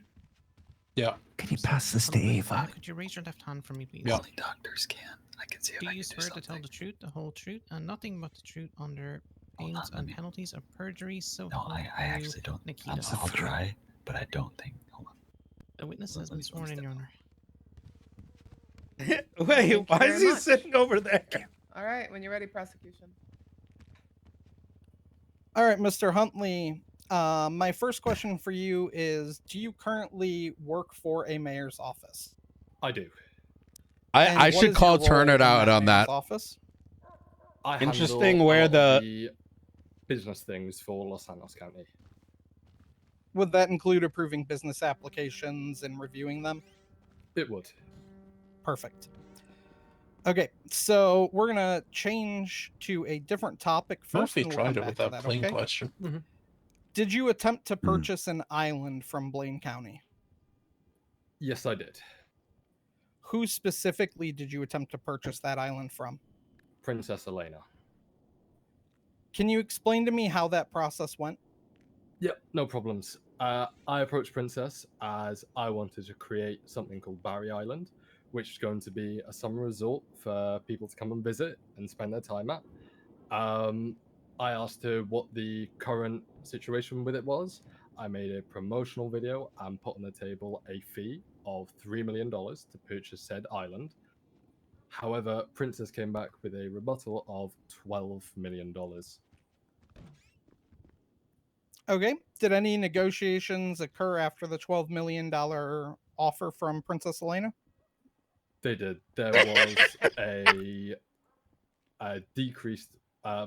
Speaker 18: Yeah.
Speaker 1: Can you pass this to Ava? Could you raise your left hand for me, please?
Speaker 18: Yeah.
Speaker 23: Only doctors can. I can see if
Speaker 1: Do
Speaker 23: I
Speaker 1: you
Speaker 23: can do
Speaker 1: swear to
Speaker 23: something.
Speaker 1: tell the truth, the whole truth, and nothing but the truth under pains and penalties of perjury? So
Speaker 23: No, I
Speaker 1: help
Speaker 23: actually
Speaker 1: you,
Speaker 23: don't.
Speaker 1: Nikita.
Speaker 23: I'll try, but I don't think. Hold on.
Speaker 1: The witness has been sworn in, Your Honor.
Speaker 3: Wait,
Speaker 21: Thank you
Speaker 3: why
Speaker 21: very
Speaker 3: is he
Speaker 21: much.
Speaker 3: sitting over there?
Speaker 21: All right, when you're ready, prosecution.
Speaker 19: All right, Mr. Huntley. My first question for you is: do you currently work for a mayor's office?
Speaker 2: I do.
Speaker 19: And
Speaker 3: I
Speaker 19: what
Speaker 3: should
Speaker 19: is
Speaker 3: call
Speaker 19: your role
Speaker 3: Turner
Speaker 19: in
Speaker 3: out on
Speaker 19: mayor's
Speaker 3: that.
Speaker 19: office?
Speaker 2: I
Speaker 3: Interesting
Speaker 2: handle
Speaker 3: where
Speaker 2: a lot
Speaker 3: the-
Speaker 2: of the business things for Los Angeles County.
Speaker 19: Would that include approving business applications and reviewing them?
Speaker 2: It would.
Speaker 19: Perfect. Okay, so we're gonna change to a different topic first,
Speaker 18: Murphy
Speaker 19: and we'll
Speaker 18: tried
Speaker 19: come
Speaker 18: it
Speaker 19: back
Speaker 18: with
Speaker 19: to
Speaker 18: that
Speaker 19: that.
Speaker 18: plain
Speaker 19: Okay.
Speaker 18: question.
Speaker 19: Did you attempt to purchase an island from Blaine County?
Speaker 2: Yes, I did.
Speaker 19: Who specifically did you attempt to purchase that island from?
Speaker 2: Princess Elena.
Speaker 19: Can you explain to me how that process went?
Speaker 2: Yep, no problems. I approached Princess as I wanted to create something called Barry Island, which is going to be a summer resort for people to come and visit and spend their time at. I asked her what the current situation with it was. I made a promotional video and put on the table a fee of $3 million to purchase said island. However, Princess came back with a rebuttal of $12 million.
Speaker 19: Okay. Did any negotiations occur after the $12 million offer from Princess Elena?
Speaker 2: They did. There was a decreased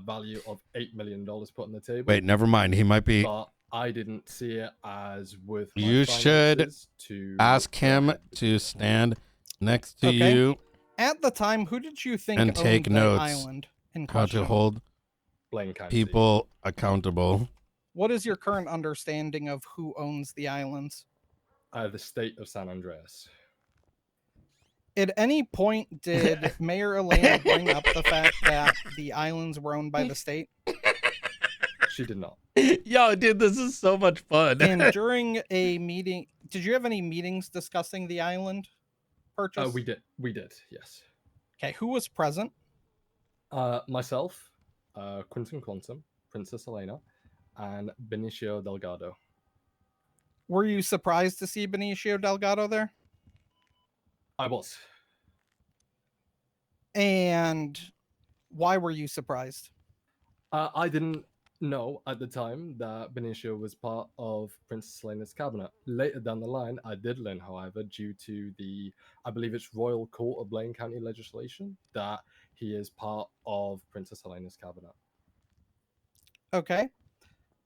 Speaker 2: value of $8 million put on the table.
Speaker 3: Wait, never mind. He might be.
Speaker 2: But I didn't see it as worth my
Speaker 3: You should
Speaker 2: finances to
Speaker 3: ask
Speaker 2: go
Speaker 3: him
Speaker 2: ahead.
Speaker 3: to stand next to
Speaker 19: Okay.
Speaker 3: you
Speaker 19: At the time, who did you think
Speaker 3: and
Speaker 19: owned
Speaker 3: take
Speaker 19: the
Speaker 3: notes.
Speaker 19: island in
Speaker 3: How
Speaker 19: question?
Speaker 3: to hold
Speaker 2: Blaine County.
Speaker 3: people accountable.
Speaker 19: What is your current understanding of who owns the islands?
Speaker 2: The state of San Andreas.
Speaker 19: At any point, did Mayor Elena bring up the fact that the islands were owned by the state?
Speaker 2: She did not.
Speaker 3: Yo, dude, this is so much fun.
Speaker 19: And during a meeting, did you have any meetings discussing the island purchase?
Speaker 2: We did. We did. Yes.
Speaker 19: Okay, who was present?
Speaker 2: Myself, Quentin Quantum, Princess Elena, and Benicio Delgado.
Speaker 19: Were you surprised to see Benicio Delgado there?
Speaker 2: I was.
Speaker 19: And why were you surprised?
Speaker 2: I didn't know at the time that Benicio was part of Princess Elena's cabinet. Later down the line, I did learn, however, due to the, I believe it's Royal Court of Blaine County legislation, that he is part of Princess Elena's cabinet.
Speaker 19: Okay.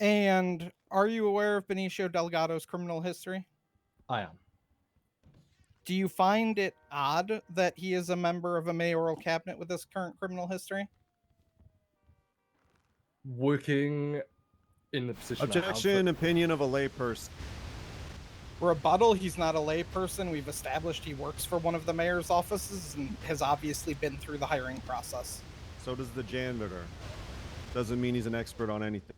Speaker 19: And are you aware of Benicio Delgado's criminal history?
Speaker 2: I am.
Speaker 19: Do you find it odd that he is a member of a mayoral cabinet with this current criminal history?
Speaker 2: Working in the position.
Speaker 7: Objection, opinion of a layperson.
Speaker 19: Rebuttal, he's not a layperson. We've established he works for one of the mayor's offices and has obviously been through the hiring process.
Speaker 7: So does the janitor. Doesn't mean he's an expert on anything.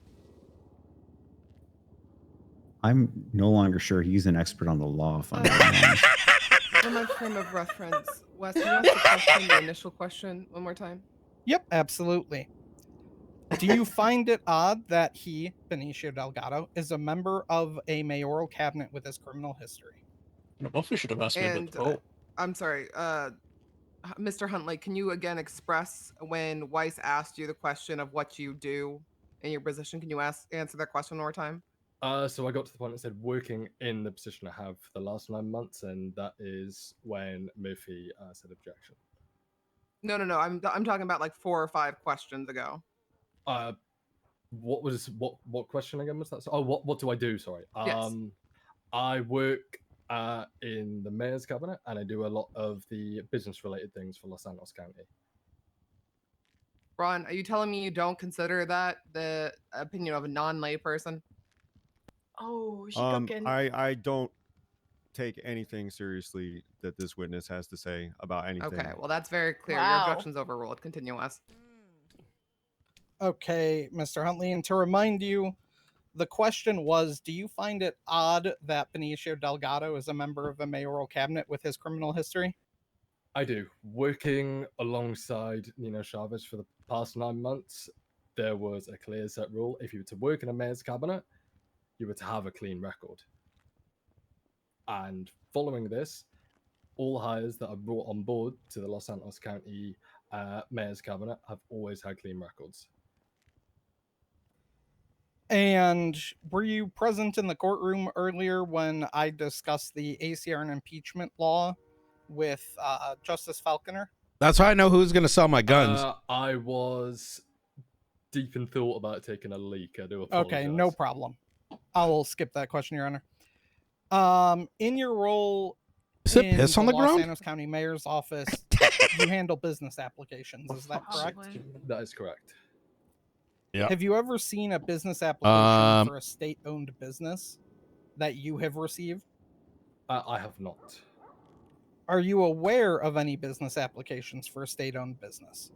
Speaker 16: I'm no longer sure he's an expert on the law. If I'm being honest.
Speaker 21: For my frame of reference, Wes, can you ask the question, the initial question, one more time?
Speaker 19: Yep, absolutely. Do you find it odd that he, Benicio Delgado, is a member of a mayoral cabinet with his criminal history?
Speaker 18: Mostly should have asked me about the poll.
Speaker 21: I'm sorry, Mr. Huntley, can you again express when Weiss asked you the question of what you do in your position? Can you answer that question one more time?
Speaker 2: So I got to the point that said working in the position I have for the last 9 months, and that is when Murphy said objection.
Speaker 21: No. I'm talking about like 4 or 5 questions ago.
Speaker 2: What question again was that? Oh, what do I do? Sorry.
Speaker 21: Yes.
Speaker 2: I work in the mayor's cabinet, and I do a lot of the business related things for Los Santos County.
Speaker 21: Ron, are you telling me you don't consider that the opinion of a non-lay person?
Speaker 8: Oh,
Speaker 7: I don't take anything seriously that this witness has to say about anything.
Speaker 21: Okay, well that's very clear. Your
Speaker 8: Wow.
Speaker 21: objection's overruled. Continue, Wes.
Speaker 19: Okay, Mr. Huntley, and to remind you, the question was, do you find it odd that Benicio Delgado is a member of a mayoral cabinet with his criminal history?
Speaker 2: I do. Working alongside Nino Chavez for the past 9 months, there was a clear set rule. If you were to work in a mayor's cabinet, you were to have a clean record. And following this, all hires that are brought on board to the Los Santos County mayor's cabinet have always had clean records.
Speaker 19: And were you present in the courtroom earlier when I discussed the ACR and impeachment law with Justice Falconer?
Speaker 3: That's how I know who's going to sell my guns.
Speaker 2: I was deep in thought about taking a leak. I do apologize.
Speaker 19: Okay, no problem. I will skip that question, Your Honor. In your role
Speaker 3: Is it
Speaker 19: in
Speaker 3: piss on the
Speaker 19: Los
Speaker 3: ground?
Speaker 19: Santos County Mayor's office, you handle business applications. Is that correct?
Speaker 2: That is correct.
Speaker 3: Yeah.
Speaker 19: Have you ever seen a business application for a state-owned business that you have received?
Speaker 2: I have not.
Speaker 19: Are you aware of any business applications for a state-owned business?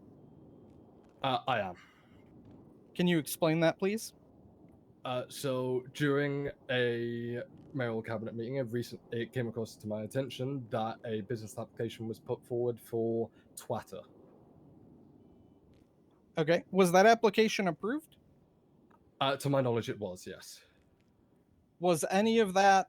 Speaker 2: I am.
Speaker 19: Can you explain that, please?
Speaker 2: So during a mayoral cabinet meeting, it came across to my attention that a business application was put forward for Twitter.
Speaker 19: Okay. Was that application approved?
Speaker 2: To my knowledge, it was, yes.
Speaker 19: Was any of that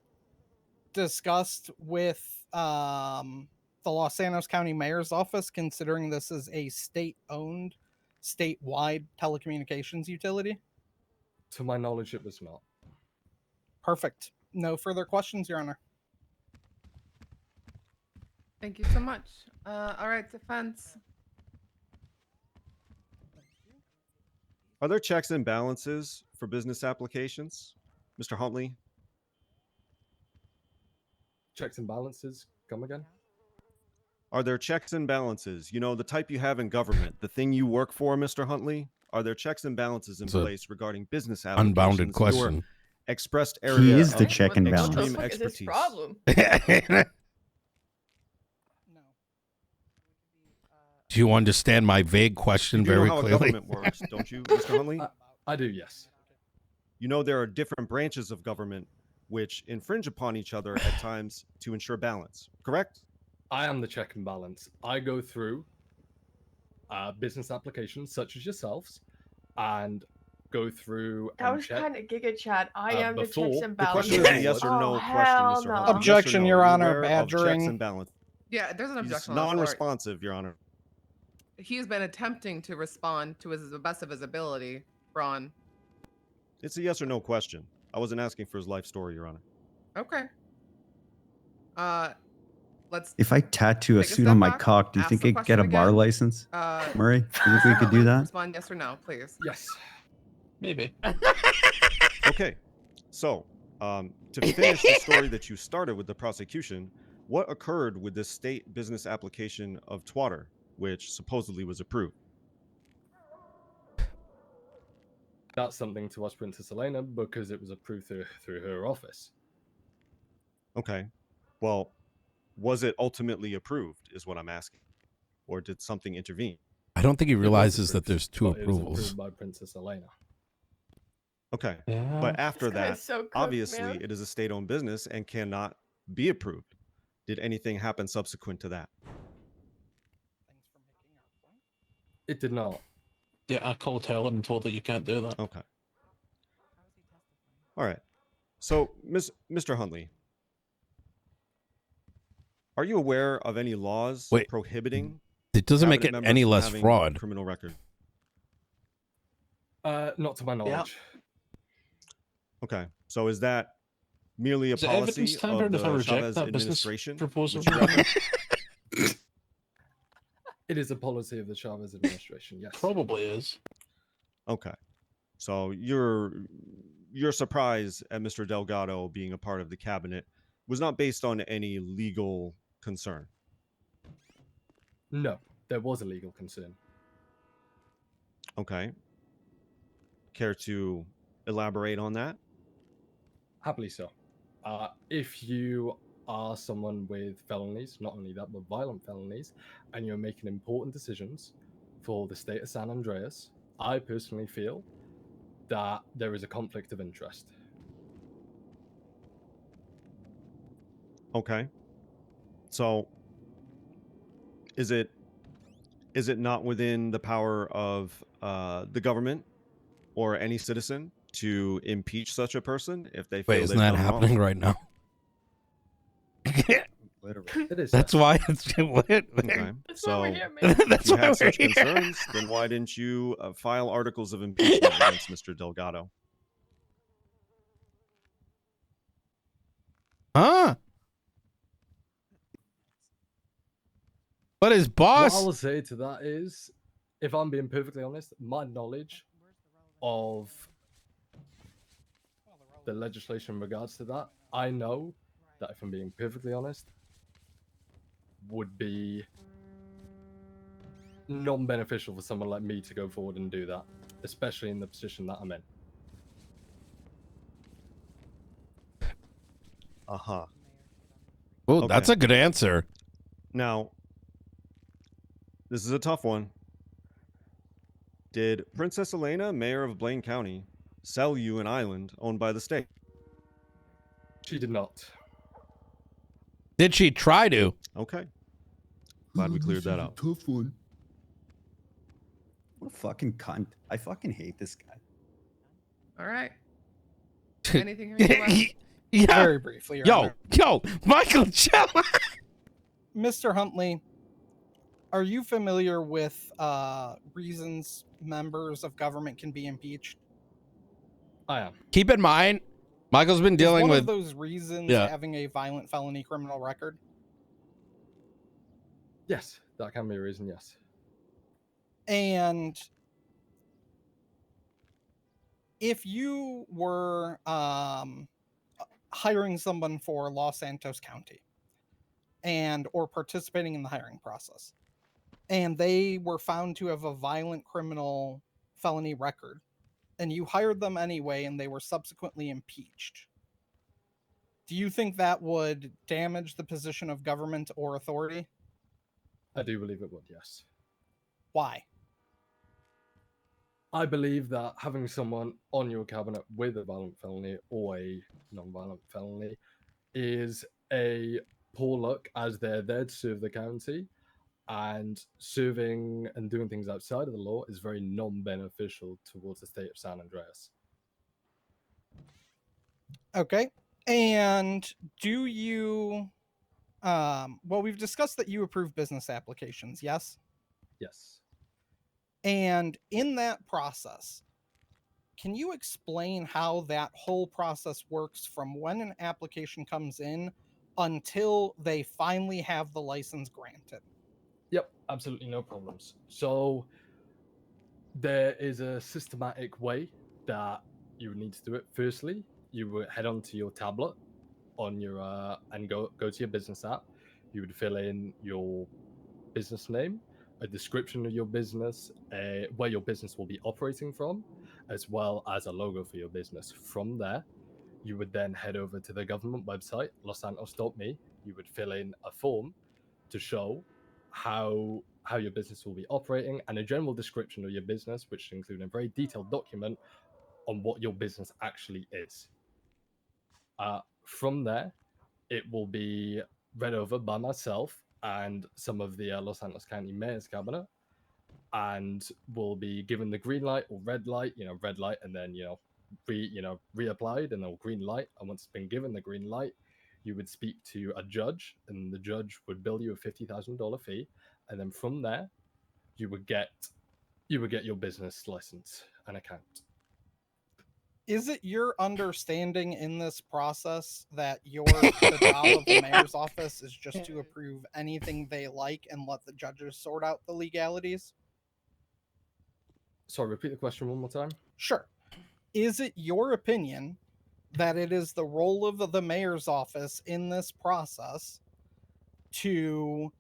Speaker 19: discussed with the Los Santos County Mayor's office, considering this is a state-owned, statewide telecommunications utility?
Speaker 2: To my knowledge, it was not.
Speaker 19: Perfect. No further questions, Your Honor.
Speaker 21: Thank you so much. All right, defense.
Speaker 7: Are there checks and balances for business applications, Mr. Huntley?
Speaker 2: Checks and balances? Come again?
Speaker 7: Are there checks and balances? You know, the type you have in government, the thing you work for, Mr. Huntley? Are there checks and balances in
Speaker 3: It's a
Speaker 7: place regarding business applications?
Speaker 3: unbounded
Speaker 7: in your
Speaker 3: question.
Speaker 7: Expressed area.
Speaker 16: He is the
Speaker 7: of
Speaker 16: check and
Speaker 7: extreme
Speaker 16: balance.
Speaker 8: What the fuck is his
Speaker 7: expertise.
Speaker 8: problem?
Speaker 3: Do you understand my vague question
Speaker 7: You do
Speaker 3: very
Speaker 7: know how a
Speaker 3: clearly?
Speaker 7: government works, don't you, Mr. Huntley?
Speaker 2: I do, yes.
Speaker 7: You know there are different branches of government which infringe upon each other at times to ensure balance, correct?
Speaker 2: I am the check and balance. I go through business applications such as yourselves and go through
Speaker 8: That
Speaker 2: and
Speaker 8: was
Speaker 2: check.
Speaker 8: kind of Giga Chat. I am the
Speaker 2: before-
Speaker 8: checks and
Speaker 7: The
Speaker 8: balances.
Speaker 7: question is a yes or no
Speaker 8: Oh,
Speaker 7: question,
Speaker 8: hell
Speaker 7: Mr.
Speaker 8: no.
Speaker 7: Huntley.
Speaker 19: Objection,
Speaker 7: yes or no?
Speaker 19: Your
Speaker 7: Are you
Speaker 19: Honor,
Speaker 7: aware of checks
Speaker 19: badgering.
Speaker 7: and balance.
Speaker 21: Yeah, there's an
Speaker 7: He's
Speaker 21: objection on the floor.
Speaker 7: non-responsive, Your Honor.
Speaker 21: He has been attempting to respond to the best of his ability, Ron.
Speaker 7: It's a yes or no question. I wasn't asking for his life story, Your Honor.
Speaker 21: Okay. Let's.
Speaker 16: If I tattoo a
Speaker 21: Take a
Speaker 16: suit
Speaker 21: step
Speaker 16: on my
Speaker 21: back,
Speaker 16: cock, do you
Speaker 21: ask
Speaker 16: think
Speaker 21: the
Speaker 16: I could get a
Speaker 21: question
Speaker 16: bar
Speaker 21: again.
Speaker 16: license?
Speaker 21: Uh,
Speaker 16: Murray, do you think we could do that?
Speaker 21: Respond yes or no, please.
Speaker 2: Yes.
Speaker 18: Maybe.
Speaker 7: Okay, so to finish the story that you started with the prosecution, what occurred with this state business application of Twatter, which supposedly was approved?
Speaker 2: That's something to ask Princess Elena because it was approved through her office.
Speaker 7: Okay. Well, was it ultimately approved is what I'm asking. Or did something intervene?
Speaker 3: I don't think he
Speaker 2: It was
Speaker 3: realizes that
Speaker 2: approved,
Speaker 3: there's two
Speaker 2: but it was
Speaker 3: approvals.
Speaker 2: approved by Princess Elena.
Speaker 7: Okay.
Speaker 18: Yeah.
Speaker 7: But after
Speaker 8: This guy
Speaker 7: that,
Speaker 8: is so cooked,
Speaker 7: obviously
Speaker 8: man.
Speaker 7: it is a state-owned business and cannot be approved. Did anything happen subsequent to that?
Speaker 2: It did not.
Speaker 18: Yeah, I called Helen and told her you can't do that.
Speaker 7: Okay. All right. So, Mr. Huntley, are you aware of any laws
Speaker 3: Wait,
Speaker 7: prohibiting
Speaker 3: it doesn't make
Speaker 7: cabinet
Speaker 3: it
Speaker 7: members
Speaker 3: any
Speaker 7: from
Speaker 3: less
Speaker 7: having
Speaker 3: fraud.
Speaker 7: criminal record?
Speaker 2: Not to my knowledge.
Speaker 7: Okay. So is that merely a
Speaker 18: Is it evidence
Speaker 7: policy of
Speaker 18: tampered if I
Speaker 7: the
Speaker 18: reject
Speaker 7: Chavez
Speaker 18: that business
Speaker 7: administration?
Speaker 18: proposal?
Speaker 7: which you referenced?
Speaker 2: It is a policy of the Chavez administration, yes.
Speaker 18: Probably is.
Speaker 7: Okay. So your surprise at Mr. Delgado being a part of the cabinet was not based on any legal concern.
Speaker 2: No, there was a legal concern.
Speaker 7: Okay. Care to elaborate on that?
Speaker 2: Happily so. If you are someone with felonies, not only that, but violent felonies, and you're making important decisions for the state of San Andreas, I personally feel that there is a conflict of interest.
Speaker 7: Okay. So is it not within the power of the government or any citizen to impeach such a person if they feel
Speaker 3: Wait, isn't
Speaker 7: they've
Speaker 3: that
Speaker 7: done
Speaker 3: happening
Speaker 7: wrong?
Speaker 3: right now?
Speaker 7: Literally.
Speaker 2: It is.
Speaker 3: That's why it's what?
Speaker 7: Okay.
Speaker 8: That's
Speaker 7: So
Speaker 8: why we're here, man.
Speaker 7: if
Speaker 3: That's
Speaker 7: you
Speaker 3: why
Speaker 7: had
Speaker 3: we're
Speaker 7: such
Speaker 3: here.
Speaker 7: concerns, then why didn't you file articles of impeachment against Mr. Delgado?
Speaker 3: Huh? But his boss.
Speaker 2: What I'll say to that is, if I'm being perfectly honest, my knowledge of the legislation in regards to that, I know that if I'm being perfectly honest, would be non-beneficial for someone like me to go forward and do that, especially in the position that I'm in.
Speaker 7: Uh-huh.
Speaker 3: Oh, that's a good answer.
Speaker 7: Now, this is a tough one. Did Princess Elena, mayor of Blaine County, sell you an island owned by the state?
Speaker 2: She did not.
Speaker 3: Did she try to?
Speaker 7: Okay. Glad we cleared that up.
Speaker 6: Tough one. What a fucking cunt. I fucking hate this guy.
Speaker 21: All right. Anything here you want?
Speaker 3: Yeah.
Speaker 19: Very briefly, Your Honor.
Speaker 3: Yo, Michael, chill.
Speaker 19: Mr. Huntley, are you familiar with reasons members of government can be impeached?
Speaker 2: I am.
Speaker 3: Keep in mind, Michael's been dealing
Speaker 19: Is one
Speaker 3: with
Speaker 19: of those reasons
Speaker 3: Yeah.
Speaker 19: having a violent felony criminal record?
Speaker 2: Yes, that can be a reason, yes.
Speaker 19: And if you were hiring someone for Los Santos County and or participating in the hiring process, and they were found to have a violent criminal felony record, and you hired them anyway and they were subsequently impeached, do you think that would damage the position of government or authority?
Speaker 2: I do believe it would, yes.
Speaker 19: Why?
Speaker 2: I believe that having someone on your cabinet with a violent felony or a non-violent felony is a poor look, as they're there to serve the county, and serving and doing things outside of the law is very non-beneficial towards the state of San Andreas.
Speaker 19: Okay. And do you well, we've discussed that you approve business applications, yes?
Speaker 2: Yes.
Speaker 19: And in that process, can you explain how that whole process works from when an application comes in until they finally have the license granted?
Speaker 2: Yep, absolutely no problems. So there is a systematic way that you would need to do it. Firstly, you would head onto your tablet on your and go to your business app. You would fill in your business name, a description of your business, where your business will be operating from, as well as a logo for your business. From there, You would then head over to the government website, lossantos.me. You would fill in a form to show how your business will be operating and a general description of your business, which include a very detailed document on what your business actually is. From there, it will be read over by myself and some of the Los Santos County Mayor's Cabinet, and will be given the green light or red light. Red light, and then reapplied, and then green light. And once it's been given the green light, you would speak to a judge, and the judge would bill you a $50,000 fee, and then from there, you would get your business license and account.
Speaker 19: Is it your understanding in this process that the job of the mayor's office is just to approve anything they like and let the judges sort out the legalities?
Speaker 2: Sorry, repeat the question one more time.
Speaker 19: Sure. Is it your opinion that it is the role of the mayor's office in this process to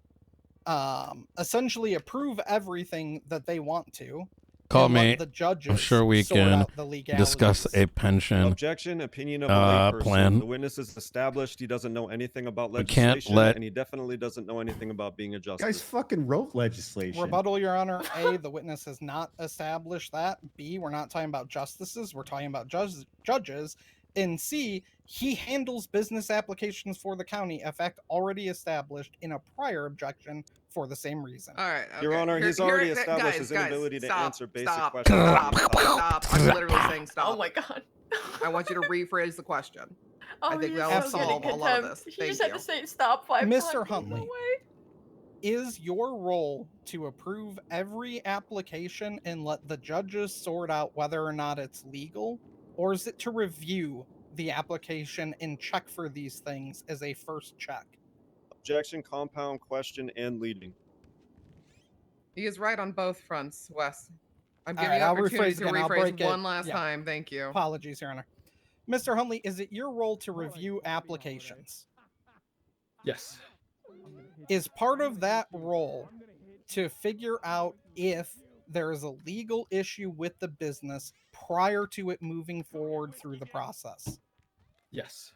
Speaker 19: essentially approve everything that they want to?
Speaker 3: Call
Speaker 19: and let
Speaker 3: me.
Speaker 19: The judges
Speaker 3: I'm sure we
Speaker 19: sort
Speaker 3: can
Speaker 19: out the
Speaker 3: discuss a pension
Speaker 7: Objection, opinion of a layperson.
Speaker 3: plan.
Speaker 7: The witness is established. He doesn't know anything about
Speaker 3: We can't
Speaker 7: legislation,
Speaker 3: let-
Speaker 7: and he definitely doesn't know anything about being a justice.
Speaker 6: Guys fucking wrote legislation.
Speaker 19: Rebuttal, Your Honor. A, the witness has not established that. B, we're not talking about justices. We're talking about judges. And C, he handles business applications for the county, a fact already established in a prior objection for the same reason.
Speaker 21: All right.
Speaker 7: Your Honor, he's already established his
Speaker 21: guys,
Speaker 7: inability to
Speaker 21: stop,
Speaker 7: answer basic
Speaker 21: stop,
Speaker 7: questions.
Speaker 21: Stop. I'm literally saying stop.
Speaker 8: Oh my god.
Speaker 21: I want you to rephrase the question.
Speaker 8: Oh,
Speaker 21: I think
Speaker 8: he's
Speaker 21: we all
Speaker 8: so getting
Speaker 21: solve a lot of
Speaker 8: contempt.
Speaker 21: this.
Speaker 8: He
Speaker 21: Thank
Speaker 8: just
Speaker 21: you.
Speaker 8: had to say stop 5 times.
Speaker 19: Mr. Huntley, is your role to approve every application and let the judges sort out whether or not it's legal? Or is it to review the application and check for these things as a first check?
Speaker 7: Objection, compound, question, and leading.
Speaker 21: He is right on both fronts, Wes. I'm
Speaker 19: All
Speaker 21: giving
Speaker 19: right,
Speaker 21: you
Speaker 19: I'll
Speaker 21: opportunity
Speaker 19: rephrase
Speaker 21: to
Speaker 19: again. I'll
Speaker 21: rephrase
Speaker 19: break it.
Speaker 21: one last
Speaker 19: Yeah.
Speaker 21: time. Thank you.
Speaker 19: Apologies, Your Honor. Mr. Huntley, is it your role to review applications?
Speaker 2: Yes.
Speaker 19: Is part of that role to figure out if there is a legal issue with the business prior to it moving forward through the process?
Speaker 2: Yes.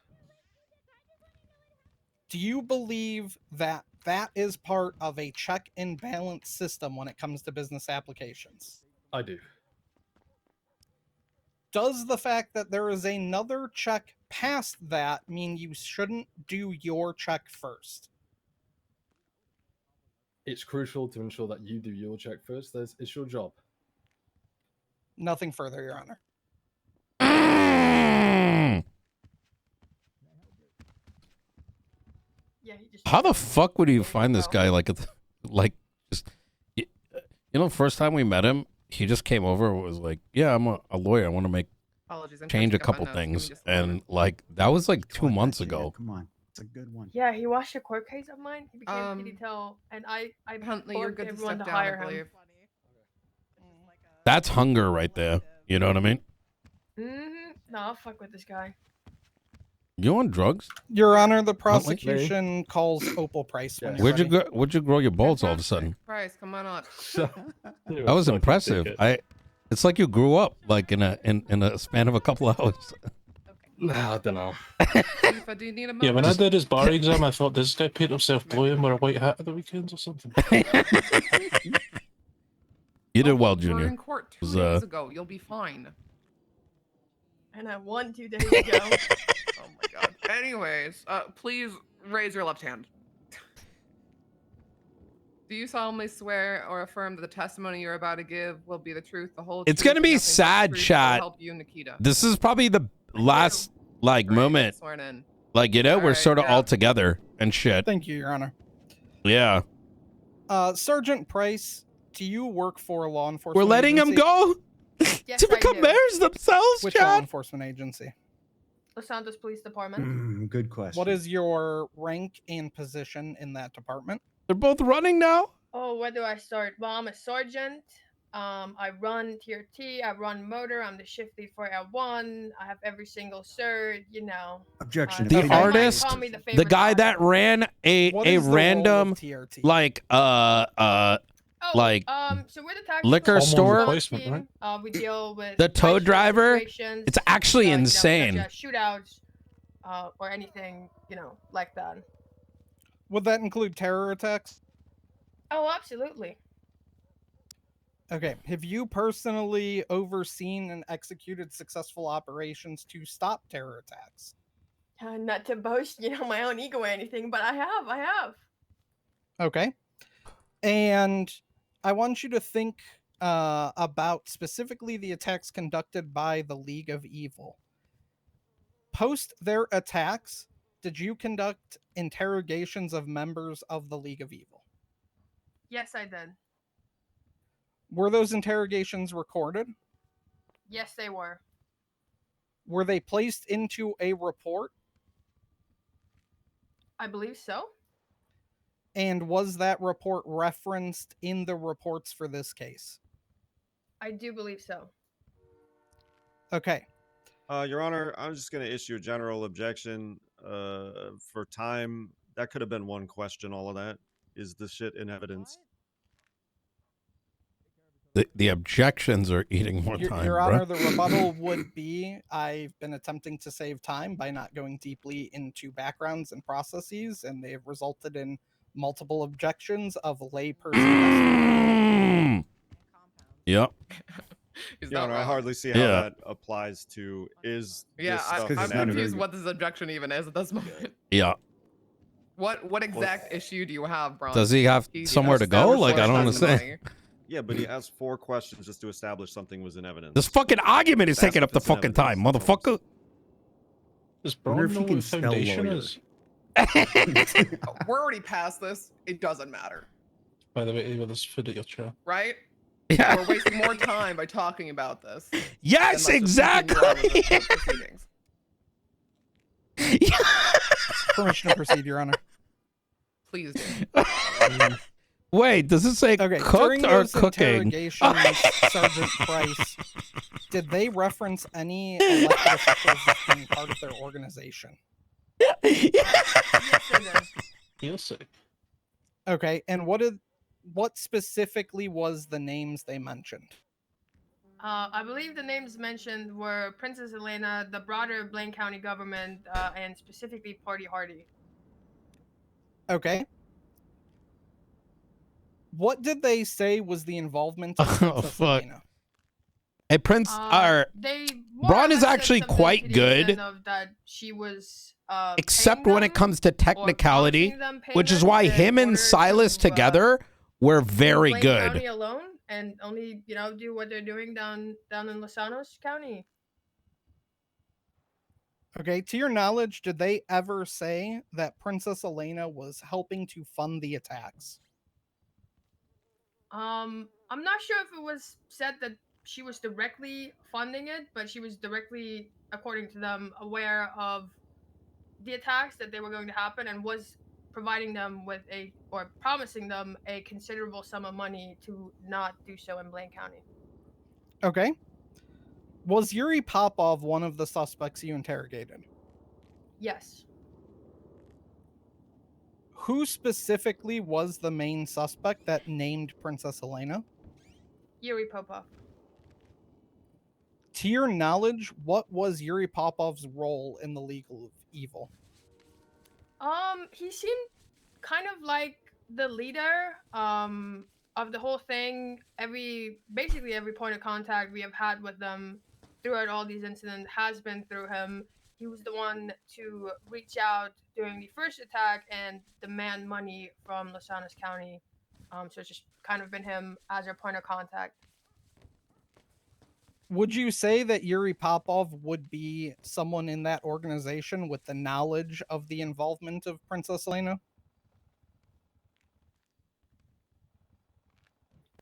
Speaker 19: Do you believe that that is part of a check and balance system when it comes to business applications?
Speaker 2: I do.
Speaker 19: Does the fact that there is another check past that mean you shouldn't do your check first?
Speaker 2: It's crucial to ensure that you do your check first. It's your job.
Speaker 19: Nothing further, Your Honor.
Speaker 8: Yeah, he just
Speaker 3: How the fuck would you find this guy? First time we met him, he just came over and was like, yeah, I'm a lawyer. I want to make
Speaker 21: Apologies, I'm
Speaker 3: change a
Speaker 21: catching up on
Speaker 3: couple
Speaker 21: notes. Give me
Speaker 3: things.
Speaker 21: just a moment.
Speaker 3: And that was like 2 months ago.
Speaker 6: Come on, it's a good one.
Speaker 8: Yeah, he watched a court case of mine. He became PDTEL, and I
Speaker 21: Huntley, you're
Speaker 8: begged
Speaker 21: good to
Speaker 8: everyone
Speaker 21: step
Speaker 8: to
Speaker 21: down, I
Speaker 8: hire him.
Speaker 21: believe.
Speaker 3: That's hunger right there. You know what I mean?
Speaker 8: No, I'll fuck with this guy.
Speaker 3: You on drugs?
Speaker 19: Your Honor, the
Speaker 3: Huntley?
Speaker 19: prosecution calls Opal Price. When you're ready.
Speaker 3: Where'd you grow your balls all of a sudden?
Speaker 21: Price, come on up.
Speaker 3: That was impressive. It's like you grew up like in a span of a couple hours.
Speaker 2: I don't know.
Speaker 21: Tifa, do you need a
Speaker 18: Yeah, when I
Speaker 21: moment?
Speaker 18: did his bar exam, I thought, does this guy paint himself blue and wear a white hat at the weekends or something?
Speaker 3: You did well,
Speaker 21: We're
Speaker 3: Junior.
Speaker 21: in court 2
Speaker 3: It was,
Speaker 21: days ago. You'll be fine.
Speaker 8: And I won 2 days ago.
Speaker 21: Oh my god. Anyways, please raise your left hand. Do you solemnly swear or affirm that the testimony you're about to give will be the truth, the whole
Speaker 3: It's
Speaker 21: truth,
Speaker 3: gonna
Speaker 21: and
Speaker 3: be
Speaker 21: nothing but the
Speaker 3: sad,
Speaker 21: truth that will
Speaker 3: chat.
Speaker 21: help you, Nikita?
Speaker 3: This is probably the last moment.
Speaker 21: Sworn in.
Speaker 3: We're sort of all together and shit.
Speaker 19: Thank you, Your Honor.
Speaker 3: Yeah.
Speaker 19: Sergeant Price, do you work for a law enforcement
Speaker 3: We're letting him
Speaker 19: agency?
Speaker 3: go to become mayors themselves,
Speaker 19: Which law
Speaker 3: Chad.
Speaker 19: enforcement agency?
Speaker 8: Los Santos Police Department.
Speaker 6: Good question.
Speaker 19: What is your rank and position in that department?
Speaker 3: They're both running now?
Speaker 8: Oh, where do I start? Well, I'm a sergeant. I run Tier T. I run motor. I'm the shift lead for L1. I have every single cert.
Speaker 6: Objection.
Speaker 3: The
Speaker 8: Some might
Speaker 3: artist,
Speaker 8: call me the
Speaker 3: the
Speaker 8: favorite
Speaker 3: guy that ran
Speaker 19: What
Speaker 3: a
Speaker 19: is the role of
Speaker 3: random
Speaker 19: TRT?
Speaker 8: Oh,
Speaker 3: Like
Speaker 8: so we're the tactical
Speaker 3: liquor store,
Speaker 8: team. We deal with
Speaker 3: the tow
Speaker 8: fight shooting
Speaker 3: driver.
Speaker 8: situations,
Speaker 3: It's actually
Speaker 8: you know,
Speaker 3: insane.
Speaker 8: such as shootouts, or anything, you know, like that.
Speaker 19: Would that include terror attacks?
Speaker 8: Oh, absolutely.
Speaker 19: Okay. Have you personally overseen and executed successful operations to stop terror attacks?
Speaker 8: Not to boast, you know, my own ego or anything, but I have.
Speaker 19: Okay. And I want you to think about specifically the attacks conducted by the League of Evil. Post their attacks, did you conduct interrogations of members of the League of Evil?
Speaker 8: Yes, I did.
Speaker 19: Were those interrogations recorded?
Speaker 8: Yes, they were.
Speaker 19: Were they placed into a report?
Speaker 8: I believe so.
Speaker 19: And was that report referenced in the reports for this case?
Speaker 8: I do believe so.
Speaker 19: Okay.
Speaker 7: Your Honor, I'm just going to issue a general objection for time. That could have been one question, all of that. Is the shit in evidence?
Speaker 3: The objections are eating more time,
Speaker 19: Your
Speaker 3: bro.
Speaker 19: Honor, the rebuttal would be I've been attempting to save time by not going deeply into backgrounds and processes, and they've resulted in multiple objections of layperson.
Speaker 3: Yep.
Speaker 7: Your Honor, I hardly see how that applies to this stuff
Speaker 9: I'm
Speaker 7: in
Speaker 9: confused
Speaker 7: evidence.
Speaker 9: what this objection even is at this moment.
Speaker 3: Yeah.
Speaker 9: What exact issue do you have, Bron?
Speaker 3: Does he have somewhere to go? Like, I don't understand.
Speaker 7: Yeah, but he asked 4 questions just to establish something was in evidence.
Speaker 3: This fucking argument is taking up the fucking time, motherfucker.
Speaker 18: Does
Speaker 6: Wonder
Speaker 18: Bron
Speaker 6: if
Speaker 18: know
Speaker 6: he can
Speaker 18: what
Speaker 6: spell
Speaker 18: foundation
Speaker 6: lawyer.
Speaker 18: is?
Speaker 9: We're already past this. It doesn't matter,
Speaker 18: By the way, with this food at your chair.
Speaker 9: right?
Speaker 3: Yeah.
Speaker 9: We're wasting more time by talking about this.
Speaker 3: Yes,
Speaker 9: than let's just continue on with the proceedings.
Speaker 19: Permission to proceed, Your Honor.
Speaker 9: Please do.
Speaker 3: Wait, does it say
Speaker 19: Okay,
Speaker 3: cooked
Speaker 19: during
Speaker 3: or
Speaker 19: those
Speaker 3: cooking?
Speaker 19: interrogations, Sergeant Price, did they reference any elected officials as being part of their organization?
Speaker 18: Feel sick.
Speaker 19: Okay, and what specifically was the names they mentioned?
Speaker 8: I believe the names mentioned were Princess Elena, the broader Blaine County government, and specifically Party Hardy.
Speaker 19: Okay. What did they say was the involvement of
Speaker 3: Oh,
Speaker 19: Princess
Speaker 3: fuck.
Speaker 19: Elena?
Speaker 3: Hey, Prince,
Speaker 8: They more or
Speaker 3: Braun is
Speaker 8: less said
Speaker 3: actually
Speaker 8: something
Speaker 3: quite
Speaker 8: to the
Speaker 3: good,
Speaker 8: extent of that she was
Speaker 3: except when it comes to technicality,
Speaker 8: promising them
Speaker 3: which is
Speaker 8: payment
Speaker 3: why
Speaker 8: in
Speaker 3: him and
Speaker 8: order
Speaker 3: Silas
Speaker 8: to,
Speaker 3: together were very
Speaker 8: Blaine
Speaker 3: good.
Speaker 8: County alone, and only do what they're doing down in Los Angeles County.
Speaker 19: Okay, to your knowledge, did they ever say that Princess Elena was helping to fund the attacks?
Speaker 8: I'm not sure if it was said that she was directly funding it, but she was directly, according to them, aware of the attacks that they were going to happen and was providing them with or promising them a considerable sum of money to not do so in Blaine County.
Speaker 19: Okay. Was Yuri Popov one of the suspects you interrogated?
Speaker 8: Yes.
Speaker 19: Who specifically was the main suspect that named Princess Elena?
Speaker 8: Yuri Popov.
Speaker 19: To your knowledge, what was Yuri Popov's role in the League of Evil?
Speaker 8: He seemed kind of like the leader of the whole thing. Basically every point of contact we have had with them throughout all these incidents has been through him. He was the one to reach out during the first attack and demand money from Los Angeles County. So it's just kind of been him as our point of contact.
Speaker 19: Would you say that Yuri Popov would be someone in that organization with the knowledge of the involvement of Princess Elena?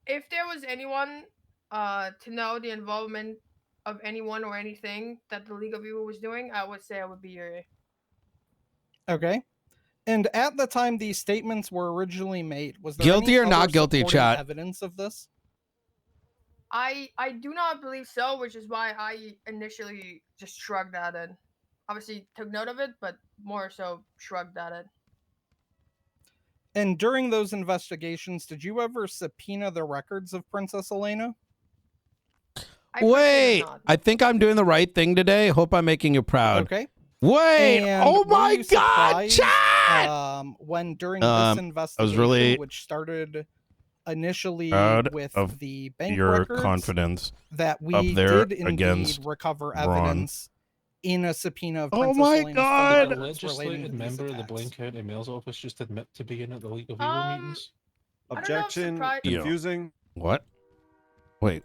Speaker 8: If there was anyone to know the involvement of anyone or anything that the League of Evil was doing, I would say it would be Yuri.
Speaker 19: Okay. And at the time these statements were originally made, was there
Speaker 3: Guilty
Speaker 19: any
Speaker 3: or not
Speaker 19: other
Speaker 3: guilty,
Speaker 19: supporting
Speaker 3: chat?
Speaker 19: evidence of this?
Speaker 8: I do not believe so, which is why I initially just shrugged at it. Obviously took note of it, but more so shrugged at it.
Speaker 19: And during those investigations, did you ever subpoena the records of Princess Elena?
Speaker 3: Wait, I think I'm doing the right thing today. Hope I'm making you proud.
Speaker 19: Okay.
Speaker 3: Wait,
Speaker 19: And
Speaker 3: oh
Speaker 19: were
Speaker 3: my
Speaker 19: you
Speaker 3: God,
Speaker 19: surprised, when during this
Speaker 3: I
Speaker 19: investigation,
Speaker 3: was really
Speaker 19: which started initially
Speaker 3: proud
Speaker 19: with
Speaker 3: of
Speaker 19: the bank
Speaker 3: your
Speaker 19: records,
Speaker 3: confidence
Speaker 19: that
Speaker 3: up
Speaker 19: we
Speaker 3: there
Speaker 19: did indeed
Speaker 3: against
Speaker 19: recover
Speaker 3: Ron.
Speaker 19: evidence in a subpoena of
Speaker 3: Oh
Speaker 19: Princess
Speaker 3: my
Speaker 19: Elena's
Speaker 3: God.
Speaker 19: phone
Speaker 18: A
Speaker 19: records relating
Speaker 18: legislated
Speaker 19: to these
Speaker 18: member of the
Speaker 19: attacks.
Speaker 18: Blaine County Mayor's office just admit to being at the League of Evil meetings?
Speaker 7: Objection.
Speaker 3: Yeah.
Speaker 7: Confusing.
Speaker 3: What? Wait.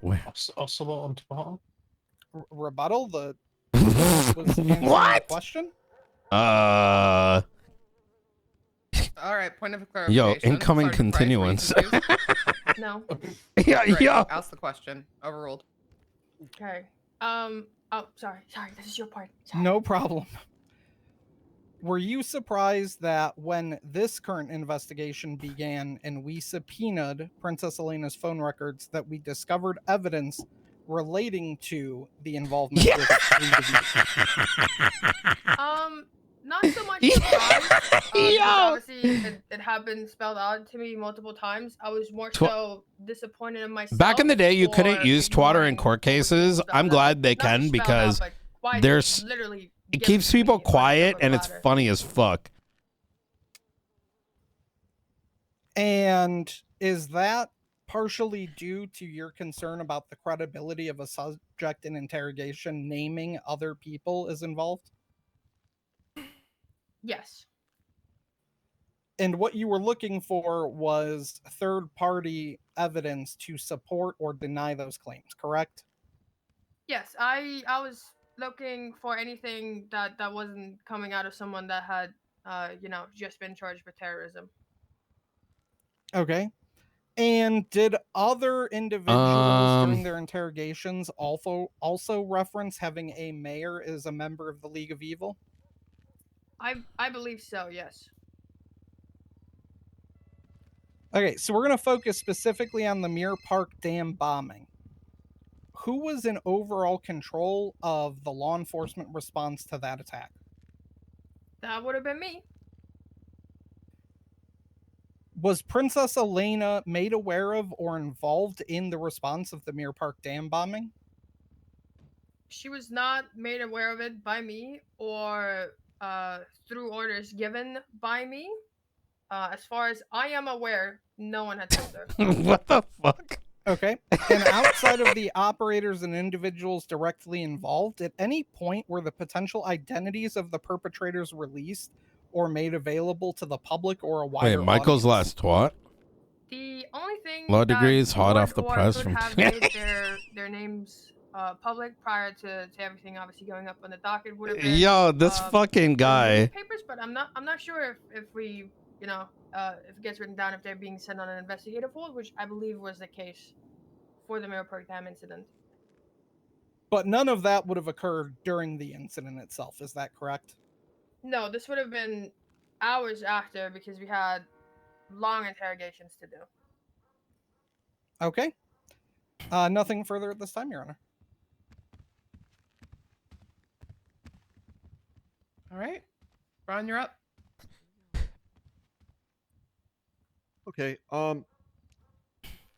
Speaker 18: Ocelot on tomato?
Speaker 19: Rebuttal? The was answering the question?
Speaker 21: All right, point of clarification.
Speaker 3: Yo, incoming
Speaker 21: Sergeant Price, were you
Speaker 3: continuance.
Speaker 21: confused?
Speaker 8: No.
Speaker 3: Yeah,
Speaker 21: Great.
Speaker 3: yo.
Speaker 21: Ask the question. Overruled.
Speaker 8: Okay. Oh, sorry. This is your part.
Speaker 19: No problem. Were you surprised that when this current investigation began and we subpoenaed Princess Elena's phone records that we discovered evidence relating to the involvement with League of Evil?
Speaker 8: Not so much surprised. Because obviously it had been spelled out to me multiple times. I was more so disappointed in myself.
Speaker 3: Back in the day, you
Speaker 8: for
Speaker 3: couldn't use twatter in court cases. I'm glad they can because there's
Speaker 8: literally
Speaker 3: it keeps people quiet and it's funny as fuck.
Speaker 19: And is that partially due to your concern about the credibility of a subject in interrogation naming other people as involved?
Speaker 8: Yes.
Speaker 19: And what you were looking for was third-party evidence to support or deny those claims, correct?
Speaker 8: Yes, I was looking for anything that wasn't coming out of someone that had just been charged with terrorism.
Speaker 19: Okay. And did other individuals during their interrogations also reference having a mayor as a member of the League of Evil?
Speaker 8: I believe so, yes.
Speaker 19: Okay, so we're going to focus specifically on the Mirror Park Dam bombing. Who was in overall control of the law enforcement response to that attack?
Speaker 8: That would have been me.
Speaker 19: Was Princess Elena made aware of or involved in the response of the Mirror Park Dam bombing?
Speaker 8: She was not made aware of it by me or through orders given by me. As far as I am aware, no one had told her.
Speaker 3: What the fuck?
Speaker 19: Okay. And outside of the operators and individuals directly involved, at any point were the potential identities of the perpetrators released or made available to the public or a wider
Speaker 3: Wait, Michael's
Speaker 19: audience?
Speaker 3: last twat?
Speaker 8: The only thing
Speaker 3: Law
Speaker 8: that
Speaker 3: degrees, hot
Speaker 8: would
Speaker 3: off the
Speaker 8: or
Speaker 3: press
Speaker 8: could
Speaker 3: from
Speaker 8: have made their names public prior to everything obviously going up on the docket would have been
Speaker 3: Yo, this fucking guy.
Speaker 8: papers, but I'm not sure if we if it gets written down if they're being sent on an investigative hold, which I believe was the case for the Mirror Park Dam incident.
Speaker 19: But none of that would have occurred during the incident itself, is that correct?
Speaker 8: No, this would have been hours after because we had long interrogations to do.
Speaker 19: Okay. Nothing further at this time, Your Honor.
Speaker 21: All right. Ron, you're up.
Speaker 7: Okay.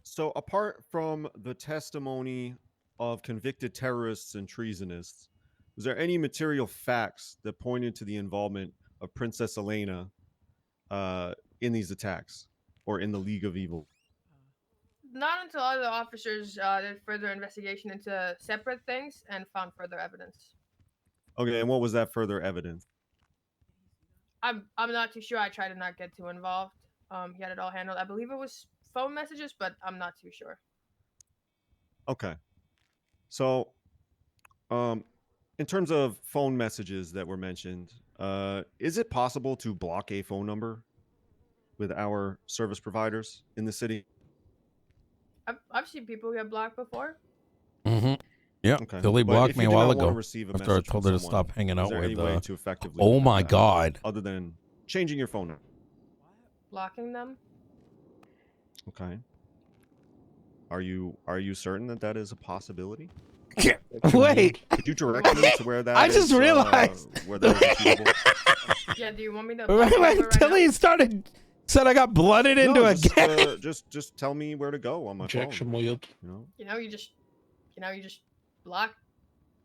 Speaker 7: So apart from the testimony of convicted terrorists and treasonists, was there any material facts that pointed to the involvement of Princess Elena in these attacks or in the League of Evil?
Speaker 8: Not until other officers did further investigation into separate things and found further evidence.
Speaker 7: Okay, and what was that further evidence?
Speaker 8: I'm not too sure. I tried to not get too involved. He had it all handled. I believe it was phone messages, but I'm not too sure.
Speaker 7: Okay. So, in terms of phone messages that were mentioned, is it possible to block a phone number with our service providers in the city?
Speaker 8: I've seen people get blocked before.
Speaker 3: Mm-hmm. Yeah,
Speaker 7: Okay.
Speaker 3: Billy
Speaker 7: But
Speaker 3: blocked
Speaker 7: if
Speaker 3: me
Speaker 7: you
Speaker 3: a
Speaker 7: do
Speaker 3: while
Speaker 7: not want to
Speaker 3: ago
Speaker 7: receive a
Speaker 3: after I
Speaker 7: message
Speaker 3: told
Speaker 7: from
Speaker 3: her to
Speaker 7: someone,
Speaker 3: stop hanging
Speaker 7: is
Speaker 3: out
Speaker 7: there
Speaker 3: with.
Speaker 7: any way to effectively
Speaker 3: Oh
Speaker 7: prevent
Speaker 3: my
Speaker 7: that,
Speaker 3: god!
Speaker 7: other than changing your phone number.
Speaker 8: Blocking them.
Speaker 7: Okay. Are you certain that that is a possibility?
Speaker 3: Wait.
Speaker 7: Could you direct me to where that
Speaker 3: I
Speaker 7: is,
Speaker 3: just realized.
Speaker 7: where that is achievable?
Speaker 8: Yeah, do you want me to?
Speaker 3: Right,
Speaker 8: block
Speaker 3: when
Speaker 8: them right now?
Speaker 3: Tilly started Said I got blooded into a game.
Speaker 7: Just tell me where to go on my
Speaker 18: Objection,
Speaker 7: phone.
Speaker 18: William.
Speaker 7: You know?
Speaker 8: You just block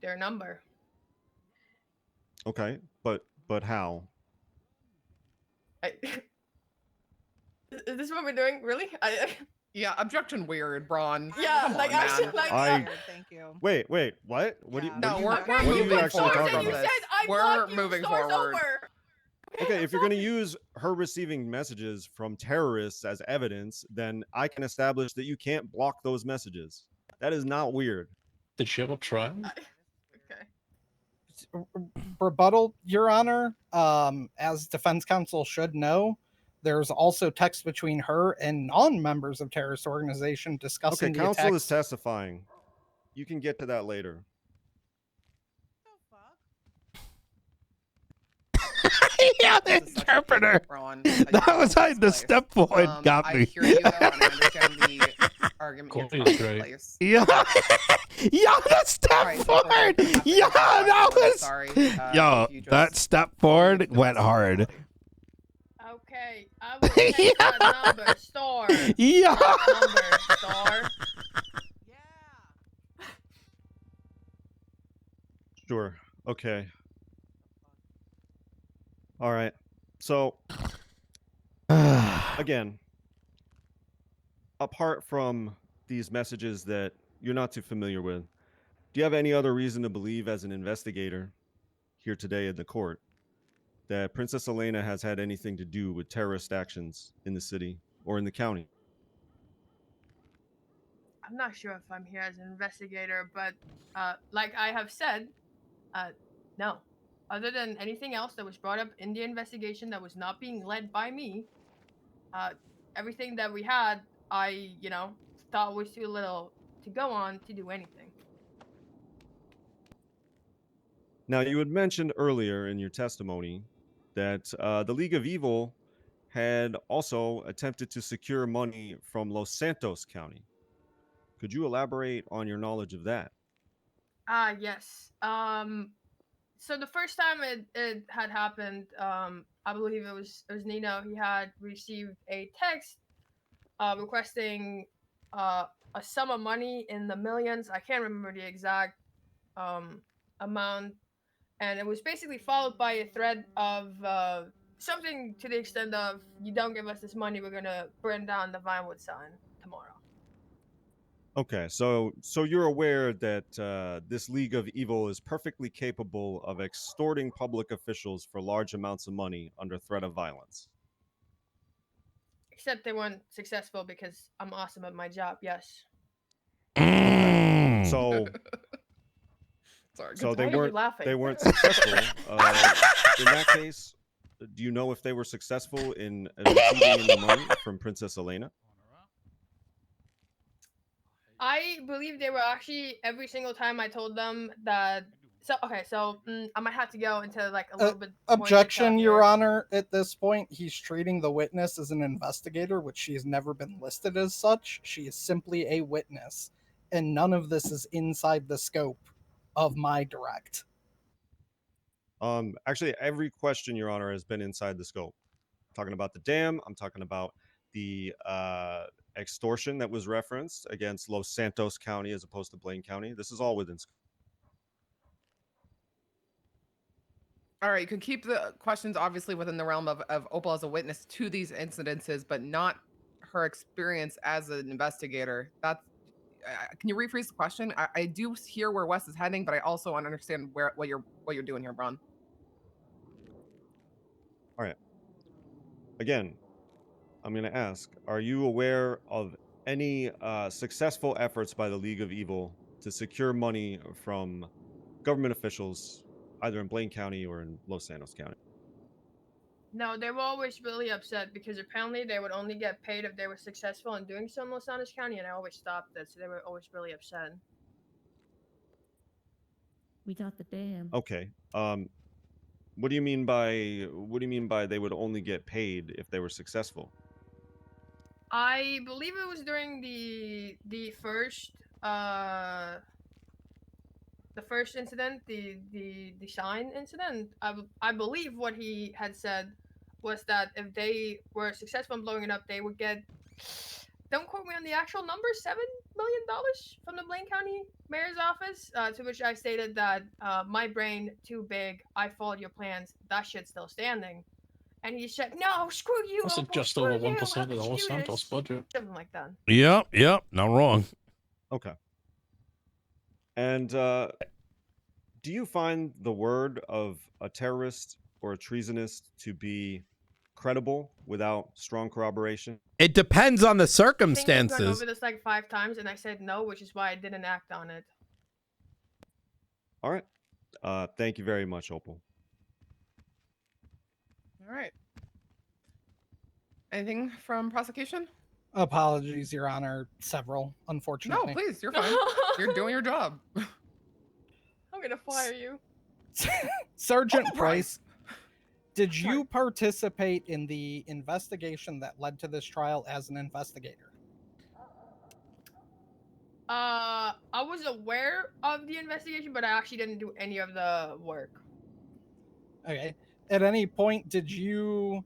Speaker 8: their number.
Speaker 7: Okay, but how?
Speaker 8: Is this what we're doing? Really?
Speaker 9: Yeah, objection weird, Braun.
Speaker 8: Yeah,
Speaker 9: Come
Speaker 8: like
Speaker 9: on,
Speaker 8: actually,
Speaker 9: man.
Speaker 8: like
Speaker 9: Thank you.
Speaker 7: Wait, what? What do you?
Speaker 9: No, we're
Speaker 7: what are you
Speaker 9: moving
Speaker 7: actually
Speaker 9: forward
Speaker 7: talking
Speaker 9: from
Speaker 7: about?
Speaker 9: this. We're moving forward.
Speaker 7: Okay, if you're going to use her receiving messages from terrorists as evidence, then I can establish that you can't block those messages. That is not weird.
Speaker 18: Did she have a trial?
Speaker 19: Rebuttal, Your Honor. As defense counsel should know, there's also text between her and non-members of terrorist organization discussing
Speaker 7: Okay,
Speaker 19: the
Speaker 7: counsel
Speaker 19: attacks.
Speaker 7: is testifying. You can get to that later.
Speaker 3: Yeah, the interpreter. That was how the step forward got me.
Speaker 9: I hear you, though, and I understand the argument you're trying to place.
Speaker 3: Yeah, yeah, the step forward. Yeah, that was. Yo, that step forward went hard.
Speaker 8: Okay, I will take that number, store.
Speaker 3: Yeah.
Speaker 8: Number, store.
Speaker 7: Sure. Okay. All right. So, again, apart from these messages that you're not too familiar with, do you have any other reason to believe, as an investigator here today in the court, that Princess Elena has had anything to do with terrorist actions in the city or in the county?
Speaker 8: I'm not sure if I'm here as an investigator, but like I have said, no. Other than anything else that was brought up in the investigation that was not being led by me, everything that we had, I, thought was too little to go on to do anything.
Speaker 7: Now, you had mentioned earlier in your testimony that the League of Evil had also attempted to secure money from Los Santos County. Could you elaborate on your knowledge of that?
Speaker 8: Yes. So the first time it had happened, I believe it was Nino. He had received a text requesting a sum of money in the millions. I can't remember the exact amount, and it was basically followed by a threat of something to the extent of, "You don't give us this money, we're gonna burn down the Vinewood sign tomorrow."
Speaker 7: Okay, so you're aware that this League of Evil is perfectly capable of extorting public officials for large amounts of money under threat of violence.
Speaker 8: Except they weren't successful because I'm awesome at my job. Yes.
Speaker 7: So,
Speaker 8: Sorry.
Speaker 7: so
Speaker 8: Why
Speaker 7: they
Speaker 8: are you
Speaker 7: weren't
Speaker 8: laughing?
Speaker 7: successful. In that case, do you know if they were successful in receiving the money from Princess Elena?
Speaker 8: I believe they were actually, every single time I told them that. So okay, so I might have to go into like a little bit. More
Speaker 19: Objection,
Speaker 8: detail
Speaker 19: Your
Speaker 8: here.
Speaker 19: Honor. At this point, he's treating the witness as an investigator, which she has never been listed as such. She is simply a witness, and none of this is inside the scope of my direct.
Speaker 7: Actually, every question, Your Honor, has been inside the scope. I'm talking about the dam. I'm talking about the extortion that was referenced against Los Santos County as opposed to Blaine County. This is all within scope.
Speaker 9: All right, you can keep the questions obviously within the realm of Opal as a witness to these incidences, but not her experience as an investigator. That's can you rephrase the question? I do hear where Wes is heading, but I also want to understand what you're doing here, Braun.
Speaker 7: All right. Again, I'm going to ask, are you aware of any successful efforts by the League of Evil to secure money from government officials, either in Blaine County or in Los Santos County?
Speaker 8: No, they were always really upset because apparently they would only get paid if they were successful in doing so in Los Santos County, and I always stopped it, so they were always really upset.
Speaker 22: We got the dam.
Speaker 7: Okay. What do you mean by they would only get paid if they were successful?
Speaker 8: I believe it was during the first incident, the sign incident. I believe what he had said. was that if they were successful in blowing it up, they would get, don't quote me on the actual number, $7 million from the Blaine County Mayor's office. To which I stated that my brain too big. I followed your plans. That shit's still standing. And he said, "No, screw you,
Speaker 18: That's
Speaker 8: Opal,
Speaker 18: just
Speaker 8: screw
Speaker 18: over
Speaker 8: you.
Speaker 18: 1%
Speaker 8: How
Speaker 18: of the
Speaker 8: could you
Speaker 18: Los
Speaker 8: do
Speaker 18: Santos
Speaker 8: this?"
Speaker 18: budget.
Speaker 8: Something like that.
Speaker 3: Yep, not wrong.
Speaker 7: Okay. And do you find the word of a terrorist or a treasonist to be credible without strong corroboration?
Speaker 3: It depends on the
Speaker 8: I think we've gone
Speaker 3: circumstances.
Speaker 8: over this like 5 times, and I said no, which is why I didn't act on it.
Speaker 7: All right. Thank you very much, Opal.
Speaker 9: All right. Anything from prosecution?
Speaker 19: Apologies, Your Honor. Several,
Speaker 9: No,
Speaker 19: unfortunately.
Speaker 9: please, you're fine. You're doing your job.
Speaker 8: I'm gonna fire you.
Speaker 19: Sergeant
Speaker 8: Oh,
Speaker 19: Price, did you participate in the investigation that led to this trial as an investigator?
Speaker 8: I was aware of the investigation, but I actually didn't do any of the work.
Speaker 19: Okay. At any point, did you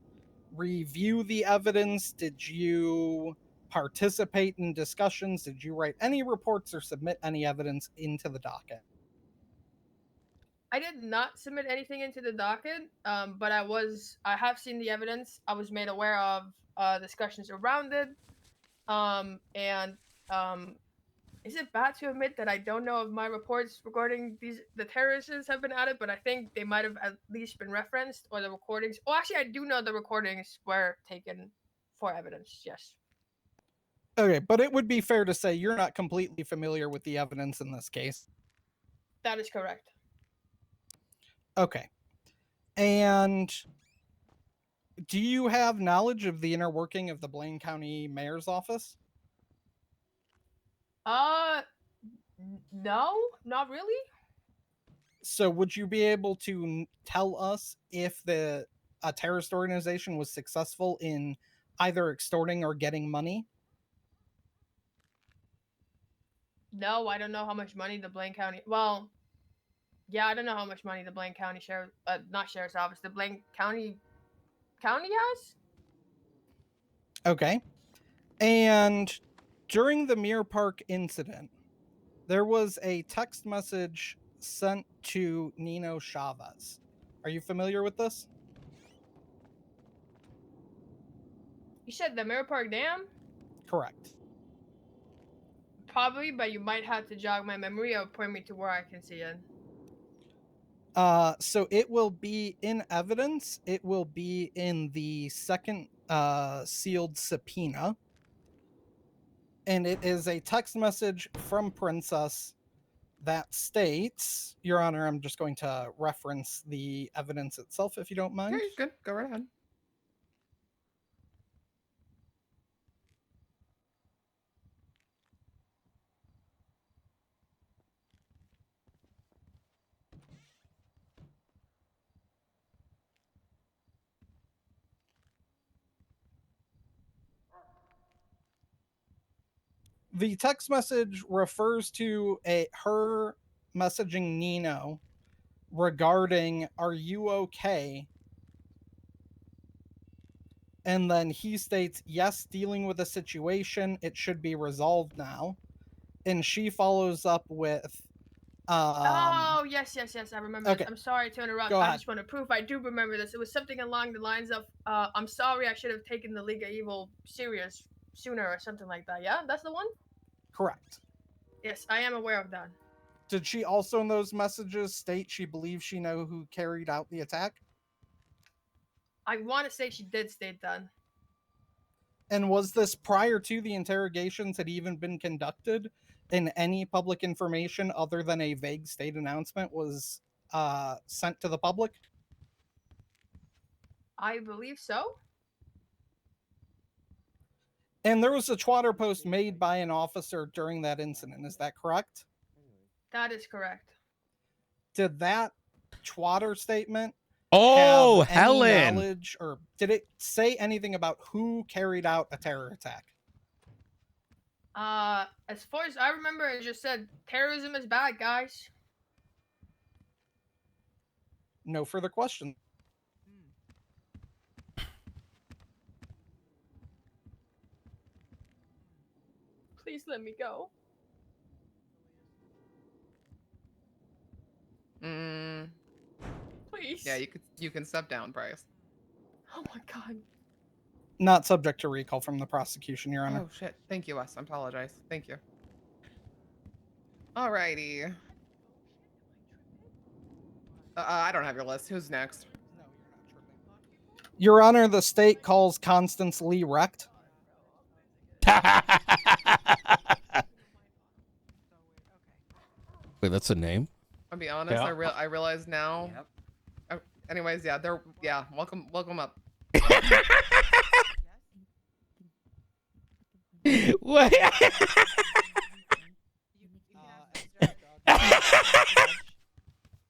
Speaker 19: review the evidence? Did you participate in discussions? Did you write any reports or submit any evidence into the docket?
Speaker 8: I did not submit anything into the docket, but I have seen the evidence. I was made aware of discussions around it, and is it bad to admit that I don't know if my reports regarding the terrorists have been added, but I think they might have at least been referenced, or the recordings. Oh, actually, I do know the recordings were taken for evidence, yes.
Speaker 19: Okay, but it would be fair to say you're not completely familiar with the evidence in this case.
Speaker 8: That is correct.
Speaker 19: Okay. And do you have knowledge of the inner working of the Blaine County Mayor's office?
Speaker 8: No, not really.
Speaker 19: So would you be able to tell us if a terrorist organization was successful in either extorting or getting money?
Speaker 8: No, I don't know how much money the Blaine County. Well, yeah, I don't know how much money the Blaine County not sheriff's office, the Blaine County has.
Speaker 19: Okay. And during the Mirror Park incident, there was a text message sent to Nino Chavez. Are you familiar with this?
Speaker 8: You said the Mirror Park Dam?
Speaker 19: Correct.
Speaker 8: Probably, but you might have to jog my memory or point me to where I can see it.
Speaker 19: So it will be in evidence. It will be in the second sealed subpoena. And it is a text message from Princess that states, Your Honor, I'm just going to reference the evidence itself if you don't mind.
Speaker 9: Okay, good. Go right ahead.
Speaker 19: The text message refers to her messaging Nino regarding, "Are you okay?" And then he states, "Yes, dealing with a situation. It should be resolved now." And she follows up with,
Speaker 8: oh, yes, I remember
Speaker 19: okay.
Speaker 8: this. I'm sorry to interrupt.
Speaker 19: Go
Speaker 8: I
Speaker 19: ahead.
Speaker 8: just want to prove I do remember this. It was something along the lines of, I'm sorry, I should have taken the League of Evil serious sooner or something like that. Yeah, that's the one?
Speaker 19: Correct.
Speaker 8: Yes, I am aware of that.
Speaker 19: Did she also in those messages state she believes she know who carried out the attack?
Speaker 8: I want to say she did state that.
Speaker 19: And was this prior to the interrogations had even been conducted, and any public information other than a vague state announcement was sent to the public?
Speaker 8: I believe so.
Speaker 19: And there was a Twitter post made by an officer during that incident. Is that correct?
Speaker 8: That is correct.
Speaker 19: Did that Twitter statement
Speaker 3: Oh,
Speaker 19: have any
Speaker 3: Helen.
Speaker 19: knowledge, or did it say anything about who carried out a terror attack?
Speaker 8: As far as I remember, it just said terrorism is bad, guys.
Speaker 19: No further questions.
Speaker 8: let me go. Please.
Speaker 9: Yeah, you can step down, Bryce.
Speaker 8: Oh my god.
Speaker 19: Not subject to recall from the prosecution, Your Honor.
Speaker 9: Oh shit. Thank you, Wes. I apologize. Thank you. Alrighty. I don't have your list. Who's next?
Speaker 19: Your Honor, the state calls Constance Lee wrecked.
Speaker 3: Wait, that's a name?
Speaker 9: I'll be honest.
Speaker 3: Yeah.
Speaker 9: I realize now. Anyways, yeah, welcome up.
Speaker 3: What?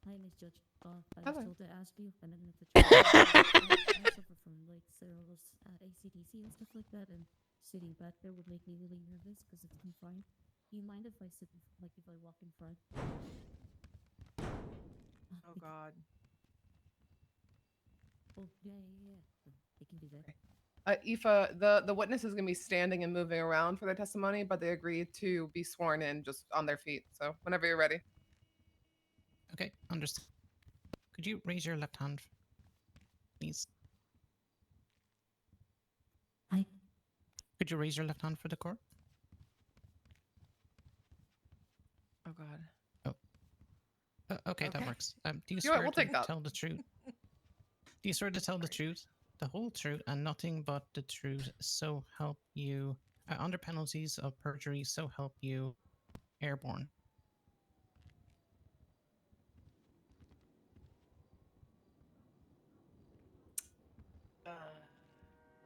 Speaker 22: Hi, Miss Judge. I was told to ask you, and then I suffer from like cerebrals, ACDC and stuff like that, and sitting back there would make me really nervous because it's confined. Do you mind if I sit, like, if I walk in front?
Speaker 21: Oh God.
Speaker 22: Oh yeah. They can do that.
Speaker 9: Aoife, the witness is going to be standing and moving around for their testimony, but they agreed to be sworn in just on their feet. So whenever you're ready.
Speaker 1: Okay, understood. Could you raise your left hand, please?
Speaker 22: Hi.
Speaker 1: Could you raise your left hand for the court?
Speaker 21: Oh God.
Speaker 1: Okay, that works. Do you
Speaker 9: You know what,
Speaker 1: swear
Speaker 9: we'll
Speaker 1: to
Speaker 9: take that.
Speaker 1: tell the truth? Do you swear to tell the truth, the whole truth, and nothing but the truth, so help you, under penalties of perjury, so help you, airborne?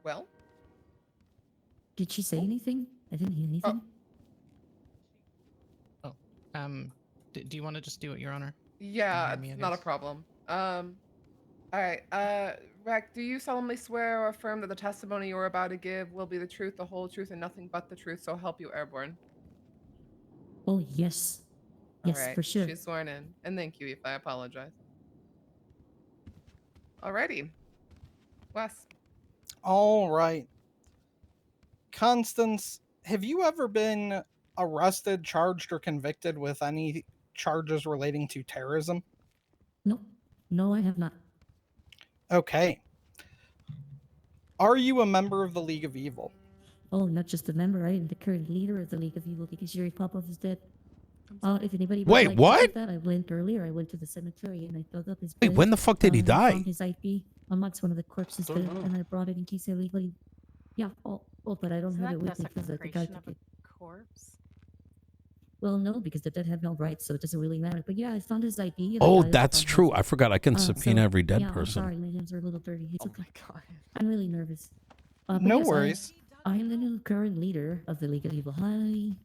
Speaker 9: Well?
Speaker 22: Did she say anything? I didn't hear anything.
Speaker 1: Do you want to just do it, Your Honor?
Speaker 9: Yeah,
Speaker 1: hear me, I
Speaker 9: it's not a
Speaker 1: guess.
Speaker 9: problem. All right. Rec, do you solemnly swear or affirm that the testimony you are about to give will be the truth, the whole truth, and nothing but the truth, so help you, airborne?
Speaker 22: Oh yes. Yes,
Speaker 9: All right.
Speaker 22: for sure.
Speaker 9: She's sworn in. And thank you, if I apologize. Alrighty. Wes.
Speaker 19: All right. Constance, have you ever been arrested, charged, or convicted with any charges relating to terrorism?
Speaker 22: No. No, I have not.
Speaker 19: Okay. Are you a member of the League of Evil?
Speaker 22: Oh, not just a member. I am the current leader of the League of Evil because Yuri Popov is dead. If anybody would
Speaker 3: Wait,
Speaker 22: like
Speaker 3: what?
Speaker 22: to check that, I went earlier. I went to the cemetery and I dug up his
Speaker 3: Wait,
Speaker 22: grave.
Speaker 3: when the fuck did he
Speaker 22: I
Speaker 3: die?
Speaker 22: found his IP amongst one of the corpses there, and I brought it in case illegally. Yeah. Oh, but I don't
Speaker 21: Isn't
Speaker 22: have it
Speaker 21: that
Speaker 22: with me because the guy
Speaker 21: desecration
Speaker 22: took
Speaker 21: of
Speaker 22: it.
Speaker 21: a corpse?
Speaker 22: Well, no, because the dead have no rights, so it doesn't really matter. But yeah, I found his IP. and
Speaker 3: Oh,
Speaker 22: I
Speaker 3: that's
Speaker 22: found
Speaker 3: true.
Speaker 22: his-
Speaker 3: I forgot I can subpoena every dead
Speaker 22: yeah, I'm
Speaker 3: person.
Speaker 22: sorry, my hands are a little dirty. It's
Speaker 21: Oh
Speaker 22: okay.
Speaker 21: my God.
Speaker 22: I'm really nervous. But
Speaker 19: No
Speaker 22: yes,
Speaker 19: worries.
Speaker 22: I am the new current leader of the League of Evil. Hi.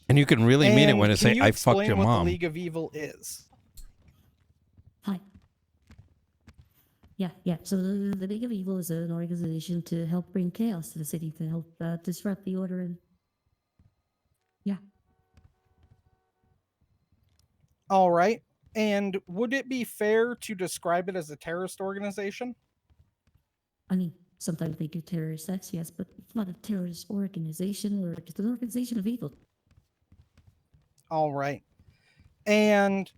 Speaker 3: And you can really mean it when
Speaker 19: And
Speaker 3: it
Speaker 19: can
Speaker 3: say,
Speaker 19: you
Speaker 3: I fucked
Speaker 19: explain
Speaker 3: your
Speaker 19: what
Speaker 3: mom.
Speaker 19: the League of Evil is?
Speaker 22: Hi. Yeah. So the League of Evil is an organization to help bring chaos to the city, to help disrupt the order, and yeah.
Speaker 19: All right. And would it be fair to describe it as a terrorist organization?
Speaker 22: I mean, sometimes they do terrorist acts, yes, but it's not a terrorist organization, or just an organization of evil.
Speaker 19: All right. And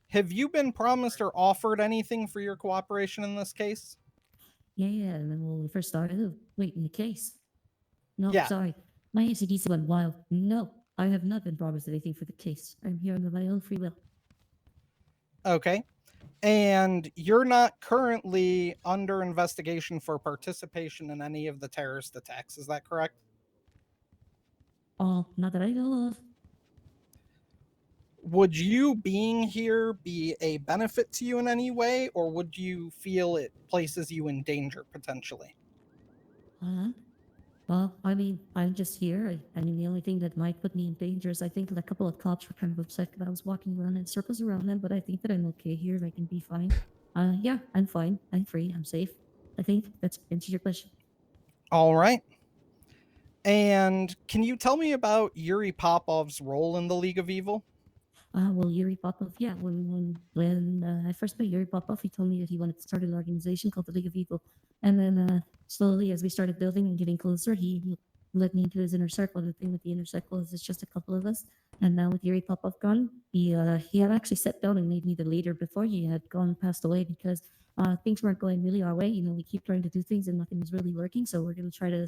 Speaker 19: have you been promised or offered anything for your cooperation in this case?
Speaker 22: Yeah. And then when we first started, wait, in the case. No,
Speaker 19: Yeah.
Speaker 22: sorry. My ACDC went wild. No, I have not been promised anything for the case. I'm here under my own free will.
Speaker 19: Okay. And you're not currently under investigation for participation in any of the terrorist attacks. Is that correct?
Speaker 22: Oh, not that I know of.
Speaker 19: Would you being here be a benefit to you in any way, or would you feel it places you in danger potentially?
Speaker 22: Well, I mean, I'm just here. I mean, the only thing that might put me in danger is I think that a couple of cops were kind of upset that I was walking around in circles around them, but I think that I'm okay here. I can be fine. Yeah, I'm fine. I'm free. I'm safe. I think that's answers your question.
Speaker 19: All right. And can you tell me about Yuri Popov's role in the League of Evil?
Speaker 22: Well, Yuri Popov, yeah. When I first met Yuri Popov, he told me that he wanted to start an organization called the League of Evil, and then slowly, as we started building and getting closer, he let me into his inner circle. The thing with the inner circle is it's just a couple of us. And now with Yuri Popov gone, he had actually sat down and made me the leader before he had passed away because things weren't going really our way. You know, we keep trying to do things and nothing was really working. So we're going to try to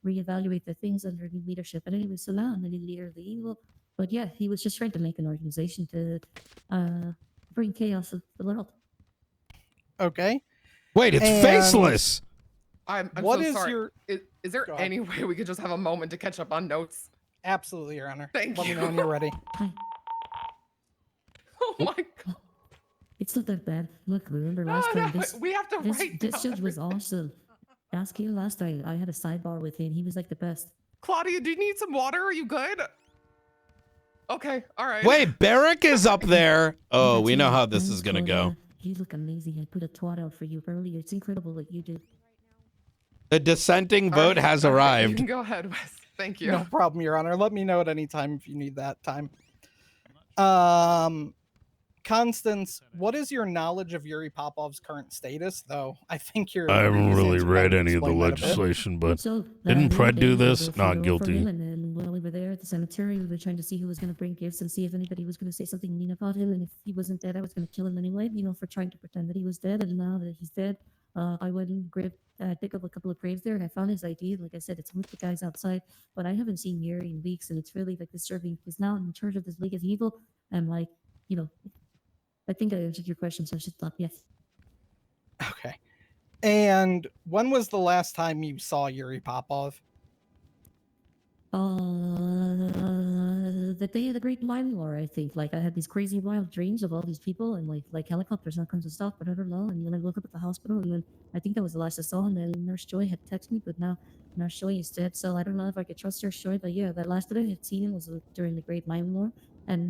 Speaker 22: reevaluate the things under new leadership. And anyway, so now I'm the new leader of the evil. But yeah, he was just trying to make an organization to bring chaos to the world.
Speaker 19: Okay.
Speaker 3: Wait, it's
Speaker 19: And
Speaker 3: faceless.
Speaker 9: I'm
Speaker 19: What
Speaker 9: so
Speaker 19: is
Speaker 9: sorry.
Speaker 19: your-
Speaker 9: Is there
Speaker 19: Go ahead.
Speaker 9: any way we could just have a moment to catch up on notes?
Speaker 19: Absolutely, Your Honor.
Speaker 9: Thank
Speaker 19: Let
Speaker 9: you.
Speaker 19: me know when you're ready.
Speaker 9: Oh my god.
Speaker 22: It's not that bad. Look, remember last
Speaker 9: No,
Speaker 22: time
Speaker 9: no,
Speaker 22: this
Speaker 9: we have to write
Speaker 22: this
Speaker 9: down
Speaker 22: judge was awesome. Ask him last time. I had a sidebar with him. He was like the best.
Speaker 9: Claudia, do you need some water? Are you good? Okay, all right.
Speaker 3: Wait, Barrick is up there. Oh,
Speaker 22: That's
Speaker 3: we know
Speaker 22: him.
Speaker 3: how this
Speaker 22: Thanks,
Speaker 3: is gonna
Speaker 22: Claudia.
Speaker 3: go.
Speaker 22: You look amazing. I put a twat out for you earlier. It's incredible what you did.
Speaker 3: The dissenting
Speaker 9: All
Speaker 3: vote
Speaker 9: right,
Speaker 3: has
Speaker 9: all right, You
Speaker 3: arrived.
Speaker 9: can go ahead, Wes. Thank you.
Speaker 19: No problem, Your Honor. Let me know at any time if you need that time. Constance, what is your knowledge of Yuri Popov's current status, though? I think your
Speaker 3: I haven't
Speaker 19: previous
Speaker 3: really
Speaker 19: answer
Speaker 3: read
Speaker 19: kind of
Speaker 3: any of the
Speaker 19: explained that a bit.
Speaker 3: legislation, but
Speaker 22: So
Speaker 3: didn't
Speaker 22: the other
Speaker 3: Pred
Speaker 22: day
Speaker 3: do
Speaker 22: we were
Speaker 3: this?
Speaker 22: go for
Speaker 3: Not
Speaker 22: for
Speaker 3: guilty.
Speaker 22: him, and then while we were there at the cemetery, we were trying to see who was going to bring gifts and see if anybody was going to say something mean about him. And if he wasn't dead, I was going to kill him anyway, you know, for trying to pretend that he was dead. And now that he's dead, I went and picked up a couple of graves there, and I found his ID. Like I said, it's with the guys outside, but I haven't seen Yuri in weeks, and it's really like disturbing because now I'm in charge of this League of Evil. I'm like, you know, I think I answered your question, so I should stop. Yes.
Speaker 19: Okay. And when was the last time you saw Yuri Popov?
Speaker 22: The day of the Great Mind War, I think. Like I had these crazy wild dreams of all these people and like helicopters and all kinds of stuff, but I don't know. And then I woke up at the hospital, and then I think that was the last I saw. And then Nurse Joy had texted me, but now Nurse Joy is dead, so I don't know if I could trust Nurse Joy. But yeah, the last that I had seen him was during the Great Mind War, and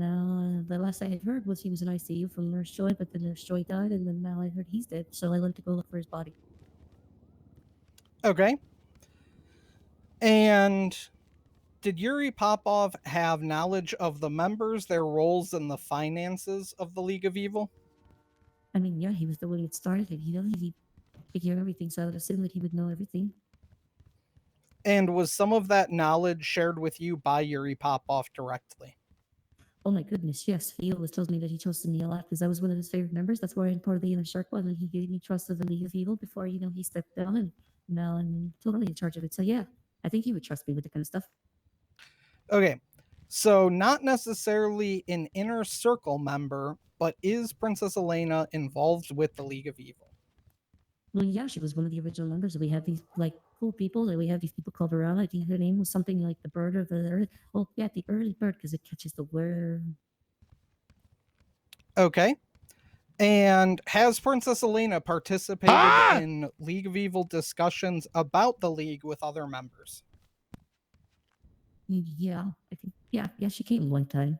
Speaker 22: the last I had heard was he was in ICU from Nurse Joy, but then Nurse Joy died, and then now I heard he's dead. So I went to go look for his body.
Speaker 19: Okay. And did Yuri Popov have knowledge of the members, their roles, and the finances of the League of Evil?
Speaker 22: I mean, yeah, he was the one that started it. You know, he could hear everything, so I would assume that he would know everything.
Speaker 19: And was some of that knowledge shared with you by Yuri Popov directly?
Speaker 22: Oh my goodness, yes. He always tells me that he trusted me a lot because I was one of his favorite members. That's why I'm part of the inner circle, and he gave me trust of the League of Evil before, you know, he stepped down, and now I'm totally in charge of it. So yeah, I think he would trust me with the kind of stuff.
Speaker 19: Okay. So not necessarily an inner circle member, but is Princess Elena involved with the League of Evil?
Speaker 22: Well, yeah, she was one of the original members. We had these like cool people. That we had these people called around. I think her name was something like the bird of the earth. Oh yeah, the early bird because it catches the worm.
Speaker 19: Okay. And has Princess Elena participated in League of Evil discussions about the League with other members?
Speaker 22: Yeah, I think yeah, she came one time.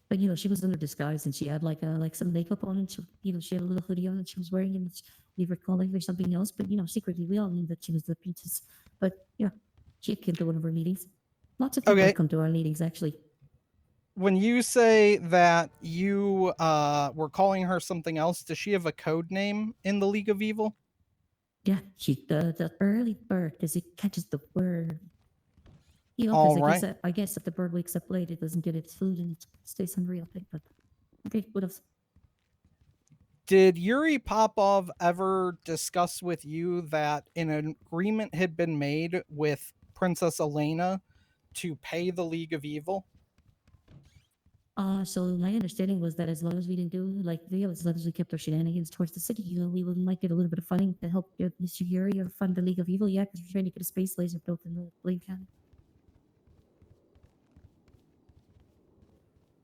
Speaker 22: But you know, she was under disguise and she had like some makeup on, and she, you know, she had a little hoodie on that she was wearing, and we were calling her something else. But you know, secretly we all knew that she was the princess. But yeah, she came to one of our meetings. Lots of people come to our meetings actually.
Speaker 19: When you say that you were calling her something else, does she have a code name in the League of Evil?
Speaker 22: Yeah, she the early bird because it catches the worm. You know,
Speaker 19: All
Speaker 22: because
Speaker 19: right.
Speaker 22: I guess if the bird wakes up late, it doesn't get its food and it stays hungry all day. But okay, what else?
Speaker 19: Did Yuri Popov ever discuss with you that an agreement had been made with Princess Elena to pay the League of Evil?
Speaker 22: So my understanding was that as long as we didn't do like as long as we kept our shenanigans towards the city, you know, we might get a little bit of funding to help get Mr. Yuri or fund the League of Evil. Yeah, because we're trying to get a space laser built in the Blaine County.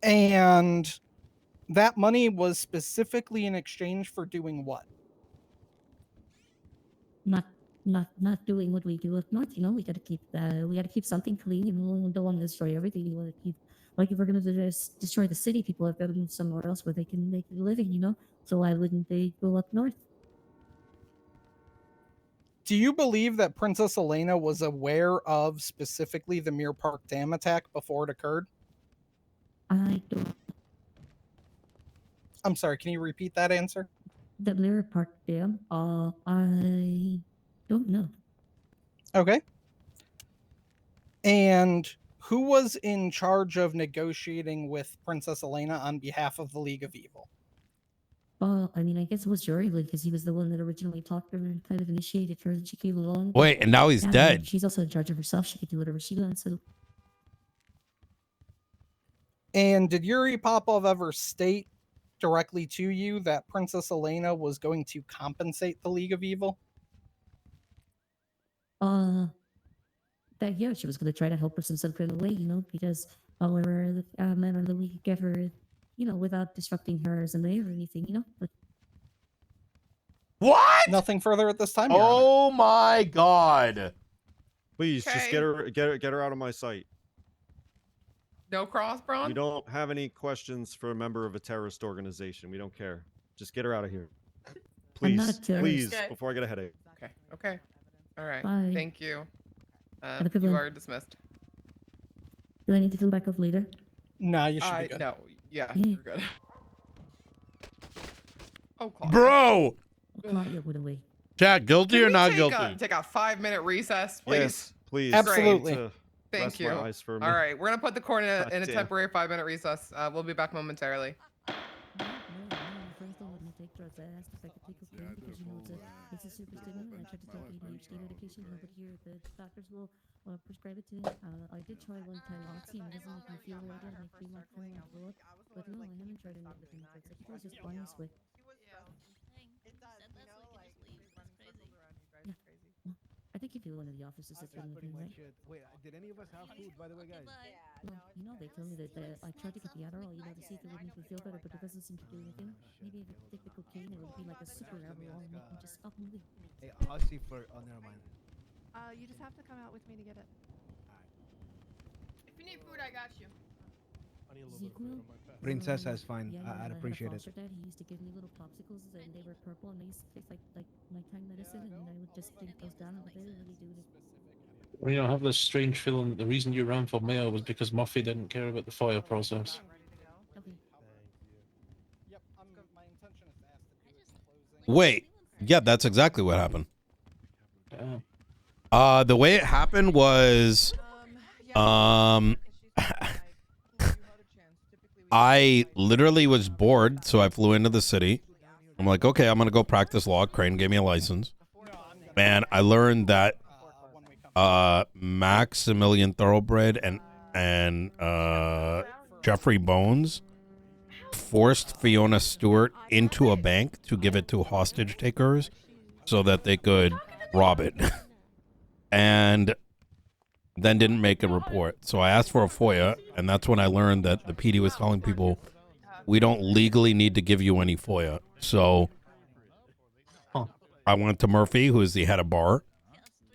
Speaker 19: And that money was specifically in exchange for doing what?
Speaker 22: Not doing what we do with North. You know, we gotta keep something clean. You know, we don't want to destroy everything. You want to keep, like, if we're gonna destroy the city, people have got to move somewhere else where they can make a living. You know, so why wouldn't they go up north?
Speaker 19: Do you believe that Princess Elena was aware of specifically the Mirror Park Dam attack before it occurred?
Speaker 22: I don't.
Speaker 19: I'm sorry, can you repeat that answer?
Speaker 22: The Mirror Park Dam. I don't know.
Speaker 19: Okay. And who was in charge of negotiating with Princess Elena on behalf of the League of Evil?
Speaker 22: I mean, I guess it was Jory, because he was the one that originally talked to her and kind of initiated her, and she came along. but
Speaker 3: Wait, and now he's
Speaker 22: yeah, I mean,
Speaker 3: dead.
Speaker 22: she's also in charge of herself. She could do whatever she wants. So
Speaker 19: And did Yuri Popov ever state directly to you that Princess Elena was going to compensate the League of Evil?
Speaker 22: that yeah, she was going to try to help us in some kind of way, because however manner that we could get her, without disrupting her as a mayor or anything. But
Speaker 3: What?
Speaker 19: Nothing further at this time. Your Honor.
Speaker 3: Oh my God.
Speaker 7: Please just get her out of my sight.
Speaker 9: No cross, Braun?
Speaker 7: We don't have any questions for a member of a terrorist organization. We don't care. Just get her out of here.
Speaker 22: I'm not a
Speaker 7: Please,
Speaker 22: terrorist.
Speaker 7: please,
Speaker 9: Okay.
Speaker 7: before I get a headache.
Speaker 9: Okay. Okay. All right.
Speaker 22: Bye.
Speaker 9: Thank you.
Speaker 22: Have a good
Speaker 9: You
Speaker 22: one.
Speaker 9: are dismissed.
Speaker 22: Do I need to come back up later?
Speaker 19: Nah, you should be good.
Speaker 9: No. Yeah,
Speaker 22: Yeah.
Speaker 9: you're good. Oh, Claudia.
Speaker 3: Bro.
Speaker 22: Claudia went away.
Speaker 3: Chat, guilty
Speaker 9: Can
Speaker 3: or
Speaker 9: we
Speaker 3: not
Speaker 9: take
Speaker 3: guilty?
Speaker 9: take a 5-minute recess, please?
Speaker 7: Yes, please.
Speaker 19: Absolutely.
Speaker 7: To
Speaker 9: Thank
Speaker 7: rest
Speaker 9: you.
Speaker 7: my eyes for a
Speaker 9: All
Speaker 7: minute.
Speaker 9: right, we're gonna put the court in a
Speaker 7: God damn.
Speaker 9: temporary 5-minute recess. We'll be back momentarily.
Speaker 22: No, my friends don't let me take drugs. I asked if I could take cocaine because it's a super stimulant. And I tried to take ADHD medication, but here the doctors will prescribe it to me. I did try one time Oxy, and it doesn't make me feel very good. It makes me like feeling like blow up. But no, I haven't tried any other things. It's like it was just honest with. I think if you're one of the officers that's dealing with me, right?
Speaker 11: Wait, did any of us have food, by the way, guys?
Speaker 22: Well, they told me that I tried to get the Adderall, to see if it would make me feel better, but it doesn't seem to do anything. Maybe if I take the cocaine, it would be like a super Adderall and make me just stop moving.
Speaker 11: Hey, I'll see for. Oh, never mind.
Speaker 12: You just have to come out with me to get it.
Speaker 8: If you need food, I got you.
Speaker 11: Princess, that's fine.
Speaker 22: Yeah,
Speaker 11: I'd
Speaker 22: I had a
Speaker 11: appreciate it.
Speaker 22: foster dad. He used to give me little popsicles, and they were purple, and they used to taste like nighttime medicine, and I would just drink those down, but they didn't really do it.
Speaker 18: I have this strange feeling that the reason you ran for mayor was because Murphy didn't care about the FOIA process.
Speaker 3: Wait. Yeah, that's exactly what happened.
Speaker 18: Yeah.
Speaker 3: The way it happened was, I literally was bored, so I flew into the city. I'm like, okay, I'm gonna go practice law. Crane gave me a license, and I learned that Maximilian Thoroughbred and Jeffrey Bones forced Fiona Stewart into a bank to give it to hostage takers so that they could rob it. And then didn't make a report. So I asked for a FOIA, and that's when I learned that the PD was telling people, we don't legally need to give you any FOIA. So I went to Murphy, who is the head of bar,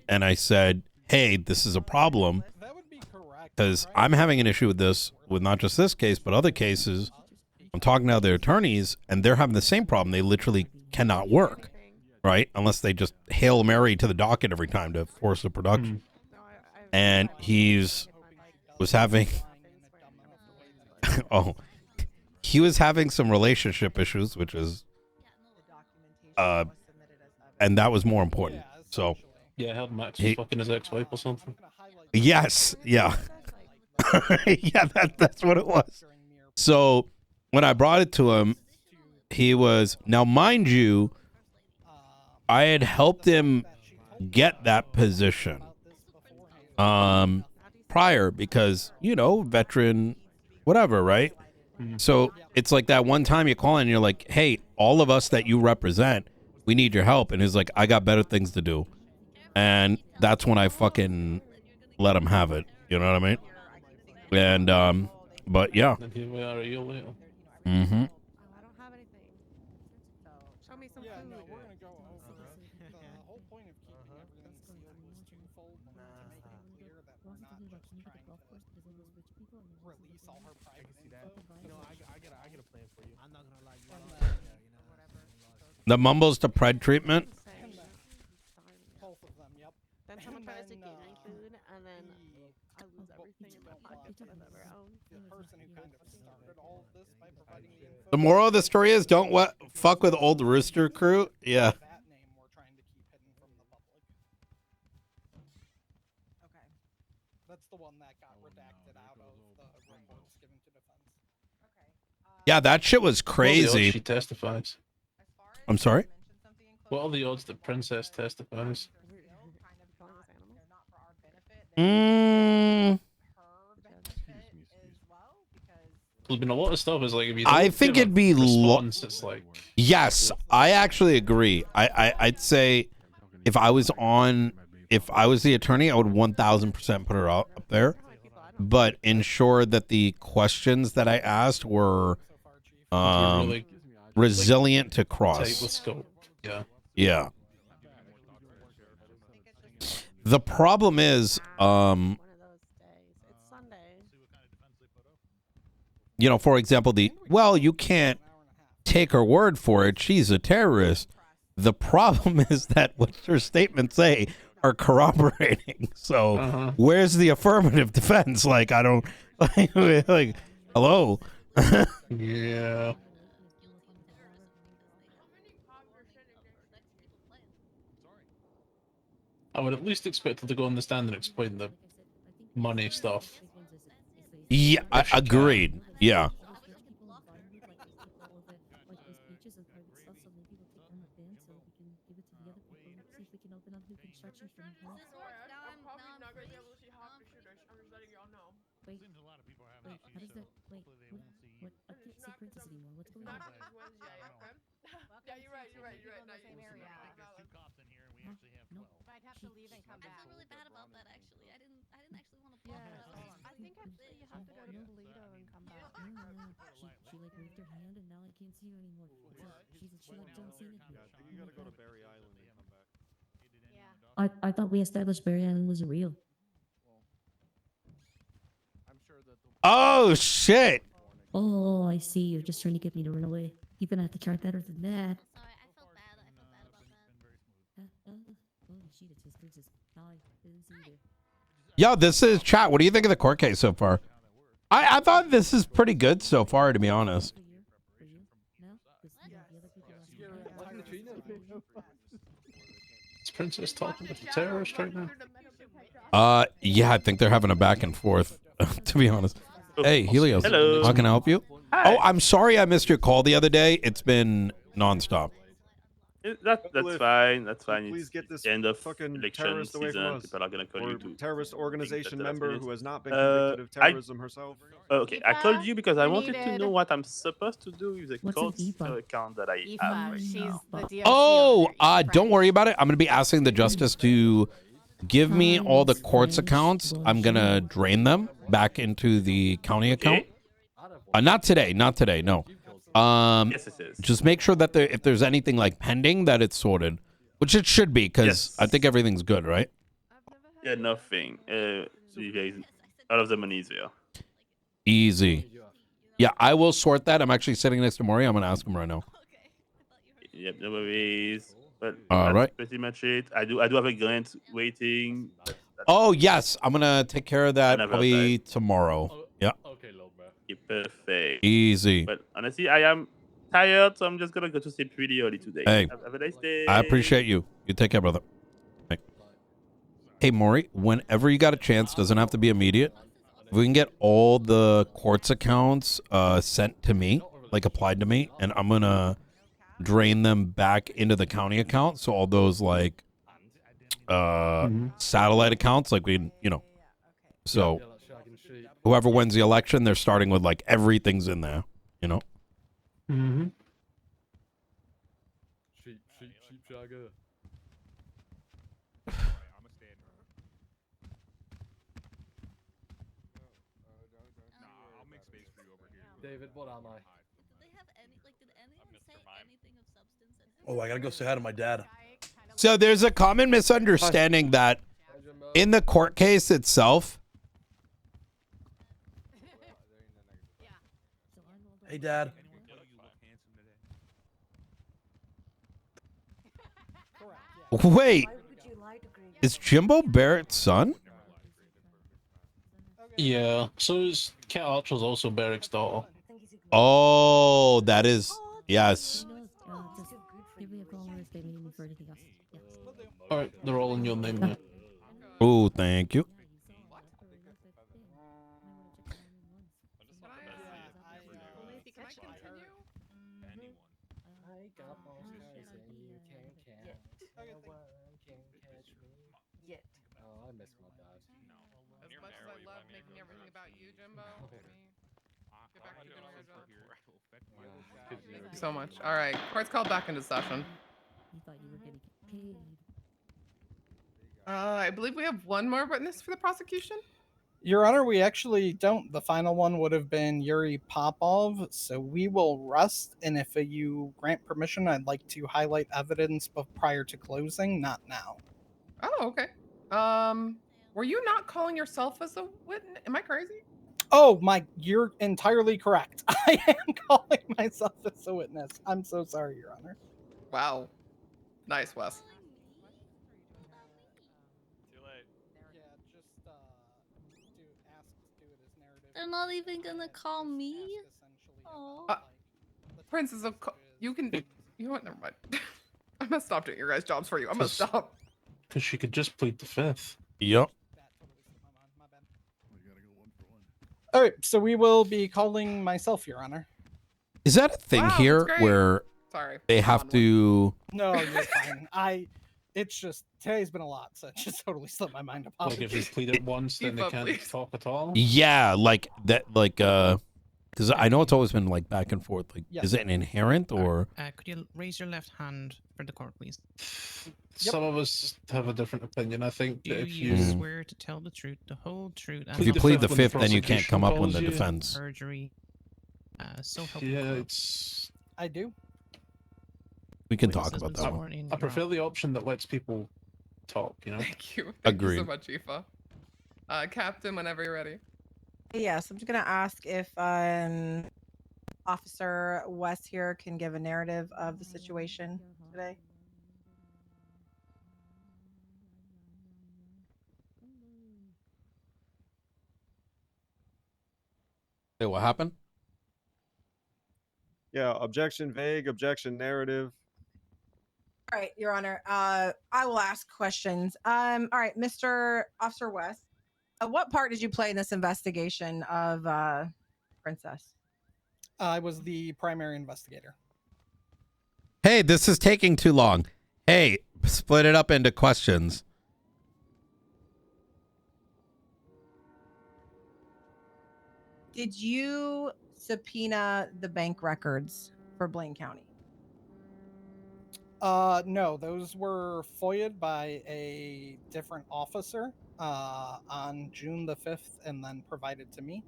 Speaker 3: and I said, hey, this is a problem because I'm having an issue with this, with not just this case, but other cases. I'm talking to other attorneys, and they're having the same problem. They literally cannot work, right? Unless they just Hail Mary to the docket every time to force the production. And was having, he was having some relationship issues, which is, and that was more important. So,
Speaker 18: Yeah, I heard Max was fucking his ex-wife or something.
Speaker 3: yes, yeah, yeah, that's what it was. So when I brought it to him, he was, now mind you, I had helped him get that position prior because, veteran, whatever, right? So it's like that one time you call in and you're like, hey, all of us that you represent, we need your help. And he's like, I got better things to do. And that's when I fucking let him have it. You know what I mean? And, but yeah.
Speaker 18: And here we are a year later.
Speaker 3: Mm-hmm.
Speaker 12: Show me some food.
Speaker 3: The mumbles to pred treatment.
Speaker 12: Then someone tries to get my food, and then I lose everything in my pocket that I've ever owned.
Speaker 3: The moral of the story is don't fuck with old rooster crew. Yeah.
Speaker 19: That's the one
Speaker 3: Yeah, that shit was
Speaker 18: What are the odds
Speaker 3: crazy.
Speaker 18: she testifies?
Speaker 3: I'm sorry?
Speaker 18: What are the odds that Princess testifies?
Speaker 3: Mm,
Speaker 18: There's been a lot of stuff. Is like if you
Speaker 3: I
Speaker 18: don't
Speaker 3: think
Speaker 18: give a
Speaker 3: it'd be
Speaker 18: response, it's like
Speaker 3: yes, I actually agree. I'd say if I was the attorney, I would 1000% put her up there, but ensure that the questions that I asked were
Speaker 18: really
Speaker 3: resilient to
Speaker 18: tight with
Speaker 3: cross.
Speaker 18: scope. Yeah.
Speaker 3: Yeah. The problem is, you know, for example, you can't take her word for it. She's a terrorist. The problem is that what her statements say are corroborating. So where's the affirmative defense? Like, I don't like hello.
Speaker 18: Yeah. I would at least expect her to go on the stand and explain the money stuff.
Speaker 3: Yeah, agreed. Yeah.
Speaker 8: Yeah, you're right. You're right. No, same area.
Speaker 25: I'd have to leave and come back. I feel really bad about that actually. I didn't actually want to block her.
Speaker 12: I think actually you have to go to Toledo and come back.
Speaker 22: She like waved her hand and now I can't see her anymore. She like done seen it.
Speaker 7: Yeah, I think you gotta go to Barry Island and come back.
Speaker 22: I thought we established Barry Island was real.
Speaker 3: Oh shit.
Speaker 22: Oh, I see. You're just trying to get me to run away. You're gonna have to try better than that.
Speaker 3: Yo, this is chat. What do you think of the court case so far? I thought this is pretty good so far, to be honest.
Speaker 18: Is Princess talking with the terrorist right now?
Speaker 3: Yeah, I think they're having a back and forth, to be honest. Hey, Helios.
Speaker 4: Hello.
Speaker 3: How can I help you?
Speaker 4: Hi.
Speaker 3: Oh, I'm sorry I missed your call the other day. It's been nonstop.
Speaker 4: That's fine. That's fine.
Speaker 7: Please
Speaker 4: It's
Speaker 7: get this
Speaker 4: end of
Speaker 7: fucking
Speaker 4: election
Speaker 7: terrorist away from
Speaker 4: season.
Speaker 7: us.
Speaker 4: People are gonna call
Speaker 7: Or
Speaker 4: you to
Speaker 7: terrorist organization
Speaker 4: think that's
Speaker 7: member
Speaker 4: it.
Speaker 7: who has not been convicted of terrorism herself.
Speaker 4: Okay, I called you because I wanted to
Speaker 12: needed-
Speaker 4: know what I'm supposed to do with the
Speaker 22: What's
Speaker 4: court
Speaker 22: an IFA?
Speaker 4: account that I
Speaker 12: Aoife,
Speaker 4: have right
Speaker 12: she's
Speaker 4: now.
Speaker 12: the DLC
Speaker 3: Oh,
Speaker 12: owner.
Speaker 3: don't worry about it. I'm going to be asking the justice to give me all the court's accounts. I'm going to drain them back into the county account. Not today. No.
Speaker 4: Yes, it is.
Speaker 3: Just make sure that if there's anything like pending, that it's sorted, which it should be, because
Speaker 4: Yes.
Speaker 3: I think everything's good, right?
Speaker 4: Yeah, nothing. All of the money is there.
Speaker 3: Easy. Yeah, I will sort that. I'm actually sitting next to Maury. I'm going to ask him right now.
Speaker 4: Yep, no worries. But
Speaker 3: All
Speaker 4: that's
Speaker 3: right.
Speaker 4: pretty much it. I do have a grant waiting.
Speaker 3: Oh, yes. I'm going to take care of that
Speaker 4: Another
Speaker 3: probably tomorrow. Yeah.
Speaker 4: Okay, perfect.
Speaker 3: Easy.
Speaker 4: But honestly, I am tired, so I'm just gonna go to sleep really early today.
Speaker 3: Hey,
Speaker 4: Have a nice day.
Speaker 3: I appreciate you. You take care, brother. Hey, hey Maury, whenever you got a chance, doesn't have to be immediate. If we can get all the court's accounts sent to me, like applied to me, and I'm going to drain them back into the county account. So all those like satellite accounts, like so whoever wins the election, they're starting with like everything's in there,
Speaker 18: Mm-hmm.
Speaker 2: Sheep, Jagger. David, what am I?
Speaker 13: Oh, I gotta go say hi to my dad.
Speaker 3: So there's a common misunderstanding that in the court case itself,
Speaker 13: Hey, Dad.
Speaker 3: wait, is Jimbo Barrett's son?
Speaker 18: Yeah. So is Cat Archer's also Barrick's daughter.
Speaker 3: Oh, that is, yes.
Speaker 22: Just give me a call if they need me for anything else.
Speaker 18: All right, they're all in your name now.
Speaker 3: Oh, thank you.
Speaker 17: got more skies than you can count. No one can catch me.
Speaker 21: Yet.
Speaker 2: Oh, I miss my dad.
Speaker 9: As much as I love making everything about you, Jimbo, get back to doing your job.
Speaker 2: Could you
Speaker 9: Thank you so much. All right, court's called back into session.
Speaker 22: You thought you were gonna get paid.
Speaker 9: I believe we have one more witness for the prosecution.
Speaker 19: Your Honor, we actually don't. The final one would have been Yuri Popov, so we will rest. And if you grant permission, I'd like to highlight evidence prior to closing, not now.
Speaker 9: Oh, okay. Were you not calling yourself as a witness? Am I crazy?
Speaker 19: Oh, you're entirely correct. I am calling myself as a witness. I'm so sorry, Your Honor.
Speaker 9: Wow. Nice, Wes.
Speaker 8: Too late.
Speaker 19: Yeah, just do it as narrative.
Speaker 25: They're not even gonna call me. Oh.
Speaker 9: Princess of you can. You know what? Never mind. I'm gonna stop doing your guys' jobs for you. I'm gonna stop.
Speaker 18: Because she could just plead the fifth.
Speaker 3: Yep.
Speaker 19: All right, so we will be calling myself, Your Honor.
Speaker 3: Is that a thing here where
Speaker 9: Sorry.
Speaker 3: they have to?
Speaker 19: No, you're fine. It's just today's been a lot, so it just totally slipped my mind.
Speaker 18: Like if they plead it once, then they can't talk at all.
Speaker 3: Yeah, like that, because I know it's always been like back and forth. Like,
Speaker 1: Yes.
Speaker 3: is it an inherent or?
Speaker 1: Could you raise your left hand for the court, please?
Speaker 18: Some of us have a different opinion. I think
Speaker 1: Do
Speaker 18: that if
Speaker 1: you
Speaker 18: you
Speaker 1: swear to tell the truth, the whole truth, and
Speaker 3: If you
Speaker 1: nothing
Speaker 3: plead the
Speaker 1: but
Speaker 3: fifth, then you can't
Speaker 18: prosecution
Speaker 3: come up with
Speaker 18: calls
Speaker 3: the
Speaker 18: you.
Speaker 3: defense.
Speaker 1: perjury? So help you
Speaker 18: Yeah,
Speaker 1: God.
Speaker 18: it's.
Speaker 19: I do.
Speaker 3: We can talk about that one.
Speaker 1: Sworn in
Speaker 18: I prefer the option that lets people talk. You know.
Speaker 9: Thank you. Thank
Speaker 3: Agreed.
Speaker 9: you so much, Aoife. Captain, whenever you're ready.
Speaker 5: Yes, I'm just gonna ask if Officer West here can give a narrative of the situation today.
Speaker 3: Hey, what happened?
Speaker 7: Yeah, objection vague, objection narrative.
Speaker 5: All right, Your Honor. I will ask questions. All right, Mr. Officer West, what part did you play in this investigation of Princess?
Speaker 19: I was the primary investigator.
Speaker 3: Hey, this is taking too long. Hey, split it up into questions.
Speaker 5: Did you subpoena the bank records for Blaine County?
Speaker 19: No, those were FOIA'd by a different officer on June the 5th and then provided to me.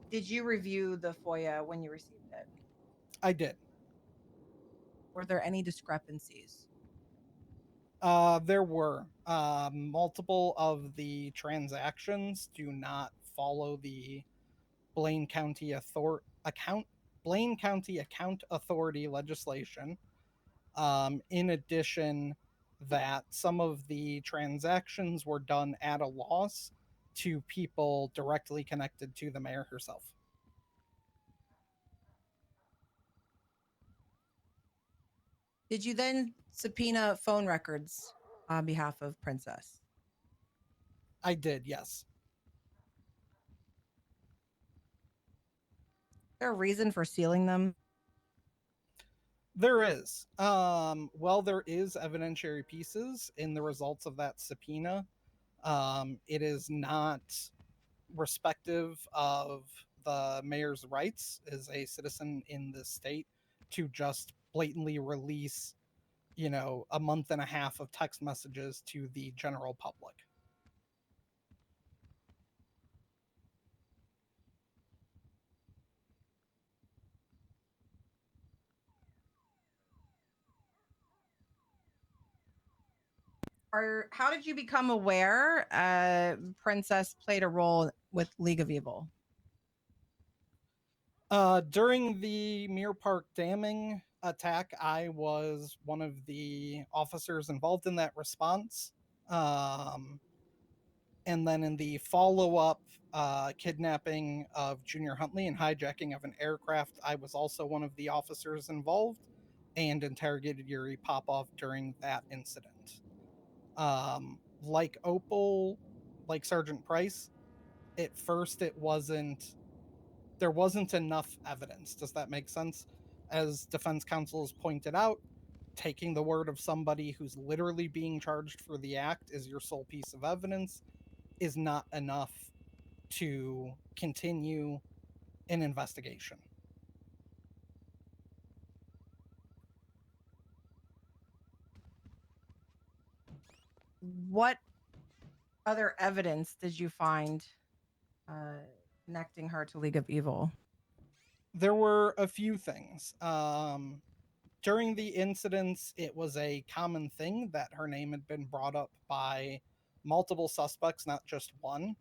Speaker 5: Did you review the FOIA when you received it?
Speaker 19: I did.
Speaker 5: Were there any discrepancies?
Speaker 19: There were multiple of the transactions do not follow the Blaine County Blaine County Account Authority legislation. In addition, that some of the transactions were done at a loss to people directly connected to the mayor herself.
Speaker 5: Did you then subpoena phone records on behalf of Princess?
Speaker 19: I did, yes.
Speaker 5: Is there a reason for sealing them?
Speaker 19: There is. Well, there is evidentiary pieces in the results of that subpoena. It is not respective of the mayor's rights as a citizen in this state to just blatantly release, a month and a half of text messages to the general public.
Speaker 5: How did you become aware Princess played a role with League of Evil?
Speaker 19: During the Muir Park damming attack, I was one of the officers involved in that response. And then in the follow-up kidnapping of Junior Huntley and hijacking of an aircraft, I was also one of the officers involved and interrogated Yuri Popov during that incident. Like Opal, like Sergeant Price, at first there wasn't enough evidence. Does that make sense? As defense counsel has pointed out, taking the word of somebody who's literally being charged for the act as your sole piece of evidence is not enough to continue an investigation.
Speaker 5: What other evidence did you find connecting her to League of Evil?
Speaker 19: There were a few things. During the incidents, it was a common thing that her name had been brought up by multiple suspects, not just one.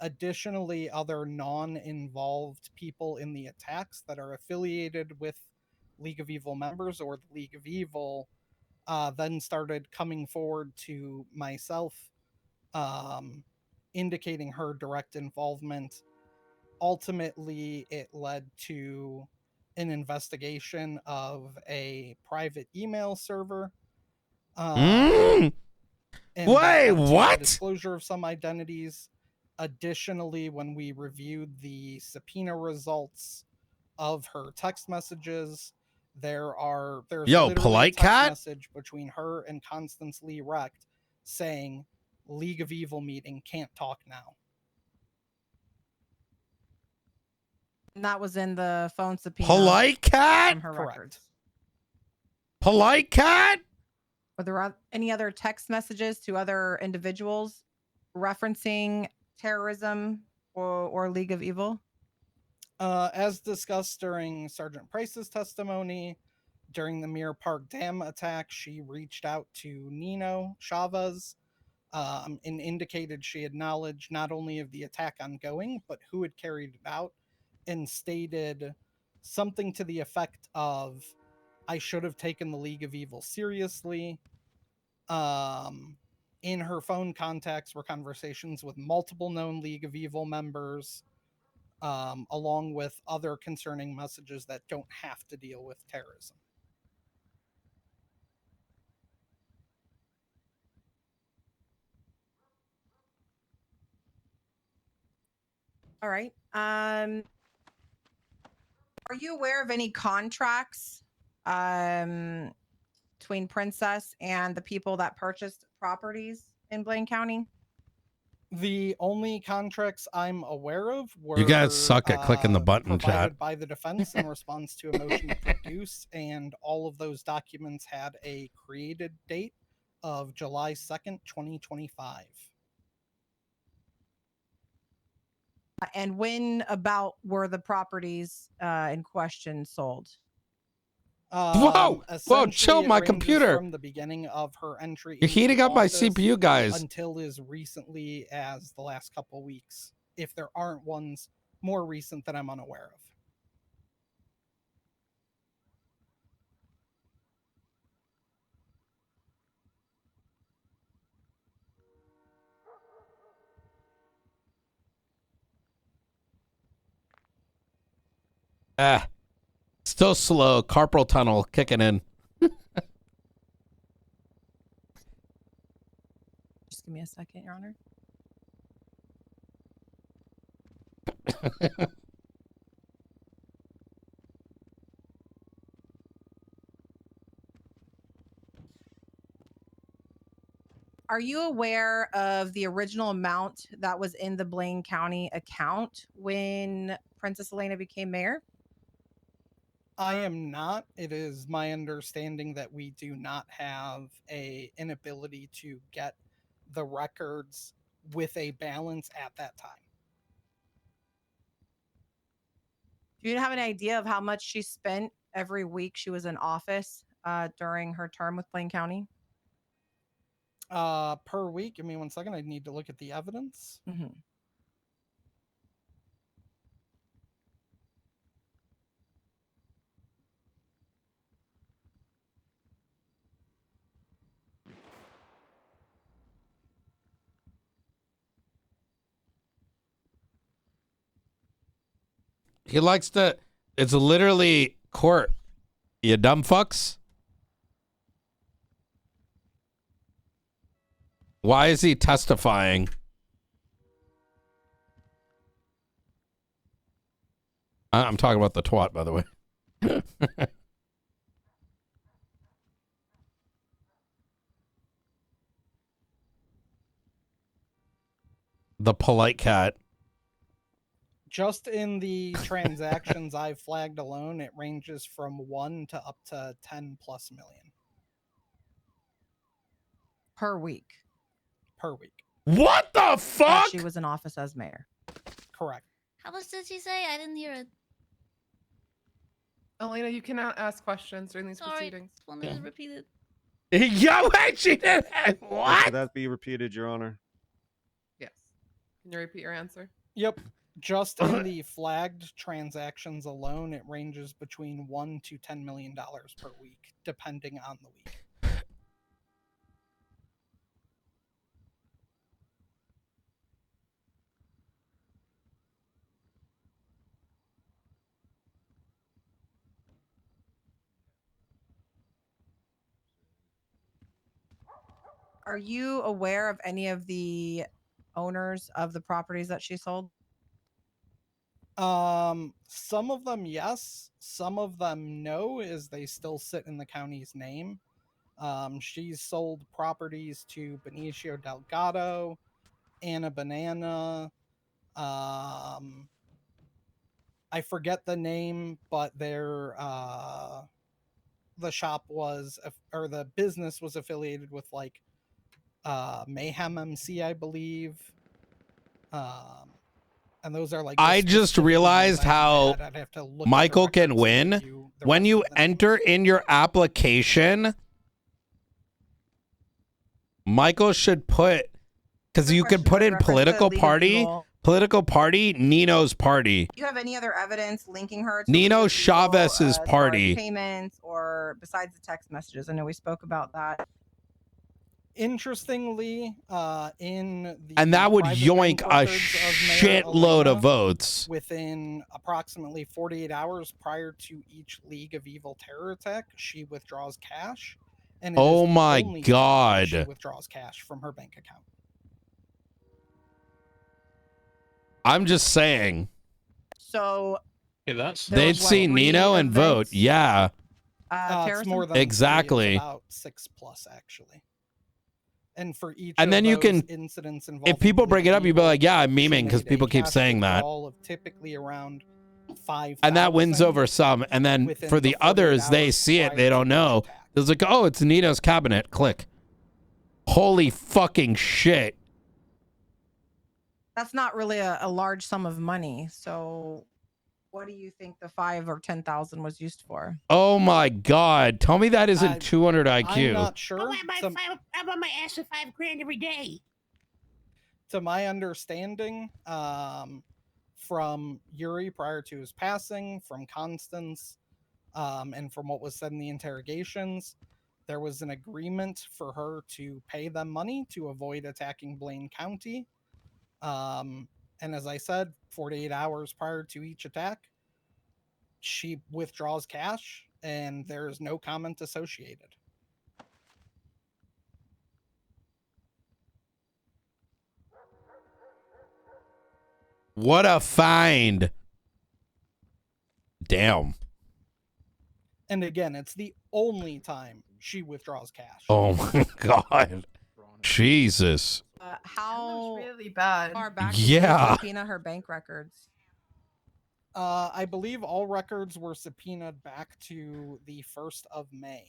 Speaker 19: Additionally, other non-involved people in the attacks that are affiliated with League of Evil members or the League of Evil then started coming forward to myself, indicating her direct involvement. Ultimately, it led to an investigation of a private email server. And that
Speaker 3: Wait,
Speaker 19: led to the
Speaker 3: what?
Speaker 19: disclosure of some identities. Additionally, when we reviewed the subpoena results of her text messages, there's
Speaker 3: Yo,
Speaker 19: literally
Speaker 3: polite
Speaker 19: a text
Speaker 3: cat?
Speaker 19: message between her and Constance Lee Recht saying League of Evil meeting, can't talk now.
Speaker 5: And that was in the phone subpoena.
Speaker 3: Polite cat?
Speaker 5: From her
Speaker 19: Correct.
Speaker 5: records.
Speaker 3: Polite cat?
Speaker 5: Were there any other text messages to other individuals referencing terrorism or League of Evil?
Speaker 19: As discussed during Sergeant Price's testimony, during the Mirror Park Dam attack, she reached out to Nino, Chavez, and indicated she had knowledge not only of the attack ongoing, but who had carried it out, and stated something to the effect of, I should have taken the League of Evil seriously. In her phone contacts were conversations with multiple known League of Evil members, along with other concerning messages that don't have to deal with terrorism.
Speaker 5: All right. Are you aware of any contracts between Princess and the people that purchased properties in Blaine County?
Speaker 19: The only contracts I'm aware of were
Speaker 3: You guys suck at clicking the button,
Speaker 19: provided
Speaker 3: chat.
Speaker 19: by the defense in response to a motion to produce, and all of those documents had a created date of July 2nd, 2025.
Speaker 5: And when about were the properties in question sold?
Speaker 3: Whoa!
Speaker 19: Essentially,
Speaker 3: Chill
Speaker 19: it
Speaker 3: my
Speaker 19: ranges
Speaker 3: computer.
Speaker 19: from the beginning of her entry
Speaker 3: You're
Speaker 19: into
Speaker 3: heating up my
Speaker 19: office
Speaker 3: CPU, guys.
Speaker 19: until as recently as the last couple weeks, if there aren't ones more recent that I'm unaware of.
Speaker 3: Still slow. Carpal tunnel kicking in.
Speaker 5: Just give me a second, Your Honor. Are you aware of the original amount that was in the Blaine County account when Princess Elena became mayor?
Speaker 19: I am not. It is my understanding that we do not have an ability to get the records with a balance at that time.
Speaker 5: Do you have an idea of how much she spent every week she was in office during her term with Blaine County?
Speaker 19: Per week? Give me 1 second. I need to look at the evidence.
Speaker 5: Mm-hmm.
Speaker 3: He likes to. It's literally court. You dumb fucks. Why is he testifying? I'm talking about the twat, by the way. The polite cat.
Speaker 19: Just in the transactions I've flagged alone, it ranges from 1 to up to 10+ million
Speaker 5: Per week.
Speaker 19: per week.
Speaker 3: What the
Speaker 5: While
Speaker 3: fuck?
Speaker 5: she was in office as mayor.
Speaker 19: Correct.
Speaker 25: How much did she say? I didn't hear it.
Speaker 21: Elena, you cannot ask questions during these
Speaker 25: Sorry,
Speaker 21: proceedings.
Speaker 25: just wanted to repeat it.
Speaker 3: Yo, wait, she did that. What?
Speaker 7: Could that be repeated, Your Honor?
Speaker 21: Yes. Can you repeat your answer?
Speaker 19: Yep. Just in the flagged transactions alone, it ranges between $1 to $10 million per week, depending on the week.
Speaker 5: Are you aware of any of the owners of the properties that she sold?
Speaker 19: Some of them yes, some of them no, as they still sit in the county's name. She's sold properties to Benicio Delgado, Anna Banana. I forget the name, but their the shop was, or the business was affiliated with like Mayhem MC, I believe. And those are like.
Speaker 3: I just realized how Michael can win when you enter in your application. Michael should put, because you can put in political party, Nino's party.
Speaker 5: Do you have any other evidence linking her to
Speaker 3: Nino
Speaker 5: legal,
Speaker 3: Chavez's
Speaker 5: as far as
Speaker 3: party.
Speaker 5: payments, or besides the text messages? I know we spoke about that.
Speaker 19: Interestingly, in the
Speaker 3: And that would
Speaker 19: private
Speaker 3: yoink
Speaker 19: bank
Speaker 3: a
Speaker 19: records of Mayor
Speaker 3: shitload of
Speaker 19: Elena,
Speaker 3: votes.
Speaker 19: Within approximately 48 hours prior to each League of Evil terror attack, she withdraws cash. And it is
Speaker 3: Oh
Speaker 19: the
Speaker 3: my
Speaker 19: only time that she
Speaker 3: God.
Speaker 19: withdraws cash from her bank account.
Speaker 3: I'm just saying.
Speaker 5: So
Speaker 3: They'd see Nino and vote. Yeah.
Speaker 19: It's more than
Speaker 3: Exactly.
Speaker 19: It's about 6+ actually. And for each
Speaker 3: And
Speaker 19: of
Speaker 3: then you
Speaker 19: those
Speaker 3: can,
Speaker 19: incidents involving
Speaker 3: if people
Speaker 19: League
Speaker 3: bring
Speaker 19: of
Speaker 3: it up, you'd be
Speaker 19: Evil,
Speaker 3: like, yeah, I'm
Speaker 19: she
Speaker 3: memeing because
Speaker 19: made a
Speaker 3: people keep
Speaker 19: cash
Speaker 3: saying that.
Speaker 19: withdrawal of typically around 5,000.
Speaker 3: And that wins over some. And then
Speaker 19: within
Speaker 3: for
Speaker 19: the
Speaker 3: the
Speaker 19: 48
Speaker 3: others, they
Speaker 19: hours
Speaker 3: see it,
Speaker 19: prior
Speaker 3: they
Speaker 19: to
Speaker 3: don't know. It's like, oh, it's Nino's cabinet. Click. Holy fucking shit.
Speaker 5: That's not really a large sum of money. So what do you think the 5 or 10,000 was used for?
Speaker 3: Oh my God. Tell me that isn't 200 IQ.
Speaker 19: I'm not sure.
Speaker 12: I want my ass for $5,000 every day.
Speaker 19: To my understanding, from Yuri prior to his passing, from Constance, and from what was said in the interrogations, there was an agreement for her to pay them money to avoid attacking Blaine County. And as I said, 48 hours prior to each attack, she withdraws cash and there is no comment associated.
Speaker 3: What a find. Damn.
Speaker 19: And again, it's the only time she withdraws cash.
Speaker 3: Oh my God. Jesus.
Speaker 5: How
Speaker 8: really bad.
Speaker 5: far back
Speaker 3: Yeah.
Speaker 5: did you subpoena her bank records?
Speaker 19: I believe all records were subpoenaed back to the 1st of May.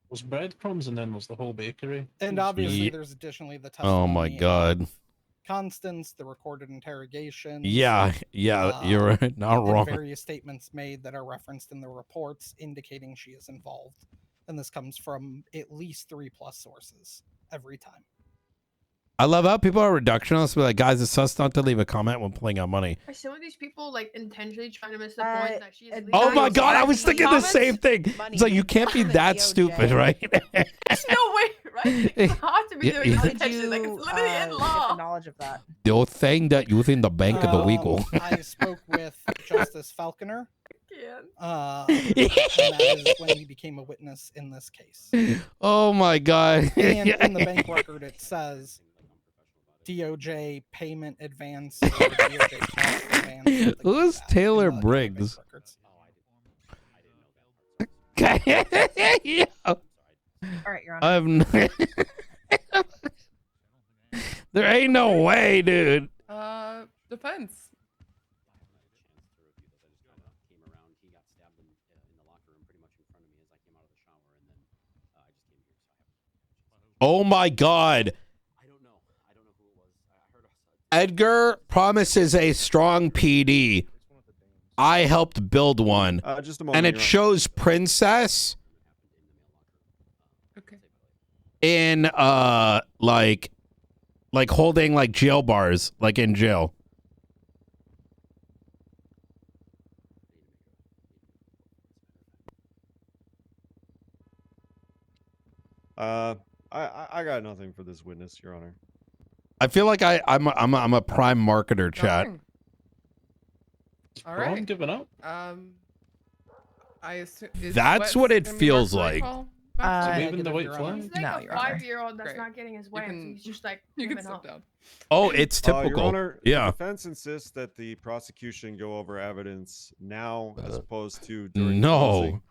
Speaker 18: Was breadcrumbs and then was the whole bakery.
Speaker 19: And obviously,
Speaker 3: Ye-
Speaker 19: there's additionally the
Speaker 3: Oh my
Speaker 19: testimony
Speaker 3: God.
Speaker 19: of Constance, the recorded interrogations.
Speaker 3: Yeah, you're right. Not
Speaker 19: and
Speaker 3: wrong.
Speaker 19: various statements made that are referenced in the reports indicating she is involved. And this comes from at least 3+ sources every time.
Speaker 3: I love how people are reductionists. Be like, guys, it's sus not to leave a comment when pulling out money.
Speaker 8: Are some of these people like intentionally trying to miss the point that she's
Speaker 3: Oh my God, I was thinking the same thing. It's like, you can't be that stupid, right?
Speaker 8: There's no way, right? It's hard to be
Speaker 3: Yeah,
Speaker 8: doing
Speaker 3: yeah.
Speaker 8: this intentionally. Like it's literally in law.
Speaker 5: Knowledge of that.
Speaker 3: You're saying that using the bank of the week will.
Speaker 19: I spoke with Justice Falconer And that is when he became a witness in this case.
Speaker 3: Oh my god.
Speaker 19: And in the bank record, it says DOJ payment advance or DOJ cost advance.
Speaker 3: Who's Taylor Briggs? Yeah.
Speaker 5: All right, Your Honor.
Speaker 3: I've there ain't no way, dude.
Speaker 21: Defense.
Speaker 3: Oh my god. Edgar promises a strong PD. I helped build one.
Speaker 7: Just a moment,
Speaker 3: and it
Speaker 7: Your Honor.
Speaker 3: shows Princess in like holding like jail bars, like in jail.
Speaker 7: I got nothing for this witness, Your Honor.
Speaker 3: I feel like I'm a prime marketer, chat.
Speaker 21: All right.
Speaker 18: giving up.
Speaker 21: I assume
Speaker 3: That's what it feels like.
Speaker 8: He's
Speaker 21: no,
Speaker 8: like
Speaker 21: Your
Speaker 8: a
Speaker 21: Honor.
Speaker 8: 5-year-old that's not getting his way, and he's just like
Speaker 21: You can
Speaker 8: giving
Speaker 21: sit
Speaker 8: up.
Speaker 21: down.
Speaker 3: Oh, it's typical.
Speaker 7: Your Honor,
Speaker 3: yeah.
Speaker 7: The defense insists that the prosecution go over evidence now as opposed to during
Speaker 3: No.
Speaker 7: closing.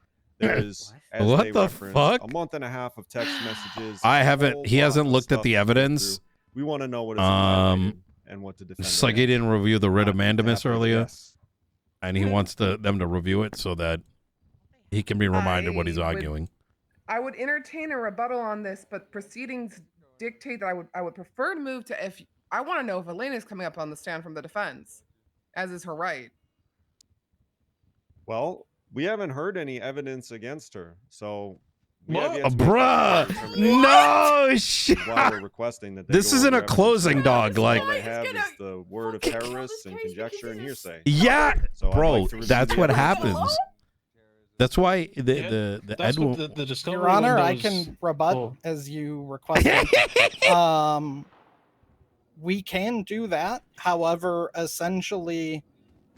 Speaker 7: There is, as
Speaker 3: What
Speaker 7: they
Speaker 3: the
Speaker 7: referenced,
Speaker 3: fuck?
Speaker 7: a month and a half of text messages.
Speaker 3: I
Speaker 7: a
Speaker 3: haven't.
Speaker 7: whole
Speaker 3: He
Speaker 7: lot
Speaker 3: hasn't
Speaker 7: of
Speaker 3: looked at
Speaker 7: stuff
Speaker 3: the
Speaker 7: to go
Speaker 3: evidence.
Speaker 7: through. We want to know what is highlighted and what to defend.
Speaker 3: Just like he didn't review the writ of mandamus
Speaker 7: happen,
Speaker 3: earlier,
Speaker 7: yes.
Speaker 3: and he wants them to review it so that he can be reminded what he's arguing.
Speaker 21: I would entertain a rebuttal on this, but proceedings dictate that I would prefer to move to if I want to know if Elena's coming up on the stand from the defense, as is her right.
Speaker 7: Well, we haven't heard any evidence against her, so we
Speaker 3: What?
Speaker 7: have yet to make
Speaker 3: Bruh,
Speaker 7: that determination.
Speaker 3: no shit.
Speaker 7: Why we're requesting that they
Speaker 3: This
Speaker 7: go
Speaker 3: isn't
Speaker 7: over
Speaker 3: a closing,
Speaker 7: evidence.
Speaker 3: dog. Like,
Speaker 7: all they have is the word of terrorists and conjecture and hearsay.
Speaker 3: yeah,
Speaker 7: So I'd
Speaker 3: bro,
Speaker 7: like to review
Speaker 3: that's
Speaker 7: the
Speaker 3: what
Speaker 7: evidence.
Speaker 3: happens. That's why the
Speaker 18: That's
Speaker 3: Ed
Speaker 18: what
Speaker 3: won't-
Speaker 18: the discovery
Speaker 19: Your Honor, I
Speaker 18: windows-
Speaker 19: can rebut
Speaker 18: Oh.
Speaker 19: as you requested. We can do that. However, essentially,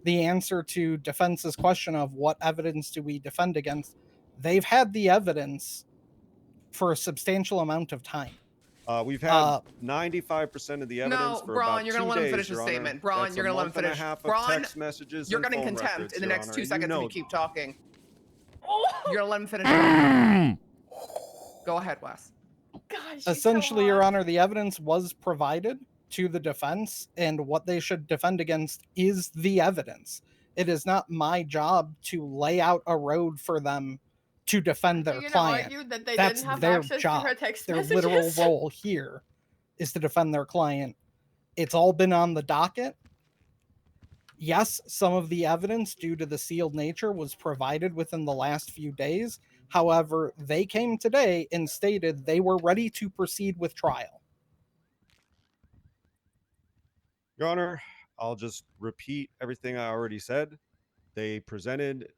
Speaker 19: the answer to defense's question of what evidence do we defend against, they've had the evidence for a substantial amount of time.
Speaker 7: We've had 95% of the evidence
Speaker 21: No,
Speaker 7: for
Speaker 21: Braun,
Speaker 7: about
Speaker 21: you're
Speaker 7: 2
Speaker 21: gonna let him
Speaker 7: days,
Speaker 21: finish his
Speaker 7: Your Honor.
Speaker 21: statement. Braun,
Speaker 7: That's
Speaker 21: you're
Speaker 7: a
Speaker 21: gonna let him
Speaker 7: month and a
Speaker 21: finish.
Speaker 7: half of
Speaker 21: Braun,
Speaker 7: text messages
Speaker 21: you're
Speaker 7: and
Speaker 21: getting
Speaker 7: phone
Speaker 21: contempt
Speaker 7: records,
Speaker 21: in the
Speaker 7: Your
Speaker 21: next
Speaker 7: Honor.
Speaker 21: 2
Speaker 7: You
Speaker 21: seconds if
Speaker 7: know
Speaker 21: you keep talking. You're gonna let him finish.
Speaker 3: Mm.
Speaker 21: Go ahead, Wes.
Speaker 19: Essentially, Your Honor, the evidence was provided to the defense, and what they should defend against is the evidence. It is not my job to lay out a road for them to defend their
Speaker 8: You're gonna
Speaker 19: client.
Speaker 8: argue that they
Speaker 19: That's
Speaker 8: didn't have
Speaker 19: their
Speaker 8: access
Speaker 19: job.
Speaker 8: to her text
Speaker 19: Their
Speaker 8: messages?
Speaker 19: literal role here is to defend their client. It's all been on the docket. Yes, some of the evidence, due to the sealed nature, was provided within the last few days. However, they came today and stated they were ready to proceed with trial.
Speaker 7: Your Honor, I'll just repeat everything I already said. They presented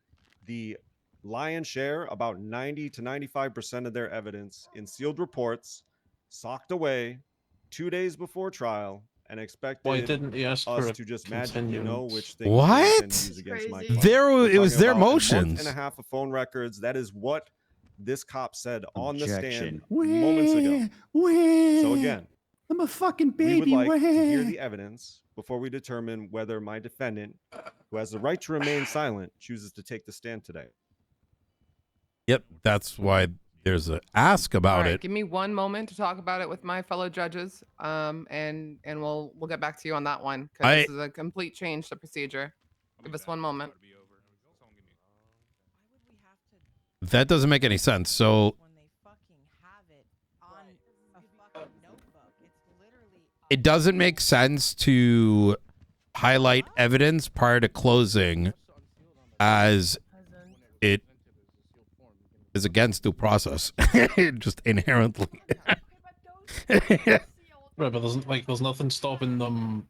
Speaker 7: the lion's share, about 90 to 95% of their evidence in sealed reports, socked away 2 days before trial, and expected
Speaker 18: Why didn't he ask for
Speaker 7: us
Speaker 18: a
Speaker 7: to just magically know
Speaker 18: continuance?
Speaker 7: which things they intend
Speaker 3: What?
Speaker 7: to use against my
Speaker 3: Crazy.
Speaker 7: client.
Speaker 3: There
Speaker 7: We're
Speaker 3: it was
Speaker 7: talking
Speaker 3: their
Speaker 7: about a month
Speaker 3: motions.
Speaker 7: and a half of phone records. That is what this cop said on the stand
Speaker 6: Objection.
Speaker 7: moments ago. So again,
Speaker 6: I'm a fucking
Speaker 7: we would
Speaker 6: baby.
Speaker 7: like to hear the evidence before we determine whether my defendant, who has the right to remain silent, chooses to take the stand today.
Speaker 3: Yep, that's why there's a ask about
Speaker 21: All right,
Speaker 3: it.
Speaker 21: give me one moment to talk about it with my fellow judges, and we'll get back to you on that one because this is a complete change to procedure. Give us one moment.
Speaker 3: That doesn't make any sense. So it doesn't make sense to highlight evidence prior to closing, as it is against due process, just inherently.
Speaker 18: Right, but there's nothing stopping them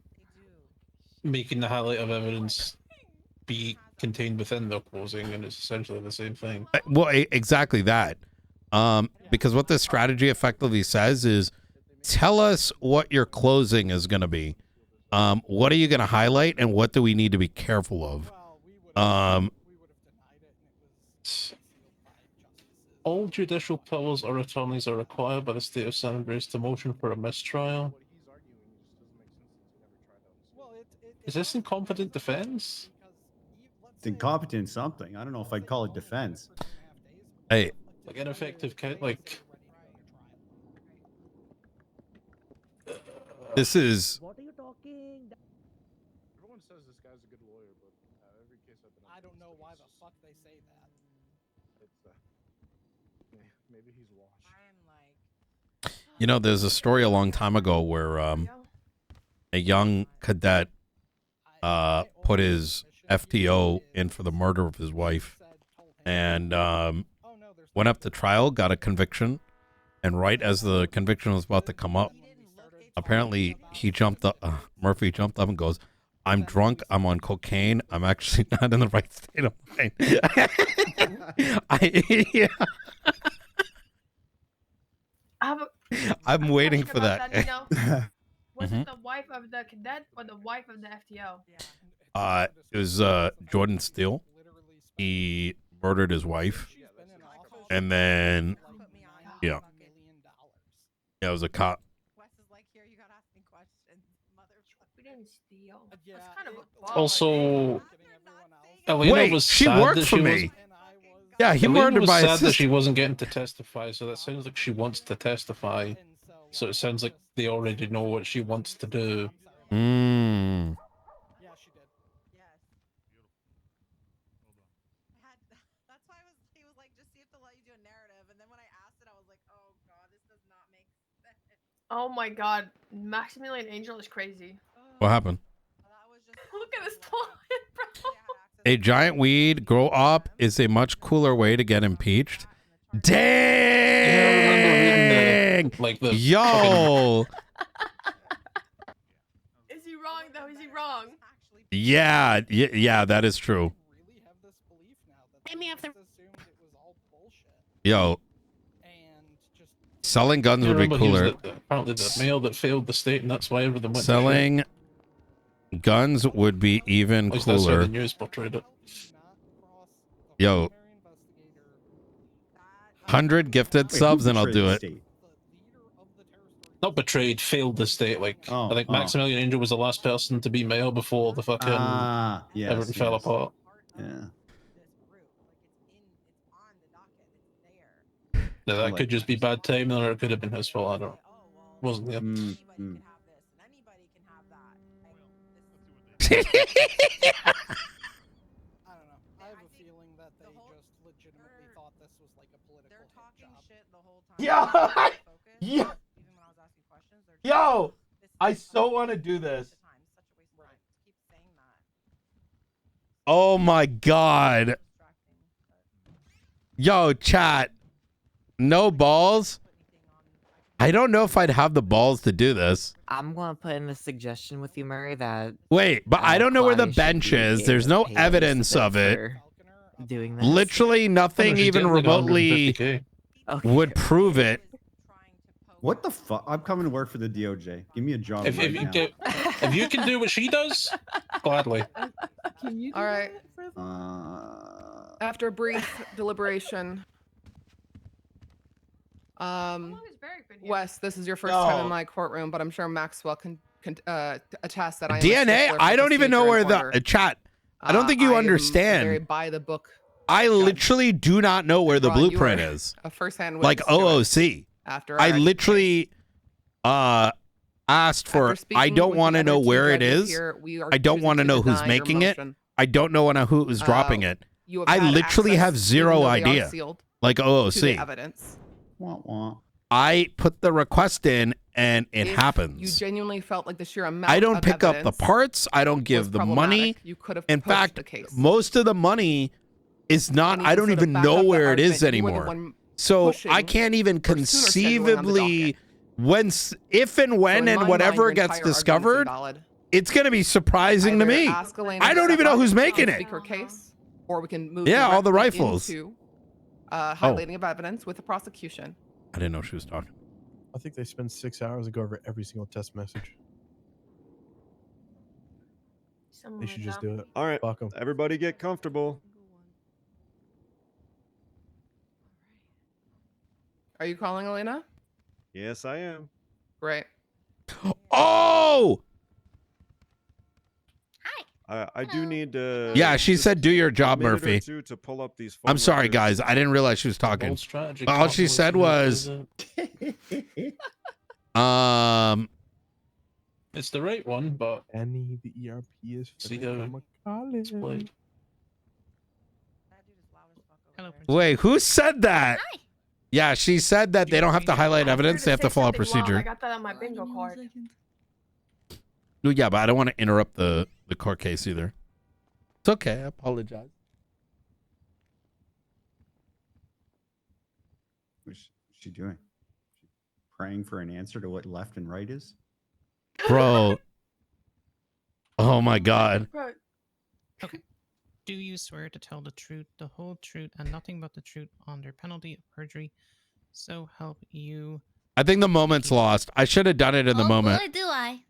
Speaker 18: making the highlight of evidence be contained within their closing, and it's essentially the same thing.
Speaker 3: Well, exactly that. Because what this strategy effectively says is, tell us what your closing is going to be. What are you going to highlight, and what do we need to be careful of?
Speaker 18: all judicial powers or attorneys are required by the state of San Andreas to motion for a mistrial. Is this incompetent defense?
Speaker 6: It's incompetent something. I don't know if I'd call it defense.
Speaker 3: Hey,
Speaker 18: Like ineffective, like.
Speaker 3: this is
Speaker 12: What are you talking?
Speaker 10: Everyone says this guy's a good lawyer, but every case I've been.
Speaker 19: I don't know why the fuck they say that.
Speaker 10: It's maybe he's washed.
Speaker 3: You know, there's a story a long time ago where a young cadet put his FTO in for the murder of his wife and went up to trial, got a conviction, and right as the conviction was about to come up, apparently he jumped up, Murphy jumped up and goes, "I'm drunk, I'm on cocaine, I'm actually not in the right state of mind." I'm waiting for that.
Speaker 8: Was it the wife of the cadet or the wife of the FTO?
Speaker 3: It was Jordan Steele. He murdered his wife, and then yeah, it was a cop.
Speaker 8: We didn't steal. That's kind of a
Speaker 18: Also, Elena
Speaker 3: Wait,
Speaker 18: was
Speaker 3: she
Speaker 18: sad
Speaker 3: worked
Speaker 18: that
Speaker 3: for
Speaker 18: she
Speaker 3: me.
Speaker 18: wasn't-
Speaker 3: Yeah, he
Speaker 18: Elena
Speaker 3: murdered
Speaker 18: was
Speaker 3: my
Speaker 18: sad that
Speaker 3: sister.
Speaker 18: she wasn't getting to testify, so that sounds like she wants to testify. So it sounds like they already know what she wants to do.
Speaker 3: Mm.
Speaker 8: Oh my god, Maximilian Angel is crazy.
Speaker 3: What happened?
Speaker 8: Look at his plot, bro.
Speaker 3: A giant weed grow up is a much cooler way to get impeached. Dang! Yo!
Speaker 8: Is he wrong though? Is he wrong?
Speaker 3: Yeah, that is true. Yo. Selling guns would be
Speaker 18: Remember, he was
Speaker 3: cooler.
Speaker 18: apparently the male that failed the state, and that's why everything went to shit.
Speaker 3: Selling guns would be even
Speaker 18: At least that's how
Speaker 3: cooler.
Speaker 18: the news portrayed it.
Speaker 3: Yo. 100 gifted subs and I'll do it.
Speaker 18: Not betrayed, failed the state. Like I think Maximilian Angel was the last person to be mayor before the fucking everything fell apart.
Speaker 6: Yeah.
Speaker 18: Yeah, that could just be bad timing, or it could have been his fault. I don't know. Wasn't there.
Speaker 3: Yo, I so want to do this. Oh my god. Yo, chat. No balls? I don't know if I'd have the balls to do this.
Speaker 14: I'm gonna put in a suggestion with you, Murray, that
Speaker 3: Wait, but I don't know where the
Speaker 14: Claudia should
Speaker 3: bench
Speaker 14: be
Speaker 3: is.
Speaker 14: able
Speaker 3: There's
Speaker 14: to
Speaker 3: no
Speaker 14: pay
Speaker 3: evidence of it.
Speaker 14: for doing this.
Speaker 3: Literally nothing
Speaker 18: she's
Speaker 3: even
Speaker 18: definitely got
Speaker 3: remotely
Speaker 18: 150K.
Speaker 3: would prove it.
Speaker 6: What the fuck? I'm coming to work for the DOJ. Give me a job.
Speaker 18: If
Speaker 6: right
Speaker 18: you
Speaker 6: now.
Speaker 18: if you can do what she does, gladly.
Speaker 21: Can you? All right. After a brief deliberation, Wes, this is your first time in my courtroom, but I'm sure Maxwell can attest that I am a
Speaker 3: DNA?
Speaker 21: stickler for
Speaker 3: I don't even know
Speaker 21: procedure
Speaker 3: where
Speaker 21: and
Speaker 3: the chat. I don't think you
Speaker 21: I am
Speaker 3: understand.
Speaker 21: very by the book.
Speaker 3: I literally do not know where the
Speaker 21: Ron, you
Speaker 3: blueprint
Speaker 21: were
Speaker 3: is.
Speaker 21: a first-hand
Speaker 3: Like
Speaker 21: witness to it
Speaker 3: OOC.
Speaker 21: after
Speaker 3: I
Speaker 21: our
Speaker 3: literally asked for.
Speaker 21: After speaking
Speaker 3: I don't
Speaker 21: with
Speaker 3: want
Speaker 21: the
Speaker 3: to know
Speaker 21: other two
Speaker 3: where it
Speaker 21: judges
Speaker 3: is.
Speaker 21: here, we are
Speaker 3: I don't
Speaker 21: choosing
Speaker 3: want to
Speaker 21: to
Speaker 3: know who's
Speaker 21: deny your
Speaker 3: making it.
Speaker 21: motion.
Speaker 3: I don't know who is dropping it.
Speaker 21: You have
Speaker 3: I
Speaker 21: had
Speaker 3: literally have
Speaker 21: access,
Speaker 3: zero
Speaker 21: even though they are
Speaker 3: idea.
Speaker 21: sealed,
Speaker 3: Like
Speaker 21: to the
Speaker 3: OOC.
Speaker 21: evidence.
Speaker 6: Wah, wah.
Speaker 3: I put the request in and it
Speaker 21: If
Speaker 3: happens.
Speaker 21: You genuinely felt like the sheer amount
Speaker 3: I don't
Speaker 21: of
Speaker 3: pick up the
Speaker 21: evidence
Speaker 3: parts. I don't give the money.
Speaker 21: problematic, you could have
Speaker 3: In
Speaker 21: pushed
Speaker 3: fact,
Speaker 21: the case.
Speaker 3: most of the money is not.
Speaker 21: And
Speaker 3: I don't
Speaker 21: even so to
Speaker 3: even
Speaker 21: back
Speaker 3: know
Speaker 21: up the
Speaker 3: where it is
Speaker 21: argument, you were the
Speaker 3: anymore.
Speaker 21: one
Speaker 3: So
Speaker 21: pushing
Speaker 3: I can't even
Speaker 21: for sooner scheduling on the
Speaker 3: conceivably, if and when
Speaker 21: in
Speaker 3: and
Speaker 21: my
Speaker 3: whatever
Speaker 21: mind, your
Speaker 3: gets
Speaker 21: entire argument's
Speaker 3: discovered,
Speaker 21: invalid.
Speaker 3: it's gonna be surprising to
Speaker 21: Either
Speaker 3: me.
Speaker 21: ask Elena
Speaker 3: I
Speaker 21: to
Speaker 3: don't
Speaker 21: step
Speaker 3: even know
Speaker 21: up
Speaker 3: who's
Speaker 21: and
Speaker 3: making
Speaker 21: speak
Speaker 3: it.
Speaker 21: her case, or we can move
Speaker 3: Yeah, all the
Speaker 21: directly
Speaker 3: rifles.
Speaker 21: into highlighting of evidence with the prosecution.
Speaker 3: I didn't know she was talking.
Speaker 10: I think they spend 6 hours and go over every single test message. They should just do it.
Speaker 7: All right,
Speaker 10: Fuck 'em.
Speaker 7: everybody get comfortable.
Speaker 21: Are you calling Elena?
Speaker 7: Yes, I am.
Speaker 21: Great.
Speaker 3: Oh!
Speaker 7: I do need to.
Speaker 3: Yeah, she said do your job,
Speaker 7: a minute or
Speaker 3: Murphy.
Speaker 7: two to pull up these phone
Speaker 3: I'm sorry,
Speaker 7: records.
Speaker 3: guys. I didn't realize she was talking.
Speaker 18: Bold strategy.
Speaker 3: All she said was,
Speaker 18: It's the right one, but
Speaker 10: Annie, the ERP is
Speaker 18: see
Speaker 10: finna
Speaker 18: how
Speaker 10: come
Speaker 18: it's played.
Speaker 3: wait, who said that? Yeah, she said that they don't have to highlight evidence. They have to follow
Speaker 8: I
Speaker 3: procedure.
Speaker 8: got that on my bingo card.
Speaker 3: Well, yeah, but I don't want to interrupt the court case either. It's okay. I apologize.
Speaker 6: What's she doing? She praying for an answer to what left and right is?
Speaker 3: Bro. Oh my God.
Speaker 1: Okay. Do you swear to tell the truth, the whole truth, and nothing but the truth under penalty of perjury? So help you.
Speaker 3: I think the moment's lost. I should have done it in the moment.
Speaker 25: Boy, do I.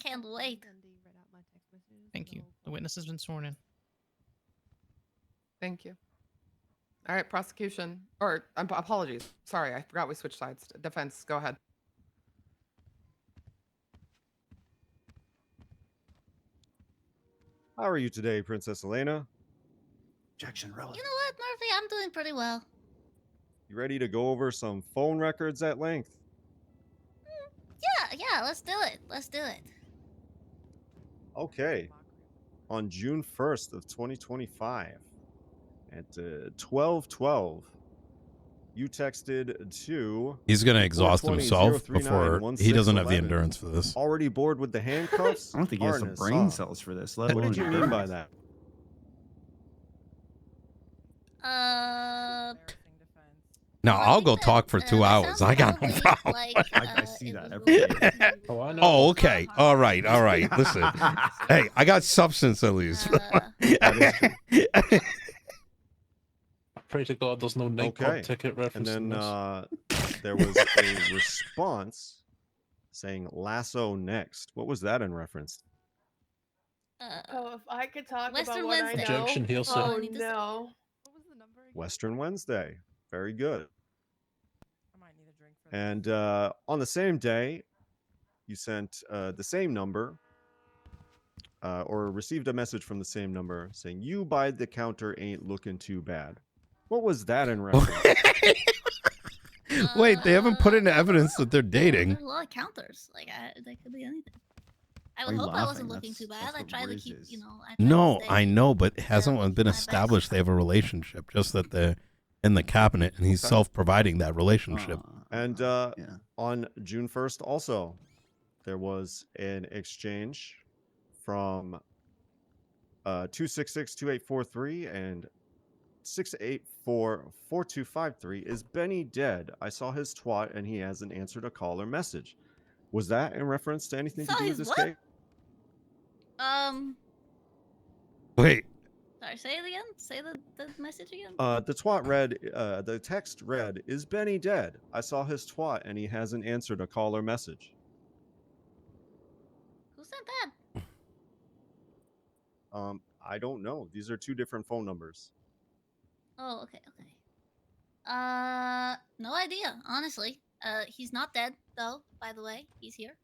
Speaker 25: Can't wait.
Speaker 1: Thank you. The witness has been sworn in.
Speaker 21: Thank you. All right, prosecution. Or apologies. Sorry, I forgot we switched sides. Defense, go ahead.
Speaker 7: How are you today, Princess Elena?
Speaker 6: Objection relevant.
Speaker 25: You know what, Murphy? I'm doing pretty well.
Speaker 7: You ready to go over some phone records at length?
Speaker 25: Yeah, let's do it. Let's do it.
Speaker 7: Okay. On June 1st of 2025 at 12:12, you texted to.
Speaker 3: He's going to exhaust
Speaker 7: 420
Speaker 3: himself
Speaker 7: 039
Speaker 3: before he doesn't have the
Speaker 7: 1611.
Speaker 3: endurance for this.
Speaker 7: Already bored with the handcuffs?
Speaker 6: I don't think he has the
Speaker 7: Harness
Speaker 6: brain
Speaker 7: off.
Speaker 6: cells for this. Let
Speaker 7: What
Speaker 6: alone
Speaker 7: did you mean by
Speaker 6: endurance.
Speaker 7: that?
Speaker 3: Now I'll go talk for 2 hours. I got no problem.
Speaker 6: I see that every day.
Speaker 18: Oh, I know.
Speaker 3: Oh, okay. All right. All right. Listen. Hey, I got substance at least.
Speaker 18: Pray to God there's no nightclub ticket reference.
Speaker 7: And then
Speaker 18: in this.
Speaker 7: there was a response saying lasso next. What was that in reference?
Speaker 8: Oh, if I could talk
Speaker 25: Western
Speaker 8: about what
Speaker 25: Wednesday.
Speaker 8: I know.
Speaker 18: Objection, hearsay.
Speaker 8: Oh no.
Speaker 7: Western Wednesday. Very good. And on the same day, you sent the same number or received a message from the same number saying, "You by the counter ain't looking too bad." What was that in reference?
Speaker 3: Wait, they haven't put into evidence that they're dating.
Speaker 25: There's a lot of counters. Like, that could be anything. I would
Speaker 6: Why are you
Speaker 25: hope I wasn't
Speaker 6: laughing?
Speaker 25: looking too bad.
Speaker 6: That's
Speaker 25: I
Speaker 6: what
Speaker 25: try to
Speaker 6: Riz
Speaker 25: keep,
Speaker 6: is.
Speaker 25: you know. I try
Speaker 3: No,
Speaker 25: to stay
Speaker 3: I know, but it hasn't been
Speaker 25: my best.
Speaker 3: established they have a relationship. Just that they're in the cabinet and he's self-providing that relationship.
Speaker 7: And on June 1st, also, there was an exchange from 266-2843 and 684-4253. Is Benny dead? I saw his twat and he hasn't answered a call or message. Was that in reference to anything to
Speaker 25: Saw
Speaker 7: do with
Speaker 25: his
Speaker 7: this
Speaker 25: what?
Speaker 7: case?
Speaker 3: Wait.
Speaker 25: Sorry, say it again. Say the message again.
Speaker 7: The twat read, the text read, "Is Benny dead? I saw his twat and he hasn't answered a call or message."
Speaker 25: Who said that?
Speaker 7: I don't know. These are two different phone numbers.
Speaker 25: Oh, okay. No idea, honestly. He's not dead, though, by the way. He's here.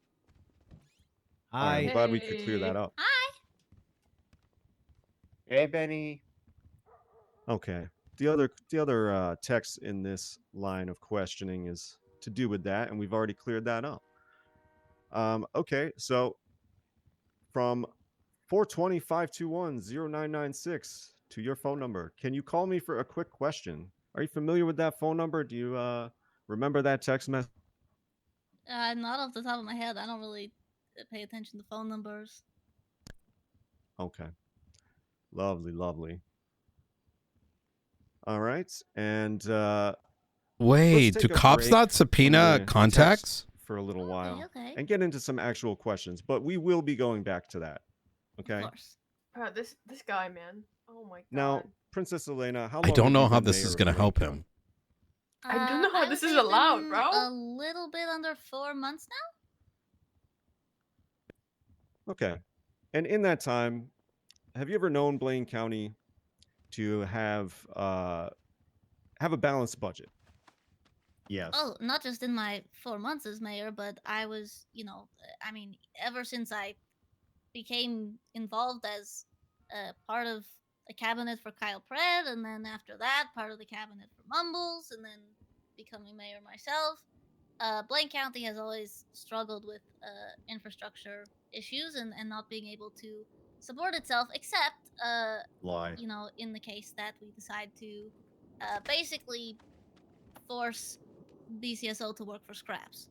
Speaker 7: I'm glad we could clear that up.
Speaker 25: Hi.
Speaker 17: Hey, Benny.
Speaker 7: Okay. The other text in this line of questioning is to do with that, and we've already cleared that up. Okay, so from 420-521-0996 to your phone number, can you call me for a quick question? Are you familiar with that phone number? Do you remember that text message?
Speaker 25: Not off the top of my head. I don't really pay attention to phone numbers.
Speaker 7: Okay. Lovely. All right, and
Speaker 3: Wait,
Speaker 7: let's
Speaker 3: do
Speaker 7: take a
Speaker 3: cops
Speaker 7: break
Speaker 3: not
Speaker 7: from
Speaker 3: subpoena
Speaker 7: the
Speaker 3: contacts?
Speaker 7: text for a little while
Speaker 25: okay.
Speaker 7: and get into some actual questions, but we will be going back to that. Okay.
Speaker 8: This guy, man. Oh my god.
Speaker 7: Now, Princess Elena, how long
Speaker 3: I don't
Speaker 7: have
Speaker 3: know
Speaker 7: you
Speaker 3: how
Speaker 7: been
Speaker 3: this
Speaker 7: mayor
Speaker 3: is
Speaker 7: of
Speaker 3: going to
Speaker 7: Wayne
Speaker 3: help
Speaker 7: County?
Speaker 3: him.
Speaker 8: I don't know how
Speaker 25: I
Speaker 8: this
Speaker 25: would
Speaker 8: is
Speaker 25: say
Speaker 8: allowed,
Speaker 25: been
Speaker 8: bro.
Speaker 25: A little bit under 4 months now.
Speaker 7: Okay. And in that time, have you ever known Blaine County to have a balanced budget?
Speaker 6: Yes.
Speaker 25: Oh, not just in my 4 months as mayor, but I was, I mean, ever since I became involved as part of the cabinet for Kyle Pred, and then after that, part of the cabinet for Mumbles, and then becoming mayor myself. Blaine County has always struggled with infrastructure issues and not being able to support itself, except,
Speaker 6: Lie.
Speaker 25: in the case that we decide to basically force BCSO to work for scraps.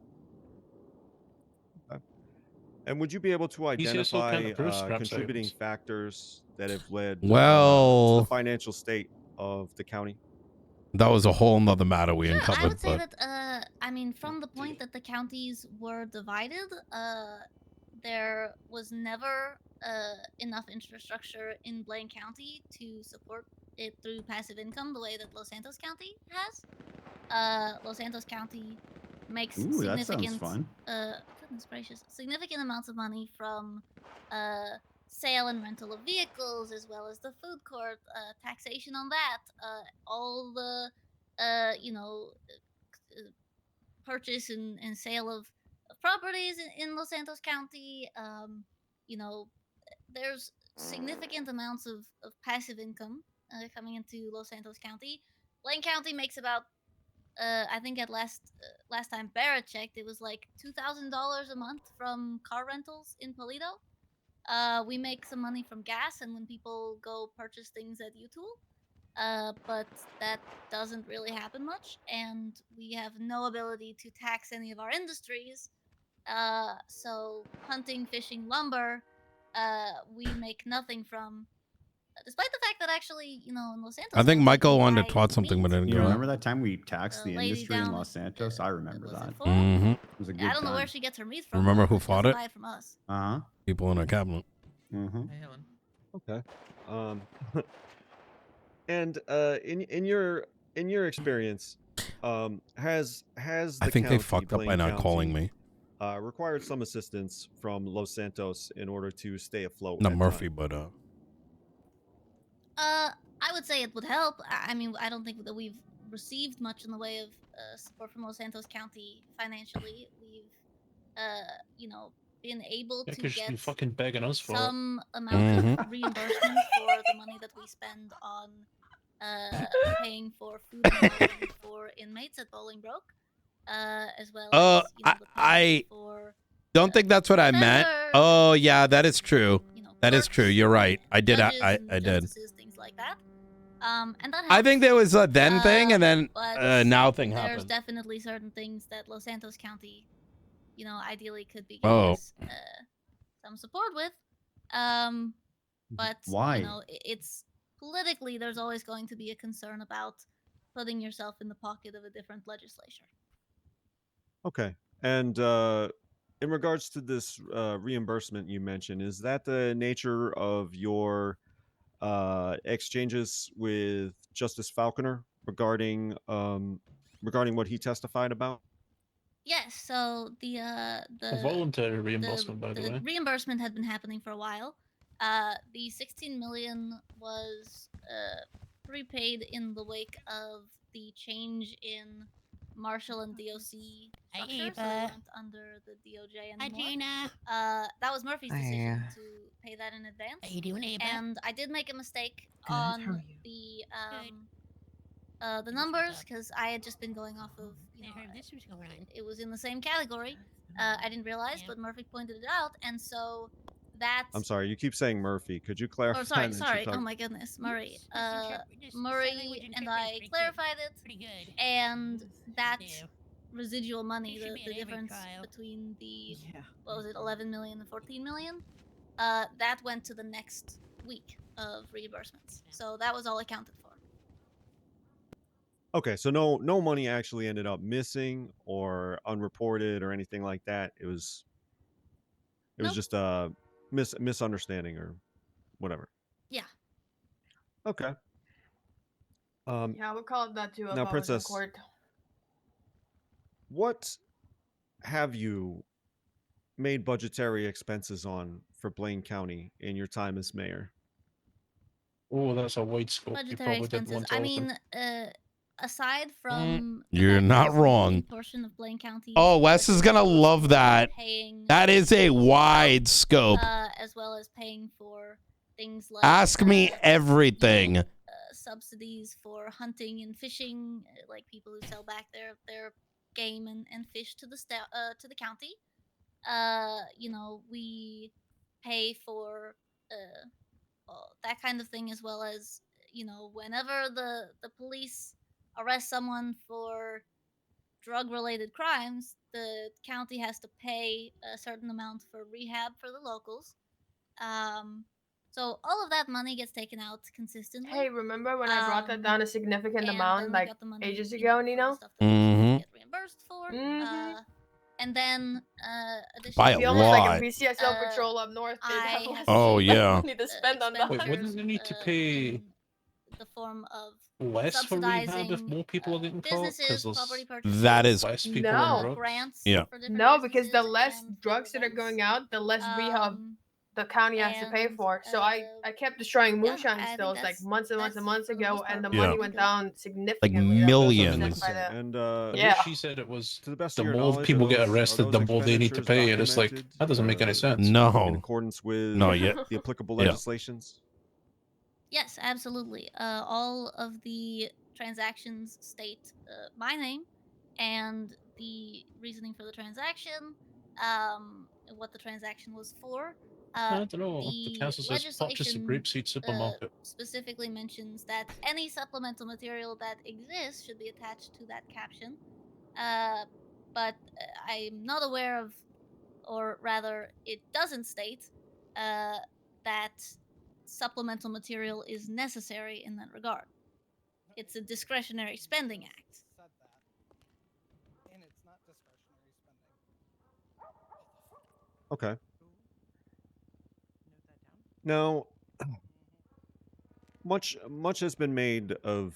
Speaker 7: And would you be able to
Speaker 18: BCSO can't
Speaker 7: identify
Speaker 18: approve scraps
Speaker 7: contributing
Speaker 18: items.
Speaker 7: factors that have led to
Speaker 3: Well,
Speaker 7: the financial state of the county?
Speaker 3: that was a whole nother matter we
Speaker 25: I
Speaker 3: uncovered.
Speaker 25: would say
Speaker 3: But
Speaker 25: that, I mean, from the point that the counties were divided, there was never enough infrastructure in Blaine County to support it through passive income the way that Los Santos County has. Los Santos County makes
Speaker 6: Ooh, that sounds
Speaker 25: significant,
Speaker 6: fun.
Speaker 25: goodness gracious, significant amounts of money from sale and rental of vehicles, as well as the food court, taxation on that, all the, purchase and sale of properties in Los Santos County. There's significant amounts of passive income coming into Los Santos County. Blaine County makes about, I think at last time Barrett checked, it was like $2,000 a month from car rentals in Polito. We make some money from gas and when people go purchase things at U-Tool. But that doesn't really happen much, and we have no ability to tax any of our industries. So hunting, fishing, lumber, we make nothing from. Despite the fact that actually, in Los Santos,
Speaker 3: I think
Speaker 25: County,
Speaker 3: Michael
Speaker 25: we
Speaker 3: wanted to
Speaker 25: buy
Speaker 3: twat something, but I didn't
Speaker 6: You
Speaker 3: go.
Speaker 6: remember that time we taxed the
Speaker 25: lady
Speaker 6: industry in
Speaker 25: down
Speaker 6: Los Santos? I remember that.
Speaker 3: Mm-hmm.
Speaker 6: It was a good
Speaker 25: I don't know where
Speaker 6: time.
Speaker 25: she gets her meat from.
Speaker 3: Remember
Speaker 25: though,
Speaker 3: who
Speaker 25: but she
Speaker 3: fought
Speaker 25: doesn't
Speaker 3: it?
Speaker 25: buy it from us.
Speaker 6: Uh-huh.
Speaker 3: People in our cabinet.
Speaker 6: Mm-hmm.
Speaker 7: Okay. And in your experience, has the
Speaker 3: I think they
Speaker 7: county,
Speaker 3: fucked up by
Speaker 7: Blaine
Speaker 3: not calling
Speaker 7: County,
Speaker 3: me.
Speaker 7: required some assistance from Los Santos in order to stay afloat?
Speaker 3: Not
Speaker 7: at
Speaker 3: Murphy,
Speaker 7: time?
Speaker 3: but
Speaker 25: I would say it would help. I mean, I don't think that we've received much in the way of support from Los Santos County financially. We've, been able
Speaker 18: Yeah,
Speaker 25: to
Speaker 18: because you're
Speaker 25: get
Speaker 18: fucking begging us for it.
Speaker 25: some amount of reimbursement for the money that we spend on paying for food and lodging for inmates at Bolingbroke, as well as
Speaker 3: I
Speaker 25: for
Speaker 3: don't think that's what I meant.
Speaker 25: defenders
Speaker 3: Oh yeah, that is true. That is true. You're right. I did.
Speaker 25: judges
Speaker 3: I
Speaker 25: and
Speaker 3: did.
Speaker 25: justices, things like that. And that helps.
Speaker 3: I think there was a then thing, and then
Speaker 25: but
Speaker 3: now thing
Speaker 25: there's
Speaker 3: happened.
Speaker 25: definitely certain things that Los Santos County, ideally could be
Speaker 3: Oh.
Speaker 25: giving us some support with. But
Speaker 6: Why?
Speaker 25: it's politically there's always going to be a concern about putting yourself in the pocket of a different legislature.
Speaker 7: Okay. And in regards to this reimbursement you mentioned, is that the nature of your exchanges with Justice Falconer regarding what he testified about?
Speaker 25: Yes, so the
Speaker 18: A voluntary reimbursement, by the way.
Speaker 25: reimbursement had been happening for a while. The 16 million was prepaid in the wake of the change in Marshall and DOC structure, so they weren't under the DOJ anymore. That was Murphy's decision to pay that in advance.
Speaker 15: How you doing, Ava?
Speaker 25: And I did make a mistake
Speaker 15: Good, how
Speaker 25: on
Speaker 15: are
Speaker 25: the numbers because I had just been going off of
Speaker 15: this was going on.
Speaker 25: it was in the same category. I didn't realize, but Murphy pointed it out, and so that.
Speaker 7: I'm sorry, you keep saying Murphy. Could you clarify?
Speaker 25: Oh, sorry,
Speaker 7: that you're
Speaker 25: sorry. Oh
Speaker 7: talking-
Speaker 25: my goodness, Murray.
Speaker 15: This
Speaker 25: Murray
Speaker 15: language
Speaker 25: and I
Speaker 15: interpreter's
Speaker 25: clarified it,
Speaker 15: pretty good.
Speaker 25: and that
Speaker 15: Yeah.
Speaker 25: residual money,
Speaker 15: It should
Speaker 25: the
Speaker 15: be in every
Speaker 25: difference
Speaker 15: trial.
Speaker 25: between the what was it, 11 million and 14 million, that went to the next week of reimbursements. So that was all accounted for.
Speaker 7: Okay, so no money actually ended up missing or unreported or anything like that. It was
Speaker 25: Nope.
Speaker 7: just a misunderstanding or whatever.
Speaker 25: Yeah.
Speaker 7: Okay.
Speaker 8: Yeah, we'll call it that too. If
Speaker 7: Now,
Speaker 8: I was in
Speaker 7: Princess,
Speaker 8: court.
Speaker 7: what have you made budgetary expenses on for Blaine County in your time as mayor?
Speaker 18: Oh, that's a wide scope. You
Speaker 25: Budgetary
Speaker 18: probably didn't
Speaker 25: expenses.
Speaker 18: want to
Speaker 25: I
Speaker 18: open.
Speaker 25: mean, aside from the
Speaker 3: You're
Speaker 25: fact that
Speaker 3: not
Speaker 25: this is a
Speaker 3: wrong.
Speaker 25: portion of Blaine County,
Speaker 3: Oh, Wes is gonna love that. That is a wide scope.
Speaker 25: as well as paying for things like
Speaker 3: Ask me everything.
Speaker 25: subsidies for hunting and fishing, like people who sell back their game and fish to the county. You know, we pay for that kind of thing, as well as, you know, whenever the police arrest someone for drug related crimes, the county has to pay a certain amount for rehab for the locals. So all of that money gets taken out consistently.
Speaker 8: Hey, remember when I brought that down a significant
Speaker 25: and
Speaker 8: amount
Speaker 25: then we
Speaker 8: like
Speaker 25: got the money,
Speaker 8: ages
Speaker 25: you know,
Speaker 8: ago,
Speaker 25: for the
Speaker 8: Nino?
Speaker 25: stuff that we're supposed to
Speaker 3: Mm-hmm.
Speaker 25: get reimbursed for. And then
Speaker 3: By a
Speaker 8: Be almost like
Speaker 3: lot.
Speaker 8: a BCSO patrol up north. They'd have less
Speaker 3: Oh, yeah.
Speaker 8: money to spend on that.
Speaker 18: Wait, wouldn't they need to pay
Speaker 25: the form of
Speaker 18: less for rehab if
Speaker 25: subsidizing
Speaker 18: more people are getting caught?
Speaker 25: businesses, property purchases,
Speaker 3: That is
Speaker 18: less people
Speaker 8: No.
Speaker 18: on drugs.
Speaker 25: grants
Speaker 3: Yeah.
Speaker 25: for different
Speaker 8: No, because the
Speaker 25: businesses
Speaker 8: less
Speaker 25: and
Speaker 8: drugs that are going out, the less rehab
Speaker 25: Um,
Speaker 8: the county has to pay
Speaker 25: and,
Speaker 8: for. So I kept destroying
Speaker 25: yeah,
Speaker 8: moonshine
Speaker 25: I think
Speaker 8: stills like
Speaker 25: that's-
Speaker 8: months and months and months
Speaker 25: for the
Speaker 8: ago,
Speaker 25: most
Speaker 8: and the
Speaker 25: part
Speaker 3: Yeah.
Speaker 8: money went down significantly.
Speaker 3: Like
Speaker 8: That was
Speaker 3: millions.
Speaker 8: by the-
Speaker 7: And
Speaker 18: But
Speaker 8: Yeah.
Speaker 18: she said it was
Speaker 7: to the best
Speaker 18: the
Speaker 7: of your
Speaker 18: more
Speaker 7: knowledge,
Speaker 18: people
Speaker 7: are
Speaker 18: get
Speaker 7: those- are
Speaker 18: arrested, the
Speaker 7: those
Speaker 18: more they need to
Speaker 7: expenditures
Speaker 18: pay. And it's like,
Speaker 7: documented,
Speaker 18: that doesn't make any sense.
Speaker 7: in
Speaker 3: No.
Speaker 7: accordance with
Speaker 3: No, yeah.
Speaker 7: the applicable
Speaker 3: Yeah.
Speaker 7: legislations?
Speaker 25: Yes, absolutely. All of the transactions state my name and the reasoning for the transaction, what the transaction was for.
Speaker 18: I don't know. The council says purchase a
Speaker 25: legislation,
Speaker 18: grapeseed supermarket.
Speaker 25: specifically mentions that any supplemental material that exists should be attached to that caption. But I'm not aware of, or rather, it doesn't state that supplemental material is necessary in that regard. It's a discretionary spending act.
Speaker 19: And it's not discretionary spending.
Speaker 7: Okay. Now, much has been made of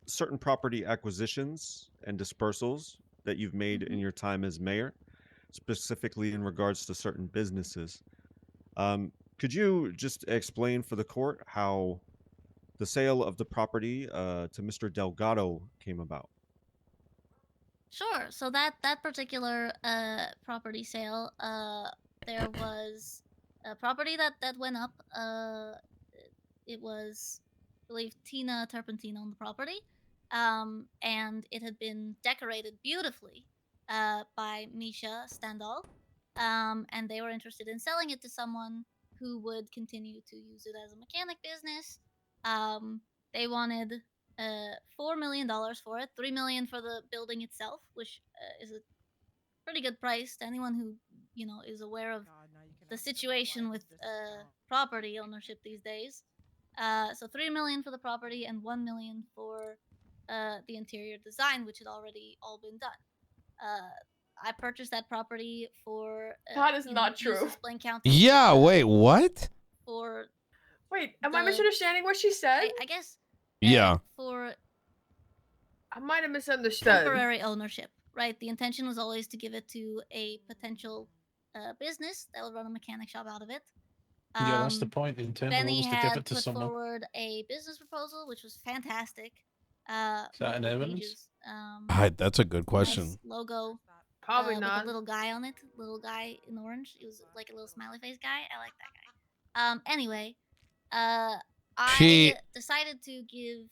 Speaker 7: certain property acquisitions and dispersals that you've made in your time as mayor, specifically in regards to certain businesses. Could you just explain for the court how the sale of the property to Mr. Delgado came about?
Speaker 25: Sure. So that particular property sale, there was a property that went up. It was, I believe, Tina Turpentine on the property, and it had been decorated beautifully by Misha Standal, and they were interested in selling it to someone who would continue to use it as a mechanic business. They wanted $4 million for it, $3 million for the building itself, which is a pretty good price to anyone who, you know, is aware of the situation with property ownership these days. So $3 million for the property and $1 million for the interior design, which had already all been done. I purchased that property for
Speaker 8: That is not
Speaker 25: use
Speaker 8: true.
Speaker 25: as Blaine County.
Speaker 3: Yeah, wait, what?
Speaker 25: For
Speaker 8: Wait, am I
Speaker 25: the-
Speaker 8: misunderstanding what she said?
Speaker 25: I guess
Speaker 3: Yeah.
Speaker 25: for
Speaker 8: I might have misunderstood.
Speaker 25: temporary ownership, right? The intention was always to give it to a potential business that would run a mechanic shop out of it.
Speaker 18: Yeah, that's the point. The intent
Speaker 25: Benny
Speaker 18: was to give
Speaker 25: had
Speaker 18: it to
Speaker 25: put
Speaker 18: someone.
Speaker 25: forward a business proposal, which was fantastic.
Speaker 18: Is that in
Speaker 25: multiple
Speaker 18: evidence?
Speaker 25: pages,
Speaker 3: That's a good
Speaker 25: nice
Speaker 3: question.
Speaker 25: logo.
Speaker 8: Probably
Speaker 25: with
Speaker 8: not.
Speaker 25: a little guy on it. Little guy in orange. It was like a little smiley face guy. I like that guy. Anyway, I
Speaker 3: She-
Speaker 25: decided to give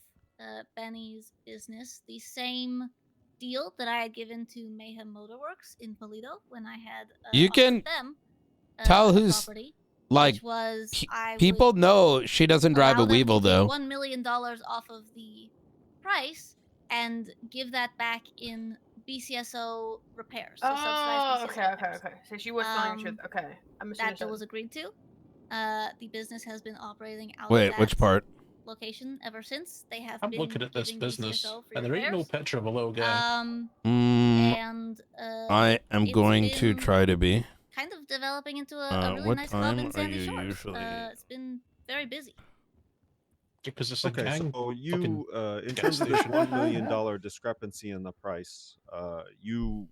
Speaker 25: Benny's business the same deal that I had given to Mayhem Motorworks in Polito when I had
Speaker 3: You
Speaker 25: offered
Speaker 3: can
Speaker 25: them
Speaker 3: tell
Speaker 25: the
Speaker 3: who's
Speaker 25: property,
Speaker 3: like
Speaker 25: which was I
Speaker 3: people
Speaker 25: would
Speaker 3: know she doesn't drive a
Speaker 25: allow them to
Speaker 3: Weevil
Speaker 25: get
Speaker 3: though.
Speaker 25: $1 million off of the price and give that back in BCSO repairs. So
Speaker 8: Oh,
Speaker 25: subsidized BCSO
Speaker 8: okay, okay,
Speaker 25: repairs.
Speaker 8: okay. So she was telling the truth. Okay, I
Speaker 25: That deal
Speaker 8: misunderstood.
Speaker 25: was agreed to. The business has been operating out
Speaker 3: Wait,
Speaker 25: of
Speaker 3: which
Speaker 25: that
Speaker 3: part?
Speaker 25: location ever since. They have
Speaker 18: I'm
Speaker 25: been
Speaker 18: looking at this
Speaker 25: giving
Speaker 18: business,
Speaker 25: BCSO free
Speaker 18: and there ain't no
Speaker 25: repairs.
Speaker 18: picture of a little guy.
Speaker 25: And
Speaker 3: I am
Speaker 25: it's
Speaker 3: going to
Speaker 25: been
Speaker 3: try to be.
Speaker 25: kind of developing into a really
Speaker 3: What
Speaker 25: nice club
Speaker 3: time
Speaker 25: in
Speaker 3: are
Speaker 25: Sandy
Speaker 3: you
Speaker 25: Shores.
Speaker 3: usually?
Speaker 25: It's been very busy.
Speaker 18: Because it's a
Speaker 7: Okay,
Speaker 18: gang.
Speaker 7: so you,
Speaker 18: fucking
Speaker 7: in
Speaker 18: gas
Speaker 7: terms of this
Speaker 18: station.
Speaker 7: $1 million discrepancy in the price, you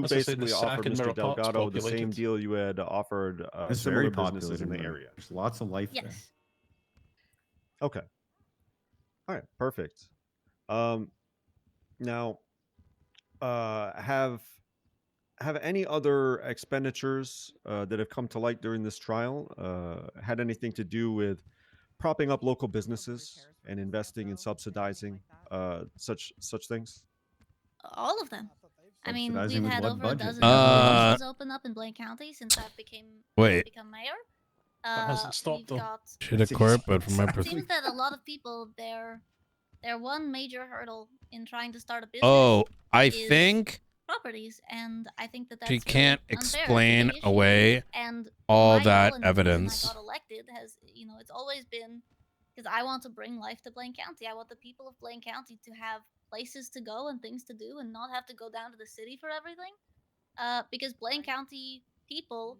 Speaker 18: As I say,
Speaker 7: basically
Speaker 18: the
Speaker 7: offered
Speaker 18: Sac and
Speaker 7: Mr.
Speaker 18: Mirror Park's
Speaker 7: Delgado the same
Speaker 18: populated.
Speaker 7: deal you had offered
Speaker 6: It's
Speaker 7: similar
Speaker 6: very
Speaker 7: businesses
Speaker 6: populated
Speaker 7: in the
Speaker 6: there.
Speaker 7: area.
Speaker 6: There's lots of life there.
Speaker 25: Yes.
Speaker 7: Okay. All right, perfect. Now, have any other expenditures that have come to light during this trial had anything to do with propping up local businesses and investing and subsidizing such things?
Speaker 25: All of them. I mean,
Speaker 6: Subsidizing
Speaker 25: we've
Speaker 6: with
Speaker 25: had
Speaker 6: what
Speaker 25: over
Speaker 6: budget?
Speaker 25: a dozen locations open up in Blaine County since I've
Speaker 3: Wait.
Speaker 25: become mayor.
Speaker 18: That hasn't stopped
Speaker 25: We've
Speaker 18: though.
Speaker 25: got.
Speaker 3: Shit, of course, but from my
Speaker 25: It
Speaker 3: perspective.
Speaker 25: seems that a lot of people their one major hurdle in trying to start a business.
Speaker 3: Oh, I
Speaker 25: is
Speaker 3: think
Speaker 25: properties, and I think that that's
Speaker 3: she
Speaker 25: very
Speaker 3: can't
Speaker 25: unfair. It's a
Speaker 3: explain
Speaker 25: big issue.
Speaker 3: away
Speaker 25: And
Speaker 3: all
Speaker 25: my
Speaker 3: that
Speaker 25: goal and the
Speaker 3: evidence.
Speaker 25: reason I got elected has, it's always been because I want to bring life to Blaine County. I want the people of Blaine County to have places to go and things to do, and not have to go down to the city for everything. Because Blaine County people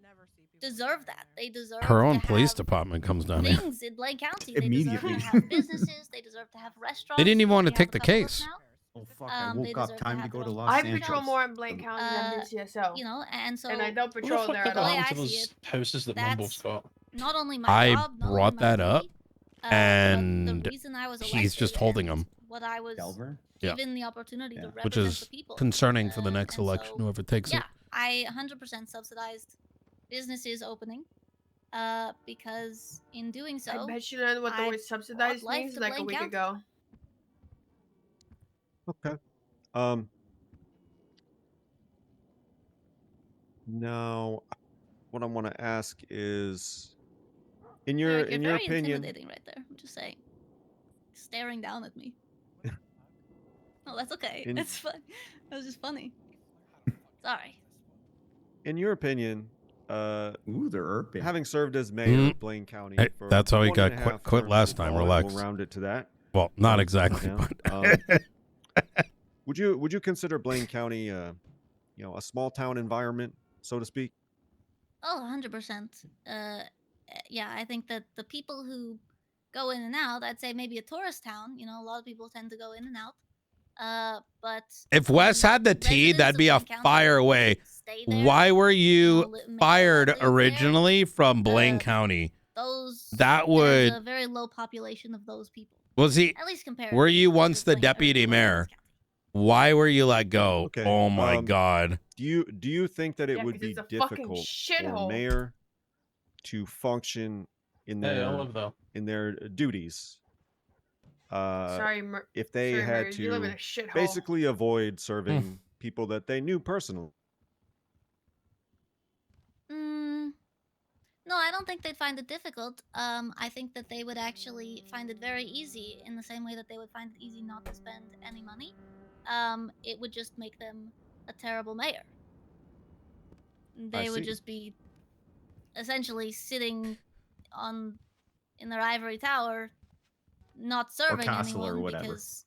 Speaker 25: deserve that. They deserve
Speaker 3: Her own
Speaker 25: to
Speaker 3: police
Speaker 25: have
Speaker 3: department comes down here.
Speaker 25: things in Blaine County.
Speaker 6: Immediately.
Speaker 25: They deserve to have businesses. They deserve to have restaurants.
Speaker 3: They didn't even want to
Speaker 25: We have
Speaker 3: take
Speaker 25: a
Speaker 3: the
Speaker 25: couple of
Speaker 3: case.
Speaker 25: now.
Speaker 6: Oh fuck! I
Speaker 25: They
Speaker 6: woke up
Speaker 25: deserve
Speaker 6: time to
Speaker 25: have
Speaker 6: go
Speaker 25: the
Speaker 6: to
Speaker 25: rest
Speaker 6: Los
Speaker 8: I
Speaker 6: Santos.
Speaker 8: patrol more in Blaine County than BCSO.
Speaker 25: And so
Speaker 8: and I don't
Speaker 18: What the
Speaker 8: patrol
Speaker 18: fuck
Speaker 8: there
Speaker 18: did
Speaker 8: at
Speaker 18: that
Speaker 8: all.
Speaker 18: happen to
Speaker 25: I see
Speaker 18: those
Speaker 25: it,
Speaker 18: houses that Mumble's got?
Speaker 25: not only my
Speaker 3: I
Speaker 25: job, not
Speaker 3: brought
Speaker 25: only my
Speaker 3: that up,
Speaker 25: duty,
Speaker 3: and
Speaker 25: but the reason I was
Speaker 3: he's just
Speaker 25: elected
Speaker 3: holding
Speaker 25: and
Speaker 3: them.
Speaker 25: what I was
Speaker 6: Delver?
Speaker 3: Yeah.
Speaker 25: given the opportunity to represent
Speaker 3: Which is
Speaker 25: the people.
Speaker 3: concerning for the next
Speaker 25: And
Speaker 3: election,
Speaker 25: so,
Speaker 3: whoever takes
Speaker 25: yeah,
Speaker 3: it.
Speaker 25: I 100% subsidized businesses opening, because in doing so,
Speaker 8: I bet you know what the
Speaker 25: I
Speaker 8: word subsidized
Speaker 25: brought life
Speaker 8: means
Speaker 25: to
Speaker 8: like a
Speaker 25: Blaine
Speaker 8: week
Speaker 25: County.
Speaker 8: ago.
Speaker 7: Okay. Now, what I want to ask is, in your
Speaker 25: Eric, you're very
Speaker 7: opinion,
Speaker 25: intimidating right there. I'm just saying, staring down at me. Oh, that's okay.
Speaker 7: In-
Speaker 25: That's fun. That was just funny. Sorry.
Speaker 7: in your opinion,
Speaker 6: Ooh, they're irping.
Speaker 7: having served as mayor
Speaker 3: Mhm.
Speaker 7: of Blaine County
Speaker 3: Hey,
Speaker 7: for
Speaker 3: that's how he got
Speaker 7: 1.5
Speaker 3: quit
Speaker 7: terms,
Speaker 3: last
Speaker 7: we'll
Speaker 3: time.
Speaker 7: call it,
Speaker 3: Relax.
Speaker 7: We'll round it to that.
Speaker 3: Well, not exactly,
Speaker 7: Yeah.
Speaker 3: but
Speaker 7: Would you consider Blaine County, a small town environment, so to speak?
Speaker 25: Oh, 100%. Yeah, I think that the people who go in and out, I'd say maybe a tourist town. A lot of people tend to go in and out. But
Speaker 3: if Wes had the tea, that'd be a fire away. Why were you fired originally from Blaine County? That
Speaker 25: there's
Speaker 3: would.
Speaker 25: a very low population of those people.
Speaker 3: Was he?
Speaker 25: At least compared.
Speaker 3: Were you once the deputy mayor? Why were you let go?
Speaker 7: Okay,
Speaker 3: Oh my God.
Speaker 7: Do you think that it
Speaker 8: Yeah,
Speaker 7: would
Speaker 8: 'cause
Speaker 7: be
Speaker 8: it's a fucking
Speaker 7: difficult for a
Speaker 8: shithole.
Speaker 7: mayor to function in
Speaker 18: Hey,
Speaker 7: their
Speaker 18: Olive, though.
Speaker 7: duties? If they
Speaker 8: sorry,
Speaker 7: had
Speaker 8: Mary, you live in
Speaker 7: to
Speaker 8: a shithole.
Speaker 7: basically avoid serving people that they knew personally.
Speaker 25: No, I don't think they'd find it difficult. I think that they would actually find it very easy in the same way that they would find it easy not to spend any money. It would just make them a terrible mayor. They would
Speaker 7: see.
Speaker 25: just be essentially sitting in their ivory tower, not serving
Speaker 6: castle or
Speaker 25: anyone
Speaker 6: whatever.
Speaker 25: because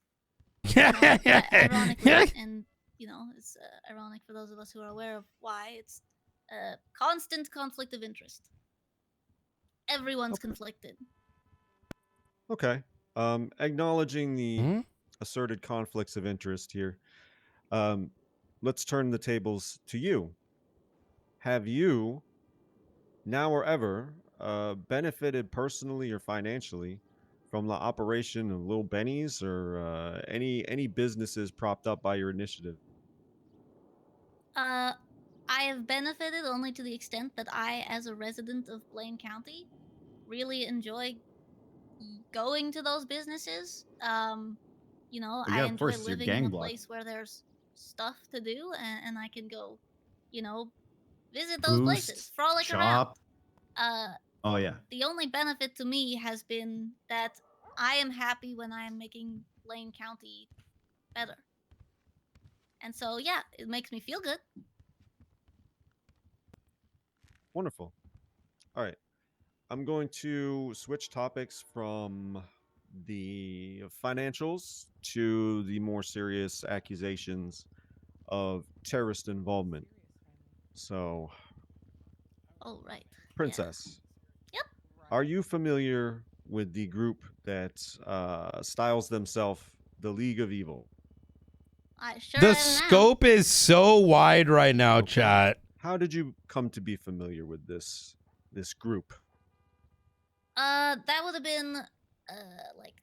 Speaker 25: ironically, and it's ironic for those of us who are aware of why it's a constant conflict of interest. Everyone's conflicted.
Speaker 7: Okay. Acknowledging the asserted conflicts of interest here, let's turn the tables to you. Have you, now or ever, benefited personally or financially from the operation of Little Benny's or any businesses propped up by your initiative?
Speaker 25: I have benefited only to the extent that I, as a resident of Blaine County, really enjoy going to those businesses. I
Speaker 6: of
Speaker 25: enjoy
Speaker 6: course, it's your
Speaker 25: living in
Speaker 6: gang
Speaker 25: a
Speaker 6: block.
Speaker 25: place where there's stuff to do, and I can go, visit those
Speaker 6: Boost,
Speaker 25: places, frolic
Speaker 6: shop.
Speaker 25: around.
Speaker 6: Oh yeah.
Speaker 25: The only benefit to me has been that I am happy when I am making Blaine County better. And so, yeah, it makes me feel good.
Speaker 7: Wonderful. All right. I'm going to switch topics from the financials to the more serious accusations of terrorist involvement. So,
Speaker 25: Oh, right.
Speaker 7: Princess.
Speaker 25: Yep.
Speaker 7: Are you familiar with the group that styles themselves the League of Evil?
Speaker 25: I sure
Speaker 3: The
Speaker 25: am now.
Speaker 3: scope is so wide right now, chat.
Speaker 7: How did you come to be familiar with this group?
Speaker 25: That would have been like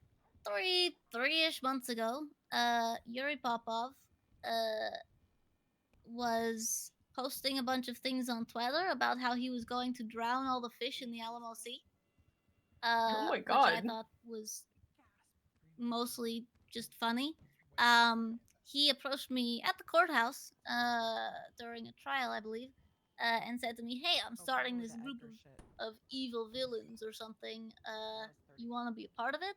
Speaker 25: three-ish months ago, Yuri Popov was posting a bunch of things on Twitter about how he was going to drown all the fish in the Alamo Sea.
Speaker 8: Oh my
Speaker 25: Which I
Speaker 8: God.
Speaker 25: thought was mostly just funny. He approached me at the courthouse during a trial, I believe, and said to me, "Hey, I'm starting this group of evil villains or something. You want to be a part of it?"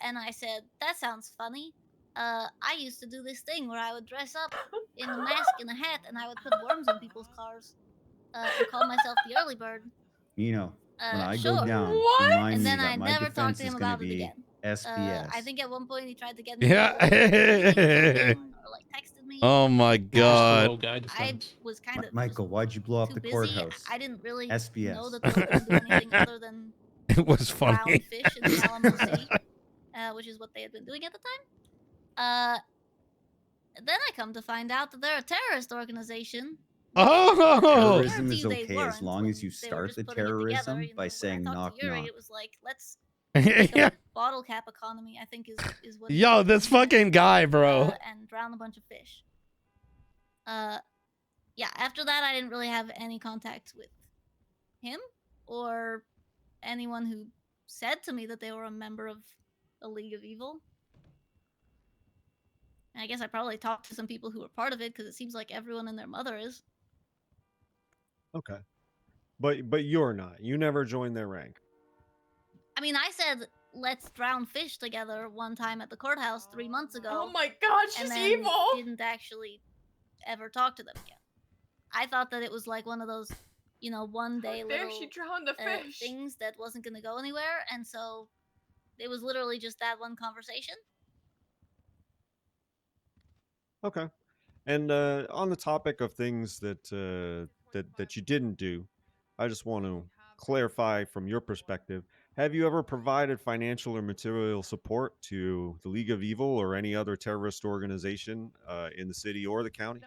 Speaker 25: And I said, "That sounds funny. I used to do this thing where I would dress up in a mask and a hat, and I would put worms in people's cars and call myself the early bird."
Speaker 6: Nino, when I
Speaker 25: Sure.
Speaker 6: go down,
Speaker 8: What?
Speaker 6: remind
Speaker 25: And
Speaker 6: me
Speaker 25: then
Speaker 6: that
Speaker 25: I
Speaker 6: my
Speaker 25: never talked
Speaker 6: defense
Speaker 25: to
Speaker 6: is
Speaker 25: him
Speaker 6: going to
Speaker 25: about it
Speaker 6: be
Speaker 25: again.
Speaker 6: SBS.
Speaker 25: I think at one point he tried to get me
Speaker 3: Yeah.
Speaker 25: to something, or like texted me.
Speaker 3: Oh my God.
Speaker 25: I was kind of
Speaker 6: Michael, why'd you blow up
Speaker 25: too
Speaker 6: the
Speaker 25: busy.
Speaker 6: courthouse?
Speaker 25: I didn't really
Speaker 6: SBS.
Speaker 25: know that they were going to do anything other than
Speaker 3: It was
Speaker 25: drown
Speaker 3: funny.
Speaker 25: fish in the Alamo Sea, which is what they had been doing at the time. Then I come to find out that they're a terrorist organization.
Speaker 3: Oh,
Speaker 6: terrorism is
Speaker 25: Guarantee they
Speaker 6: okay as
Speaker 25: weren't
Speaker 6: long as you
Speaker 25: they were
Speaker 6: start
Speaker 25: just
Speaker 6: the
Speaker 25: putting it together,
Speaker 6: terrorism
Speaker 25: you know.
Speaker 6: by
Speaker 25: When I
Speaker 6: saying
Speaker 25: talked
Speaker 6: knock
Speaker 25: to Yuri,
Speaker 6: knock.
Speaker 25: it was like, let's make
Speaker 3: Yeah.
Speaker 25: a bottle cap economy, I think is what he
Speaker 3: Yo,
Speaker 25: said,
Speaker 3: this fucking guy, bro.
Speaker 25: and drown a bunch of fish. Yeah, after that I didn't really have any contact with him or anyone who said to me that they were a member of a League of Evil. And I guess I probably talked to some people who were part of it because it seems like everyone and their mother is.
Speaker 7: Okay. But you're not. You never joined their rank.
Speaker 25: I mean, I said let's drown fish together one time at the courthouse 3 months ago.
Speaker 8: Oh my God, she's
Speaker 25: and then
Speaker 8: evil.
Speaker 25: Didn't actually ever talk to them again. I thought that it was like one of those, you know, one day
Speaker 8: How dare
Speaker 25: little
Speaker 8: she drown the fish?
Speaker 25: things that wasn't going to go anywhere, and so it was literally just that one conversation.
Speaker 7: Okay. And on the topic of things that that you didn't do, I just want to clarify from your perspective. Have you ever provided financial or material support to the League of Evil or any other terrorist organization in the city or the county?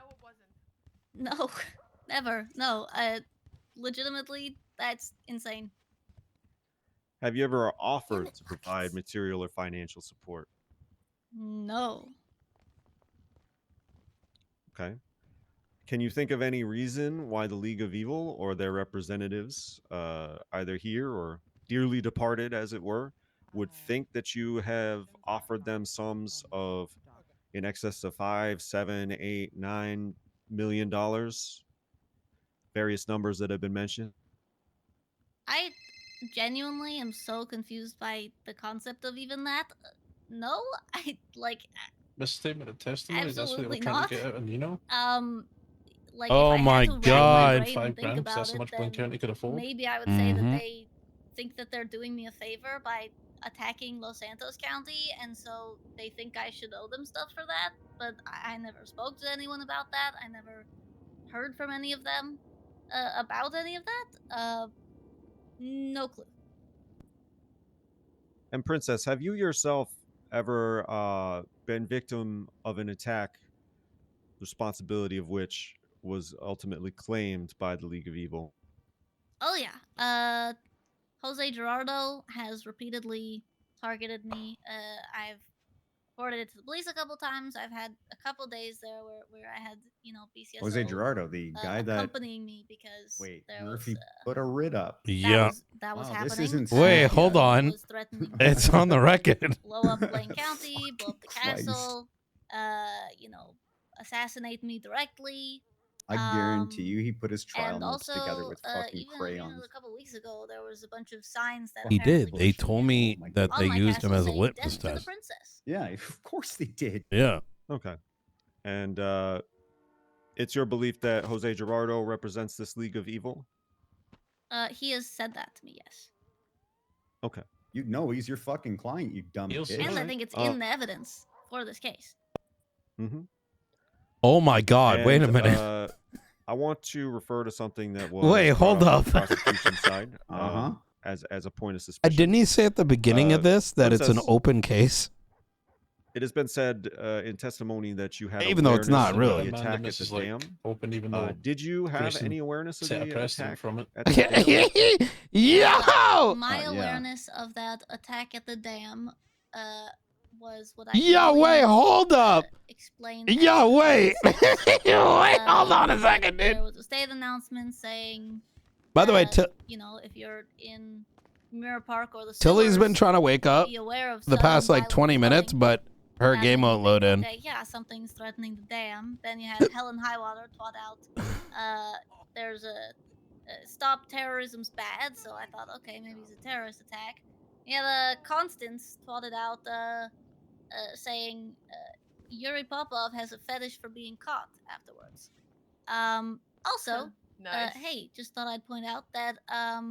Speaker 25: No, never. No, legitimately, that's insane.
Speaker 7: Have you ever offered to provide material or financial support?
Speaker 25: No.
Speaker 7: Okay. Can you think of any reason why the League of Evil or their representatives, either here or dearly departed, as it were, would think that you have offered them sums of in excess of $5, $7, $8, $9 million? Various numbers that have been mentioned.
Speaker 25: I genuinely am so confused by the concept of even that. No, I like.
Speaker 18: Misstatement of testimony. That's what
Speaker 25: Absolutely
Speaker 18: we're trying
Speaker 25: not.
Speaker 18: to get out of Nino.
Speaker 25: Like
Speaker 3: Oh
Speaker 25: if I
Speaker 3: my
Speaker 25: had to rack
Speaker 3: God.
Speaker 25: my brain and think
Speaker 18: 5 grand,
Speaker 25: about
Speaker 18: that's
Speaker 25: it,
Speaker 18: how much
Speaker 25: then
Speaker 18: Blaine County could afford.
Speaker 25: maybe I would say that
Speaker 3: Mhm.
Speaker 25: they think that they're doing me a favor by attacking Los Santos County, and so they think I should owe them stuff for that. But I never spoke to anyone about that. I never heard from any of them about any of that. No clue.
Speaker 7: And Princess, have you yourself ever been victim of an attack, responsibility of which was ultimately claimed by the League of Evil?
Speaker 25: Oh yeah. Jose Gerardo has repeatedly targeted me. I've reported it to the police a couple times. I've had a couple days there where I had, you know, BCSO
Speaker 6: Jose Gerardo, the guy that
Speaker 25: accompanying me because there
Speaker 6: Murphy
Speaker 25: was
Speaker 6: put a writ up.
Speaker 3: Yeah.
Speaker 25: that was
Speaker 6: Wow,
Speaker 25: happening.
Speaker 6: this isn't
Speaker 3: Wait,
Speaker 6: sneaky.
Speaker 3: hold on.
Speaker 25: Was threatening
Speaker 3: It's
Speaker 25: to
Speaker 3: on the record.
Speaker 25: blow up Blaine County, blow up the
Speaker 6: Christ.
Speaker 25: castle, you know, assassinate me directly.
Speaker 6: I guarantee you he put his trial
Speaker 25: And
Speaker 6: notes
Speaker 25: also,
Speaker 6: together with fucking
Speaker 25: even
Speaker 6: crayons.
Speaker 25: a couple weeks ago, there was a bunch of signs that
Speaker 3: He
Speaker 25: apparently
Speaker 3: did. They told me that
Speaker 25: on
Speaker 3: they
Speaker 25: my
Speaker 3: used him
Speaker 25: castle
Speaker 3: as a
Speaker 25: saying,
Speaker 3: litmus
Speaker 25: "Death to the
Speaker 3: test.
Speaker 25: princess."
Speaker 6: Yeah, of course they did.
Speaker 3: Yeah.
Speaker 7: Okay. And it's your belief that Jose Gerardo represents this League of Evil?
Speaker 25: He has said that to me, yes.
Speaker 7: Okay.
Speaker 6: You know he's your fucking client, you dumb bitch.
Speaker 25: And I think it's in the evidence for this case.
Speaker 7: Mm-hmm.
Speaker 3: Oh my God! Wait a minute.
Speaker 7: I want to refer to something that was
Speaker 3: Wait, hold
Speaker 7: brought
Speaker 3: up.
Speaker 7: on the prosecution side as a point of suspicion.
Speaker 3: Didn't he say at the beginning of this that it's an
Speaker 7: Princess,
Speaker 3: open case?
Speaker 7: It has been said in testimony that you had
Speaker 3: Even though it's
Speaker 7: awareness
Speaker 3: not
Speaker 7: of
Speaker 3: really.
Speaker 7: the attack at
Speaker 18: This
Speaker 7: the
Speaker 18: is, like,
Speaker 7: dam.
Speaker 18: open, even though
Speaker 7: Did you have
Speaker 18: Grayson
Speaker 7: any awareness of
Speaker 18: set a
Speaker 7: the
Speaker 18: precedent
Speaker 7: attack
Speaker 18: from it.
Speaker 7: at the dam?
Speaker 3: Yo!
Speaker 25: My awareness of that attack at the dam was what I
Speaker 3: Yeah,
Speaker 25: briefly,
Speaker 3: wait, hold up.
Speaker 25: explained.
Speaker 3: Yeah,
Speaker 25: as the
Speaker 3: wait.
Speaker 25: state.
Speaker 3: Wait, hold on a second,
Speaker 25: There
Speaker 3: dude.
Speaker 25: was a state announcement saying,
Speaker 3: By the way,
Speaker 25: you know, if you're in Mirror Park or the
Speaker 3: Tilly's been
Speaker 25: sewers,
Speaker 3: trying to wake up
Speaker 25: be aware of
Speaker 3: the past
Speaker 25: sudden
Speaker 3: like 20
Speaker 25: violent
Speaker 3: minutes,
Speaker 25: flooding.
Speaker 3: but her
Speaker 25: That
Speaker 3: game
Speaker 25: made me
Speaker 3: won't load
Speaker 25: think,
Speaker 3: in.
Speaker 25: okay, yeah, something's threatening the dam. Then you had Helen Highwater twat out. There's a stop terrorism's bad, so I thought, okay, maybe it's a terrorist attack. Yeah, Constance twatted out, saying Yuri Popov has a fetish for being caught afterwards. Also,
Speaker 8: Nice.
Speaker 25: hey, just thought I'd point out that a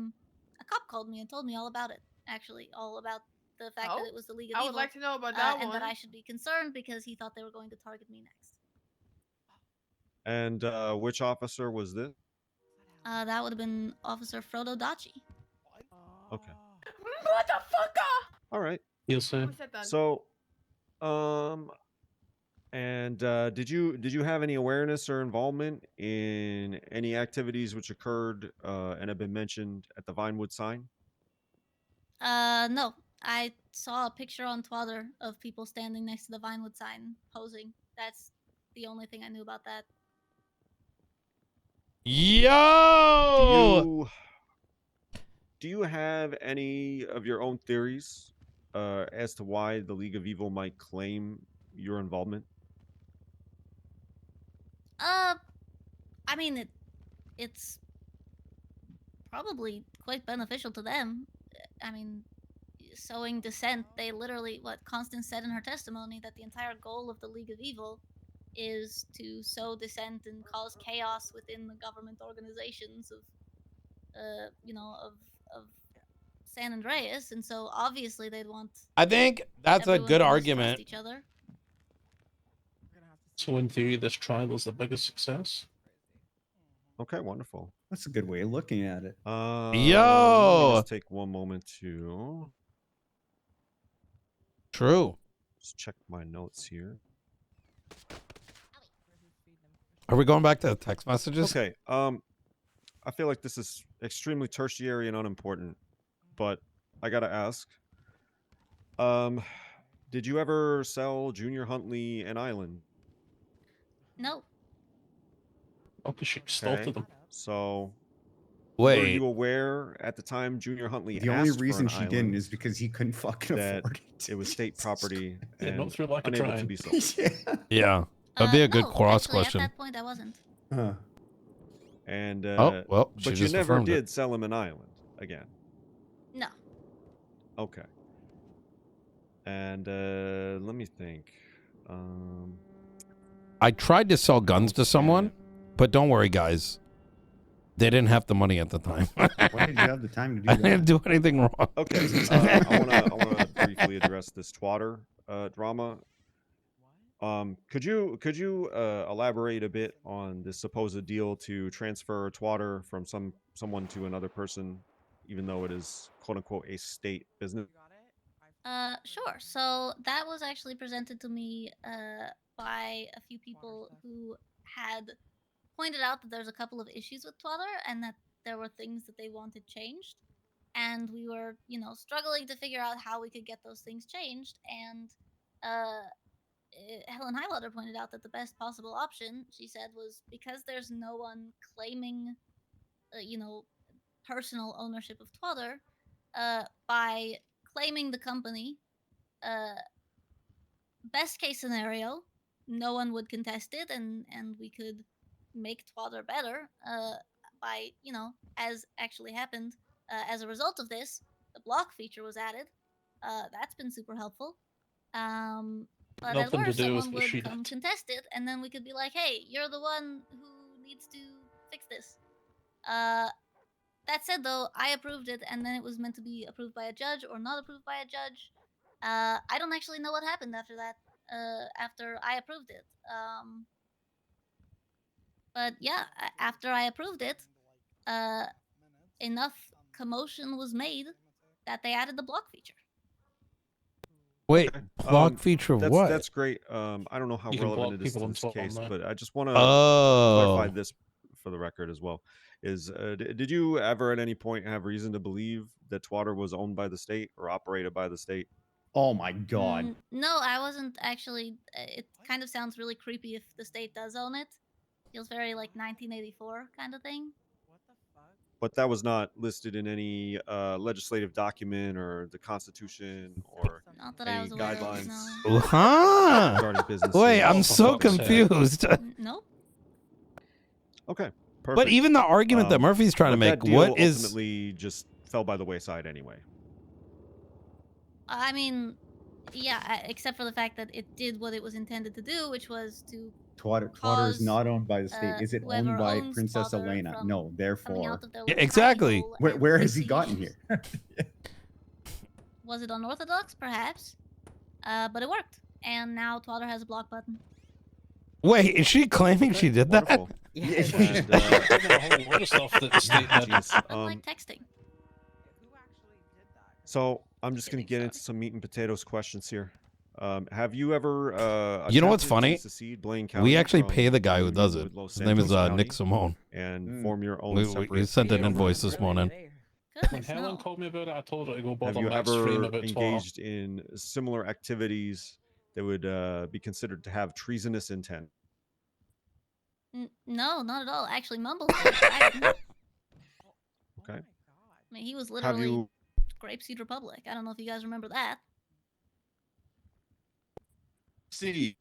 Speaker 25: cop called me and told me all about it. Actually, all about the fact that
Speaker 8: Oh?
Speaker 25: it was the League of
Speaker 8: I
Speaker 25: Evil.
Speaker 8: would like to know about that
Speaker 25: and
Speaker 8: one.
Speaker 25: that I should be concerned because he thought they were going to target me next.
Speaker 7: And which officer was this?
Speaker 25: That would have been Officer Frodo Dachi.
Speaker 7: Okay.
Speaker 8: Motherfucker!
Speaker 7: All right.
Speaker 18: Yes, sir.
Speaker 7: So, and did you have any awareness or involvement in any activities which occurred and have been mentioned at the Vinewood sign?
Speaker 25: No. I saw a picture on Twitter of people standing next to the Vinewood sign posing. That's the only thing I knew about that.
Speaker 3: Yo!
Speaker 7: Do you have any of your own theories as to why the League of Evil might claim your involvement?
Speaker 25: I mean, it's probably quite beneficial to them. I mean, sowing dissent, they literally, what Constance said in her testimony, that the entire goal of the League of Evil is to sow dissent and cause chaos within the government organizations of, you know, of San Andreas, and so obviously they'd want.
Speaker 3: I think that's a
Speaker 25: everyone
Speaker 3: good
Speaker 25: to mistrust
Speaker 3: argument.
Speaker 25: Each other.
Speaker 18: So in theory, this trial is the biggest success.
Speaker 7: Okay, wonderful.
Speaker 6: That's a good way of looking at it.
Speaker 7: Let me
Speaker 3: Yo!
Speaker 7: just take one moment to
Speaker 3: True.
Speaker 7: just check my notes here.
Speaker 3: Are we going back to the text messages?
Speaker 7: Okay. I feel like this is extremely tertiary and unimportant, but I gotta ask. Did you ever sell Junior Huntley an island?
Speaker 25: No.
Speaker 18: Oh, because she extorted them.
Speaker 7: So, were
Speaker 3: Wait.
Speaker 7: you aware at the time Junior Huntley
Speaker 6: The only
Speaker 7: asked for
Speaker 6: reason
Speaker 7: an
Speaker 6: she
Speaker 7: island
Speaker 6: didn't is because he couldn't fucking
Speaker 7: that
Speaker 6: afford it.
Speaker 7: it was state property
Speaker 18: Yeah,
Speaker 7: and
Speaker 18: not through lack of
Speaker 7: unable to
Speaker 18: trying.
Speaker 7: be sold?
Speaker 3: Yeah. That'd be a good
Speaker 25: No,
Speaker 3: cross
Speaker 25: actually,
Speaker 3: question.
Speaker 25: At that point, I wasn't.
Speaker 7: And
Speaker 3: Oh, well, she
Speaker 7: but you
Speaker 3: just
Speaker 7: never
Speaker 3: affirmed it.
Speaker 7: did sell him an island again.
Speaker 25: No.
Speaker 7: Okay. And let me think.
Speaker 3: I tried to sell guns to someone, but don't worry, guys. They didn't have the money at the time.
Speaker 6: Why did you have the time to do
Speaker 3: I
Speaker 6: that?
Speaker 3: didn't do anything wrong.
Speaker 7: Okay, I wanna briefly address this twatter drama. Could you elaborate a bit on this supposed deal to transfer twatter from someone to another person, even though it is quote unquote a state business?
Speaker 25: Sure. So that was actually presented to me by a few people who had pointed out that there's a couple of issues with Twitter and that there were things that they wanted changed. And we were, you know, struggling to figure out how we could get those things changed. And Helen Highwater pointed out that the best possible option, she said, was because there's no one claiming, you know, personal ownership of Twitter, by claiming the company, best case scenario, no one would contest it, and we could make Twitter better by, you know, as actually happened. As a result of this, the block feature was added. That's been super helpful. But at
Speaker 18: Nothing to
Speaker 25: worst,
Speaker 18: do with
Speaker 25: someone
Speaker 18: the
Speaker 25: would
Speaker 18: sheet.
Speaker 25: come contest it, and then we could be like, "Hey, you're the one who needs to fix this." That said, though, I approved it, and then it was meant to be approved by a judge or not approved by a judge. I don't actually know what happened after that. After I approved it. But yeah, after I approved it, enough commotion was made that they added the block feature.
Speaker 3: Wait, block feature of what?
Speaker 7: That's great. I don't know how
Speaker 18: You can
Speaker 7: relevant
Speaker 18: block
Speaker 7: it is to
Speaker 18: people on
Speaker 7: this
Speaker 18: Twitter
Speaker 7: case,
Speaker 18: on that.
Speaker 7: but I just want to
Speaker 3: Oh.
Speaker 7: clarify this for the record as well. Is did you ever at any point have reason to believe that Twitter was owned by the state or operated by the state?
Speaker 6: Oh my god.
Speaker 25: No, I wasn't actually. It kind of sounds really creepy if the state does own it. Feels very like 1984 kind of thing.
Speaker 7: But that was not listed in any legislative document or the Constitution or
Speaker 25: Not that I
Speaker 7: any
Speaker 25: was aware of,
Speaker 7: guidelines
Speaker 25: no.
Speaker 3: Huh?
Speaker 7: regarding businesses.
Speaker 3: Wait, I'm
Speaker 7: for
Speaker 3: so
Speaker 7: fuck's sake.
Speaker 3: confused.
Speaker 25: Nope.
Speaker 7: Okay, perfect.
Speaker 3: But even the argument that Murphy's trying to
Speaker 7: but
Speaker 3: make,
Speaker 7: that deal
Speaker 3: what is
Speaker 7: ultimately just fell by the wayside anyway.
Speaker 25: I mean, yeah, except for the fact that it did what it was intended to do, which was to
Speaker 6: Twatter is
Speaker 25: cause,
Speaker 6: not owned by the state. Is it owned
Speaker 25: whoever
Speaker 6: by
Speaker 25: owns
Speaker 6: Princess
Speaker 25: Twatter
Speaker 6: Elena?
Speaker 25: from
Speaker 6: No,
Speaker 25: coming
Speaker 6: therefore.
Speaker 25: out of their
Speaker 3: Yeah,
Speaker 25: little
Speaker 3: exactly.
Speaker 25: tiny hole and
Speaker 6: Where has he
Speaker 25: fixing
Speaker 6: gotten
Speaker 25: issues.
Speaker 6: here?
Speaker 25: Was it unorthodox? Perhaps. But it worked. And now Twatter has a block button.
Speaker 3: Wait, is she claiming she did that?
Speaker 7: Wonderful. And,
Speaker 18: a whole lot of stuff that the state did.
Speaker 7: jeez,
Speaker 25: Unlike texting.
Speaker 7: So I'm just going to get into some meat and potatoes questions here. Have you ever
Speaker 3: You know what's
Speaker 7: attempted
Speaker 3: funny?
Speaker 7: to secede Blaine County
Speaker 3: We actually
Speaker 7: from
Speaker 3: pay the guy who
Speaker 7: union
Speaker 3: does it.
Speaker 7: with Los
Speaker 3: His name is
Speaker 7: Santos
Speaker 3: Nick
Speaker 7: County
Speaker 3: Simone.
Speaker 7: and form your own
Speaker 3: We
Speaker 7: separate
Speaker 3: sent an
Speaker 7: government?
Speaker 3: invoice this morning.
Speaker 25: Goodness,
Speaker 18: When Helen
Speaker 25: no.
Speaker 18: called me about it, I told her to go
Speaker 7: Have
Speaker 18: bother
Speaker 7: you
Speaker 18: Max Frame
Speaker 7: ever
Speaker 18: about Twitter.
Speaker 7: engaged in similar activities that would be considered to have treasonous intent?
Speaker 25: No, not at all. Actually, Mumbles did. I didn't.
Speaker 7: Okay.
Speaker 25: I mean, he was
Speaker 7: Have
Speaker 25: literally
Speaker 7: you
Speaker 25: Grapeseed Republic. I don't know if you guys remember that.
Speaker 7: see?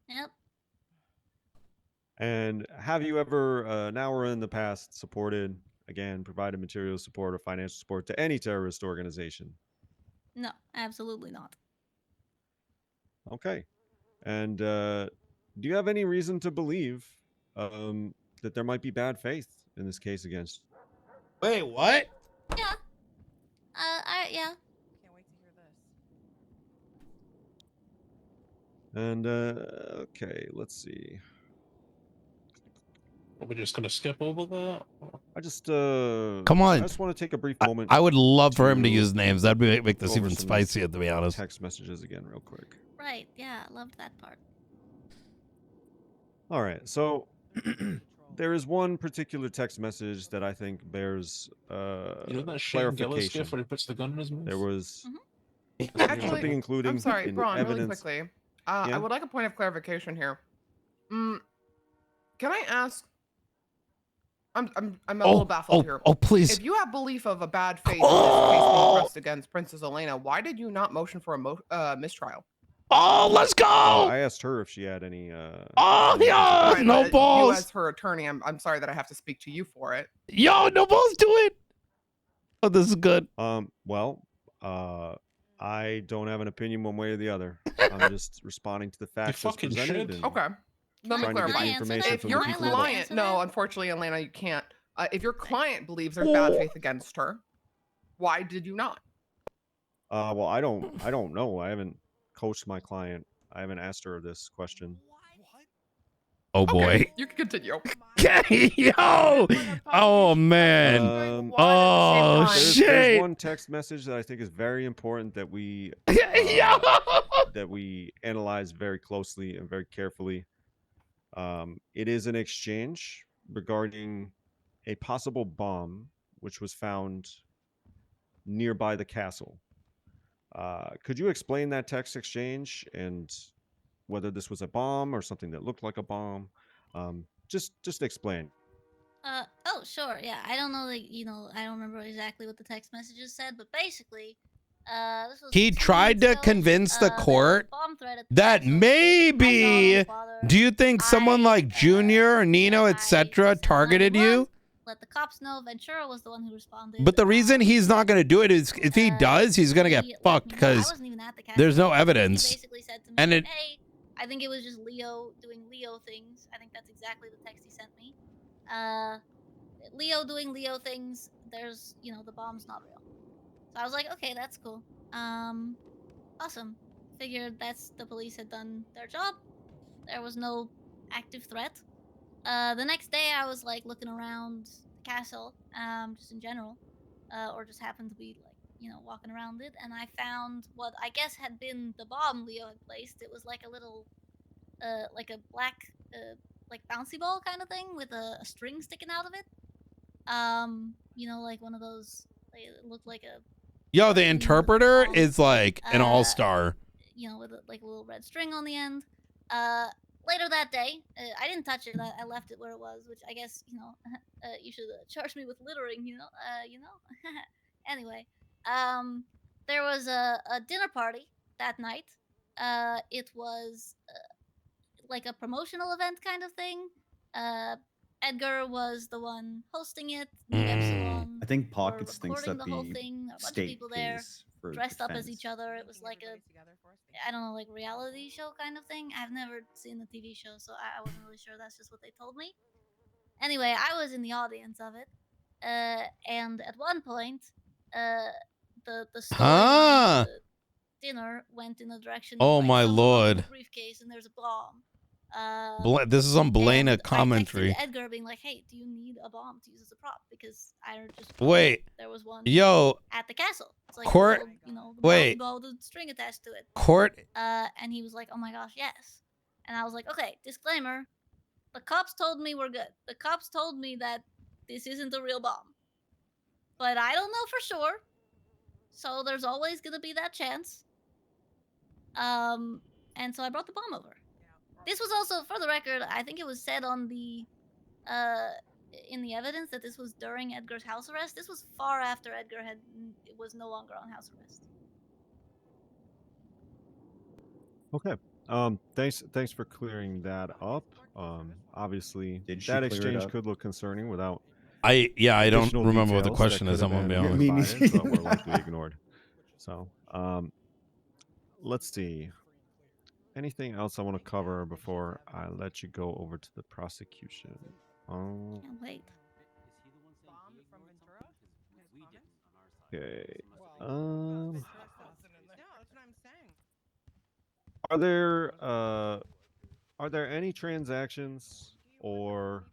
Speaker 25: Yep.
Speaker 7: And have you ever, now or in the past, supported, again, provided material support or financial support to any terrorist organization?
Speaker 25: No, absolutely not.
Speaker 7: Okay. And do you have any reason to believe that there might be bad faith in this case against you?
Speaker 3: Wait, what?
Speaker 25: Yeah. Yeah.
Speaker 7: And okay, let's see.
Speaker 18: Are we just gonna skip over that?
Speaker 7: I just
Speaker 3: Come on.
Speaker 7: I just want to take a brief moment.
Speaker 3: I would love for him to use names. That'd make
Speaker 7: go
Speaker 3: this
Speaker 7: over
Speaker 3: even
Speaker 7: some
Speaker 3: spicier, to be honest.
Speaker 7: Text messages again, real quick.
Speaker 25: Right. Yeah. Loved that part.
Speaker 7: All right, so there is one particular text message that I think bears
Speaker 18: You know that Shane Gillis
Speaker 7: clarification.
Speaker 18: gift where he puts the gun in his mouth?
Speaker 7: There was
Speaker 9: Actually,
Speaker 7: something including
Speaker 9: I'm sorry,
Speaker 7: in
Speaker 9: Braun, really
Speaker 7: evidence.
Speaker 9: quickly. I
Speaker 7: Yeah?
Speaker 9: would like a point of clarification here. Can I ask? I'm a little baffled here.
Speaker 3: Oh, please.
Speaker 9: If you have belief of a bad faith in this case being pressed against Princess Elena, why did you not motion for a mistrial?
Speaker 3: Oh, let's go!
Speaker 7: I asked her if she had any.
Speaker 3: Oh, yeah,
Speaker 9: Right,
Speaker 3: no
Speaker 9: but
Speaker 3: balls.
Speaker 9: You as her attorney, I'm sorry that I have to speak to you for it.
Speaker 3: Yo, no balls, do it. Oh, this is good.
Speaker 7: Well, I don't have an opinion one way or the other. I'm just responding to the facts as
Speaker 18: fucking
Speaker 7: presented.
Speaker 18: should.
Speaker 7: And
Speaker 9: Okay. Let me
Speaker 7: trying to get the
Speaker 9: clarify.
Speaker 7: information
Speaker 9: If
Speaker 7: from
Speaker 9: your
Speaker 7: the people involved.
Speaker 9: client, no, unfortunately, Elena, you can't. If your client believes there's bad faith against her, why did you not?
Speaker 7: Well, I don't know. I haven't coached my client. I haven't asked her this question.
Speaker 3: Oh boy.
Speaker 9: Okay, you can continue.
Speaker 3: Yo! Oh man. Oh
Speaker 7: There's
Speaker 3: shit.
Speaker 7: one text message that I think is very important that we that we analyze very closely and very carefully. It is an exchange regarding a possible bomb which was found nearby the castle. Could you explain that text exchange and whether this was a bomb or something that looked like a bomb? Just explain.
Speaker 25: Oh, sure. Yeah. I don't know that, I don't remember exactly what the text messages said, but basically, this was
Speaker 3: He
Speaker 25: 2
Speaker 3: tried
Speaker 25: minutes
Speaker 3: to
Speaker 25: ago.
Speaker 3: convince the
Speaker 25: There was a
Speaker 3: court
Speaker 25: bomb threat at the
Speaker 3: that
Speaker 25: castle.
Speaker 3: maybe, do you think someone like Junior or Nino, etc., targeted you?
Speaker 25: Let the cops know. Ventura was the one who responded.
Speaker 3: But the reason he's not going to do it is if he does, he's going to get fucked
Speaker 25: I
Speaker 3: because
Speaker 25: wasn't even at the castle.
Speaker 3: there's no
Speaker 25: He
Speaker 3: evidence.
Speaker 25: basically said to me,
Speaker 3: And it,
Speaker 25: hey, I think it was just Leo doing Leo things. I think that's exactly the text he sent me. Leo doing Leo things. There's, the bomb's not real. So I was like, okay, that's cool. Awesome. Figured the police had done their job. There was no active threat. The next day I was like looking around the castle, just in general, or just happened to be like, walking around it, and I found what I guess had been the bomb Leo had placed. It was like a little, like a black, like bouncy ball kind of thing with a string sticking out of it. Like one of those. It looked like a
Speaker 3: Yo, the interpreter is like an all-star.
Speaker 25: You know, with like a little red string on the end. Later that day, I didn't touch it. I left it where it was, which I guess, you know, you should charge me with littering, you know. Anyway, there was a dinner party that night. It was like a promotional event kind of thing. Edgar was the one hosting it. Me, Epsilon.
Speaker 6: I think
Speaker 25: were
Speaker 6: Pockets thinks
Speaker 25: recording
Speaker 6: that
Speaker 25: the whole
Speaker 6: the
Speaker 25: thing. A bunch of
Speaker 6: state
Speaker 25: people there,
Speaker 6: pays for
Speaker 25: dressed up as
Speaker 6: defense.
Speaker 25: each other. It was like a, I don't know, like reality show kind of thing. I've never seen the TV show, so I wasn't really sure. That's just what they told me. Anyway, I was in the audience of it, and at one point, the storyline of the dinner went in a direction.
Speaker 3: Oh
Speaker 25: like,
Speaker 3: my
Speaker 25: someone
Speaker 3: lord.
Speaker 25: opens a briefcase and there's a bomb.
Speaker 3: This is on Belena
Speaker 25: and
Speaker 3: commentary.
Speaker 25: I texted Edgar being like, "Hey, do you need a bomb to use as a prop? Because I just
Speaker 3: Wait.
Speaker 25: there was one
Speaker 3: Yo.
Speaker 25: at the castle. It's like
Speaker 3: Court.
Speaker 25: a little, you know, the
Speaker 3: Wait.
Speaker 25: ball with the string attached to it.
Speaker 3: Court.
Speaker 25: And he was like, "Oh my gosh, yes." And I was like, "Okay, disclaimer: the cops told me we're good. The cops told me that this isn't a real bomb, but I don't know for sure. So there's always gonna be that chance." And so I brought the bomb over. This was also, for the record, I think it was said on the, in the evidence that this was during Edgar's house arrest. This was far after Edgar was no longer on house arrest.
Speaker 7: Okay. Thanks for clearing that up. Obviously,
Speaker 6: Did she
Speaker 7: that
Speaker 6: clear it
Speaker 7: exchange
Speaker 6: up?
Speaker 7: could look concerning without.
Speaker 3: I don't
Speaker 7: additional
Speaker 3: remember what the
Speaker 7: details
Speaker 3: question
Speaker 7: that
Speaker 3: is.
Speaker 7: could
Speaker 3: I'm
Speaker 7: have
Speaker 3: gonna be
Speaker 7: been
Speaker 3: honest.
Speaker 7: provided, but were likely ignored. So, let's see. Anything else I want to cover before I let you go over to the prosecution?
Speaker 25: Can't wait.
Speaker 7: Okay. Are there any transactions or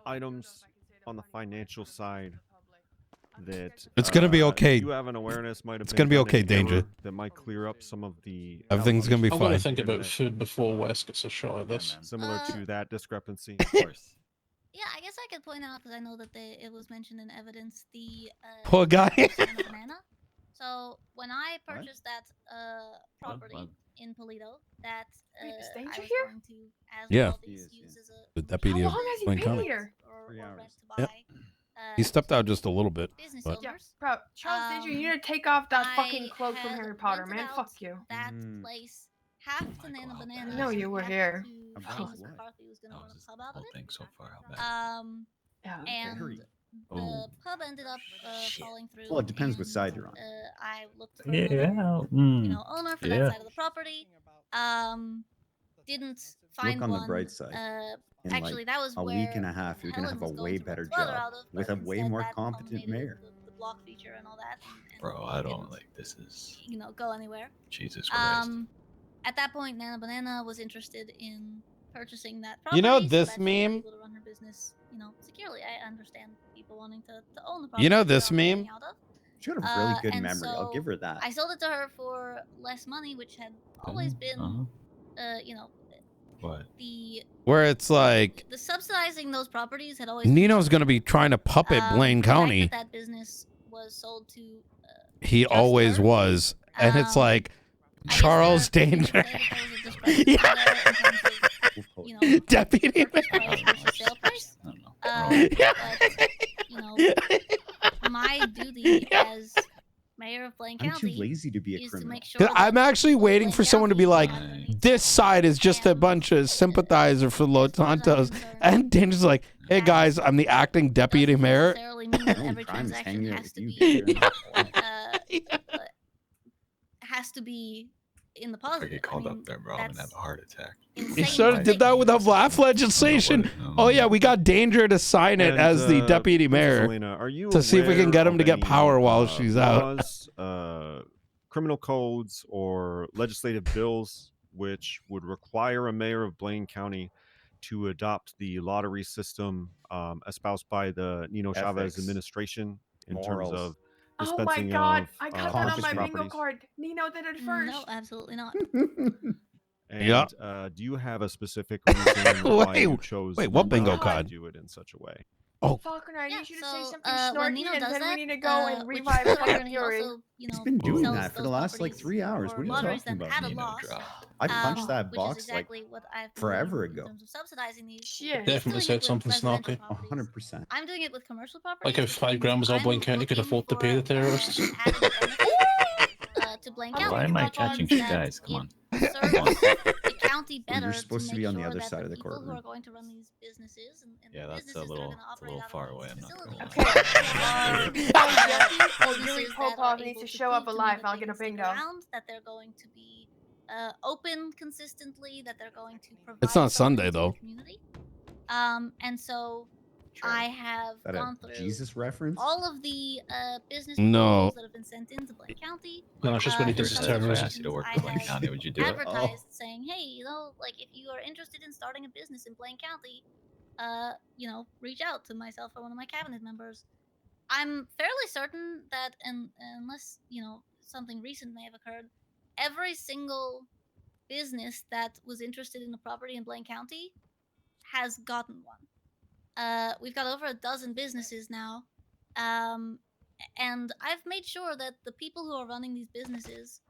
Speaker 7: items on the financial side that
Speaker 3: It's gonna be okay.
Speaker 7: you have an awareness might have
Speaker 3: It's
Speaker 7: been
Speaker 3: gonna be
Speaker 7: done in
Speaker 3: okay, Danger.
Speaker 7: error that might clear up some of the
Speaker 3: Everything's gonna be
Speaker 18: I'm gonna
Speaker 3: fine.
Speaker 18: think about food before Wes gets a shot at this.
Speaker 7: similar to that discrepancy?
Speaker 6: Of course.
Speaker 25: Yeah, I guess I could point out, because I know that it was mentioned in evidence, the
Speaker 3: Poor guy.
Speaker 25: banana. So when I purchased that property in Polito, that
Speaker 8: Wait, is Danger
Speaker 25: I was
Speaker 8: here?
Speaker 25: going to, as
Speaker 3: Yeah.
Speaker 25: well, these use as a
Speaker 3: The deputy
Speaker 8: How
Speaker 3: of
Speaker 8: long has he
Speaker 3: Blaine
Speaker 8: been
Speaker 3: County.
Speaker 8: here?
Speaker 25: or rent to
Speaker 3: Yep.
Speaker 25: buy.
Speaker 3: He stepped out just a little bit,
Speaker 25: Business
Speaker 3: but
Speaker 8: Yeah,
Speaker 25: owners.
Speaker 8: bro, Charles Danger, you need to take off that
Speaker 25: I
Speaker 8: fucking cloak from
Speaker 25: had
Speaker 8: Harry Potter,
Speaker 25: rented
Speaker 8: man.
Speaker 25: out
Speaker 8: Fuck you.
Speaker 25: That place, half to Nana Banana.
Speaker 8: I know you were
Speaker 25: half
Speaker 8: here.
Speaker 25: to
Speaker 6: About
Speaker 25: James
Speaker 6: what?
Speaker 25: McCarthy was gonna run a pub out of it.
Speaker 17: Thing so far, how bad?
Speaker 8: Yeah,
Speaker 25: And
Speaker 6: Very.
Speaker 25: the
Speaker 6: Oh.
Speaker 25: pub ended up falling through.
Speaker 6: Well, it depends what
Speaker 25: and,
Speaker 6: side you're on.
Speaker 25: I looked for
Speaker 17: Yeah.
Speaker 25: another, you know, owner for
Speaker 17: Yeah.
Speaker 25: that side of the property. Didn't find
Speaker 6: on the
Speaker 25: one.
Speaker 6: bright side. In
Speaker 25: Actually,
Speaker 6: like
Speaker 25: that was
Speaker 6: a
Speaker 25: where
Speaker 6: week and a half, you're gonna
Speaker 25: Helen
Speaker 6: have a
Speaker 25: was going
Speaker 6: way
Speaker 25: to rent
Speaker 6: better
Speaker 25: the dweller
Speaker 6: job
Speaker 25: out of,
Speaker 6: with
Speaker 25: but
Speaker 6: a way
Speaker 25: instead
Speaker 6: more
Speaker 25: that
Speaker 6: competent
Speaker 25: eliminated
Speaker 6: mayor.
Speaker 25: The block feature and all that. And
Speaker 17: Bro, I don't
Speaker 25: didn't,
Speaker 17: like this is
Speaker 25: you know, go anywhere.
Speaker 17: Jesus Christ.
Speaker 25: At that point, Nana Banana was interested in purchasing that
Speaker 3: You
Speaker 25: property.
Speaker 3: know
Speaker 25: so
Speaker 3: this
Speaker 25: that she was
Speaker 3: meme?
Speaker 25: able to run her business, you know, securely. I understand people wanting to own the property.
Speaker 3: You know
Speaker 25: that they're
Speaker 3: this
Speaker 25: operating
Speaker 3: meme?
Speaker 25: out of.
Speaker 6: She had a really good
Speaker 25: And
Speaker 6: memory. I'll give her that.
Speaker 25: I sold it to her for less money, which had always been, you know,
Speaker 17: What?
Speaker 25: the
Speaker 3: where it's like
Speaker 25: subsidizing those properties had always been
Speaker 3: Nino's gonna be trying to puppet Blaine
Speaker 25: the fact
Speaker 3: County.
Speaker 25: that business was sold to
Speaker 3: He always was, and it's like Charles Danger.
Speaker 25: you know,
Speaker 3: Deputy
Speaker 25: price versus sale price. But, you know, my duty as mayor of Blaine
Speaker 6: I'm
Speaker 25: County
Speaker 6: too lazy to be a
Speaker 25: is to
Speaker 6: criminal.
Speaker 25: make sure
Speaker 3: I'm actually waiting for someone to be like, this side is just a bunch of sympathizer for Los Santos, and Danger's like, hey guys, I'm the acting deputy mayor.
Speaker 25: necessarily mean that every
Speaker 6: crime is
Speaker 25: transaction
Speaker 6: hanging out
Speaker 25: has
Speaker 6: with
Speaker 25: to
Speaker 6: you,
Speaker 25: be
Speaker 6: Karen.
Speaker 25: has to be in the
Speaker 17: If I
Speaker 25: positive.
Speaker 17: get called
Speaker 25: I mean,
Speaker 17: up there, bro, I'm gonna
Speaker 25: that's
Speaker 17: have a heart attack.
Speaker 3: He sort of did that with the laugh legislation. Oh yeah, we got Danger to sign it
Speaker 7: And,
Speaker 3: as the deputy
Speaker 7: Princess
Speaker 3: mayor
Speaker 7: Elena, are you
Speaker 3: to see if we can
Speaker 7: aware
Speaker 3: get him
Speaker 7: of
Speaker 3: to get
Speaker 7: any,
Speaker 3: power while she's out.
Speaker 7: laws, criminal codes, or legislative bills which would require a mayor of Blaine County to adopt the lottery system espoused by the Nino Chavez
Speaker 6: Ethics.
Speaker 7: administration in
Speaker 6: Morals.
Speaker 7: terms of
Speaker 8: Oh my
Speaker 7: dispensing
Speaker 8: god,
Speaker 7: of
Speaker 8: I got that on
Speaker 7: public
Speaker 8: my bingo
Speaker 7: properties?
Speaker 8: card. Nino did it first.
Speaker 25: No, absolutely not.
Speaker 7: And
Speaker 3: Yeah.
Speaker 7: do you have a specific reason why you
Speaker 3: Wait,
Speaker 7: chose
Speaker 3: what bingo
Speaker 7: not to
Speaker 3: card?
Speaker 7: do it in such a way?
Speaker 3: Oh,
Speaker 8: Falconer, I need you to say
Speaker 25: so,
Speaker 8: something
Speaker 25: when
Speaker 8: snarky,
Speaker 25: Nino
Speaker 8: and
Speaker 25: does
Speaker 8: then we
Speaker 25: that,
Speaker 8: need to go and
Speaker 25: which
Speaker 8: revive
Speaker 25: is
Speaker 8: Fire
Speaker 25: where he
Speaker 8: Fury.
Speaker 25: also, you
Speaker 6: He's
Speaker 25: know,
Speaker 6: been doing
Speaker 25: sells
Speaker 6: that for the
Speaker 25: those
Speaker 6: last like
Speaker 25: properties
Speaker 6: 3 hours.
Speaker 25: for
Speaker 6: What are you
Speaker 25: lotteries
Speaker 6: talking
Speaker 25: that
Speaker 6: about?
Speaker 25: had a loss.
Speaker 6: I punched that
Speaker 25: Which is
Speaker 6: box
Speaker 25: exactly
Speaker 6: like
Speaker 25: what I've been
Speaker 6: forever
Speaker 25: doing in
Speaker 6: ago.
Speaker 25: terms of subsidizing these.
Speaker 8: Shit.
Speaker 25: He's
Speaker 18: Definitely
Speaker 25: doing
Speaker 18: said
Speaker 25: it with
Speaker 18: something
Speaker 25: residential
Speaker 18: snarky.
Speaker 25: properties.
Speaker 6: 100%.
Speaker 25: I'm doing it with commercial properties.
Speaker 18: Like if
Speaker 25: which
Speaker 18: 5
Speaker 25: means
Speaker 18: grand was all
Speaker 25: I'm
Speaker 18: Blaine County could
Speaker 25: looking
Speaker 18: afford to pay the
Speaker 25: for,
Speaker 18: terrorists.
Speaker 25: an added benefit to Blaine County.
Speaker 11: Why am I catching you
Speaker 25: that
Speaker 11: guys? Come
Speaker 25: it
Speaker 11: on.
Speaker 25: serves the county
Speaker 6: Well,
Speaker 25: better
Speaker 6: you're supposed to
Speaker 25: make
Speaker 6: be on the
Speaker 25: sure
Speaker 6: other
Speaker 25: that
Speaker 6: side of the
Speaker 25: people who
Speaker 6: courtroom.
Speaker 25: are going to run these businesses and
Speaker 11: Yeah,
Speaker 25: the
Speaker 11: that's a
Speaker 25: businesses that are
Speaker 11: little,
Speaker 25: going to
Speaker 11: it's a
Speaker 25: operate
Speaker 11: little
Speaker 25: out
Speaker 11: far
Speaker 25: of
Speaker 11: away.
Speaker 25: these
Speaker 11: I'm not gonna
Speaker 25: facilities
Speaker 11: lie.
Speaker 8: Yuri
Speaker 25: businesses
Speaker 8: Popov
Speaker 25: that are
Speaker 8: needs
Speaker 25: able
Speaker 8: to
Speaker 25: to
Speaker 8: show up
Speaker 25: prove to me
Speaker 8: alive.
Speaker 25: that
Speaker 8: I'll
Speaker 25: they
Speaker 8: get a
Speaker 25: can stick
Speaker 8: bingo.
Speaker 25: around, that they're going to be open consistently, that they're going to provide
Speaker 3: It's not
Speaker 25: something
Speaker 3: Sunday
Speaker 25: to
Speaker 3: though.
Speaker 25: the community. And so I have
Speaker 6: Is that
Speaker 25: gone
Speaker 6: a
Speaker 25: through
Speaker 6: Jesus reference?
Speaker 25: all of the business
Speaker 3: No.
Speaker 25: proposals that have been sent into Blaine County.
Speaker 18: No, it's just when he does his
Speaker 11: If I
Speaker 18: terrorism.
Speaker 11: asked you to work
Speaker 25: I
Speaker 11: for Blaine
Speaker 25: have
Speaker 11: County, would you do it?
Speaker 25: advertised saying, hey, you know, like if you are interested in starting a business in Blaine County, you know, reach out to myself or one of my cabinet members. I'm fairly certain that, unless you know something recent may have occurred, every single business that was interested in a property in Blaine County has gotten one. We've got over a dozen businesses now, and I've made sure that the people who are running these businesses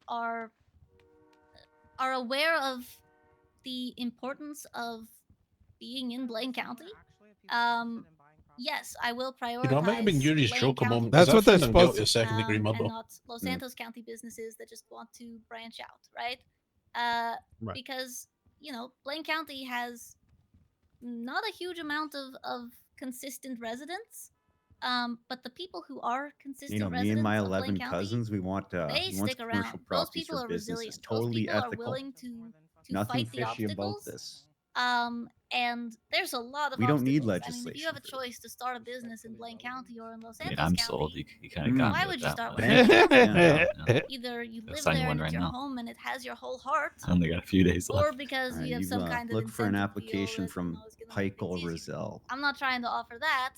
Speaker 25: are aware of the importance of being in Blaine County. Yes, I will prioritize.
Speaker 18: You know, it might have been Yuri's
Speaker 25: Blaine
Speaker 18: joke a
Speaker 25: County
Speaker 18: moment.
Speaker 3: That's what they're
Speaker 18: they're
Speaker 3: supposed
Speaker 18: to.
Speaker 3: to-
Speaker 18: Second-degree murder.
Speaker 25: and not Los Santos County businesses that just want to branch out, right?
Speaker 3: Right.
Speaker 25: Because you know, Blaine County has not a huge amount of consistent residents, but the people who are consistent
Speaker 6: You know, me
Speaker 25: residents
Speaker 6: and my
Speaker 25: of Blaine
Speaker 6: 11
Speaker 25: County,
Speaker 6: cousins, we want
Speaker 25: they
Speaker 6: commercial
Speaker 25: stick around. Those
Speaker 6: properties
Speaker 25: people
Speaker 6: for
Speaker 25: are
Speaker 6: business.
Speaker 25: resilient.
Speaker 6: It's totally
Speaker 25: Those people
Speaker 6: ethical.
Speaker 25: are willing to
Speaker 6: Nothing
Speaker 25: fight the
Speaker 6: fishy about
Speaker 25: obstacles.
Speaker 6: this.
Speaker 25: And there's a lot of
Speaker 6: We don't need
Speaker 25: obstacles. I mean, if you
Speaker 6: legislation
Speaker 25: have a choice to start a business in Blaine County or in Los
Speaker 11: I mean,
Speaker 25: Santos
Speaker 11: I'm
Speaker 25: County,
Speaker 11: sold. You kind of got
Speaker 25: why
Speaker 11: me
Speaker 25: would
Speaker 11: with
Speaker 25: you
Speaker 11: that
Speaker 25: start
Speaker 11: one.
Speaker 25: with Blaine County?
Speaker 11: Yeah.
Speaker 25: Either you
Speaker 11: I'll
Speaker 25: live
Speaker 11: sign you
Speaker 25: there
Speaker 11: one
Speaker 25: and it's
Speaker 11: right
Speaker 25: your
Speaker 11: now.
Speaker 25: home and it has your whole heart,
Speaker 11: I only got a few days
Speaker 25: or
Speaker 11: left.
Speaker 25: because
Speaker 6: Alright,
Speaker 25: you have some kind of
Speaker 6: look for an
Speaker 25: incentive deal
Speaker 6: application
Speaker 25: that, you
Speaker 6: from
Speaker 25: know, is gonna make
Speaker 6: Heikel
Speaker 25: things easier.
Speaker 6: Rizal.
Speaker 25: I'm not trying to offer that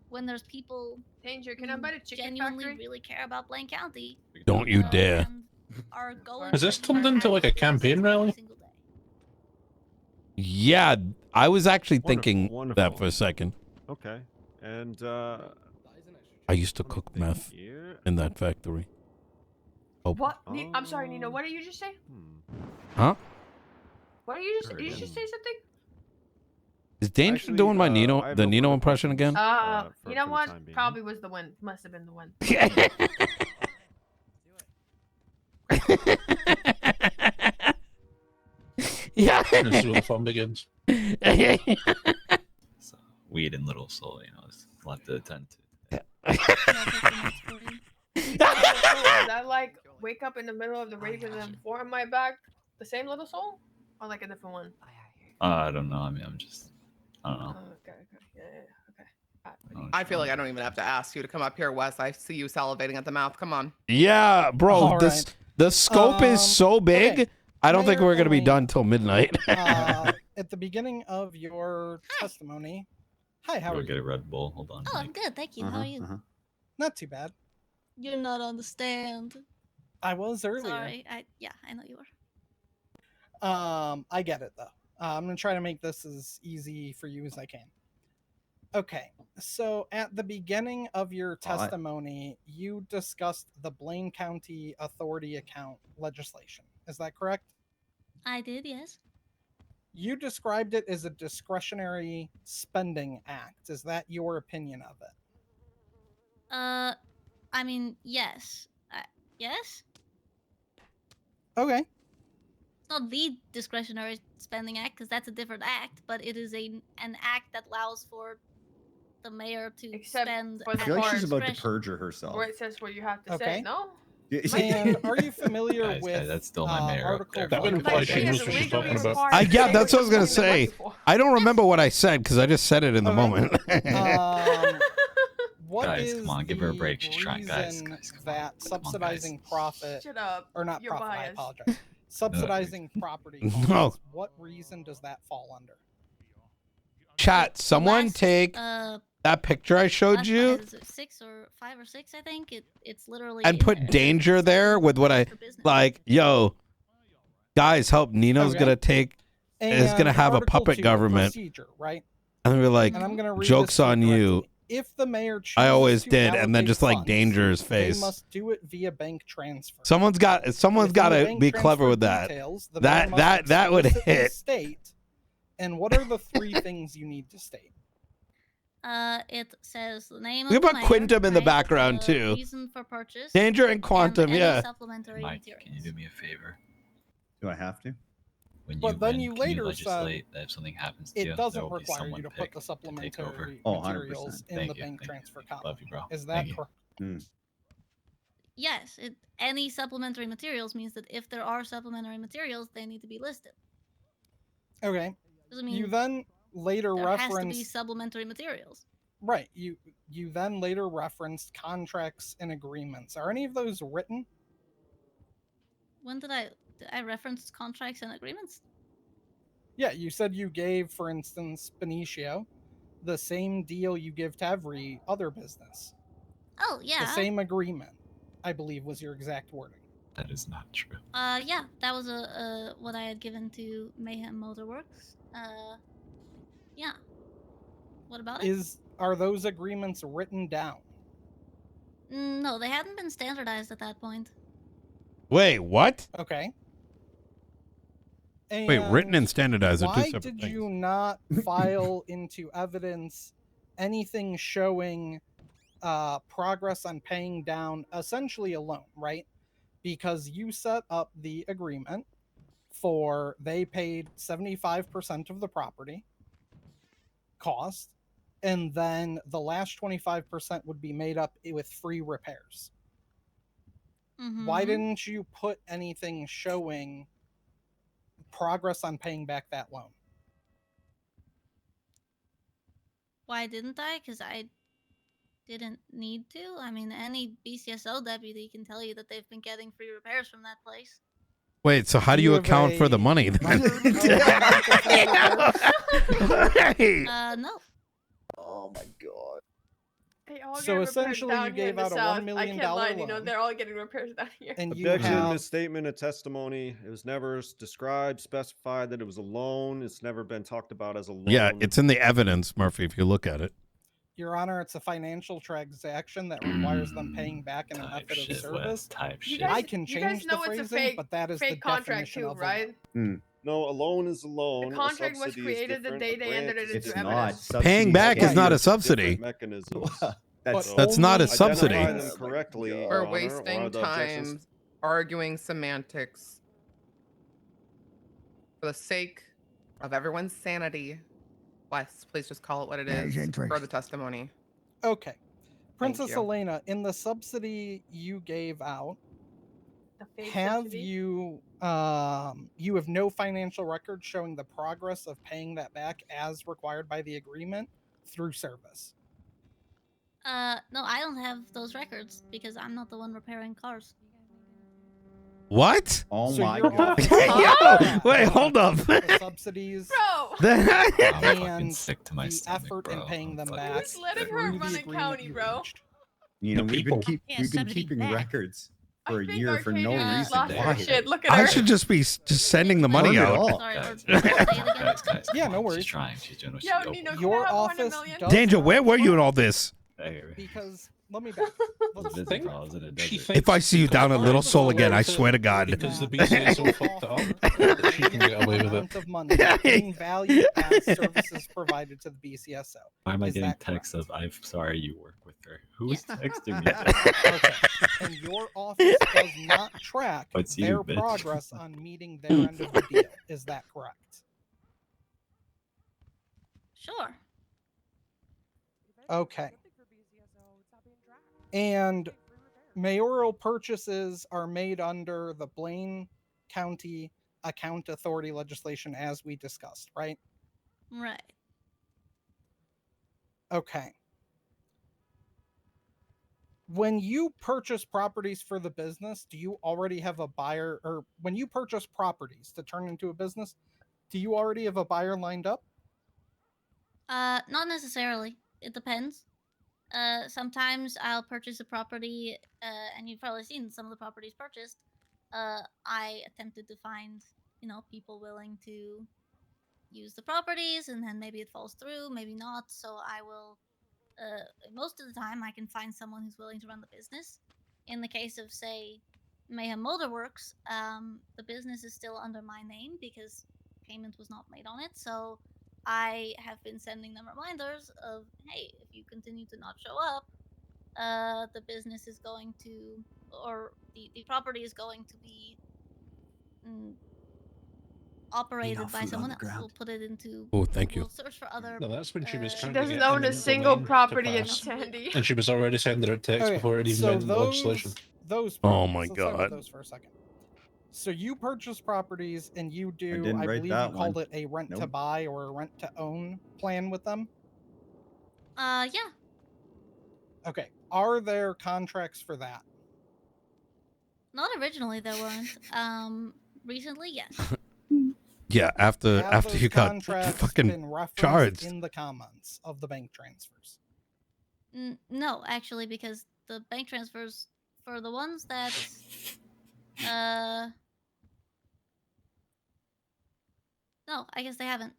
Speaker 25: when there's people
Speaker 8: Danger, can I buy a chicken
Speaker 25: genuinely
Speaker 8: factory?
Speaker 25: really care about Blaine County.
Speaker 3: Don't you dare.
Speaker 25: and are going
Speaker 18: Has this
Speaker 25: to
Speaker 18: turned into like a campaign rally?
Speaker 3: Yeah, I was actually
Speaker 7: Wonderful,
Speaker 3: thinking
Speaker 7: wonderful.
Speaker 3: that for a second.
Speaker 7: Okay. And
Speaker 3: I used to cook meth in that factory. Oh,
Speaker 8: What? I'm sorry, Nino. What did you just say?
Speaker 3: huh?
Speaker 8: What did you just? Did you just say something?
Speaker 3: Is Danger doing my Nino,
Speaker 7: have
Speaker 3: the
Speaker 7: no
Speaker 3: Nino
Speaker 7: further
Speaker 3: impression again?
Speaker 8: You know what? Probably was the one. Must have been the one.
Speaker 3: Yeah.
Speaker 18: This is where the fun begins.
Speaker 11: So, weed and little soul, you know, there's a lot to attend to.
Speaker 8: Did I like wake up in the middle of the race with them four on my back? The same little soul, or like a different one?
Speaker 11: I don't know. I mean, I don't know.
Speaker 8: Okay. Yeah. Okay.
Speaker 9: I feel like I don't even have to ask you to come up here, Wes. I see you salivating at the mouth. Come on.
Speaker 3: Yeah, bro.
Speaker 19: All
Speaker 3: This
Speaker 19: right.
Speaker 3: the scope is so big.
Speaker 19: okay.
Speaker 3: I don't think
Speaker 19: Mayor
Speaker 3: we're gonna be
Speaker 19: Elaine,
Speaker 3: done till midnight.
Speaker 19: At the beginning of your testimony, hi, how
Speaker 11: Go
Speaker 19: are
Speaker 11: get a
Speaker 19: you?
Speaker 11: Red Bull. Hold on.
Speaker 25: Oh, I'm good, thank you. How are you?
Speaker 19: Not too bad.
Speaker 25: You're not on the stand.
Speaker 19: I was earlier.
Speaker 25: Sorry. I know you were.
Speaker 19: I get it though. I'm gonna try to make this as easy for you as I can. Okay, so at the beginning of your testimony, you discussed the Blaine County Authority account legislation. Is that correct?
Speaker 25: I did, yes.
Speaker 19: You described it as a discretionary spending act. Is that your opinion of it?
Speaker 25: I mean, yes. Yes?
Speaker 19: Okay.
Speaker 25: It's not the discretionary spending act, because that's a different act, but it is an act that allows for the mayor to spend
Speaker 8: for
Speaker 19: the
Speaker 6: I feel like she's about to
Speaker 25: discretion.
Speaker 6: perjure herself.
Speaker 8: Where it says what you have to
Speaker 19: Okay.
Speaker 8: say. No.
Speaker 19: And are you familiar
Speaker 11: Guys,
Speaker 19: with
Speaker 11: that's still my mayor up
Speaker 19: Article
Speaker 11: there.
Speaker 18: That would imply she knows what she's talking about.
Speaker 3: Yeah, that's what I was gonna say. I don't remember what I said because I just said it in the moment.
Speaker 19: What
Speaker 11: Guys,
Speaker 19: is
Speaker 11: come on, give her a
Speaker 19: the
Speaker 11: break. She's trying, guys.
Speaker 19: reason
Speaker 11: Guys, come
Speaker 19: that subsidizing profit,
Speaker 8: Shut up.
Speaker 19: or not
Speaker 8: You're
Speaker 19: profit, I
Speaker 8: biased.
Speaker 19: apologize. Subsidizing property
Speaker 3: No.
Speaker 19: costs, what reason does that fall under?
Speaker 3: Chat, someone take that picture I showed
Speaker 25: Last
Speaker 3: you
Speaker 25: is it 6 or 5 or 6, I think. It's literally
Speaker 3: and
Speaker 25: in
Speaker 3: put
Speaker 25: there.
Speaker 3: Danger there with what I like. Yo, guys, help! Nino's
Speaker 19: Okay.
Speaker 3: gonna take. Is
Speaker 19: And
Speaker 3: gonna have a
Speaker 19: Article
Speaker 3: puppet
Speaker 19: 2,
Speaker 3: government.
Speaker 19: procedure, right?
Speaker 3: And we're like,
Speaker 19: And I'm gonna read
Speaker 3: jokes
Speaker 19: this to
Speaker 3: on you.
Speaker 19: correctly. If the mayor chooses
Speaker 3: I always
Speaker 19: to
Speaker 3: did, and then
Speaker 19: allocate
Speaker 3: just like
Speaker 19: funds,
Speaker 3: danger's
Speaker 19: they
Speaker 3: face.
Speaker 19: must do it via bank transfer.
Speaker 3: Someone's got
Speaker 19: Within
Speaker 3: to
Speaker 19: bank
Speaker 3: be clever
Speaker 19: transfer
Speaker 3: with that.
Speaker 19: details, the mayor must
Speaker 3: That would
Speaker 19: explicitly
Speaker 3: hit.
Speaker 19: State. And what are the 3 things you need to state?
Speaker 25: It says the name
Speaker 3: We
Speaker 25: of
Speaker 3: have
Speaker 25: the
Speaker 3: a
Speaker 25: mayor,
Speaker 3: Quantum in the
Speaker 25: right?
Speaker 3: background,
Speaker 25: The
Speaker 3: too.
Speaker 25: Reason for purchase.
Speaker 3: Danger and Quantum,
Speaker 25: any
Speaker 3: yeah.
Speaker 25: Supplementary
Speaker 11: Mike,
Speaker 25: material.
Speaker 11: can you do me a favor?
Speaker 6: Do I have to?
Speaker 11: When
Speaker 19: But
Speaker 11: you
Speaker 19: then
Speaker 11: win,
Speaker 19: you
Speaker 11: can you
Speaker 19: later
Speaker 11: legislate that if something happens to
Speaker 19: It
Speaker 11: you,
Speaker 19: doesn't
Speaker 11: there will be
Speaker 19: require you
Speaker 11: someone
Speaker 19: to put
Speaker 11: picked
Speaker 19: the
Speaker 11: to take over?
Speaker 19: supplementary
Speaker 6: Oh, 100%.
Speaker 19: materials in
Speaker 11: Thank
Speaker 19: the
Speaker 11: you,
Speaker 19: bank
Speaker 11: thank you,
Speaker 19: transfer
Speaker 11: thank you.
Speaker 19: column.
Speaker 11: Love you, bro.
Speaker 19: Is that
Speaker 11: Thank you.
Speaker 19: correct?
Speaker 25: Yes, any supplementary materials means that if there are supplementary materials, they need to be listed.
Speaker 19: Okay.
Speaker 25: Doesn't mean
Speaker 19: You then later
Speaker 25: there has to be
Speaker 19: reference
Speaker 25: supplementary materials.
Speaker 19: right. You then later referenced contracts and agreements. Are any of those written?
Speaker 25: When did I reference contracts and agreements?
Speaker 19: Yeah, you said you gave, for instance, Benicio the same deal you give to every other business.
Speaker 25: Oh
Speaker 19: The
Speaker 25: yeah.
Speaker 19: same agreement, I believe, was your exact wording.
Speaker 11: That is not true.
Speaker 25: Yeah, that was what I had given to Mayhem Motorworks. Yeah. What about it?
Speaker 19: Are those agreements written down?
Speaker 25: No, they hadn't been standardized at that point.
Speaker 3: Wait, what?
Speaker 19: Okay.
Speaker 3: Wait, written and standardized are two
Speaker 19: Why
Speaker 3: separate
Speaker 19: did
Speaker 3: things.
Speaker 19: you not file into evidence anything showing progress on paying down essentially a loan, right? Because you set up the agreement for they paid 75% of the property cost, and then the last 25% would be made up with free repairs. Why didn't you put anything showing progress on paying back that loan?
Speaker 25: Why didn't I? Because I didn't need to. I mean, any BCSO deputy can tell you that they've been getting free repairs from that place.
Speaker 3: Wait, so how do you account for the money then?
Speaker 25: No.
Speaker 7: Oh my god.
Speaker 8: They all
Speaker 19: So
Speaker 8: get repaired
Speaker 19: essentially,
Speaker 8: down
Speaker 19: you
Speaker 8: here in
Speaker 19: gave
Speaker 8: the
Speaker 19: out a $1
Speaker 8: South.
Speaker 19: million
Speaker 8: I can't lie,
Speaker 19: loan.
Speaker 8: you know, they're all getting repairs down here.
Speaker 19: And you
Speaker 7: Objection,
Speaker 19: have
Speaker 7: misstatement of testimony. It was never described, specified that it was a loan. It's never been talked about as a loan.
Speaker 3: Yeah, it's in the evidence, Murphy, if you look at it.
Speaker 19: Your Honor, it's a financial transaction that requires them paying back in a method of service. I can
Speaker 8: You guys
Speaker 19: change
Speaker 8: know
Speaker 19: the
Speaker 8: it's a
Speaker 19: phrasing,
Speaker 8: fake,
Speaker 19: but that is the
Speaker 8: fake contract
Speaker 19: definition
Speaker 8: too,
Speaker 19: of a
Speaker 8: right?
Speaker 7: No, a loan is a loan.
Speaker 8: The
Speaker 7: a
Speaker 8: contract was
Speaker 7: subsidy is
Speaker 8: created the
Speaker 7: different,
Speaker 8: day
Speaker 7: a
Speaker 8: they
Speaker 7: grant
Speaker 8: entered it
Speaker 7: is
Speaker 8: into
Speaker 7: different.
Speaker 8: evidence.
Speaker 3: Paying back is not a
Speaker 7: Different
Speaker 3: subsidy.
Speaker 7: mechanisms.
Speaker 3: That's not a subsidy.
Speaker 7: Identify them correctly, Your
Speaker 9: We're
Speaker 7: Honor, or
Speaker 9: wasting
Speaker 7: the objections-
Speaker 9: time arguing semantics for the sake of everyone's sanity. Wes, please just call it what it is for the testimony.
Speaker 19: Okay. Princess
Speaker 9: you.
Speaker 19: Elena, in the subsidy you gave out, have you you have no financial record showing the progress of paying that back as required by the agreement through service?
Speaker 25: No, I don't have those records because I'm not the one repairing cars.
Speaker 3: What?
Speaker 6: Oh
Speaker 19: So
Speaker 6: my
Speaker 19: your
Speaker 6: god.
Speaker 19: office-
Speaker 3: Yo, wait, hold up.
Speaker 19: The subsidies
Speaker 25: Bro!
Speaker 19: and
Speaker 11: sick to my
Speaker 19: the
Speaker 11: stomach,
Speaker 19: effort in
Speaker 11: bro.
Speaker 19: paying them
Speaker 11: Fuck
Speaker 19: back.
Speaker 11: this.
Speaker 25: Letting
Speaker 19: through
Speaker 25: her
Speaker 19: the
Speaker 25: run a
Speaker 19: agreement
Speaker 25: county,
Speaker 19: you
Speaker 25: bro.
Speaker 19: reached.
Speaker 6: You know, we've been
Speaker 15: Yeah,
Speaker 6: we've been
Speaker 15: somebody
Speaker 6: keeping
Speaker 15: back.
Speaker 6: records for a
Speaker 8: think
Speaker 6: year for no
Speaker 8: Arcadia
Speaker 6: reason.
Speaker 8: lost her
Speaker 6: Why?
Speaker 8: shit. Look at
Speaker 3: I
Speaker 8: her.
Speaker 3: should just be just sending the money
Speaker 6: Burn it
Speaker 3: out.
Speaker 6: all.
Speaker 25: Sorry,
Speaker 11: Guys,
Speaker 25: say it again.
Speaker 11: guys,
Speaker 19: Yeah,
Speaker 11: come
Speaker 19: no
Speaker 11: on,
Speaker 19: worries.
Speaker 11: She's trying. She's doing what
Speaker 8: Yo,
Speaker 11: she's
Speaker 8: Nino, can
Speaker 19: Your
Speaker 8: I have 1
Speaker 19: office
Speaker 8: million?
Speaker 19: does
Speaker 3: Danger,
Speaker 19: not
Speaker 3: where were you in
Speaker 19: file-
Speaker 3: all this?
Speaker 19: Because let me back. Let's
Speaker 11: Visit
Speaker 19: think.
Speaker 11: calls in a
Speaker 18: She
Speaker 11: desert.
Speaker 3: If I see you down at
Speaker 19: Part
Speaker 3: Little
Speaker 19: of the
Speaker 3: Soul again, I
Speaker 19: solution
Speaker 3: swear to God.
Speaker 18: Because the
Speaker 19: is
Speaker 18: BCSO
Speaker 19: that
Speaker 18: fucked it up.
Speaker 19: offer
Speaker 18: She can get away with
Speaker 19: amount
Speaker 18: it.
Speaker 19: of money being valued as services provided to the BCSO.
Speaker 11: Why am I
Speaker 19: Is
Speaker 11: getting
Speaker 19: that correct?
Speaker 11: texts of "I'm sorry you work with her"? Who's
Speaker 25: Yes.
Speaker 11: texting me?
Speaker 19: Okay. And your office does not track
Speaker 11: It's you,
Speaker 19: their
Speaker 11: bitch.
Speaker 19: progress on meeting their end of the deal. Is that correct?
Speaker 25: Sure.
Speaker 19: Okay. And mayoral purchases are made under the Blaine County Account Authority legislation as we discussed, right?
Speaker 25: Right.
Speaker 19: Okay. When you purchase properties for the business, do you already have a buyer, or when you purchase properties to turn into a business, do you already have a buyer lined up?
Speaker 25: Not necessarily. It depends. Sometimes I'll purchase a property, and you've probably seen some of the properties purchased. I attempted to find, people willing to use the properties, and then maybe it falls through, maybe not. So I will. Most of the time, I can find someone who's willing to run the business. In the case of, say, Mayhem Motorworks, the business is still under my name because payment was not made on it. So I have been sending them reminders of, hey, if you continue to not show up, the business is going to, or the property is going to be operated by someone else. We'll put it into.
Speaker 3: Oh, thank you.
Speaker 25: We'll search for other.
Speaker 18: No, that's when she was
Speaker 25: She
Speaker 18: trying
Speaker 8: doesn't
Speaker 18: to get
Speaker 8: own a
Speaker 18: eminent
Speaker 8: single
Speaker 18: domain to
Speaker 8: property in
Speaker 18: pass.
Speaker 8: Sandy.
Speaker 18: And she was already sending her text
Speaker 19: Okay,
Speaker 18: before it even
Speaker 19: so
Speaker 18: went into legislation.
Speaker 19: those
Speaker 3: Oh
Speaker 19: properties,
Speaker 3: my
Speaker 19: let's talk about
Speaker 3: God.
Speaker 19: those for a second. So you purchase properties and you do,
Speaker 6: didn't
Speaker 19: I
Speaker 6: rate
Speaker 19: believe
Speaker 6: that
Speaker 19: you called
Speaker 6: one.
Speaker 19: it a rent to
Speaker 6: Nope.
Speaker 19: buy or a rent to own plan with them.
Speaker 25: Yeah.
Speaker 19: Okay, are there contracts for that?
Speaker 25: Not originally, there weren't. Recently, yes.
Speaker 3: Yeah, after
Speaker 19: Have those
Speaker 3: you got
Speaker 19: contracts
Speaker 3: fucking
Speaker 19: been referenced
Speaker 3: charged.
Speaker 19: in the comments of the bank transfers?
Speaker 25: No, actually, because the bank transfers for the ones that, no, I guess they haven't.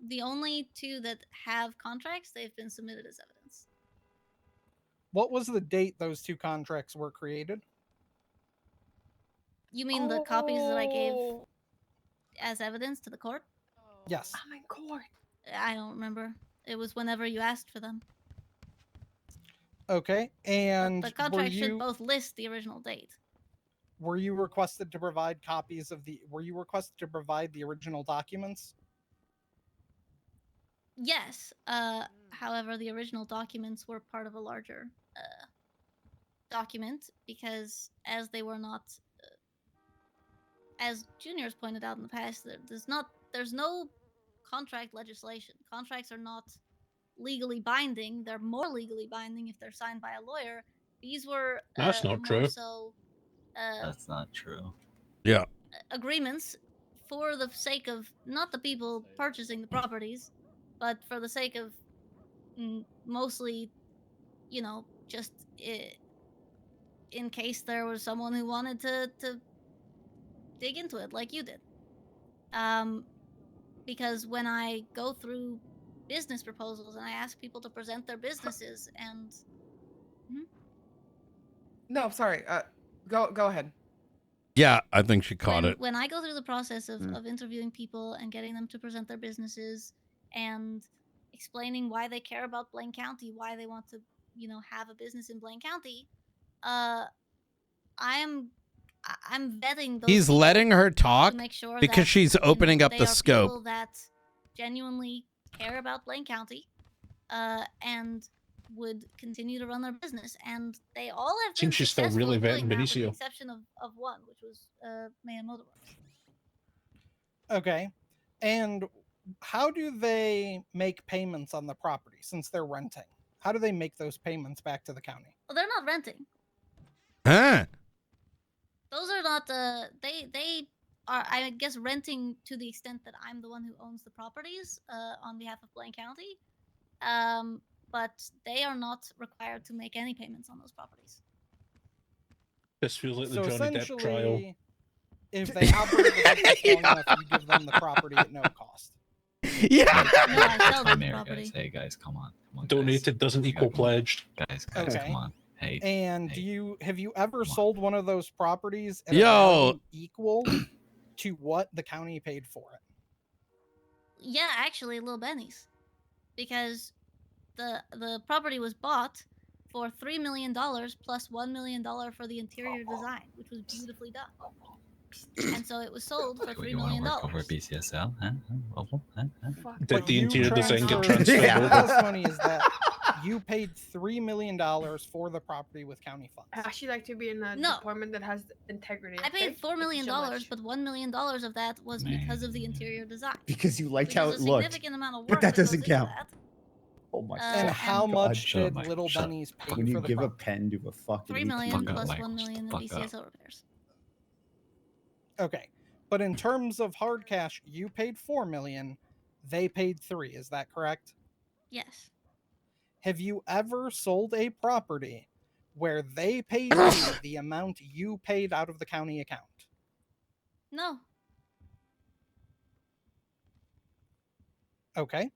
Speaker 25: The only two that have contracts, they've been submitted as evidence.
Speaker 19: What was the date those two contracts were created?
Speaker 25: You mean the copies that I gave as evidence to the court?
Speaker 19: Yes.
Speaker 8: I'm in court.
Speaker 25: I don't remember. It was whenever you asked for them.
Speaker 19: Okay, and
Speaker 25: The contract
Speaker 19: were
Speaker 25: should
Speaker 19: you
Speaker 25: both list the original date.
Speaker 19: were you requested to provide copies of the? Were you requested to provide the original documents?
Speaker 25: Yes. However, the original documents were part of a larger document because, as they were not, as juniors pointed out in the past, there's no contract legislation. Contracts are not legally binding. They're more legally binding if they're signed by a lawyer. These were
Speaker 18: That's not
Speaker 25: more
Speaker 18: true.
Speaker 25: so
Speaker 11: That's not true.
Speaker 3: Yeah.
Speaker 25: agreements for the sake of not the people purchasing the properties, but for the sake of mostly, just in case there was someone who wanted to dig into it like you did. Because when I go through business proposals and I ask people to present their businesses and
Speaker 9: No, sorry. Go ahead.
Speaker 3: Yeah, I think she caught it.
Speaker 25: when I go through the process of interviewing people and getting them to present their businesses and explaining why they care about Blaine County, why they want to, have a business in Blaine County, I'm vetting those
Speaker 3: He's
Speaker 25: people
Speaker 3: letting her talk
Speaker 25: to make sure
Speaker 3: because
Speaker 25: that,
Speaker 3: she's opening up
Speaker 25: they
Speaker 3: the
Speaker 25: are
Speaker 3: scope.
Speaker 25: people that genuinely care about Blaine County, and would continue to run their business, and they all have been
Speaker 18: Seems she's still
Speaker 25: successful
Speaker 18: really
Speaker 25: in doing
Speaker 18: vetting
Speaker 25: that, with the
Speaker 18: Benicio.
Speaker 25: exception of one, which was Mayhem Motorworks.
Speaker 19: Okay, and how do they make payments on the property since they're renting? How do they make those payments back to the county?
Speaker 25: Well, they're not renting.
Speaker 3: Huh?
Speaker 25: Those are not they are, I guess, renting to the extent that I'm the one who owns the properties on behalf of Blaine County. But they are not required to make any payments on those properties.
Speaker 18: This feels like the
Speaker 19: So
Speaker 18: Johnny Depp trial.
Speaker 19: essentially, if they operate the business long enough, you give them the property at no cost.
Speaker 3: Yeah.
Speaker 25: No, I sell them the
Speaker 11: Mayor,
Speaker 25: property.
Speaker 11: guys. Hey, guys, come on.
Speaker 18: Donated doesn't equal pledged.
Speaker 11: Guys,
Speaker 19: Okay.
Speaker 11: come on. Hey.
Speaker 19: And have you ever sold one of those properties at
Speaker 3: Yo.
Speaker 19: a value equal to what the county paid for it?
Speaker 25: Yeah, actually, Little Benny's, because the property was bought for $3 million plus $1 million for the interior design, which was beautifully done. And so it was sold for $3
Speaker 11: You want
Speaker 25: million.
Speaker 11: to work over BCSL? Huh?
Speaker 18: Did the
Speaker 19: You
Speaker 18: interior design get
Speaker 19: transferred-
Speaker 18: transferred
Speaker 19: The
Speaker 18: over?
Speaker 19: testimony is that you paid $3 million for the property with county funds.
Speaker 8: I'd actually like to be in a
Speaker 25: No.
Speaker 8: department that has integrity.
Speaker 25: I paid $4 million,
Speaker 8: so much.
Speaker 25: but $1 million of that was because of the interior design.
Speaker 6: Because you liked how
Speaker 25: There's
Speaker 6: it
Speaker 25: a
Speaker 6: looked.
Speaker 25: significant amount of work
Speaker 6: But that
Speaker 25: goes
Speaker 6: doesn't
Speaker 25: into
Speaker 6: count.
Speaker 25: that.
Speaker 6: Oh my
Speaker 19: And
Speaker 6: God.
Speaker 19: how much
Speaker 11: Shut up,
Speaker 19: did
Speaker 11: Mike.
Speaker 19: Little
Speaker 11: Shut up.
Speaker 19: Benny's pay
Speaker 6: When
Speaker 19: for
Speaker 6: you
Speaker 19: the
Speaker 6: give a
Speaker 19: property?
Speaker 6: pen to a fucking
Speaker 25: 3 million
Speaker 6: ATM.
Speaker 25: plus
Speaker 11: Mike.
Speaker 25: 1 million in
Speaker 11: Fuck up.
Speaker 25: BCSO repairs.
Speaker 19: Okay, but in terms of hard cash, you paid $4 million. They paid $3 million. Is that correct?
Speaker 25: Yes.
Speaker 19: Have you ever sold a property where they paid you the amount you paid out of the county account?
Speaker 25: No.
Speaker 19: Okay.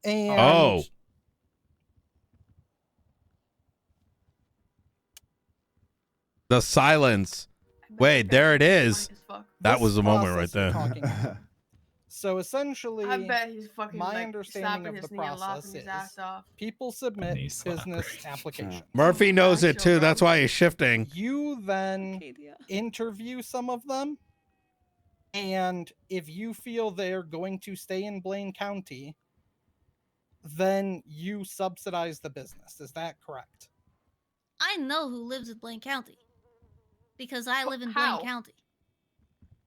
Speaker 19: And
Speaker 3: Oh. The silence. Wait, there it is. That
Speaker 19: this
Speaker 3: was the moment right
Speaker 19: process you're
Speaker 3: there.
Speaker 19: talking about. So essentially,
Speaker 8: I bet he's fucking
Speaker 19: my
Speaker 8: like
Speaker 19: understanding
Speaker 8: slapping
Speaker 19: of
Speaker 8: his
Speaker 19: the
Speaker 8: knee and
Speaker 19: process
Speaker 8: laughing his
Speaker 19: is
Speaker 8: ass off.
Speaker 19: people submit
Speaker 11: Knee slapper.
Speaker 19: business applications.
Speaker 3: Murphy knows it too. That's why he's shifting.
Speaker 19: You then interview some of them, and if you feel they're going to stay in Blaine County, then you subsidize the business. Is that correct?
Speaker 25: I know who lives in Blaine County because I live in
Speaker 8: How?
Speaker 25: Blaine County.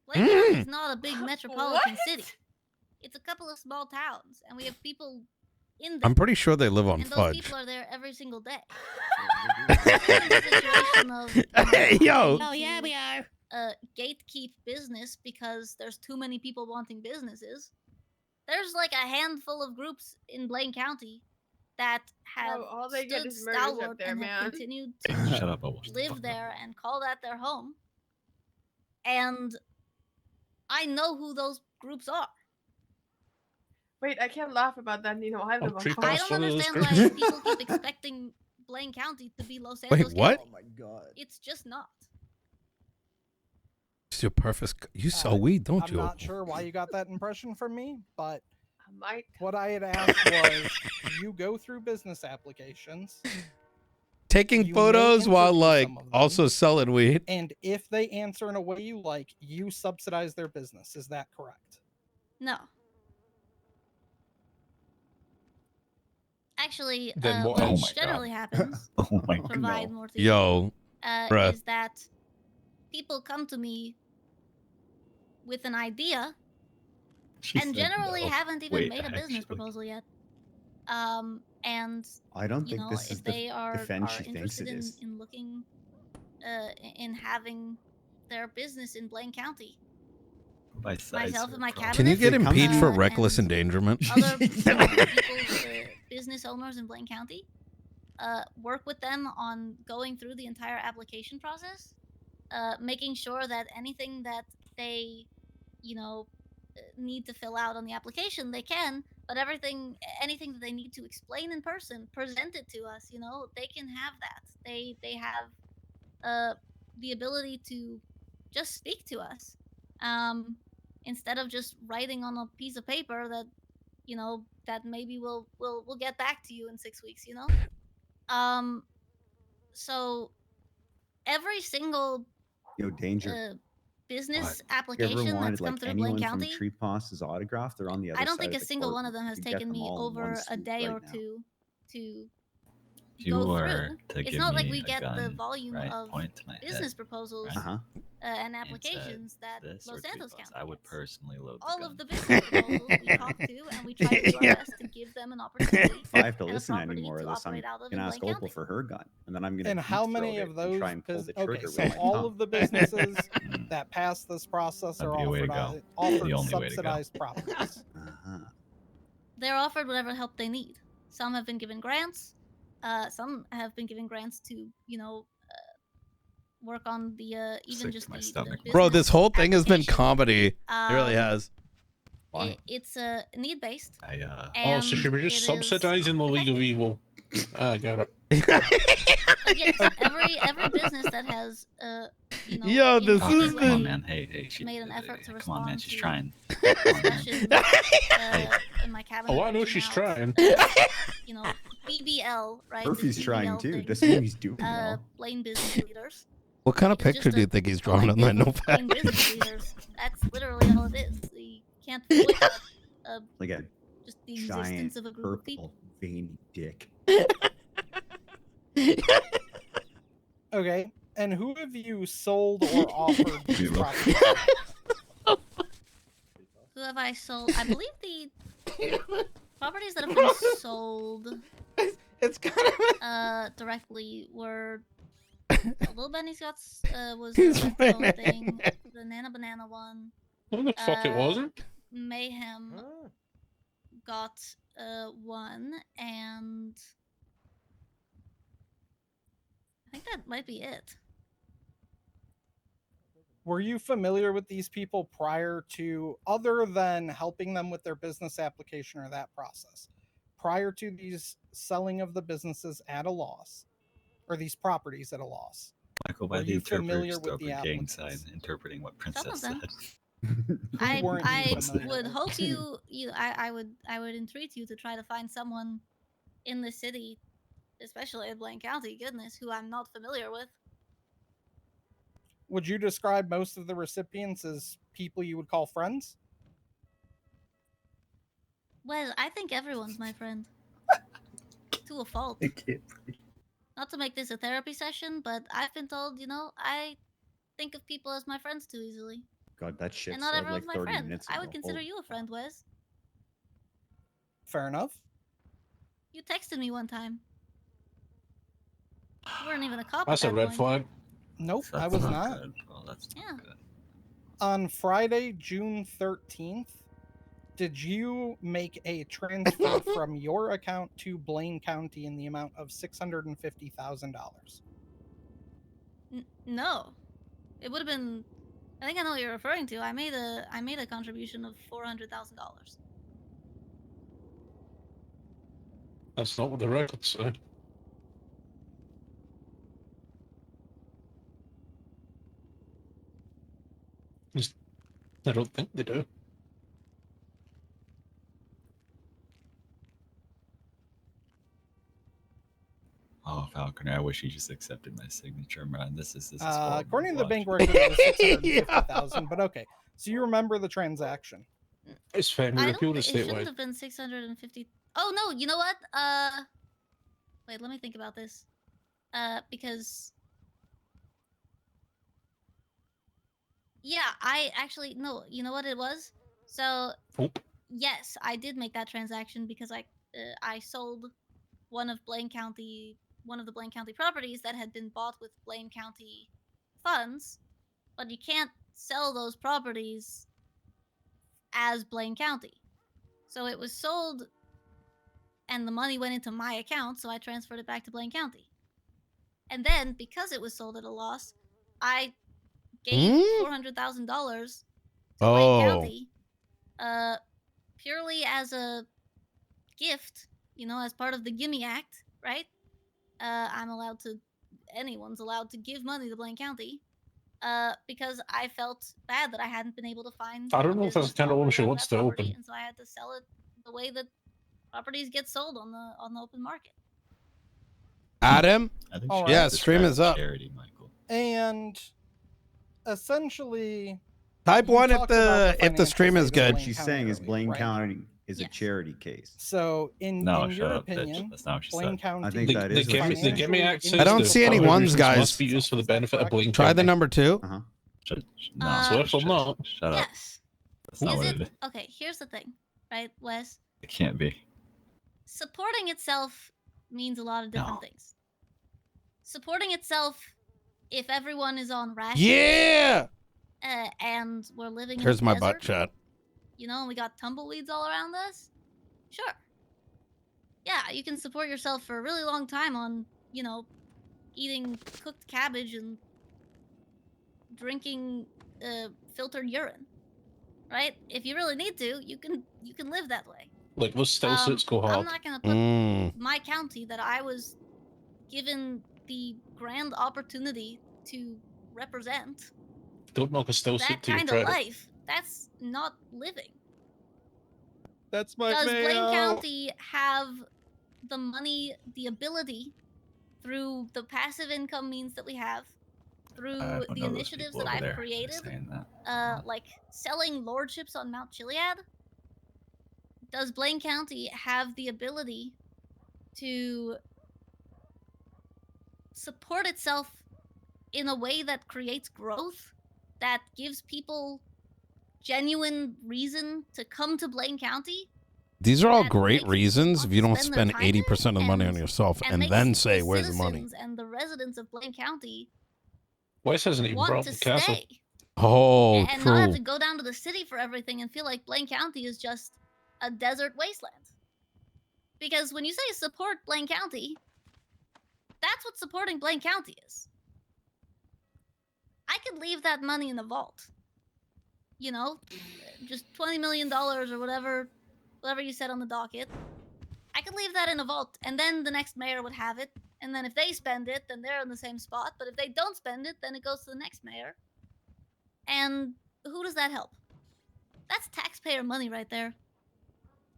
Speaker 25: Blaine County is not a big metropolitan city. It's a couple of small towns, and we have people in them.
Speaker 3: I'm pretty sure they live on
Speaker 25: and those
Speaker 3: fudge.
Speaker 25: people are there every single day. Situation of,
Speaker 3: Hey, yo.
Speaker 15: Oh yeah, we are.
Speaker 25: Gatekeep business because there's too many people wanting businesses. There's like a handful of groups in Blaine County that have
Speaker 8: all they get
Speaker 25: stood
Speaker 8: is murders up
Speaker 25: stalwart
Speaker 8: there,
Speaker 25: and
Speaker 8: man.
Speaker 25: have continued to
Speaker 11: Shut up, I watched the
Speaker 25: live there and call that their home. And I know who those groups are.
Speaker 8: Wait, I can't laugh about that, Nino. I live on
Speaker 25: I
Speaker 8: fire.
Speaker 25: don't understand why people keep expecting Blaine County to be Los Santos
Speaker 3: what?
Speaker 25: County.
Speaker 6: Oh my god.
Speaker 25: It's just not.
Speaker 3: It's your perfect. You sell weed, don't
Speaker 19: I'm
Speaker 3: you?
Speaker 19: not sure why you got that impression from me, but
Speaker 8: I might.
Speaker 19: what I had asked was you go through business applications.
Speaker 3: Taking
Speaker 19: You
Speaker 3: photos
Speaker 19: may
Speaker 3: while
Speaker 19: interview
Speaker 3: like
Speaker 19: some of them,
Speaker 3: also selling weed.
Speaker 19: And if they answer in a way you like, you subsidize their business. Is that correct?
Speaker 25: No. Actually,
Speaker 3: Then what
Speaker 25: what
Speaker 3: else? Oh my
Speaker 25: generally
Speaker 3: God.
Speaker 25: happens,
Speaker 3: Oh my
Speaker 25: provide
Speaker 3: God.
Speaker 25: more to
Speaker 3: Yo, bruh.
Speaker 25: is that people come to me with an idea
Speaker 11: She
Speaker 25: and
Speaker 11: said
Speaker 25: generally
Speaker 11: no.
Speaker 25: haven't even
Speaker 11: Wait,
Speaker 25: made a business proposal yet. And
Speaker 6: I don't
Speaker 25: you
Speaker 6: think
Speaker 25: know,
Speaker 6: this is
Speaker 25: if
Speaker 6: the
Speaker 25: they are
Speaker 6: defense she thinks
Speaker 25: interested
Speaker 6: it
Speaker 25: in,
Speaker 6: is.
Speaker 25: in looking in having their business in Blaine County,
Speaker 11: By size
Speaker 25: myself
Speaker 11: or
Speaker 25: and my
Speaker 11: problem.
Speaker 3: Can you get
Speaker 25: cabinet,
Speaker 3: impeached for
Speaker 25: and
Speaker 3: reckless endangerment?
Speaker 25: other people, business owners in Blaine County, work with them on going through the entire application process, making sure that anything that they, you know, need to fill out on the application they can, but anything that they need to explain in person, present it to us. You know, they can have that. They have the ability to just speak to us, instead of just writing on a piece of paper that, you know, that maybe we'll get back to you in 6 weeks. You know, so every single
Speaker 6: Yo, danger.
Speaker 25: business
Speaker 6: You ever
Speaker 25: application
Speaker 6: wanted
Speaker 25: that's come
Speaker 6: like
Speaker 25: through Blaine
Speaker 6: anyone from
Speaker 25: County,
Speaker 6: Tree Boss's autograph? They're on the other
Speaker 25: I don't
Speaker 6: side
Speaker 25: think
Speaker 6: of
Speaker 25: a
Speaker 6: the
Speaker 25: single
Speaker 6: court.
Speaker 25: one of them has
Speaker 6: You get
Speaker 25: taken
Speaker 6: them
Speaker 25: me
Speaker 6: all in one
Speaker 25: over a
Speaker 6: swoop
Speaker 25: day
Speaker 6: right
Speaker 25: or
Speaker 6: now.
Speaker 25: two to
Speaker 11: If you
Speaker 25: go
Speaker 11: were
Speaker 25: through.
Speaker 11: to
Speaker 25: It's
Speaker 11: give
Speaker 25: not like
Speaker 11: me
Speaker 25: we
Speaker 11: a
Speaker 25: get the
Speaker 11: gun,
Speaker 25: volume
Speaker 11: right,
Speaker 25: of
Speaker 11: point to my
Speaker 25: business
Speaker 11: head,
Speaker 25: proposals
Speaker 11: right,
Speaker 25: and
Speaker 11: and
Speaker 25: applications that
Speaker 11: this or
Speaker 25: Los
Speaker 11: Tree
Speaker 25: Santos
Speaker 11: Boss,
Speaker 25: County
Speaker 11: I would
Speaker 25: gets.
Speaker 11: personally load the
Speaker 25: All
Speaker 11: gun.
Speaker 25: of the business proposals we talk to, and we try to do our best to give them an opportunity
Speaker 6: If I have to
Speaker 25: and a
Speaker 6: listen
Speaker 25: property
Speaker 6: anymore
Speaker 25: to
Speaker 6: of this, I'm
Speaker 25: operate out of
Speaker 6: gonna
Speaker 25: in
Speaker 6: ask
Speaker 25: Blaine
Speaker 6: Opal
Speaker 25: County.
Speaker 6: for her gun, and then I'm gonna
Speaker 19: And how
Speaker 6: deep
Speaker 19: many
Speaker 6: throat
Speaker 19: of
Speaker 6: it and try
Speaker 19: those?
Speaker 6: and pull the
Speaker 19: Okay,
Speaker 6: trigger
Speaker 19: so
Speaker 6: with my
Speaker 19: all
Speaker 6: tongue.
Speaker 19: of the businesses that pass this process
Speaker 11: That'd
Speaker 19: are
Speaker 11: be a way to
Speaker 19: offered
Speaker 11: go.
Speaker 19: offered
Speaker 11: The only way to go.
Speaker 19: subsidized properties.
Speaker 25: They're offered whatever help they need. Some have been given grants. Some have been given grants to, you know, work on the even
Speaker 11: Sick
Speaker 25: just
Speaker 11: to my
Speaker 25: the
Speaker 11: stomach.
Speaker 3: Bro, this
Speaker 25: business
Speaker 3: whole thing has been
Speaker 25: application.
Speaker 3: comedy. It really
Speaker 25: Um,
Speaker 3: has.
Speaker 25: It's need based.
Speaker 18: Oh, so should we just subsidizing the League of Evil? I got it.
Speaker 25: Yes, every business that has you know,
Speaker 3: Yo,
Speaker 25: in
Speaker 3: this
Speaker 25: any
Speaker 3: is
Speaker 25: way
Speaker 11: Come on, man. Hey, she,
Speaker 25: made an effort to
Speaker 11: come on, man.
Speaker 25: respond
Speaker 11: She's
Speaker 25: to
Speaker 11: trying.
Speaker 25: discussions in my cabinet.
Speaker 18: Oh, I know
Speaker 25: reaching
Speaker 18: she's
Speaker 25: out,
Speaker 18: trying.
Speaker 25: You know, BBL, right?
Speaker 6: Murphy's
Speaker 25: this
Speaker 6: trying
Speaker 25: BBL
Speaker 6: too.
Speaker 25: thing,
Speaker 6: Doesn't mean he's doing well.
Speaker 25: Blaine business leaders.
Speaker 3: What kind of
Speaker 25: It's just
Speaker 3: picture do you think he's drawing on that
Speaker 25: collective of Blaine
Speaker 3: notepad?
Speaker 25: business leaders. That's literally all it is. You can't avoid
Speaker 6: Like a
Speaker 25: just the
Speaker 6: giant
Speaker 25: existence of a group of people.
Speaker 6: purple veiny dick.
Speaker 19: Okay, and who have you sold or offered these properties?
Speaker 25: Who have I sold? I believe the properties that have been sold
Speaker 3: it's kind
Speaker 25: of directly were Little Benny's got was
Speaker 3: He's
Speaker 25: the
Speaker 3: winning.
Speaker 25: Red thing, the Nana Banana one.
Speaker 18: What the fuck it wasn't?
Speaker 25: Mayhem got one, and I think that might be it.
Speaker 19: Were you familiar with these people prior to, other than helping them with their business application or that process, prior to these selling of the businesses at a loss, or these properties at a loss?
Speaker 11: Michael,
Speaker 19: Were
Speaker 11: by the
Speaker 19: you familiar
Speaker 11: interpreter's
Speaker 19: with the
Speaker 11: gang side,
Speaker 19: applicants?
Speaker 11: interpreting what
Speaker 25: Some
Speaker 11: Princess
Speaker 25: of them.
Speaker 11: said.
Speaker 25: I
Speaker 19: weren't you
Speaker 25: I
Speaker 19: familiar
Speaker 25: would
Speaker 19: with?
Speaker 25: hope I would entreat you to try to find someone in the city, especially in Blaine County, goodness, who I'm not familiar with.
Speaker 19: Would you describe most of the recipients as people you would call friends?
Speaker 25: Well, I think everyone's my friend. To a fault. Not to make this a therapy session, but I've been told, I think of people as my friends too easily.
Speaker 6: God, that shit
Speaker 25: And not
Speaker 6: started
Speaker 25: everyone's
Speaker 6: like
Speaker 25: my
Speaker 6: 30
Speaker 25: friend.
Speaker 6: minutes
Speaker 25: I
Speaker 6: ago.
Speaker 25: would consider
Speaker 6: Holy
Speaker 25: you a friend, Wes.
Speaker 19: Fair enough.
Speaker 25: You texted me one time. You weren't even a cop
Speaker 18: That's
Speaker 25: at
Speaker 18: a
Speaker 25: that
Speaker 18: red
Speaker 25: point.
Speaker 18: flag.
Speaker 19: Nope, I
Speaker 11: That's
Speaker 19: was
Speaker 11: not
Speaker 19: not.
Speaker 11: good. Well, that's not
Speaker 25: Yeah.
Speaker 11: good.
Speaker 19: On Friday, June 13th, did you make a transfer from your account to Blaine County in the amount of $650,000?
Speaker 25: No. It would have been. I think I know what you're referring to. I made a contribution of $400,000.
Speaker 18: That's not what the record said. Just, I don't think they do.
Speaker 11: Oh, Falconer, I wish you just accepted my signature, man. This is horrible.
Speaker 19: According to the bank
Speaker 11: watch.
Speaker 19: record, it was 650,000. But okay, so you remember the transaction?
Speaker 18: It's fine. We
Speaker 25: I
Speaker 18: repealed
Speaker 25: don't.
Speaker 18: it
Speaker 25: It shouldn't
Speaker 18: statewide.
Speaker 25: have been 650. Oh no! You know what? Wait. Let me think about this. Because. Yeah, I actually no. You know what it was? So. Yes, I did make that transaction because I sold one of the Blaine County properties that had been bought with Blaine County funds, but you can't sell those properties as Blaine County. So it was sold and the money went into my account, so I transferred it back to Blaine County. And then, because it was sold at a loss, I gave $400,000 to Blaine County, purely as a gift, as part of the Gimme Act, right? Anyone's allowed to give money to Blaine County, because I felt bad that I hadn't been able to find.
Speaker 18: I don't know if that's the kind of one she wants to open.
Speaker 25: And so I had to sell it the way that properties get sold on the open market.
Speaker 3: Adam?
Speaker 11: I think
Speaker 19: All
Speaker 11: she
Speaker 19: right.
Speaker 3: Yeah,
Speaker 11: has
Speaker 3: stream
Speaker 11: described
Speaker 3: is up.
Speaker 11: Charity, Michael.
Speaker 19: And essentially,
Speaker 3: Type
Speaker 19: you
Speaker 3: one if
Speaker 19: talked about
Speaker 3: the
Speaker 19: financial
Speaker 3: stream is
Speaker 19: state of
Speaker 3: good.
Speaker 19: Blaine
Speaker 6: She's
Speaker 19: County
Speaker 6: saying is
Speaker 19: earlier,
Speaker 6: Blaine
Speaker 19: right?
Speaker 6: County is a charity case.
Speaker 19: So, in
Speaker 11: No,
Speaker 19: your
Speaker 11: shut up, bitch.
Speaker 19: opinion,
Speaker 11: That's not what she
Speaker 19: Blaine
Speaker 11: said.
Speaker 19: County.
Speaker 6: I think that is what she's
Speaker 18: The
Speaker 6: saying.
Speaker 18: Gimme Act says
Speaker 3: I don't
Speaker 18: the
Speaker 3: see any
Speaker 18: property
Speaker 3: ones, guys.
Speaker 18: must be used for the benefit of Blaine
Speaker 3: Try the
Speaker 18: County.
Speaker 3: number 2.
Speaker 6: Uh-huh.
Speaker 11: No,
Speaker 18: So if I'm not,
Speaker 11: shut up.
Speaker 25: Yes.
Speaker 11: That's not
Speaker 25: Is
Speaker 11: what
Speaker 25: it
Speaker 11: it is.
Speaker 25: okay? Here's the thing, right, Wes?
Speaker 11: It can't be.
Speaker 25: Supporting itself means a lot of different things. Supporting itself, if everyone is on rations.
Speaker 3: Yeah.
Speaker 25: And we're living
Speaker 3: Here's
Speaker 25: in the
Speaker 3: my
Speaker 25: desert,
Speaker 3: butt shot.
Speaker 25: and we got tumbleweeds all around us. Sure. Yeah, you can support yourself for a really long time on, eating cooked cabbage and drinking filtered urine. Right? If you really need to, you can live that way.
Speaker 18: like those still suits go hard.
Speaker 25: I'm not gonna put my county that I was given the grand opportunity to represent
Speaker 18: Don't knock a still
Speaker 25: that
Speaker 18: suit to your
Speaker 25: kind of
Speaker 18: credit.
Speaker 25: life. That's not living.
Speaker 7: That's my
Speaker 25: Does Blaine
Speaker 7: mayo.
Speaker 25: County have the money, the ability, through the passive income means that we have, through
Speaker 11: I don't
Speaker 25: the
Speaker 11: know those
Speaker 25: initiatives
Speaker 11: people
Speaker 25: that
Speaker 11: over
Speaker 25: I've
Speaker 11: there
Speaker 25: created,
Speaker 11: saying that.
Speaker 25: like selling lordships on Mount Chiliad? Does Blaine County have the ability to support itself in a way that creates growth, that gives people genuine reason to come to Blaine County?
Speaker 3: These are all great reasons if you don't spend 80% of the money on yourself and
Speaker 25: makes
Speaker 3: then say,
Speaker 25: the
Speaker 3: where's the money?
Speaker 25: citizens and the residents of Blaine County
Speaker 18: Wes hasn't even
Speaker 25: want
Speaker 18: brought
Speaker 25: to
Speaker 18: the castle.
Speaker 25: stay
Speaker 3: Oh,
Speaker 25: and not have
Speaker 3: true.
Speaker 25: to go down to the city for everything and feel like Blaine County is just a desert wasteland. Because when you say support Blaine County, that's what supporting Blaine County is. I could leave that money in the vault. You know, just $20 million or whatever you said on the docket. I could leave that in a vault, and then the next mayor would have it. And then if they spend it, then they're in the same spot. But if they don't spend it, then it goes to the next mayor. And who does that help? That's taxpayer money right there.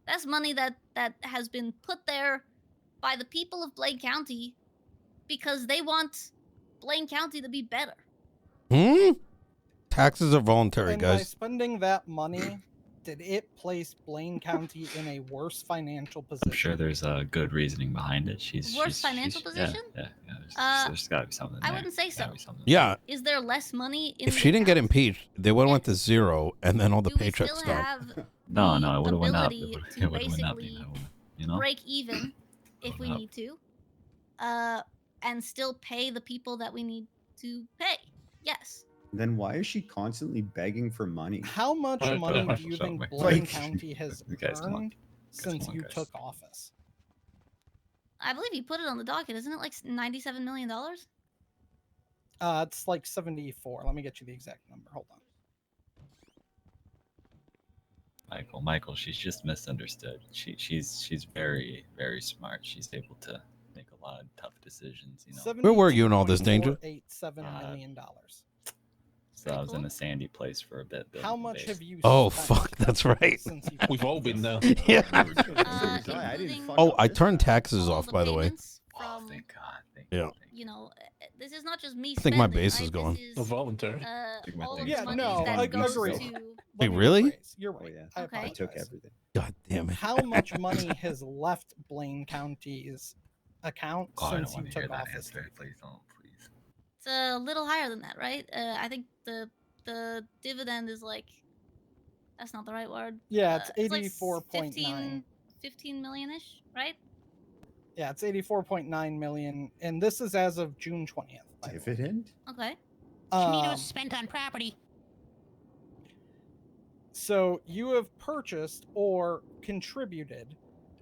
Speaker 25: That's money that has been put there by the people of Blaine County because they want Blaine County to be better.
Speaker 3: Taxes are voluntary,
Speaker 19: And by
Speaker 3: guys.
Speaker 19: spending that money, did it place Blaine County in a worse financial position?
Speaker 11: I'm sure there's a good reasoning behind it.
Speaker 25: Worse financial position?
Speaker 11: Yeah. There's got to be something.
Speaker 25: I
Speaker 11: there.
Speaker 25: wouldn't say so.
Speaker 3: Yeah.
Speaker 25: Is there less money in
Speaker 3: If she didn't get impeached, they would have went to zero, and then all the paychecks
Speaker 25: still
Speaker 3: stopped.
Speaker 25: have
Speaker 11: No, it would have went up.
Speaker 25: ability
Speaker 11: It
Speaker 25: to
Speaker 11: would have went up.
Speaker 25: basically
Speaker 11: You know.
Speaker 25: break even if we need to, and still pay the people that we need to pay? Yes.
Speaker 6: Then why is she constantly begging for money?
Speaker 19: How much money do you think Blaine County has earned since you took office?
Speaker 25: I believe you put it on the docket. Isn't it like $97 million?
Speaker 19: It's like 74. Let me get you the exact number. Hold on.
Speaker 11: Michael, she's just misunderstood. She's very, very smart. She's able to make a lot of tough decisions. You know.
Speaker 3: Where were you in all this danger?
Speaker 19: $87 million.
Speaker 11: So I was in a sandy place for a bit.
Speaker 19: How much have you?
Speaker 3: Oh fuck, that's right.
Speaker 18: We've all been there.
Speaker 3: Yeah.
Speaker 25: Including
Speaker 3: Oh, I turned taxes off, by the way.
Speaker 25: from,
Speaker 11: thank God.
Speaker 3: Yeah.
Speaker 25: you know, this is not just me.
Speaker 3: I think my
Speaker 25: spending,
Speaker 3: base
Speaker 25: right?
Speaker 3: is gone.
Speaker 25: This is,
Speaker 18: voluntary.
Speaker 25: all of
Speaker 19: Yeah,
Speaker 25: the
Speaker 19: no,
Speaker 25: monies that
Speaker 19: I
Speaker 25: goes
Speaker 19: agree.
Speaker 25: to.
Speaker 3: Wait, really?
Speaker 19: You're right. I
Speaker 25: Okay.
Speaker 6: I
Speaker 19: apologize.
Speaker 6: took everything.
Speaker 3: God damn it.
Speaker 19: How much money has left Blaine County's account
Speaker 11: Oh, I don't
Speaker 19: since you
Speaker 11: want to hear
Speaker 19: took
Speaker 11: that
Speaker 19: office?
Speaker 11: answer. Please don't. Please.
Speaker 25: It's a little higher than that, right? I think the dividend is like, that's not the right word.
Speaker 19: Yeah, it's
Speaker 25: like
Speaker 19: 84.9.
Speaker 25: 15 million-ish, right?
Speaker 19: Yeah, it's 84.9 million, and this is as of June 20th.
Speaker 6: Dividend?
Speaker 25: Okay.
Speaker 15: Nino spent on property.
Speaker 19: So you have purchased or contributed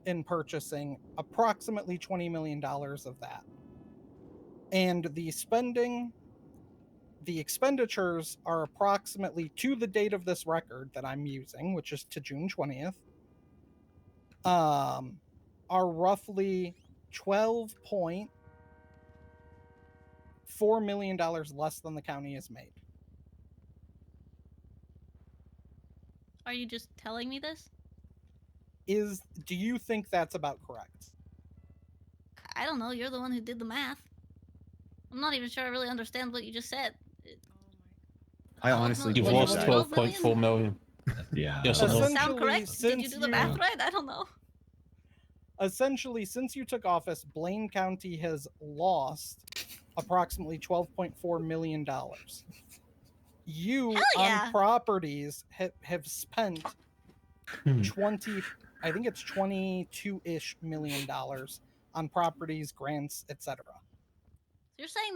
Speaker 19: in purchasing approximately $20 million of that. And the expenditures are approximately, to the date of this record that I'm using, which is to June 20th, are roughly $12.4 million less than the county has made.
Speaker 25: Are you just telling me this?
Speaker 19: Do you think that's about correct?
Speaker 25: I don't know. You're the one who did the math. I'm not even sure I really understand what you just said.
Speaker 6: I honestly
Speaker 18: You've
Speaker 6: believe
Speaker 18: lost
Speaker 6: that.
Speaker 18: 12.4 million.
Speaker 11: Yeah.
Speaker 18: Yes,
Speaker 25: Does
Speaker 18: I know.
Speaker 25: that sound correct? Did you do the math right? I don't know.
Speaker 19: Essentially, since you took office, Blaine County has lost approximately $12.4 million. You on properties have spent 22-ish million dollars on properties, grants, etc.
Speaker 25: You're saying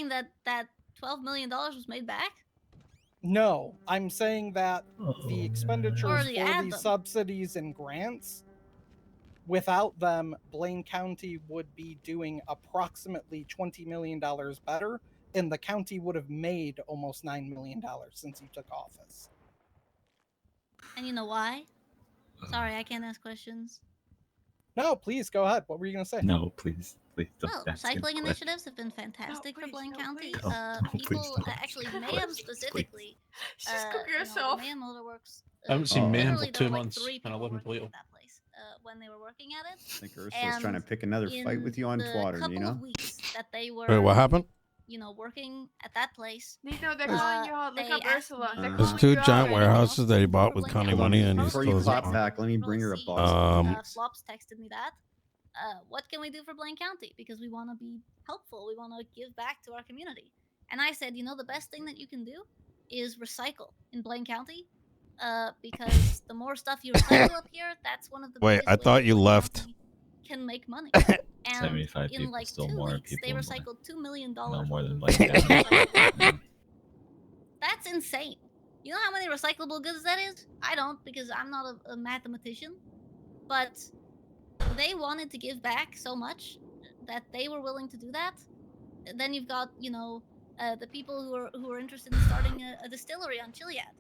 Speaker 25: that that $12 million was made back?
Speaker 19: No, I'm saying that the expenditures
Speaker 25: Already
Speaker 19: for
Speaker 25: add
Speaker 19: these
Speaker 25: them.
Speaker 19: subsidies and grants, without them, Blaine County would be doing approximately $20 million better, and the county would have made almost $9 million since you took office.
Speaker 25: And you know why? Sorry, I can't ask questions.
Speaker 19: No, please go ahead. What were you going to say?
Speaker 11: No, please don't
Speaker 25: Well,
Speaker 11: ask him
Speaker 25: recycling
Speaker 11: questions.
Speaker 25: initiatives have been fantastic for Blaine County.
Speaker 11: No, please
Speaker 25: People,
Speaker 11: don't
Speaker 25: actually,
Speaker 11: ask
Speaker 25: Mayhem
Speaker 11: questions,
Speaker 25: specifically.
Speaker 8: She's cooking
Speaker 25: you know,
Speaker 8: herself.
Speaker 25: Mayhem Motorworks.
Speaker 18: I haven't seen Mayhem for
Speaker 25: literally,
Speaker 18: 2
Speaker 25: there were, like,
Speaker 18: months,
Speaker 25: 3
Speaker 18: and
Speaker 25: people
Speaker 18: 11
Speaker 25: working
Speaker 18: later.
Speaker 25: at that place when they were working at it.
Speaker 6: I think Ursula's trying to pick another fight with you on
Speaker 25: the
Speaker 6: Twitter,
Speaker 25: couple
Speaker 6: Nino.
Speaker 25: of weeks that they were,
Speaker 3: Wait, what happened?
Speaker 25: you know, working at that place.
Speaker 8: Nino, they're calling you out. Look
Speaker 25: they
Speaker 8: up
Speaker 25: asked
Speaker 8: Ursula.
Speaker 25: me-
Speaker 8: They're
Speaker 3: There's
Speaker 8: calling
Speaker 3: 2
Speaker 8: you out
Speaker 3: giant
Speaker 8: right
Speaker 3: warehouses that he bought with county
Speaker 6: Hold on,
Speaker 3: money, and he
Speaker 6: before
Speaker 3: still
Speaker 6: you
Speaker 3: doesn't
Speaker 6: clap
Speaker 3: want.
Speaker 6: back, let me bring her a box.
Speaker 25: Flops texted me that. What can we do for Blaine County? Because we want to be helpful. We want to give back to our community. And I said, you know, the best thing that you can do is recycle in Blaine County. Because the more stuff you recycle up here, that's one of the
Speaker 3: Wait,
Speaker 25: biggest
Speaker 3: I
Speaker 25: ways
Speaker 3: thought you
Speaker 25: Blaine
Speaker 3: left.
Speaker 25: County can make money.
Speaker 11: 75
Speaker 25: in
Speaker 11: people,
Speaker 25: like
Speaker 11: still
Speaker 25: 2
Speaker 11: more
Speaker 25: weeks,
Speaker 11: people
Speaker 25: they
Speaker 11: in
Speaker 25: recycled $2 million.
Speaker 11: No more than
Speaker 25: worth
Speaker 11: Blaine
Speaker 25: of
Speaker 11: County.
Speaker 25: recyclable. That's insane. You know how many recyclable goods that is? I don't, because I'm not a mathematician. But they wanted to give back so much that they were willing to do that. Then you've got, you know, the people who are interested in starting a distillery on Chiliad.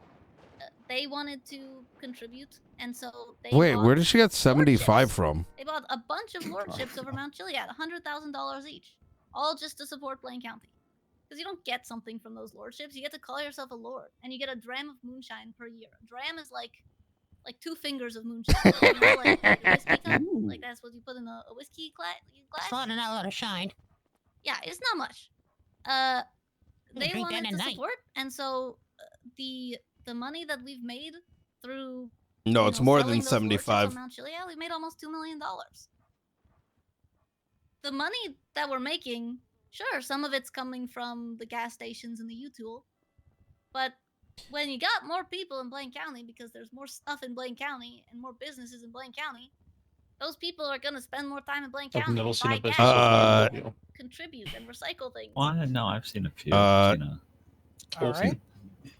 Speaker 25: They wanted to contribute, and so they
Speaker 3: Wait,
Speaker 25: bought
Speaker 3: where did she get 75
Speaker 25: lordships.
Speaker 3: from?
Speaker 25: They bought a bunch of lordships over Mount Chiliad, $100,000 each, all just to support Blaine County. Because you don't get something from those lordships, you get to call yourself a lord, and you get a dram of moonshine per year. A dram is like 2 fingers of moonshine. You know, like a whiskey cup. Like that's what you put in a whiskey glass.
Speaker 15: It's not a lot of shine.
Speaker 25: Yeah, it's not much. They
Speaker 15: drink that
Speaker 25: wanted
Speaker 15: at
Speaker 25: to
Speaker 15: night.
Speaker 25: support, and so the money that we've made through
Speaker 3: No, it's more than
Speaker 25: selling those lordships
Speaker 3: 75.
Speaker 25: on Mount Chiliad, we made almost $2 million. The money that we're making, sure, some of it's coming from the gas stations and the U-Tool, but when you got more people in Blaine County, because there's more stuff in Blaine County and more businesses in Blaine County, those people are gonna spend more time in Blaine
Speaker 18: I've
Speaker 25: County,
Speaker 18: never seen a
Speaker 25: buy
Speaker 18: business
Speaker 25: gas,
Speaker 18: with more
Speaker 25: contribute, and recycle things.
Speaker 11: Well, no, I've seen a few. I've seen
Speaker 19: All right.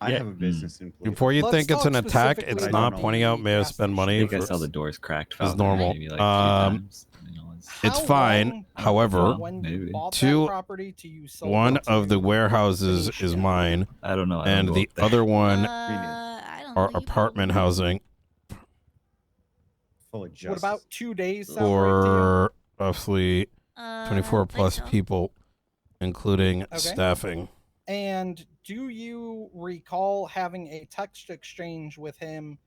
Speaker 6: I have a business employee.
Speaker 3: Before you
Speaker 19: Let's
Speaker 3: think it's
Speaker 19: talk
Speaker 3: an attack,
Speaker 19: specifically
Speaker 3: it's
Speaker 6: about
Speaker 3: not
Speaker 6: the
Speaker 3: pointing out may have spent money.
Speaker 11: I think I saw the doors cracked.
Speaker 3: As
Speaker 11: found them
Speaker 3: normal.
Speaker 11: maybe like a few times. You know,
Speaker 3: It's
Speaker 19: How
Speaker 3: fine.
Speaker 19: long
Speaker 3: However,
Speaker 19: from when you
Speaker 11: maybe.
Speaker 19: bought that
Speaker 3: two,
Speaker 19: property to you sold
Speaker 3: one
Speaker 19: it
Speaker 3: of the
Speaker 19: to
Speaker 3: warehouses is mine,
Speaker 11: I don't know. I
Speaker 3: and
Speaker 11: don't go
Speaker 3: the
Speaker 11: up there.
Speaker 3: other one
Speaker 25: I don't
Speaker 3: are
Speaker 25: know. You
Speaker 3: apartment housing
Speaker 6: Full of
Speaker 19: What
Speaker 6: justice.
Speaker 19: about 2 days sound right
Speaker 3: for roughly
Speaker 25: I
Speaker 3: 24
Speaker 25: don't think
Speaker 3: plus
Speaker 25: so.
Speaker 3: people, including
Speaker 19: Okay.
Speaker 3: staffing.
Speaker 19: to you? And do you recall having a text exchange with him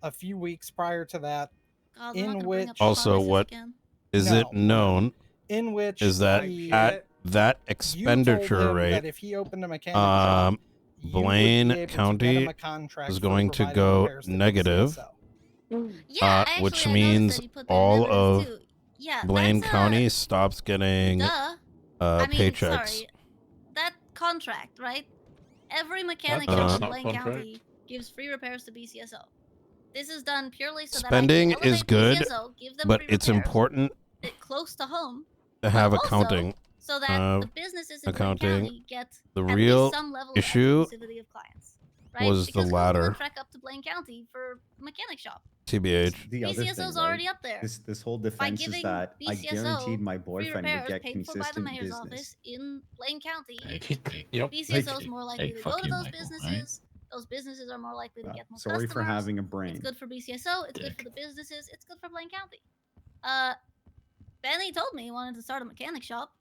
Speaker 19: a few weeks prior to that,
Speaker 25: God, we're not
Speaker 19: in
Speaker 25: gonna bring up
Speaker 19: which
Speaker 3: Also,
Speaker 25: promises
Speaker 3: what
Speaker 25: again.
Speaker 3: is
Speaker 19: No,
Speaker 3: it known
Speaker 19: in which
Speaker 3: is that
Speaker 19: he,
Speaker 3: at that
Speaker 19: you told
Speaker 3: expenditure
Speaker 19: him
Speaker 3: rate,
Speaker 19: that if he opened a mechanic shop, you would be
Speaker 3: Blaine
Speaker 19: able to get
Speaker 3: County
Speaker 19: him a contract
Speaker 3: is
Speaker 19: for
Speaker 3: going to
Speaker 19: providing
Speaker 3: go
Speaker 19: repairs to
Speaker 3: negative,
Speaker 19: BCSO.
Speaker 25: Yeah, actually,
Speaker 3: which
Speaker 25: I noticed
Speaker 3: means
Speaker 25: that you put that in
Speaker 3: all
Speaker 25: evidence
Speaker 3: of
Speaker 25: too. Yeah,
Speaker 3: Blaine
Speaker 25: that's
Speaker 3: County stops getting
Speaker 25: duh. I mean,
Speaker 3: paychecks.
Speaker 25: sorry, that contract, right? Every mechanic
Speaker 3: That
Speaker 25: shop
Speaker 3: part's
Speaker 25: in
Speaker 3: not
Speaker 25: Blaine
Speaker 3: contract.
Speaker 25: County gives free repairs to BCSO. This is done purely so
Speaker 3: Spending
Speaker 25: that I can
Speaker 3: is
Speaker 25: elevate
Speaker 3: good,
Speaker 25: BCSO, give them
Speaker 3: but
Speaker 25: free
Speaker 3: it's
Speaker 25: repairs,
Speaker 3: important
Speaker 25: close to home,
Speaker 3: to have
Speaker 25: but also
Speaker 3: accounting.
Speaker 25: so that the businesses in Blaine
Speaker 3: accounting.
Speaker 25: County get
Speaker 3: The
Speaker 25: at
Speaker 3: real
Speaker 25: least some level
Speaker 3: issue
Speaker 25: of exclusivity of clients. Right?
Speaker 3: was the
Speaker 25: Because who's
Speaker 3: latter.
Speaker 25: gonna trek up to Blaine County for a mechanic shop?
Speaker 3: TBH.
Speaker 6: The other
Speaker 25: BCSO's
Speaker 6: thing, right?
Speaker 25: already up there.
Speaker 6: This whole
Speaker 25: By
Speaker 6: defense is
Speaker 25: giving
Speaker 6: that I
Speaker 25: BCSO
Speaker 6: guaranteed my
Speaker 25: free
Speaker 6: boyfriend would
Speaker 25: repairs
Speaker 6: get
Speaker 25: paid for by the
Speaker 6: consistent
Speaker 25: mayor's
Speaker 6: business.
Speaker 25: office in Blaine County,
Speaker 18: Yep.
Speaker 25: BCSO is more likely to go
Speaker 11: fuck
Speaker 25: to
Speaker 11: you,
Speaker 25: those
Speaker 11: Michael, right?
Speaker 25: businesses. Those businesses are more likely to get more
Speaker 6: Sorry
Speaker 25: customers.
Speaker 6: for having a brain.
Speaker 25: It's good for BCSO. It's good for the businesses. It's good for Blaine County. Benny told me he wanted to start a mechanic shop,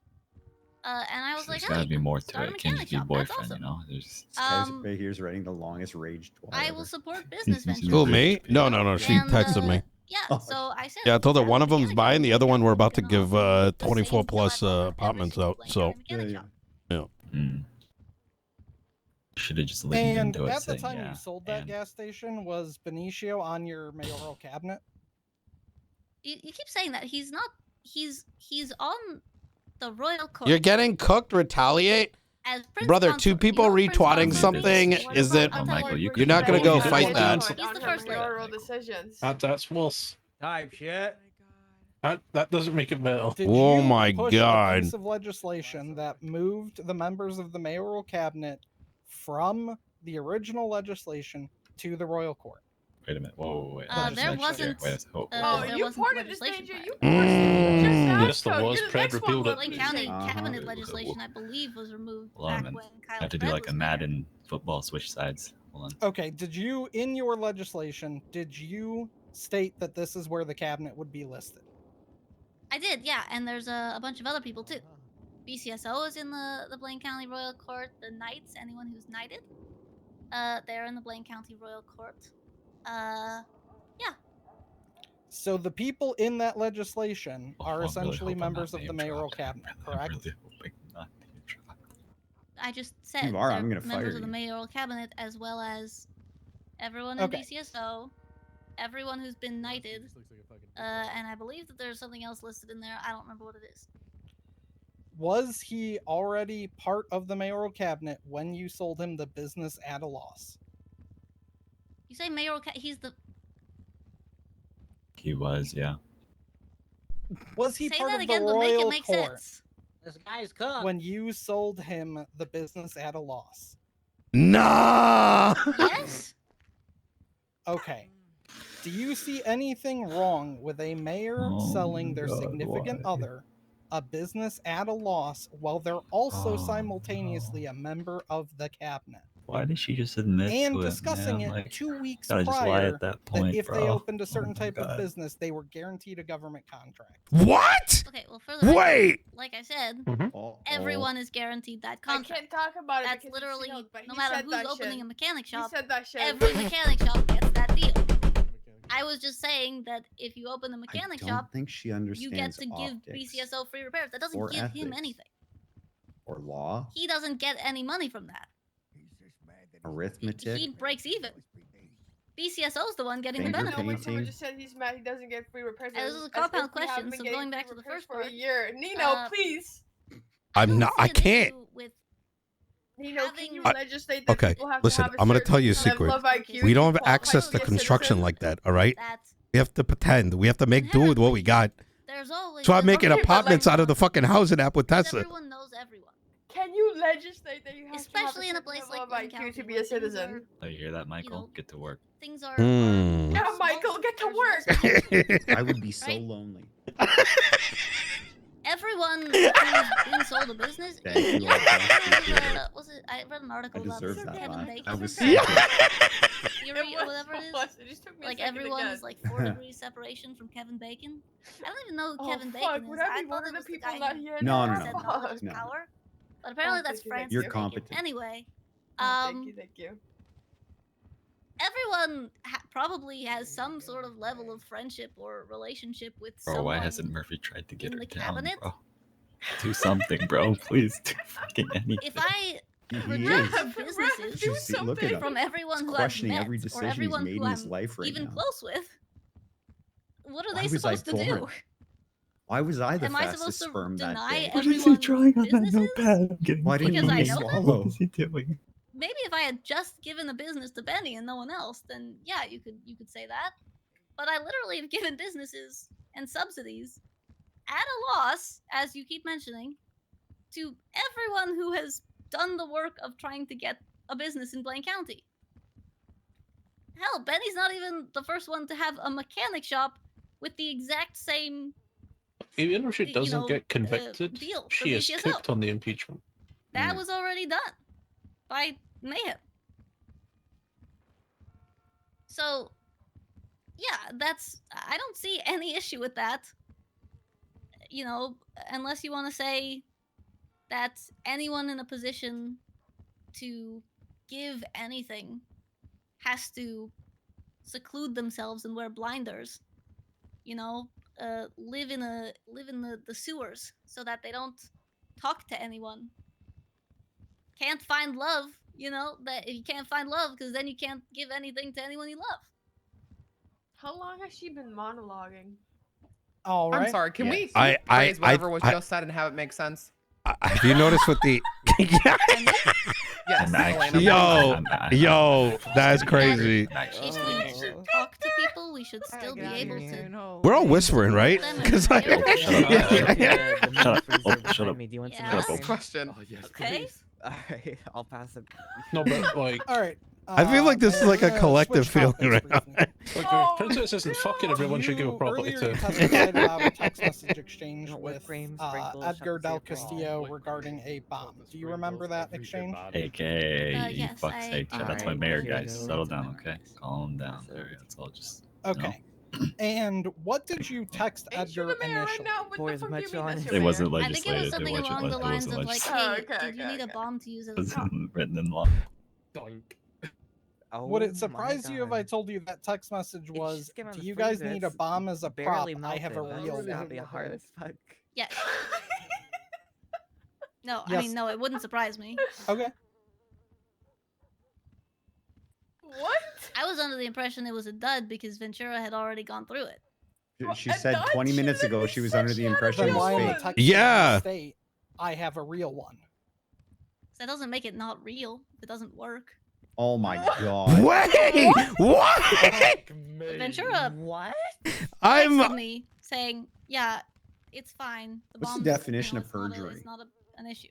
Speaker 25: and I was like,
Speaker 11: There's gotta
Speaker 25: hey,
Speaker 11: be more to
Speaker 25: start
Speaker 11: it.
Speaker 25: a
Speaker 11: It can't
Speaker 25: mechanic
Speaker 11: just be
Speaker 25: shop. That's
Speaker 11: boyfriend,
Speaker 25: awesome.
Speaker 11: you know. There's
Speaker 6: This guy's right here is writing the longest raged.
Speaker 25: I will support business ventures.
Speaker 3: Who, me? No, no, no. She
Speaker 25: And,
Speaker 3: texted me.
Speaker 25: Yeah, so I said,
Speaker 3: Yeah, I told her one of them's buying, the other one we're about to give 24 plus apartments out. So, yeah.
Speaker 11: Should have just leaned
Speaker 19: And
Speaker 11: into it.
Speaker 19: at the
Speaker 11: saying,
Speaker 19: time
Speaker 11: yeah,
Speaker 19: you sold that gas station, was Benicio on your mayoral cabinet?
Speaker 25: You keep saying that he's not. He's on the royal court.
Speaker 3: You're getting cooked. Retaliate.
Speaker 25: As Prince
Speaker 3: Brother,
Speaker 25: Consort.
Speaker 3: 2 people retweeting something. Is it?
Speaker 11: Michael,
Speaker 3: You're not gonna go fight that.
Speaker 8: He's the first mayoral decisions.
Speaker 18: That's worse.
Speaker 17: Type shit.
Speaker 18: That doesn't make it better.
Speaker 19: Did
Speaker 3: Oh
Speaker 19: you
Speaker 3: my
Speaker 19: push
Speaker 3: God.
Speaker 19: a piece of legislation that moved the members of the mayoral cabinet from the original legislation to the royal court?
Speaker 11: Wait a minute. Whoa, wait.
Speaker 25: There wasn't.
Speaker 11: Wait a second.
Speaker 8: Oh,
Speaker 25: there
Speaker 8: you
Speaker 25: wasn't
Speaker 8: ported this
Speaker 25: legislation
Speaker 8: danger.
Speaker 25: for
Speaker 8: You
Speaker 3: Mm.
Speaker 18: Yes, there was. Pred repealed it.
Speaker 25: Blaine County cabinet legislation, I believe, was removed
Speaker 11: Hold on a
Speaker 25: back
Speaker 11: minute.
Speaker 25: when
Speaker 11: I
Speaker 25: Kyle
Speaker 11: have to do
Speaker 25: Pred
Speaker 11: like
Speaker 25: was
Speaker 11: a Madden football switch sides. Hold on.
Speaker 19: Okay, did you, in your legislation, did you state that this is where the cabinet would be listed?
Speaker 25: I did, yeah, and there's a bunch of other people too. BCSO is in the Blaine County Royal Court. The Knights, anyone who's knighted, they're in the Blaine County Royal Court. Yeah.
Speaker 19: So the people in that legislation are
Speaker 11: really
Speaker 19: essentially
Speaker 11: hope I'm not
Speaker 19: members of the
Speaker 11: name
Speaker 19: mayoral cabinet, correct?
Speaker 25: I just said
Speaker 6: You are,
Speaker 25: they're
Speaker 6: I'm gonna fire
Speaker 25: members of the
Speaker 6: you.
Speaker 25: mayoral cabinet as well as everyone in
Speaker 19: Okay.
Speaker 25: BCSO, everyone who's been knighted, and I believe that there's something else listed in there. I don't remember what it is.
Speaker 19: Was he already part of the mayoral cabinet when you sold him the business at a loss?
Speaker 25: You say mayoral he's the.
Speaker 11: He was, yeah.
Speaker 19: Was he
Speaker 25: Say
Speaker 19: part
Speaker 25: that
Speaker 19: of the
Speaker 25: again, but make it
Speaker 19: royal
Speaker 25: make
Speaker 19: court
Speaker 25: sense.
Speaker 17: This guy's cooked.
Speaker 19: when you sold him the business at a loss?
Speaker 3: Nah.
Speaker 25: Yes.
Speaker 19: Okay. Do you see anything wrong with a mayor selling their significant other a business at a loss while they're also simultaneously a member of the cabinet.
Speaker 11: Why did she just admit
Speaker 19: And
Speaker 11: to
Speaker 19: discussing
Speaker 11: it, man?
Speaker 19: it
Speaker 11: Like,
Speaker 19: 2 weeks
Speaker 11: gotta just lie
Speaker 19: prior
Speaker 11: at that point,
Speaker 19: if they
Speaker 11: bro.
Speaker 19: opened a certain
Speaker 11: Oh my
Speaker 19: type of
Speaker 11: God.
Speaker 19: business, they were guaranteed a government contract.
Speaker 3: What?
Speaker 25: Okay, well, for the record,
Speaker 3: Wait.
Speaker 25: like I said,
Speaker 6: Oh,
Speaker 25: everyone is guaranteed that contract.
Speaker 8: I can't talk about it.
Speaker 25: That's
Speaker 8: because
Speaker 25: literally,
Speaker 8: but
Speaker 25: no
Speaker 8: he
Speaker 25: matter
Speaker 8: said
Speaker 25: who's
Speaker 8: that
Speaker 25: opening
Speaker 8: shit.
Speaker 25: a mechanic shop,
Speaker 8: He said that shit.
Speaker 25: every mechanic shop gets that deal. I was just saying that if you open a mechanic
Speaker 6: I
Speaker 25: shop,
Speaker 6: don't think she
Speaker 25: you
Speaker 6: understands
Speaker 25: get to give
Speaker 6: optics
Speaker 25: BCSO free repairs. That doesn't
Speaker 6: or
Speaker 25: give him
Speaker 6: ethics.
Speaker 25: anything.
Speaker 6: or law,
Speaker 25: He doesn't get any money from that.
Speaker 6: arithmetic.
Speaker 25: He breaks even. BCSO's the one getting the
Speaker 6: Finger
Speaker 25: benefit.
Speaker 8: No, but someone
Speaker 6: painting.
Speaker 8: just said he's mad he doesn't get free repairs.
Speaker 25: This is a
Speaker 8: as
Speaker 25: compound
Speaker 8: if we haven't
Speaker 25: question,
Speaker 8: been
Speaker 25: so
Speaker 8: getting
Speaker 25: going back
Speaker 8: free
Speaker 25: to the
Speaker 8: repairs
Speaker 25: first
Speaker 8: for a
Speaker 25: part.
Speaker 8: year. Nino, please.
Speaker 3: I can't.
Speaker 25: With
Speaker 8: Nino, can you
Speaker 3: I-
Speaker 8: legislate that
Speaker 3: Okay,
Speaker 8: people have
Speaker 3: listen,
Speaker 8: to have a
Speaker 3: I'm gonna
Speaker 8: certain
Speaker 3: tell you a
Speaker 8: level
Speaker 3: secret.
Speaker 8: of IQ
Speaker 3: We
Speaker 8: to
Speaker 3: don't have
Speaker 8: qualify
Speaker 3: access
Speaker 8: to
Speaker 3: to
Speaker 8: be a
Speaker 3: construction
Speaker 8: citizen?
Speaker 3: like that, all right? We have to pretend. We have to make do with what we got.
Speaker 25: There's always
Speaker 3: So I'm making
Speaker 8: Okay, but
Speaker 3: apartments out of the fucking housing app with Tesla.
Speaker 25: everyone knows everyone.
Speaker 8: Can you legislate that you have
Speaker 25: Especially
Speaker 8: to
Speaker 25: in
Speaker 8: have
Speaker 25: a place
Speaker 8: certain
Speaker 25: like
Speaker 8: level of
Speaker 25: Lynn
Speaker 8: IQ
Speaker 25: County
Speaker 8: to be
Speaker 25: where
Speaker 8: a
Speaker 25: things
Speaker 8: citizen?
Speaker 11: Oh, you hear that, Michael? Get to work.
Speaker 25: Things are
Speaker 3: Hmm.
Speaker 8: Yeah, Michael, get to work.
Speaker 6: I would be so lonely.
Speaker 25: Everyone who's been sold a business.
Speaker 6: Thank you,
Speaker 25: Yeah,
Speaker 6: Alpha. Appreciate
Speaker 25: I
Speaker 6: it.
Speaker 25: was it? I read an article
Speaker 6: I
Speaker 25: about
Speaker 6: deserve that
Speaker 25: Kevin
Speaker 6: laugh.
Speaker 25: Bacon.
Speaker 6: I was
Speaker 25: theory,
Speaker 8: It
Speaker 25: or whatever it
Speaker 8: was.
Speaker 25: is.
Speaker 8: It just took me a
Speaker 25: Like
Speaker 8: second to
Speaker 25: everyone
Speaker 8: get.
Speaker 25: is like 4 degrees separation from Kevin Bacon. I don't even know who
Speaker 8: Oh,
Speaker 25: Kevin
Speaker 8: fuck,
Speaker 25: Bacon
Speaker 8: would
Speaker 25: is.
Speaker 8: I
Speaker 25: I
Speaker 8: be
Speaker 25: thought
Speaker 8: one
Speaker 25: it
Speaker 8: of the
Speaker 25: was the
Speaker 8: people
Speaker 25: guy
Speaker 8: not
Speaker 25: who
Speaker 8: here
Speaker 6: No, no,
Speaker 25: said
Speaker 6: no.
Speaker 25: knowledge is
Speaker 6: No.
Speaker 25: power. But apparently that's
Speaker 8: thank you,
Speaker 25: Francis
Speaker 6: You're
Speaker 25: Bacon.
Speaker 6: competent.
Speaker 25: Anyway,
Speaker 8: Thank you.
Speaker 25: everyone probably has some sort of level of friendship or relationship with
Speaker 11: Bro,
Speaker 25: someone.
Speaker 11: why hasn't Murphy tried to get
Speaker 25: in
Speaker 11: her
Speaker 25: the
Speaker 11: down,
Speaker 25: cabinet?
Speaker 11: bro? Do something, bro. Please do fucking anything.
Speaker 25: If I
Speaker 6: He
Speaker 25: rejected
Speaker 6: is.
Speaker 25: businesses
Speaker 6: Just look at him.
Speaker 25: from everyone
Speaker 6: He's
Speaker 25: who I've
Speaker 6: questioning
Speaker 25: met
Speaker 6: every
Speaker 25: or
Speaker 6: decision he's
Speaker 25: everyone
Speaker 6: made
Speaker 25: who
Speaker 6: in his
Speaker 25: I'm
Speaker 6: life right
Speaker 25: even
Speaker 6: now.
Speaker 25: close with, what are
Speaker 6: Why
Speaker 25: they
Speaker 6: was I
Speaker 25: supposed to do?
Speaker 6: born? Why was I the
Speaker 25: Am I
Speaker 6: fastest
Speaker 25: supposed to
Speaker 6: sperm that
Speaker 25: deny
Speaker 6: day?
Speaker 11: What is he
Speaker 25: everyone's
Speaker 11: drawing on that
Speaker 25: businesses?
Speaker 11: notepad? I'm getting
Speaker 6: Why didn't
Speaker 25: Because
Speaker 6: you
Speaker 25: I know them?
Speaker 6: swallow?
Speaker 11: What is he doing?
Speaker 25: Maybe if I had just given a business to Benny and no one else, then yeah, you could say that. But I literally have given businesses and subsidies at a loss, as you keep mentioning, to everyone who has done the work of trying to get a business in Blaine County. Hell, Benny's not even the first one to have a mechanic shop with the exact same
Speaker 18: Even if she
Speaker 25: you
Speaker 18: doesn't
Speaker 25: know,
Speaker 18: get convicted,
Speaker 25: deal for
Speaker 18: she is
Speaker 25: BCSO.
Speaker 18: cooked on the impeachment.
Speaker 25: That was already done by Mayhem. So, yeah, I don't see any issue with that. You know, unless you want to say that anyone in a position to give anything has to seclude themselves and wear blinders. You know, live in the sewers so that they don't talk to anyone. Can't find love, you know, that you can't find love because then you can't give anything to anyone you love.
Speaker 8: How long has she been monologuing?
Speaker 19: All right.
Speaker 9: I'm sorry. Can we
Speaker 3: I-
Speaker 9: phrase whatever was
Speaker 3: I-
Speaker 9: just said and have it make sense?
Speaker 3: Have you noticed with the?
Speaker 9: Yes. Elena,
Speaker 3: yo, that's crazy.
Speaker 25: If we should talk to people, we should still be able to.
Speaker 3: We're all whispering, right? Because like,
Speaker 14: Shut up.
Speaker 11: Shut up.
Speaker 14: Do you want some
Speaker 25: Yeah.
Speaker 14: ice cream?
Speaker 9: Question.
Speaker 25: Okay.
Speaker 14: Alright, I'll pass it.
Speaker 18: No, but like,
Speaker 19: All right.
Speaker 3: I feel like this is like a collective
Speaker 19: switch
Speaker 3: feeling right now.
Speaker 19: topics briefly.
Speaker 18: like Princess isn't fucking everyone should give a property
Speaker 19: earlier
Speaker 18: to.
Speaker 19: testified about a text message exchange
Speaker 14: Don't
Speaker 19: with
Speaker 14: whip cream, sprinkles,
Speaker 19: Edgar
Speaker 14: shut
Speaker 19: Del
Speaker 14: the safe
Speaker 19: Castillo regarding a bomb. Do you remember that exchange?
Speaker 11: AKA, you
Speaker 25: yes,
Speaker 11: fuck's sake. That's my
Speaker 14: Alright,
Speaker 11: mayor,
Speaker 14: here you
Speaker 11: guys.
Speaker 14: go.
Speaker 11: Settle down, okay? Calm down. That's all just.
Speaker 19: Okay. And what did you text
Speaker 8: Ain't you
Speaker 19: Edgar
Speaker 8: the mayor right
Speaker 19: initially?
Speaker 8: now? What
Speaker 14: Boys,
Speaker 8: the fuck do you
Speaker 14: much
Speaker 8: mean
Speaker 14: on
Speaker 8: that's
Speaker 14: it.
Speaker 8: your
Speaker 11: It wasn't
Speaker 8: mayor?
Speaker 25: I think it was
Speaker 11: legislated.
Speaker 25: something
Speaker 11: It
Speaker 25: along the
Speaker 11: wasn't
Speaker 25: lines of like,
Speaker 11: legislated.
Speaker 25: hey,
Speaker 8: okay,
Speaker 25: did you
Speaker 8: okay,
Speaker 25: need a
Speaker 8: okay.
Speaker 25: bomb to use as
Speaker 11: It
Speaker 25: a
Speaker 11: was
Speaker 25: prop?
Speaker 11: written in law.
Speaker 2: Doink.
Speaker 19: Would
Speaker 14: Oh
Speaker 19: it surprise
Speaker 14: my
Speaker 19: you if I
Speaker 14: God.
Speaker 19: told you that text message
Speaker 14: It's
Speaker 19: was,
Speaker 14: just given
Speaker 19: do
Speaker 14: the
Speaker 19: you guys
Speaker 14: freezer,
Speaker 19: need a
Speaker 14: it's
Speaker 19: bomb as a prop?
Speaker 14: barely
Speaker 19: I have a
Speaker 14: melted.
Speaker 19: real
Speaker 14: That's gotta
Speaker 19: one.
Speaker 14: be hard as fuck.
Speaker 25: Yes. No, I
Speaker 19: Yes.
Speaker 25: mean, no, it wouldn't surprise me.
Speaker 19: Okay.
Speaker 8: What?
Speaker 25: I was under the impression it was a dud because Ventura had already gone through it.
Speaker 6: She said 20 minutes ago she was under the impression
Speaker 19: Then
Speaker 6: it
Speaker 19: why
Speaker 6: was
Speaker 19: in the
Speaker 6: fake.
Speaker 19: text
Speaker 3: Yeah.
Speaker 19: state, I have a real one?
Speaker 25: That doesn't make it not real. If it doesn't work.
Speaker 6: Oh my god.
Speaker 3: Wait, what?
Speaker 25: Ventura
Speaker 14: What?
Speaker 3: I'm.
Speaker 25: texted me saying, "Yeah, it's fine. The
Speaker 6: What's the
Speaker 25: bomb's,
Speaker 6: definition
Speaker 25: you know,
Speaker 6: of
Speaker 25: it's not a-
Speaker 6: perjury?
Speaker 25: It's not an issue.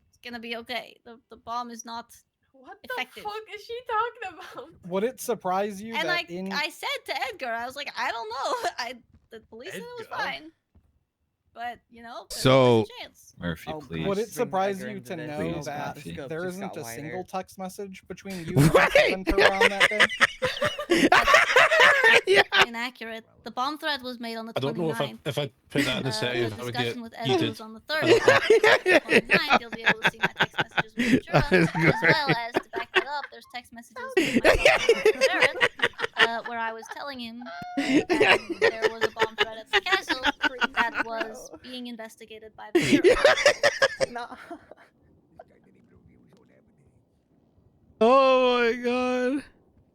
Speaker 25: It's gonna be okay. The bomb is not
Speaker 8: What
Speaker 25: effective."
Speaker 8: the fuck is she talking about?
Speaker 19: Would it surprise you
Speaker 25: And
Speaker 19: that
Speaker 25: I said to Edgar, I was like, I don't know. The police said it was
Speaker 2: Edgar?
Speaker 25: fine. but you know, there's
Speaker 3: So-
Speaker 25: always a chance.
Speaker 11: Murphy,
Speaker 14: Oh,
Speaker 11: please.
Speaker 19: Would it
Speaker 14: Bring
Speaker 19: surprise
Speaker 14: Edgar
Speaker 19: you
Speaker 14: into
Speaker 19: to
Speaker 14: this.
Speaker 19: know
Speaker 11: Please,
Speaker 19: that
Speaker 11: Murphy.
Speaker 14: Scope
Speaker 19: there
Speaker 14: just
Speaker 19: isn't
Speaker 14: got
Speaker 19: a
Speaker 14: wider.
Speaker 19: single text message between you and Ventura on that day?
Speaker 25: Inaccurate. The bomb threat was made on the
Speaker 18: I don't know
Speaker 25: 29th.
Speaker 18: if I put that in the
Speaker 25: The
Speaker 18: settings, I would get
Speaker 25: discussion with Ed
Speaker 18: heated.
Speaker 25: was on the 30th. On the 29th, you'll be able to see my text messages with Ventura, as well as, to back that up, there's text messages with myself and Barrett, where I was telling him that there was a bomb threat at the castle that was being investigated by Ventura.
Speaker 14: No.
Speaker 3: Oh my god.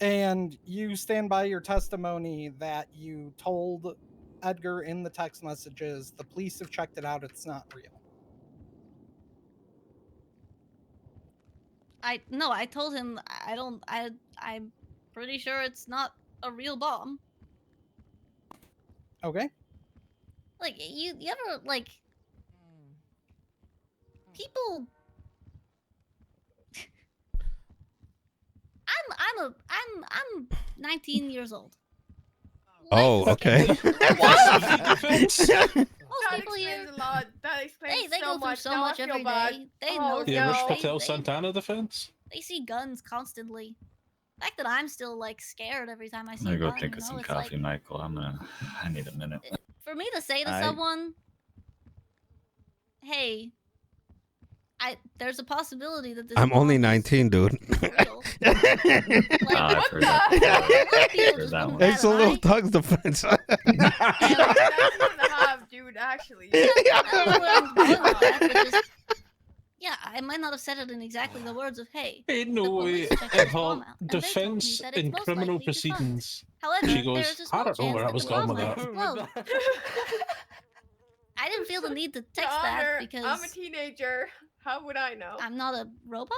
Speaker 19: And you stand by your testimony that you told Edgar in the text messages, the police have checked it out, it's not real.
Speaker 25: I told him I'm pretty sure it's not a real bomb.
Speaker 19: Okay.
Speaker 25: Like you ever like people I'm 19 years old.
Speaker 3: Oh, okay.
Speaker 25: Most people here,
Speaker 8: a lot. That explains
Speaker 25: they
Speaker 8: so
Speaker 25: go through
Speaker 8: much.
Speaker 25: so
Speaker 8: Now I
Speaker 25: much
Speaker 8: feel
Speaker 25: every
Speaker 8: bad.
Speaker 25: day. They
Speaker 8: Oh,
Speaker 25: know
Speaker 18: Yeah, Rich
Speaker 8: no.
Speaker 18: Patel Santana defense.
Speaker 25: they see guns constantly. The fact that I'm still like scared every time I see
Speaker 11: I'm
Speaker 25: a
Speaker 11: gonna go
Speaker 25: gun,
Speaker 11: think
Speaker 25: you
Speaker 11: of
Speaker 25: know,
Speaker 11: some
Speaker 25: it's
Speaker 11: coffee,
Speaker 25: like
Speaker 11: Michael. I need a minute.
Speaker 25: for me to say to
Speaker 11: I-
Speaker 25: someone, "Hey, there's a possibility that this
Speaker 3: I'm only
Speaker 25: bomb is
Speaker 3: 19, dude.
Speaker 25: real."
Speaker 11: I've heard that before. Heard that one.
Speaker 3: It's a little Tug's defense.
Speaker 8: That's something to have, dude. Actually.
Speaker 25: Yeah, I might not have said it in exactly the words of "Hey."
Speaker 18: Ain't
Speaker 25: the
Speaker 18: no way.
Speaker 25: police checked this
Speaker 18: About
Speaker 25: bomb out, and they told me
Speaker 18: defense
Speaker 25: that it's
Speaker 18: in
Speaker 25: most
Speaker 18: criminal
Speaker 25: likely defunct.
Speaker 18: proceedings.
Speaker 25: However,
Speaker 18: She
Speaker 25: there
Speaker 18: goes,
Speaker 25: is a
Speaker 18: I
Speaker 25: small
Speaker 18: don't know
Speaker 25: chance
Speaker 18: where I
Speaker 25: that
Speaker 18: was
Speaker 25: the
Speaker 18: going
Speaker 25: bomb
Speaker 18: with
Speaker 25: might
Speaker 18: that.
Speaker 25: explode. I didn't feel the need to text
Speaker 8: Your
Speaker 25: that
Speaker 8: Honor,
Speaker 25: because
Speaker 8: I'm a teenager. How would I know?
Speaker 25: I'm not a robot.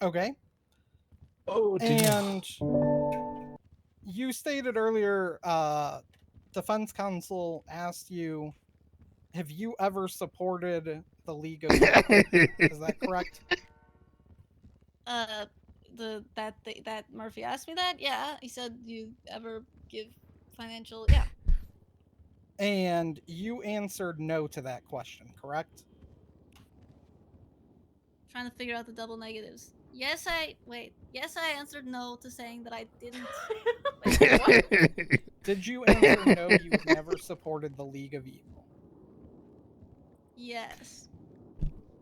Speaker 19: Okay.
Speaker 18: Oh,
Speaker 19: and you stated earlier, defense counsel asked you, have you ever supported the League of Evil? Is that correct?
Speaker 25: That Murphy asked me that. Yeah, he said, "You ever give financial?" Yeah.
Speaker 19: And you answered no to that question, correct?
Speaker 25: Trying to figure out the double negatives. Yes, I answered no to saying that I didn't. Wait, what?
Speaker 19: Did you answer no, you've never supported the League of Evil?
Speaker 25: Yes.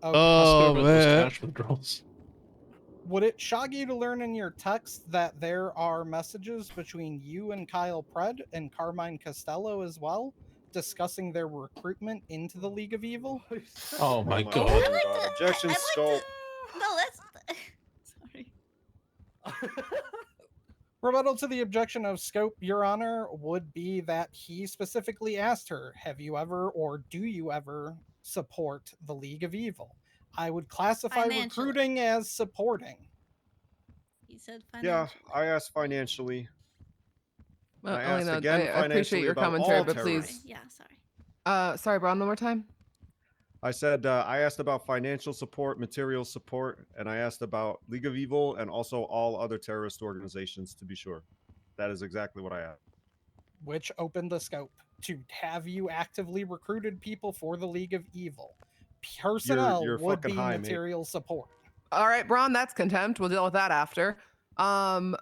Speaker 19: Okay.
Speaker 3: Oh, man.
Speaker 18: Cash withdrawals.
Speaker 19: Would it shock you to learn in your text that there are messages between you and Kyle Pred and Carmine Costello as well, discussing their recruitment into the League of Evil?
Speaker 18: Oh my
Speaker 7: my
Speaker 18: god.
Speaker 7: God. Objection, scope.
Speaker 25: No, that's. Sorry.
Speaker 19: Rebuttal to the objection of Scope, Your Honor, would be that he specifically asked her, have you ever or do you ever support the League of Evil? I would classify
Speaker 25: Financially.
Speaker 19: recruiting as supporting.
Speaker 25: He said
Speaker 7: Yeah,
Speaker 25: financially.
Speaker 7: I asked financially.
Speaker 21: Well,
Speaker 7: I asked
Speaker 21: Elena,
Speaker 7: again
Speaker 21: I appreciate
Speaker 7: financially
Speaker 21: your
Speaker 7: about
Speaker 21: commentary,
Speaker 7: all
Speaker 21: but
Speaker 7: terrorists.
Speaker 21: please.
Speaker 25: Yeah, sorry.
Speaker 21: Sorry, Braun, one more time.
Speaker 7: I said I asked about financial support, material support, and I asked about League of Evil and also all other terrorist organizations, to be sure. That is exactly what I asked.
Speaker 19: Which opened the scope to have you actively recruited people for the League of Evil. Personnel
Speaker 7: You're
Speaker 19: would
Speaker 7: fucking
Speaker 19: be
Speaker 7: high, mate.
Speaker 19: material support.
Speaker 21: All right, Braun, that's contempt. We'll deal with that after. I'm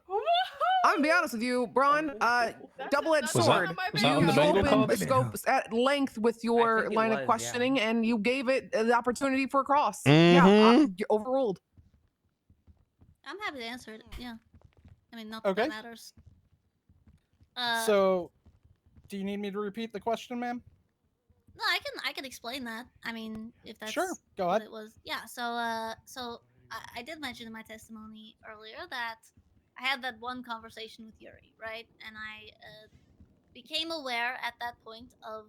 Speaker 21: gonna be honest with you, Braun. Double-edged
Speaker 18: Was that-
Speaker 21: sword.
Speaker 18: was that on the
Speaker 21: You
Speaker 18: bingo
Speaker 21: opened
Speaker 18: card?
Speaker 21: scope at length with your
Speaker 14: think it
Speaker 21: line
Speaker 14: was,
Speaker 21: of
Speaker 14: yeah.
Speaker 21: questioning, and you gave it the opportunity for a cross.
Speaker 3: Mhm.
Speaker 21: Yeah, overruled.
Speaker 25: I'm happy to answer it. Yeah. I mean, not
Speaker 19: Okay.
Speaker 25: that matters.
Speaker 19: So, do you need me to repeat the question, ma'am?
Speaker 25: No, I can explain that. I mean, if that's
Speaker 19: Sure, go
Speaker 25: what
Speaker 19: ahead.
Speaker 25: it was. Yeah. So I did mention in my testimony earlier that I had that one conversation with Yuri, right? And I became aware at that point of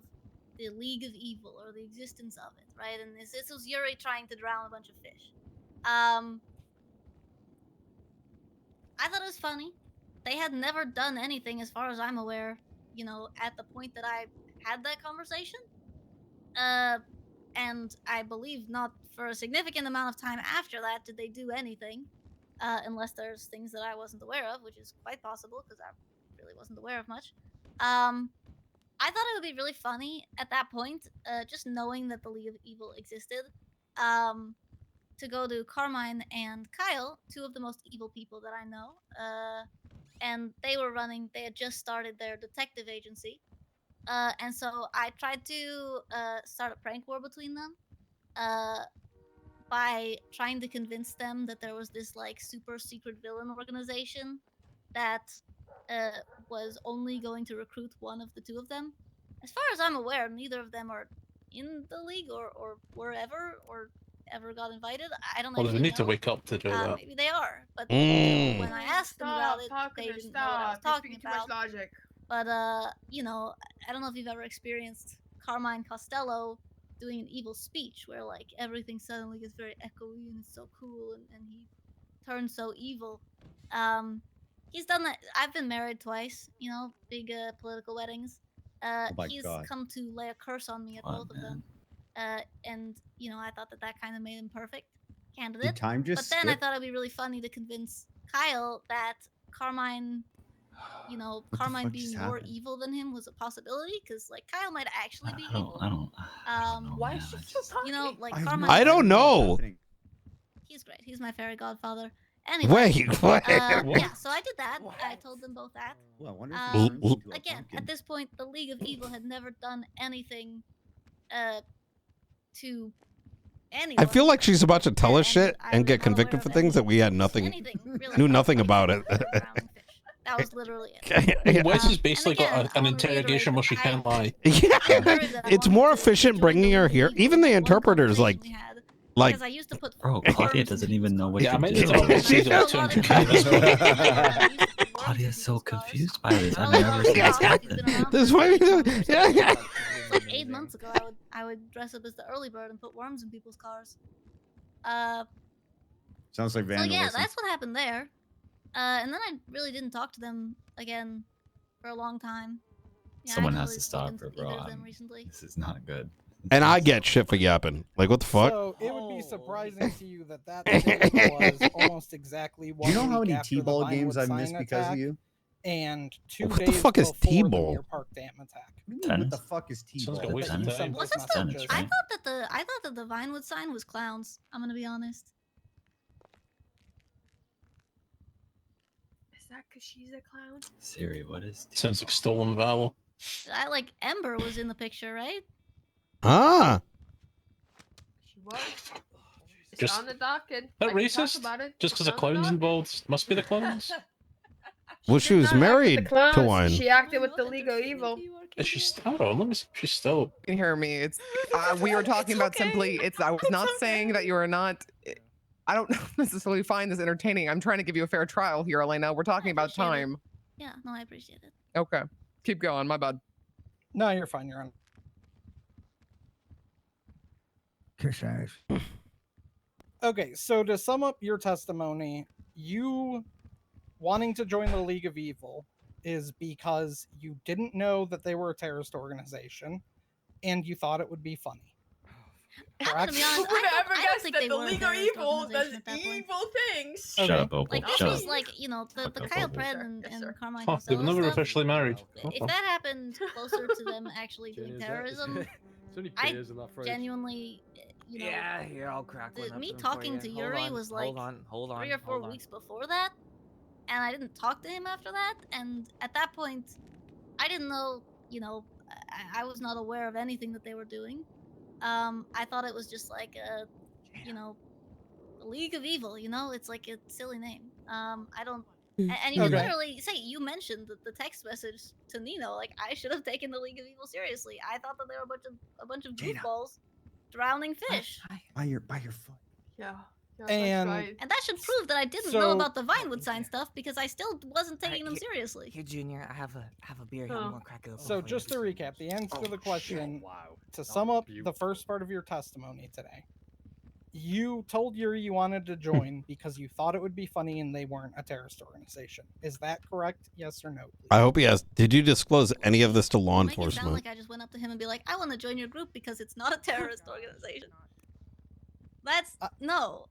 Speaker 25: the League of Evil or the existence of it, right? And this was Yuri trying to drown a bunch of fish. I thought it was funny. They had never done anything, as far as I'm aware, you know, at the point that I had that conversation. And I believe not for a significant amount of time after that did they do anything, unless there's things that I wasn't aware of, which is quite possible because I really wasn't aware of much. I thought it would be really funny at that point, just knowing that the League of Evil existed, to go to Carmine and Kyle, two of the most evil people that I know, and they had just started their detective agency, and so I tried to start a prank war between them, by trying to convince them that there was this like super secret villain organization that was only going to recruit one of the two of them. As far as I'm aware, neither of them are in the league or wherever or ever got invited. I don't
Speaker 18: Well, they
Speaker 25: actually
Speaker 18: need to
Speaker 25: know.
Speaker 18: wake up to do that.
Speaker 25: Maybe they are, but
Speaker 3: Mm.
Speaker 25: when I asked them about it, they didn't know what I was talking
Speaker 8: Too much
Speaker 25: about.
Speaker 8: logic.
Speaker 25: But you know, I don't know if you've ever experienced Carmine Costello doing an evil speech where like everything suddenly gets very echoey and it's so cool and he turns so evil. He's done that. I've been married twice, you know, big political weddings.
Speaker 6: my
Speaker 25: He's
Speaker 6: God.
Speaker 25: come to lay a curse on me at both of them. And you know, I thought that kind of made him perfect candidate.
Speaker 6: Did time just
Speaker 25: But then I
Speaker 6: skip?
Speaker 25: thought it'd be really funny to convince Kyle that Carmine, you know,
Speaker 6: What the
Speaker 25: Carmine
Speaker 6: fuck
Speaker 25: being
Speaker 6: just
Speaker 25: more
Speaker 6: happened?
Speaker 25: evil than him was a possibility because like Kyle might actually be
Speaker 11: I don't
Speaker 25: evil.
Speaker 8: Why is she still talking?
Speaker 25: You know, like
Speaker 6: I have no
Speaker 25: Carmine.
Speaker 3: I don't know.
Speaker 25: He's great. He's my fairy godfather. Anyway,
Speaker 3: Wait, what?
Speaker 25: yeah, so I did that. I told them both that.
Speaker 6: Well, I wonder if he turns into a
Speaker 25: Again,
Speaker 6: pumpkin.
Speaker 25: at this point, the League of Evil had never done anything to anyone.
Speaker 3: I feel like she's about to tell us shit
Speaker 25: I
Speaker 3: and
Speaker 25: was
Speaker 3: get
Speaker 25: not
Speaker 3: convicted
Speaker 25: aware
Speaker 3: for
Speaker 25: of
Speaker 3: things that we had
Speaker 25: anything, really.
Speaker 3: knew nothing about it.
Speaker 25: That was literally it.
Speaker 18: Wes has basically
Speaker 25: again,
Speaker 18: got
Speaker 25: I
Speaker 18: an
Speaker 25: wanna
Speaker 18: interrogation where she can't lie.
Speaker 3: Yeah, it's more efficient bringing her here. Even the interpreters, like,
Speaker 25: Because I used to put
Speaker 11: Bro, Claudia doesn't even know what
Speaker 18: Yeah, I
Speaker 11: to
Speaker 18: might
Speaker 11: do.
Speaker 18: need to help Wesley do it too.
Speaker 11: Claudia's so confused by this. I've never seen this happen.
Speaker 3: This might be yeah.
Speaker 25: Like 8 months ago, I would dress up as the early bird and put worms in people's cars.
Speaker 6: Sounds like
Speaker 25: So
Speaker 6: vandalism.
Speaker 25: yeah, that's what happened there. And then I really didn't talk to them again for a long time. Yeah, I
Speaker 11: Someone
Speaker 25: haven't
Speaker 11: has
Speaker 25: really
Speaker 11: to stop
Speaker 25: spoken
Speaker 11: her,
Speaker 25: to
Speaker 11: bro.
Speaker 25: either of them recently.
Speaker 11: This is not good.
Speaker 3: And I get shit for yapping. Like, what the fuck?
Speaker 19: So it would be surprising to you that that date was almost exactly
Speaker 6: Do you know
Speaker 19: 1
Speaker 6: how
Speaker 19: week
Speaker 6: many
Speaker 19: after the
Speaker 6: T-ball games
Speaker 19: Vinewood
Speaker 6: I've
Speaker 19: sign
Speaker 6: missed because of
Speaker 19: attack
Speaker 6: you?
Speaker 19: And 2
Speaker 3: What the
Speaker 19: days
Speaker 3: fuck is
Speaker 19: before the
Speaker 3: T-ball?
Speaker 19: Deer Park Dam attack.
Speaker 6: What the fuck is
Speaker 18: Sounds
Speaker 6: T-ball?
Speaker 18: like a waste of
Speaker 19: You
Speaker 18: time.
Speaker 19: sent
Speaker 25: Was
Speaker 19: us
Speaker 25: this the?
Speaker 19: messages.
Speaker 25: I thought that the Vinewood sign was clowns. I'm gonna be honest.
Speaker 8: Is that because she's a clown?
Speaker 11: Siri, what is
Speaker 18: Sounds like stolen vowel.
Speaker 25: I like Ember was in the picture, right?
Speaker 3: Ah.
Speaker 8: She was. It's
Speaker 18: Just-
Speaker 8: on the docket.
Speaker 18: That
Speaker 8: I can talk
Speaker 18: racist?
Speaker 8: about it.
Speaker 18: Just because
Speaker 8: It's
Speaker 18: the
Speaker 8: on the
Speaker 18: clown's
Speaker 8: docket.
Speaker 18: involved must be the clowns?
Speaker 3: Well, she was married to
Speaker 8: Clowns.
Speaker 3: one.
Speaker 8: She acted with the League of Evil.
Speaker 18: Is she hold on, let me see if she's still.
Speaker 9: You can hear me. It's we were talking about simply. I was not saying that you are not. I don't necessarily find this entertaining. I'm trying to give you a fair trial here, Elena. We're talking about
Speaker 25: appreciate it.
Speaker 9: time.
Speaker 25: Yeah, no, I appreciate it.
Speaker 9: Okay, keep going. My bad.
Speaker 19: No, you're fine. You're on.
Speaker 17: Kiss ass.
Speaker 19: Okay, so to sum up your testimony, you wanting to join the League of Evil is because you didn't know that they were a terrorist organization and you thought it would be funny.
Speaker 25: I'm gonna be honest.
Speaker 8: Who would
Speaker 25: I
Speaker 8: ever
Speaker 25: don't
Speaker 8: guess
Speaker 25: think
Speaker 8: that
Speaker 25: they
Speaker 8: the
Speaker 25: were a
Speaker 8: League of
Speaker 25: terrorist
Speaker 8: Evil does
Speaker 25: organization at that point.
Speaker 8: evil things?
Speaker 11: Shut up, Opal.
Speaker 25: Like this
Speaker 11: Shut
Speaker 25: was
Speaker 11: up.
Speaker 25: like, you know, the
Speaker 11: Fuck up,
Speaker 25: Kyle
Speaker 11: Opal.
Speaker 25: Pred and Carmine
Speaker 18: Oh, they were
Speaker 25: Costello
Speaker 18: never
Speaker 25: stuff.
Speaker 18: officially married.
Speaker 25: If that happened closer to them actually doing
Speaker 2: Jenny, is that-
Speaker 25: terrorism,
Speaker 2: There's only
Speaker 25: I
Speaker 2: beers in that fridge.
Speaker 25: genuinely, you know,
Speaker 14: Yeah, here I'll crack one.
Speaker 25: me
Speaker 14: open for
Speaker 25: talking
Speaker 14: you.
Speaker 25: to
Speaker 14: Hold
Speaker 25: Yuri
Speaker 14: on,
Speaker 25: was like
Speaker 14: hold on,
Speaker 25: 3 or 4
Speaker 14: hold on.
Speaker 25: weeks before that, and I didn't talk to him after that. And at that point, I didn't know, you know, I was not aware of anything that they were doing. I thought it was just like a, you know, League of Evil. You know, it's like a silly name. I don't. And you
Speaker 19: Okay.
Speaker 25: literally say you mentioned the text message to Nino. Like I should have taken the League of Evil seriously. I thought that they were a bunch of goofballs drowning fish.
Speaker 6: By your foot.
Speaker 8: Yeah.
Speaker 19: And
Speaker 25: And that should prove that I didn't know
Speaker 19: So-
Speaker 25: about the Vinewood sign stuff because I still wasn't taking them seriously.
Speaker 14: Here, Junior, I have a beer here. I'm gonna crack it open.
Speaker 19: So
Speaker 14: for
Speaker 19: just
Speaker 14: you.
Speaker 19: to recap, the answer to the question,
Speaker 2: Wow.
Speaker 19: to sum up the first part of your testimony today, you told Yuri you wanted to join because you thought it would be funny and they weren't a terrorist organization. Is that correct? Yes or no?
Speaker 3: I hope he has. Did you disclose any of this to law
Speaker 25: Make it sound
Speaker 3: enforcement?
Speaker 25: like I just went up to him and be like, I want to join your group because it's not a terrorist organization. That's no.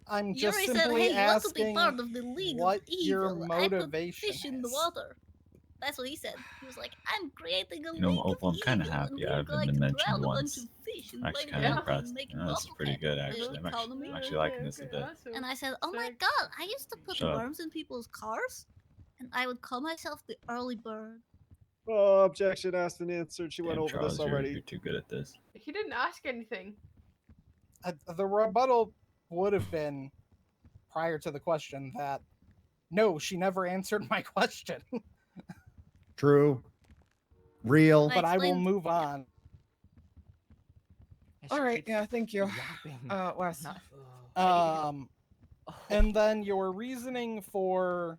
Speaker 19: I'm just
Speaker 25: Yuri said,
Speaker 19: simply
Speaker 25: "Hey, you want to be
Speaker 19: asking
Speaker 25: part of the League
Speaker 19: what
Speaker 25: of Evil?
Speaker 19: your
Speaker 25: I put
Speaker 19: motivation
Speaker 25: fish in the
Speaker 19: is.
Speaker 25: water." That's what he said. He was like, I'm creating a
Speaker 11: You know,
Speaker 25: league
Speaker 11: Opal, I'm
Speaker 25: of
Speaker 11: kind of
Speaker 25: evil, and
Speaker 11: happy I
Speaker 25: we're
Speaker 11: haven't
Speaker 25: going
Speaker 11: been
Speaker 25: to
Speaker 11: mentioned
Speaker 25: drown a bunch
Speaker 11: once.
Speaker 25: of fish and
Speaker 11: I'm actually
Speaker 25: blame
Speaker 11: kind
Speaker 25: it
Speaker 11: of
Speaker 25: on
Speaker 11: impressed.
Speaker 25: and make
Speaker 11: No, this is
Speaker 25: bubble
Speaker 11: pretty
Speaker 25: head
Speaker 11: good,
Speaker 25: the
Speaker 11: actually.
Speaker 25: economy.
Speaker 11: I'm actually liking this a bit.
Speaker 25: And I said, oh my god, I used to put
Speaker 11: Shut up.
Speaker 25: worms in people's cars, and I would call myself the early bird.
Speaker 7: Oh, objection asked and answered. She went
Speaker 11: Damn,
Speaker 7: over
Speaker 11: Charles,
Speaker 7: this already.
Speaker 11: You're too good at this.
Speaker 8: He didn't ask anything.
Speaker 19: The rebuttal would have been prior to the question that no, she never answered my question.
Speaker 6: True. Real.
Speaker 19: But I will move on.
Speaker 21: All right. Yeah. Thank you. Wes.
Speaker 19: And then your reasoning for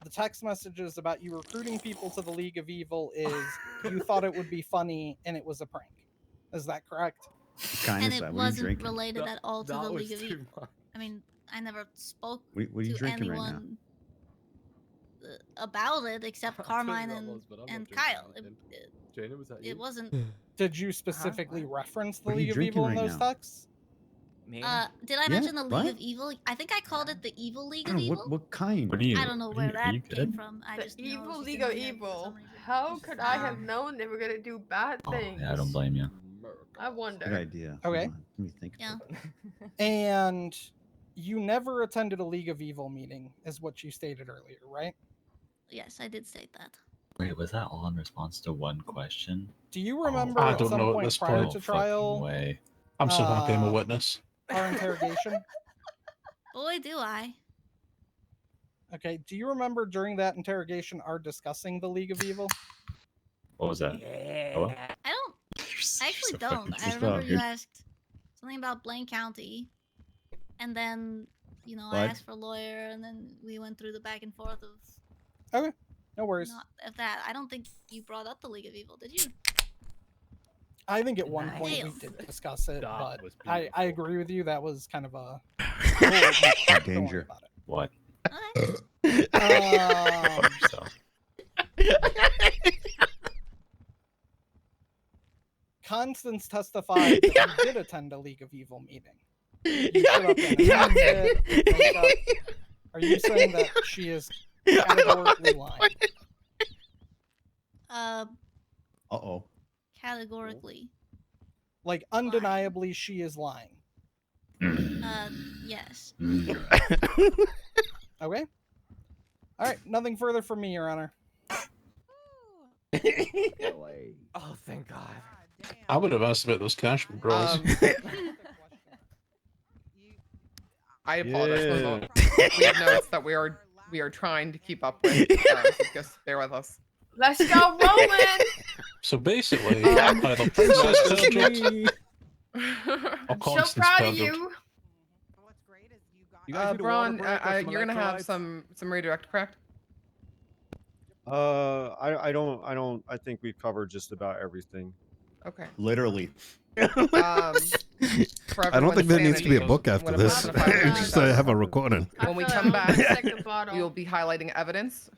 Speaker 19: the text messages about you recruiting people to the League of Evil is you thought it would be funny and it was a prank. Is that correct?
Speaker 25: And it wasn't related at all to the League of Evil. I mean, I never spoke
Speaker 6: What are you
Speaker 25: to
Speaker 6: drinking right now?
Speaker 25: anyone about it except Carmine and Kyle.
Speaker 2: Jaina, was that you?
Speaker 25: It wasn't.
Speaker 19: Did you specifically reference the
Speaker 6: What are you
Speaker 19: League of
Speaker 6: drinking
Speaker 19: Evil in
Speaker 6: right
Speaker 19: those
Speaker 6: now?
Speaker 19: texts?
Speaker 25: Did I
Speaker 6: Yeah,
Speaker 25: mention the League
Speaker 6: what?
Speaker 25: of Evil? I think I called it the Evil League
Speaker 6: I
Speaker 25: of
Speaker 6: don't know,
Speaker 25: Evil.
Speaker 6: what kind?
Speaker 11: What are you?
Speaker 25: I don't know where that came from. I
Speaker 8: The
Speaker 25: just know
Speaker 8: Evil
Speaker 25: she's
Speaker 8: League
Speaker 25: in
Speaker 8: of
Speaker 25: here for
Speaker 8: Evil.
Speaker 25: some reason.
Speaker 8: How could I have known they were gonna do bad things?
Speaker 11: Yeah, I don't blame you.
Speaker 8: I wonder.
Speaker 6: Good idea.
Speaker 19: Okay.
Speaker 6: Hold on, let me think.
Speaker 25: Yeah.
Speaker 19: And you never attended a League of Evil meeting, is what you stated earlier, right?
Speaker 25: Yes, I did state that.
Speaker 11: Wait, was that all in response to one question?
Speaker 19: Do you remember
Speaker 18: I
Speaker 19: at
Speaker 18: don't
Speaker 19: some
Speaker 18: know at
Speaker 19: point
Speaker 18: this
Speaker 19: prior
Speaker 18: point.
Speaker 19: to
Speaker 11: No
Speaker 19: trial
Speaker 11: fucking way.
Speaker 18: I'm so happy I'm a
Speaker 19: uh,
Speaker 18: witness.
Speaker 19: our interrogation?
Speaker 25: Boy, do I.
Speaker 19: Okay. Do you remember during that interrogation our discussing the League of Evil?
Speaker 11: What was that? Hello?
Speaker 25: I don't. I actually
Speaker 11: so
Speaker 25: don't.
Speaker 11: fucking
Speaker 25: I remember you
Speaker 11: weird.
Speaker 25: asked something about Blaine County, and then I
Speaker 6: What?
Speaker 25: asked for a lawyer, and then we went through the back and forth of
Speaker 19: Okay. No worries.
Speaker 25: not of that. I don't think you brought up the League of Evil, did you?
Speaker 19: I think at one point we
Speaker 25: Nice.
Speaker 19: did discuss it,
Speaker 2: That
Speaker 19: but
Speaker 2: was
Speaker 19: I agree with you. That was kind of a
Speaker 6: Danger.
Speaker 11: What?
Speaker 19: Um, Constance testified that you did attend a League of Evil meeting. You showed up and announced it, you showed up. Are you saying that she is categorically lying?
Speaker 6: Uh-oh.
Speaker 25: Categorically.
Speaker 19: Like, undeniably, she is lying.
Speaker 25: Yes.
Speaker 19: Okay. All right. Nothing further from me, Your Honor.
Speaker 17: Oh, thank God.
Speaker 18: I would have asked about those cash withdrawals.
Speaker 9: I apologize.
Speaker 7: Yeah.
Speaker 9: We have notes that we are trying to keep up with. So just bear with us.
Speaker 8: Let's go, Roman.
Speaker 18: So basically, either Princess perjured or
Speaker 8: So
Speaker 18: Constance
Speaker 8: proud of
Speaker 18: perjured.
Speaker 8: you.
Speaker 17: You guys need a
Speaker 9: Braun,
Speaker 17: water break or some
Speaker 9: you're gonna have
Speaker 17: electrolytes?
Speaker 9: some redirect, correct?
Speaker 7: I think we've covered just about everything.
Speaker 9: Okay.
Speaker 6: Literally.
Speaker 9: For
Speaker 3: I don't
Speaker 9: everyone's
Speaker 3: think there needs to be a
Speaker 9: sanity,
Speaker 3: book
Speaker 9: I'm
Speaker 3: after
Speaker 9: gonna
Speaker 3: this.
Speaker 9: put on a 5-minute
Speaker 3: Just have a recording.
Speaker 9: When we
Speaker 8: I feel
Speaker 9: come
Speaker 8: like I'll
Speaker 9: back,
Speaker 8: take the bottle.
Speaker 9: we will be highlighting evidence,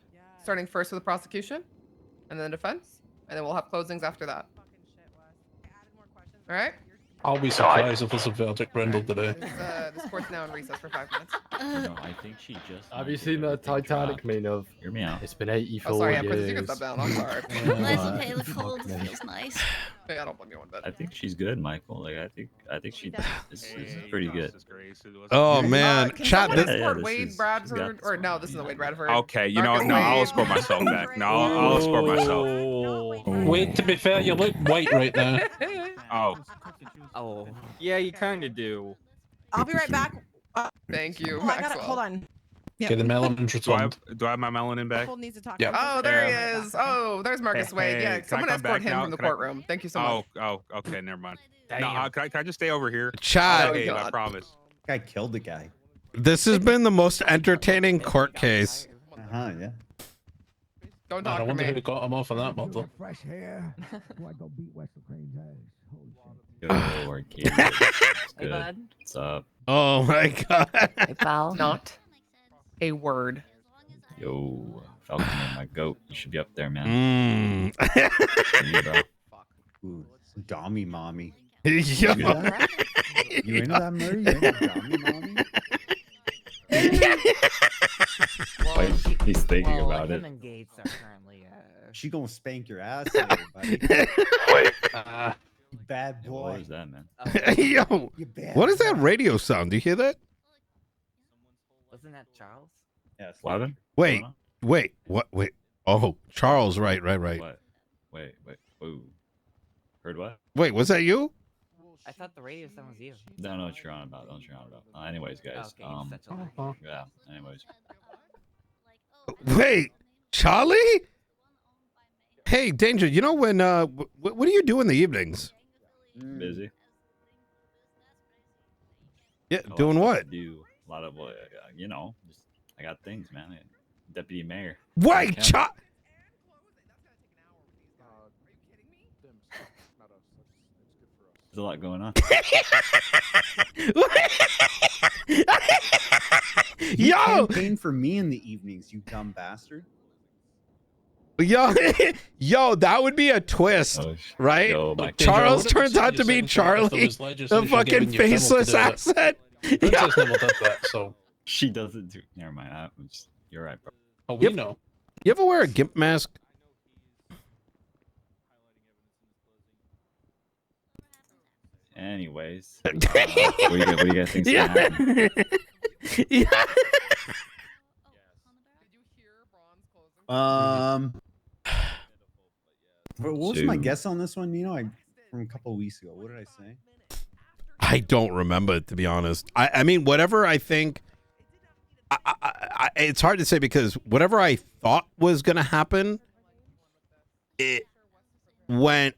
Speaker 9: starting first with the prosecution, and then the defense, and then we'll have closings after that. All right.
Speaker 18: I'll be surprised if there's a verdict rendered today.
Speaker 9: This court's now in recess for 5 minutes.
Speaker 11: No, I think she just.
Speaker 2: Have you seen the Titanic meme of?
Speaker 11: Hear me out.
Speaker 2: It's been 84
Speaker 9: Oh, sorry, yeah,
Speaker 2: years.
Speaker 9: Chris, you can step down. I'm sorry.
Speaker 25: That's okay. The cold feels nice.
Speaker 9: Yeah, I don't blame you one bit.
Speaker 11: I think she's good, Michael. Like I think she. This is pretty good.
Speaker 3: Oh man,
Speaker 9: Can
Speaker 3: chat.
Speaker 9: someone
Speaker 3: This,
Speaker 9: escort
Speaker 11: this
Speaker 9: Wade
Speaker 11: is-
Speaker 9: Bradford, or no, this isn't Wade Bradford.
Speaker 10: Okay, you know,
Speaker 9: Marcus
Speaker 10: no, I'll
Speaker 9: Wade.
Speaker 10: escort myself back. No, I'll escort myself.
Speaker 18: Wait, to be fair, you look white right now.
Speaker 17: Oh, yeah, you kind of do.
Speaker 5: I'll be right back.
Speaker 9: Thank you,
Speaker 5: Oh, I got it.
Speaker 9: Maxwell.
Speaker 5: Hold on.
Speaker 18: Okay, the melanin's returned.
Speaker 10: Do I have my melanin back?
Speaker 5: Hold needs to talk.
Speaker 18: Yeah.
Speaker 9: Oh, there he is. Oh, there's Marcus
Speaker 10: Hey,
Speaker 9: Wade.
Speaker 10: hey,
Speaker 9: Yeah,
Speaker 10: can I
Speaker 9: someone
Speaker 10: come
Speaker 9: escort
Speaker 10: back
Speaker 9: him
Speaker 10: now?
Speaker 9: from the
Speaker 10: Can I-
Speaker 9: courtroom. Thank you so much.
Speaker 10: Oh, okay, never mind. No,
Speaker 17: Damn.
Speaker 10: can I just stay over here?
Speaker 3: Chat.
Speaker 10: I'll behave, I
Speaker 9: God.
Speaker 10: promise.
Speaker 6: Guy killed the guy.
Speaker 3: this has been the most entertaining court case.
Speaker 6: Uh-huh, yeah.
Speaker 9: Don't
Speaker 18: Man, I
Speaker 9: talk to
Speaker 18: wonder who
Speaker 9: me.
Speaker 18: got him off on that model.
Speaker 4: Fresh hair. Before I go beat Wesley Crane's ass. Holy shit.
Speaker 11: Yo, Arcadia. It's
Speaker 14: Hey,
Speaker 11: good.
Speaker 14: bud.
Speaker 11: What's up?
Speaker 3: Oh my god.
Speaker 14: Hey, pal.
Speaker 9: Not a word.
Speaker 11: Yo, Falcon, my goat. You should be up there, man. You, bro.
Speaker 6: Ooh, Dommy mommy.
Speaker 3: Yo.
Speaker 6: You into that? You into that, Murray? You into Dommy mommy?
Speaker 11: Like, he's thinking
Speaker 14: well,
Speaker 11: about
Speaker 14: him
Speaker 11: it.
Speaker 14: and Gates are currently.
Speaker 6: She gonna spank your ass, later, buddy.
Speaker 3: Wait.
Speaker 6: You bad boy.
Speaker 11: What was that, man?
Speaker 3: Yo,
Speaker 6: You bad
Speaker 3: what is that
Speaker 6: boy.
Speaker 3: radio sound? Do you hear that?
Speaker 14: Wasn't that Charles?
Speaker 6: Yes.
Speaker 11: What?
Speaker 3: Wait, wait, what? Wait. Oh, Charles, right.
Speaker 11: What? Wait. Ooh. Heard what?
Speaker 3: Wait, was that you?
Speaker 14: I thought the radio sound was you.
Speaker 11: Don't know what you're on about. Anyways, guys.
Speaker 14: Okay, such a lie.
Speaker 11: Yeah. Anyways.
Speaker 3: Wait, Charlie? Hey, Danger, you know when, what do you do in the evenings?
Speaker 11: Busy.
Speaker 3: Yeah,
Speaker 11: Oh,
Speaker 3: doing
Speaker 11: I
Speaker 3: what?
Speaker 11: do a lot of, just, I got things, man. Deputy mayor.
Speaker 3: Wait,
Speaker 11: County. There's a lot going on.
Speaker 6: You
Speaker 3: Yo!
Speaker 6: campaign for me in the evenings, you dumb bastard.
Speaker 3: Yo, that would be a twist, right?
Speaker 11: Yo, my
Speaker 3: Charles
Speaker 11: Danger,
Speaker 3: turns out to be Charlie, the fucking faceless asset.
Speaker 18: Princess never did that, so
Speaker 11: she doesn't do. Never mind. You're right, bro.
Speaker 18: Oh, we know.
Speaker 3: You ever wear a gimp mask?
Speaker 11: Anyways, what do you guys think's gonna happen?
Speaker 3: Yeah.
Speaker 6: What was my guess on this one, Nino? From a couple of weeks ago. What did I say?
Speaker 3: I don't remember, to be honest. I mean, whatever I think, it's hard to say because whatever I thought was going to happen, it went.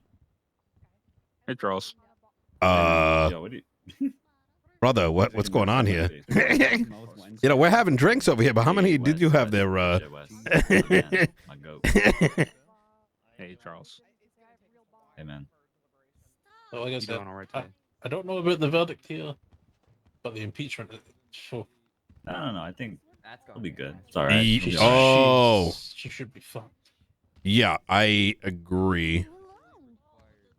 Speaker 10: Hey, Charles.
Speaker 11: Yo, what do you...
Speaker 3: Brother, what's going on here? You know, we're having drinks over here, but how many did you have there?
Speaker 11: My goat.
Speaker 10: Hey, Charles.
Speaker 11: Hey, man.
Speaker 18: Well, like I said,
Speaker 10: doing all right today?
Speaker 18: I don't know about the verdict here, but the impeachment. Sure.
Speaker 11: No. I think it'll be good. It's all right.
Speaker 18: She should be fine.
Speaker 3: Yeah, I agree.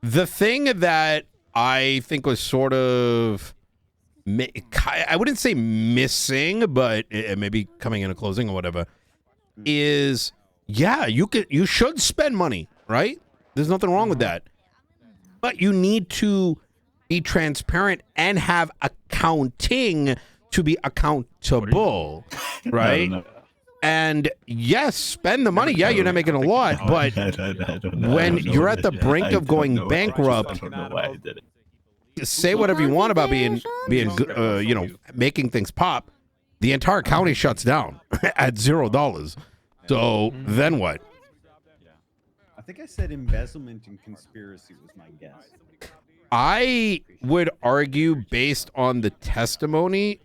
Speaker 3: The thing that I think was sort of, I wouldn't say missing, but maybe coming in a closing or whatever, is you should spend money, right? There's nothing wrong with that, but you need to be transparent and have accounting to be accountable, right? And yes, spend the money. Yeah, you're not making a lot, but when you're at the brink of going bankrupt, say whatever you want about being making things pop. The entire county shuts down at $0. So then what?
Speaker 6: I think I said embezzlement and conspiracy was my guess.
Speaker 3: I would argue, based on the testimony,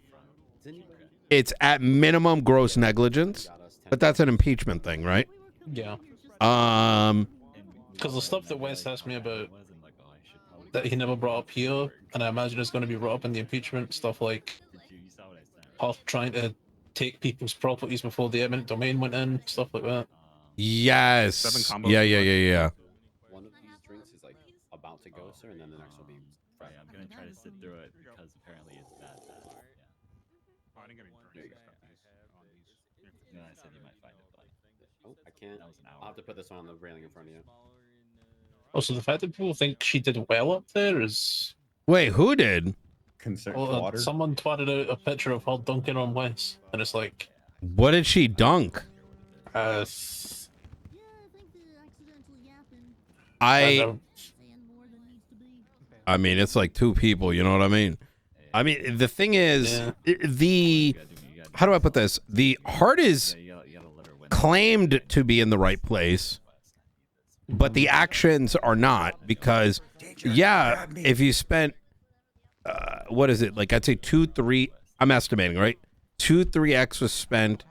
Speaker 3: it's at minimum gross negligence, but that's an impeachment thing, right?
Speaker 18: Yeah.
Speaker 3: Because
Speaker 18: the stuff that Wes asked me about that he never brought up here, and I imagine it's going to be brought up in the impeachment, stuff like trying to take people's properties before the eminent domain went in, stuff like that.
Speaker 3: Yes. Yeah.
Speaker 13: One of these drinks is like about to go, sir, and then the next will be.
Speaker 11: Right, I'm gonna try to sit through it because apparently it's bad. Yeah, I said you might find it, but
Speaker 13: oh, I can't.
Speaker 11: That was an hour.
Speaker 13: I'll have to put this on the railing in front of you.
Speaker 18: Oh, so the fact that people think she did well up there is.
Speaker 3: Wait, who did?
Speaker 18: Someone twatted out a picture of her dunking on Wes, and it's like.
Speaker 3: What did she dunk? I mean, it's like two people, you know what I mean? I mean, the thing is, how do I put this? The heart is claimed to be in the right place, but the actions are not, because, yeah, if you spent, what is it? Like, I'd say 2-3, I'm estimating, right? 2-3x was spent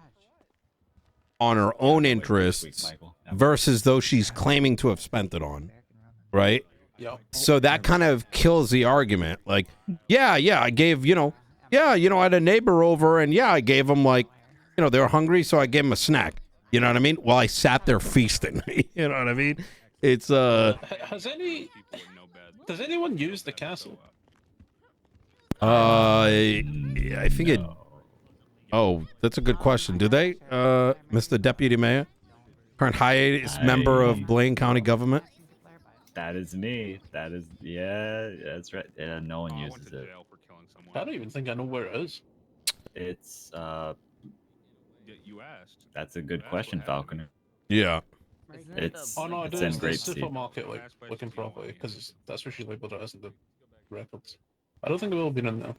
Speaker 3: on her own interests versus those she's claiming to have spent it on, right?
Speaker 18: Yep.
Speaker 3: So that kind of kills the argument. Like, yeah, I gave, I had a neighbor over, and I gave them, like, they were hungry, so I gave them a snack. You know what I mean? While I sat there feasting. You know what I mean? It's
Speaker 18: Does anyone use the castle?
Speaker 3: I think it. Oh, that's a good question. Do they, Mr. Deputy Mayor? Current hiatus member of Blaine County government?
Speaker 11: That is me. That is, yeah, that's right. Yeah, no one uses it.
Speaker 18: I don't even think I know where it is.
Speaker 11: It's,
Speaker 10: You asked.
Speaker 11: that's a good question, Falconer.
Speaker 3: Yeah.
Speaker 11: It's,
Speaker 18: Oh no, it
Speaker 11: it's
Speaker 18: is
Speaker 11: in
Speaker 18: the
Speaker 11: Grape Seed.
Speaker 18: supermarket, like looking properly, because that's where she labeled it as in the records. I don't think it will be in there.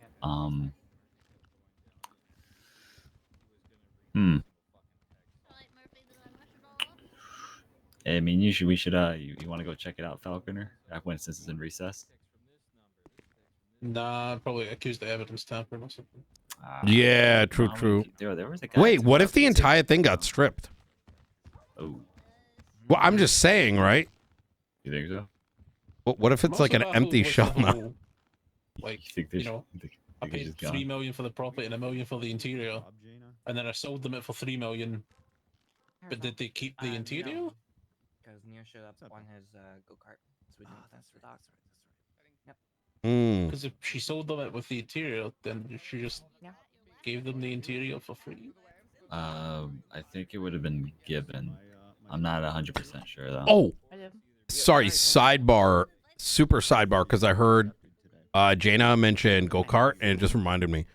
Speaker 11: I mean, we should, you want to go check it out, Falconer? When since it's in recess?
Speaker 18: Nah, probably accused of evidence tampering or something.
Speaker 3: Yeah, true,
Speaker 11: no,
Speaker 3: true.
Speaker 11: There was a guy
Speaker 3: Wait,
Speaker 11: who
Speaker 3: what
Speaker 11: got
Speaker 3: if the
Speaker 11: busy.
Speaker 3: entire thing got stripped?
Speaker 11: Oh,
Speaker 3: Well, I'm just saying, right?
Speaker 11: you think so?
Speaker 3: What if it's like an empty shell now?
Speaker 18: Like,
Speaker 11: think
Speaker 18: you know, I
Speaker 11: it's
Speaker 18: paid
Speaker 11: just
Speaker 18: $3
Speaker 11: gone?
Speaker 18: million for the property and $1 million for the interior, and then I sold them it for $3 million. But did they keep the interior?
Speaker 14: Because Nino showed up on his go-kart. So we did that's for dogs. Yep.
Speaker 18: Because if she sold them it with the interior, then she just gave them the interior for free.
Speaker 11: I think it would have been given. I'm not 100% sure though.
Speaker 3: Oh, sorry. Sidebar, super sidebar, because I heard Jaina mention go-kart, and it just reminded me.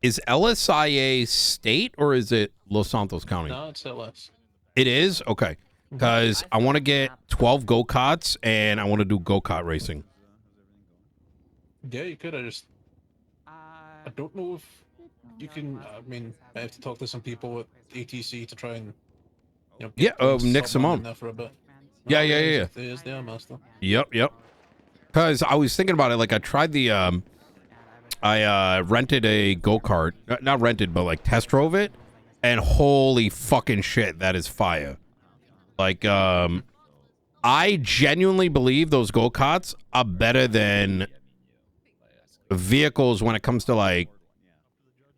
Speaker 3: Is LSIA state or is it Los Santos County?
Speaker 18: No, it's LS.
Speaker 3: It is? Okay. Because I want to get 12 go-karts, and I want to do go-kart racing.
Speaker 18: Yeah, you could. I don't know if you can. I mean, I have to talk to some people at ATC to try and, you know,
Speaker 3: Yeah,
Speaker 18: get
Speaker 3: Nick
Speaker 18: someone in
Speaker 3: Simone.
Speaker 18: there for a bit.
Speaker 3: Yeah,
Speaker 18: Oh,
Speaker 3: yeah, yeah.
Speaker 18: It is there, master.
Speaker 3: Yep. Because I was thinking about it. Like, I tried the, I rented a go-kart. Not rented, but, like, test drove it. And holy fucking shit, that is fire. Like, I genuinely believe those go-karts are better than vehicles when it comes to, like,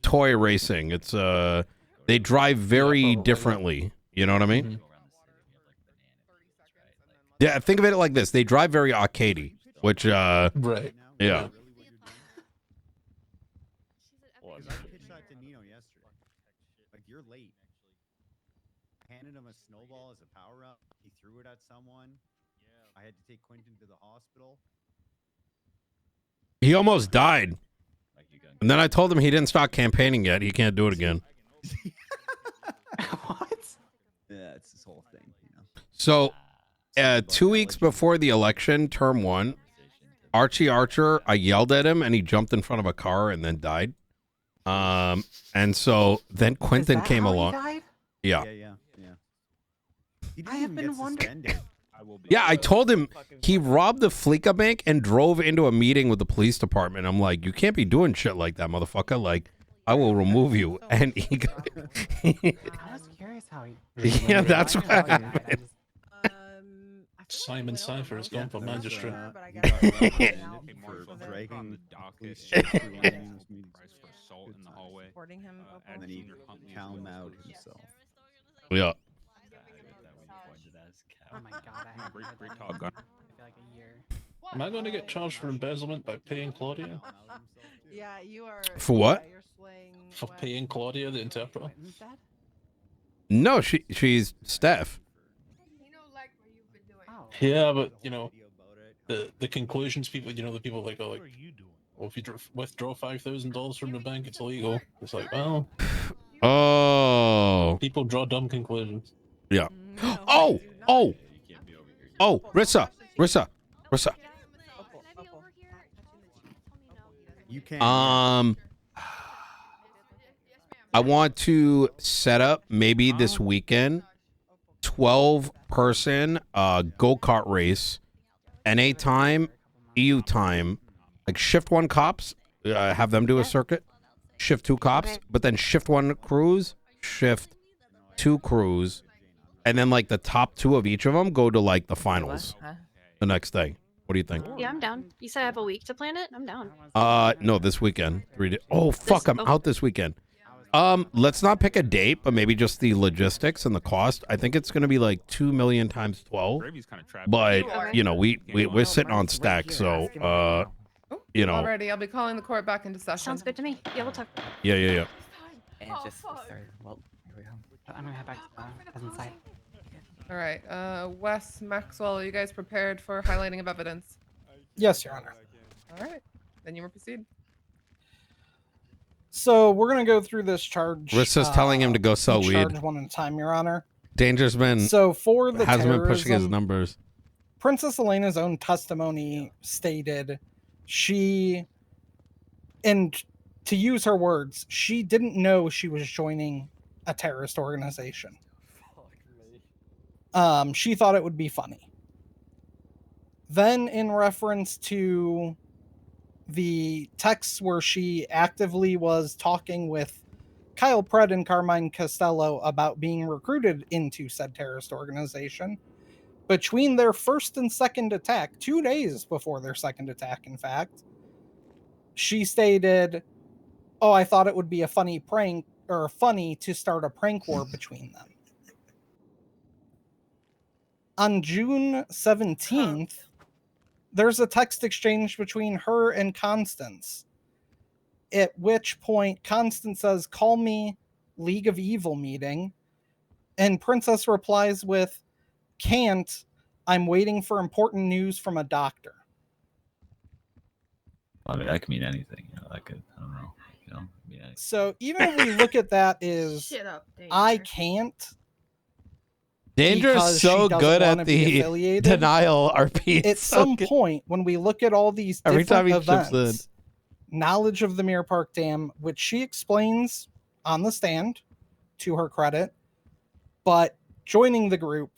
Speaker 3: toy racing. It's, they drive very differently. You know what I mean? Yeah, think of it like this. They drive very arcadey, which,
Speaker 18: right.
Speaker 3: Yeah.
Speaker 6: Because I pitched that to Nino yesterday. Like, you're late. I handed him a snowball as a power-up. He threw it at someone. I had to take Quentin to the hospital.
Speaker 3: He almost died. And then I told him he didn't start campaigning yet. He can't do it again.
Speaker 6: Yeah, it's this whole thing, you know.
Speaker 3: So, 2 weeks before the election, term 1, Archie Archer, I yelled at him and he jumped in front of a car and then died. And so then Quentin came along. Yeah.
Speaker 6: I have been wondering.
Speaker 3: Yeah, I told him he robbed the Fleeca Bank and drove into a meeting with the police department. I'm like, you can't be doing shit like that, motherfucker. Like, I will remove you. And he got...
Speaker 17: I was curious how he...
Speaker 3: Yeah, that's what happened.
Speaker 18: Simon Cypher has gone for magistrate.
Speaker 6: For dragging the police chief through Nino's meetings.
Speaker 5: Supporting him.
Speaker 6: And then he calmed out himself.
Speaker 3: Yeah.
Speaker 17: Oh my god, I have great talk. I feel like a year.
Speaker 18: Am I going to get charged for embezzlement by paying Claudia?
Speaker 5: Yeah, you are.
Speaker 3: For what?
Speaker 5: You're slaying.
Speaker 18: For paying Claudia, the interpreter?
Speaker 3: No, she's Steph.
Speaker 18: Yeah, but, you know, the conclusions people, you know, the people like, oh, like, well, if you withdraw $5,000 from the bank, it's illegal. It's like, well...
Speaker 3: Oh.
Speaker 18: People draw dumb conclusions.
Speaker 3: Yeah. Oh! Rissa!
Speaker 6: You can.
Speaker 3: I want to set up maybe this weekend 12-person go-kart race, NA time, EU time, like shift 1 cops, have them do a circuit, shift 2 cops, but then shift 1 crews, shift 2 crews, and then like the top 2 of each of them go to like the finals the next day. What do you think?
Speaker 16: Yeah, I'm down. You said I have a week to plan it? I'm down.
Speaker 3: No, this weekend. 3 days. Oh, fuck, I'm out this weekend. Let's not pick a date, but maybe just the logistics and the cost. I think it's going to be like 2 million times 12. But, you know, we're sitting on stacks, so, you know.
Speaker 9: Alrighty, I'll be calling the court back into session.
Speaker 16: Sounds good to me. Yeah, we'll talk.
Speaker 3: Yeah.
Speaker 14: And it just started. Well, here we go. I'm gonna head back to the present side.
Speaker 21: All right, Wes, Maxwell, are you guys prepared for highlighting of evidence?
Speaker 19: Yes, Your Honor.
Speaker 21: All right, then you may proceed.
Speaker 19: So we're gonna go through this charge.
Speaker 3: Rissa's telling him to go sell
Speaker 19: each
Speaker 3: weed.
Speaker 19: Charge one at a time, Your Honor.
Speaker 3: Dangersman
Speaker 19: So for the
Speaker 3: hasn't been pushing his
Speaker 19: terrorism,
Speaker 3: numbers.
Speaker 19: Princess Elena's own testimony stated and to use her words, she didn't know she was joining a terrorist organization. She thought it would be funny. Then in reference to the texts where she actively was talking with Kyle Pred and Carmine Costello about being recruited into said terrorist organization, between their first and second attack, 2 days before their second attack, in fact, she stated, "Oh, I thought it would be a funny prank, or funny to start a prank war between them." On June 17th, there's a text exchange between her and Constance, at which point Constance says, "Call me League of Evil meeting," and Princess replies with, "Can't. I'm waiting for important news from a doctor."
Speaker 11: I mean, that could mean anything. That could, I don't know. Mean anything.
Speaker 19: So even if we look at that as
Speaker 8: Shut up, Danger.
Speaker 19: I can't.
Speaker 3: Danger
Speaker 19: because
Speaker 3: is
Speaker 19: she
Speaker 3: so
Speaker 19: doesn't
Speaker 3: good
Speaker 19: wanna
Speaker 3: at
Speaker 19: be
Speaker 3: the
Speaker 19: affiliated.
Speaker 3: denial RP.
Speaker 19: At some point, when we look at all these
Speaker 3: Every
Speaker 19: different
Speaker 3: time he chips
Speaker 19: events, knowledge of the Mirror Park Dam, which she explains on the stand, to her credit, but joining the group,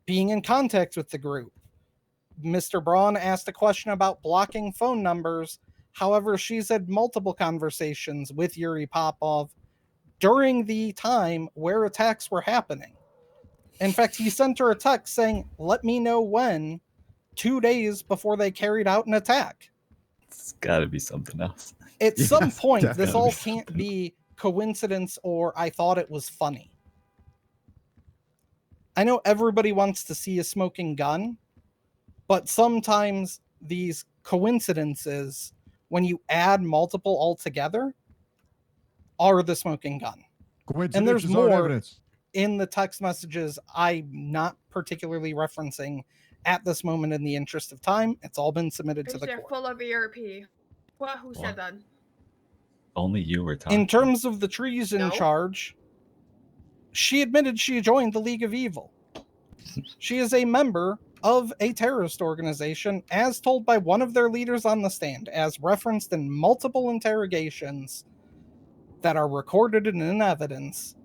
Speaker 19: being in contact with the group. Mr. Braun asked a question about blocking phone numbers. However, she's had multiple conversations with Yuri Popov during the time where attacks were happening. In fact, he sent her a text saying, "Let me know when," 2 days before they carried out an attack.
Speaker 11: It's got to be something else.
Speaker 19: At some
Speaker 11: Yes,
Speaker 19: point, this
Speaker 11: definitely
Speaker 19: all can't be coincidence or I thought it was funny. I know everybody wants to see a smoking gun, but sometimes these coincidences, when you add multiple all together, are the smoking gun. And there's
Speaker 12: Coincidences aren't
Speaker 19: more
Speaker 12: evidence.
Speaker 19: in the text messages I'm not particularly referencing at this moment in the interest of time. It's all been submitted to
Speaker 8: Because
Speaker 19: the
Speaker 8: they're
Speaker 19: court.
Speaker 8: full of ERP. What? Who said that?
Speaker 11: Only you were talking.
Speaker 19: In terms of the treason charge, she admitted she joined the League of Evil. She is a member of a terrorist organization, as told by one of their leaders on the stand, as referenced in multiple interrogations that are recorded and in evidence,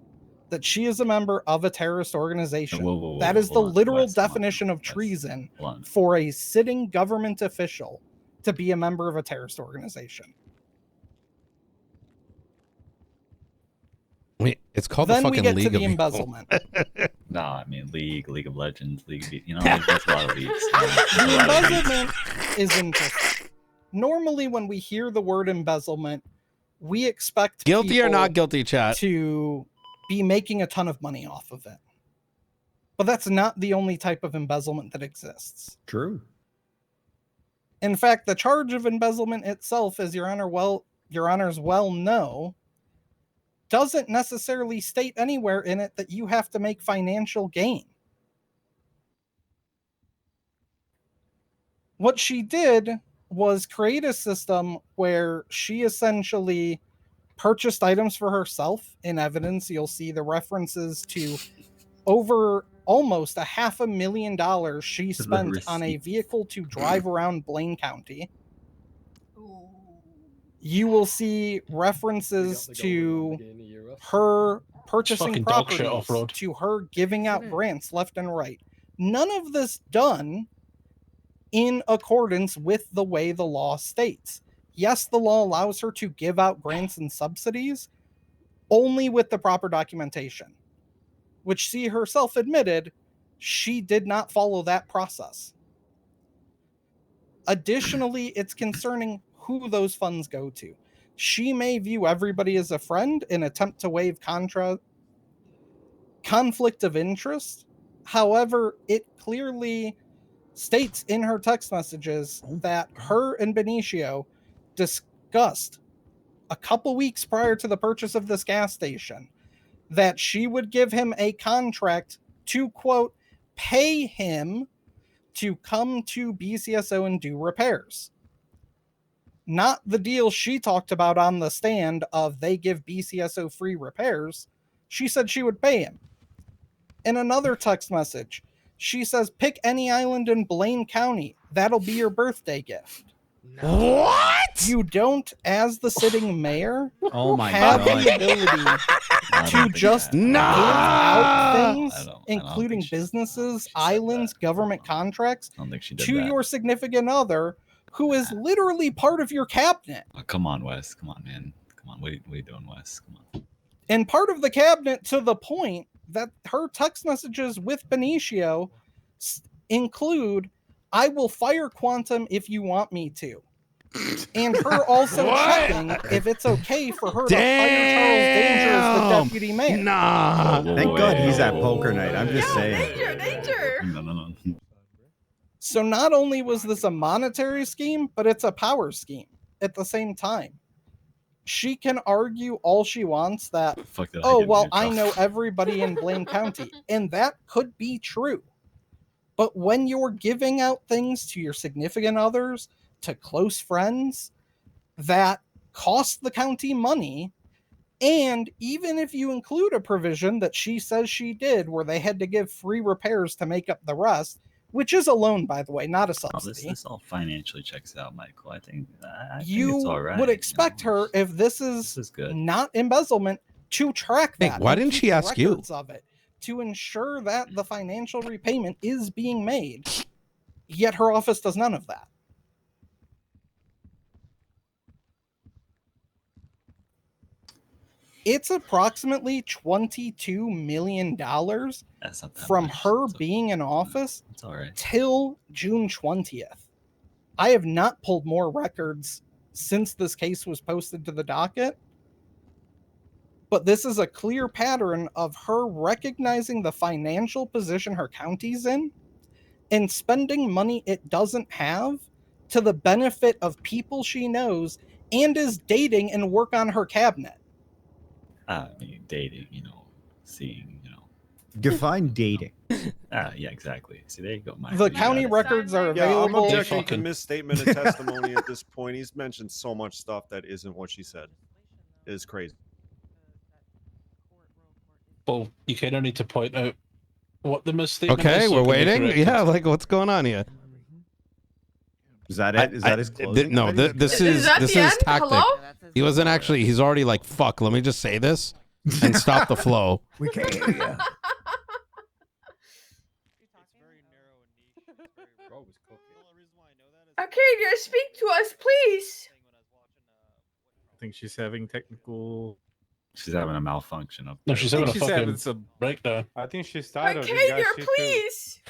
Speaker 19: that she is a member of a terrorist organization. That is the literal definition of treason for a sitting government official to be a member of a terrorist organization.
Speaker 3: I mean, it's called
Speaker 19: Then
Speaker 3: the
Speaker 19: we
Speaker 3: fucking
Speaker 19: get to
Speaker 3: League
Speaker 19: the
Speaker 3: of Evil.
Speaker 19: embezzlement.
Speaker 11: No, I mean League of Legends, League of there's a lot of leagues.
Speaker 19: The embezzlement is interesting. Normally, when we hear the word embezzlement, we expect
Speaker 3: Guilty or
Speaker 19: people
Speaker 3: not guilty, chat?
Speaker 19: to be making a ton of money off of it. But that's not the only type of embezzlement that exists.
Speaker 12: True.
Speaker 19: In fact, the charge of embezzlement itself, as Your Honors well know, doesn't necessarily state anywhere in it that you have to make financial gain. What she did was create a system where she essentially purchased items for herself. In evidence, you'll see the references to over almost $500,000 she spent on a vehicle to drive around Blaine County. You will see references to her purchasing
Speaker 18: fucking dog shit
Speaker 19: properties,
Speaker 18: off-road.
Speaker 19: to her giving out grants left and right. None of this done in accordance with the way the law states. Yes, the law allows her to give out grants and subsidies only with the proper documentation, which she herself admitted she did not follow that process. Additionally, it's concerning who those funds go to. She may view everybody as a friend and attempt to waive conflict of interest. However, it clearly states in her text messages that her and Benicio discussed a couple weeks prior to the purchase of this gas station that she would give him a contract to, quote, pay him to come to BCSO and do repairs. Not the deal she talked about on the stand of they give BCSO free repairs. She said she would pay him. In another text message, she says, pick any island in Blaine County. That'll be your birthday gift.
Speaker 3: What?
Speaker 19: You don't, as the sitting mayor,
Speaker 12: Oh my
Speaker 19: have
Speaker 12: God.
Speaker 19: the ability to just give out things, including businesses, islands, government contracts,
Speaker 11: I don't think she did
Speaker 19: to
Speaker 11: that.
Speaker 19: your significant other, who is literally part of your cabinet.
Speaker 11: Oh, come on, Wes. Come on, man. Come on. What are you doing, Wes? Come on.
Speaker 19: And part of the cabinet to the point that her text messages with Benicio include, I will fire Quantum if you want me to. And her also checking if it's okay for her to fire Charles Danger as the deputy mayor.
Speaker 3: Nah.
Speaker 12: Thank God he's at poker night. I'm just saying.
Speaker 8: Danger!
Speaker 11: No.
Speaker 19: So not only was this a monetary scheme, but it's a power scheme at the same time. She can argue all she wants that, I know everybody in Blaine County, and that could be true. But when you're giving out things to your significant others, to close friends, that cost the county money, and even if you include a provision that she says she did where they had to give free repairs to make up the rest, which is a loan, by the way, not a subsidy.
Speaker 11: This all financially checks out, Michael. I think
Speaker 19: You
Speaker 11: it's all right.
Speaker 19: would expect her, if this is
Speaker 11: good.
Speaker 19: not embezzlement, to track
Speaker 3: Hey,
Speaker 19: that.
Speaker 3: why
Speaker 19: and
Speaker 3: didn't
Speaker 19: keep
Speaker 3: she ask you?
Speaker 19: records of it to ensure that the financial repayment is being made. Yet her office does none of that. It's approximately $22 million from her being in office
Speaker 11: It's all right.
Speaker 19: till June 20th. I have not pulled more records since this case was posted to the docket, but this is a clear pattern of her recognizing the financial position her county's in and spending money it doesn't have to the benefit of people she knows and is dating and work on her cabinet.
Speaker 11: I mean, dating, seeing,
Speaker 12: Define dating.
Speaker 11: Yeah, exactly. See, there you go, Mike.
Speaker 19: The county records are
Speaker 7: Yeah, I'm
Speaker 19: available.
Speaker 7: objecting to misstatement of testimony at this point. He's mentioned so much stuff that isn't what she said. It is crazy.
Speaker 18: Well, you kind of need to point out what the misstatement is.
Speaker 3: Okay,
Speaker 18: so
Speaker 3: we're
Speaker 18: it can be
Speaker 3: waiting.
Speaker 18: corrected.
Speaker 3: Yeah, like what's going on here?
Speaker 12: Is that it? Is that his closing?
Speaker 3: No, this is
Speaker 8: that
Speaker 3: this
Speaker 8: the
Speaker 3: is
Speaker 8: end?
Speaker 3: tactic.
Speaker 8: Hello?
Speaker 3: He wasn't actually. He's already like, fuck. Let me just say this and stop the flow.
Speaker 4: We can't hear you.
Speaker 8: Arcadia, speak to us, please.
Speaker 10: I think she's having technical.
Speaker 11: She's having a malfunction up
Speaker 18: No,
Speaker 11: there.
Speaker 18: she's having a
Speaker 10: She's
Speaker 18: fucking
Speaker 10: having some
Speaker 18: breakdown.
Speaker 10: I think she's tired of
Speaker 8: Arcadia,
Speaker 10: this guy.
Speaker 8: please.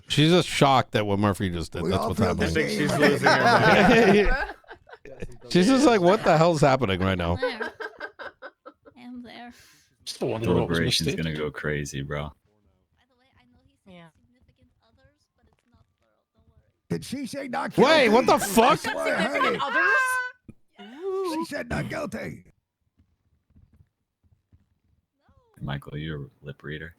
Speaker 3: She's just shocked at what Murphy just did.
Speaker 4: We
Speaker 3: That's
Speaker 4: all
Speaker 3: what's
Speaker 4: feel the
Speaker 3: happening.
Speaker 10: I think she's
Speaker 4: same.
Speaker 10: losing her mind.
Speaker 3: She's just like, what the hell's happening right now?
Speaker 25: There. I'm there.
Speaker 18: Still wondering what was
Speaker 11: Deliberation's
Speaker 18: misstated.
Speaker 11: gonna go crazy, bro.
Speaker 25: By the way, I know he said
Speaker 5: Yeah.
Speaker 25: significant others, but it's not plural. Don't worry.
Speaker 4: Did she say not guilty?
Speaker 3: Wait, what the
Speaker 4: I
Speaker 3: fuck?
Speaker 4: swear I heard it.
Speaker 5: Others?
Speaker 4: She said not guilty.
Speaker 11: Michael, you're a lip reader.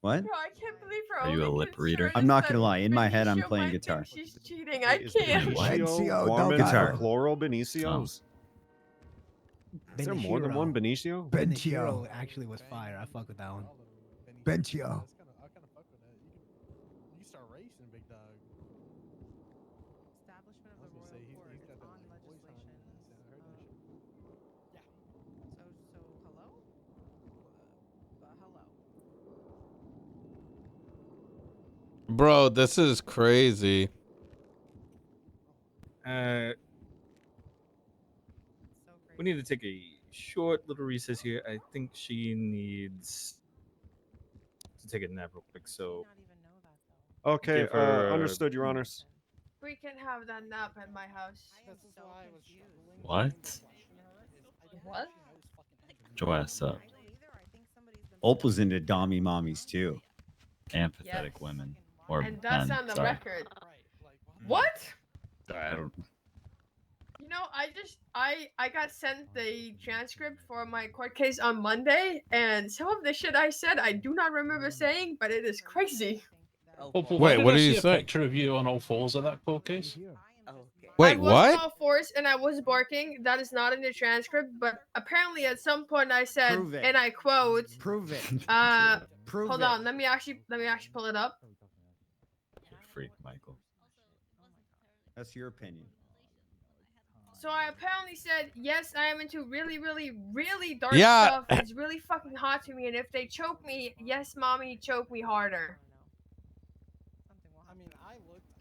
Speaker 12: What?
Speaker 8: Bro, I can't believe her
Speaker 11: Are you a
Speaker 8: only
Speaker 11: lip reader?
Speaker 8: concern
Speaker 12: I'm
Speaker 8: is
Speaker 12: not
Speaker 8: that
Speaker 12: gonna lie. In my head, I'm
Speaker 8: Benicio
Speaker 12: playing
Speaker 8: might think
Speaker 12: guitar.
Speaker 8: She's cheating. I
Speaker 7: Is
Speaker 8: can't.
Speaker 7: Benicio
Speaker 4: don't
Speaker 7: Gorman
Speaker 4: got
Speaker 7: for
Speaker 4: her.
Speaker 7: plural Benicios? Is there more than one Benicio?
Speaker 4: Bencio.
Speaker 17: actually was fire. I fuck with that one.
Speaker 4: Bencio.
Speaker 5: Establishment of the royal court is on legislation. So hello? Hello.
Speaker 3: Bro, this is crazy.
Speaker 10: We need to take a short little recess here. I think she needs to take a nap real quick. So
Speaker 7: Okay,
Speaker 10: give her-
Speaker 7: understood, Your Honors.
Speaker 8: We can have that nap at my house.
Speaker 11: What?
Speaker 8: What?
Speaker 11: Joe ass up.
Speaker 12: Opal's into dommy mommies too.
Speaker 11: And pathetic women. Or
Speaker 8: And that's
Speaker 11: men.
Speaker 8: on the
Speaker 11: Sorry.
Speaker 8: record. What?
Speaker 11: Sorry, I don't.
Speaker 8: You know I got sent the transcript for my court case on Monday, and some of the shit I said I do not remember saying, but it is crazy.
Speaker 18: Opal,
Speaker 3: Wait,
Speaker 18: why
Speaker 3: what
Speaker 18: did I
Speaker 3: did you
Speaker 18: see a
Speaker 3: say?
Speaker 18: picture of you on all fours in that court case?
Speaker 8: I
Speaker 3: Wait,
Speaker 8: was on
Speaker 3: what?
Speaker 8: all fours and I was barking. That is not in the transcript, but apparently at some point I said,
Speaker 6: Prove it.
Speaker 8: and I quote,
Speaker 6: Prove it. Prove
Speaker 8: hold
Speaker 6: it.
Speaker 8: on, let me actually pull it up.
Speaker 11: Freak, Michael.
Speaker 6: That's your opinion.
Speaker 8: So I apparently said, yes, I am into really, really, really dark
Speaker 3: Yeah.
Speaker 8: stuff. It's really fucking hot to me, and if they choke me, yes, mommy, choke me harder.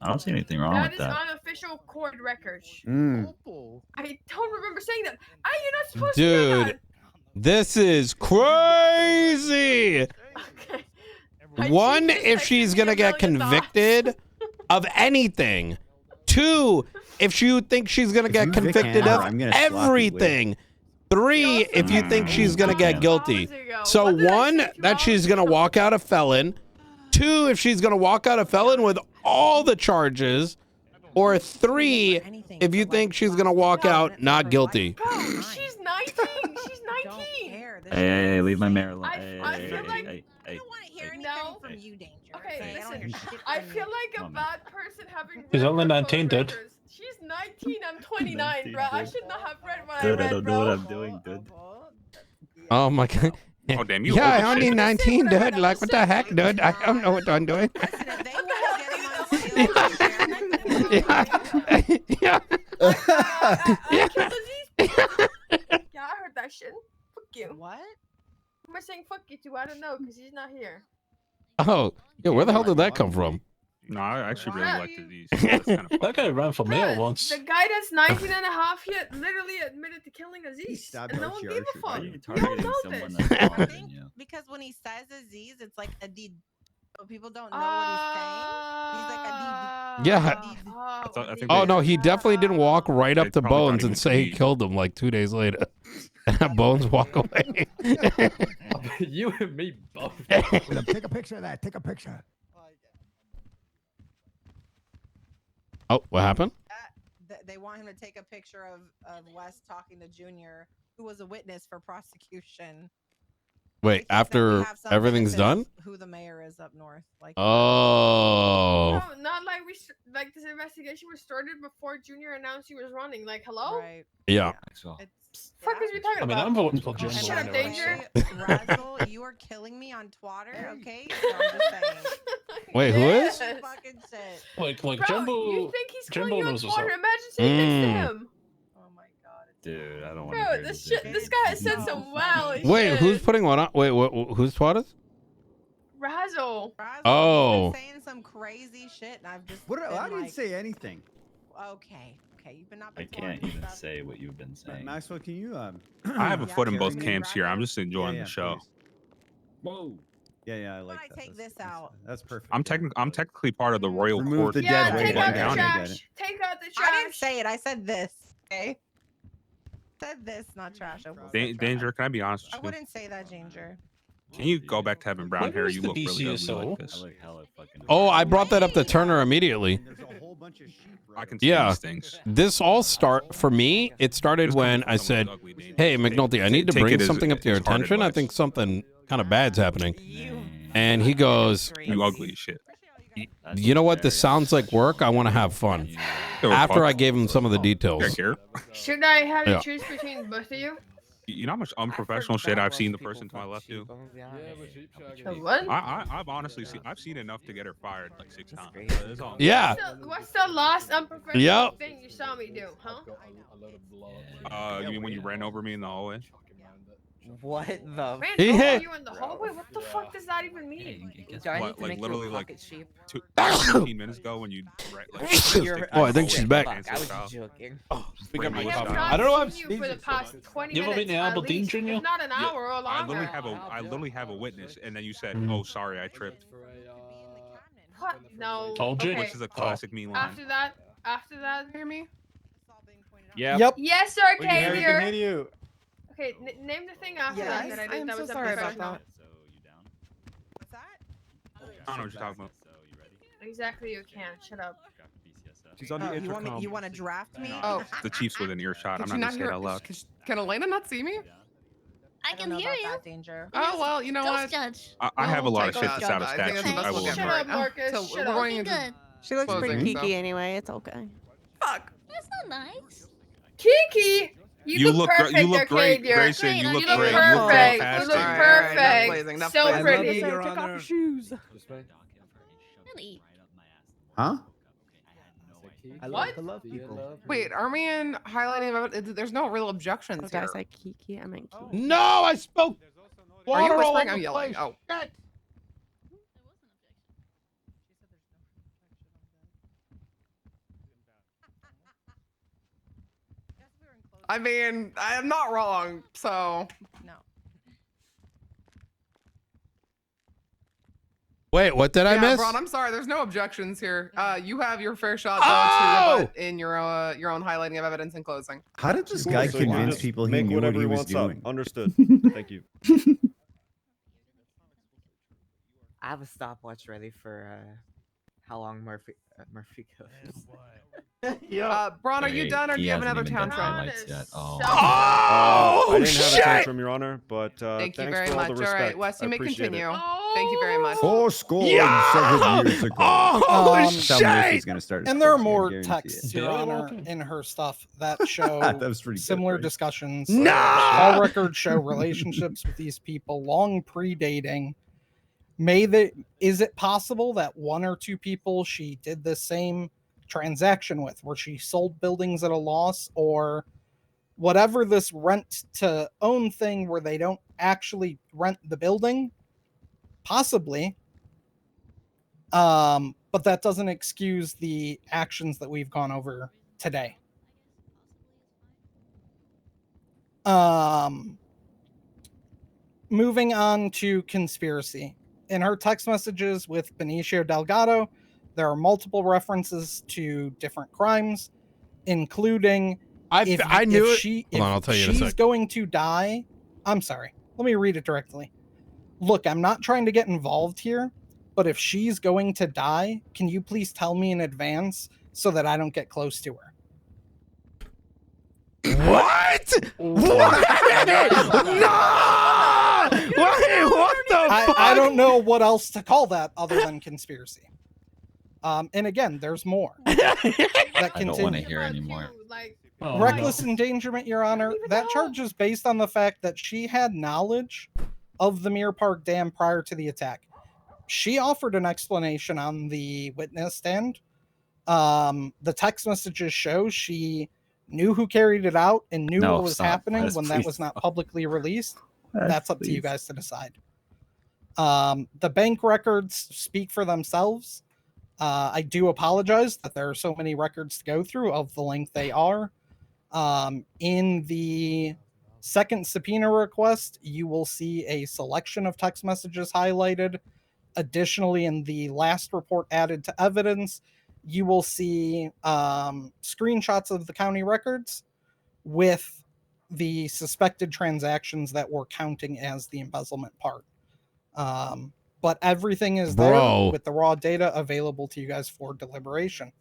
Speaker 11: I don't see anything wrong
Speaker 8: That
Speaker 11: with
Speaker 8: is
Speaker 11: that.
Speaker 8: unofficial court records.
Speaker 3: Mm.
Speaker 8: I don't remember saying that. You're not supposed to hear
Speaker 3: Dude,
Speaker 8: that.
Speaker 3: this is crazy. One, if she's gonna get convicted of anything. Two, if you think she's gonna get
Speaker 12: you Vic
Speaker 3: convicted
Speaker 12: Hammer,
Speaker 3: of
Speaker 12: I'm gonna slap you with it.
Speaker 3: everything. Three, if you think she's gonna get guilty. So one, that she's gonna walk out a felon. Two, if she's gonna walk out a felon with all the charges. Or three, if you think she's gonna walk out not guilty.
Speaker 8: Bro, she's 19. She's 19.
Speaker 11: Hey, leave my mayor alone.
Speaker 8: I feel like
Speaker 11: hey.
Speaker 8: no.
Speaker 5: From you, Danger.
Speaker 8: Okay, listen. I feel like a bad person having.
Speaker 18: He's
Speaker 8: read
Speaker 18: only
Speaker 8: her
Speaker 18: 19,
Speaker 8: phone
Speaker 18: dude.
Speaker 8: records. She's 19. I'm 29, bro. I should not have read what
Speaker 11: Dude,
Speaker 8: I
Speaker 11: I
Speaker 8: read,
Speaker 11: don't
Speaker 8: bro.
Speaker 11: know what I'm doing, dude.
Speaker 3: Oh my god.
Speaker 1: Oh damn, you
Speaker 3: Yeah,
Speaker 1: old as
Speaker 3: I'm only
Speaker 1: shit.
Speaker 3: 19, dude. Like, what the heck, dude? I don't know what I'm doing. Yeah.
Speaker 8: Yeah, I heard that shit. Fuck you.
Speaker 5: What?
Speaker 8: Who am I saying fuck you to? I don't know, because he's not here.
Speaker 3: Oh, yeah, where the hell did that come from?
Speaker 1: No, I actually really like disease.
Speaker 18: That guy ran for mayor once.
Speaker 8: The guy that's 19 and a half yet literally admitted to killing Aziz.
Speaker 6: stabbed
Speaker 8: And no one gave a fuck.
Speaker 11: You're
Speaker 8: We all
Speaker 11: targeting
Speaker 8: know
Speaker 11: someone
Speaker 8: this.
Speaker 11: that's smaller than you.
Speaker 5: Because when he says Aziz, it's like Adid. So people don't know what he's saying. He's like Adid.
Speaker 3: Yeah.
Speaker 1: I think
Speaker 3: Oh
Speaker 1: they-
Speaker 3: no, he definitely didn't walk right up
Speaker 1: They
Speaker 3: to
Speaker 1: probably thought
Speaker 3: Bones
Speaker 1: he
Speaker 3: and
Speaker 1: was
Speaker 3: say he
Speaker 1: Aziz.
Speaker 3: killed him like 2 days later. Bones walk away.
Speaker 2: You and me both.
Speaker 4: Take a picture of that. Take a picture.
Speaker 3: Oh, what happened?
Speaker 5: They want him to take a picture of Wes talking to Junior, who was a witness for prosecution.
Speaker 3: Wait,
Speaker 5: We
Speaker 3: after
Speaker 5: have something
Speaker 3: everything's
Speaker 5: that
Speaker 3: done?
Speaker 5: says Who the mayor is up north? Like.
Speaker 3: Oh.
Speaker 8: No, not like like this investigation was started before Junior announced he was running. Like, hello?
Speaker 5: Right.
Speaker 3: Yeah.
Speaker 8: Fuck is we talking
Speaker 18: I mean,
Speaker 8: about?
Speaker 18: I'm voting for Jimbo
Speaker 8: Shut up,
Speaker 18: anyway,
Speaker 8: Danger.
Speaker 5: Razzle, you are killing me on Twitter, okay? So I'm just saying.
Speaker 3: Wait, who is?
Speaker 5: Fucking shit.
Speaker 18: Like
Speaker 8: Bro,
Speaker 18: Jumbo.
Speaker 8: you think he's killing
Speaker 18: Jumbo
Speaker 8: you on
Speaker 18: knows what's
Speaker 8: Twitter?
Speaker 18: up.
Speaker 8: Imagine sitting next to
Speaker 3: Mm.
Speaker 8: him.
Speaker 11: Dude, I don't want to
Speaker 8: Bro,
Speaker 11: hear
Speaker 8: this
Speaker 11: this.
Speaker 8: shit. This guy has said some wild
Speaker 3: Wait,
Speaker 8: shit.
Speaker 3: who's putting what on? Wait, whose twat is?
Speaker 8: Razzle.
Speaker 3: Oh.
Speaker 5: Saying some crazy shit, and I've just.
Speaker 6: What?
Speaker 5: been
Speaker 6: I didn't
Speaker 5: like,
Speaker 6: say anything.
Speaker 5: Okay, you've been not.
Speaker 11: I can't even say what you've been saying.
Speaker 6: Maxwell, can you
Speaker 1: I have a foot in both
Speaker 6: carry me?
Speaker 1: camps here. I'm just enjoying
Speaker 6: Yeah,
Speaker 1: the show.
Speaker 6: please. Whoa. Yeah, I like
Speaker 5: I
Speaker 6: that.
Speaker 5: take this out.
Speaker 6: That's perfect.
Speaker 1: I'm technically part of the royal
Speaker 6: Remove
Speaker 1: court.
Speaker 6: the
Speaker 8: Yeah,
Speaker 6: dead
Speaker 8: take
Speaker 6: weight.
Speaker 8: out
Speaker 6: I
Speaker 8: the
Speaker 6: get it.
Speaker 8: trash. Take out the trash.
Speaker 5: I didn't say it. I said this. Okay. Said this, not trash. Opal said trash.
Speaker 1: Danger, can I be honest
Speaker 5: I
Speaker 1: with you?
Speaker 5: wouldn't say that, Ginger.
Speaker 1: Can you go back to having brown hair? You look really ugly like this.
Speaker 3: Oh, I brought that up to Turner immediately.
Speaker 1: I can see
Speaker 3: Yeah.
Speaker 1: these things.
Speaker 3: This all for me, it started when I said, hey, McNulty, I need to
Speaker 1: Take
Speaker 3: bring
Speaker 1: it as-
Speaker 3: something up to your
Speaker 1: as hard
Speaker 3: attention. I
Speaker 1: advice.
Speaker 3: think something kind of bad's happening. And he goes,
Speaker 1: You ugly as shit.
Speaker 3: you know what? This sounds like work. I want to have fun. After I gave him some of the details.
Speaker 8: Should I have
Speaker 3: Yeah.
Speaker 8: to choose between both of you?
Speaker 1: You know how much unprofessional shit I've seen the person to my left do?
Speaker 8: What?
Speaker 1: I've honestly seen enough to get her fired like 6 times. That's all.
Speaker 3: Yeah.
Speaker 8: What's the last unprofessional
Speaker 3: Yep.
Speaker 8: thing you saw me do, huh?
Speaker 1: You mean when you ran over me in the hallway?
Speaker 14: What the?
Speaker 8: Ran
Speaker 3: He
Speaker 8: over
Speaker 3: hit-
Speaker 8: you in the hallway? What the fuck does that even mean?
Speaker 14: Do I need
Speaker 1: What,
Speaker 14: to
Speaker 1: like
Speaker 14: make
Speaker 1: literally
Speaker 14: you a
Speaker 1: like
Speaker 14: pocket sheep?
Speaker 1: 15 minutes ago when you
Speaker 3: Oh, I think she's back.
Speaker 14: Fuck, I was just joking.
Speaker 3: We got my
Speaker 8: I have
Speaker 3: copy.
Speaker 8: not
Speaker 3: I don't know. I'm
Speaker 8: seen you for the past 20
Speaker 18: You ever
Speaker 8: minutes
Speaker 18: been to
Speaker 8: at
Speaker 18: Aberdeen,
Speaker 8: least,
Speaker 18: Junior?
Speaker 8: if not an hour or
Speaker 1: I literally
Speaker 8: longer.
Speaker 1: have a witness, and then you said, "Oh, sorry, I tripped,"
Speaker 8: What? No.
Speaker 18: Told you.
Speaker 8: Okay.
Speaker 1: which is a classic me line.
Speaker 8: After that, hear me?
Speaker 7: Yeah.
Speaker 19: Yep.
Speaker 8: Yes, sir,
Speaker 7: We can hear you.
Speaker 8: Arcadia. Okay, name the thing after that that I did
Speaker 21: I'm
Speaker 8: that
Speaker 21: so
Speaker 8: was
Speaker 21: sorry about
Speaker 8: unprofessional.
Speaker 21: that.
Speaker 1: I don't know what you're talking about.
Speaker 8: Exactly, you can. Shut up.
Speaker 7: She's on the intercom.
Speaker 5: You want to draft me?
Speaker 9: Oh,
Speaker 1: The Chief's within earshot. I'm
Speaker 9: Could
Speaker 1: not
Speaker 9: you
Speaker 1: gonna say it
Speaker 9: hear?
Speaker 1: out loud.
Speaker 9: Can Elena not see me?
Speaker 25: I can hear you.
Speaker 5: Danger.
Speaker 9: Oh well, you know
Speaker 25: Ghost
Speaker 9: what?
Speaker 25: Judge.
Speaker 1: I have a lot of shit
Speaker 9: Ghost
Speaker 1: that's out of
Speaker 9: Judge. I think
Speaker 1: statute.
Speaker 9: that's
Speaker 1: I
Speaker 9: the
Speaker 1: will
Speaker 9: best
Speaker 1: admit.
Speaker 9: we'll
Speaker 8: Shut up, Marcus.
Speaker 9: So
Speaker 8: Shut
Speaker 9: we're
Speaker 8: up.
Speaker 9: going into
Speaker 25: Good.
Speaker 17: She looks pretty
Speaker 9: closing,
Speaker 17: geeky
Speaker 9: so-
Speaker 17: anyway. It's okay.
Speaker 9: Fuck.
Speaker 25: That's not nice.
Speaker 8: Kiki, you look perfect.
Speaker 1: You look great,
Speaker 8: Arcadia.
Speaker 1: Grayson. You look
Speaker 25: You look
Speaker 1: great.
Speaker 8: perfect.
Speaker 1: You're
Speaker 8: You
Speaker 1: fantastic.
Speaker 8: look
Speaker 9: Alright, alright, enough
Speaker 8: perfect.
Speaker 9: blazing, enough
Speaker 8: So
Speaker 9: blazing.
Speaker 8: pretty.
Speaker 17: Take off her shoes.
Speaker 25: Really?
Speaker 12: Huh?
Speaker 17: I
Speaker 8: What?
Speaker 17: love people.
Speaker 9: Wait, are we in highlighting about? There's no real objections
Speaker 17: Oh, did I
Speaker 9: here.
Speaker 17: say Kiki? I meant Kiki.
Speaker 3: No, I spoke.
Speaker 9: Are you
Speaker 3: water all
Speaker 9: whispering?
Speaker 3: over
Speaker 9: I'm
Speaker 3: the
Speaker 9: yelling.
Speaker 3: place.
Speaker 9: Oh.
Speaker 3: Shit.
Speaker 9: I mean, I am not wrong, so.
Speaker 5: No.
Speaker 3: Wait, what did I
Speaker 9: Yeah,
Speaker 3: miss?
Speaker 9: Braun, I'm sorry. There's no objections here. You have your fair shot though, to rebut in your own highlighting of evidence in closing.
Speaker 12: How did this
Speaker 7: Cool,
Speaker 12: guy
Speaker 7: so you can
Speaker 12: convince
Speaker 7: just
Speaker 12: people he
Speaker 7: make
Speaker 12: knew what
Speaker 7: whatever
Speaker 12: he was
Speaker 7: wants up.
Speaker 12: doing?
Speaker 7: Understood. Thank you.
Speaker 14: I have a stopwatch ready for how long Murphy goes.
Speaker 9: Braun, are you
Speaker 11: Wait,
Speaker 9: done, or do
Speaker 11: he
Speaker 9: you have
Speaker 11: hasn't
Speaker 9: another
Speaker 11: even done
Speaker 9: tantrum?
Speaker 11: highlights yet. Oh.
Speaker 7: I didn't have
Speaker 3: shit!
Speaker 7: a tantrum, Your Honor, but
Speaker 9: Thank you
Speaker 7: thanks
Speaker 9: very
Speaker 7: for all
Speaker 9: much.
Speaker 7: the
Speaker 9: All
Speaker 7: respect.
Speaker 9: right, Wes, you
Speaker 7: I
Speaker 9: may
Speaker 7: appreciate
Speaker 9: continue.
Speaker 7: it.
Speaker 9: Thank you very much.
Speaker 12: 7 years ago.
Speaker 3: Oh,
Speaker 12: Tell me if he's gonna start. his
Speaker 19: And there are
Speaker 12: coaching, I
Speaker 19: more
Speaker 12: guarantee
Speaker 19: texts,
Speaker 12: it.
Speaker 19: Your Honor, in her stuff that show
Speaker 12: That was pretty good,
Speaker 19: similar
Speaker 12: right?
Speaker 19: discussions.
Speaker 3: No!
Speaker 19: All records show relationships with these people long predating. Is it possible that one or two people she did the same transaction with, where she sold buildings at a loss, or whatever this rent to own thing where they don't actually rent the building? Possibly. But that doesn't excuse the actions that we've gone over today. Moving on to conspiracy. In her text messages with Benicio Delgado, there are multiple references to different crimes, including
Speaker 3: I knew it.
Speaker 19: Hold
Speaker 3: Hold on, I'll tell you in a
Speaker 19: she's
Speaker 3: sec.
Speaker 19: going to die. I'm sorry. Let me read it directly. Look, I'm not trying to get involved here, but if she's going to die, can you please tell me in advance so that I don't get close to her?
Speaker 3: What? What? No! Wait, what the fuck?
Speaker 19: I don't know what else to call that other than conspiracy. And again, there's more. That
Speaker 11: I don't want to hear anymore.
Speaker 19: Reckless endangerment, Your Honor. That charge is based on the fact that she had knowledge of the Mirror Park Dam prior to the attack. She offered an explanation on the witness stand. The text messages show she knew who carried it out and knew what was happening when that was not publicly released. That's up to you guys to decide. The bank records speak for themselves. I do apologize that there are so many records to go through of the length they are. In the second subpoena request, you will see a selection of text messages highlighted. Additionally, in the last report added to evidence, you will see screenshots of the county records with the suspected transactions that we're counting as the embezzlement part. But everything is there
Speaker 3: Bro.
Speaker 19: with the raw data available to you guys for deliberation.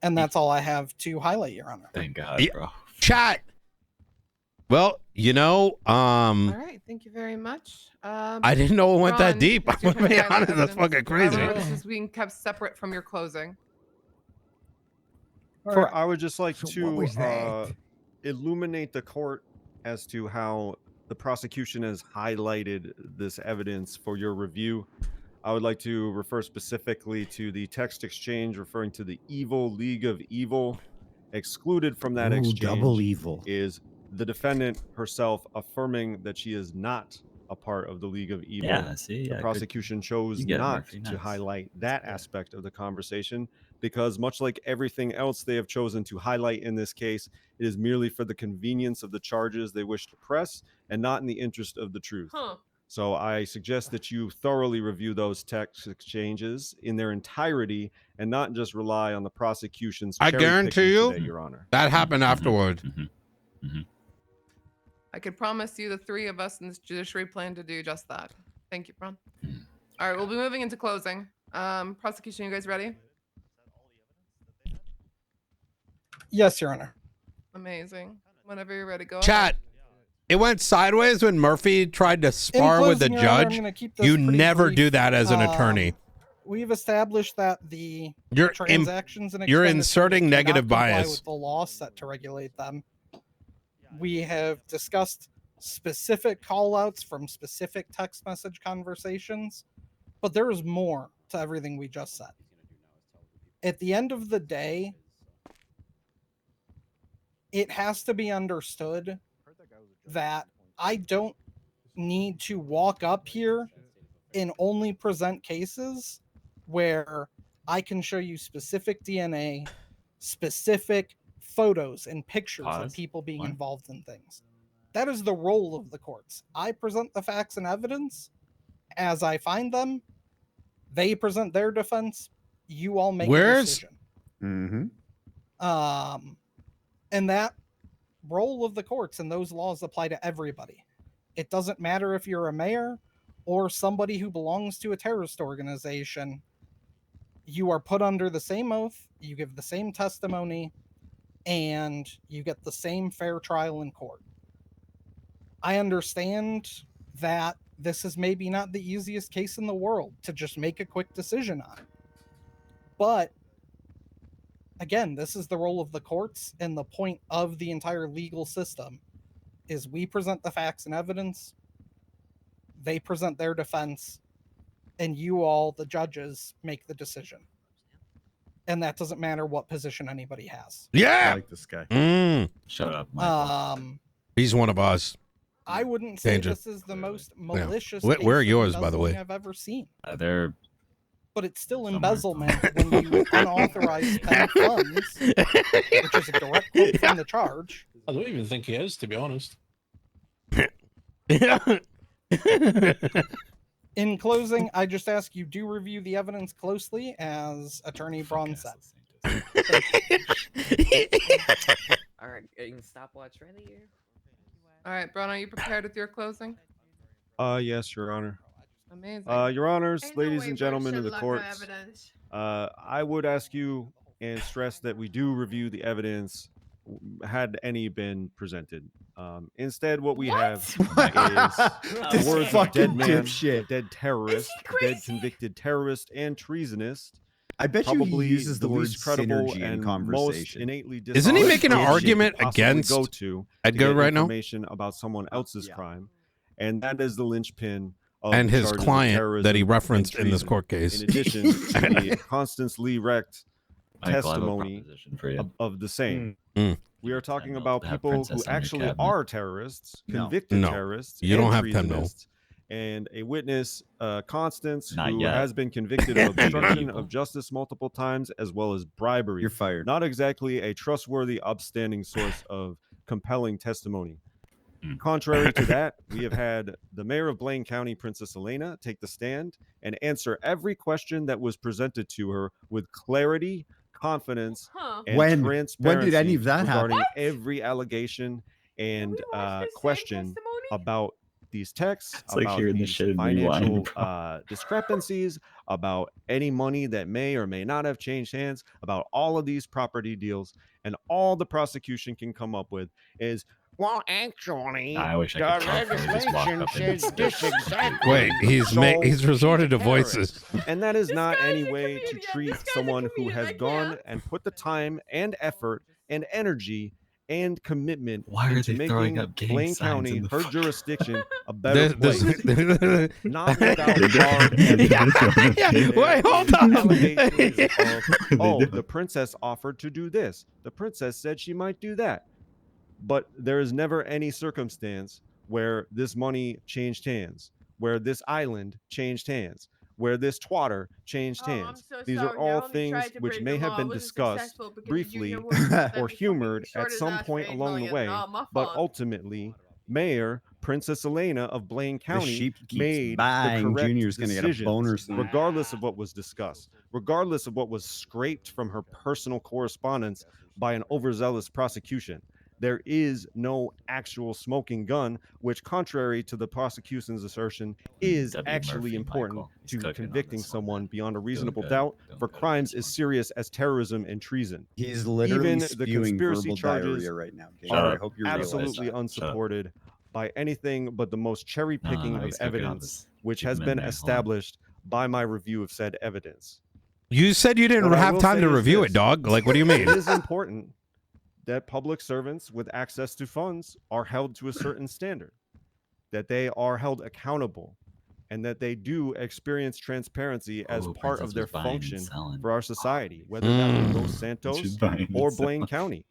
Speaker 19: And that's all I have to highlight, Your Honor.
Speaker 11: Thank God,
Speaker 3: Yeah.
Speaker 11: bro.
Speaker 3: Chat. Well,
Speaker 9: All right, thank you very much.
Speaker 3: I didn't know it went that
Speaker 9: Ron,
Speaker 3: deep.
Speaker 9: what's
Speaker 3: I'm
Speaker 9: your
Speaker 3: gonna be
Speaker 9: highlight
Speaker 3: honest, that's
Speaker 9: evidence?
Speaker 3: fucking crazy.
Speaker 9: However, this is being kept separate from your closing.
Speaker 7: All right, I would just like
Speaker 4: what
Speaker 7: to
Speaker 4: was that?
Speaker 7: illuminate the court as to how the prosecution has highlighted this evidence for your review. I would like to refer specifically to the text exchange referring to the evil League of Evil. Excluded from that
Speaker 12: Ooh,
Speaker 7: exchange
Speaker 12: double evil.
Speaker 7: is the defendant herself affirming that she is not a part of the League of Evil.
Speaker 11: Yeah, see,
Speaker 7: The
Speaker 11: yeah, good.
Speaker 7: prosecution chose
Speaker 11: You get it,
Speaker 7: not
Speaker 11: Murphy,
Speaker 7: to
Speaker 11: nice.
Speaker 7: highlight that aspect of the conversation because, much like everything else they have chosen to highlight in this case, it is merely for the convenience of the charges they wish to press and not in the interest of the truth. So I suggest that you thoroughly review those text exchanges in their entirety and not just rely on the prosecution's
Speaker 3: I
Speaker 7: cherry-picking
Speaker 3: guarantee you
Speaker 7: today, Your Honor.
Speaker 3: that happened afterward.
Speaker 9: I could promise you the three of us in this judiciary plan to do just that.
Speaker 21: Thank you, Bron. All right, we'll be moving into closing. Prosecution, you guys ready?
Speaker 19: Yes, Your Honor.
Speaker 21: Amazing. Whenever you're ready, go
Speaker 3: Chat.
Speaker 21: ahead.
Speaker 3: It went sideways when Murphy tried to spar with the
Speaker 19: closing, Your Honor, I'm
Speaker 3: judge.
Speaker 19: gonna keep this
Speaker 3: You
Speaker 19: pretty
Speaker 3: never
Speaker 19: brief.
Speaker 3: do that as an attorney.
Speaker 19: We've established that the
Speaker 3: You're
Speaker 19: transactions and
Speaker 3: you're
Speaker 19: expenditures
Speaker 3: inserting
Speaker 19: do not
Speaker 3: negative
Speaker 19: comply
Speaker 3: bias.
Speaker 19: with the law set to regulate them. We have discussed specific callouts from specific text message conversations, but there is more to everything we just said. At the end of the day, it has to be understood that I don't need to walk up here and only present cases where I can show you specific DNA, specific photos and pictures of people being involved in things. That is the role of the courts. I present the facts and evidence as I find them. They present their defense. You all make a decision. And that role of the courts and those laws apply to everybody. It doesn't matter if you're a mayor or somebody who belongs to a terrorist organization. You are put under the same oath, you give the same testimony, and you get the same fair trial in court. I understand that this is maybe not the easiest case in the world to just make a quick decision on. But again, this is the role of the courts, and the point of the entire legal system is we present the facts and evidence, they present their defense, and you all, the judges, make the decision. And that doesn't matter what position anybody has.
Speaker 3: Yeah.
Speaker 7: I like this guy.
Speaker 11: Shut up, Michael.
Speaker 3: He's one of us.
Speaker 19: I wouldn't say
Speaker 3: Danger.
Speaker 19: this is the most malicious
Speaker 3: Where
Speaker 19: case
Speaker 3: are
Speaker 19: of
Speaker 3: yours, by the way?
Speaker 19: embezzling I've ever seen.
Speaker 11: They're
Speaker 19: But it's still embezzlement when you unauthorized spend funds, which is a direct quote from the charge.
Speaker 18: I don't even think he is, to be honest.
Speaker 19: In closing, I just ask you do review the evidence closely, as Attorney Braun said.
Speaker 14: All right, stopwatch ready here.
Speaker 21: All right, Bron, are you prepared with your closing?
Speaker 7: Yes, Your Honor.
Speaker 21: Amazing.
Speaker 7: Your Honors,
Speaker 8: Ain't no
Speaker 7: ladies
Speaker 8: way
Speaker 7: and
Speaker 8: Bird
Speaker 7: gentlemen
Speaker 8: should
Speaker 7: of the
Speaker 8: lock no
Speaker 7: courts,
Speaker 8: evidence.
Speaker 7: I would ask you and stress that we do review the evidence had any been presented. Instead, what we have is
Speaker 12: This
Speaker 7: the words of
Speaker 12: fucking
Speaker 7: dead man,
Speaker 12: dipshit.
Speaker 7: dead terrorist, dead convicted terrorist, and treasonist.
Speaker 12: I bet you he
Speaker 7: Probably
Speaker 12: uses the word
Speaker 7: least credible
Speaker 12: synergy in
Speaker 7: and
Speaker 12: conversation.
Speaker 7: most innately
Speaker 3: Isn't he
Speaker 7: dishonest
Speaker 3: making an
Speaker 7: person
Speaker 3: argument
Speaker 7: you could possibly
Speaker 3: against
Speaker 7: go to
Speaker 3: Edgar
Speaker 7: get
Speaker 3: right now?
Speaker 7: information about someone else's crime, and that is the linchpin of
Speaker 3: And his
Speaker 7: charges of
Speaker 3: client that he
Speaker 7: terrorism
Speaker 3: referenced
Speaker 7: and
Speaker 3: in this
Speaker 7: treason,
Speaker 3: court case.
Speaker 7: in addition to the constantly wrecked
Speaker 11: Michael, I have a
Speaker 7: testimony
Speaker 11: proposition for you.
Speaker 7: of the same. We are talking
Speaker 11: mil
Speaker 7: about
Speaker 11: to have
Speaker 7: people who
Speaker 11: Princess on your
Speaker 7: actually
Speaker 11: cabinet.
Speaker 7: are terrorists,
Speaker 12: No.
Speaker 7: convicted
Speaker 3: No.
Speaker 7: terrorists,
Speaker 3: You
Speaker 7: and
Speaker 3: don't have 10 mil.
Speaker 7: treasonists, and a witness, Constance,
Speaker 11: Not
Speaker 7: who
Speaker 11: yet.
Speaker 7: has been convicted of obstruction
Speaker 11: Evil.
Speaker 7: of justice multiple times, as well as bribery.
Speaker 12: You're fired.
Speaker 7: Not exactly a trustworthy, upstanding source of compelling testimony. Contrary to that, we have had the mayor of Blaine County, Princess Elena, take the stand and answer every question that was presented to her with clarity, confidence,
Speaker 8: Huh.
Speaker 7: and
Speaker 12: When
Speaker 7: transparency
Speaker 12: did any of that happen?
Speaker 7: regarding
Speaker 8: What?
Speaker 7: every allegation and
Speaker 8: we watch the same
Speaker 7: question
Speaker 8: testimony?
Speaker 7: about these texts,
Speaker 11: It's like
Speaker 7: about
Speaker 11: hearing the
Speaker 7: these
Speaker 11: shit in
Speaker 7: financial
Speaker 11: rewind, bro.
Speaker 7: discrepancies, about any money that may or may not have changed hands, about all of these property deals, and all the prosecution can come up with is, well, actually,
Speaker 11: I wish I
Speaker 7: the
Speaker 11: could talk. I would just walk
Speaker 7: legislation
Speaker 11: up and
Speaker 7: says this
Speaker 11: spit.
Speaker 7: exactly.
Speaker 3: Wait, he's resorted to voices.
Speaker 7: And that is
Speaker 8: This
Speaker 7: not
Speaker 8: guy's
Speaker 7: any
Speaker 8: a
Speaker 7: way to
Speaker 8: comedian.
Speaker 7: treat
Speaker 8: This guy's a
Speaker 7: someone who
Speaker 8: comedian.
Speaker 7: has
Speaker 8: I
Speaker 7: gone
Speaker 8: can't.
Speaker 7: and put the time and effort and energy and commitment
Speaker 11: Why are
Speaker 7: into
Speaker 11: they throwing
Speaker 7: making
Speaker 11: up gang
Speaker 7: Blaine
Speaker 11: signs
Speaker 7: County,
Speaker 11: in the
Speaker 7: her
Speaker 11: fucking-
Speaker 7: jurisdiction, a better place.
Speaker 3: This-
Speaker 7: Not without
Speaker 11: They
Speaker 7: regard
Speaker 11: did.
Speaker 7: and
Speaker 3: Yeah,
Speaker 7: there
Speaker 3: wait, hold
Speaker 7: are
Speaker 3: on.
Speaker 7: allegations of, oh,
Speaker 11: They
Speaker 7: the princess offered to do this. The princess said she might do that. But there is never any circumstance where this money changed hands, where this island changed hands, where this twatter changed
Speaker 8: Oh, I'm
Speaker 7: hands.
Speaker 8: so
Speaker 7: These
Speaker 8: sorry.
Speaker 7: are
Speaker 8: I
Speaker 7: all
Speaker 8: only
Speaker 7: things
Speaker 8: tried to
Speaker 7: which
Speaker 8: break
Speaker 7: may
Speaker 8: the
Speaker 7: have
Speaker 8: law.
Speaker 7: been
Speaker 8: I wasn't
Speaker 7: discussed
Speaker 8: successful because
Speaker 7: briefly
Speaker 8: you were that
Speaker 7: or
Speaker 8: fucking
Speaker 7: humored at
Speaker 8: short his
Speaker 7: some
Speaker 8: ass for
Speaker 7: point
Speaker 8: 8
Speaker 7: along the
Speaker 8: million.
Speaker 7: way.
Speaker 8: Nah, my
Speaker 7: But
Speaker 8: fault.
Speaker 7: ultimately, Mayor Princess Elena of Blaine
Speaker 12: The
Speaker 7: County
Speaker 12: sheep keeps
Speaker 7: made
Speaker 12: buying.
Speaker 7: the correct
Speaker 12: Junior's gonna get a
Speaker 7: decisions,
Speaker 12: boner soon.
Speaker 7: regardless of what was discussed, regardless of what was scraped from her personal correspondence by an overzealous prosecution. There is no actual smoking gun, which, contrary to the prosecution's assertion, is
Speaker 11: W.
Speaker 7: actually
Speaker 11: Murphy,
Speaker 7: important
Speaker 11: Michael. He's
Speaker 7: to
Speaker 11: cooking on
Speaker 7: convicting
Speaker 11: this one,
Speaker 7: someone
Speaker 11: man.
Speaker 7: beyond a reasonable
Speaker 11: good.
Speaker 7: doubt
Speaker 11: Doing
Speaker 7: for
Speaker 11: good on
Speaker 7: crimes
Speaker 11: this
Speaker 7: as
Speaker 11: one.
Speaker 7: serious as terrorism and treason.
Speaker 12: He is literally
Speaker 7: Even the
Speaker 12: spewing
Speaker 7: conspiracy
Speaker 12: verbal
Speaker 7: charges
Speaker 12: diarrhea right now. Dave.
Speaker 11: Shut
Speaker 12: I
Speaker 11: up.
Speaker 12: hope you realize
Speaker 7: absolutely
Speaker 12: that.
Speaker 7: unsupported by anything but the most cherry picking
Speaker 11: no,
Speaker 7: of
Speaker 11: he's cooking on
Speaker 7: evidence,
Speaker 11: this.
Speaker 7: which
Speaker 11: Keep
Speaker 7: has
Speaker 11: him in
Speaker 7: been
Speaker 11: there. Hold on.
Speaker 7: established by my review of said evidence.
Speaker 3: You said you didn't
Speaker 7: What I
Speaker 3: have
Speaker 7: will
Speaker 3: time
Speaker 7: say
Speaker 3: to
Speaker 7: is
Speaker 3: review it,
Speaker 7: this.
Speaker 3: dog. Like, what do you mean?
Speaker 7: It is important that public servants with access to funds are held to a certain standard, that they are held accountable, and that they do experience transparency as
Speaker 11: Oh,
Speaker 7: part
Speaker 11: Princess
Speaker 7: of their
Speaker 11: was buying and
Speaker 7: function
Speaker 11: selling.
Speaker 7: for our society, whether that be Los
Speaker 11: She's
Speaker 7: Santos
Speaker 11: buying and
Speaker 7: or
Speaker 11: selling.
Speaker 7: Blaine County.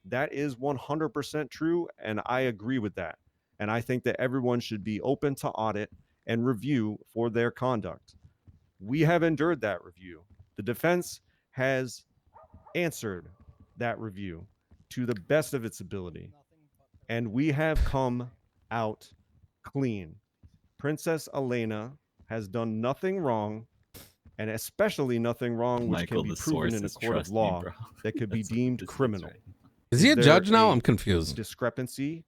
Speaker 7: That is 100% true, and I agree with that. And I think that everyone should be open to audit and review for their conduct. We have endured that review. The defense has answered that review to the best of its ability, and we have come out clean. Princess Elena has done nothing wrong, and especially nothing wrong which
Speaker 11: Michael,
Speaker 7: can be
Speaker 11: the
Speaker 7: proven in a
Speaker 11: sources
Speaker 7: court of
Speaker 11: trust me,
Speaker 7: law
Speaker 11: bro.
Speaker 7: that could be
Speaker 11: That's what
Speaker 7: deemed
Speaker 11: this is
Speaker 7: criminal.
Speaker 11: right now.
Speaker 3: Is he a
Speaker 7: there
Speaker 3: judge now?
Speaker 7: a
Speaker 3: I'm confused.
Speaker 7: discrepancy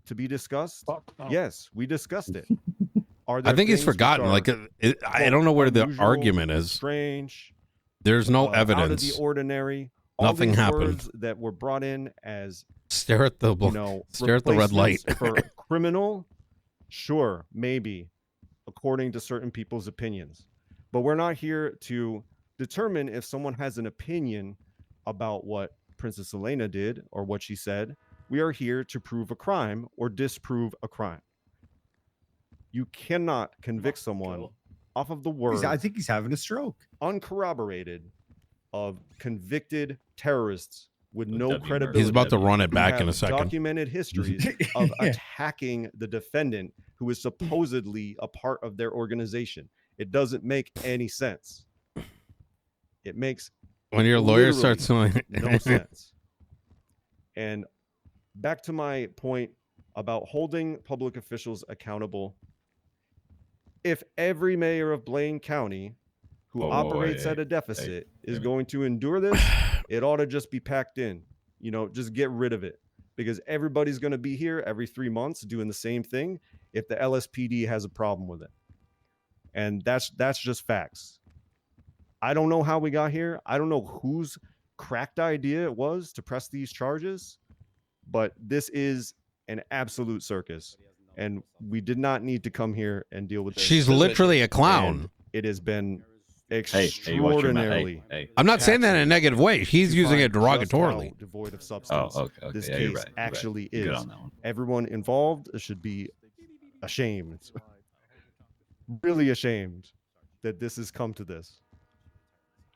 Speaker 7: to be discussed?
Speaker 18: Fuck no.
Speaker 7: Yes, we discussed it. Are
Speaker 3: I
Speaker 7: there
Speaker 3: think he's
Speaker 7: things which
Speaker 3: forgotten.
Speaker 7: are,
Speaker 3: Like, I
Speaker 7: quote,
Speaker 3: don't know where the
Speaker 7: unusual,
Speaker 3: argument is.
Speaker 7: strange,
Speaker 3: There's no
Speaker 7: out of the
Speaker 3: evidence.
Speaker 7: ordinary? All
Speaker 3: Nothing
Speaker 7: these
Speaker 3: happened.
Speaker 7: words that were brought in as
Speaker 3: Stare at the stare at the red light.
Speaker 7: replacements for criminal, sure, maybe, according to certain people's opinions. But we're not here to determine if someone has an opinion about what Princess Elena did or what she said. We are here to prove a crime or disprove a crime. You cannot convict someone off of the words,
Speaker 12: I think he's having a stroke.
Speaker 7: uncorroborated, of convicted terrorists with no
Speaker 11: W. Murphy.
Speaker 7: credibility.
Speaker 3: He's about to run it
Speaker 7: who
Speaker 3: back in
Speaker 7: have
Speaker 3: a second.
Speaker 7: Documented histories of attacking the defendant who is supposedly a part of their organization. It doesn't make any sense. It makes
Speaker 3: When your lawyer
Speaker 7: literally
Speaker 3: starts doing
Speaker 7: no sense. And back to my point about holding public officials accountable. If every mayor of Blaine County who
Speaker 11: Whoa,
Speaker 7: operates
Speaker 11: hey,
Speaker 7: at a deficit is
Speaker 11: hey.
Speaker 7: going to endure this, it ought to just be packed in. You know, just get rid of it, because everybody's going to be here every 3 months doing the same thing if the LSPD has a problem with it. And that's just facts. I don't know how we got here. I don't know whose cracked idea it was to press these charges, but this is an absolute circus, and we did not need to come here and deal with this.
Speaker 3: She's literally a clown.
Speaker 7: And it has been
Speaker 11: Hey, watch your mouth.
Speaker 7: extraordinarily
Speaker 11: Hey.
Speaker 3: I'm not saying that in a negative way. He's
Speaker 7: to
Speaker 3: using
Speaker 7: find
Speaker 3: it
Speaker 7: just how
Speaker 3: derogatorily.
Speaker 7: devoid of substance
Speaker 11: okay.
Speaker 7: this
Speaker 11: Yeah,
Speaker 7: case
Speaker 11: you're right. You're right.
Speaker 7: actually
Speaker 11: Good
Speaker 7: is.
Speaker 11: on that one.
Speaker 7: Everyone involved should be ashamed, really ashamed that this has come to this.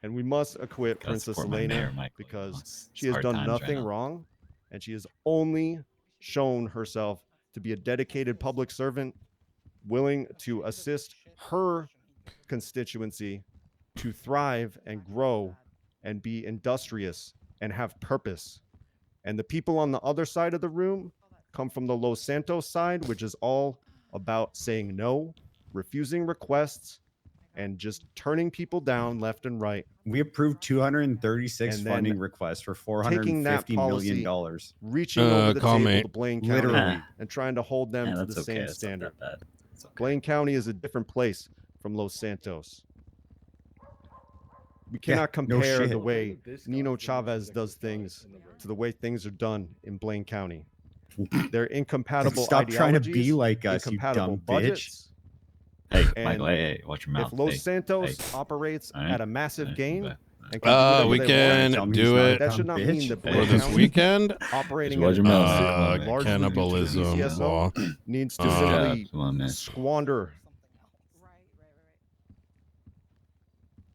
Speaker 7: And we must acquit
Speaker 11: Gotta
Speaker 7: Princess
Speaker 11: support my
Speaker 7: Elena
Speaker 11: mayor, Michael.
Speaker 7: because
Speaker 11: It's
Speaker 7: she has
Speaker 11: hard
Speaker 7: done
Speaker 11: times right
Speaker 7: nothing
Speaker 11: now.
Speaker 7: wrong, and she has only shown herself to be a dedicated public servant, willing to assist her constituency to thrive and grow and be industrious and have purpose. And the people on the other side of the room come from the Los Santos side, which is all about saying no, refusing requests, and just turning people down left and right.
Speaker 12: We approved 236
Speaker 7: And then
Speaker 12: funding requests for
Speaker 7: taking that
Speaker 12: $450 million.
Speaker 7: policy, reaching over the
Speaker 3: call
Speaker 7: table
Speaker 3: me.
Speaker 7: to Blaine County
Speaker 12: Literally.
Speaker 7: and trying to hold them
Speaker 11: Yeah,
Speaker 7: to
Speaker 11: that's
Speaker 7: the
Speaker 11: okay.
Speaker 7: same
Speaker 11: It's not
Speaker 7: standard.
Speaker 11: that bad. It's okay.
Speaker 7: Blaine County is a different place from Los Santos. We cannot
Speaker 12: no
Speaker 7: compare
Speaker 12: shit.
Speaker 7: the way Nino Chavez does things to the way things are done in Blaine County. They're incompatible
Speaker 12: Stop trying to be
Speaker 7: ideologies,
Speaker 12: like us, you
Speaker 7: incompatible
Speaker 12: dumb bitch.
Speaker 7: budgets.
Speaker 11: Hey,
Speaker 7: And
Speaker 11: Michael. Hey, watch your mouth.
Speaker 7: If Los
Speaker 11: Hey,
Speaker 7: Santos
Speaker 11: hey.
Speaker 7: operates
Speaker 11: All right.
Speaker 7: at a massive
Speaker 11: All right,
Speaker 7: gain,
Speaker 11: okay.
Speaker 7: and can do whatever
Speaker 3: We
Speaker 7: they
Speaker 3: can
Speaker 7: want,
Speaker 3: do it
Speaker 7: that should not mean that
Speaker 3: for
Speaker 7: Blaine
Speaker 3: this
Speaker 7: County
Speaker 3: weekend.
Speaker 7: operating
Speaker 11: Just
Speaker 7: at
Speaker 11: watch
Speaker 7: a
Speaker 11: your mouth, man.
Speaker 7: deficit
Speaker 11: Come on, man.
Speaker 7: largely due to the
Speaker 3: Cannibalism
Speaker 7: BCSO
Speaker 3: law.
Speaker 7: needs to
Speaker 3: Good
Speaker 7: simply
Speaker 11: Come on, man.
Speaker 7: squander.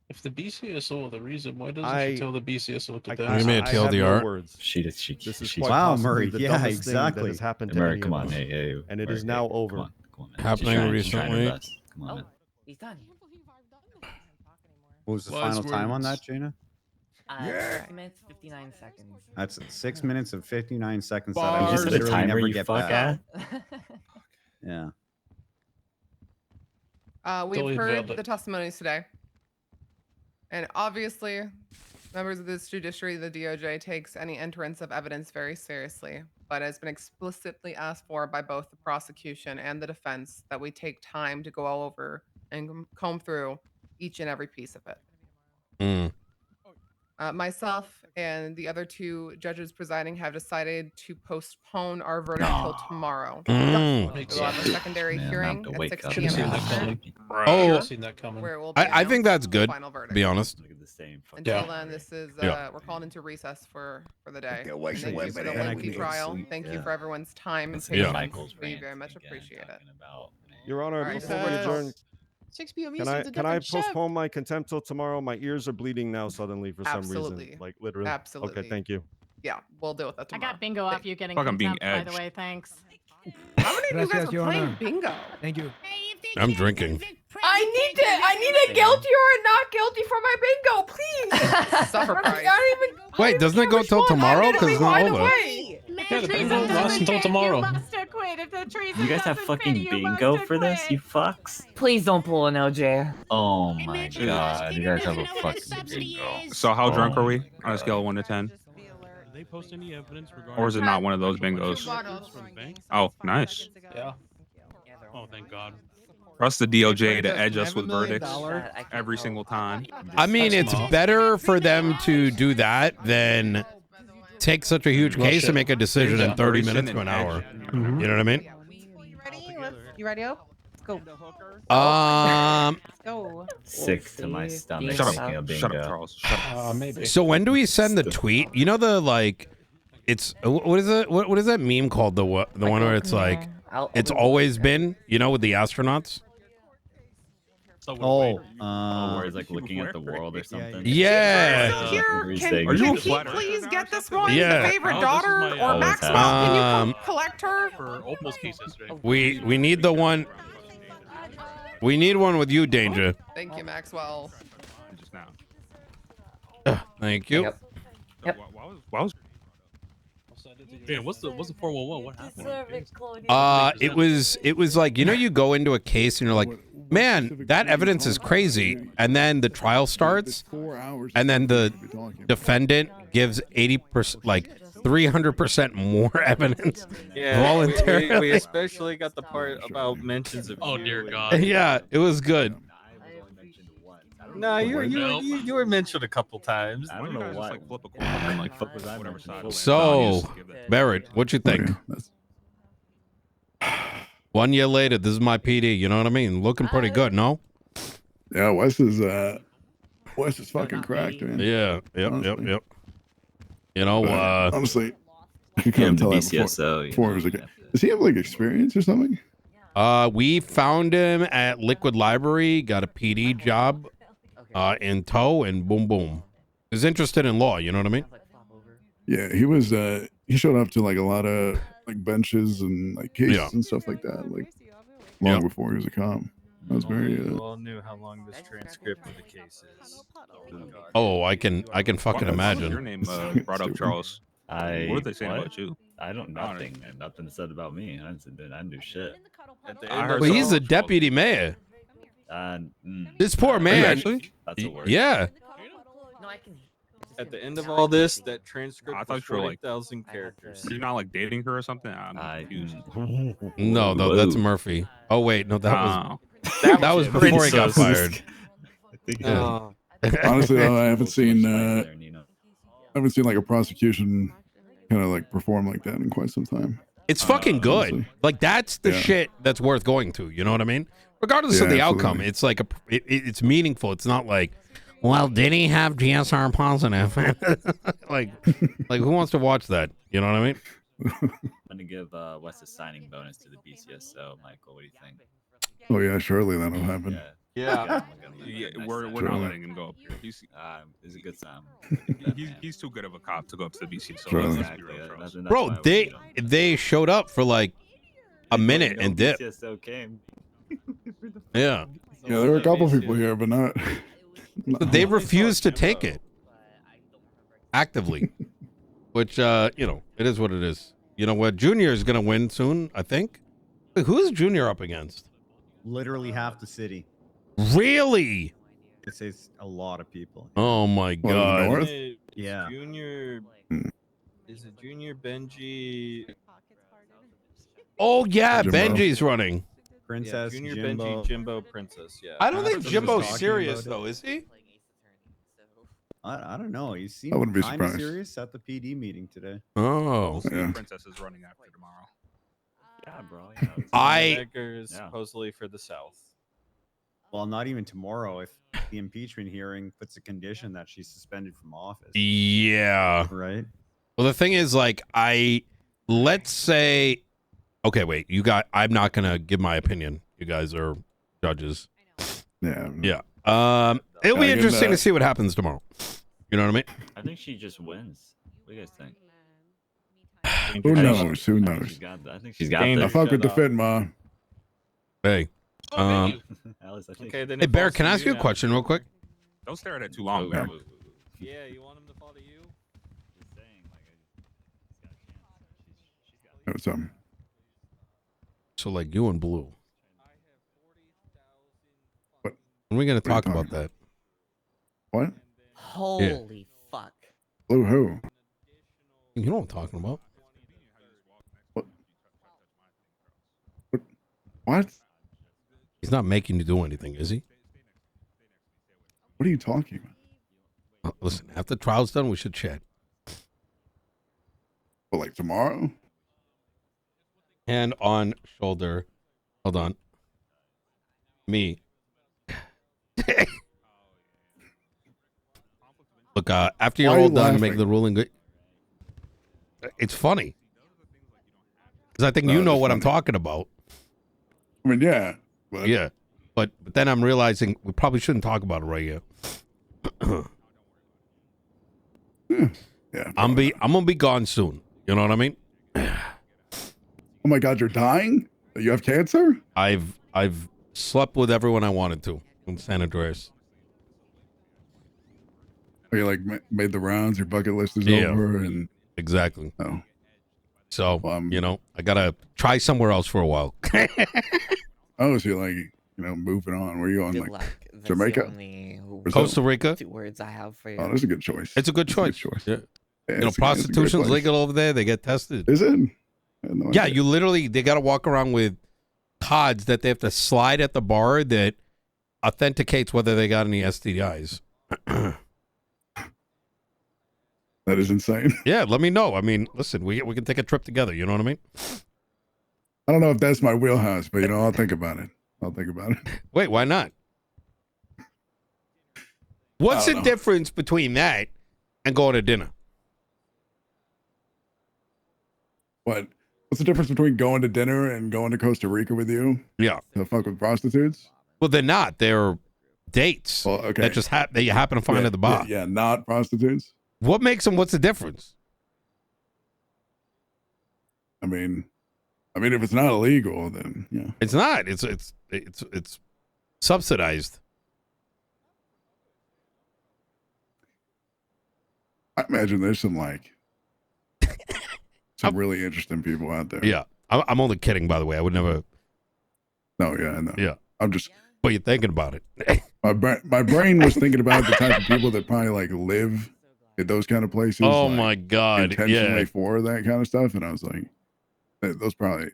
Speaker 18: If the BCSO are the reason, why doesn't
Speaker 7: I-
Speaker 18: she tell the BCSO to
Speaker 7: I,
Speaker 18: dance?
Speaker 3: You may
Speaker 7: I
Speaker 3: have
Speaker 7: have no
Speaker 3: TLDR.
Speaker 7: words.
Speaker 11: She did. She.
Speaker 7: This is
Speaker 11: she's
Speaker 7: quite
Speaker 12: Wow,
Speaker 7: possibly
Speaker 12: Murray.
Speaker 7: the
Speaker 12: Yeah,
Speaker 7: dumbest thing
Speaker 12: exactly.
Speaker 7: that has happened to
Speaker 11: Murray,
Speaker 7: any
Speaker 11: come
Speaker 7: of
Speaker 11: on.
Speaker 7: us.
Speaker 11: Hey, hey.
Speaker 7: And it
Speaker 11: Murray,
Speaker 7: is now
Speaker 11: hey,
Speaker 7: over.
Speaker 11: Come on, man.
Speaker 3: Happening
Speaker 11: She's trying her
Speaker 3: recently.
Speaker 11: best. Come on, man.
Speaker 14: He's done.
Speaker 12: What was the
Speaker 10: Wise
Speaker 12: final time on
Speaker 10: words.
Speaker 12: that, Jaina?
Speaker 14: 6 minutes, 59 seconds.
Speaker 12: That's 6 minutes and 59 seconds that I
Speaker 10: Bars.
Speaker 12: will
Speaker 11: You set a
Speaker 12: literally
Speaker 11: timer,
Speaker 12: never
Speaker 11: you
Speaker 12: get
Speaker 11: fuck
Speaker 12: back.
Speaker 11: ass.
Speaker 12: Yeah.
Speaker 21: We've
Speaker 18: Totally
Speaker 21: heard
Speaker 18: valid.
Speaker 21: the testimonies today. And obviously, members of this judiciary, the DOJ, takes any entrance of evidence very seriously. but it's been explicitly asked for by both the prosecution and the defense that we take time to go all over and comb through each and every piece of it.
Speaker 3: Mm.
Speaker 21: Myself and the other 2 judges presiding have decided to postpone our verdict till tomorrow.
Speaker 3: Mm.
Speaker 21: We'll have a secondary hearing at 6 p.m. Eastern,
Speaker 3: Oh,
Speaker 21: where it will be
Speaker 3: I think
Speaker 21: announced
Speaker 3: that's
Speaker 21: the
Speaker 3: good.
Speaker 21: final
Speaker 3: To
Speaker 21: verdict.
Speaker 3: be honest.
Speaker 21: Until then, this is we're calling into recess for the day. And thank you for the lengthy trial. Thank you for everyone's time and patience. We very much appreciate it.
Speaker 7: Your Honor,
Speaker 21: All right,
Speaker 7: before
Speaker 21: so
Speaker 7: we
Speaker 21: we're
Speaker 7: adjourn,
Speaker 21: 6 p.m.
Speaker 7: can
Speaker 21: Eastern,
Speaker 7: I
Speaker 21: it's a
Speaker 7: can I
Speaker 21: different shift.
Speaker 7: postpone my contempt till tomorrow? My ears are bleeding now suddenly for some
Speaker 21: Absolutely.
Speaker 7: reason. Like literally.
Speaker 21: Absolutely.
Speaker 7: Okay, thank you.
Speaker 21: Yeah, we'll deal with that
Speaker 15: I
Speaker 21: tomorrow.
Speaker 15: got bingo off you getting
Speaker 7: Fuck, I'm being
Speaker 15: contempt, by the
Speaker 7: edged.
Speaker 15: way. Thanks.
Speaker 21: How many of you guys
Speaker 4: Gracias,
Speaker 21: are
Speaker 4: Your
Speaker 21: playing
Speaker 4: Honor.
Speaker 21: bingo?
Speaker 4: Thank you.
Speaker 3: I'm drinking.
Speaker 8: I need a guilty or a not guilty for my bingo, please.
Speaker 21: Suffer price.
Speaker 8: I don't even.
Speaker 3: Wait, doesn't it go till tomorrow? Because it's not over.
Speaker 18: Yeah, the bingo lasts until tomorrow.
Speaker 11: You guys have fucking bingo for this, you fucks?
Speaker 14: Please don't pull an OJ.
Speaker 11: Oh my god, you guys have a fucking bingo.
Speaker 1: So how drunk
Speaker 11: Oh
Speaker 1: are we
Speaker 11: my
Speaker 1: on a scale of 1 to 10?
Speaker 20: Did they post any evidence regarding?
Speaker 1: Or is it not one of those bingos?
Speaker 20: From the bank?
Speaker 1: Oh, nice.
Speaker 20: Yeah. Oh, thank God.
Speaker 1: Trust the DOJ to edge us with verdicts every single time.
Speaker 3: I mean, it's better for them to do that than take such a huge case and make a decision in 30 minutes to an hour. You know what I mean?
Speaker 5: You ready, Ope? Let's go. Let's go.
Speaker 11: Sick to my stomach.
Speaker 1: Shut
Speaker 11: making a
Speaker 1: up,
Speaker 11: bingo.
Speaker 1: shut up, Charles. Shut up.
Speaker 18: Maybe.
Speaker 3: So when do we send the tweet? You know the like, it's what is it? What is that meme called? The one where it's like, it's always been. You know, with the astronauts.
Speaker 11: Oh, where he's like looking at the world or something.
Speaker 3: Yeah.
Speaker 21: Can he please get this one?
Speaker 3: Yeah.
Speaker 21: Favorite
Speaker 20: Oh,
Speaker 21: daughter
Speaker 20: this is my,
Speaker 21: or Maxwell? Can you come collect her?
Speaker 20: For Opal's case yesterday.
Speaker 3: We need the one. We need one with you, Danger.
Speaker 21: Thank you, Maxwell.
Speaker 1: Just now.
Speaker 3: Thank you.
Speaker 1: Why was
Speaker 20: Man, what's the 411? What happened?
Speaker 3: It was like, you know, you go into a case and you're like, man, that evidence is crazy, and then the trial starts, and then the defendant gives 80%, like 300% more evidence voluntarily.
Speaker 10: We especially got the part about mentions of.
Speaker 20: Oh dear God.
Speaker 3: Yeah, it was good.
Speaker 10: No, you were mentioned a couple times.
Speaker 11: I don't know why.
Speaker 1: I'm like, fuck whatever side.
Speaker 3: So, Barrett, what you think? 1 year later, this is my PD. You know what I mean? Looking pretty good, no?
Speaker 22: Yeah, Wes is fucking cracked, man.
Speaker 3: Yeah, yep. You know,
Speaker 22: honestly, you couldn't tell that before he was like, does he have like experience or something?
Speaker 3: We found him at Liquid Library, got a PD job in tow, and boom, boom. He was interested in law, you know what I mean?
Speaker 22: Yeah, he was. He showed up to like a lot of like benches and like cases and stuff like that, like long before he was a cop. That was very.
Speaker 10: We all knew how long this transcript of the case is.
Speaker 3: Oh, I can fucking imagine.
Speaker 1: Your name brought up Charles. What are they saying about you?
Speaker 11: I don't nothing. Nothing said about me. I didn't do shit.
Speaker 3: Well, he's a deputy mayor. This poor man.
Speaker 11: That's a word.
Speaker 3: Yeah.
Speaker 10: At the end of all this, that transcript.
Speaker 1: I thought you were like
Speaker 10: 40,000 characters.
Speaker 1: You're not like dating her or something. I'm confused.
Speaker 3: No, that's Murphy. Oh wait, no, that was before he got fired.
Speaker 22: Honestly, though, I haven't seen like a prosecution kind of like perform like that in quite some time.
Speaker 3: It's fucking good.
Speaker 22: Honestly.
Speaker 3: Like that's the shit that's worth going to. You know what I mean? Regardless of the outcome, it's like it's meaningful. It's not like, well, did he have GSR positive? like who wants to watch that? You know what I mean?
Speaker 11: I'm gonna give Wes a signing bonus to the BCSO. Michael, what do you think?
Speaker 22: Oh yeah, surely that'll happen.
Speaker 1: Yeah, we're not letting him go up here.
Speaker 11: It's a good time.
Speaker 1: He's too good of a cop to go up to the BC. So
Speaker 22: Sure.
Speaker 1: let's be real, Charles.
Speaker 3: Bro, they showed up for like a minute and dipped.
Speaker 11: BCSO came.
Speaker 3: Yeah.
Speaker 22: Yeah, there were a couple people here, but not.
Speaker 3: They refused to take it actively, which you know, it is what it is. You know what? Junior is gonna win soon, I think. Wait, who is Junior up against?
Speaker 6: Literally half the city.
Speaker 3: Really?
Speaker 6: It says a lot of people.
Speaker 3: Oh my god.
Speaker 6: Yeah.
Speaker 10: Junior. Is it Junior Benji?
Speaker 3: Oh yeah,
Speaker 22: Jimbo.
Speaker 3: Benji's running.
Speaker 7: Princess,
Speaker 10: Junior
Speaker 7: Jimbo.
Speaker 10: Benji, Jimbo, Princess. Yeah.
Speaker 3: I don't think
Speaker 10: Princess was
Speaker 3: Jimbo's
Speaker 10: talking
Speaker 3: serious
Speaker 10: about it.
Speaker 3: though, is he?
Speaker 7: I don't know. He
Speaker 22: I
Speaker 7: seemed
Speaker 22: wouldn't be
Speaker 7: kind of
Speaker 22: surprised.
Speaker 7: serious at the PD meeting today.
Speaker 3: Oh,
Speaker 1: We'll see
Speaker 22: Yeah.
Speaker 1: if Princess is running after tomorrow.
Speaker 12: Yeah, bro.
Speaker 10: Eggers,
Speaker 12: Yeah.
Speaker 10: supposedly for the South.
Speaker 7: Well, not even tomorrow. If the impeachment hearing puts a condition that she's suspended from office.
Speaker 3: Yeah.
Speaker 7: Right.
Speaker 3: Well, the thing is, like, let's say, okay, wait, I'm not gonna give my opinion. You guys are judges.
Speaker 22: Yeah.
Speaker 3: Yeah. It'll be
Speaker 22: Gotta give
Speaker 3: interesting to
Speaker 22: that.
Speaker 3: see what happens tomorrow. You know what I mean?
Speaker 12: I think she just wins. What do you guys think?
Speaker 22: Who
Speaker 12: I think
Speaker 22: knows?
Speaker 12: she-
Speaker 22: Who
Speaker 12: I think
Speaker 22: knows?
Speaker 12: she's got that. I think she's got
Speaker 10: Dana,
Speaker 22: I
Speaker 12: this.
Speaker 22: fuck with the
Speaker 10: Shut
Speaker 22: fit, ma.
Speaker 3: Hey.
Speaker 12: Alice, I think.
Speaker 10: Okay, then
Speaker 3: Hey,
Speaker 10: it
Speaker 3: Bear,
Speaker 10: falls
Speaker 3: can
Speaker 10: to
Speaker 3: I ask you a
Speaker 10: now.
Speaker 3: question real quick?
Speaker 1: Don't stare at it too long,
Speaker 22: Yeah.
Speaker 1: man.
Speaker 10: Yeah, you want him to fall to you?
Speaker 12: Just saying, like, she's got a chance. She's got.
Speaker 22: What's up?
Speaker 3: So, like, you and Blue.
Speaker 22: What?
Speaker 3: When are we gonna
Speaker 22: What are you
Speaker 3: talk about
Speaker 22: talking
Speaker 3: that?
Speaker 22: What?
Speaker 14: Holy fuck.
Speaker 22: Blue who?
Speaker 3: You know what I'm talking about?
Speaker 22: What?
Speaker 3: He's not making you do anything, is he?
Speaker 22: What are you talking about?
Speaker 3: Listen, after the trial's done, we should chat.
Speaker 22: Well, like tomorrow?
Speaker 3: Hand on shoulder. Hold on. Me. Look, after you're
Speaker 22: Why are
Speaker 3: all
Speaker 22: you
Speaker 3: done, make
Speaker 22: laughing?
Speaker 3: the ruling good. It's funny. Because I think
Speaker 22: No,
Speaker 3: you know
Speaker 22: it's
Speaker 3: what I'm
Speaker 22: funny.
Speaker 3: talking about.
Speaker 22: I mean, yeah. But
Speaker 3: Yeah. But then I'm realizing we probably shouldn't talk about it right here.
Speaker 22: yeah.
Speaker 3: I'm gonna be gone soon. You know what I mean?
Speaker 22: Oh my God, you're dying? You have cancer?
Speaker 3: I've slept with everyone I wanted to in San Andreas.
Speaker 22: Are you like made the rounds? Your bucket list is
Speaker 3: Yeah.
Speaker 22: over, and
Speaker 3: Exactly.
Speaker 22: oh,
Speaker 3: So
Speaker 22: Well,
Speaker 3: you know, I gotta try somewhere else for a while.
Speaker 22: oh, so you're like moving on. Where are you going?
Speaker 14: Good
Speaker 22: Like
Speaker 14: luck. That's
Speaker 22: Jamaica?
Speaker 14: the only
Speaker 22: Brazil?
Speaker 3: Costa Rica.
Speaker 14: 2 words I have for you.
Speaker 22: Oh, that's a good choice.
Speaker 3: It's a good
Speaker 22: That's a
Speaker 3: choice.
Speaker 22: choice.
Speaker 3: Yeah.
Speaker 22: Yeah,
Speaker 3: You know,
Speaker 22: it's a great
Speaker 3: prostitution's
Speaker 22: place.
Speaker 3: legal over there. They get tested.
Speaker 22: Is it? I had no
Speaker 3: Yeah,
Speaker 22: idea.
Speaker 3: you literally they gotta walk around with cards that they have to slide at the bar that authenticates whether they got any STIs.
Speaker 22: That is insane.
Speaker 3: Yeah, let me know. I mean, listen, we can take a trip together. You know what I mean?
Speaker 22: I don't know if that's my wheelhouse, but I'll think about it. I'll think about it.
Speaker 3: Wait, why not? What's
Speaker 22: I
Speaker 3: the
Speaker 22: don't know.
Speaker 3: difference between that and going to dinner?
Speaker 22: What? What's the difference between going to dinner and going to Costa Rica with you?
Speaker 3: Yeah.
Speaker 22: To fuck with prostitutes?
Speaker 3: Well, they're not. They're dates
Speaker 22: Well, okay.
Speaker 3: that just that you happen to find
Speaker 22: Yeah,
Speaker 3: at the bar.
Speaker 22: Yeah, not prostitutes.
Speaker 3: What makes them? What's the difference?
Speaker 22: I mean, if it's not illegal, then yeah.
Speaker 3: It's not. It's subsidized.
Speaker 22: I imagine there's some really interesting people out there.
Speaker 3: Yeah, I'm only kidding. By the way, I would never.
Speaker 22: No, yeah, I know.
Speaker 3: Yeah,
Speaker 22: I'm just.
Speaker 3: But you're thinking about it.
Speaker 22: My brain was thinking about the type of people that probably live in those kind of places.
Speaker 3: Oh my God!
Speaker 22: Intentionally
Speaker 3: Yeah,
Speaker 22: for that kind of stuff, and I was like, those probably.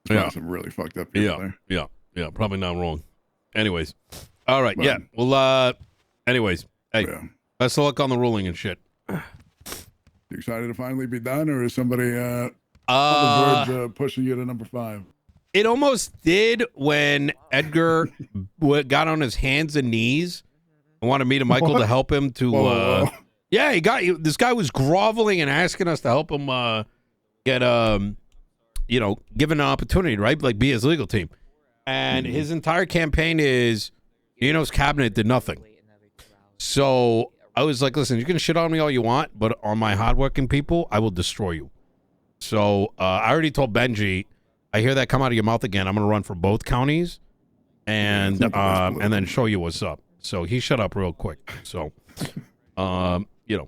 Speaker 22: There's probably some really fucked up people there.
Speaker 3: yeah. Probably not wrong. Anyways, all right.
Speaker 22: But-
Speaker 3: Yeah. Well. Anyways, hey,
Speaker 22: Yeah.
Speaker 3: best of luck on the ruling and shit.
Speaker 22: You excited to finally be done, or is somebody on the verge of pushing you to number 5?
Speaker 3: It almost did when Edgar got on his hands and knees and wanted me to Michael to help him to.
Speaker 22: Whoa.
Speaker 3: Yeah, this guy was groveling and asking us to help him get given an opportunity, right? Like be his legal team. And his entire campaign is Nino's cabinet did nothing. So I was like, listen, you can shit on me all you want, but on my hardworking people, I will destroy you. So I already told Benji, I hear that come out of your mouth again. I'm going to run for both counties and then show you what's up. So he shut up real quick. So,
Speaker 22: Yeah,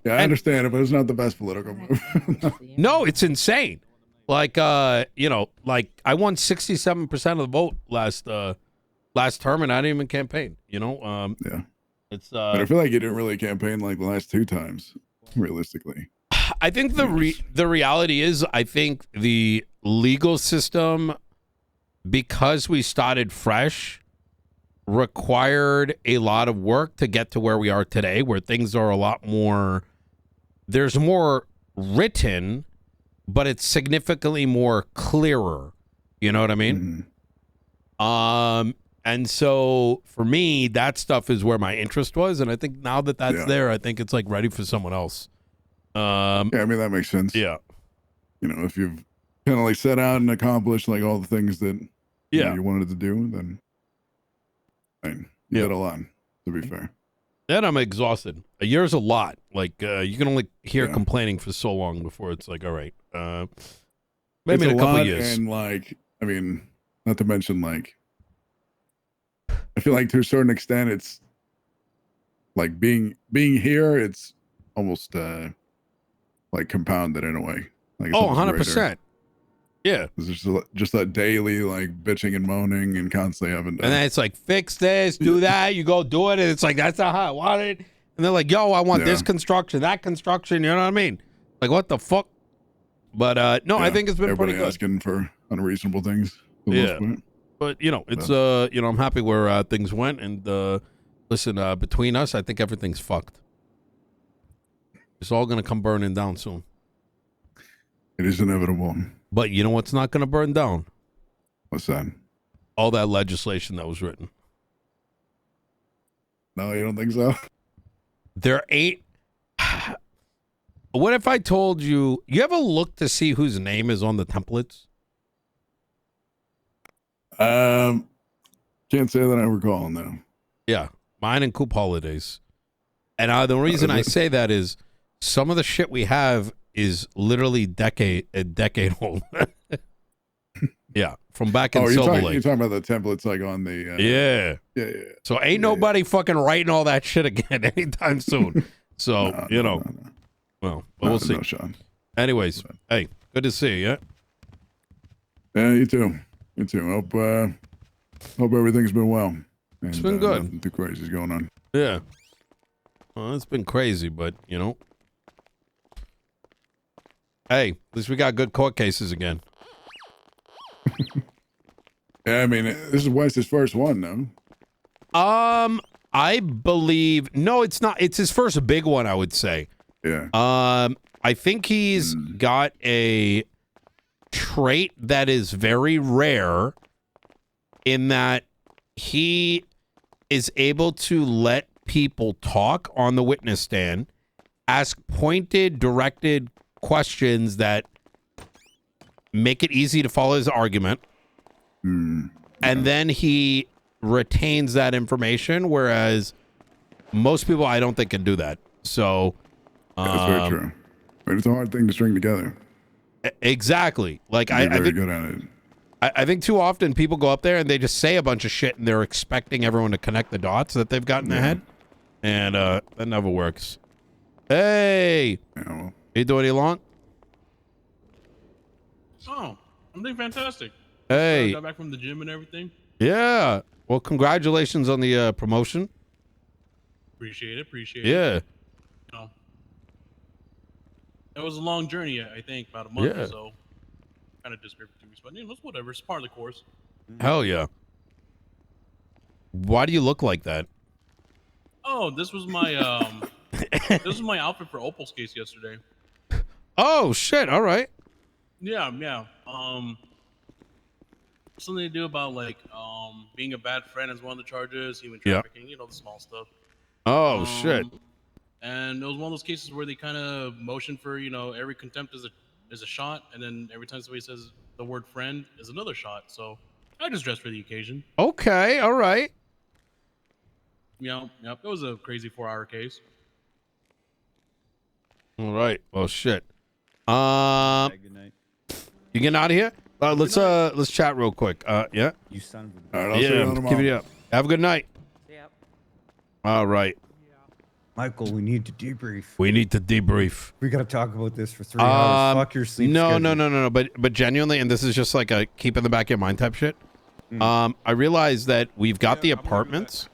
Speaker 22: I understand it, but it's not the best political move.
Speaker 3: No, it's insane. Like, I won 67% of the vote last term, and I didn't even campaign.
Speaker 22: Yeah.
Speaker 3: It's
Speaker 22: But I feel like you didn't really campaign the last 2 times, realistically.
Speaker 3: I think the reality is, I think the legal system, because we started fresh, required a lot of work to get to where we are today, where things are a lot more. There's more written, but it's significantly more clearer. You know what I mean? And so for me, that stuff is where my interest was, and I think now that that's there, I think it's like ready for someone else.
Speaker 22: Yeah, I mean that makes sense.
Speaker 3: Yeah.
Speaker 22: You know, if you've kind of like set out and accomplished like all the things that you know, you wanted to do, then you did a lot. To be fair.
Speaker 3: Then I'm exhausted. A year's a lot. Like you can only hear complaining for so long before it's like, all right, maybe in a couple
Speaker 22: lot,
Speaker 3: years.
Speaker 22: And like, I mean, not to mention like, I feel like to a certain extent, it's like being here. It's almost like compounded in a way. Like it's
Speaker 3: 100%. Yeah.
Speaker 22: It's just that daily like bitching and moaning and constantly having to.
Speaker 3: And then it's like, fix this, do that. You go do it, and it's like, that's not how I want it. And they're like, yo, I want this construction, that construction. You know what I mean? Like, what the fuck? But no, I think it's been pretty good.
Speaker 22: Asking for unreasonable things. For the most part.
Speaker 3: But you know, it's you know, I'm happy where things went, and listen, between us, I think everything's fucked. It's all gonna come burning down soon.
Speaker 22: It is inevitable.
Speaker 3: But you know what's not gonna burn down?
Speaker 22: What's that?
Speaker 3: All that legislation that was written.
Speaker 22: No, you don't think so?
Speaker 3: There ain't. What if I told you? You ever look to see whose name is on the templates?
Speaker 22: Can't say that I recall now.
Speaker 3: Yeah, mine and Coop Holidays. And the reason I say that is some of the shit we have is literally a decade old. Yeah, from back in Silver Lake.
Speaker 22: You're talking about the templates like on the
Speaker 3: yeah. So ain't nobody fucking writing all that shit again anytime soon. So you know, well, we'll see.
Speaker 22: No, Sean.
Speaker 3: Anyways, hey, good to see you. Yeah.
Speaker 22: Yeah, you too. You too. Hope everything's been well. And,
Speaker 3: It's been good.
Speaker 22: Nothing too crazy is going on.
Speaker 3: Yeah. Well, it's been crazy, but you know. Hey, at least we got good court cases again.
Speaker 22: Yeah, I mean, this is Wes's first one, though.
Speaker 3: I believe no, it's not. It's his first big one, I would say.
Speaker 22: Yeah.
Speaker 3: I think he's got a trait that is very rare in that he is able to let people talk on the witness stand, ask pointed, directed questions that make it easy to follow his argument, and then he retains that information, whereas most people I don't think can do that. So
Speaker 22: that's very true. But it's a hard thing to string together.
Speaker 3: Exactly. Like
Speaker 22: You're
Speaker 3: I
Speaker 22: very
Speaker 3: think
Speaker 22: good at it.
Speaker 3: I think too often people go up there and they just say a bunch of shit and they're expecting everyone to connect the dots that they've got in their head, and that never works. Hey, you doing any long?
Speaker 20: Oh, I'm doing fantastic.
Speaker 3: Hey,
Speaker 20: Got back from the gym and everything.
Speaker 3: yeah. Well, congratulations on the promotion.
Speaker 20: Appreciate it.
Speaker 3: Yeah.
Speaker 20: You know, it was a long journey. I think about a month or so. Kind of disappeared for 2 weeks, but you know, it's whatever. It's part of the course.
Speaker 3: Hell yeah. Why do you look like that?
Speaker 20: Oh, this was my this was my outfit for Opal's case yesterday.
Speaker 3: Oh shit! All right.
Speaker 20: Yeah. Something to do about like being a bad friend is one of the charges, human trafficking, you know, the small stuff.
Speaker 3: Oh shit.
Speaker 20: And it was one of those cases where they kind of motion for, you know, every contempt is a shot, and then every time somebody says the word friend is another shot. So I just dressed for the occasion.
Speaker 3: Okay. All right.
Speaker 20: Yep. It was a crazy 4-hour case.
Speaker 3: All right. Well, shit.
Speaker 6: Good night.
Speaker 3: You getting out of here? Let's chat real quick. Yeah.
Speaker 6: You son of a.
Speaker 22: All right, I'll see you on
Speaker 3: Keep
Speaker 22: tomorrow.
Speaker 3: it up. Have a good night.
Speaker 14: Yep.
Speaker 3: All right.
Speaker 6: Michael, we need to debrief.
Speaker 3: We need to debrief.
Speaker 6: We got to talk about this for 3 hours. Fuck your sleep
Speaker 3: No.
Speaker 6: schedule.
Speaker 3: But genuinely, and this is just like a keep in the back of your mind type shit. I realize that we've got the apartments,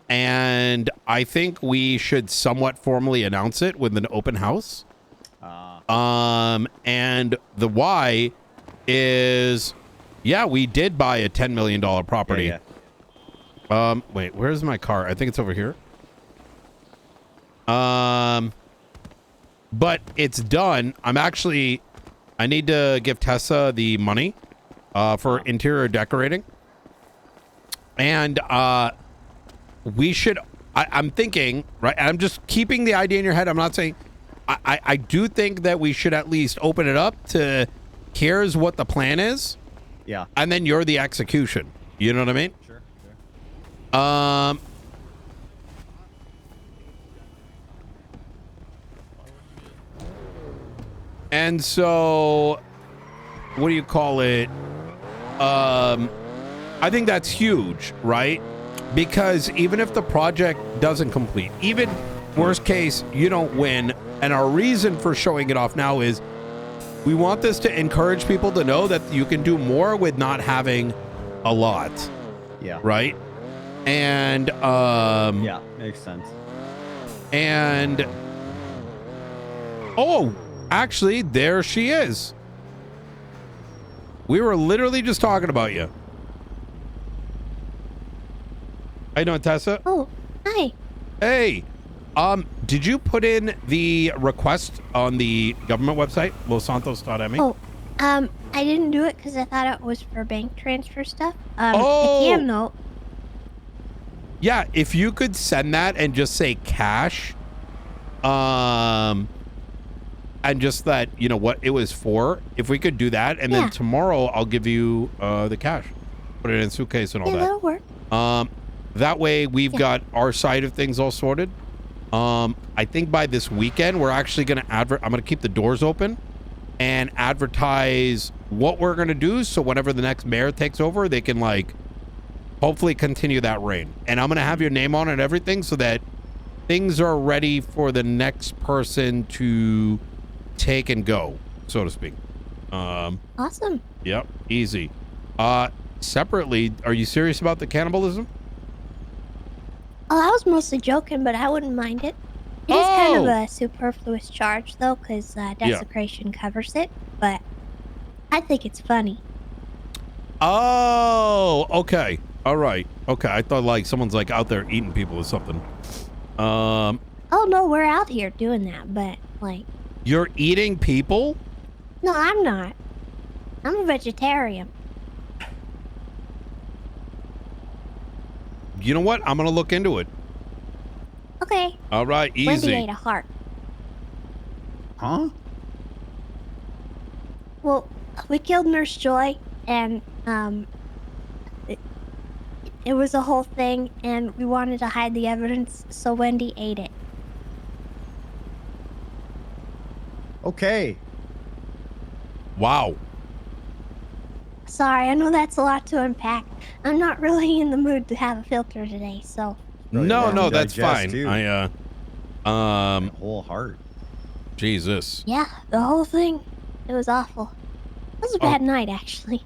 Speaker 3: and I think we should somewhat formally announce it with an open house. And the why is, yeah, we did buy a $10 million property. Wait, where's my car? I think it's over here. But it's done. I need to give Tessa the money for interior decorating. And we should, I'm thinking, right? I'm just keeping the idea in your head. I'm not saying, I do think that we should at least open it up to, here's what the plan is.
Speaker 6: Yeah.
Speaker 3: And then you're the execution. You know what I mean?
Speaker 6: Sure.
Speaker 3: And so, what do you call it? I think that's huge, right? Because even if the project doesn't complete, even worst case, you don't win. And our reason for showing it off now is we want this to encourage people to know that you can do more with not having a lot.
Speaker 6: Yeah.
Speaker 3: Right? And
Speaker 6: yeah, makes sense.
Speaker 3: And oh, actually, there she is. We were literally just talking about you. How you doing, Tessa?
Speaker 13: Oh, hi.
Speaker 3: Hey, did you put in the request on the government website, lossantos.me?
Speaker 13: Oh, I didn't do it because I thought it was for bank transfer stuff. I
Speaker 3: Oh!
Speaker 13: can though.
Speaker 3: Yeah, if you could send that and just say cash, and just that, you know, what it was for, if we could do that, and then tomorrow I'll give you the cash. Put it in a suitcase and all that.
Speaker 13: That'll work.
Speaker 3: That way we've got our side of things all sorted. I think by this weekend, we're actually going to I'm going to keep the doors open and advertise what we're going to do. So whenever the next mayor takes over, they can like, hopefully continue that reign. And I'm going to have your name on it and everything so that things are ready for the next person to take and go, so to speak.
Speaker 13: Awesome.
Speaker 3: Yep. Easy. Separately, are you serious about the cannibalism?
Speaker 13: Oh, I was mostly joking, but I wouldn't mind it. It is kind of a superfluous charge, though, because desecration covers it, but I think it's funny.
Speaker 3: Oh, okay. All right. Okay. I thought like someone's like out there eating people or something.
Speaker 13: Oh, no, we're out here doing that, but, like...
Speaker 3: You're eating people?
Speaker 13: No, I'm not. I'm a vegetarian.
Speaker 3: You know what? I'm going to look into it.
Speaker 13: Okay.
Speaker 3: All right. Easy.
Speaker 13: Wendy ate a heart.
Speaker 6: Huh?
Speaker 13: Well, we killed Nurse Joy, and, it was a whole thing, and we wanted to hide the evidence, so Wendy ate it.
Speaker 6: Okay.
Speaker 3: Wow.
Speaker 13: Sorry, I know that's a lot to unpack. I'm not really in the mood to have a filter today, so...
Speaker 3: No, that's fine.
Speaker 6: Too. Whole heart.
Speaker 3: Jesus.
Speaker 13: Yeah, the whole thing. It was awful. It was a bad night, actually.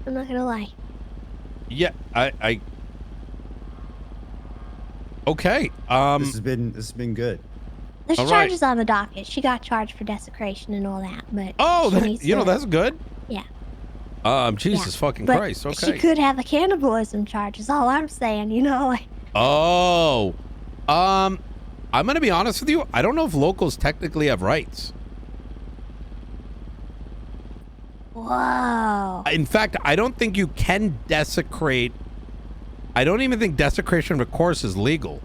Speaker 13: I'm not gonna lie.
Speaker 3: Yeah, I okay.
Speaker 6: This has been good.
Speaker 13: There's
Speaker 3: all
Speaker 13: charges on the docket. She got charged for desecration and all that, but
Speaker 3: Oh,
Speaker 13: she needs to-
Speaker 3: that's good.
Speaker 13: Yeah.
Speaker 3: Jesus fucking
Speaker 13: but
Speaker 3: Christ. Okay.
Speaker 13: She could have a cannibalism charge, is all I'm saying, you know?
Speaker 3: Oh. I'm going to be honest with you. I don't know if locals technically have rights.
Speaker 13: Whoa.
Speaker 3: In fact, I don't think you can desecrate. I don't even think desecration of a corpse is legal.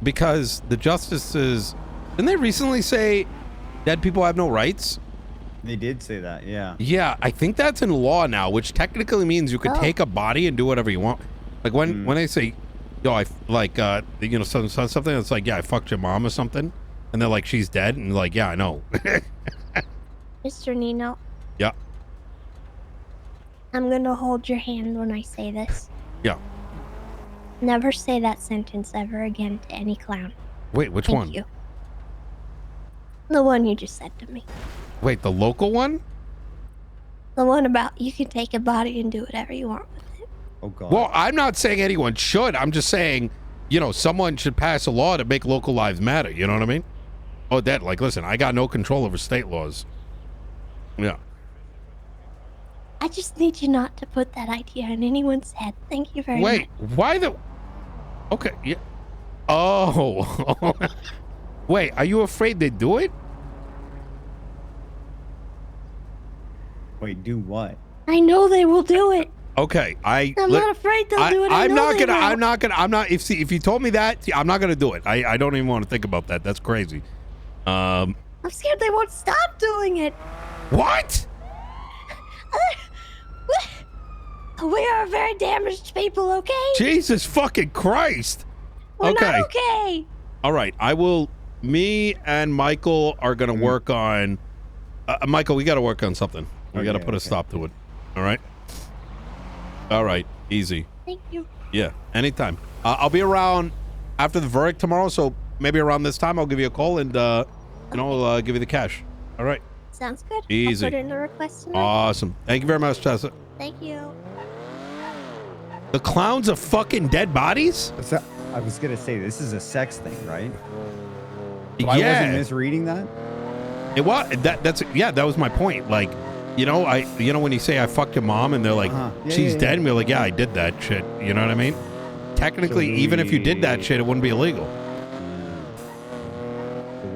Speaker 3: Because the justices, didn't they recently say dead people have no rights?
Speaker 6: They did say that, yeah.
Speaker 3: Yeah, I think that's in law now, which technically means you could take a body and do whatever you want. Like when they say, yo, you know, something that's like, yeah, I fucked your mom or something, and they're like, she's dead, and like, yeah, I know.
Speaker 13: Mr. Nino,
Speaker 3: Yeah.
Speaker 13: I'm gonna hold your hand when I say this.
Speaker 3: Yeah.
Speaker 13: Never say that sentence ever again to any clown.
Speaker 3: Wait, which
Speaker 13: Thank
Speaker 3: one?
Speaker 13: you. The one you just said to me.
Speaker 3: Wait, the local one?
Speaker 13: The one about you can take a body and do whatever you want with it.
Speaker 6: Oh God.
Speaker 3: Well, I'm not saying anyone should. I'm just saying, you know, someone should pass a law to make local lives matter. You know what I mean? Oh, that, like, listen, I got no control over state laws. Yeah.
Speaker 13: I just need you not to put that idea in anyone's head. Thank you very much.
Speaker 3: Wait, why the... Okay, yeah. Oh. Wait, are you afraid they do it?
Speaker 6: Wait, do what?
Speaker 13: I know they will do it.
Speaker 3: Okay,
Speaker 13: I'm not afraid they'll do it.
Speaker 3: I'm not, if you told me that, I'm not gonna do it. I don't even want to think about that. That's crazy.
Speaker 13: I'm scared they won't stop doing it.
Speaker 3: What?
Speaker 13: We are very damaged people, okay?
Speaker 3: Jesus fucking Christ.
Speaker 13: We're
Speaker 3: Okay.
Speaker 13: not okay.
Speaker 3: All right, me and Michael are gonna work on, Michael, we gotta work on something. We gotta put a stop to it. All right? All right, easy.
Speaker 13: Thank you.
Speaker 3: Yeah, anytime. I'll be around after the verdict tomorrow, so maybe around this time I'll give you a call and, I'll give you the cash. All right.
Speaker 13: Sounds good.
Speaker 3: Easy.
Speaker 13: I'll put in a request tonight.
Speaker 3: Awesome. Thank you very much, Tessa.
Speaker 13: Thank you.
Speaker 3: The clowns of fucking dead bodies?
Speaker 6: I was gonna say this is a sex thing, right? So
Speaker 3: Yeah.
Speaker 6: I wasn't misreading that.
Speaker 3: It was that was my point. Like, when you say I fucked your mom and they're like, she's dead, and we're like, yeah, I did that shit. You know what I mean? Technically, even if you did that shit, it wouldn't be illegal.
Speaker 6: So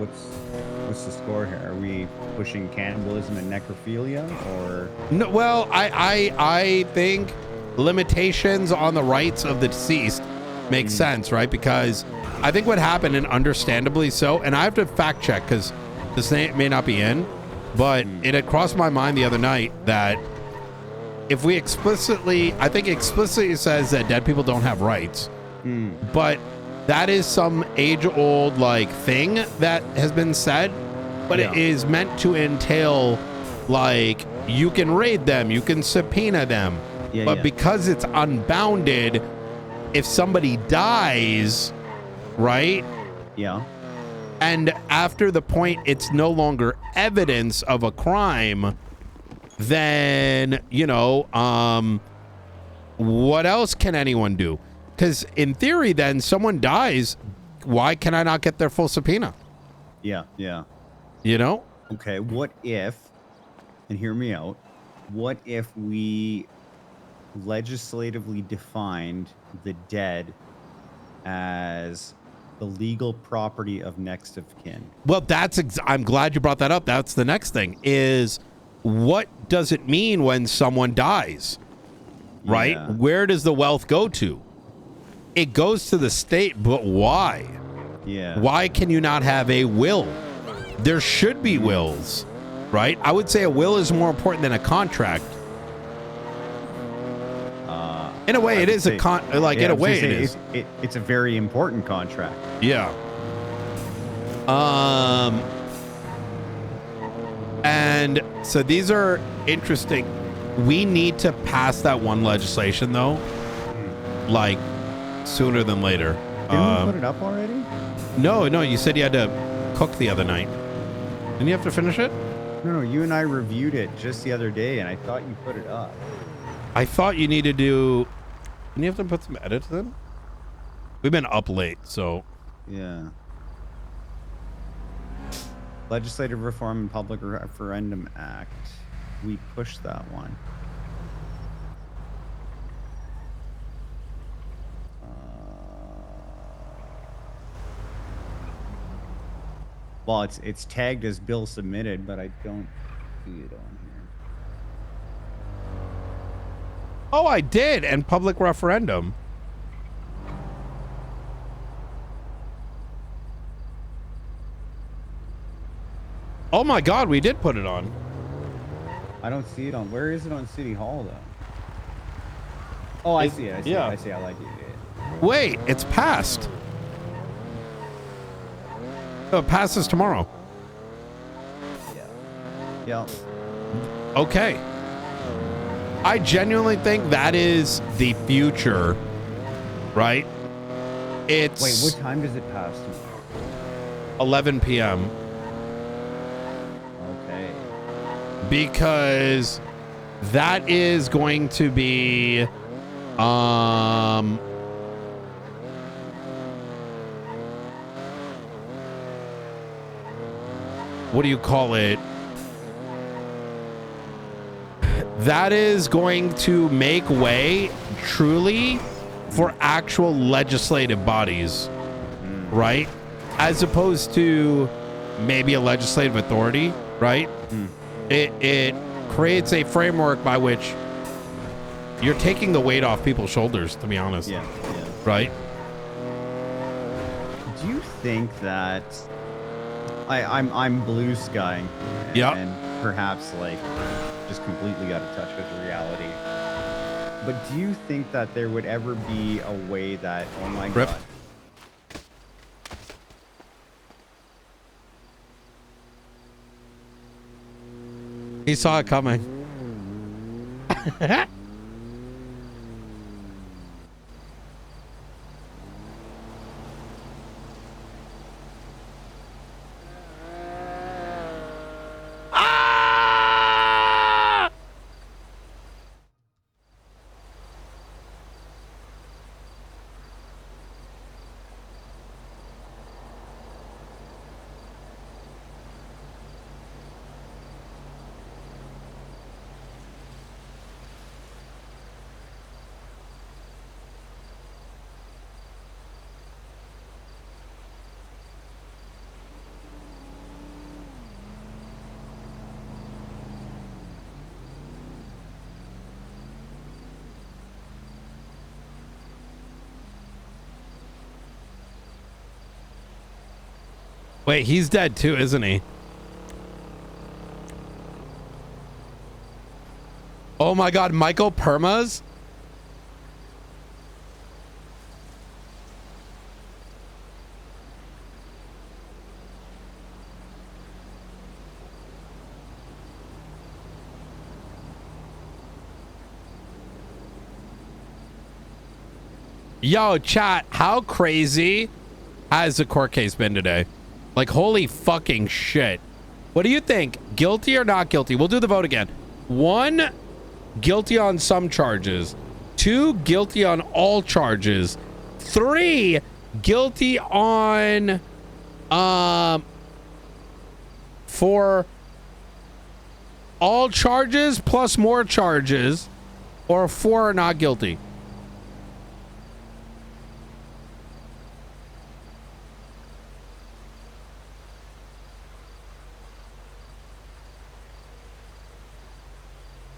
Speaker 6: what's the score here? Are we pushing cannibalism and necrophilia, or
Speaker 3: No, well, I think limitations on the rights of the deceased makes sense, right? Because I think what happened, and understandably so, and I have to fact check because this may not be in, but it had crossed my mind the other night that if we explicitly says that dead people don't have rights, but that is some age-old like thing that has been said, but it is meant to entail like you can raid them, you can subpoena them, but because it's unbounded, if somebody dies, right?
Speaker 6: Yeah.
Speaker 3: And after the point it's no longer evidence of a crime, then, what else can anyone do? Because in theory, then someone dies, why can I not get their full subpoena?
Speaker 6: Yeah.
Speaker 3: Okay,
Speaker 6: what if, and hear me out, what if we legislatively defined the dead as the legal property of next of kin?
Speaker 3: Well, I'm glad you brought that up. That's the next thing is, what does it mean when someone dies, right?
Speaker 6: Yeah.
Speaker 3: Where does the wealth go to? It goes to the state, but why?
Speaker 6: Yeah.
Speaker 3: Why can you not have a will? There should be wills, right? I would say a will is more important than a contract. In a way, it is in a way, it is.
Speaker 6: It's a very important contract.
Speaker 3: Yeah. And so these are interesting. We need to pass that one legislation, though, like sooner than later.
Speaker 6: Didn't we put it up already?
Speaker 3: No, you said you had to cook the other night. Didn't you have to finish it?
Speaker 6: No, you and I reviewed it just the other day, and I thought you put it up.
Speaker 3: I thought you needed to. Didn't you have to put some edits in? We've been up late, so.
Speaker 6: Yeah. Legislative Reform and Public Referendum Act. We pushed that one. Well, it's tagged as bill submitted, but I don't see it on here.
Speaker 3: Oh, I did, and public referendum. Oh my God, we did put it on.
Speaker 6: I don't see it on. Where is it on City Hall though? Oh, I see it. I see it. I like it.
Speaker 3: Wait, it's passed. Oh, it passes tomorrow.
Speaker 6: Yeah.
Speaker 3: Okay. I genuinely think that is the future, right? It's
Speaker 6: Wait, what time does it pass tomorrow?
Speaker 3: 11 p.m.
Speaker 6: Okay.
Speaker 3: Because that is going to be what do you call it? That is going to make way truly for actual legislative bodies, right? As opposed to maybe a legislative authority, right? It creates a framework by which you're taking the weight off people's shoulders, to be honest.
Speaker 6: Yeah.
Speaker 3: Right?
Speaker 6: Do you think that I'm blue skying?
Speaker 3: Yeah.
Speaker 6: And perhaps like just completely out of touch with reality. But do you think that there would ever be a way that, oh my
Speaker 3: Rip.
Speaker 6: god,
Speaker 3: He saw it coming. Wait, he's dead too, isn't he? Oh my God, Michael Permas? Yo, chat, how crazy has the court case been today? Like, holy fucking shit. What do you think? Guilty or not guilty? We'll do the vote again. 1, guilty on some charges. 2, guilty on all charges. 3, guilty on for all charges plus more charges, or 4 are not guilty.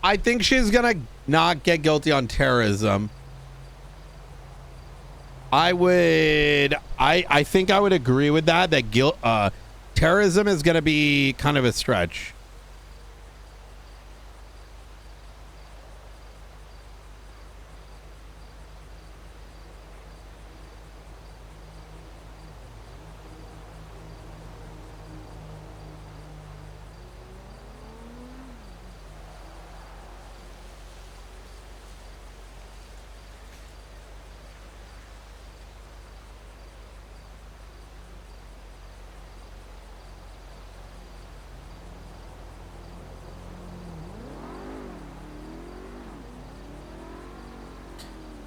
Speaker 3: I think she's gonna not get guilty on terrorism. I think I would agree with that. That terrorism is gonna be kind of a stretch.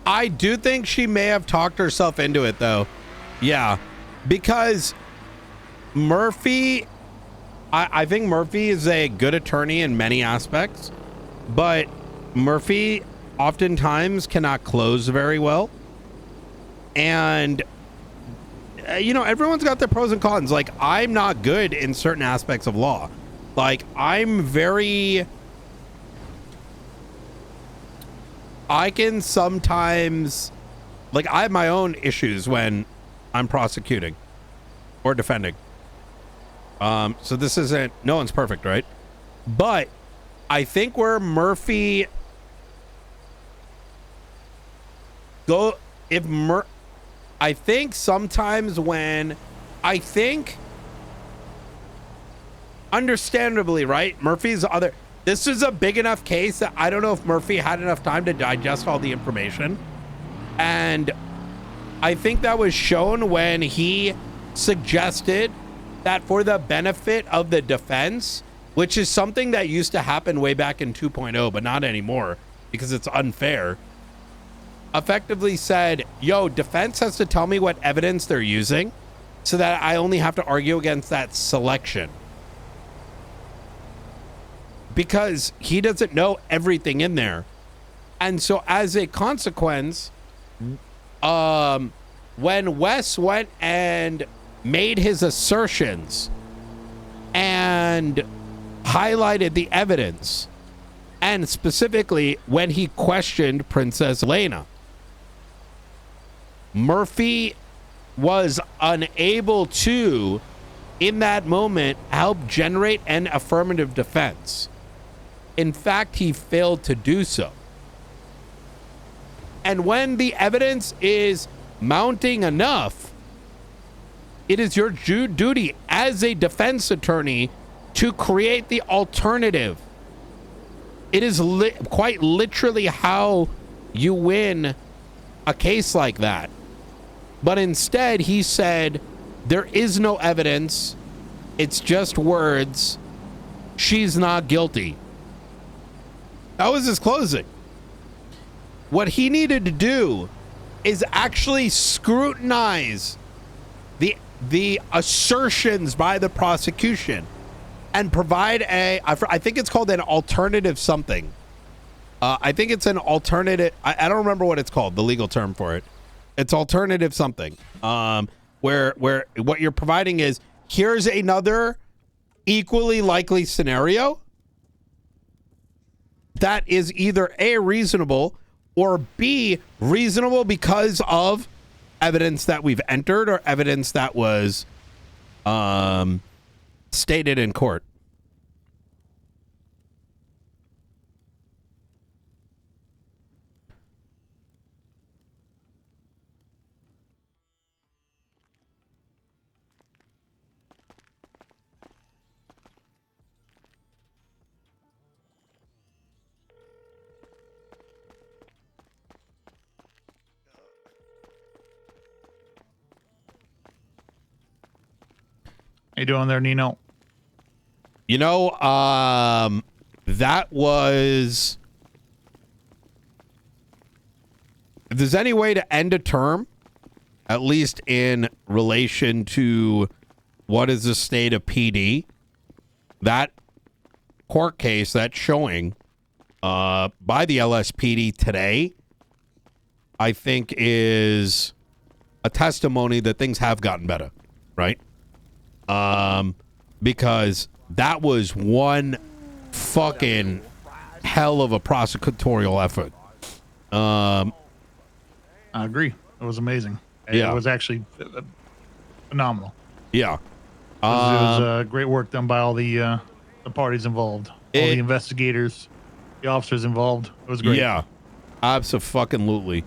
Speaker 3: I do think she may have talked herself into it, though. Yeah, because Murphy, I think Murphy is a good attorney in many aspects, but Murphy oftentimes cannot close very well. And, you know, everyone's got their pros and cons. Like, I'm not good in certain aspects of law. Like, I can sometimes, like, I have my own issues when I'm prosecuting or defending. So this isn't, no one's perfect, right? But I think where Murphy I think sometimes when, understandably, right? This is a big enough case that I don't know if Murphy had enough time to digest all the information. And I think that was shown when he suggested that for the benefit of the defense, which is something that used to happen way back in 2.0, but not anymore because it's unfair, effectively said, yo, defense has to tell me what evidence they're using so that I only have to argue against that selection. because he doesn't know everything in there. And so as a consequence, when Wes went and made his assertions and highlighted the evidence, and specifically when he questioned Princess Elena, Murphy was unable to, in that moment, help generate an affirmative defense. In fact, he failed to do so. And when the evidence is mounting enough, it is your duty as a defense attorney to create the alternative. It is quite literally how you win a case like that. But instead, he said, there is no evidence. It's just words. She's not guilty. That was his closing. What he needed to do is actually scrutinize the assertions by the prosecution and provide I think it's called an alternative something. I think it's an alternative. I don't remember what it's called, the legal term for it. It's alternative something. Where what you're providing is, here's another equally likely scenario that is either A, reasonable, or B, reasonable because of evidence that we've entered or evidence that was stated in court.
Speaker 2: How you doing there, Nino?
Speaker 3: You know, that was... If there's any way to end a term, at least in relation to what is the state of PD, that court case, that showing by the LSPD today, I think is a testimony that things have gotten better, right? Because that was one fucking hell of a prosecutorial effort.
Speaker 2: I agree. It was amazing.
Speaker 3: Yeah.
Speaker 2: It was actually phenomenal.
Speaker 3: Yeah.
Speaker 2: It was great work done by all the parties involved, all the investigators, the officers involved. It was great.
Speaker 3: Yeah, abso-fucking-lutely.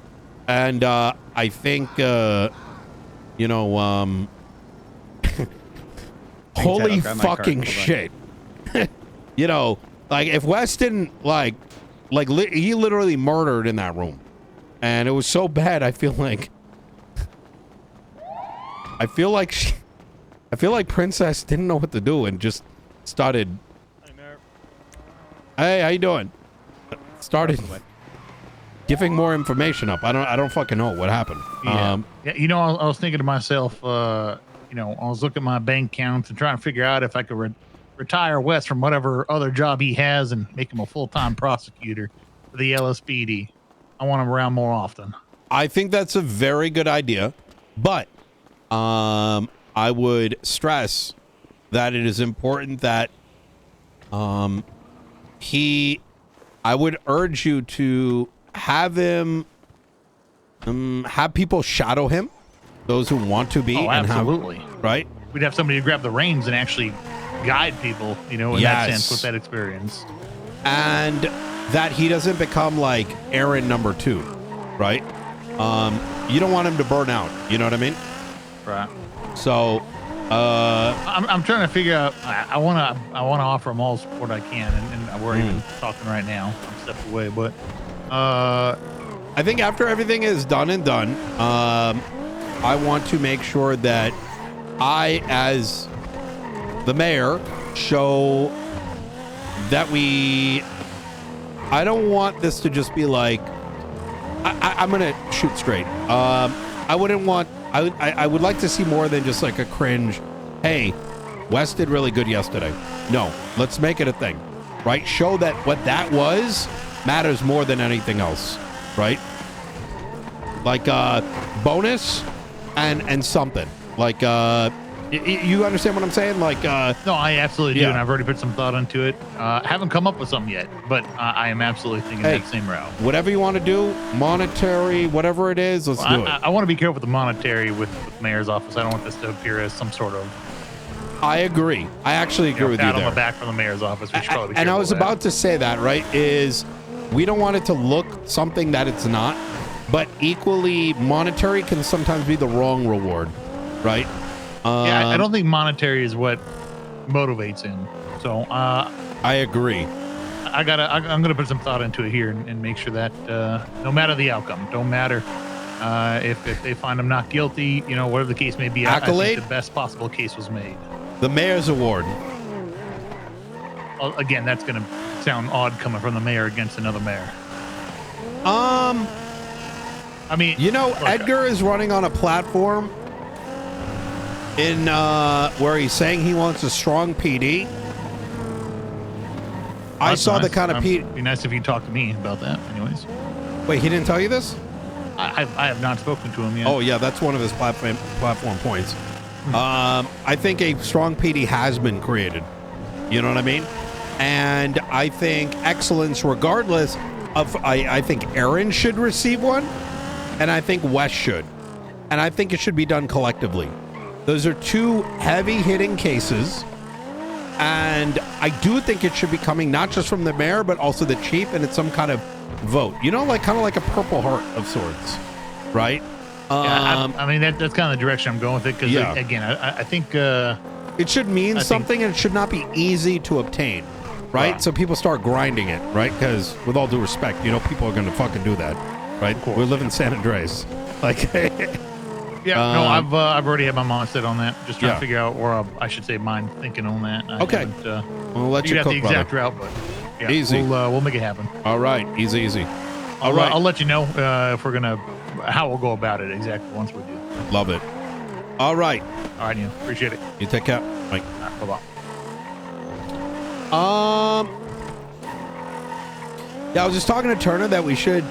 Speaker 3: And I think, you know, holy fucking shit. You know, like, if Wes didn't, he literally murdered in that room. And it was so bad, I feel like Princess didn't know what to do and just started. Hey, how you doing? Started giving more information up. I don't fucking know what happened.
Speaker 2: Yeah. You know, I was thinking to myself, you know, I was looking at my bank accounts and trying to figure out if I could retire Wes from whatever other job he has and make him a full-time prosecutor for the LSPD. I want him around more often.
Speaker 3: I think that's a very good idea, but I would stress that it is important that I would urge you to have him have people shadow him, those who want to be.
Speaker 2: Oh,
Speaker 3: and
Speaker 2: absolutely.
Speaker 3: Right?
Speaker 2: We'd have somebody to grab the reins and actually guide people, you know, in that sense with that experience.
Speaker 3: And that he doesn't become like Aaron number 2, right? You don't want him to burn out. You know what I mean?
Speaker 2: Right.
Speaker 3: So,
Speaker 2: I'm trying to figure out. I want to offer him all the support I can, and we're even talking right now. I'm stepped away, but
Speaker 3: I think after everything is done and done, I want to make sure that I, as the mayor, show that I don't want this to just be like, I'm gonna shoot straight. I would like to see more than just like a cringe, hey, Wes did really good yesterday. No, let's make it a thing. right? Show that what that was matters more than anything else, right? Like bonus and something. Like you understand what I'm saying? Like
Speaker 2: no, I absolutely do,
Speaker 3: yeah.
Speaker 2: and I've already put some thought into it. Haven't come up with something yet, but I am absolutely thinking that same route.
Speaker 3: Whatever you want to do, monetary, whatever it is, let's do it.
Speaker 2: I want to be careful with the monetary with the mayor's office. I don't want this to appear as some sort of.
Speaker 3: I agree. I actually agree with you
Speaker 2: pat on
Speaker 3: there.
Speaker 2: the back from the mayor's office. We should probably be
Speaker 3: And I
Speaker 2: careful
Speaker 3: was
Speaker 2: with that.
Speaker 3: about to say that, right? Is we don't want it to look something that it's not, but equally monetary can sometimes be the wrong reward, right?
Speaker 2: Yeah, I don't think monetary is what motivates him. So
Speaker 3: I agree.
Speaker 2: I'm gonna put some thought into it here and make sure that no matter the outcome, don't matter if they find him not guilty, you know, whatever the case may be, I
Speaker 3: Accolade?
Speaker 2: think the best possible case was made.
Speaker 3: The mayor's award.
Speaker 2: Again, that's gonna sound odd coming from the mayor against another mayor. I mean,
Speaker 3: you know, Edgar is running on a platform in where he's saying he wants a strong PD. I
Speaker 2: That's
Speaker 3: saw the
Speaker 2: nice.
Speaker 3: kind of PD.
Speaker 2: Be nice if you talked to me about that. Anyways,
Speaker 3: wait, he didn't tell you this?
Speaker 2: I have not spoken to him yet.
Speaker 3: Oh yeah, that's one of his platform points. I think a strong PD has been created. You know what I mean? And I think excellence, regardless of, I think Aaron should receive one, and I think Wes should, and I think it should be done collectively. Those are two heavy-hitting cases, and I do think it should be coming not just from the mayor, but also the chief, and it's some kind of vote. You know, like kind of like a Purple Heart of sorts, right?
Speaker 2: Yeah, I mean that's kind of the direction I'm going with it because
Speaker 3: Yeah.
Speaker 2: again, I think
Speaker 3: it should mean something, and it should not be easy to obtain, right?
Speaker 2: Right.
Speaker 3: So people start grinding it, right? Because with all due respect, you know, people are going to fucking do that, right? We live in San Andreas, like.
Speaker 2: Yeah, no, I've already had my mind set on that. Just trying
Speaker 3: Yeah.
Speaker 2: to figure out where I should say mind thinking on that. I
Speaker 3: Okay.
Speaker 2: haven't,
Speaker 3: We'll let you
Speaker 2: figured out
Speaker 3: cook,
Speaker 2: the exact
Speaker 3: brother.
Speaker 2: route, but yeah,
Speaker 3: Easy.
Speaker 2: We'll make it happen.
Speaker 3: All right, easy.
Speaker 2: All
Speaker 3: right.
Speaker 2: right, I'll let you know if we're gonna how we'll go about it exactly once we do.
Speaker 3: Love it. All right.
Speaker 2: All right, Neil. Appreciate it.
Speaker 3: You take care. Bye.
Speaker 2: Bye bye.
Speaker 3: Yeah, I was just talking to Turner that we should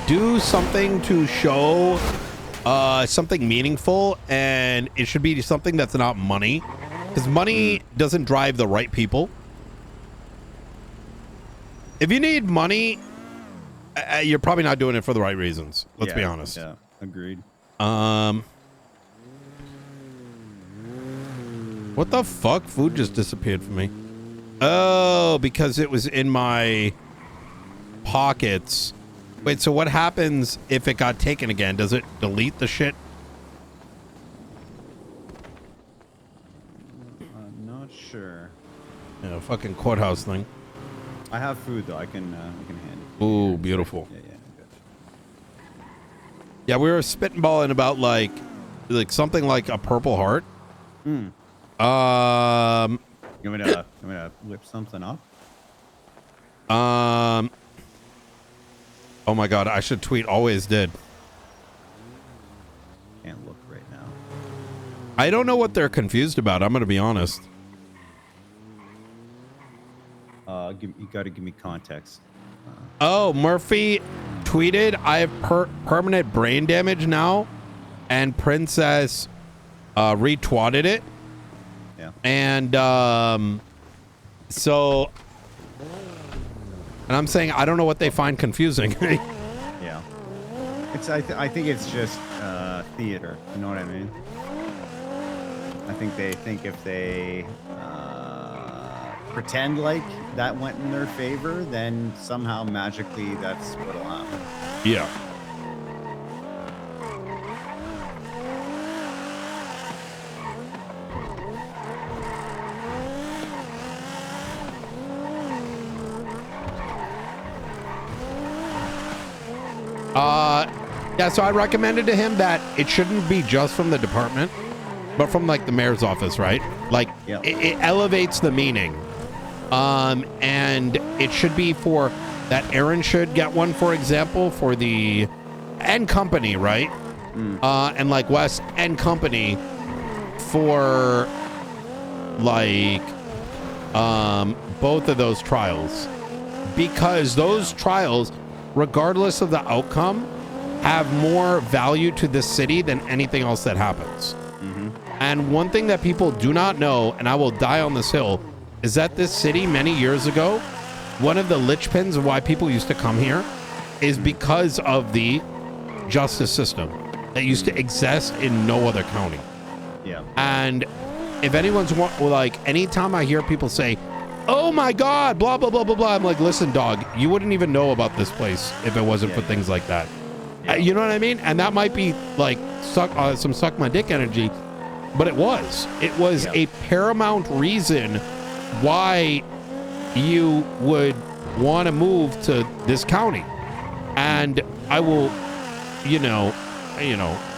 Speaker 3: do something to show something meaningful, and it should be something that's not money, because money doesn't drive the right people. If you need money, you're probably not doing it for the right reasons. Let's be honest.
Speaker 6: Yeah, agreed.
Speaker 3: What the fuck? Food just disappeared from me. Oh, because it was in my pockets. Wait, so what happens if it got taken again? Does it delete the shit?
Speaker 6: I'm not sure.
Speaker 3: Yeah, fucking courthouse thing.
Speaker 6: I have food though. I can hand it.
Speaker 3: Ooh, beautiful.
Speaker 6: Yeah, good.
Speaker 3: Yeah, we were spitballing about like something like a Purple Heart.
Speaker 6: You want me to whip something up?
Speaker 3: Oh my god, I should tweet always did.
Speaker 6: Can't look right now.
Speaker 3: I don't know what they're confused about. I'm gonna be honest.
Speaker 6: You got to give me context.
Speaker 3: Oh, Murphy tweeted, I have permanent brain damage now, and Princess retweeted it.
Speaker 6: Yeah.
Speaker 3: And so, and I'm saying I don't know what they find confusing.
Speaker 6: Yeah. I think it's just theater. You know what I mean? I think they think if they pretend like that went in their favor, then somehow magically that's what'll happen.
Speaker 3: Yeah. Yeah, so I recommended to him that it shouldn't be just from the department, but from like the mayor's office, right? Like it elevates the meaning. And it should be for that Aaron should get one, for example, for the and company, right? And like Wes and company for like both of those trials, because those trials, regardless of the outcome, have more value to this city than anything else that happens. And one thing that people do not know, and I will die on this hill, is that this city many years ago, one of the linchpins of why people used to come here is because of the justice system that used to exist in no other county.
Speaker 7: Yeah.
Speaker 3: And if anyone's like, anytime I hear people say, oh my God, blah, blah, blah, blah, blah, I'm like, listen, dog, you wouldn't even know about this place if it wasn't for things like that. You know what I mean? And that might be like some suck my dick energy, but it was a paramount reason why you would want to move to this county. And I will,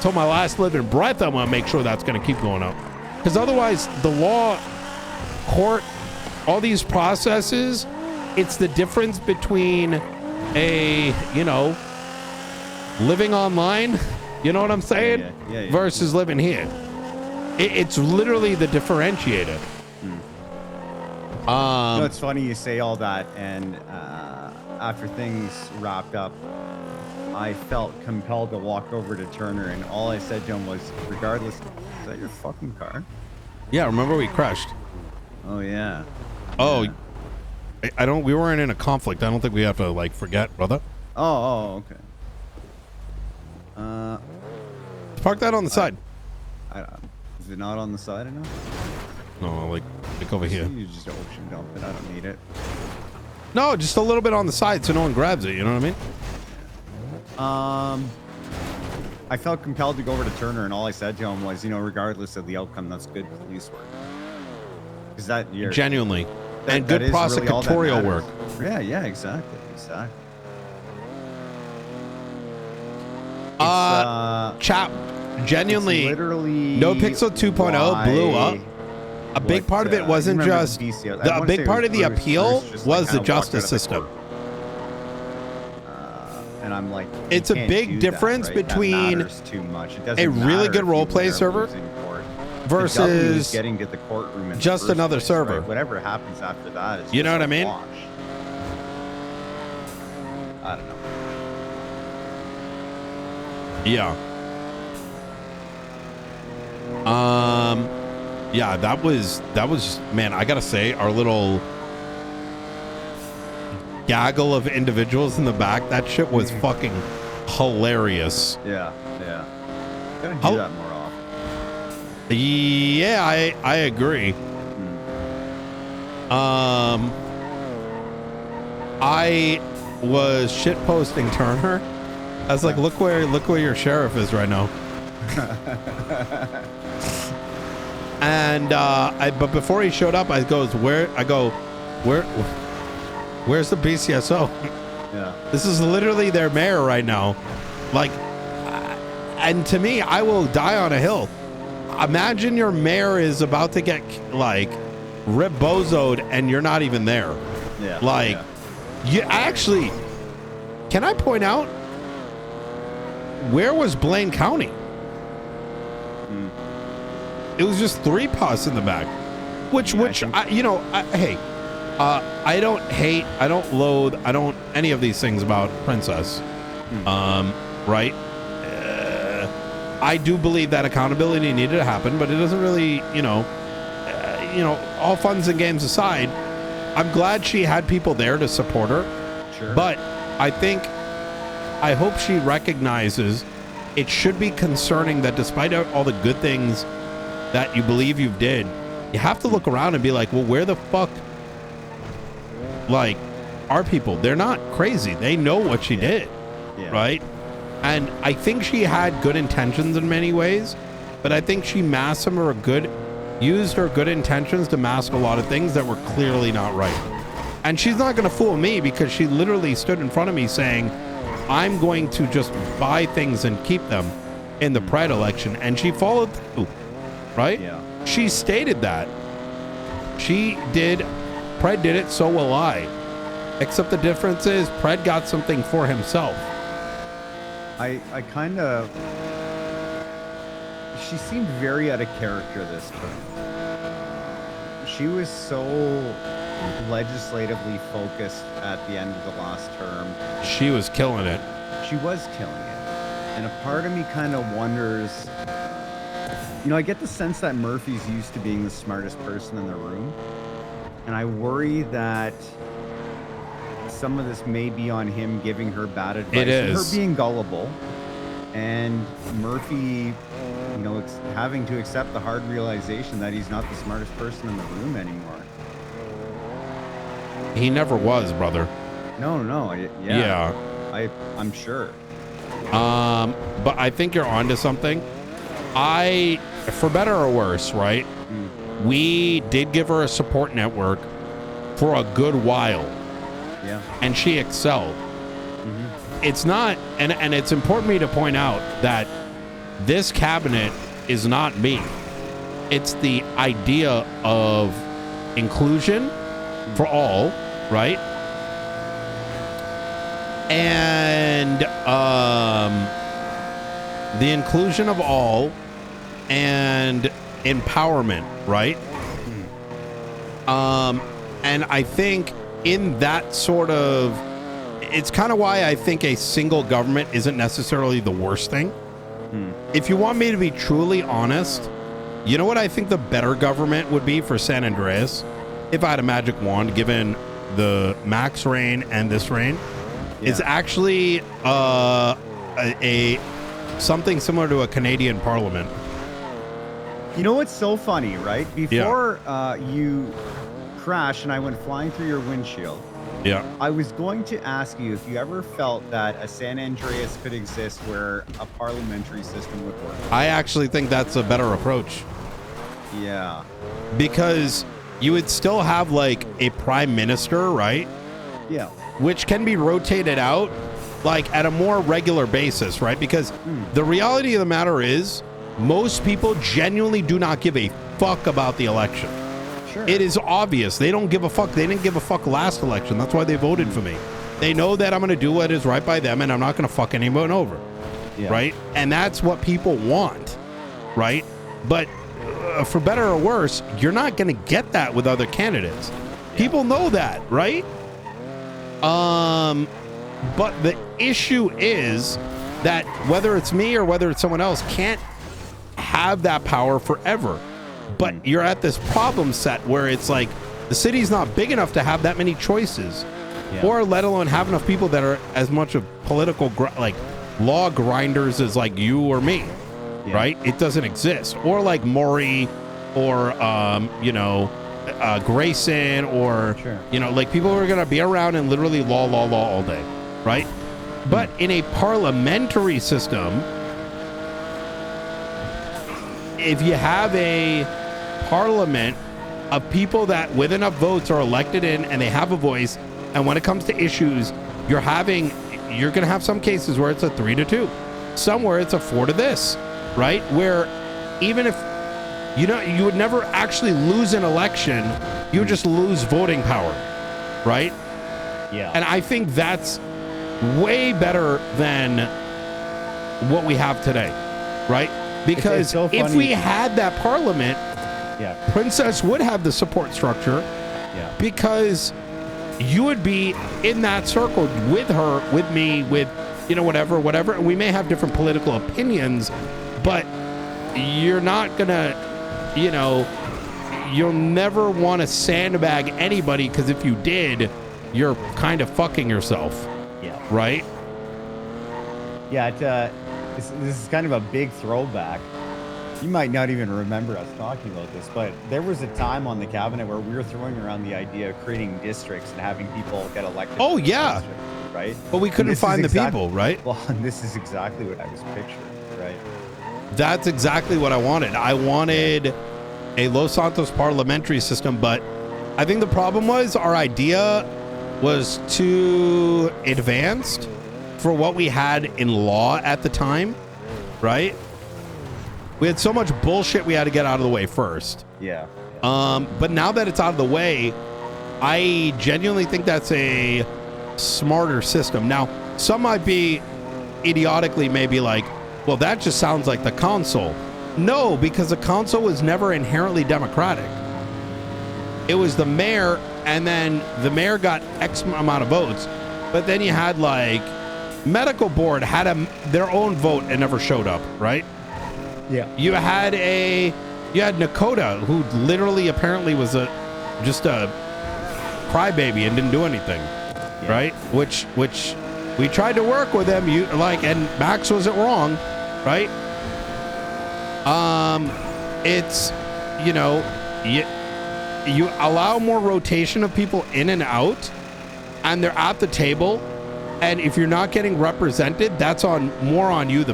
Speaker 3: till my last living breath, I'm going to make sure that's going to keep going up. Because otherwise, the law, court, all these processes, it's the difference between living online, you know what I'm saying?
Speaker 7: Yeah.
Speaker 3: Versus living here. It's literally the differentiator.
Speaker 6: It's funny you say all that, and after things wrapped up, I felt compelled to walk over to Turner, and all I said to him was, regardless, is that your fucking car?
Speaker 3: Yeah, remember we crashed.
Speaker 6: Oh, yeah.
Speaker 3: Oh, we weren't in a conflict. I don't think we have to, like, forget, brother.
Speaker 6: Oh, okay.
Speaker 3: Park that on the side.
Speaker 6: Is it not on the side enough?
Speaker 3: No, like over here.
Speaker 6: You just ocean dump it. I don't need it.
Speaker 3: No, just a little bit on the side so no one grabs it. You know what I mean?
Speaker 6: I felt compelled to go over to Turner, and all I said to him was, regardless of the outcome, that's good police work. Is that
Speaker 3: genuinely and good prosecutorial work?
Speaker 6: Yeah, exactly.
Speaker 3: Chap, genuinely,
Speaker 6: literally
Speaker 3: No Pixel 2.0 blew up. A big part of it wasn't just a big part of the appeal was the justice system.
Speaker 6: And I'm like,
Speaker 3: it's a big difference between a really good roleplay server versus
Speaker 6: getting to the courtroom in
Speaker 3: just another server.
Speaker 6: Right? Whatever happens after that is
Speaker 3: you know what I mean?
Speaker 6: Wash. I don't know.
Speaker 3: Yeah. Yeah, that was man, I gotta say, our little gaggle of individuals in the back, that shit was fucking hilarious.
Speaker 6: Yeah. Gotta do that more often.
Speaker 3: Yeah, I agree. I was shit posting Turner. I was like, look where your sheriff is right now. And but before he showed up, where's the BCSO?
Speaker 6: Yeah.
Speaker 3: This is literally their mayor right now. Like, and to me, I will die on a hill. Imagine your mayor is about to get like rib-bozoed and you're not even there.
Speaker 6: Yeah.
Speaker 3: Like, you actually, can I point out, where was Blaine County? It was just 3 pus in the back, which hey, I don't hate, I don't loathe, I don't any of these things about Princess, right? I do believe that accountability needed to happen, but it doesn't really, all funs and games aside, I'm glad she had people there to support her.
Speaker 6: Sure.
Speaker 3: But I hope she recognizes it should be concerning that despite all the good things that you believe you did, you have to look around and be like, well, where the fuck, like, are people? They're not crazy. They know what she did, right? And I think she had good intentions in many ways, but I think she used her good intentions to mask a lot of things that were clearly not right. And she's not going to fool me, because she literally stood in front of me saying, I'm going to just buy things and keep them in the Pride election. And she followed through, right?
Speaker 6: Yeah.
Speaker 3: She stated that. She did. Pred did it, so will I. Except the difference is Pred got something for himself.
Speaker 6: I kind of... She seemed very out of character this time. she was so legislatively focused at the end of the last term.
Speaker 3: She was killing it.
Speaker 6: She was killing it. And a part of me kind of wonders, you know, I get the sense that Murphy's used to being the smartest person in the room. And I worry that some of this may be on him giving her bad advice.
Speaker 3: It is.
Speaker 6: Her being gullible. And Murphy, you know, having to accept the hard realization that he's not the smartest person in the room anymore.
Speaker 3: He never was, brother.
Speaker 6: No. I'm sure.
Speaker 3: But I think you're onto something. For better or worse, right? We did give her a support network for a good while.
Speaker 6: Yeah.
Speaker 3: And she excelled. It's not, and it's important for me to point out that this cabinet is not me. It's the idea of inclusion for all, right? And the inclusion of all and empowerment, right? And I think in that sort of, it's kind of why I think a single government isn't necessarily the worst thing. If you want me to be truly honest, you know what I think the better government would be for San Andreas? If I had a magic wand, given the max reign and this reign, is actually a something similar to a Canadian parliament.
Speaker 6: You know what's so funny, right? Before you crashed and I went flying through your windshield, I was going to ask you if you ever felt that a San Andreas could exist where a parliamentary system would work.
Speaker 3: I actually think that's a better approach.
Speaker 6: Yeah.
Speaker 3: Because you would still have like a prime minister, right?
Speaker 6: Yeah.
Speaker 3: Which can be rotated out like at a more regular basis, right? Because the reality of the matter is most people genuinely do not give a fuck about the election.
Speaker 6: Sure.
Speaker 3: It is obvious. They don't give a fuck. They didn't give a fuck last election. That's why they voted for me. They know that I'm going to do what is right by them and I'm not going to fuck anyone over.
Speaker 6: Yeah.
Speaker 3: Right? And that's what people want. Right? But for better or worse, you're not going to get that with other candidates. People know that, right? But the issue is that whether it's me or whether it's someone else can't have that power forever. But you're at this problem set where it's like the city's not big enough to have that many choices, or let alone have enough people that are as much of political like law grinders as like you or me, right? It doesn't exist. Or like Maury or Grayson or like people who are gonna be around and literally law all day, right? But in a parliamentary system, if you have a parliament of people that with enough votes are elected in and they have a voice, and when it comes to issues, you're gonna have some cases where it's a 3-2, somewhere it's a 4 to this, right? Where even if you would never actually lose an election, you would just lose voting power, right?
Speaker 6: Yeah.
Speaker 3: And I think that's way better than what we have today, right? Because
Speaker 6: so
Speaker 3: if
Speaker 6: funny.
Speaker 3: we had that parliament, Princess would have the support structure, because you would be in that circle with her, with me, with whatever, and we may have different political opinions, but you're not gonna, you'll never want to sandbag anybody, because if you did, you're kind of fucking yourself, right?
Speaker 6: Yeah, this is kind of a big throwback. You might not even remember us talking about this, but there was a time on the cabinet where we were throwing around the idea of creating districts and having people get elected.
Speaker 3: Oh,
Speaker 6: to the
Speaker 3: yeah.
Speaker 6: district, right?
Speaker 3: But we couldn't find the people, right?
Speaker 6: Well, and this is exactly what I was picturing, right?
Speaker 3: That's exactly what I wanted. I wanted a Los Santos parliamentary system, but I think the problem was our idea was too advanced for what we had in law at the time, right? We had so much bullshit we had to get out of the way first.
Speaker 6: Yeah.
Speaker 3: But now that it's out of the way, I genuinely think that's a smarter system. Now, some might be idiotically maybe like, well, that just sounds like the council. No, because the council was never inherently democratic. it was the mayor, and then the mayor got X amount of votes, but then you had like medical board had their own vote and never showed up, right?
Speaker 15: Yeah.
Speaker 3: You had Nakota, who literally apparently was just a crybaby and didn't do anything, right? Which we tried to work with him. And Max wasn't wrong, right? It's you allow more rotation of people in and out, and they're at the table. And if you're not getting represented, that's more on you, the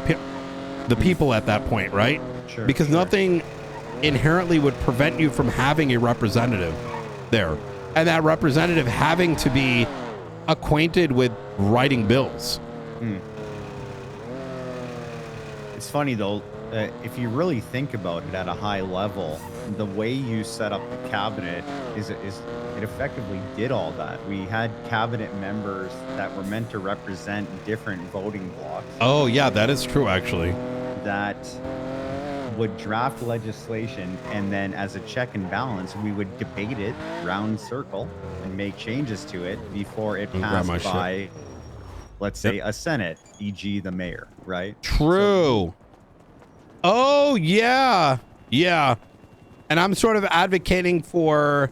Speaker 3: people at that point, right?
Speaker 6: Sure.
Speaker 3: Because nothing inherently would prevent you from having a representative there, and that representative having to be acquainted with writing bills.
Speaker 6: It's funny though, if you really think about it at a high level, the way you set up the cabinet is it effectively did all that. We had cabinet members that were meant to represent different voting blocks.
Speaker 3: Oh yeah, that is true actually.
Speaker 6: That would draft legislation, and then as a check and balance, we would debate it round circle and make changes to it before it passed by, let's say, a Senate, e.g. the mayor, right?
Speaker 3: True. Oh yeah. Yeah. And I'm sort of advocating for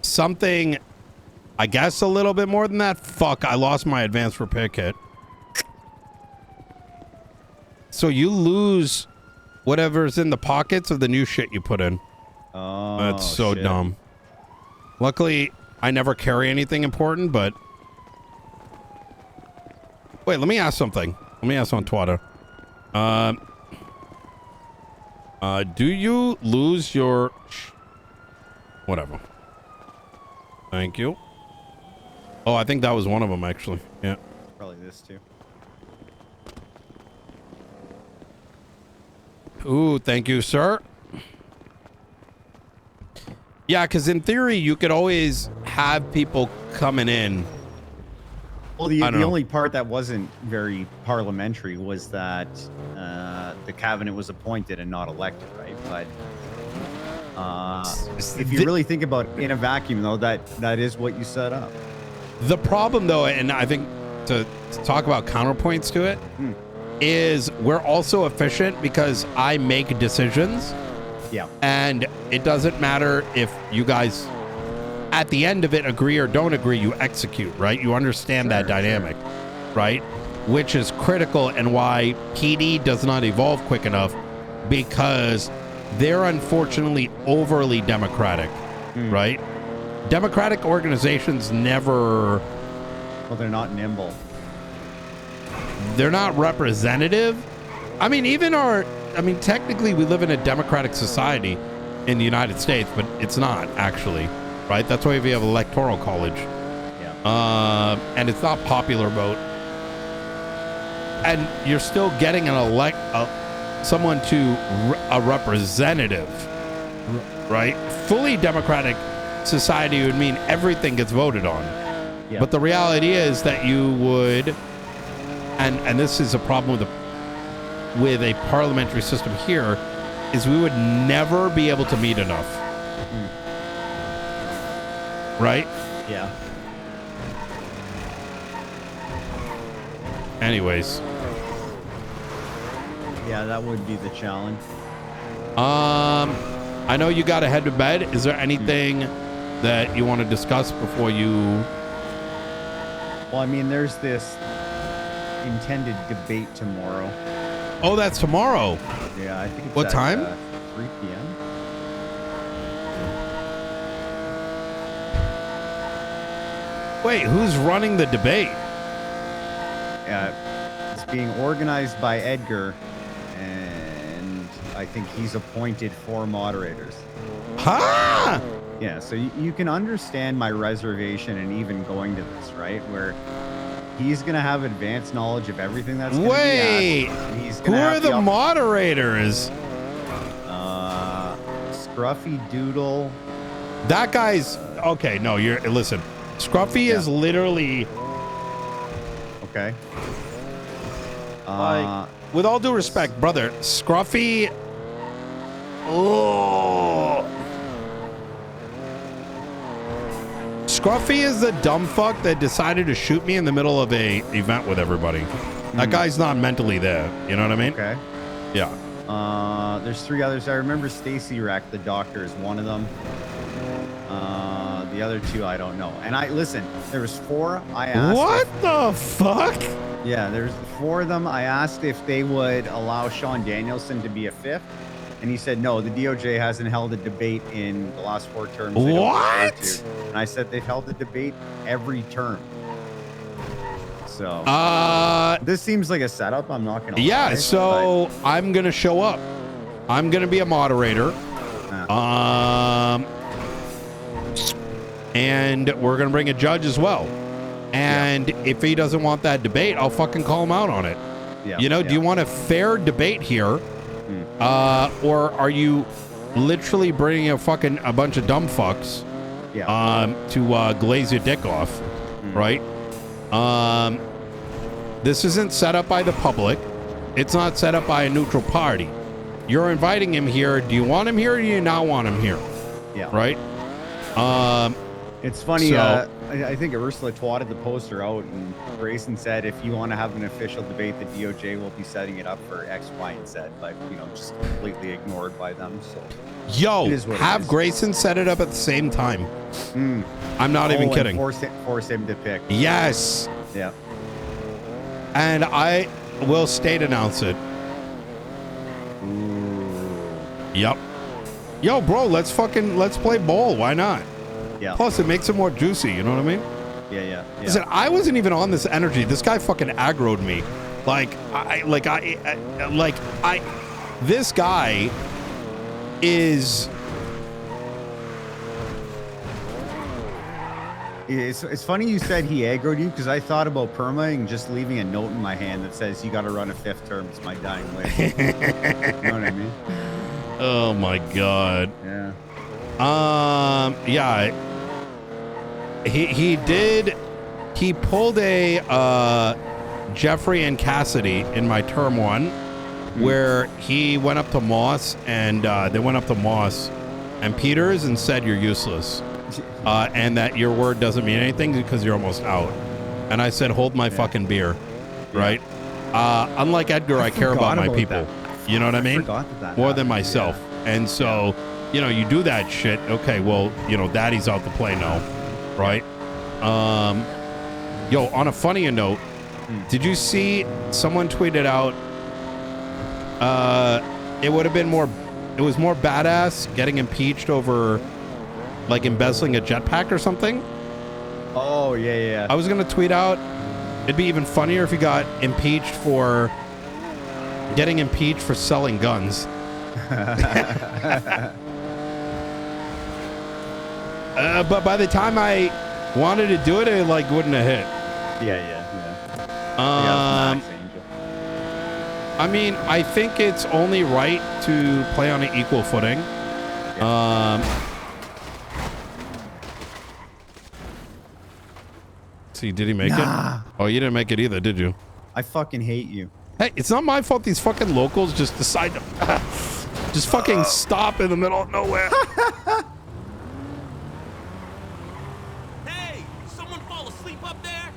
Speaker 3: something, I guess, a little bit more than that. Fuck, I lost my advance repair kit. So you lose whatever's in the pockets of the new shit you put in.
Speaker 6: Oh,
Speaker 3: that's so
Speaker 6: shit.
Speaker 3: dumb. Luckily, I never carry anything important, but... Wait, let me ask something. Let me ask on Twitter. Do you lose your... Whatever. Thank you. Oh, I think that was one of them, actually. Yeah.
Speaker 6: Probably this too.
Speaker 3: Ooh, thank you, sir. Yeah, because in theory, you could always have people coming in.
Speaker 6: Well, the only part that wasn't very parliamentary was that the cabinet was appointed and not elected, right? But if you really think about it in a vacuum, though, that is what you set up.
Speaker 3: The problem, though, and I think to talk about counterpoints to it, is we're also efficient because I make decisions.
Speaker 6: Yeah.
Speaker 3: And it doesn't matter if you guys, at the end of it, agree or don't agree, you execute, right? You understand that dynamic, right? Which is critical, and why PD does not evolve quick enough, because they're unfortunately overly democratic, right? Democratic organizations never...
Speaker 6: Well, they're not nimble.
Speaker 3: They're not representative. I mean, technically we live in a democratic society in the United States, but it's not actually, right? That's why we have electoral college.
Speaker 6: Yeah.
Speaker 3: And it's not popular vote. And you're still getting someone to a representative, right? Fully democratic society would mean everything gets voted on.
Speaker 6: Yeah.
Speaker 3: But the reality is that you would, and this is a problem with a parliamentary system here, is we would never be able to meet enough. Right?
Speaker 6: Yeah.
Speaker 3: Anyways.
Speaker 6: Yeah, that would be the challenge.
Speaker 3: I know you got to head to bed. Is there anything that you want to discuss before you...
Speaker 6: Well, I mean, there's this intended debate tomorrow.
Speaker 3: Oh, that's tomorrow.
Speaker 6: Yeah, I think it's
Speaker 3: what
Speaker 6: at,
Speaker 3: time?
Speaker 6: 3 p.m.
Speaker 3: Wait, who's running the debate?
Speaker 6: It's being organized by Edgar, and I think he's appointed 4 moderators.
Speaker 3: Huh?
Speaker 6: Yeah, so you can understand my reservation and even going to this, right? Where he's going to have advanced knowledge of everything that's going to be asked. He's
Speaker 3: Who
Speaker 6: gonna
Speaker 3: are
Speaker 6: have
Speaker 3: the moderators?
Speaker 6: Scruffy Doodle.
Speaker 3: That guy's... Okay, no, listen. Scruffy is literally...
Speaker 6: Okay.
Speaker 3: With all due respect, brother, Scruffy... Oh... Scruffy is the dumb fuck that decided to shoot me in the middle of a event with everybody. That guy's not mentally there. You know what I mean?
Speaker 6: Okay.
Speaker 3: Yeah.
Speaker 6: There's 3 others. I remember Stacy Rack, the doctor, is one of them. The other 2, I don't know. And listen, there was 4. I asked.
Speaker 3: What the fuck?
Speaker 6: Yeah, there's 4 of them. I asked if they would allow Sean Danielson to be a 5th. And he said, no, the DOJ hasn't held a debate in the last 4 terms. They don't
Speaker 3: What?
Speaker 6: prefer to. And I said they've held a debate every term. So this seems like a setup. I'm not gonna lie,
Speaker 3: So I'm gonna show up. I'm gonna be a moderator. And we're gonna bring a judge as well. And if he doesn't want that debate, I'll fucking call him out on it. Do you want a fair debate here? Or are you literally bringing a bunch of dumb fucks to glaze your dick off, right? This isn't set up by the public. It's not set up by a neutral party. You're inviting him here. Do you want him here or do you not want him here?
Speaker 6: Yeah.
Speaker 3: Right?
Speaker 6: It's funny.
Speaker 3: So-
Speaker 6: I think Ursula twatted the poster out, and Grayson said if you want to have an official debate, the DOJ will be setting it up for X, Y, and Z. But just completely ignored by them. So
Speaker 3: Yo,
Speaker 6: it is what it
Speaker 3: have
Speaker 6: is.
Speaker 3: Grayson set it up at the same time. I'm not even
Speaker 6: and
Speaker 3: kidding.
Speaker 6: Force him to pick.
Speaker 3: Yes.
Speaker 6: Yeah.
Speaker 3: And I will state announce it. Yep. Yo, bro, let's play ball. Why not?
Speaker 6: Yeah.
Speaker 3: Plus, it makes it more juicy. You know what I mean?
Speaker 6: Yeah.
Speaker 3: Listen, I wasn't even on this energy. This guy fucking aggroed me. This guy is.
Speaker 6: It's funny you said he aggroed you, because I thought about perma and just leaving a note in my hand that says you got to run a 5th term. It's my dying wish. You know what I mean?
Speaker 3: Oh my god.
Speaker 6: Yeah.
Speaker 3: Yeah. He pulled a Jeffrey and Cassidy in my term 1, where he went up to Moss and they went up to Moss and Peters and said you're useless. And that your word doesn't mean anything because you're almost out. And I said, hold my fucking beer. Right? Unlike Edgar, I care about my people. You know what I mean? More than myself. And so, you do that shit. Okay, well, daddy's out to play now. Right? Yo, on a funnier note, did you see someone tweeted out, it would have been more badass getting impeached over embezzling a jetpack or something?
Speaker 6: Oh, yeah.
Speaker 3: I was going to tweet out, it'd be even funnier if you got impeached for getting impeached for selling guns. But by the time I wanted to do it, it wouldn't have hit.
Speaker 6: Yeah.
Speaker 3: I mean, I think it's only right to play on an equal footing. See, did he make it? Oh, you didn't make it either, did you?
Speaker 6: I fucking hate you.
Speaker 3: Hey, it's not my fault these fucking locals just decide to just fucking stop in the middle of nowhere.
Speaker 15: Hey, someone fall asleep up there?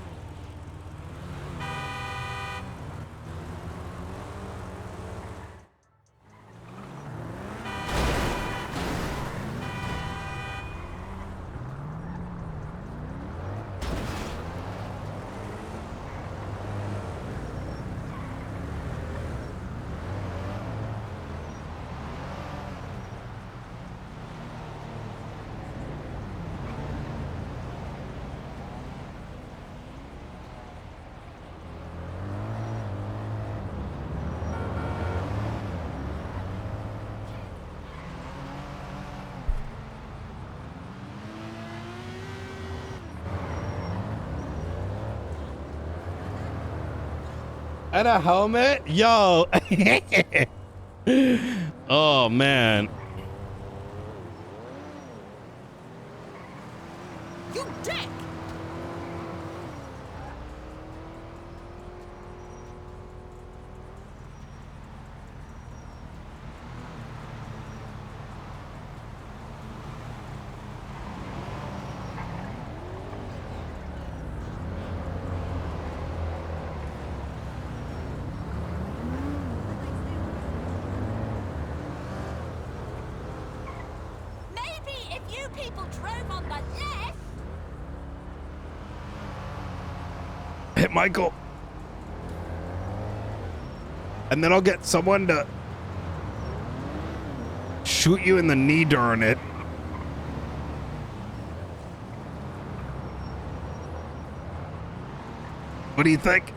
Speaker 3: And a helmet? Yo. Oh, man.
Speaker 15: You dick! people drove on the left.
Speaker 3: Hit Michael. And then I'll get someone to shoot you in the knee during it. What do you think?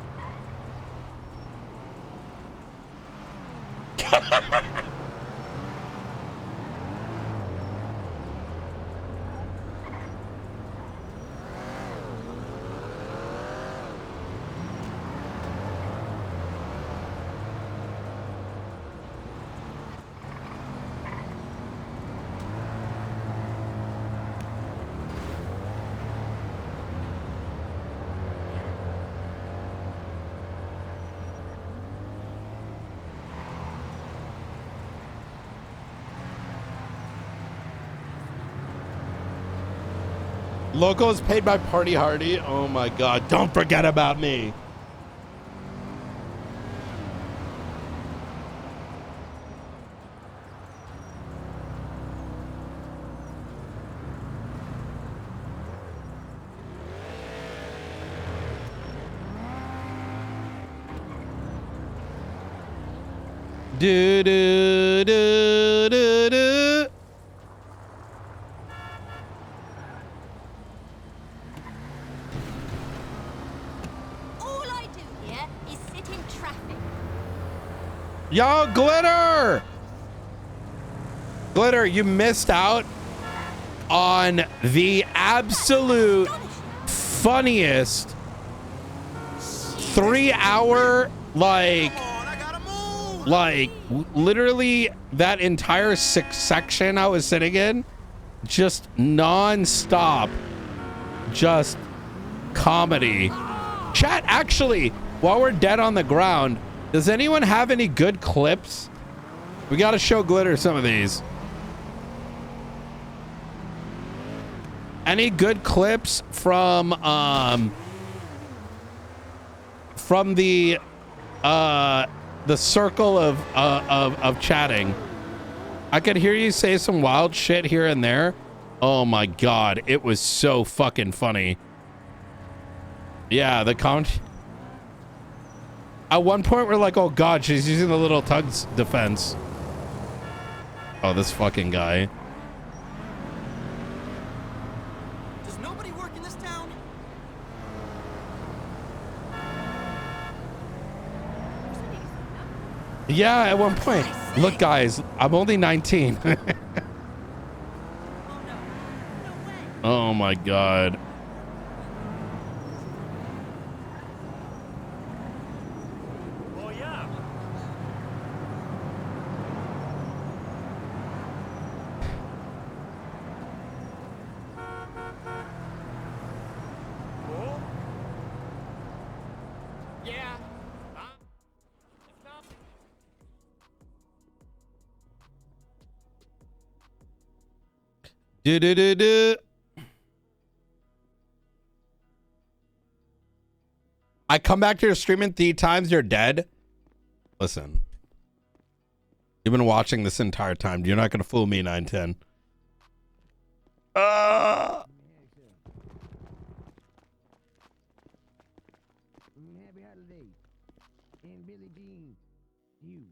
Speaker 3: Locals paid by Party Hardy. Oh my God. Don't forget about me. Do do do do do.
Speaker 15: All I do here is sit in traffic.
Speaker 3: Yo, Glitter! Glitter, you missed out on the absolute funniest 3-hour, literally that entire section I was sitting in, just non-stop, just comedy. Chat, actually, while we're dead on the ground, does anyone have any good clips? We got to show Glitter some of these. Any good clips from the circle of chatting? I could hear you say some wild shit here and there. Oh my God, it was so fucking funny. Yeah, the count. At one point, we're like, oh God, she's using the little tug's defense. Oh, this fucking guy.
Speaker 15: Does nobody work in this town?
Speaker 3: Yeah, at one point. Look, guys, I'm only 19. Oh my God. Do do do do. I come back to your streaming 3 times, you're dead. Listen, you've been watching this entire time. You're not gonna fool me, 910.
Speaker 4: Happy holiday. And Billy Jean, you.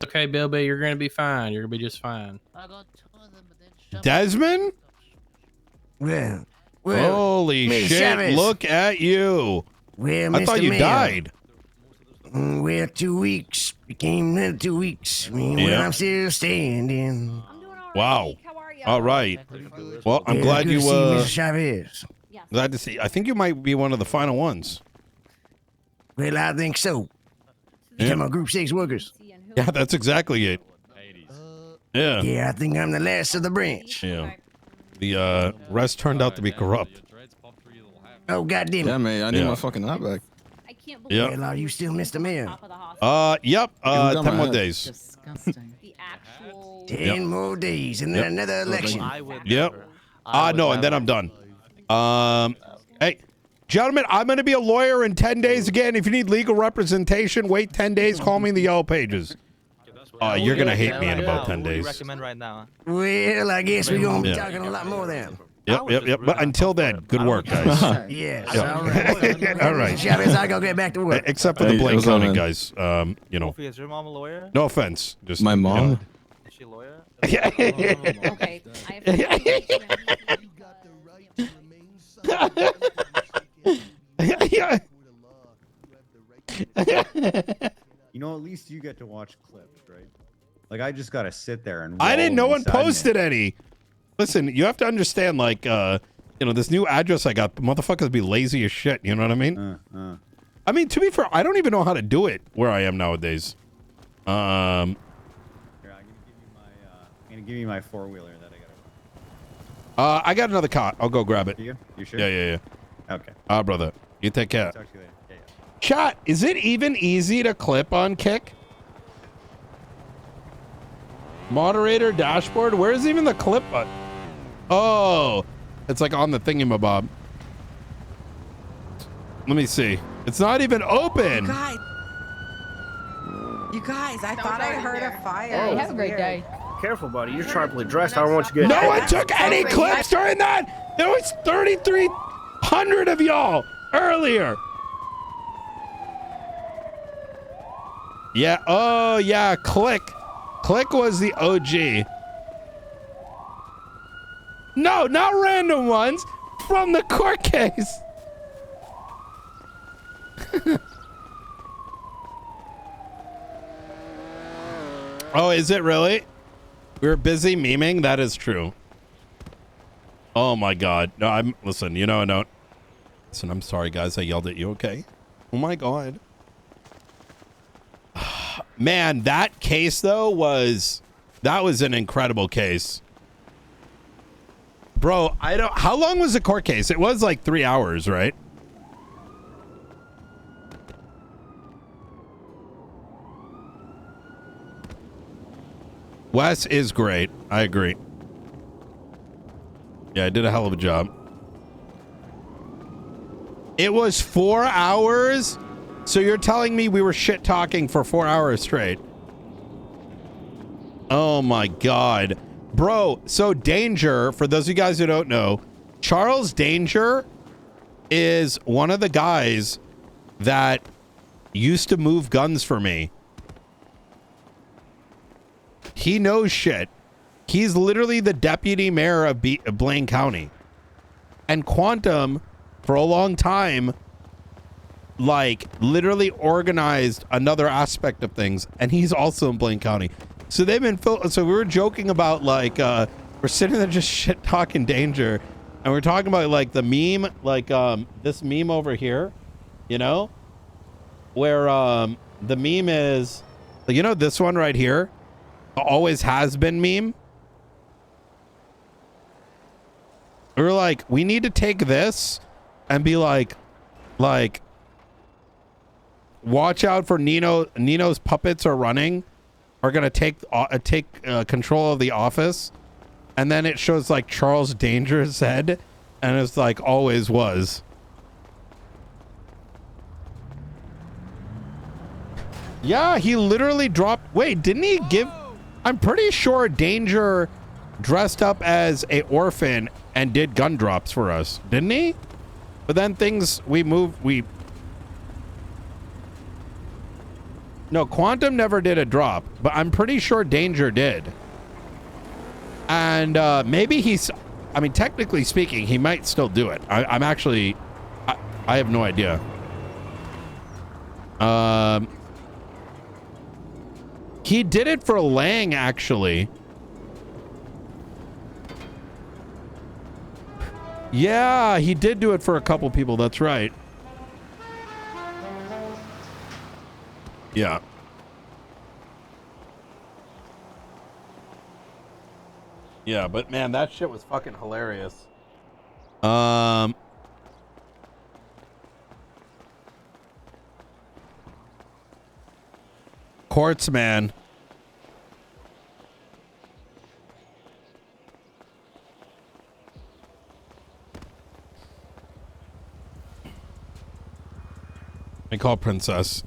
Speaker 20: Okay, Bilby, you're gonna be fine. You're gonna be just fine.
Speaker 3: Desmond?
Speaker 4: Well,
Speaker 3: holy
Speaker 4: Mr.
Speaker 3: shit!
Speaker 4: Chavez.
Speaker 3: Look at you.
Speaker 4: Well,
Speaker 3: I thought
Speaker 4: Mr.
Speaker 3: you
Speaker 4: Mayor.
Speaker 3: died.
Speaker 4: Well, 2 weeks became another 2 weeks. Well,
Speaker 3: Yeah.
Speaker 4: I'm still standing.
Speaker 3: Wow. All right. Well, I'm
Speaker 4: Yeah,
Speaker 3: glad
Speaker 4: good
Speaker 3: you.
Speaker 4: to see you, Mr. Chavez.
Speaker 3: Glad to see. I think you might be one of the final ones.
Speaker 4: Well, I think so.
Speaker 3: Yeah.
Speaker 4: Talking about Group 6 workers.
Speaker 3: Yeah, that's exactly it. Yeah.
Speaker 4: Yeah, I think I'm the last of the branch.
Speaker 3: Yeah. The rest turned out to be corrupt.
Speaker 4: Oh, goddamn it.
Speaker 16: Yeah, man, I need
Speaker 3: Yeah.
Speaker 16: my fucking eye back.
Speaker 3: Yep.
Speaker 4: Well, are you still Mr. Mayor?
Speaker 3: Yep.
Speaker 16: Yeah, we got
Speaker 3: 10
Speaker 16: my
Speaker 3: more
Speaker 16: head.
Speaker 3: days.
Speaker 4: 10 more days and then
Speaker 3: Yep.
Speaker 4: another election.
Speaker 3: Yep. No, and then I'm done. Hey, Gentlemen, I'm going to be a lawyer in 10 days again. If you need legal representation, wait 10 days. Call me in the Yellow Pages. You're going to hate me in about 10 days.
Speaker 14: Recommend right now.
Speaker 4: Well, I guess we're gonna be
Speaker 3: Yeah.
Speaker 4: talking a lot more then.
Speaker 3: Yep. But until then, good work, guys.
Speaker 4: Yes.
Speaker 3: Yeah.
Speaker 4: All right.
Speaker 3: All right.
Speaker 4: Chavez, I gotta get back to work.
Speaker 3: Except for the Blaine County guys. You know,
Speaker 14: Sophie, is your mom a lawyer?
Speaker 3: no offense. Just
Speaker 11: My mom?
Speaker 14: Is she a lawyer?
Speaker 15: Okay.
Speaker 6: You know, at least you get to watch clips, right? Like I just gotta sit there and.
Speaker 3: I didn't. No
Speaker 6: wallow
Speaker 3: one
Speaker 6: inside
Speaker 3: posted any. Listen, you have to understand, like, this new address I got, motherfuckers be lazy as shit. You know what I mean? I mean, to be fair, I don't even know how to do it where I am nowadays.
Speaker 6: Here, I'm gonna give you my four-wheeler that I got.
Speaker 3: I got another car. I'll go grab it.
Speaker 6: You sure?
Speaker 3: Yeah.
Speaker 6: Okay.
Speaker 3: Brother, you take care.
Speaker 6: Talk to you later. Yeah.
Speaker 3: Chat, is it even easy to clip on Kick? Moderator dashboard? Where's even the clip button? Oh, it's like on the thingamabob. Let me see. It's not even open.
Speaker 5: You guys, I thought I heard a fire.
Speaker 16: Hey,
Speaker 5: It
Speaker 16: have a
Speaker 5: was
Speaker 16: great
Speaker 5: weird.
Speaker 16: day.
Speaker 17: Careful, buddy. You're sharply dressed. I don't want you to get.
Speaker 3: No one took any clips during that. There was 3,300 of y'all earlier. Yeah. Oh, yeah. Click was the OG. No, not random ones. From the court case. Oh, is it really? We were busy memeing. That is true. Oh my God. No, listen, I don't. Listen, I'm sorry, guys. I yelled at you. Okay. Oh my God. Man, that case though that was an incredible case. Bro, how long was the court case? It was like 3 hours, right? Wes is great. I agree. Yeah, I did a hell of a job. It was 4 hours? So you're telling me we were shit talking for 4 hours straight? Oh my God. Bro, so Danger, for those of you guys who don't know, Charles Danger is one of the guys that used to move guns for me. He knows shit. He's literally the deputy mayor of Blaine County. And Quantum, for a long time, like, literally organized another aspect of things. And he's also in Blaine County. So they've been so we were joking about, like, we're sitting there just shit talking Danger. And we're talking about, like, the meme, like, this meme over here, where the meme is, this one right here, always has been meme. We were like, we need to take this and be like, watch out for Nino. Nino's puppets are gonna take control of the office, and then it shows like Charles Danger's head, and it's like always was. Yeah, he literally dropped. Wait, didn't he give? I'm pretty sure Danger dressed up as a orphan and did gun drops for us, didn't he? But then No, Quantum never did a drop, but I'm pretty sure Danger did. And maybe technically speaking, he might still do it. I have no idea. He did it for Lang, actually. Yeah, he did do it for a couple people. That's right. Yeah. Yeah, but man, that shit was fucking hilarious. Courts, man. I call Princess.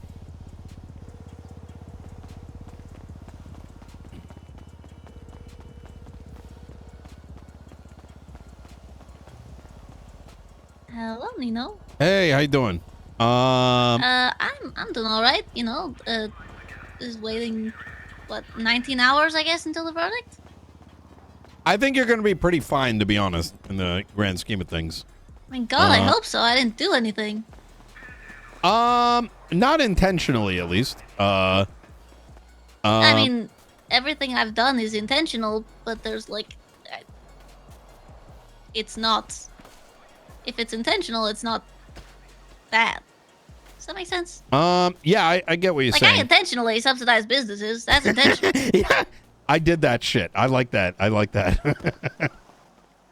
Speaker 9: Hello, Nino.
Speaker 3: Hey, how you doing?
Speaker 9: I'm doing all right. You know, just waiting, what, 19 hours, I guess, until the verdict.
Speaker 3: I think you're going to be pretty fine, to be honest, in the grand scheme of things.
Speaker 9: I mean, God, I hope so. I didn't do anything.
Speaker 3: Not intentionally, at least.
Speaker 9: I mean, everything I've done is intentional, but there's like, it's not. If it's intentional, it's not bad. Does that make sense?
Speaker 3: Yeah, I get what you're
Speaker 9: Like, I
Speaker 3: saying.
Speaker 9: intentionally subsidize businesses. That's intentional.
Speaker 3: Yeah, I did that shit. I like that. I like that.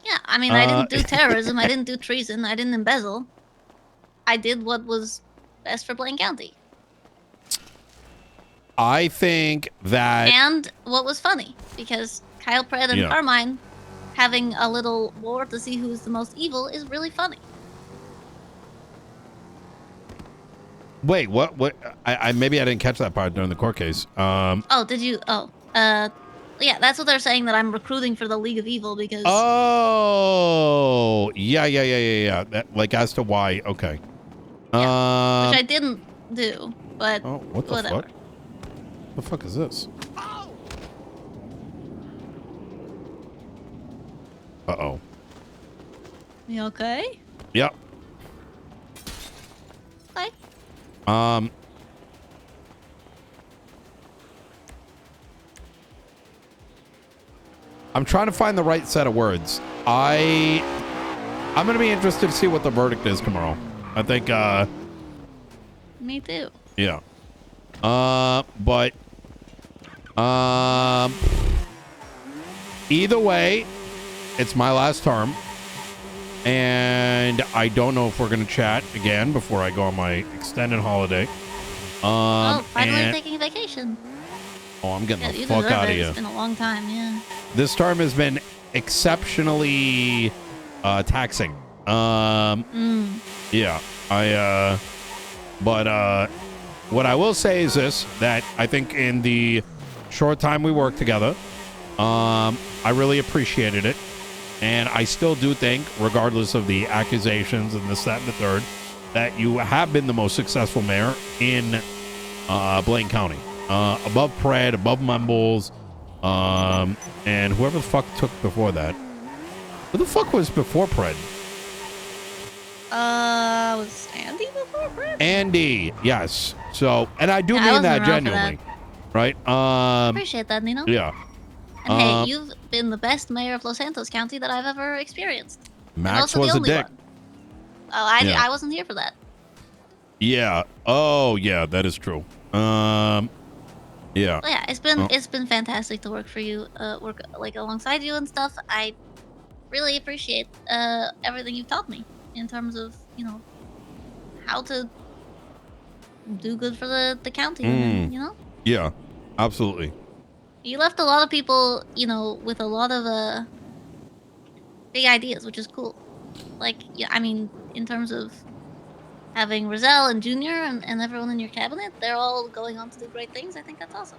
Speaker 9: Yeah, I mean, I didn't do terrorism. I didn't do treason. I didn't embezzle. I did what was best for Blaine County.
Speaker 3: I think that...
Speaker 9: And what was funny, because Kyle Pratt and
Speaker 3: Yeah.
Speaker 9: Carmine having a little war to see who's the most evil is really funny.
Speaker 3: Wait, what? What? I maybe I didn't catch that part during the court case.
Speaker 9: Oh, did you? Oh, yeah, that's what they're saying, that I'm recruiting for the League of Evil because.
Speaker 3: Oh, yeah. That, like, as to why? Okay.
Speaker 9: Which I didn't do, but
Speaker 3: Oh, what the
Speaker 9: whatever.
Speaker 3: fuck? The fuck is this? Uh-oh.
Speaker 9: You okay?
Speaker 3: Yep.
Speaker 9: Hi.
Speaker 3: I'm trying to find the right set of words. I'm gonna be interested to see what the verdict is tomorrow. I think,
Speaker 9: Me too.
Speaker 3: yeah. But, either way, it's my last term. And I don't know if we're going to chat again before I go on my extended holiday.
Speaker 9: Oh, finally
Speaker 3: and-
Speaker 9: taking a vacation.
Speaker 3: Oh, I'm getting
Speaker 9: Yeah,
Speaker 3: the
Speaker 9: you
Speaker 3: fuck
Speaker 9: deserve
Speaker 3: out of
Speaker 9: it.
Speaker 3: here.
Speaker 9: It's been a long time, yeah.
Speaker 3: This term has been exceptionally taxing. Yeah, but what I will say is this, that I think in the short time we worked together, I really appreciated it. And I still do think, regardless of the accusations and this, that, and the third, that you have been the most successful mayor in Blaine County. Above Pred, above Mumbles, and whoever the fuck took before that. Who the fuck was before Pred?
Speaker 9: Was Andy before Brett?
Speaker 3: Andy, yes. So, and I do
Speaker 9: Yeah, I
Speaker 3: mean
Speaker 9: wasn't
Speaker 3: that
Speaker 9: around for
Speaker 3: genuinely, right?
Speaker 9: Appreciate that, Nino.
Speaker 3: Yeah.
Speaker 9: And hey, you've been the best mayor of Los Santos County that I've ever experienced. And
Speaker 3: Max
Speaker 9: also
Speaker 3: was
Speaker 9: the
Speaker 3: a
Speaker 9: only
Speaker 3: dick.
Speaker 9: one. Oh,
Speaker 3: Yeah.
Speaker 9: I wasn't here for that.
Speaker 3: Yeah. Oh, yeah, that is true. Yeah.
Speaker 9: Well, yeah, it's been fantastic to work for you, work like alongside you and stuff. I really appreciate everything you've taught me in terms of, you know, how to do good for the county, and, you know?
Speaker 3: Yeah, absolutely.
Speaker 9: You left a lot of people, you know, with a lot of big ideas, which is cool. Like, yeah, I mean, in terms of having Rizal and Junior and everyone in your cabinet, they're all going on to do great things. I think that's awesome.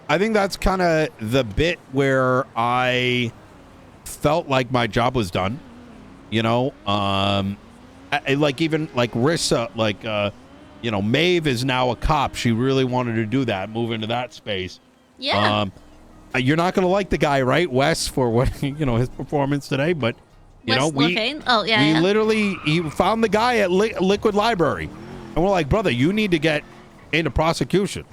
Speaker 3: I think that's kind of the bit where I felt like my job was done. You know, like even like Rissa, like you know, Maeve is now a cop. She really wanted to do that, move into that space.
Speaker 9: Yeah.
Speaker 3: You're not gonna like the guy, right, Wes, for what you know his performance today, but you
Speaker 9: Wes
Speaker 3: know we
Speaker 9: Lorcaine? Oh, yeah,
Speaker 3: we
Speaker 9: yeah.
Speaker 3: literally he found the guy at Liquid Library, and we're like, brother, you need to get into prosecution.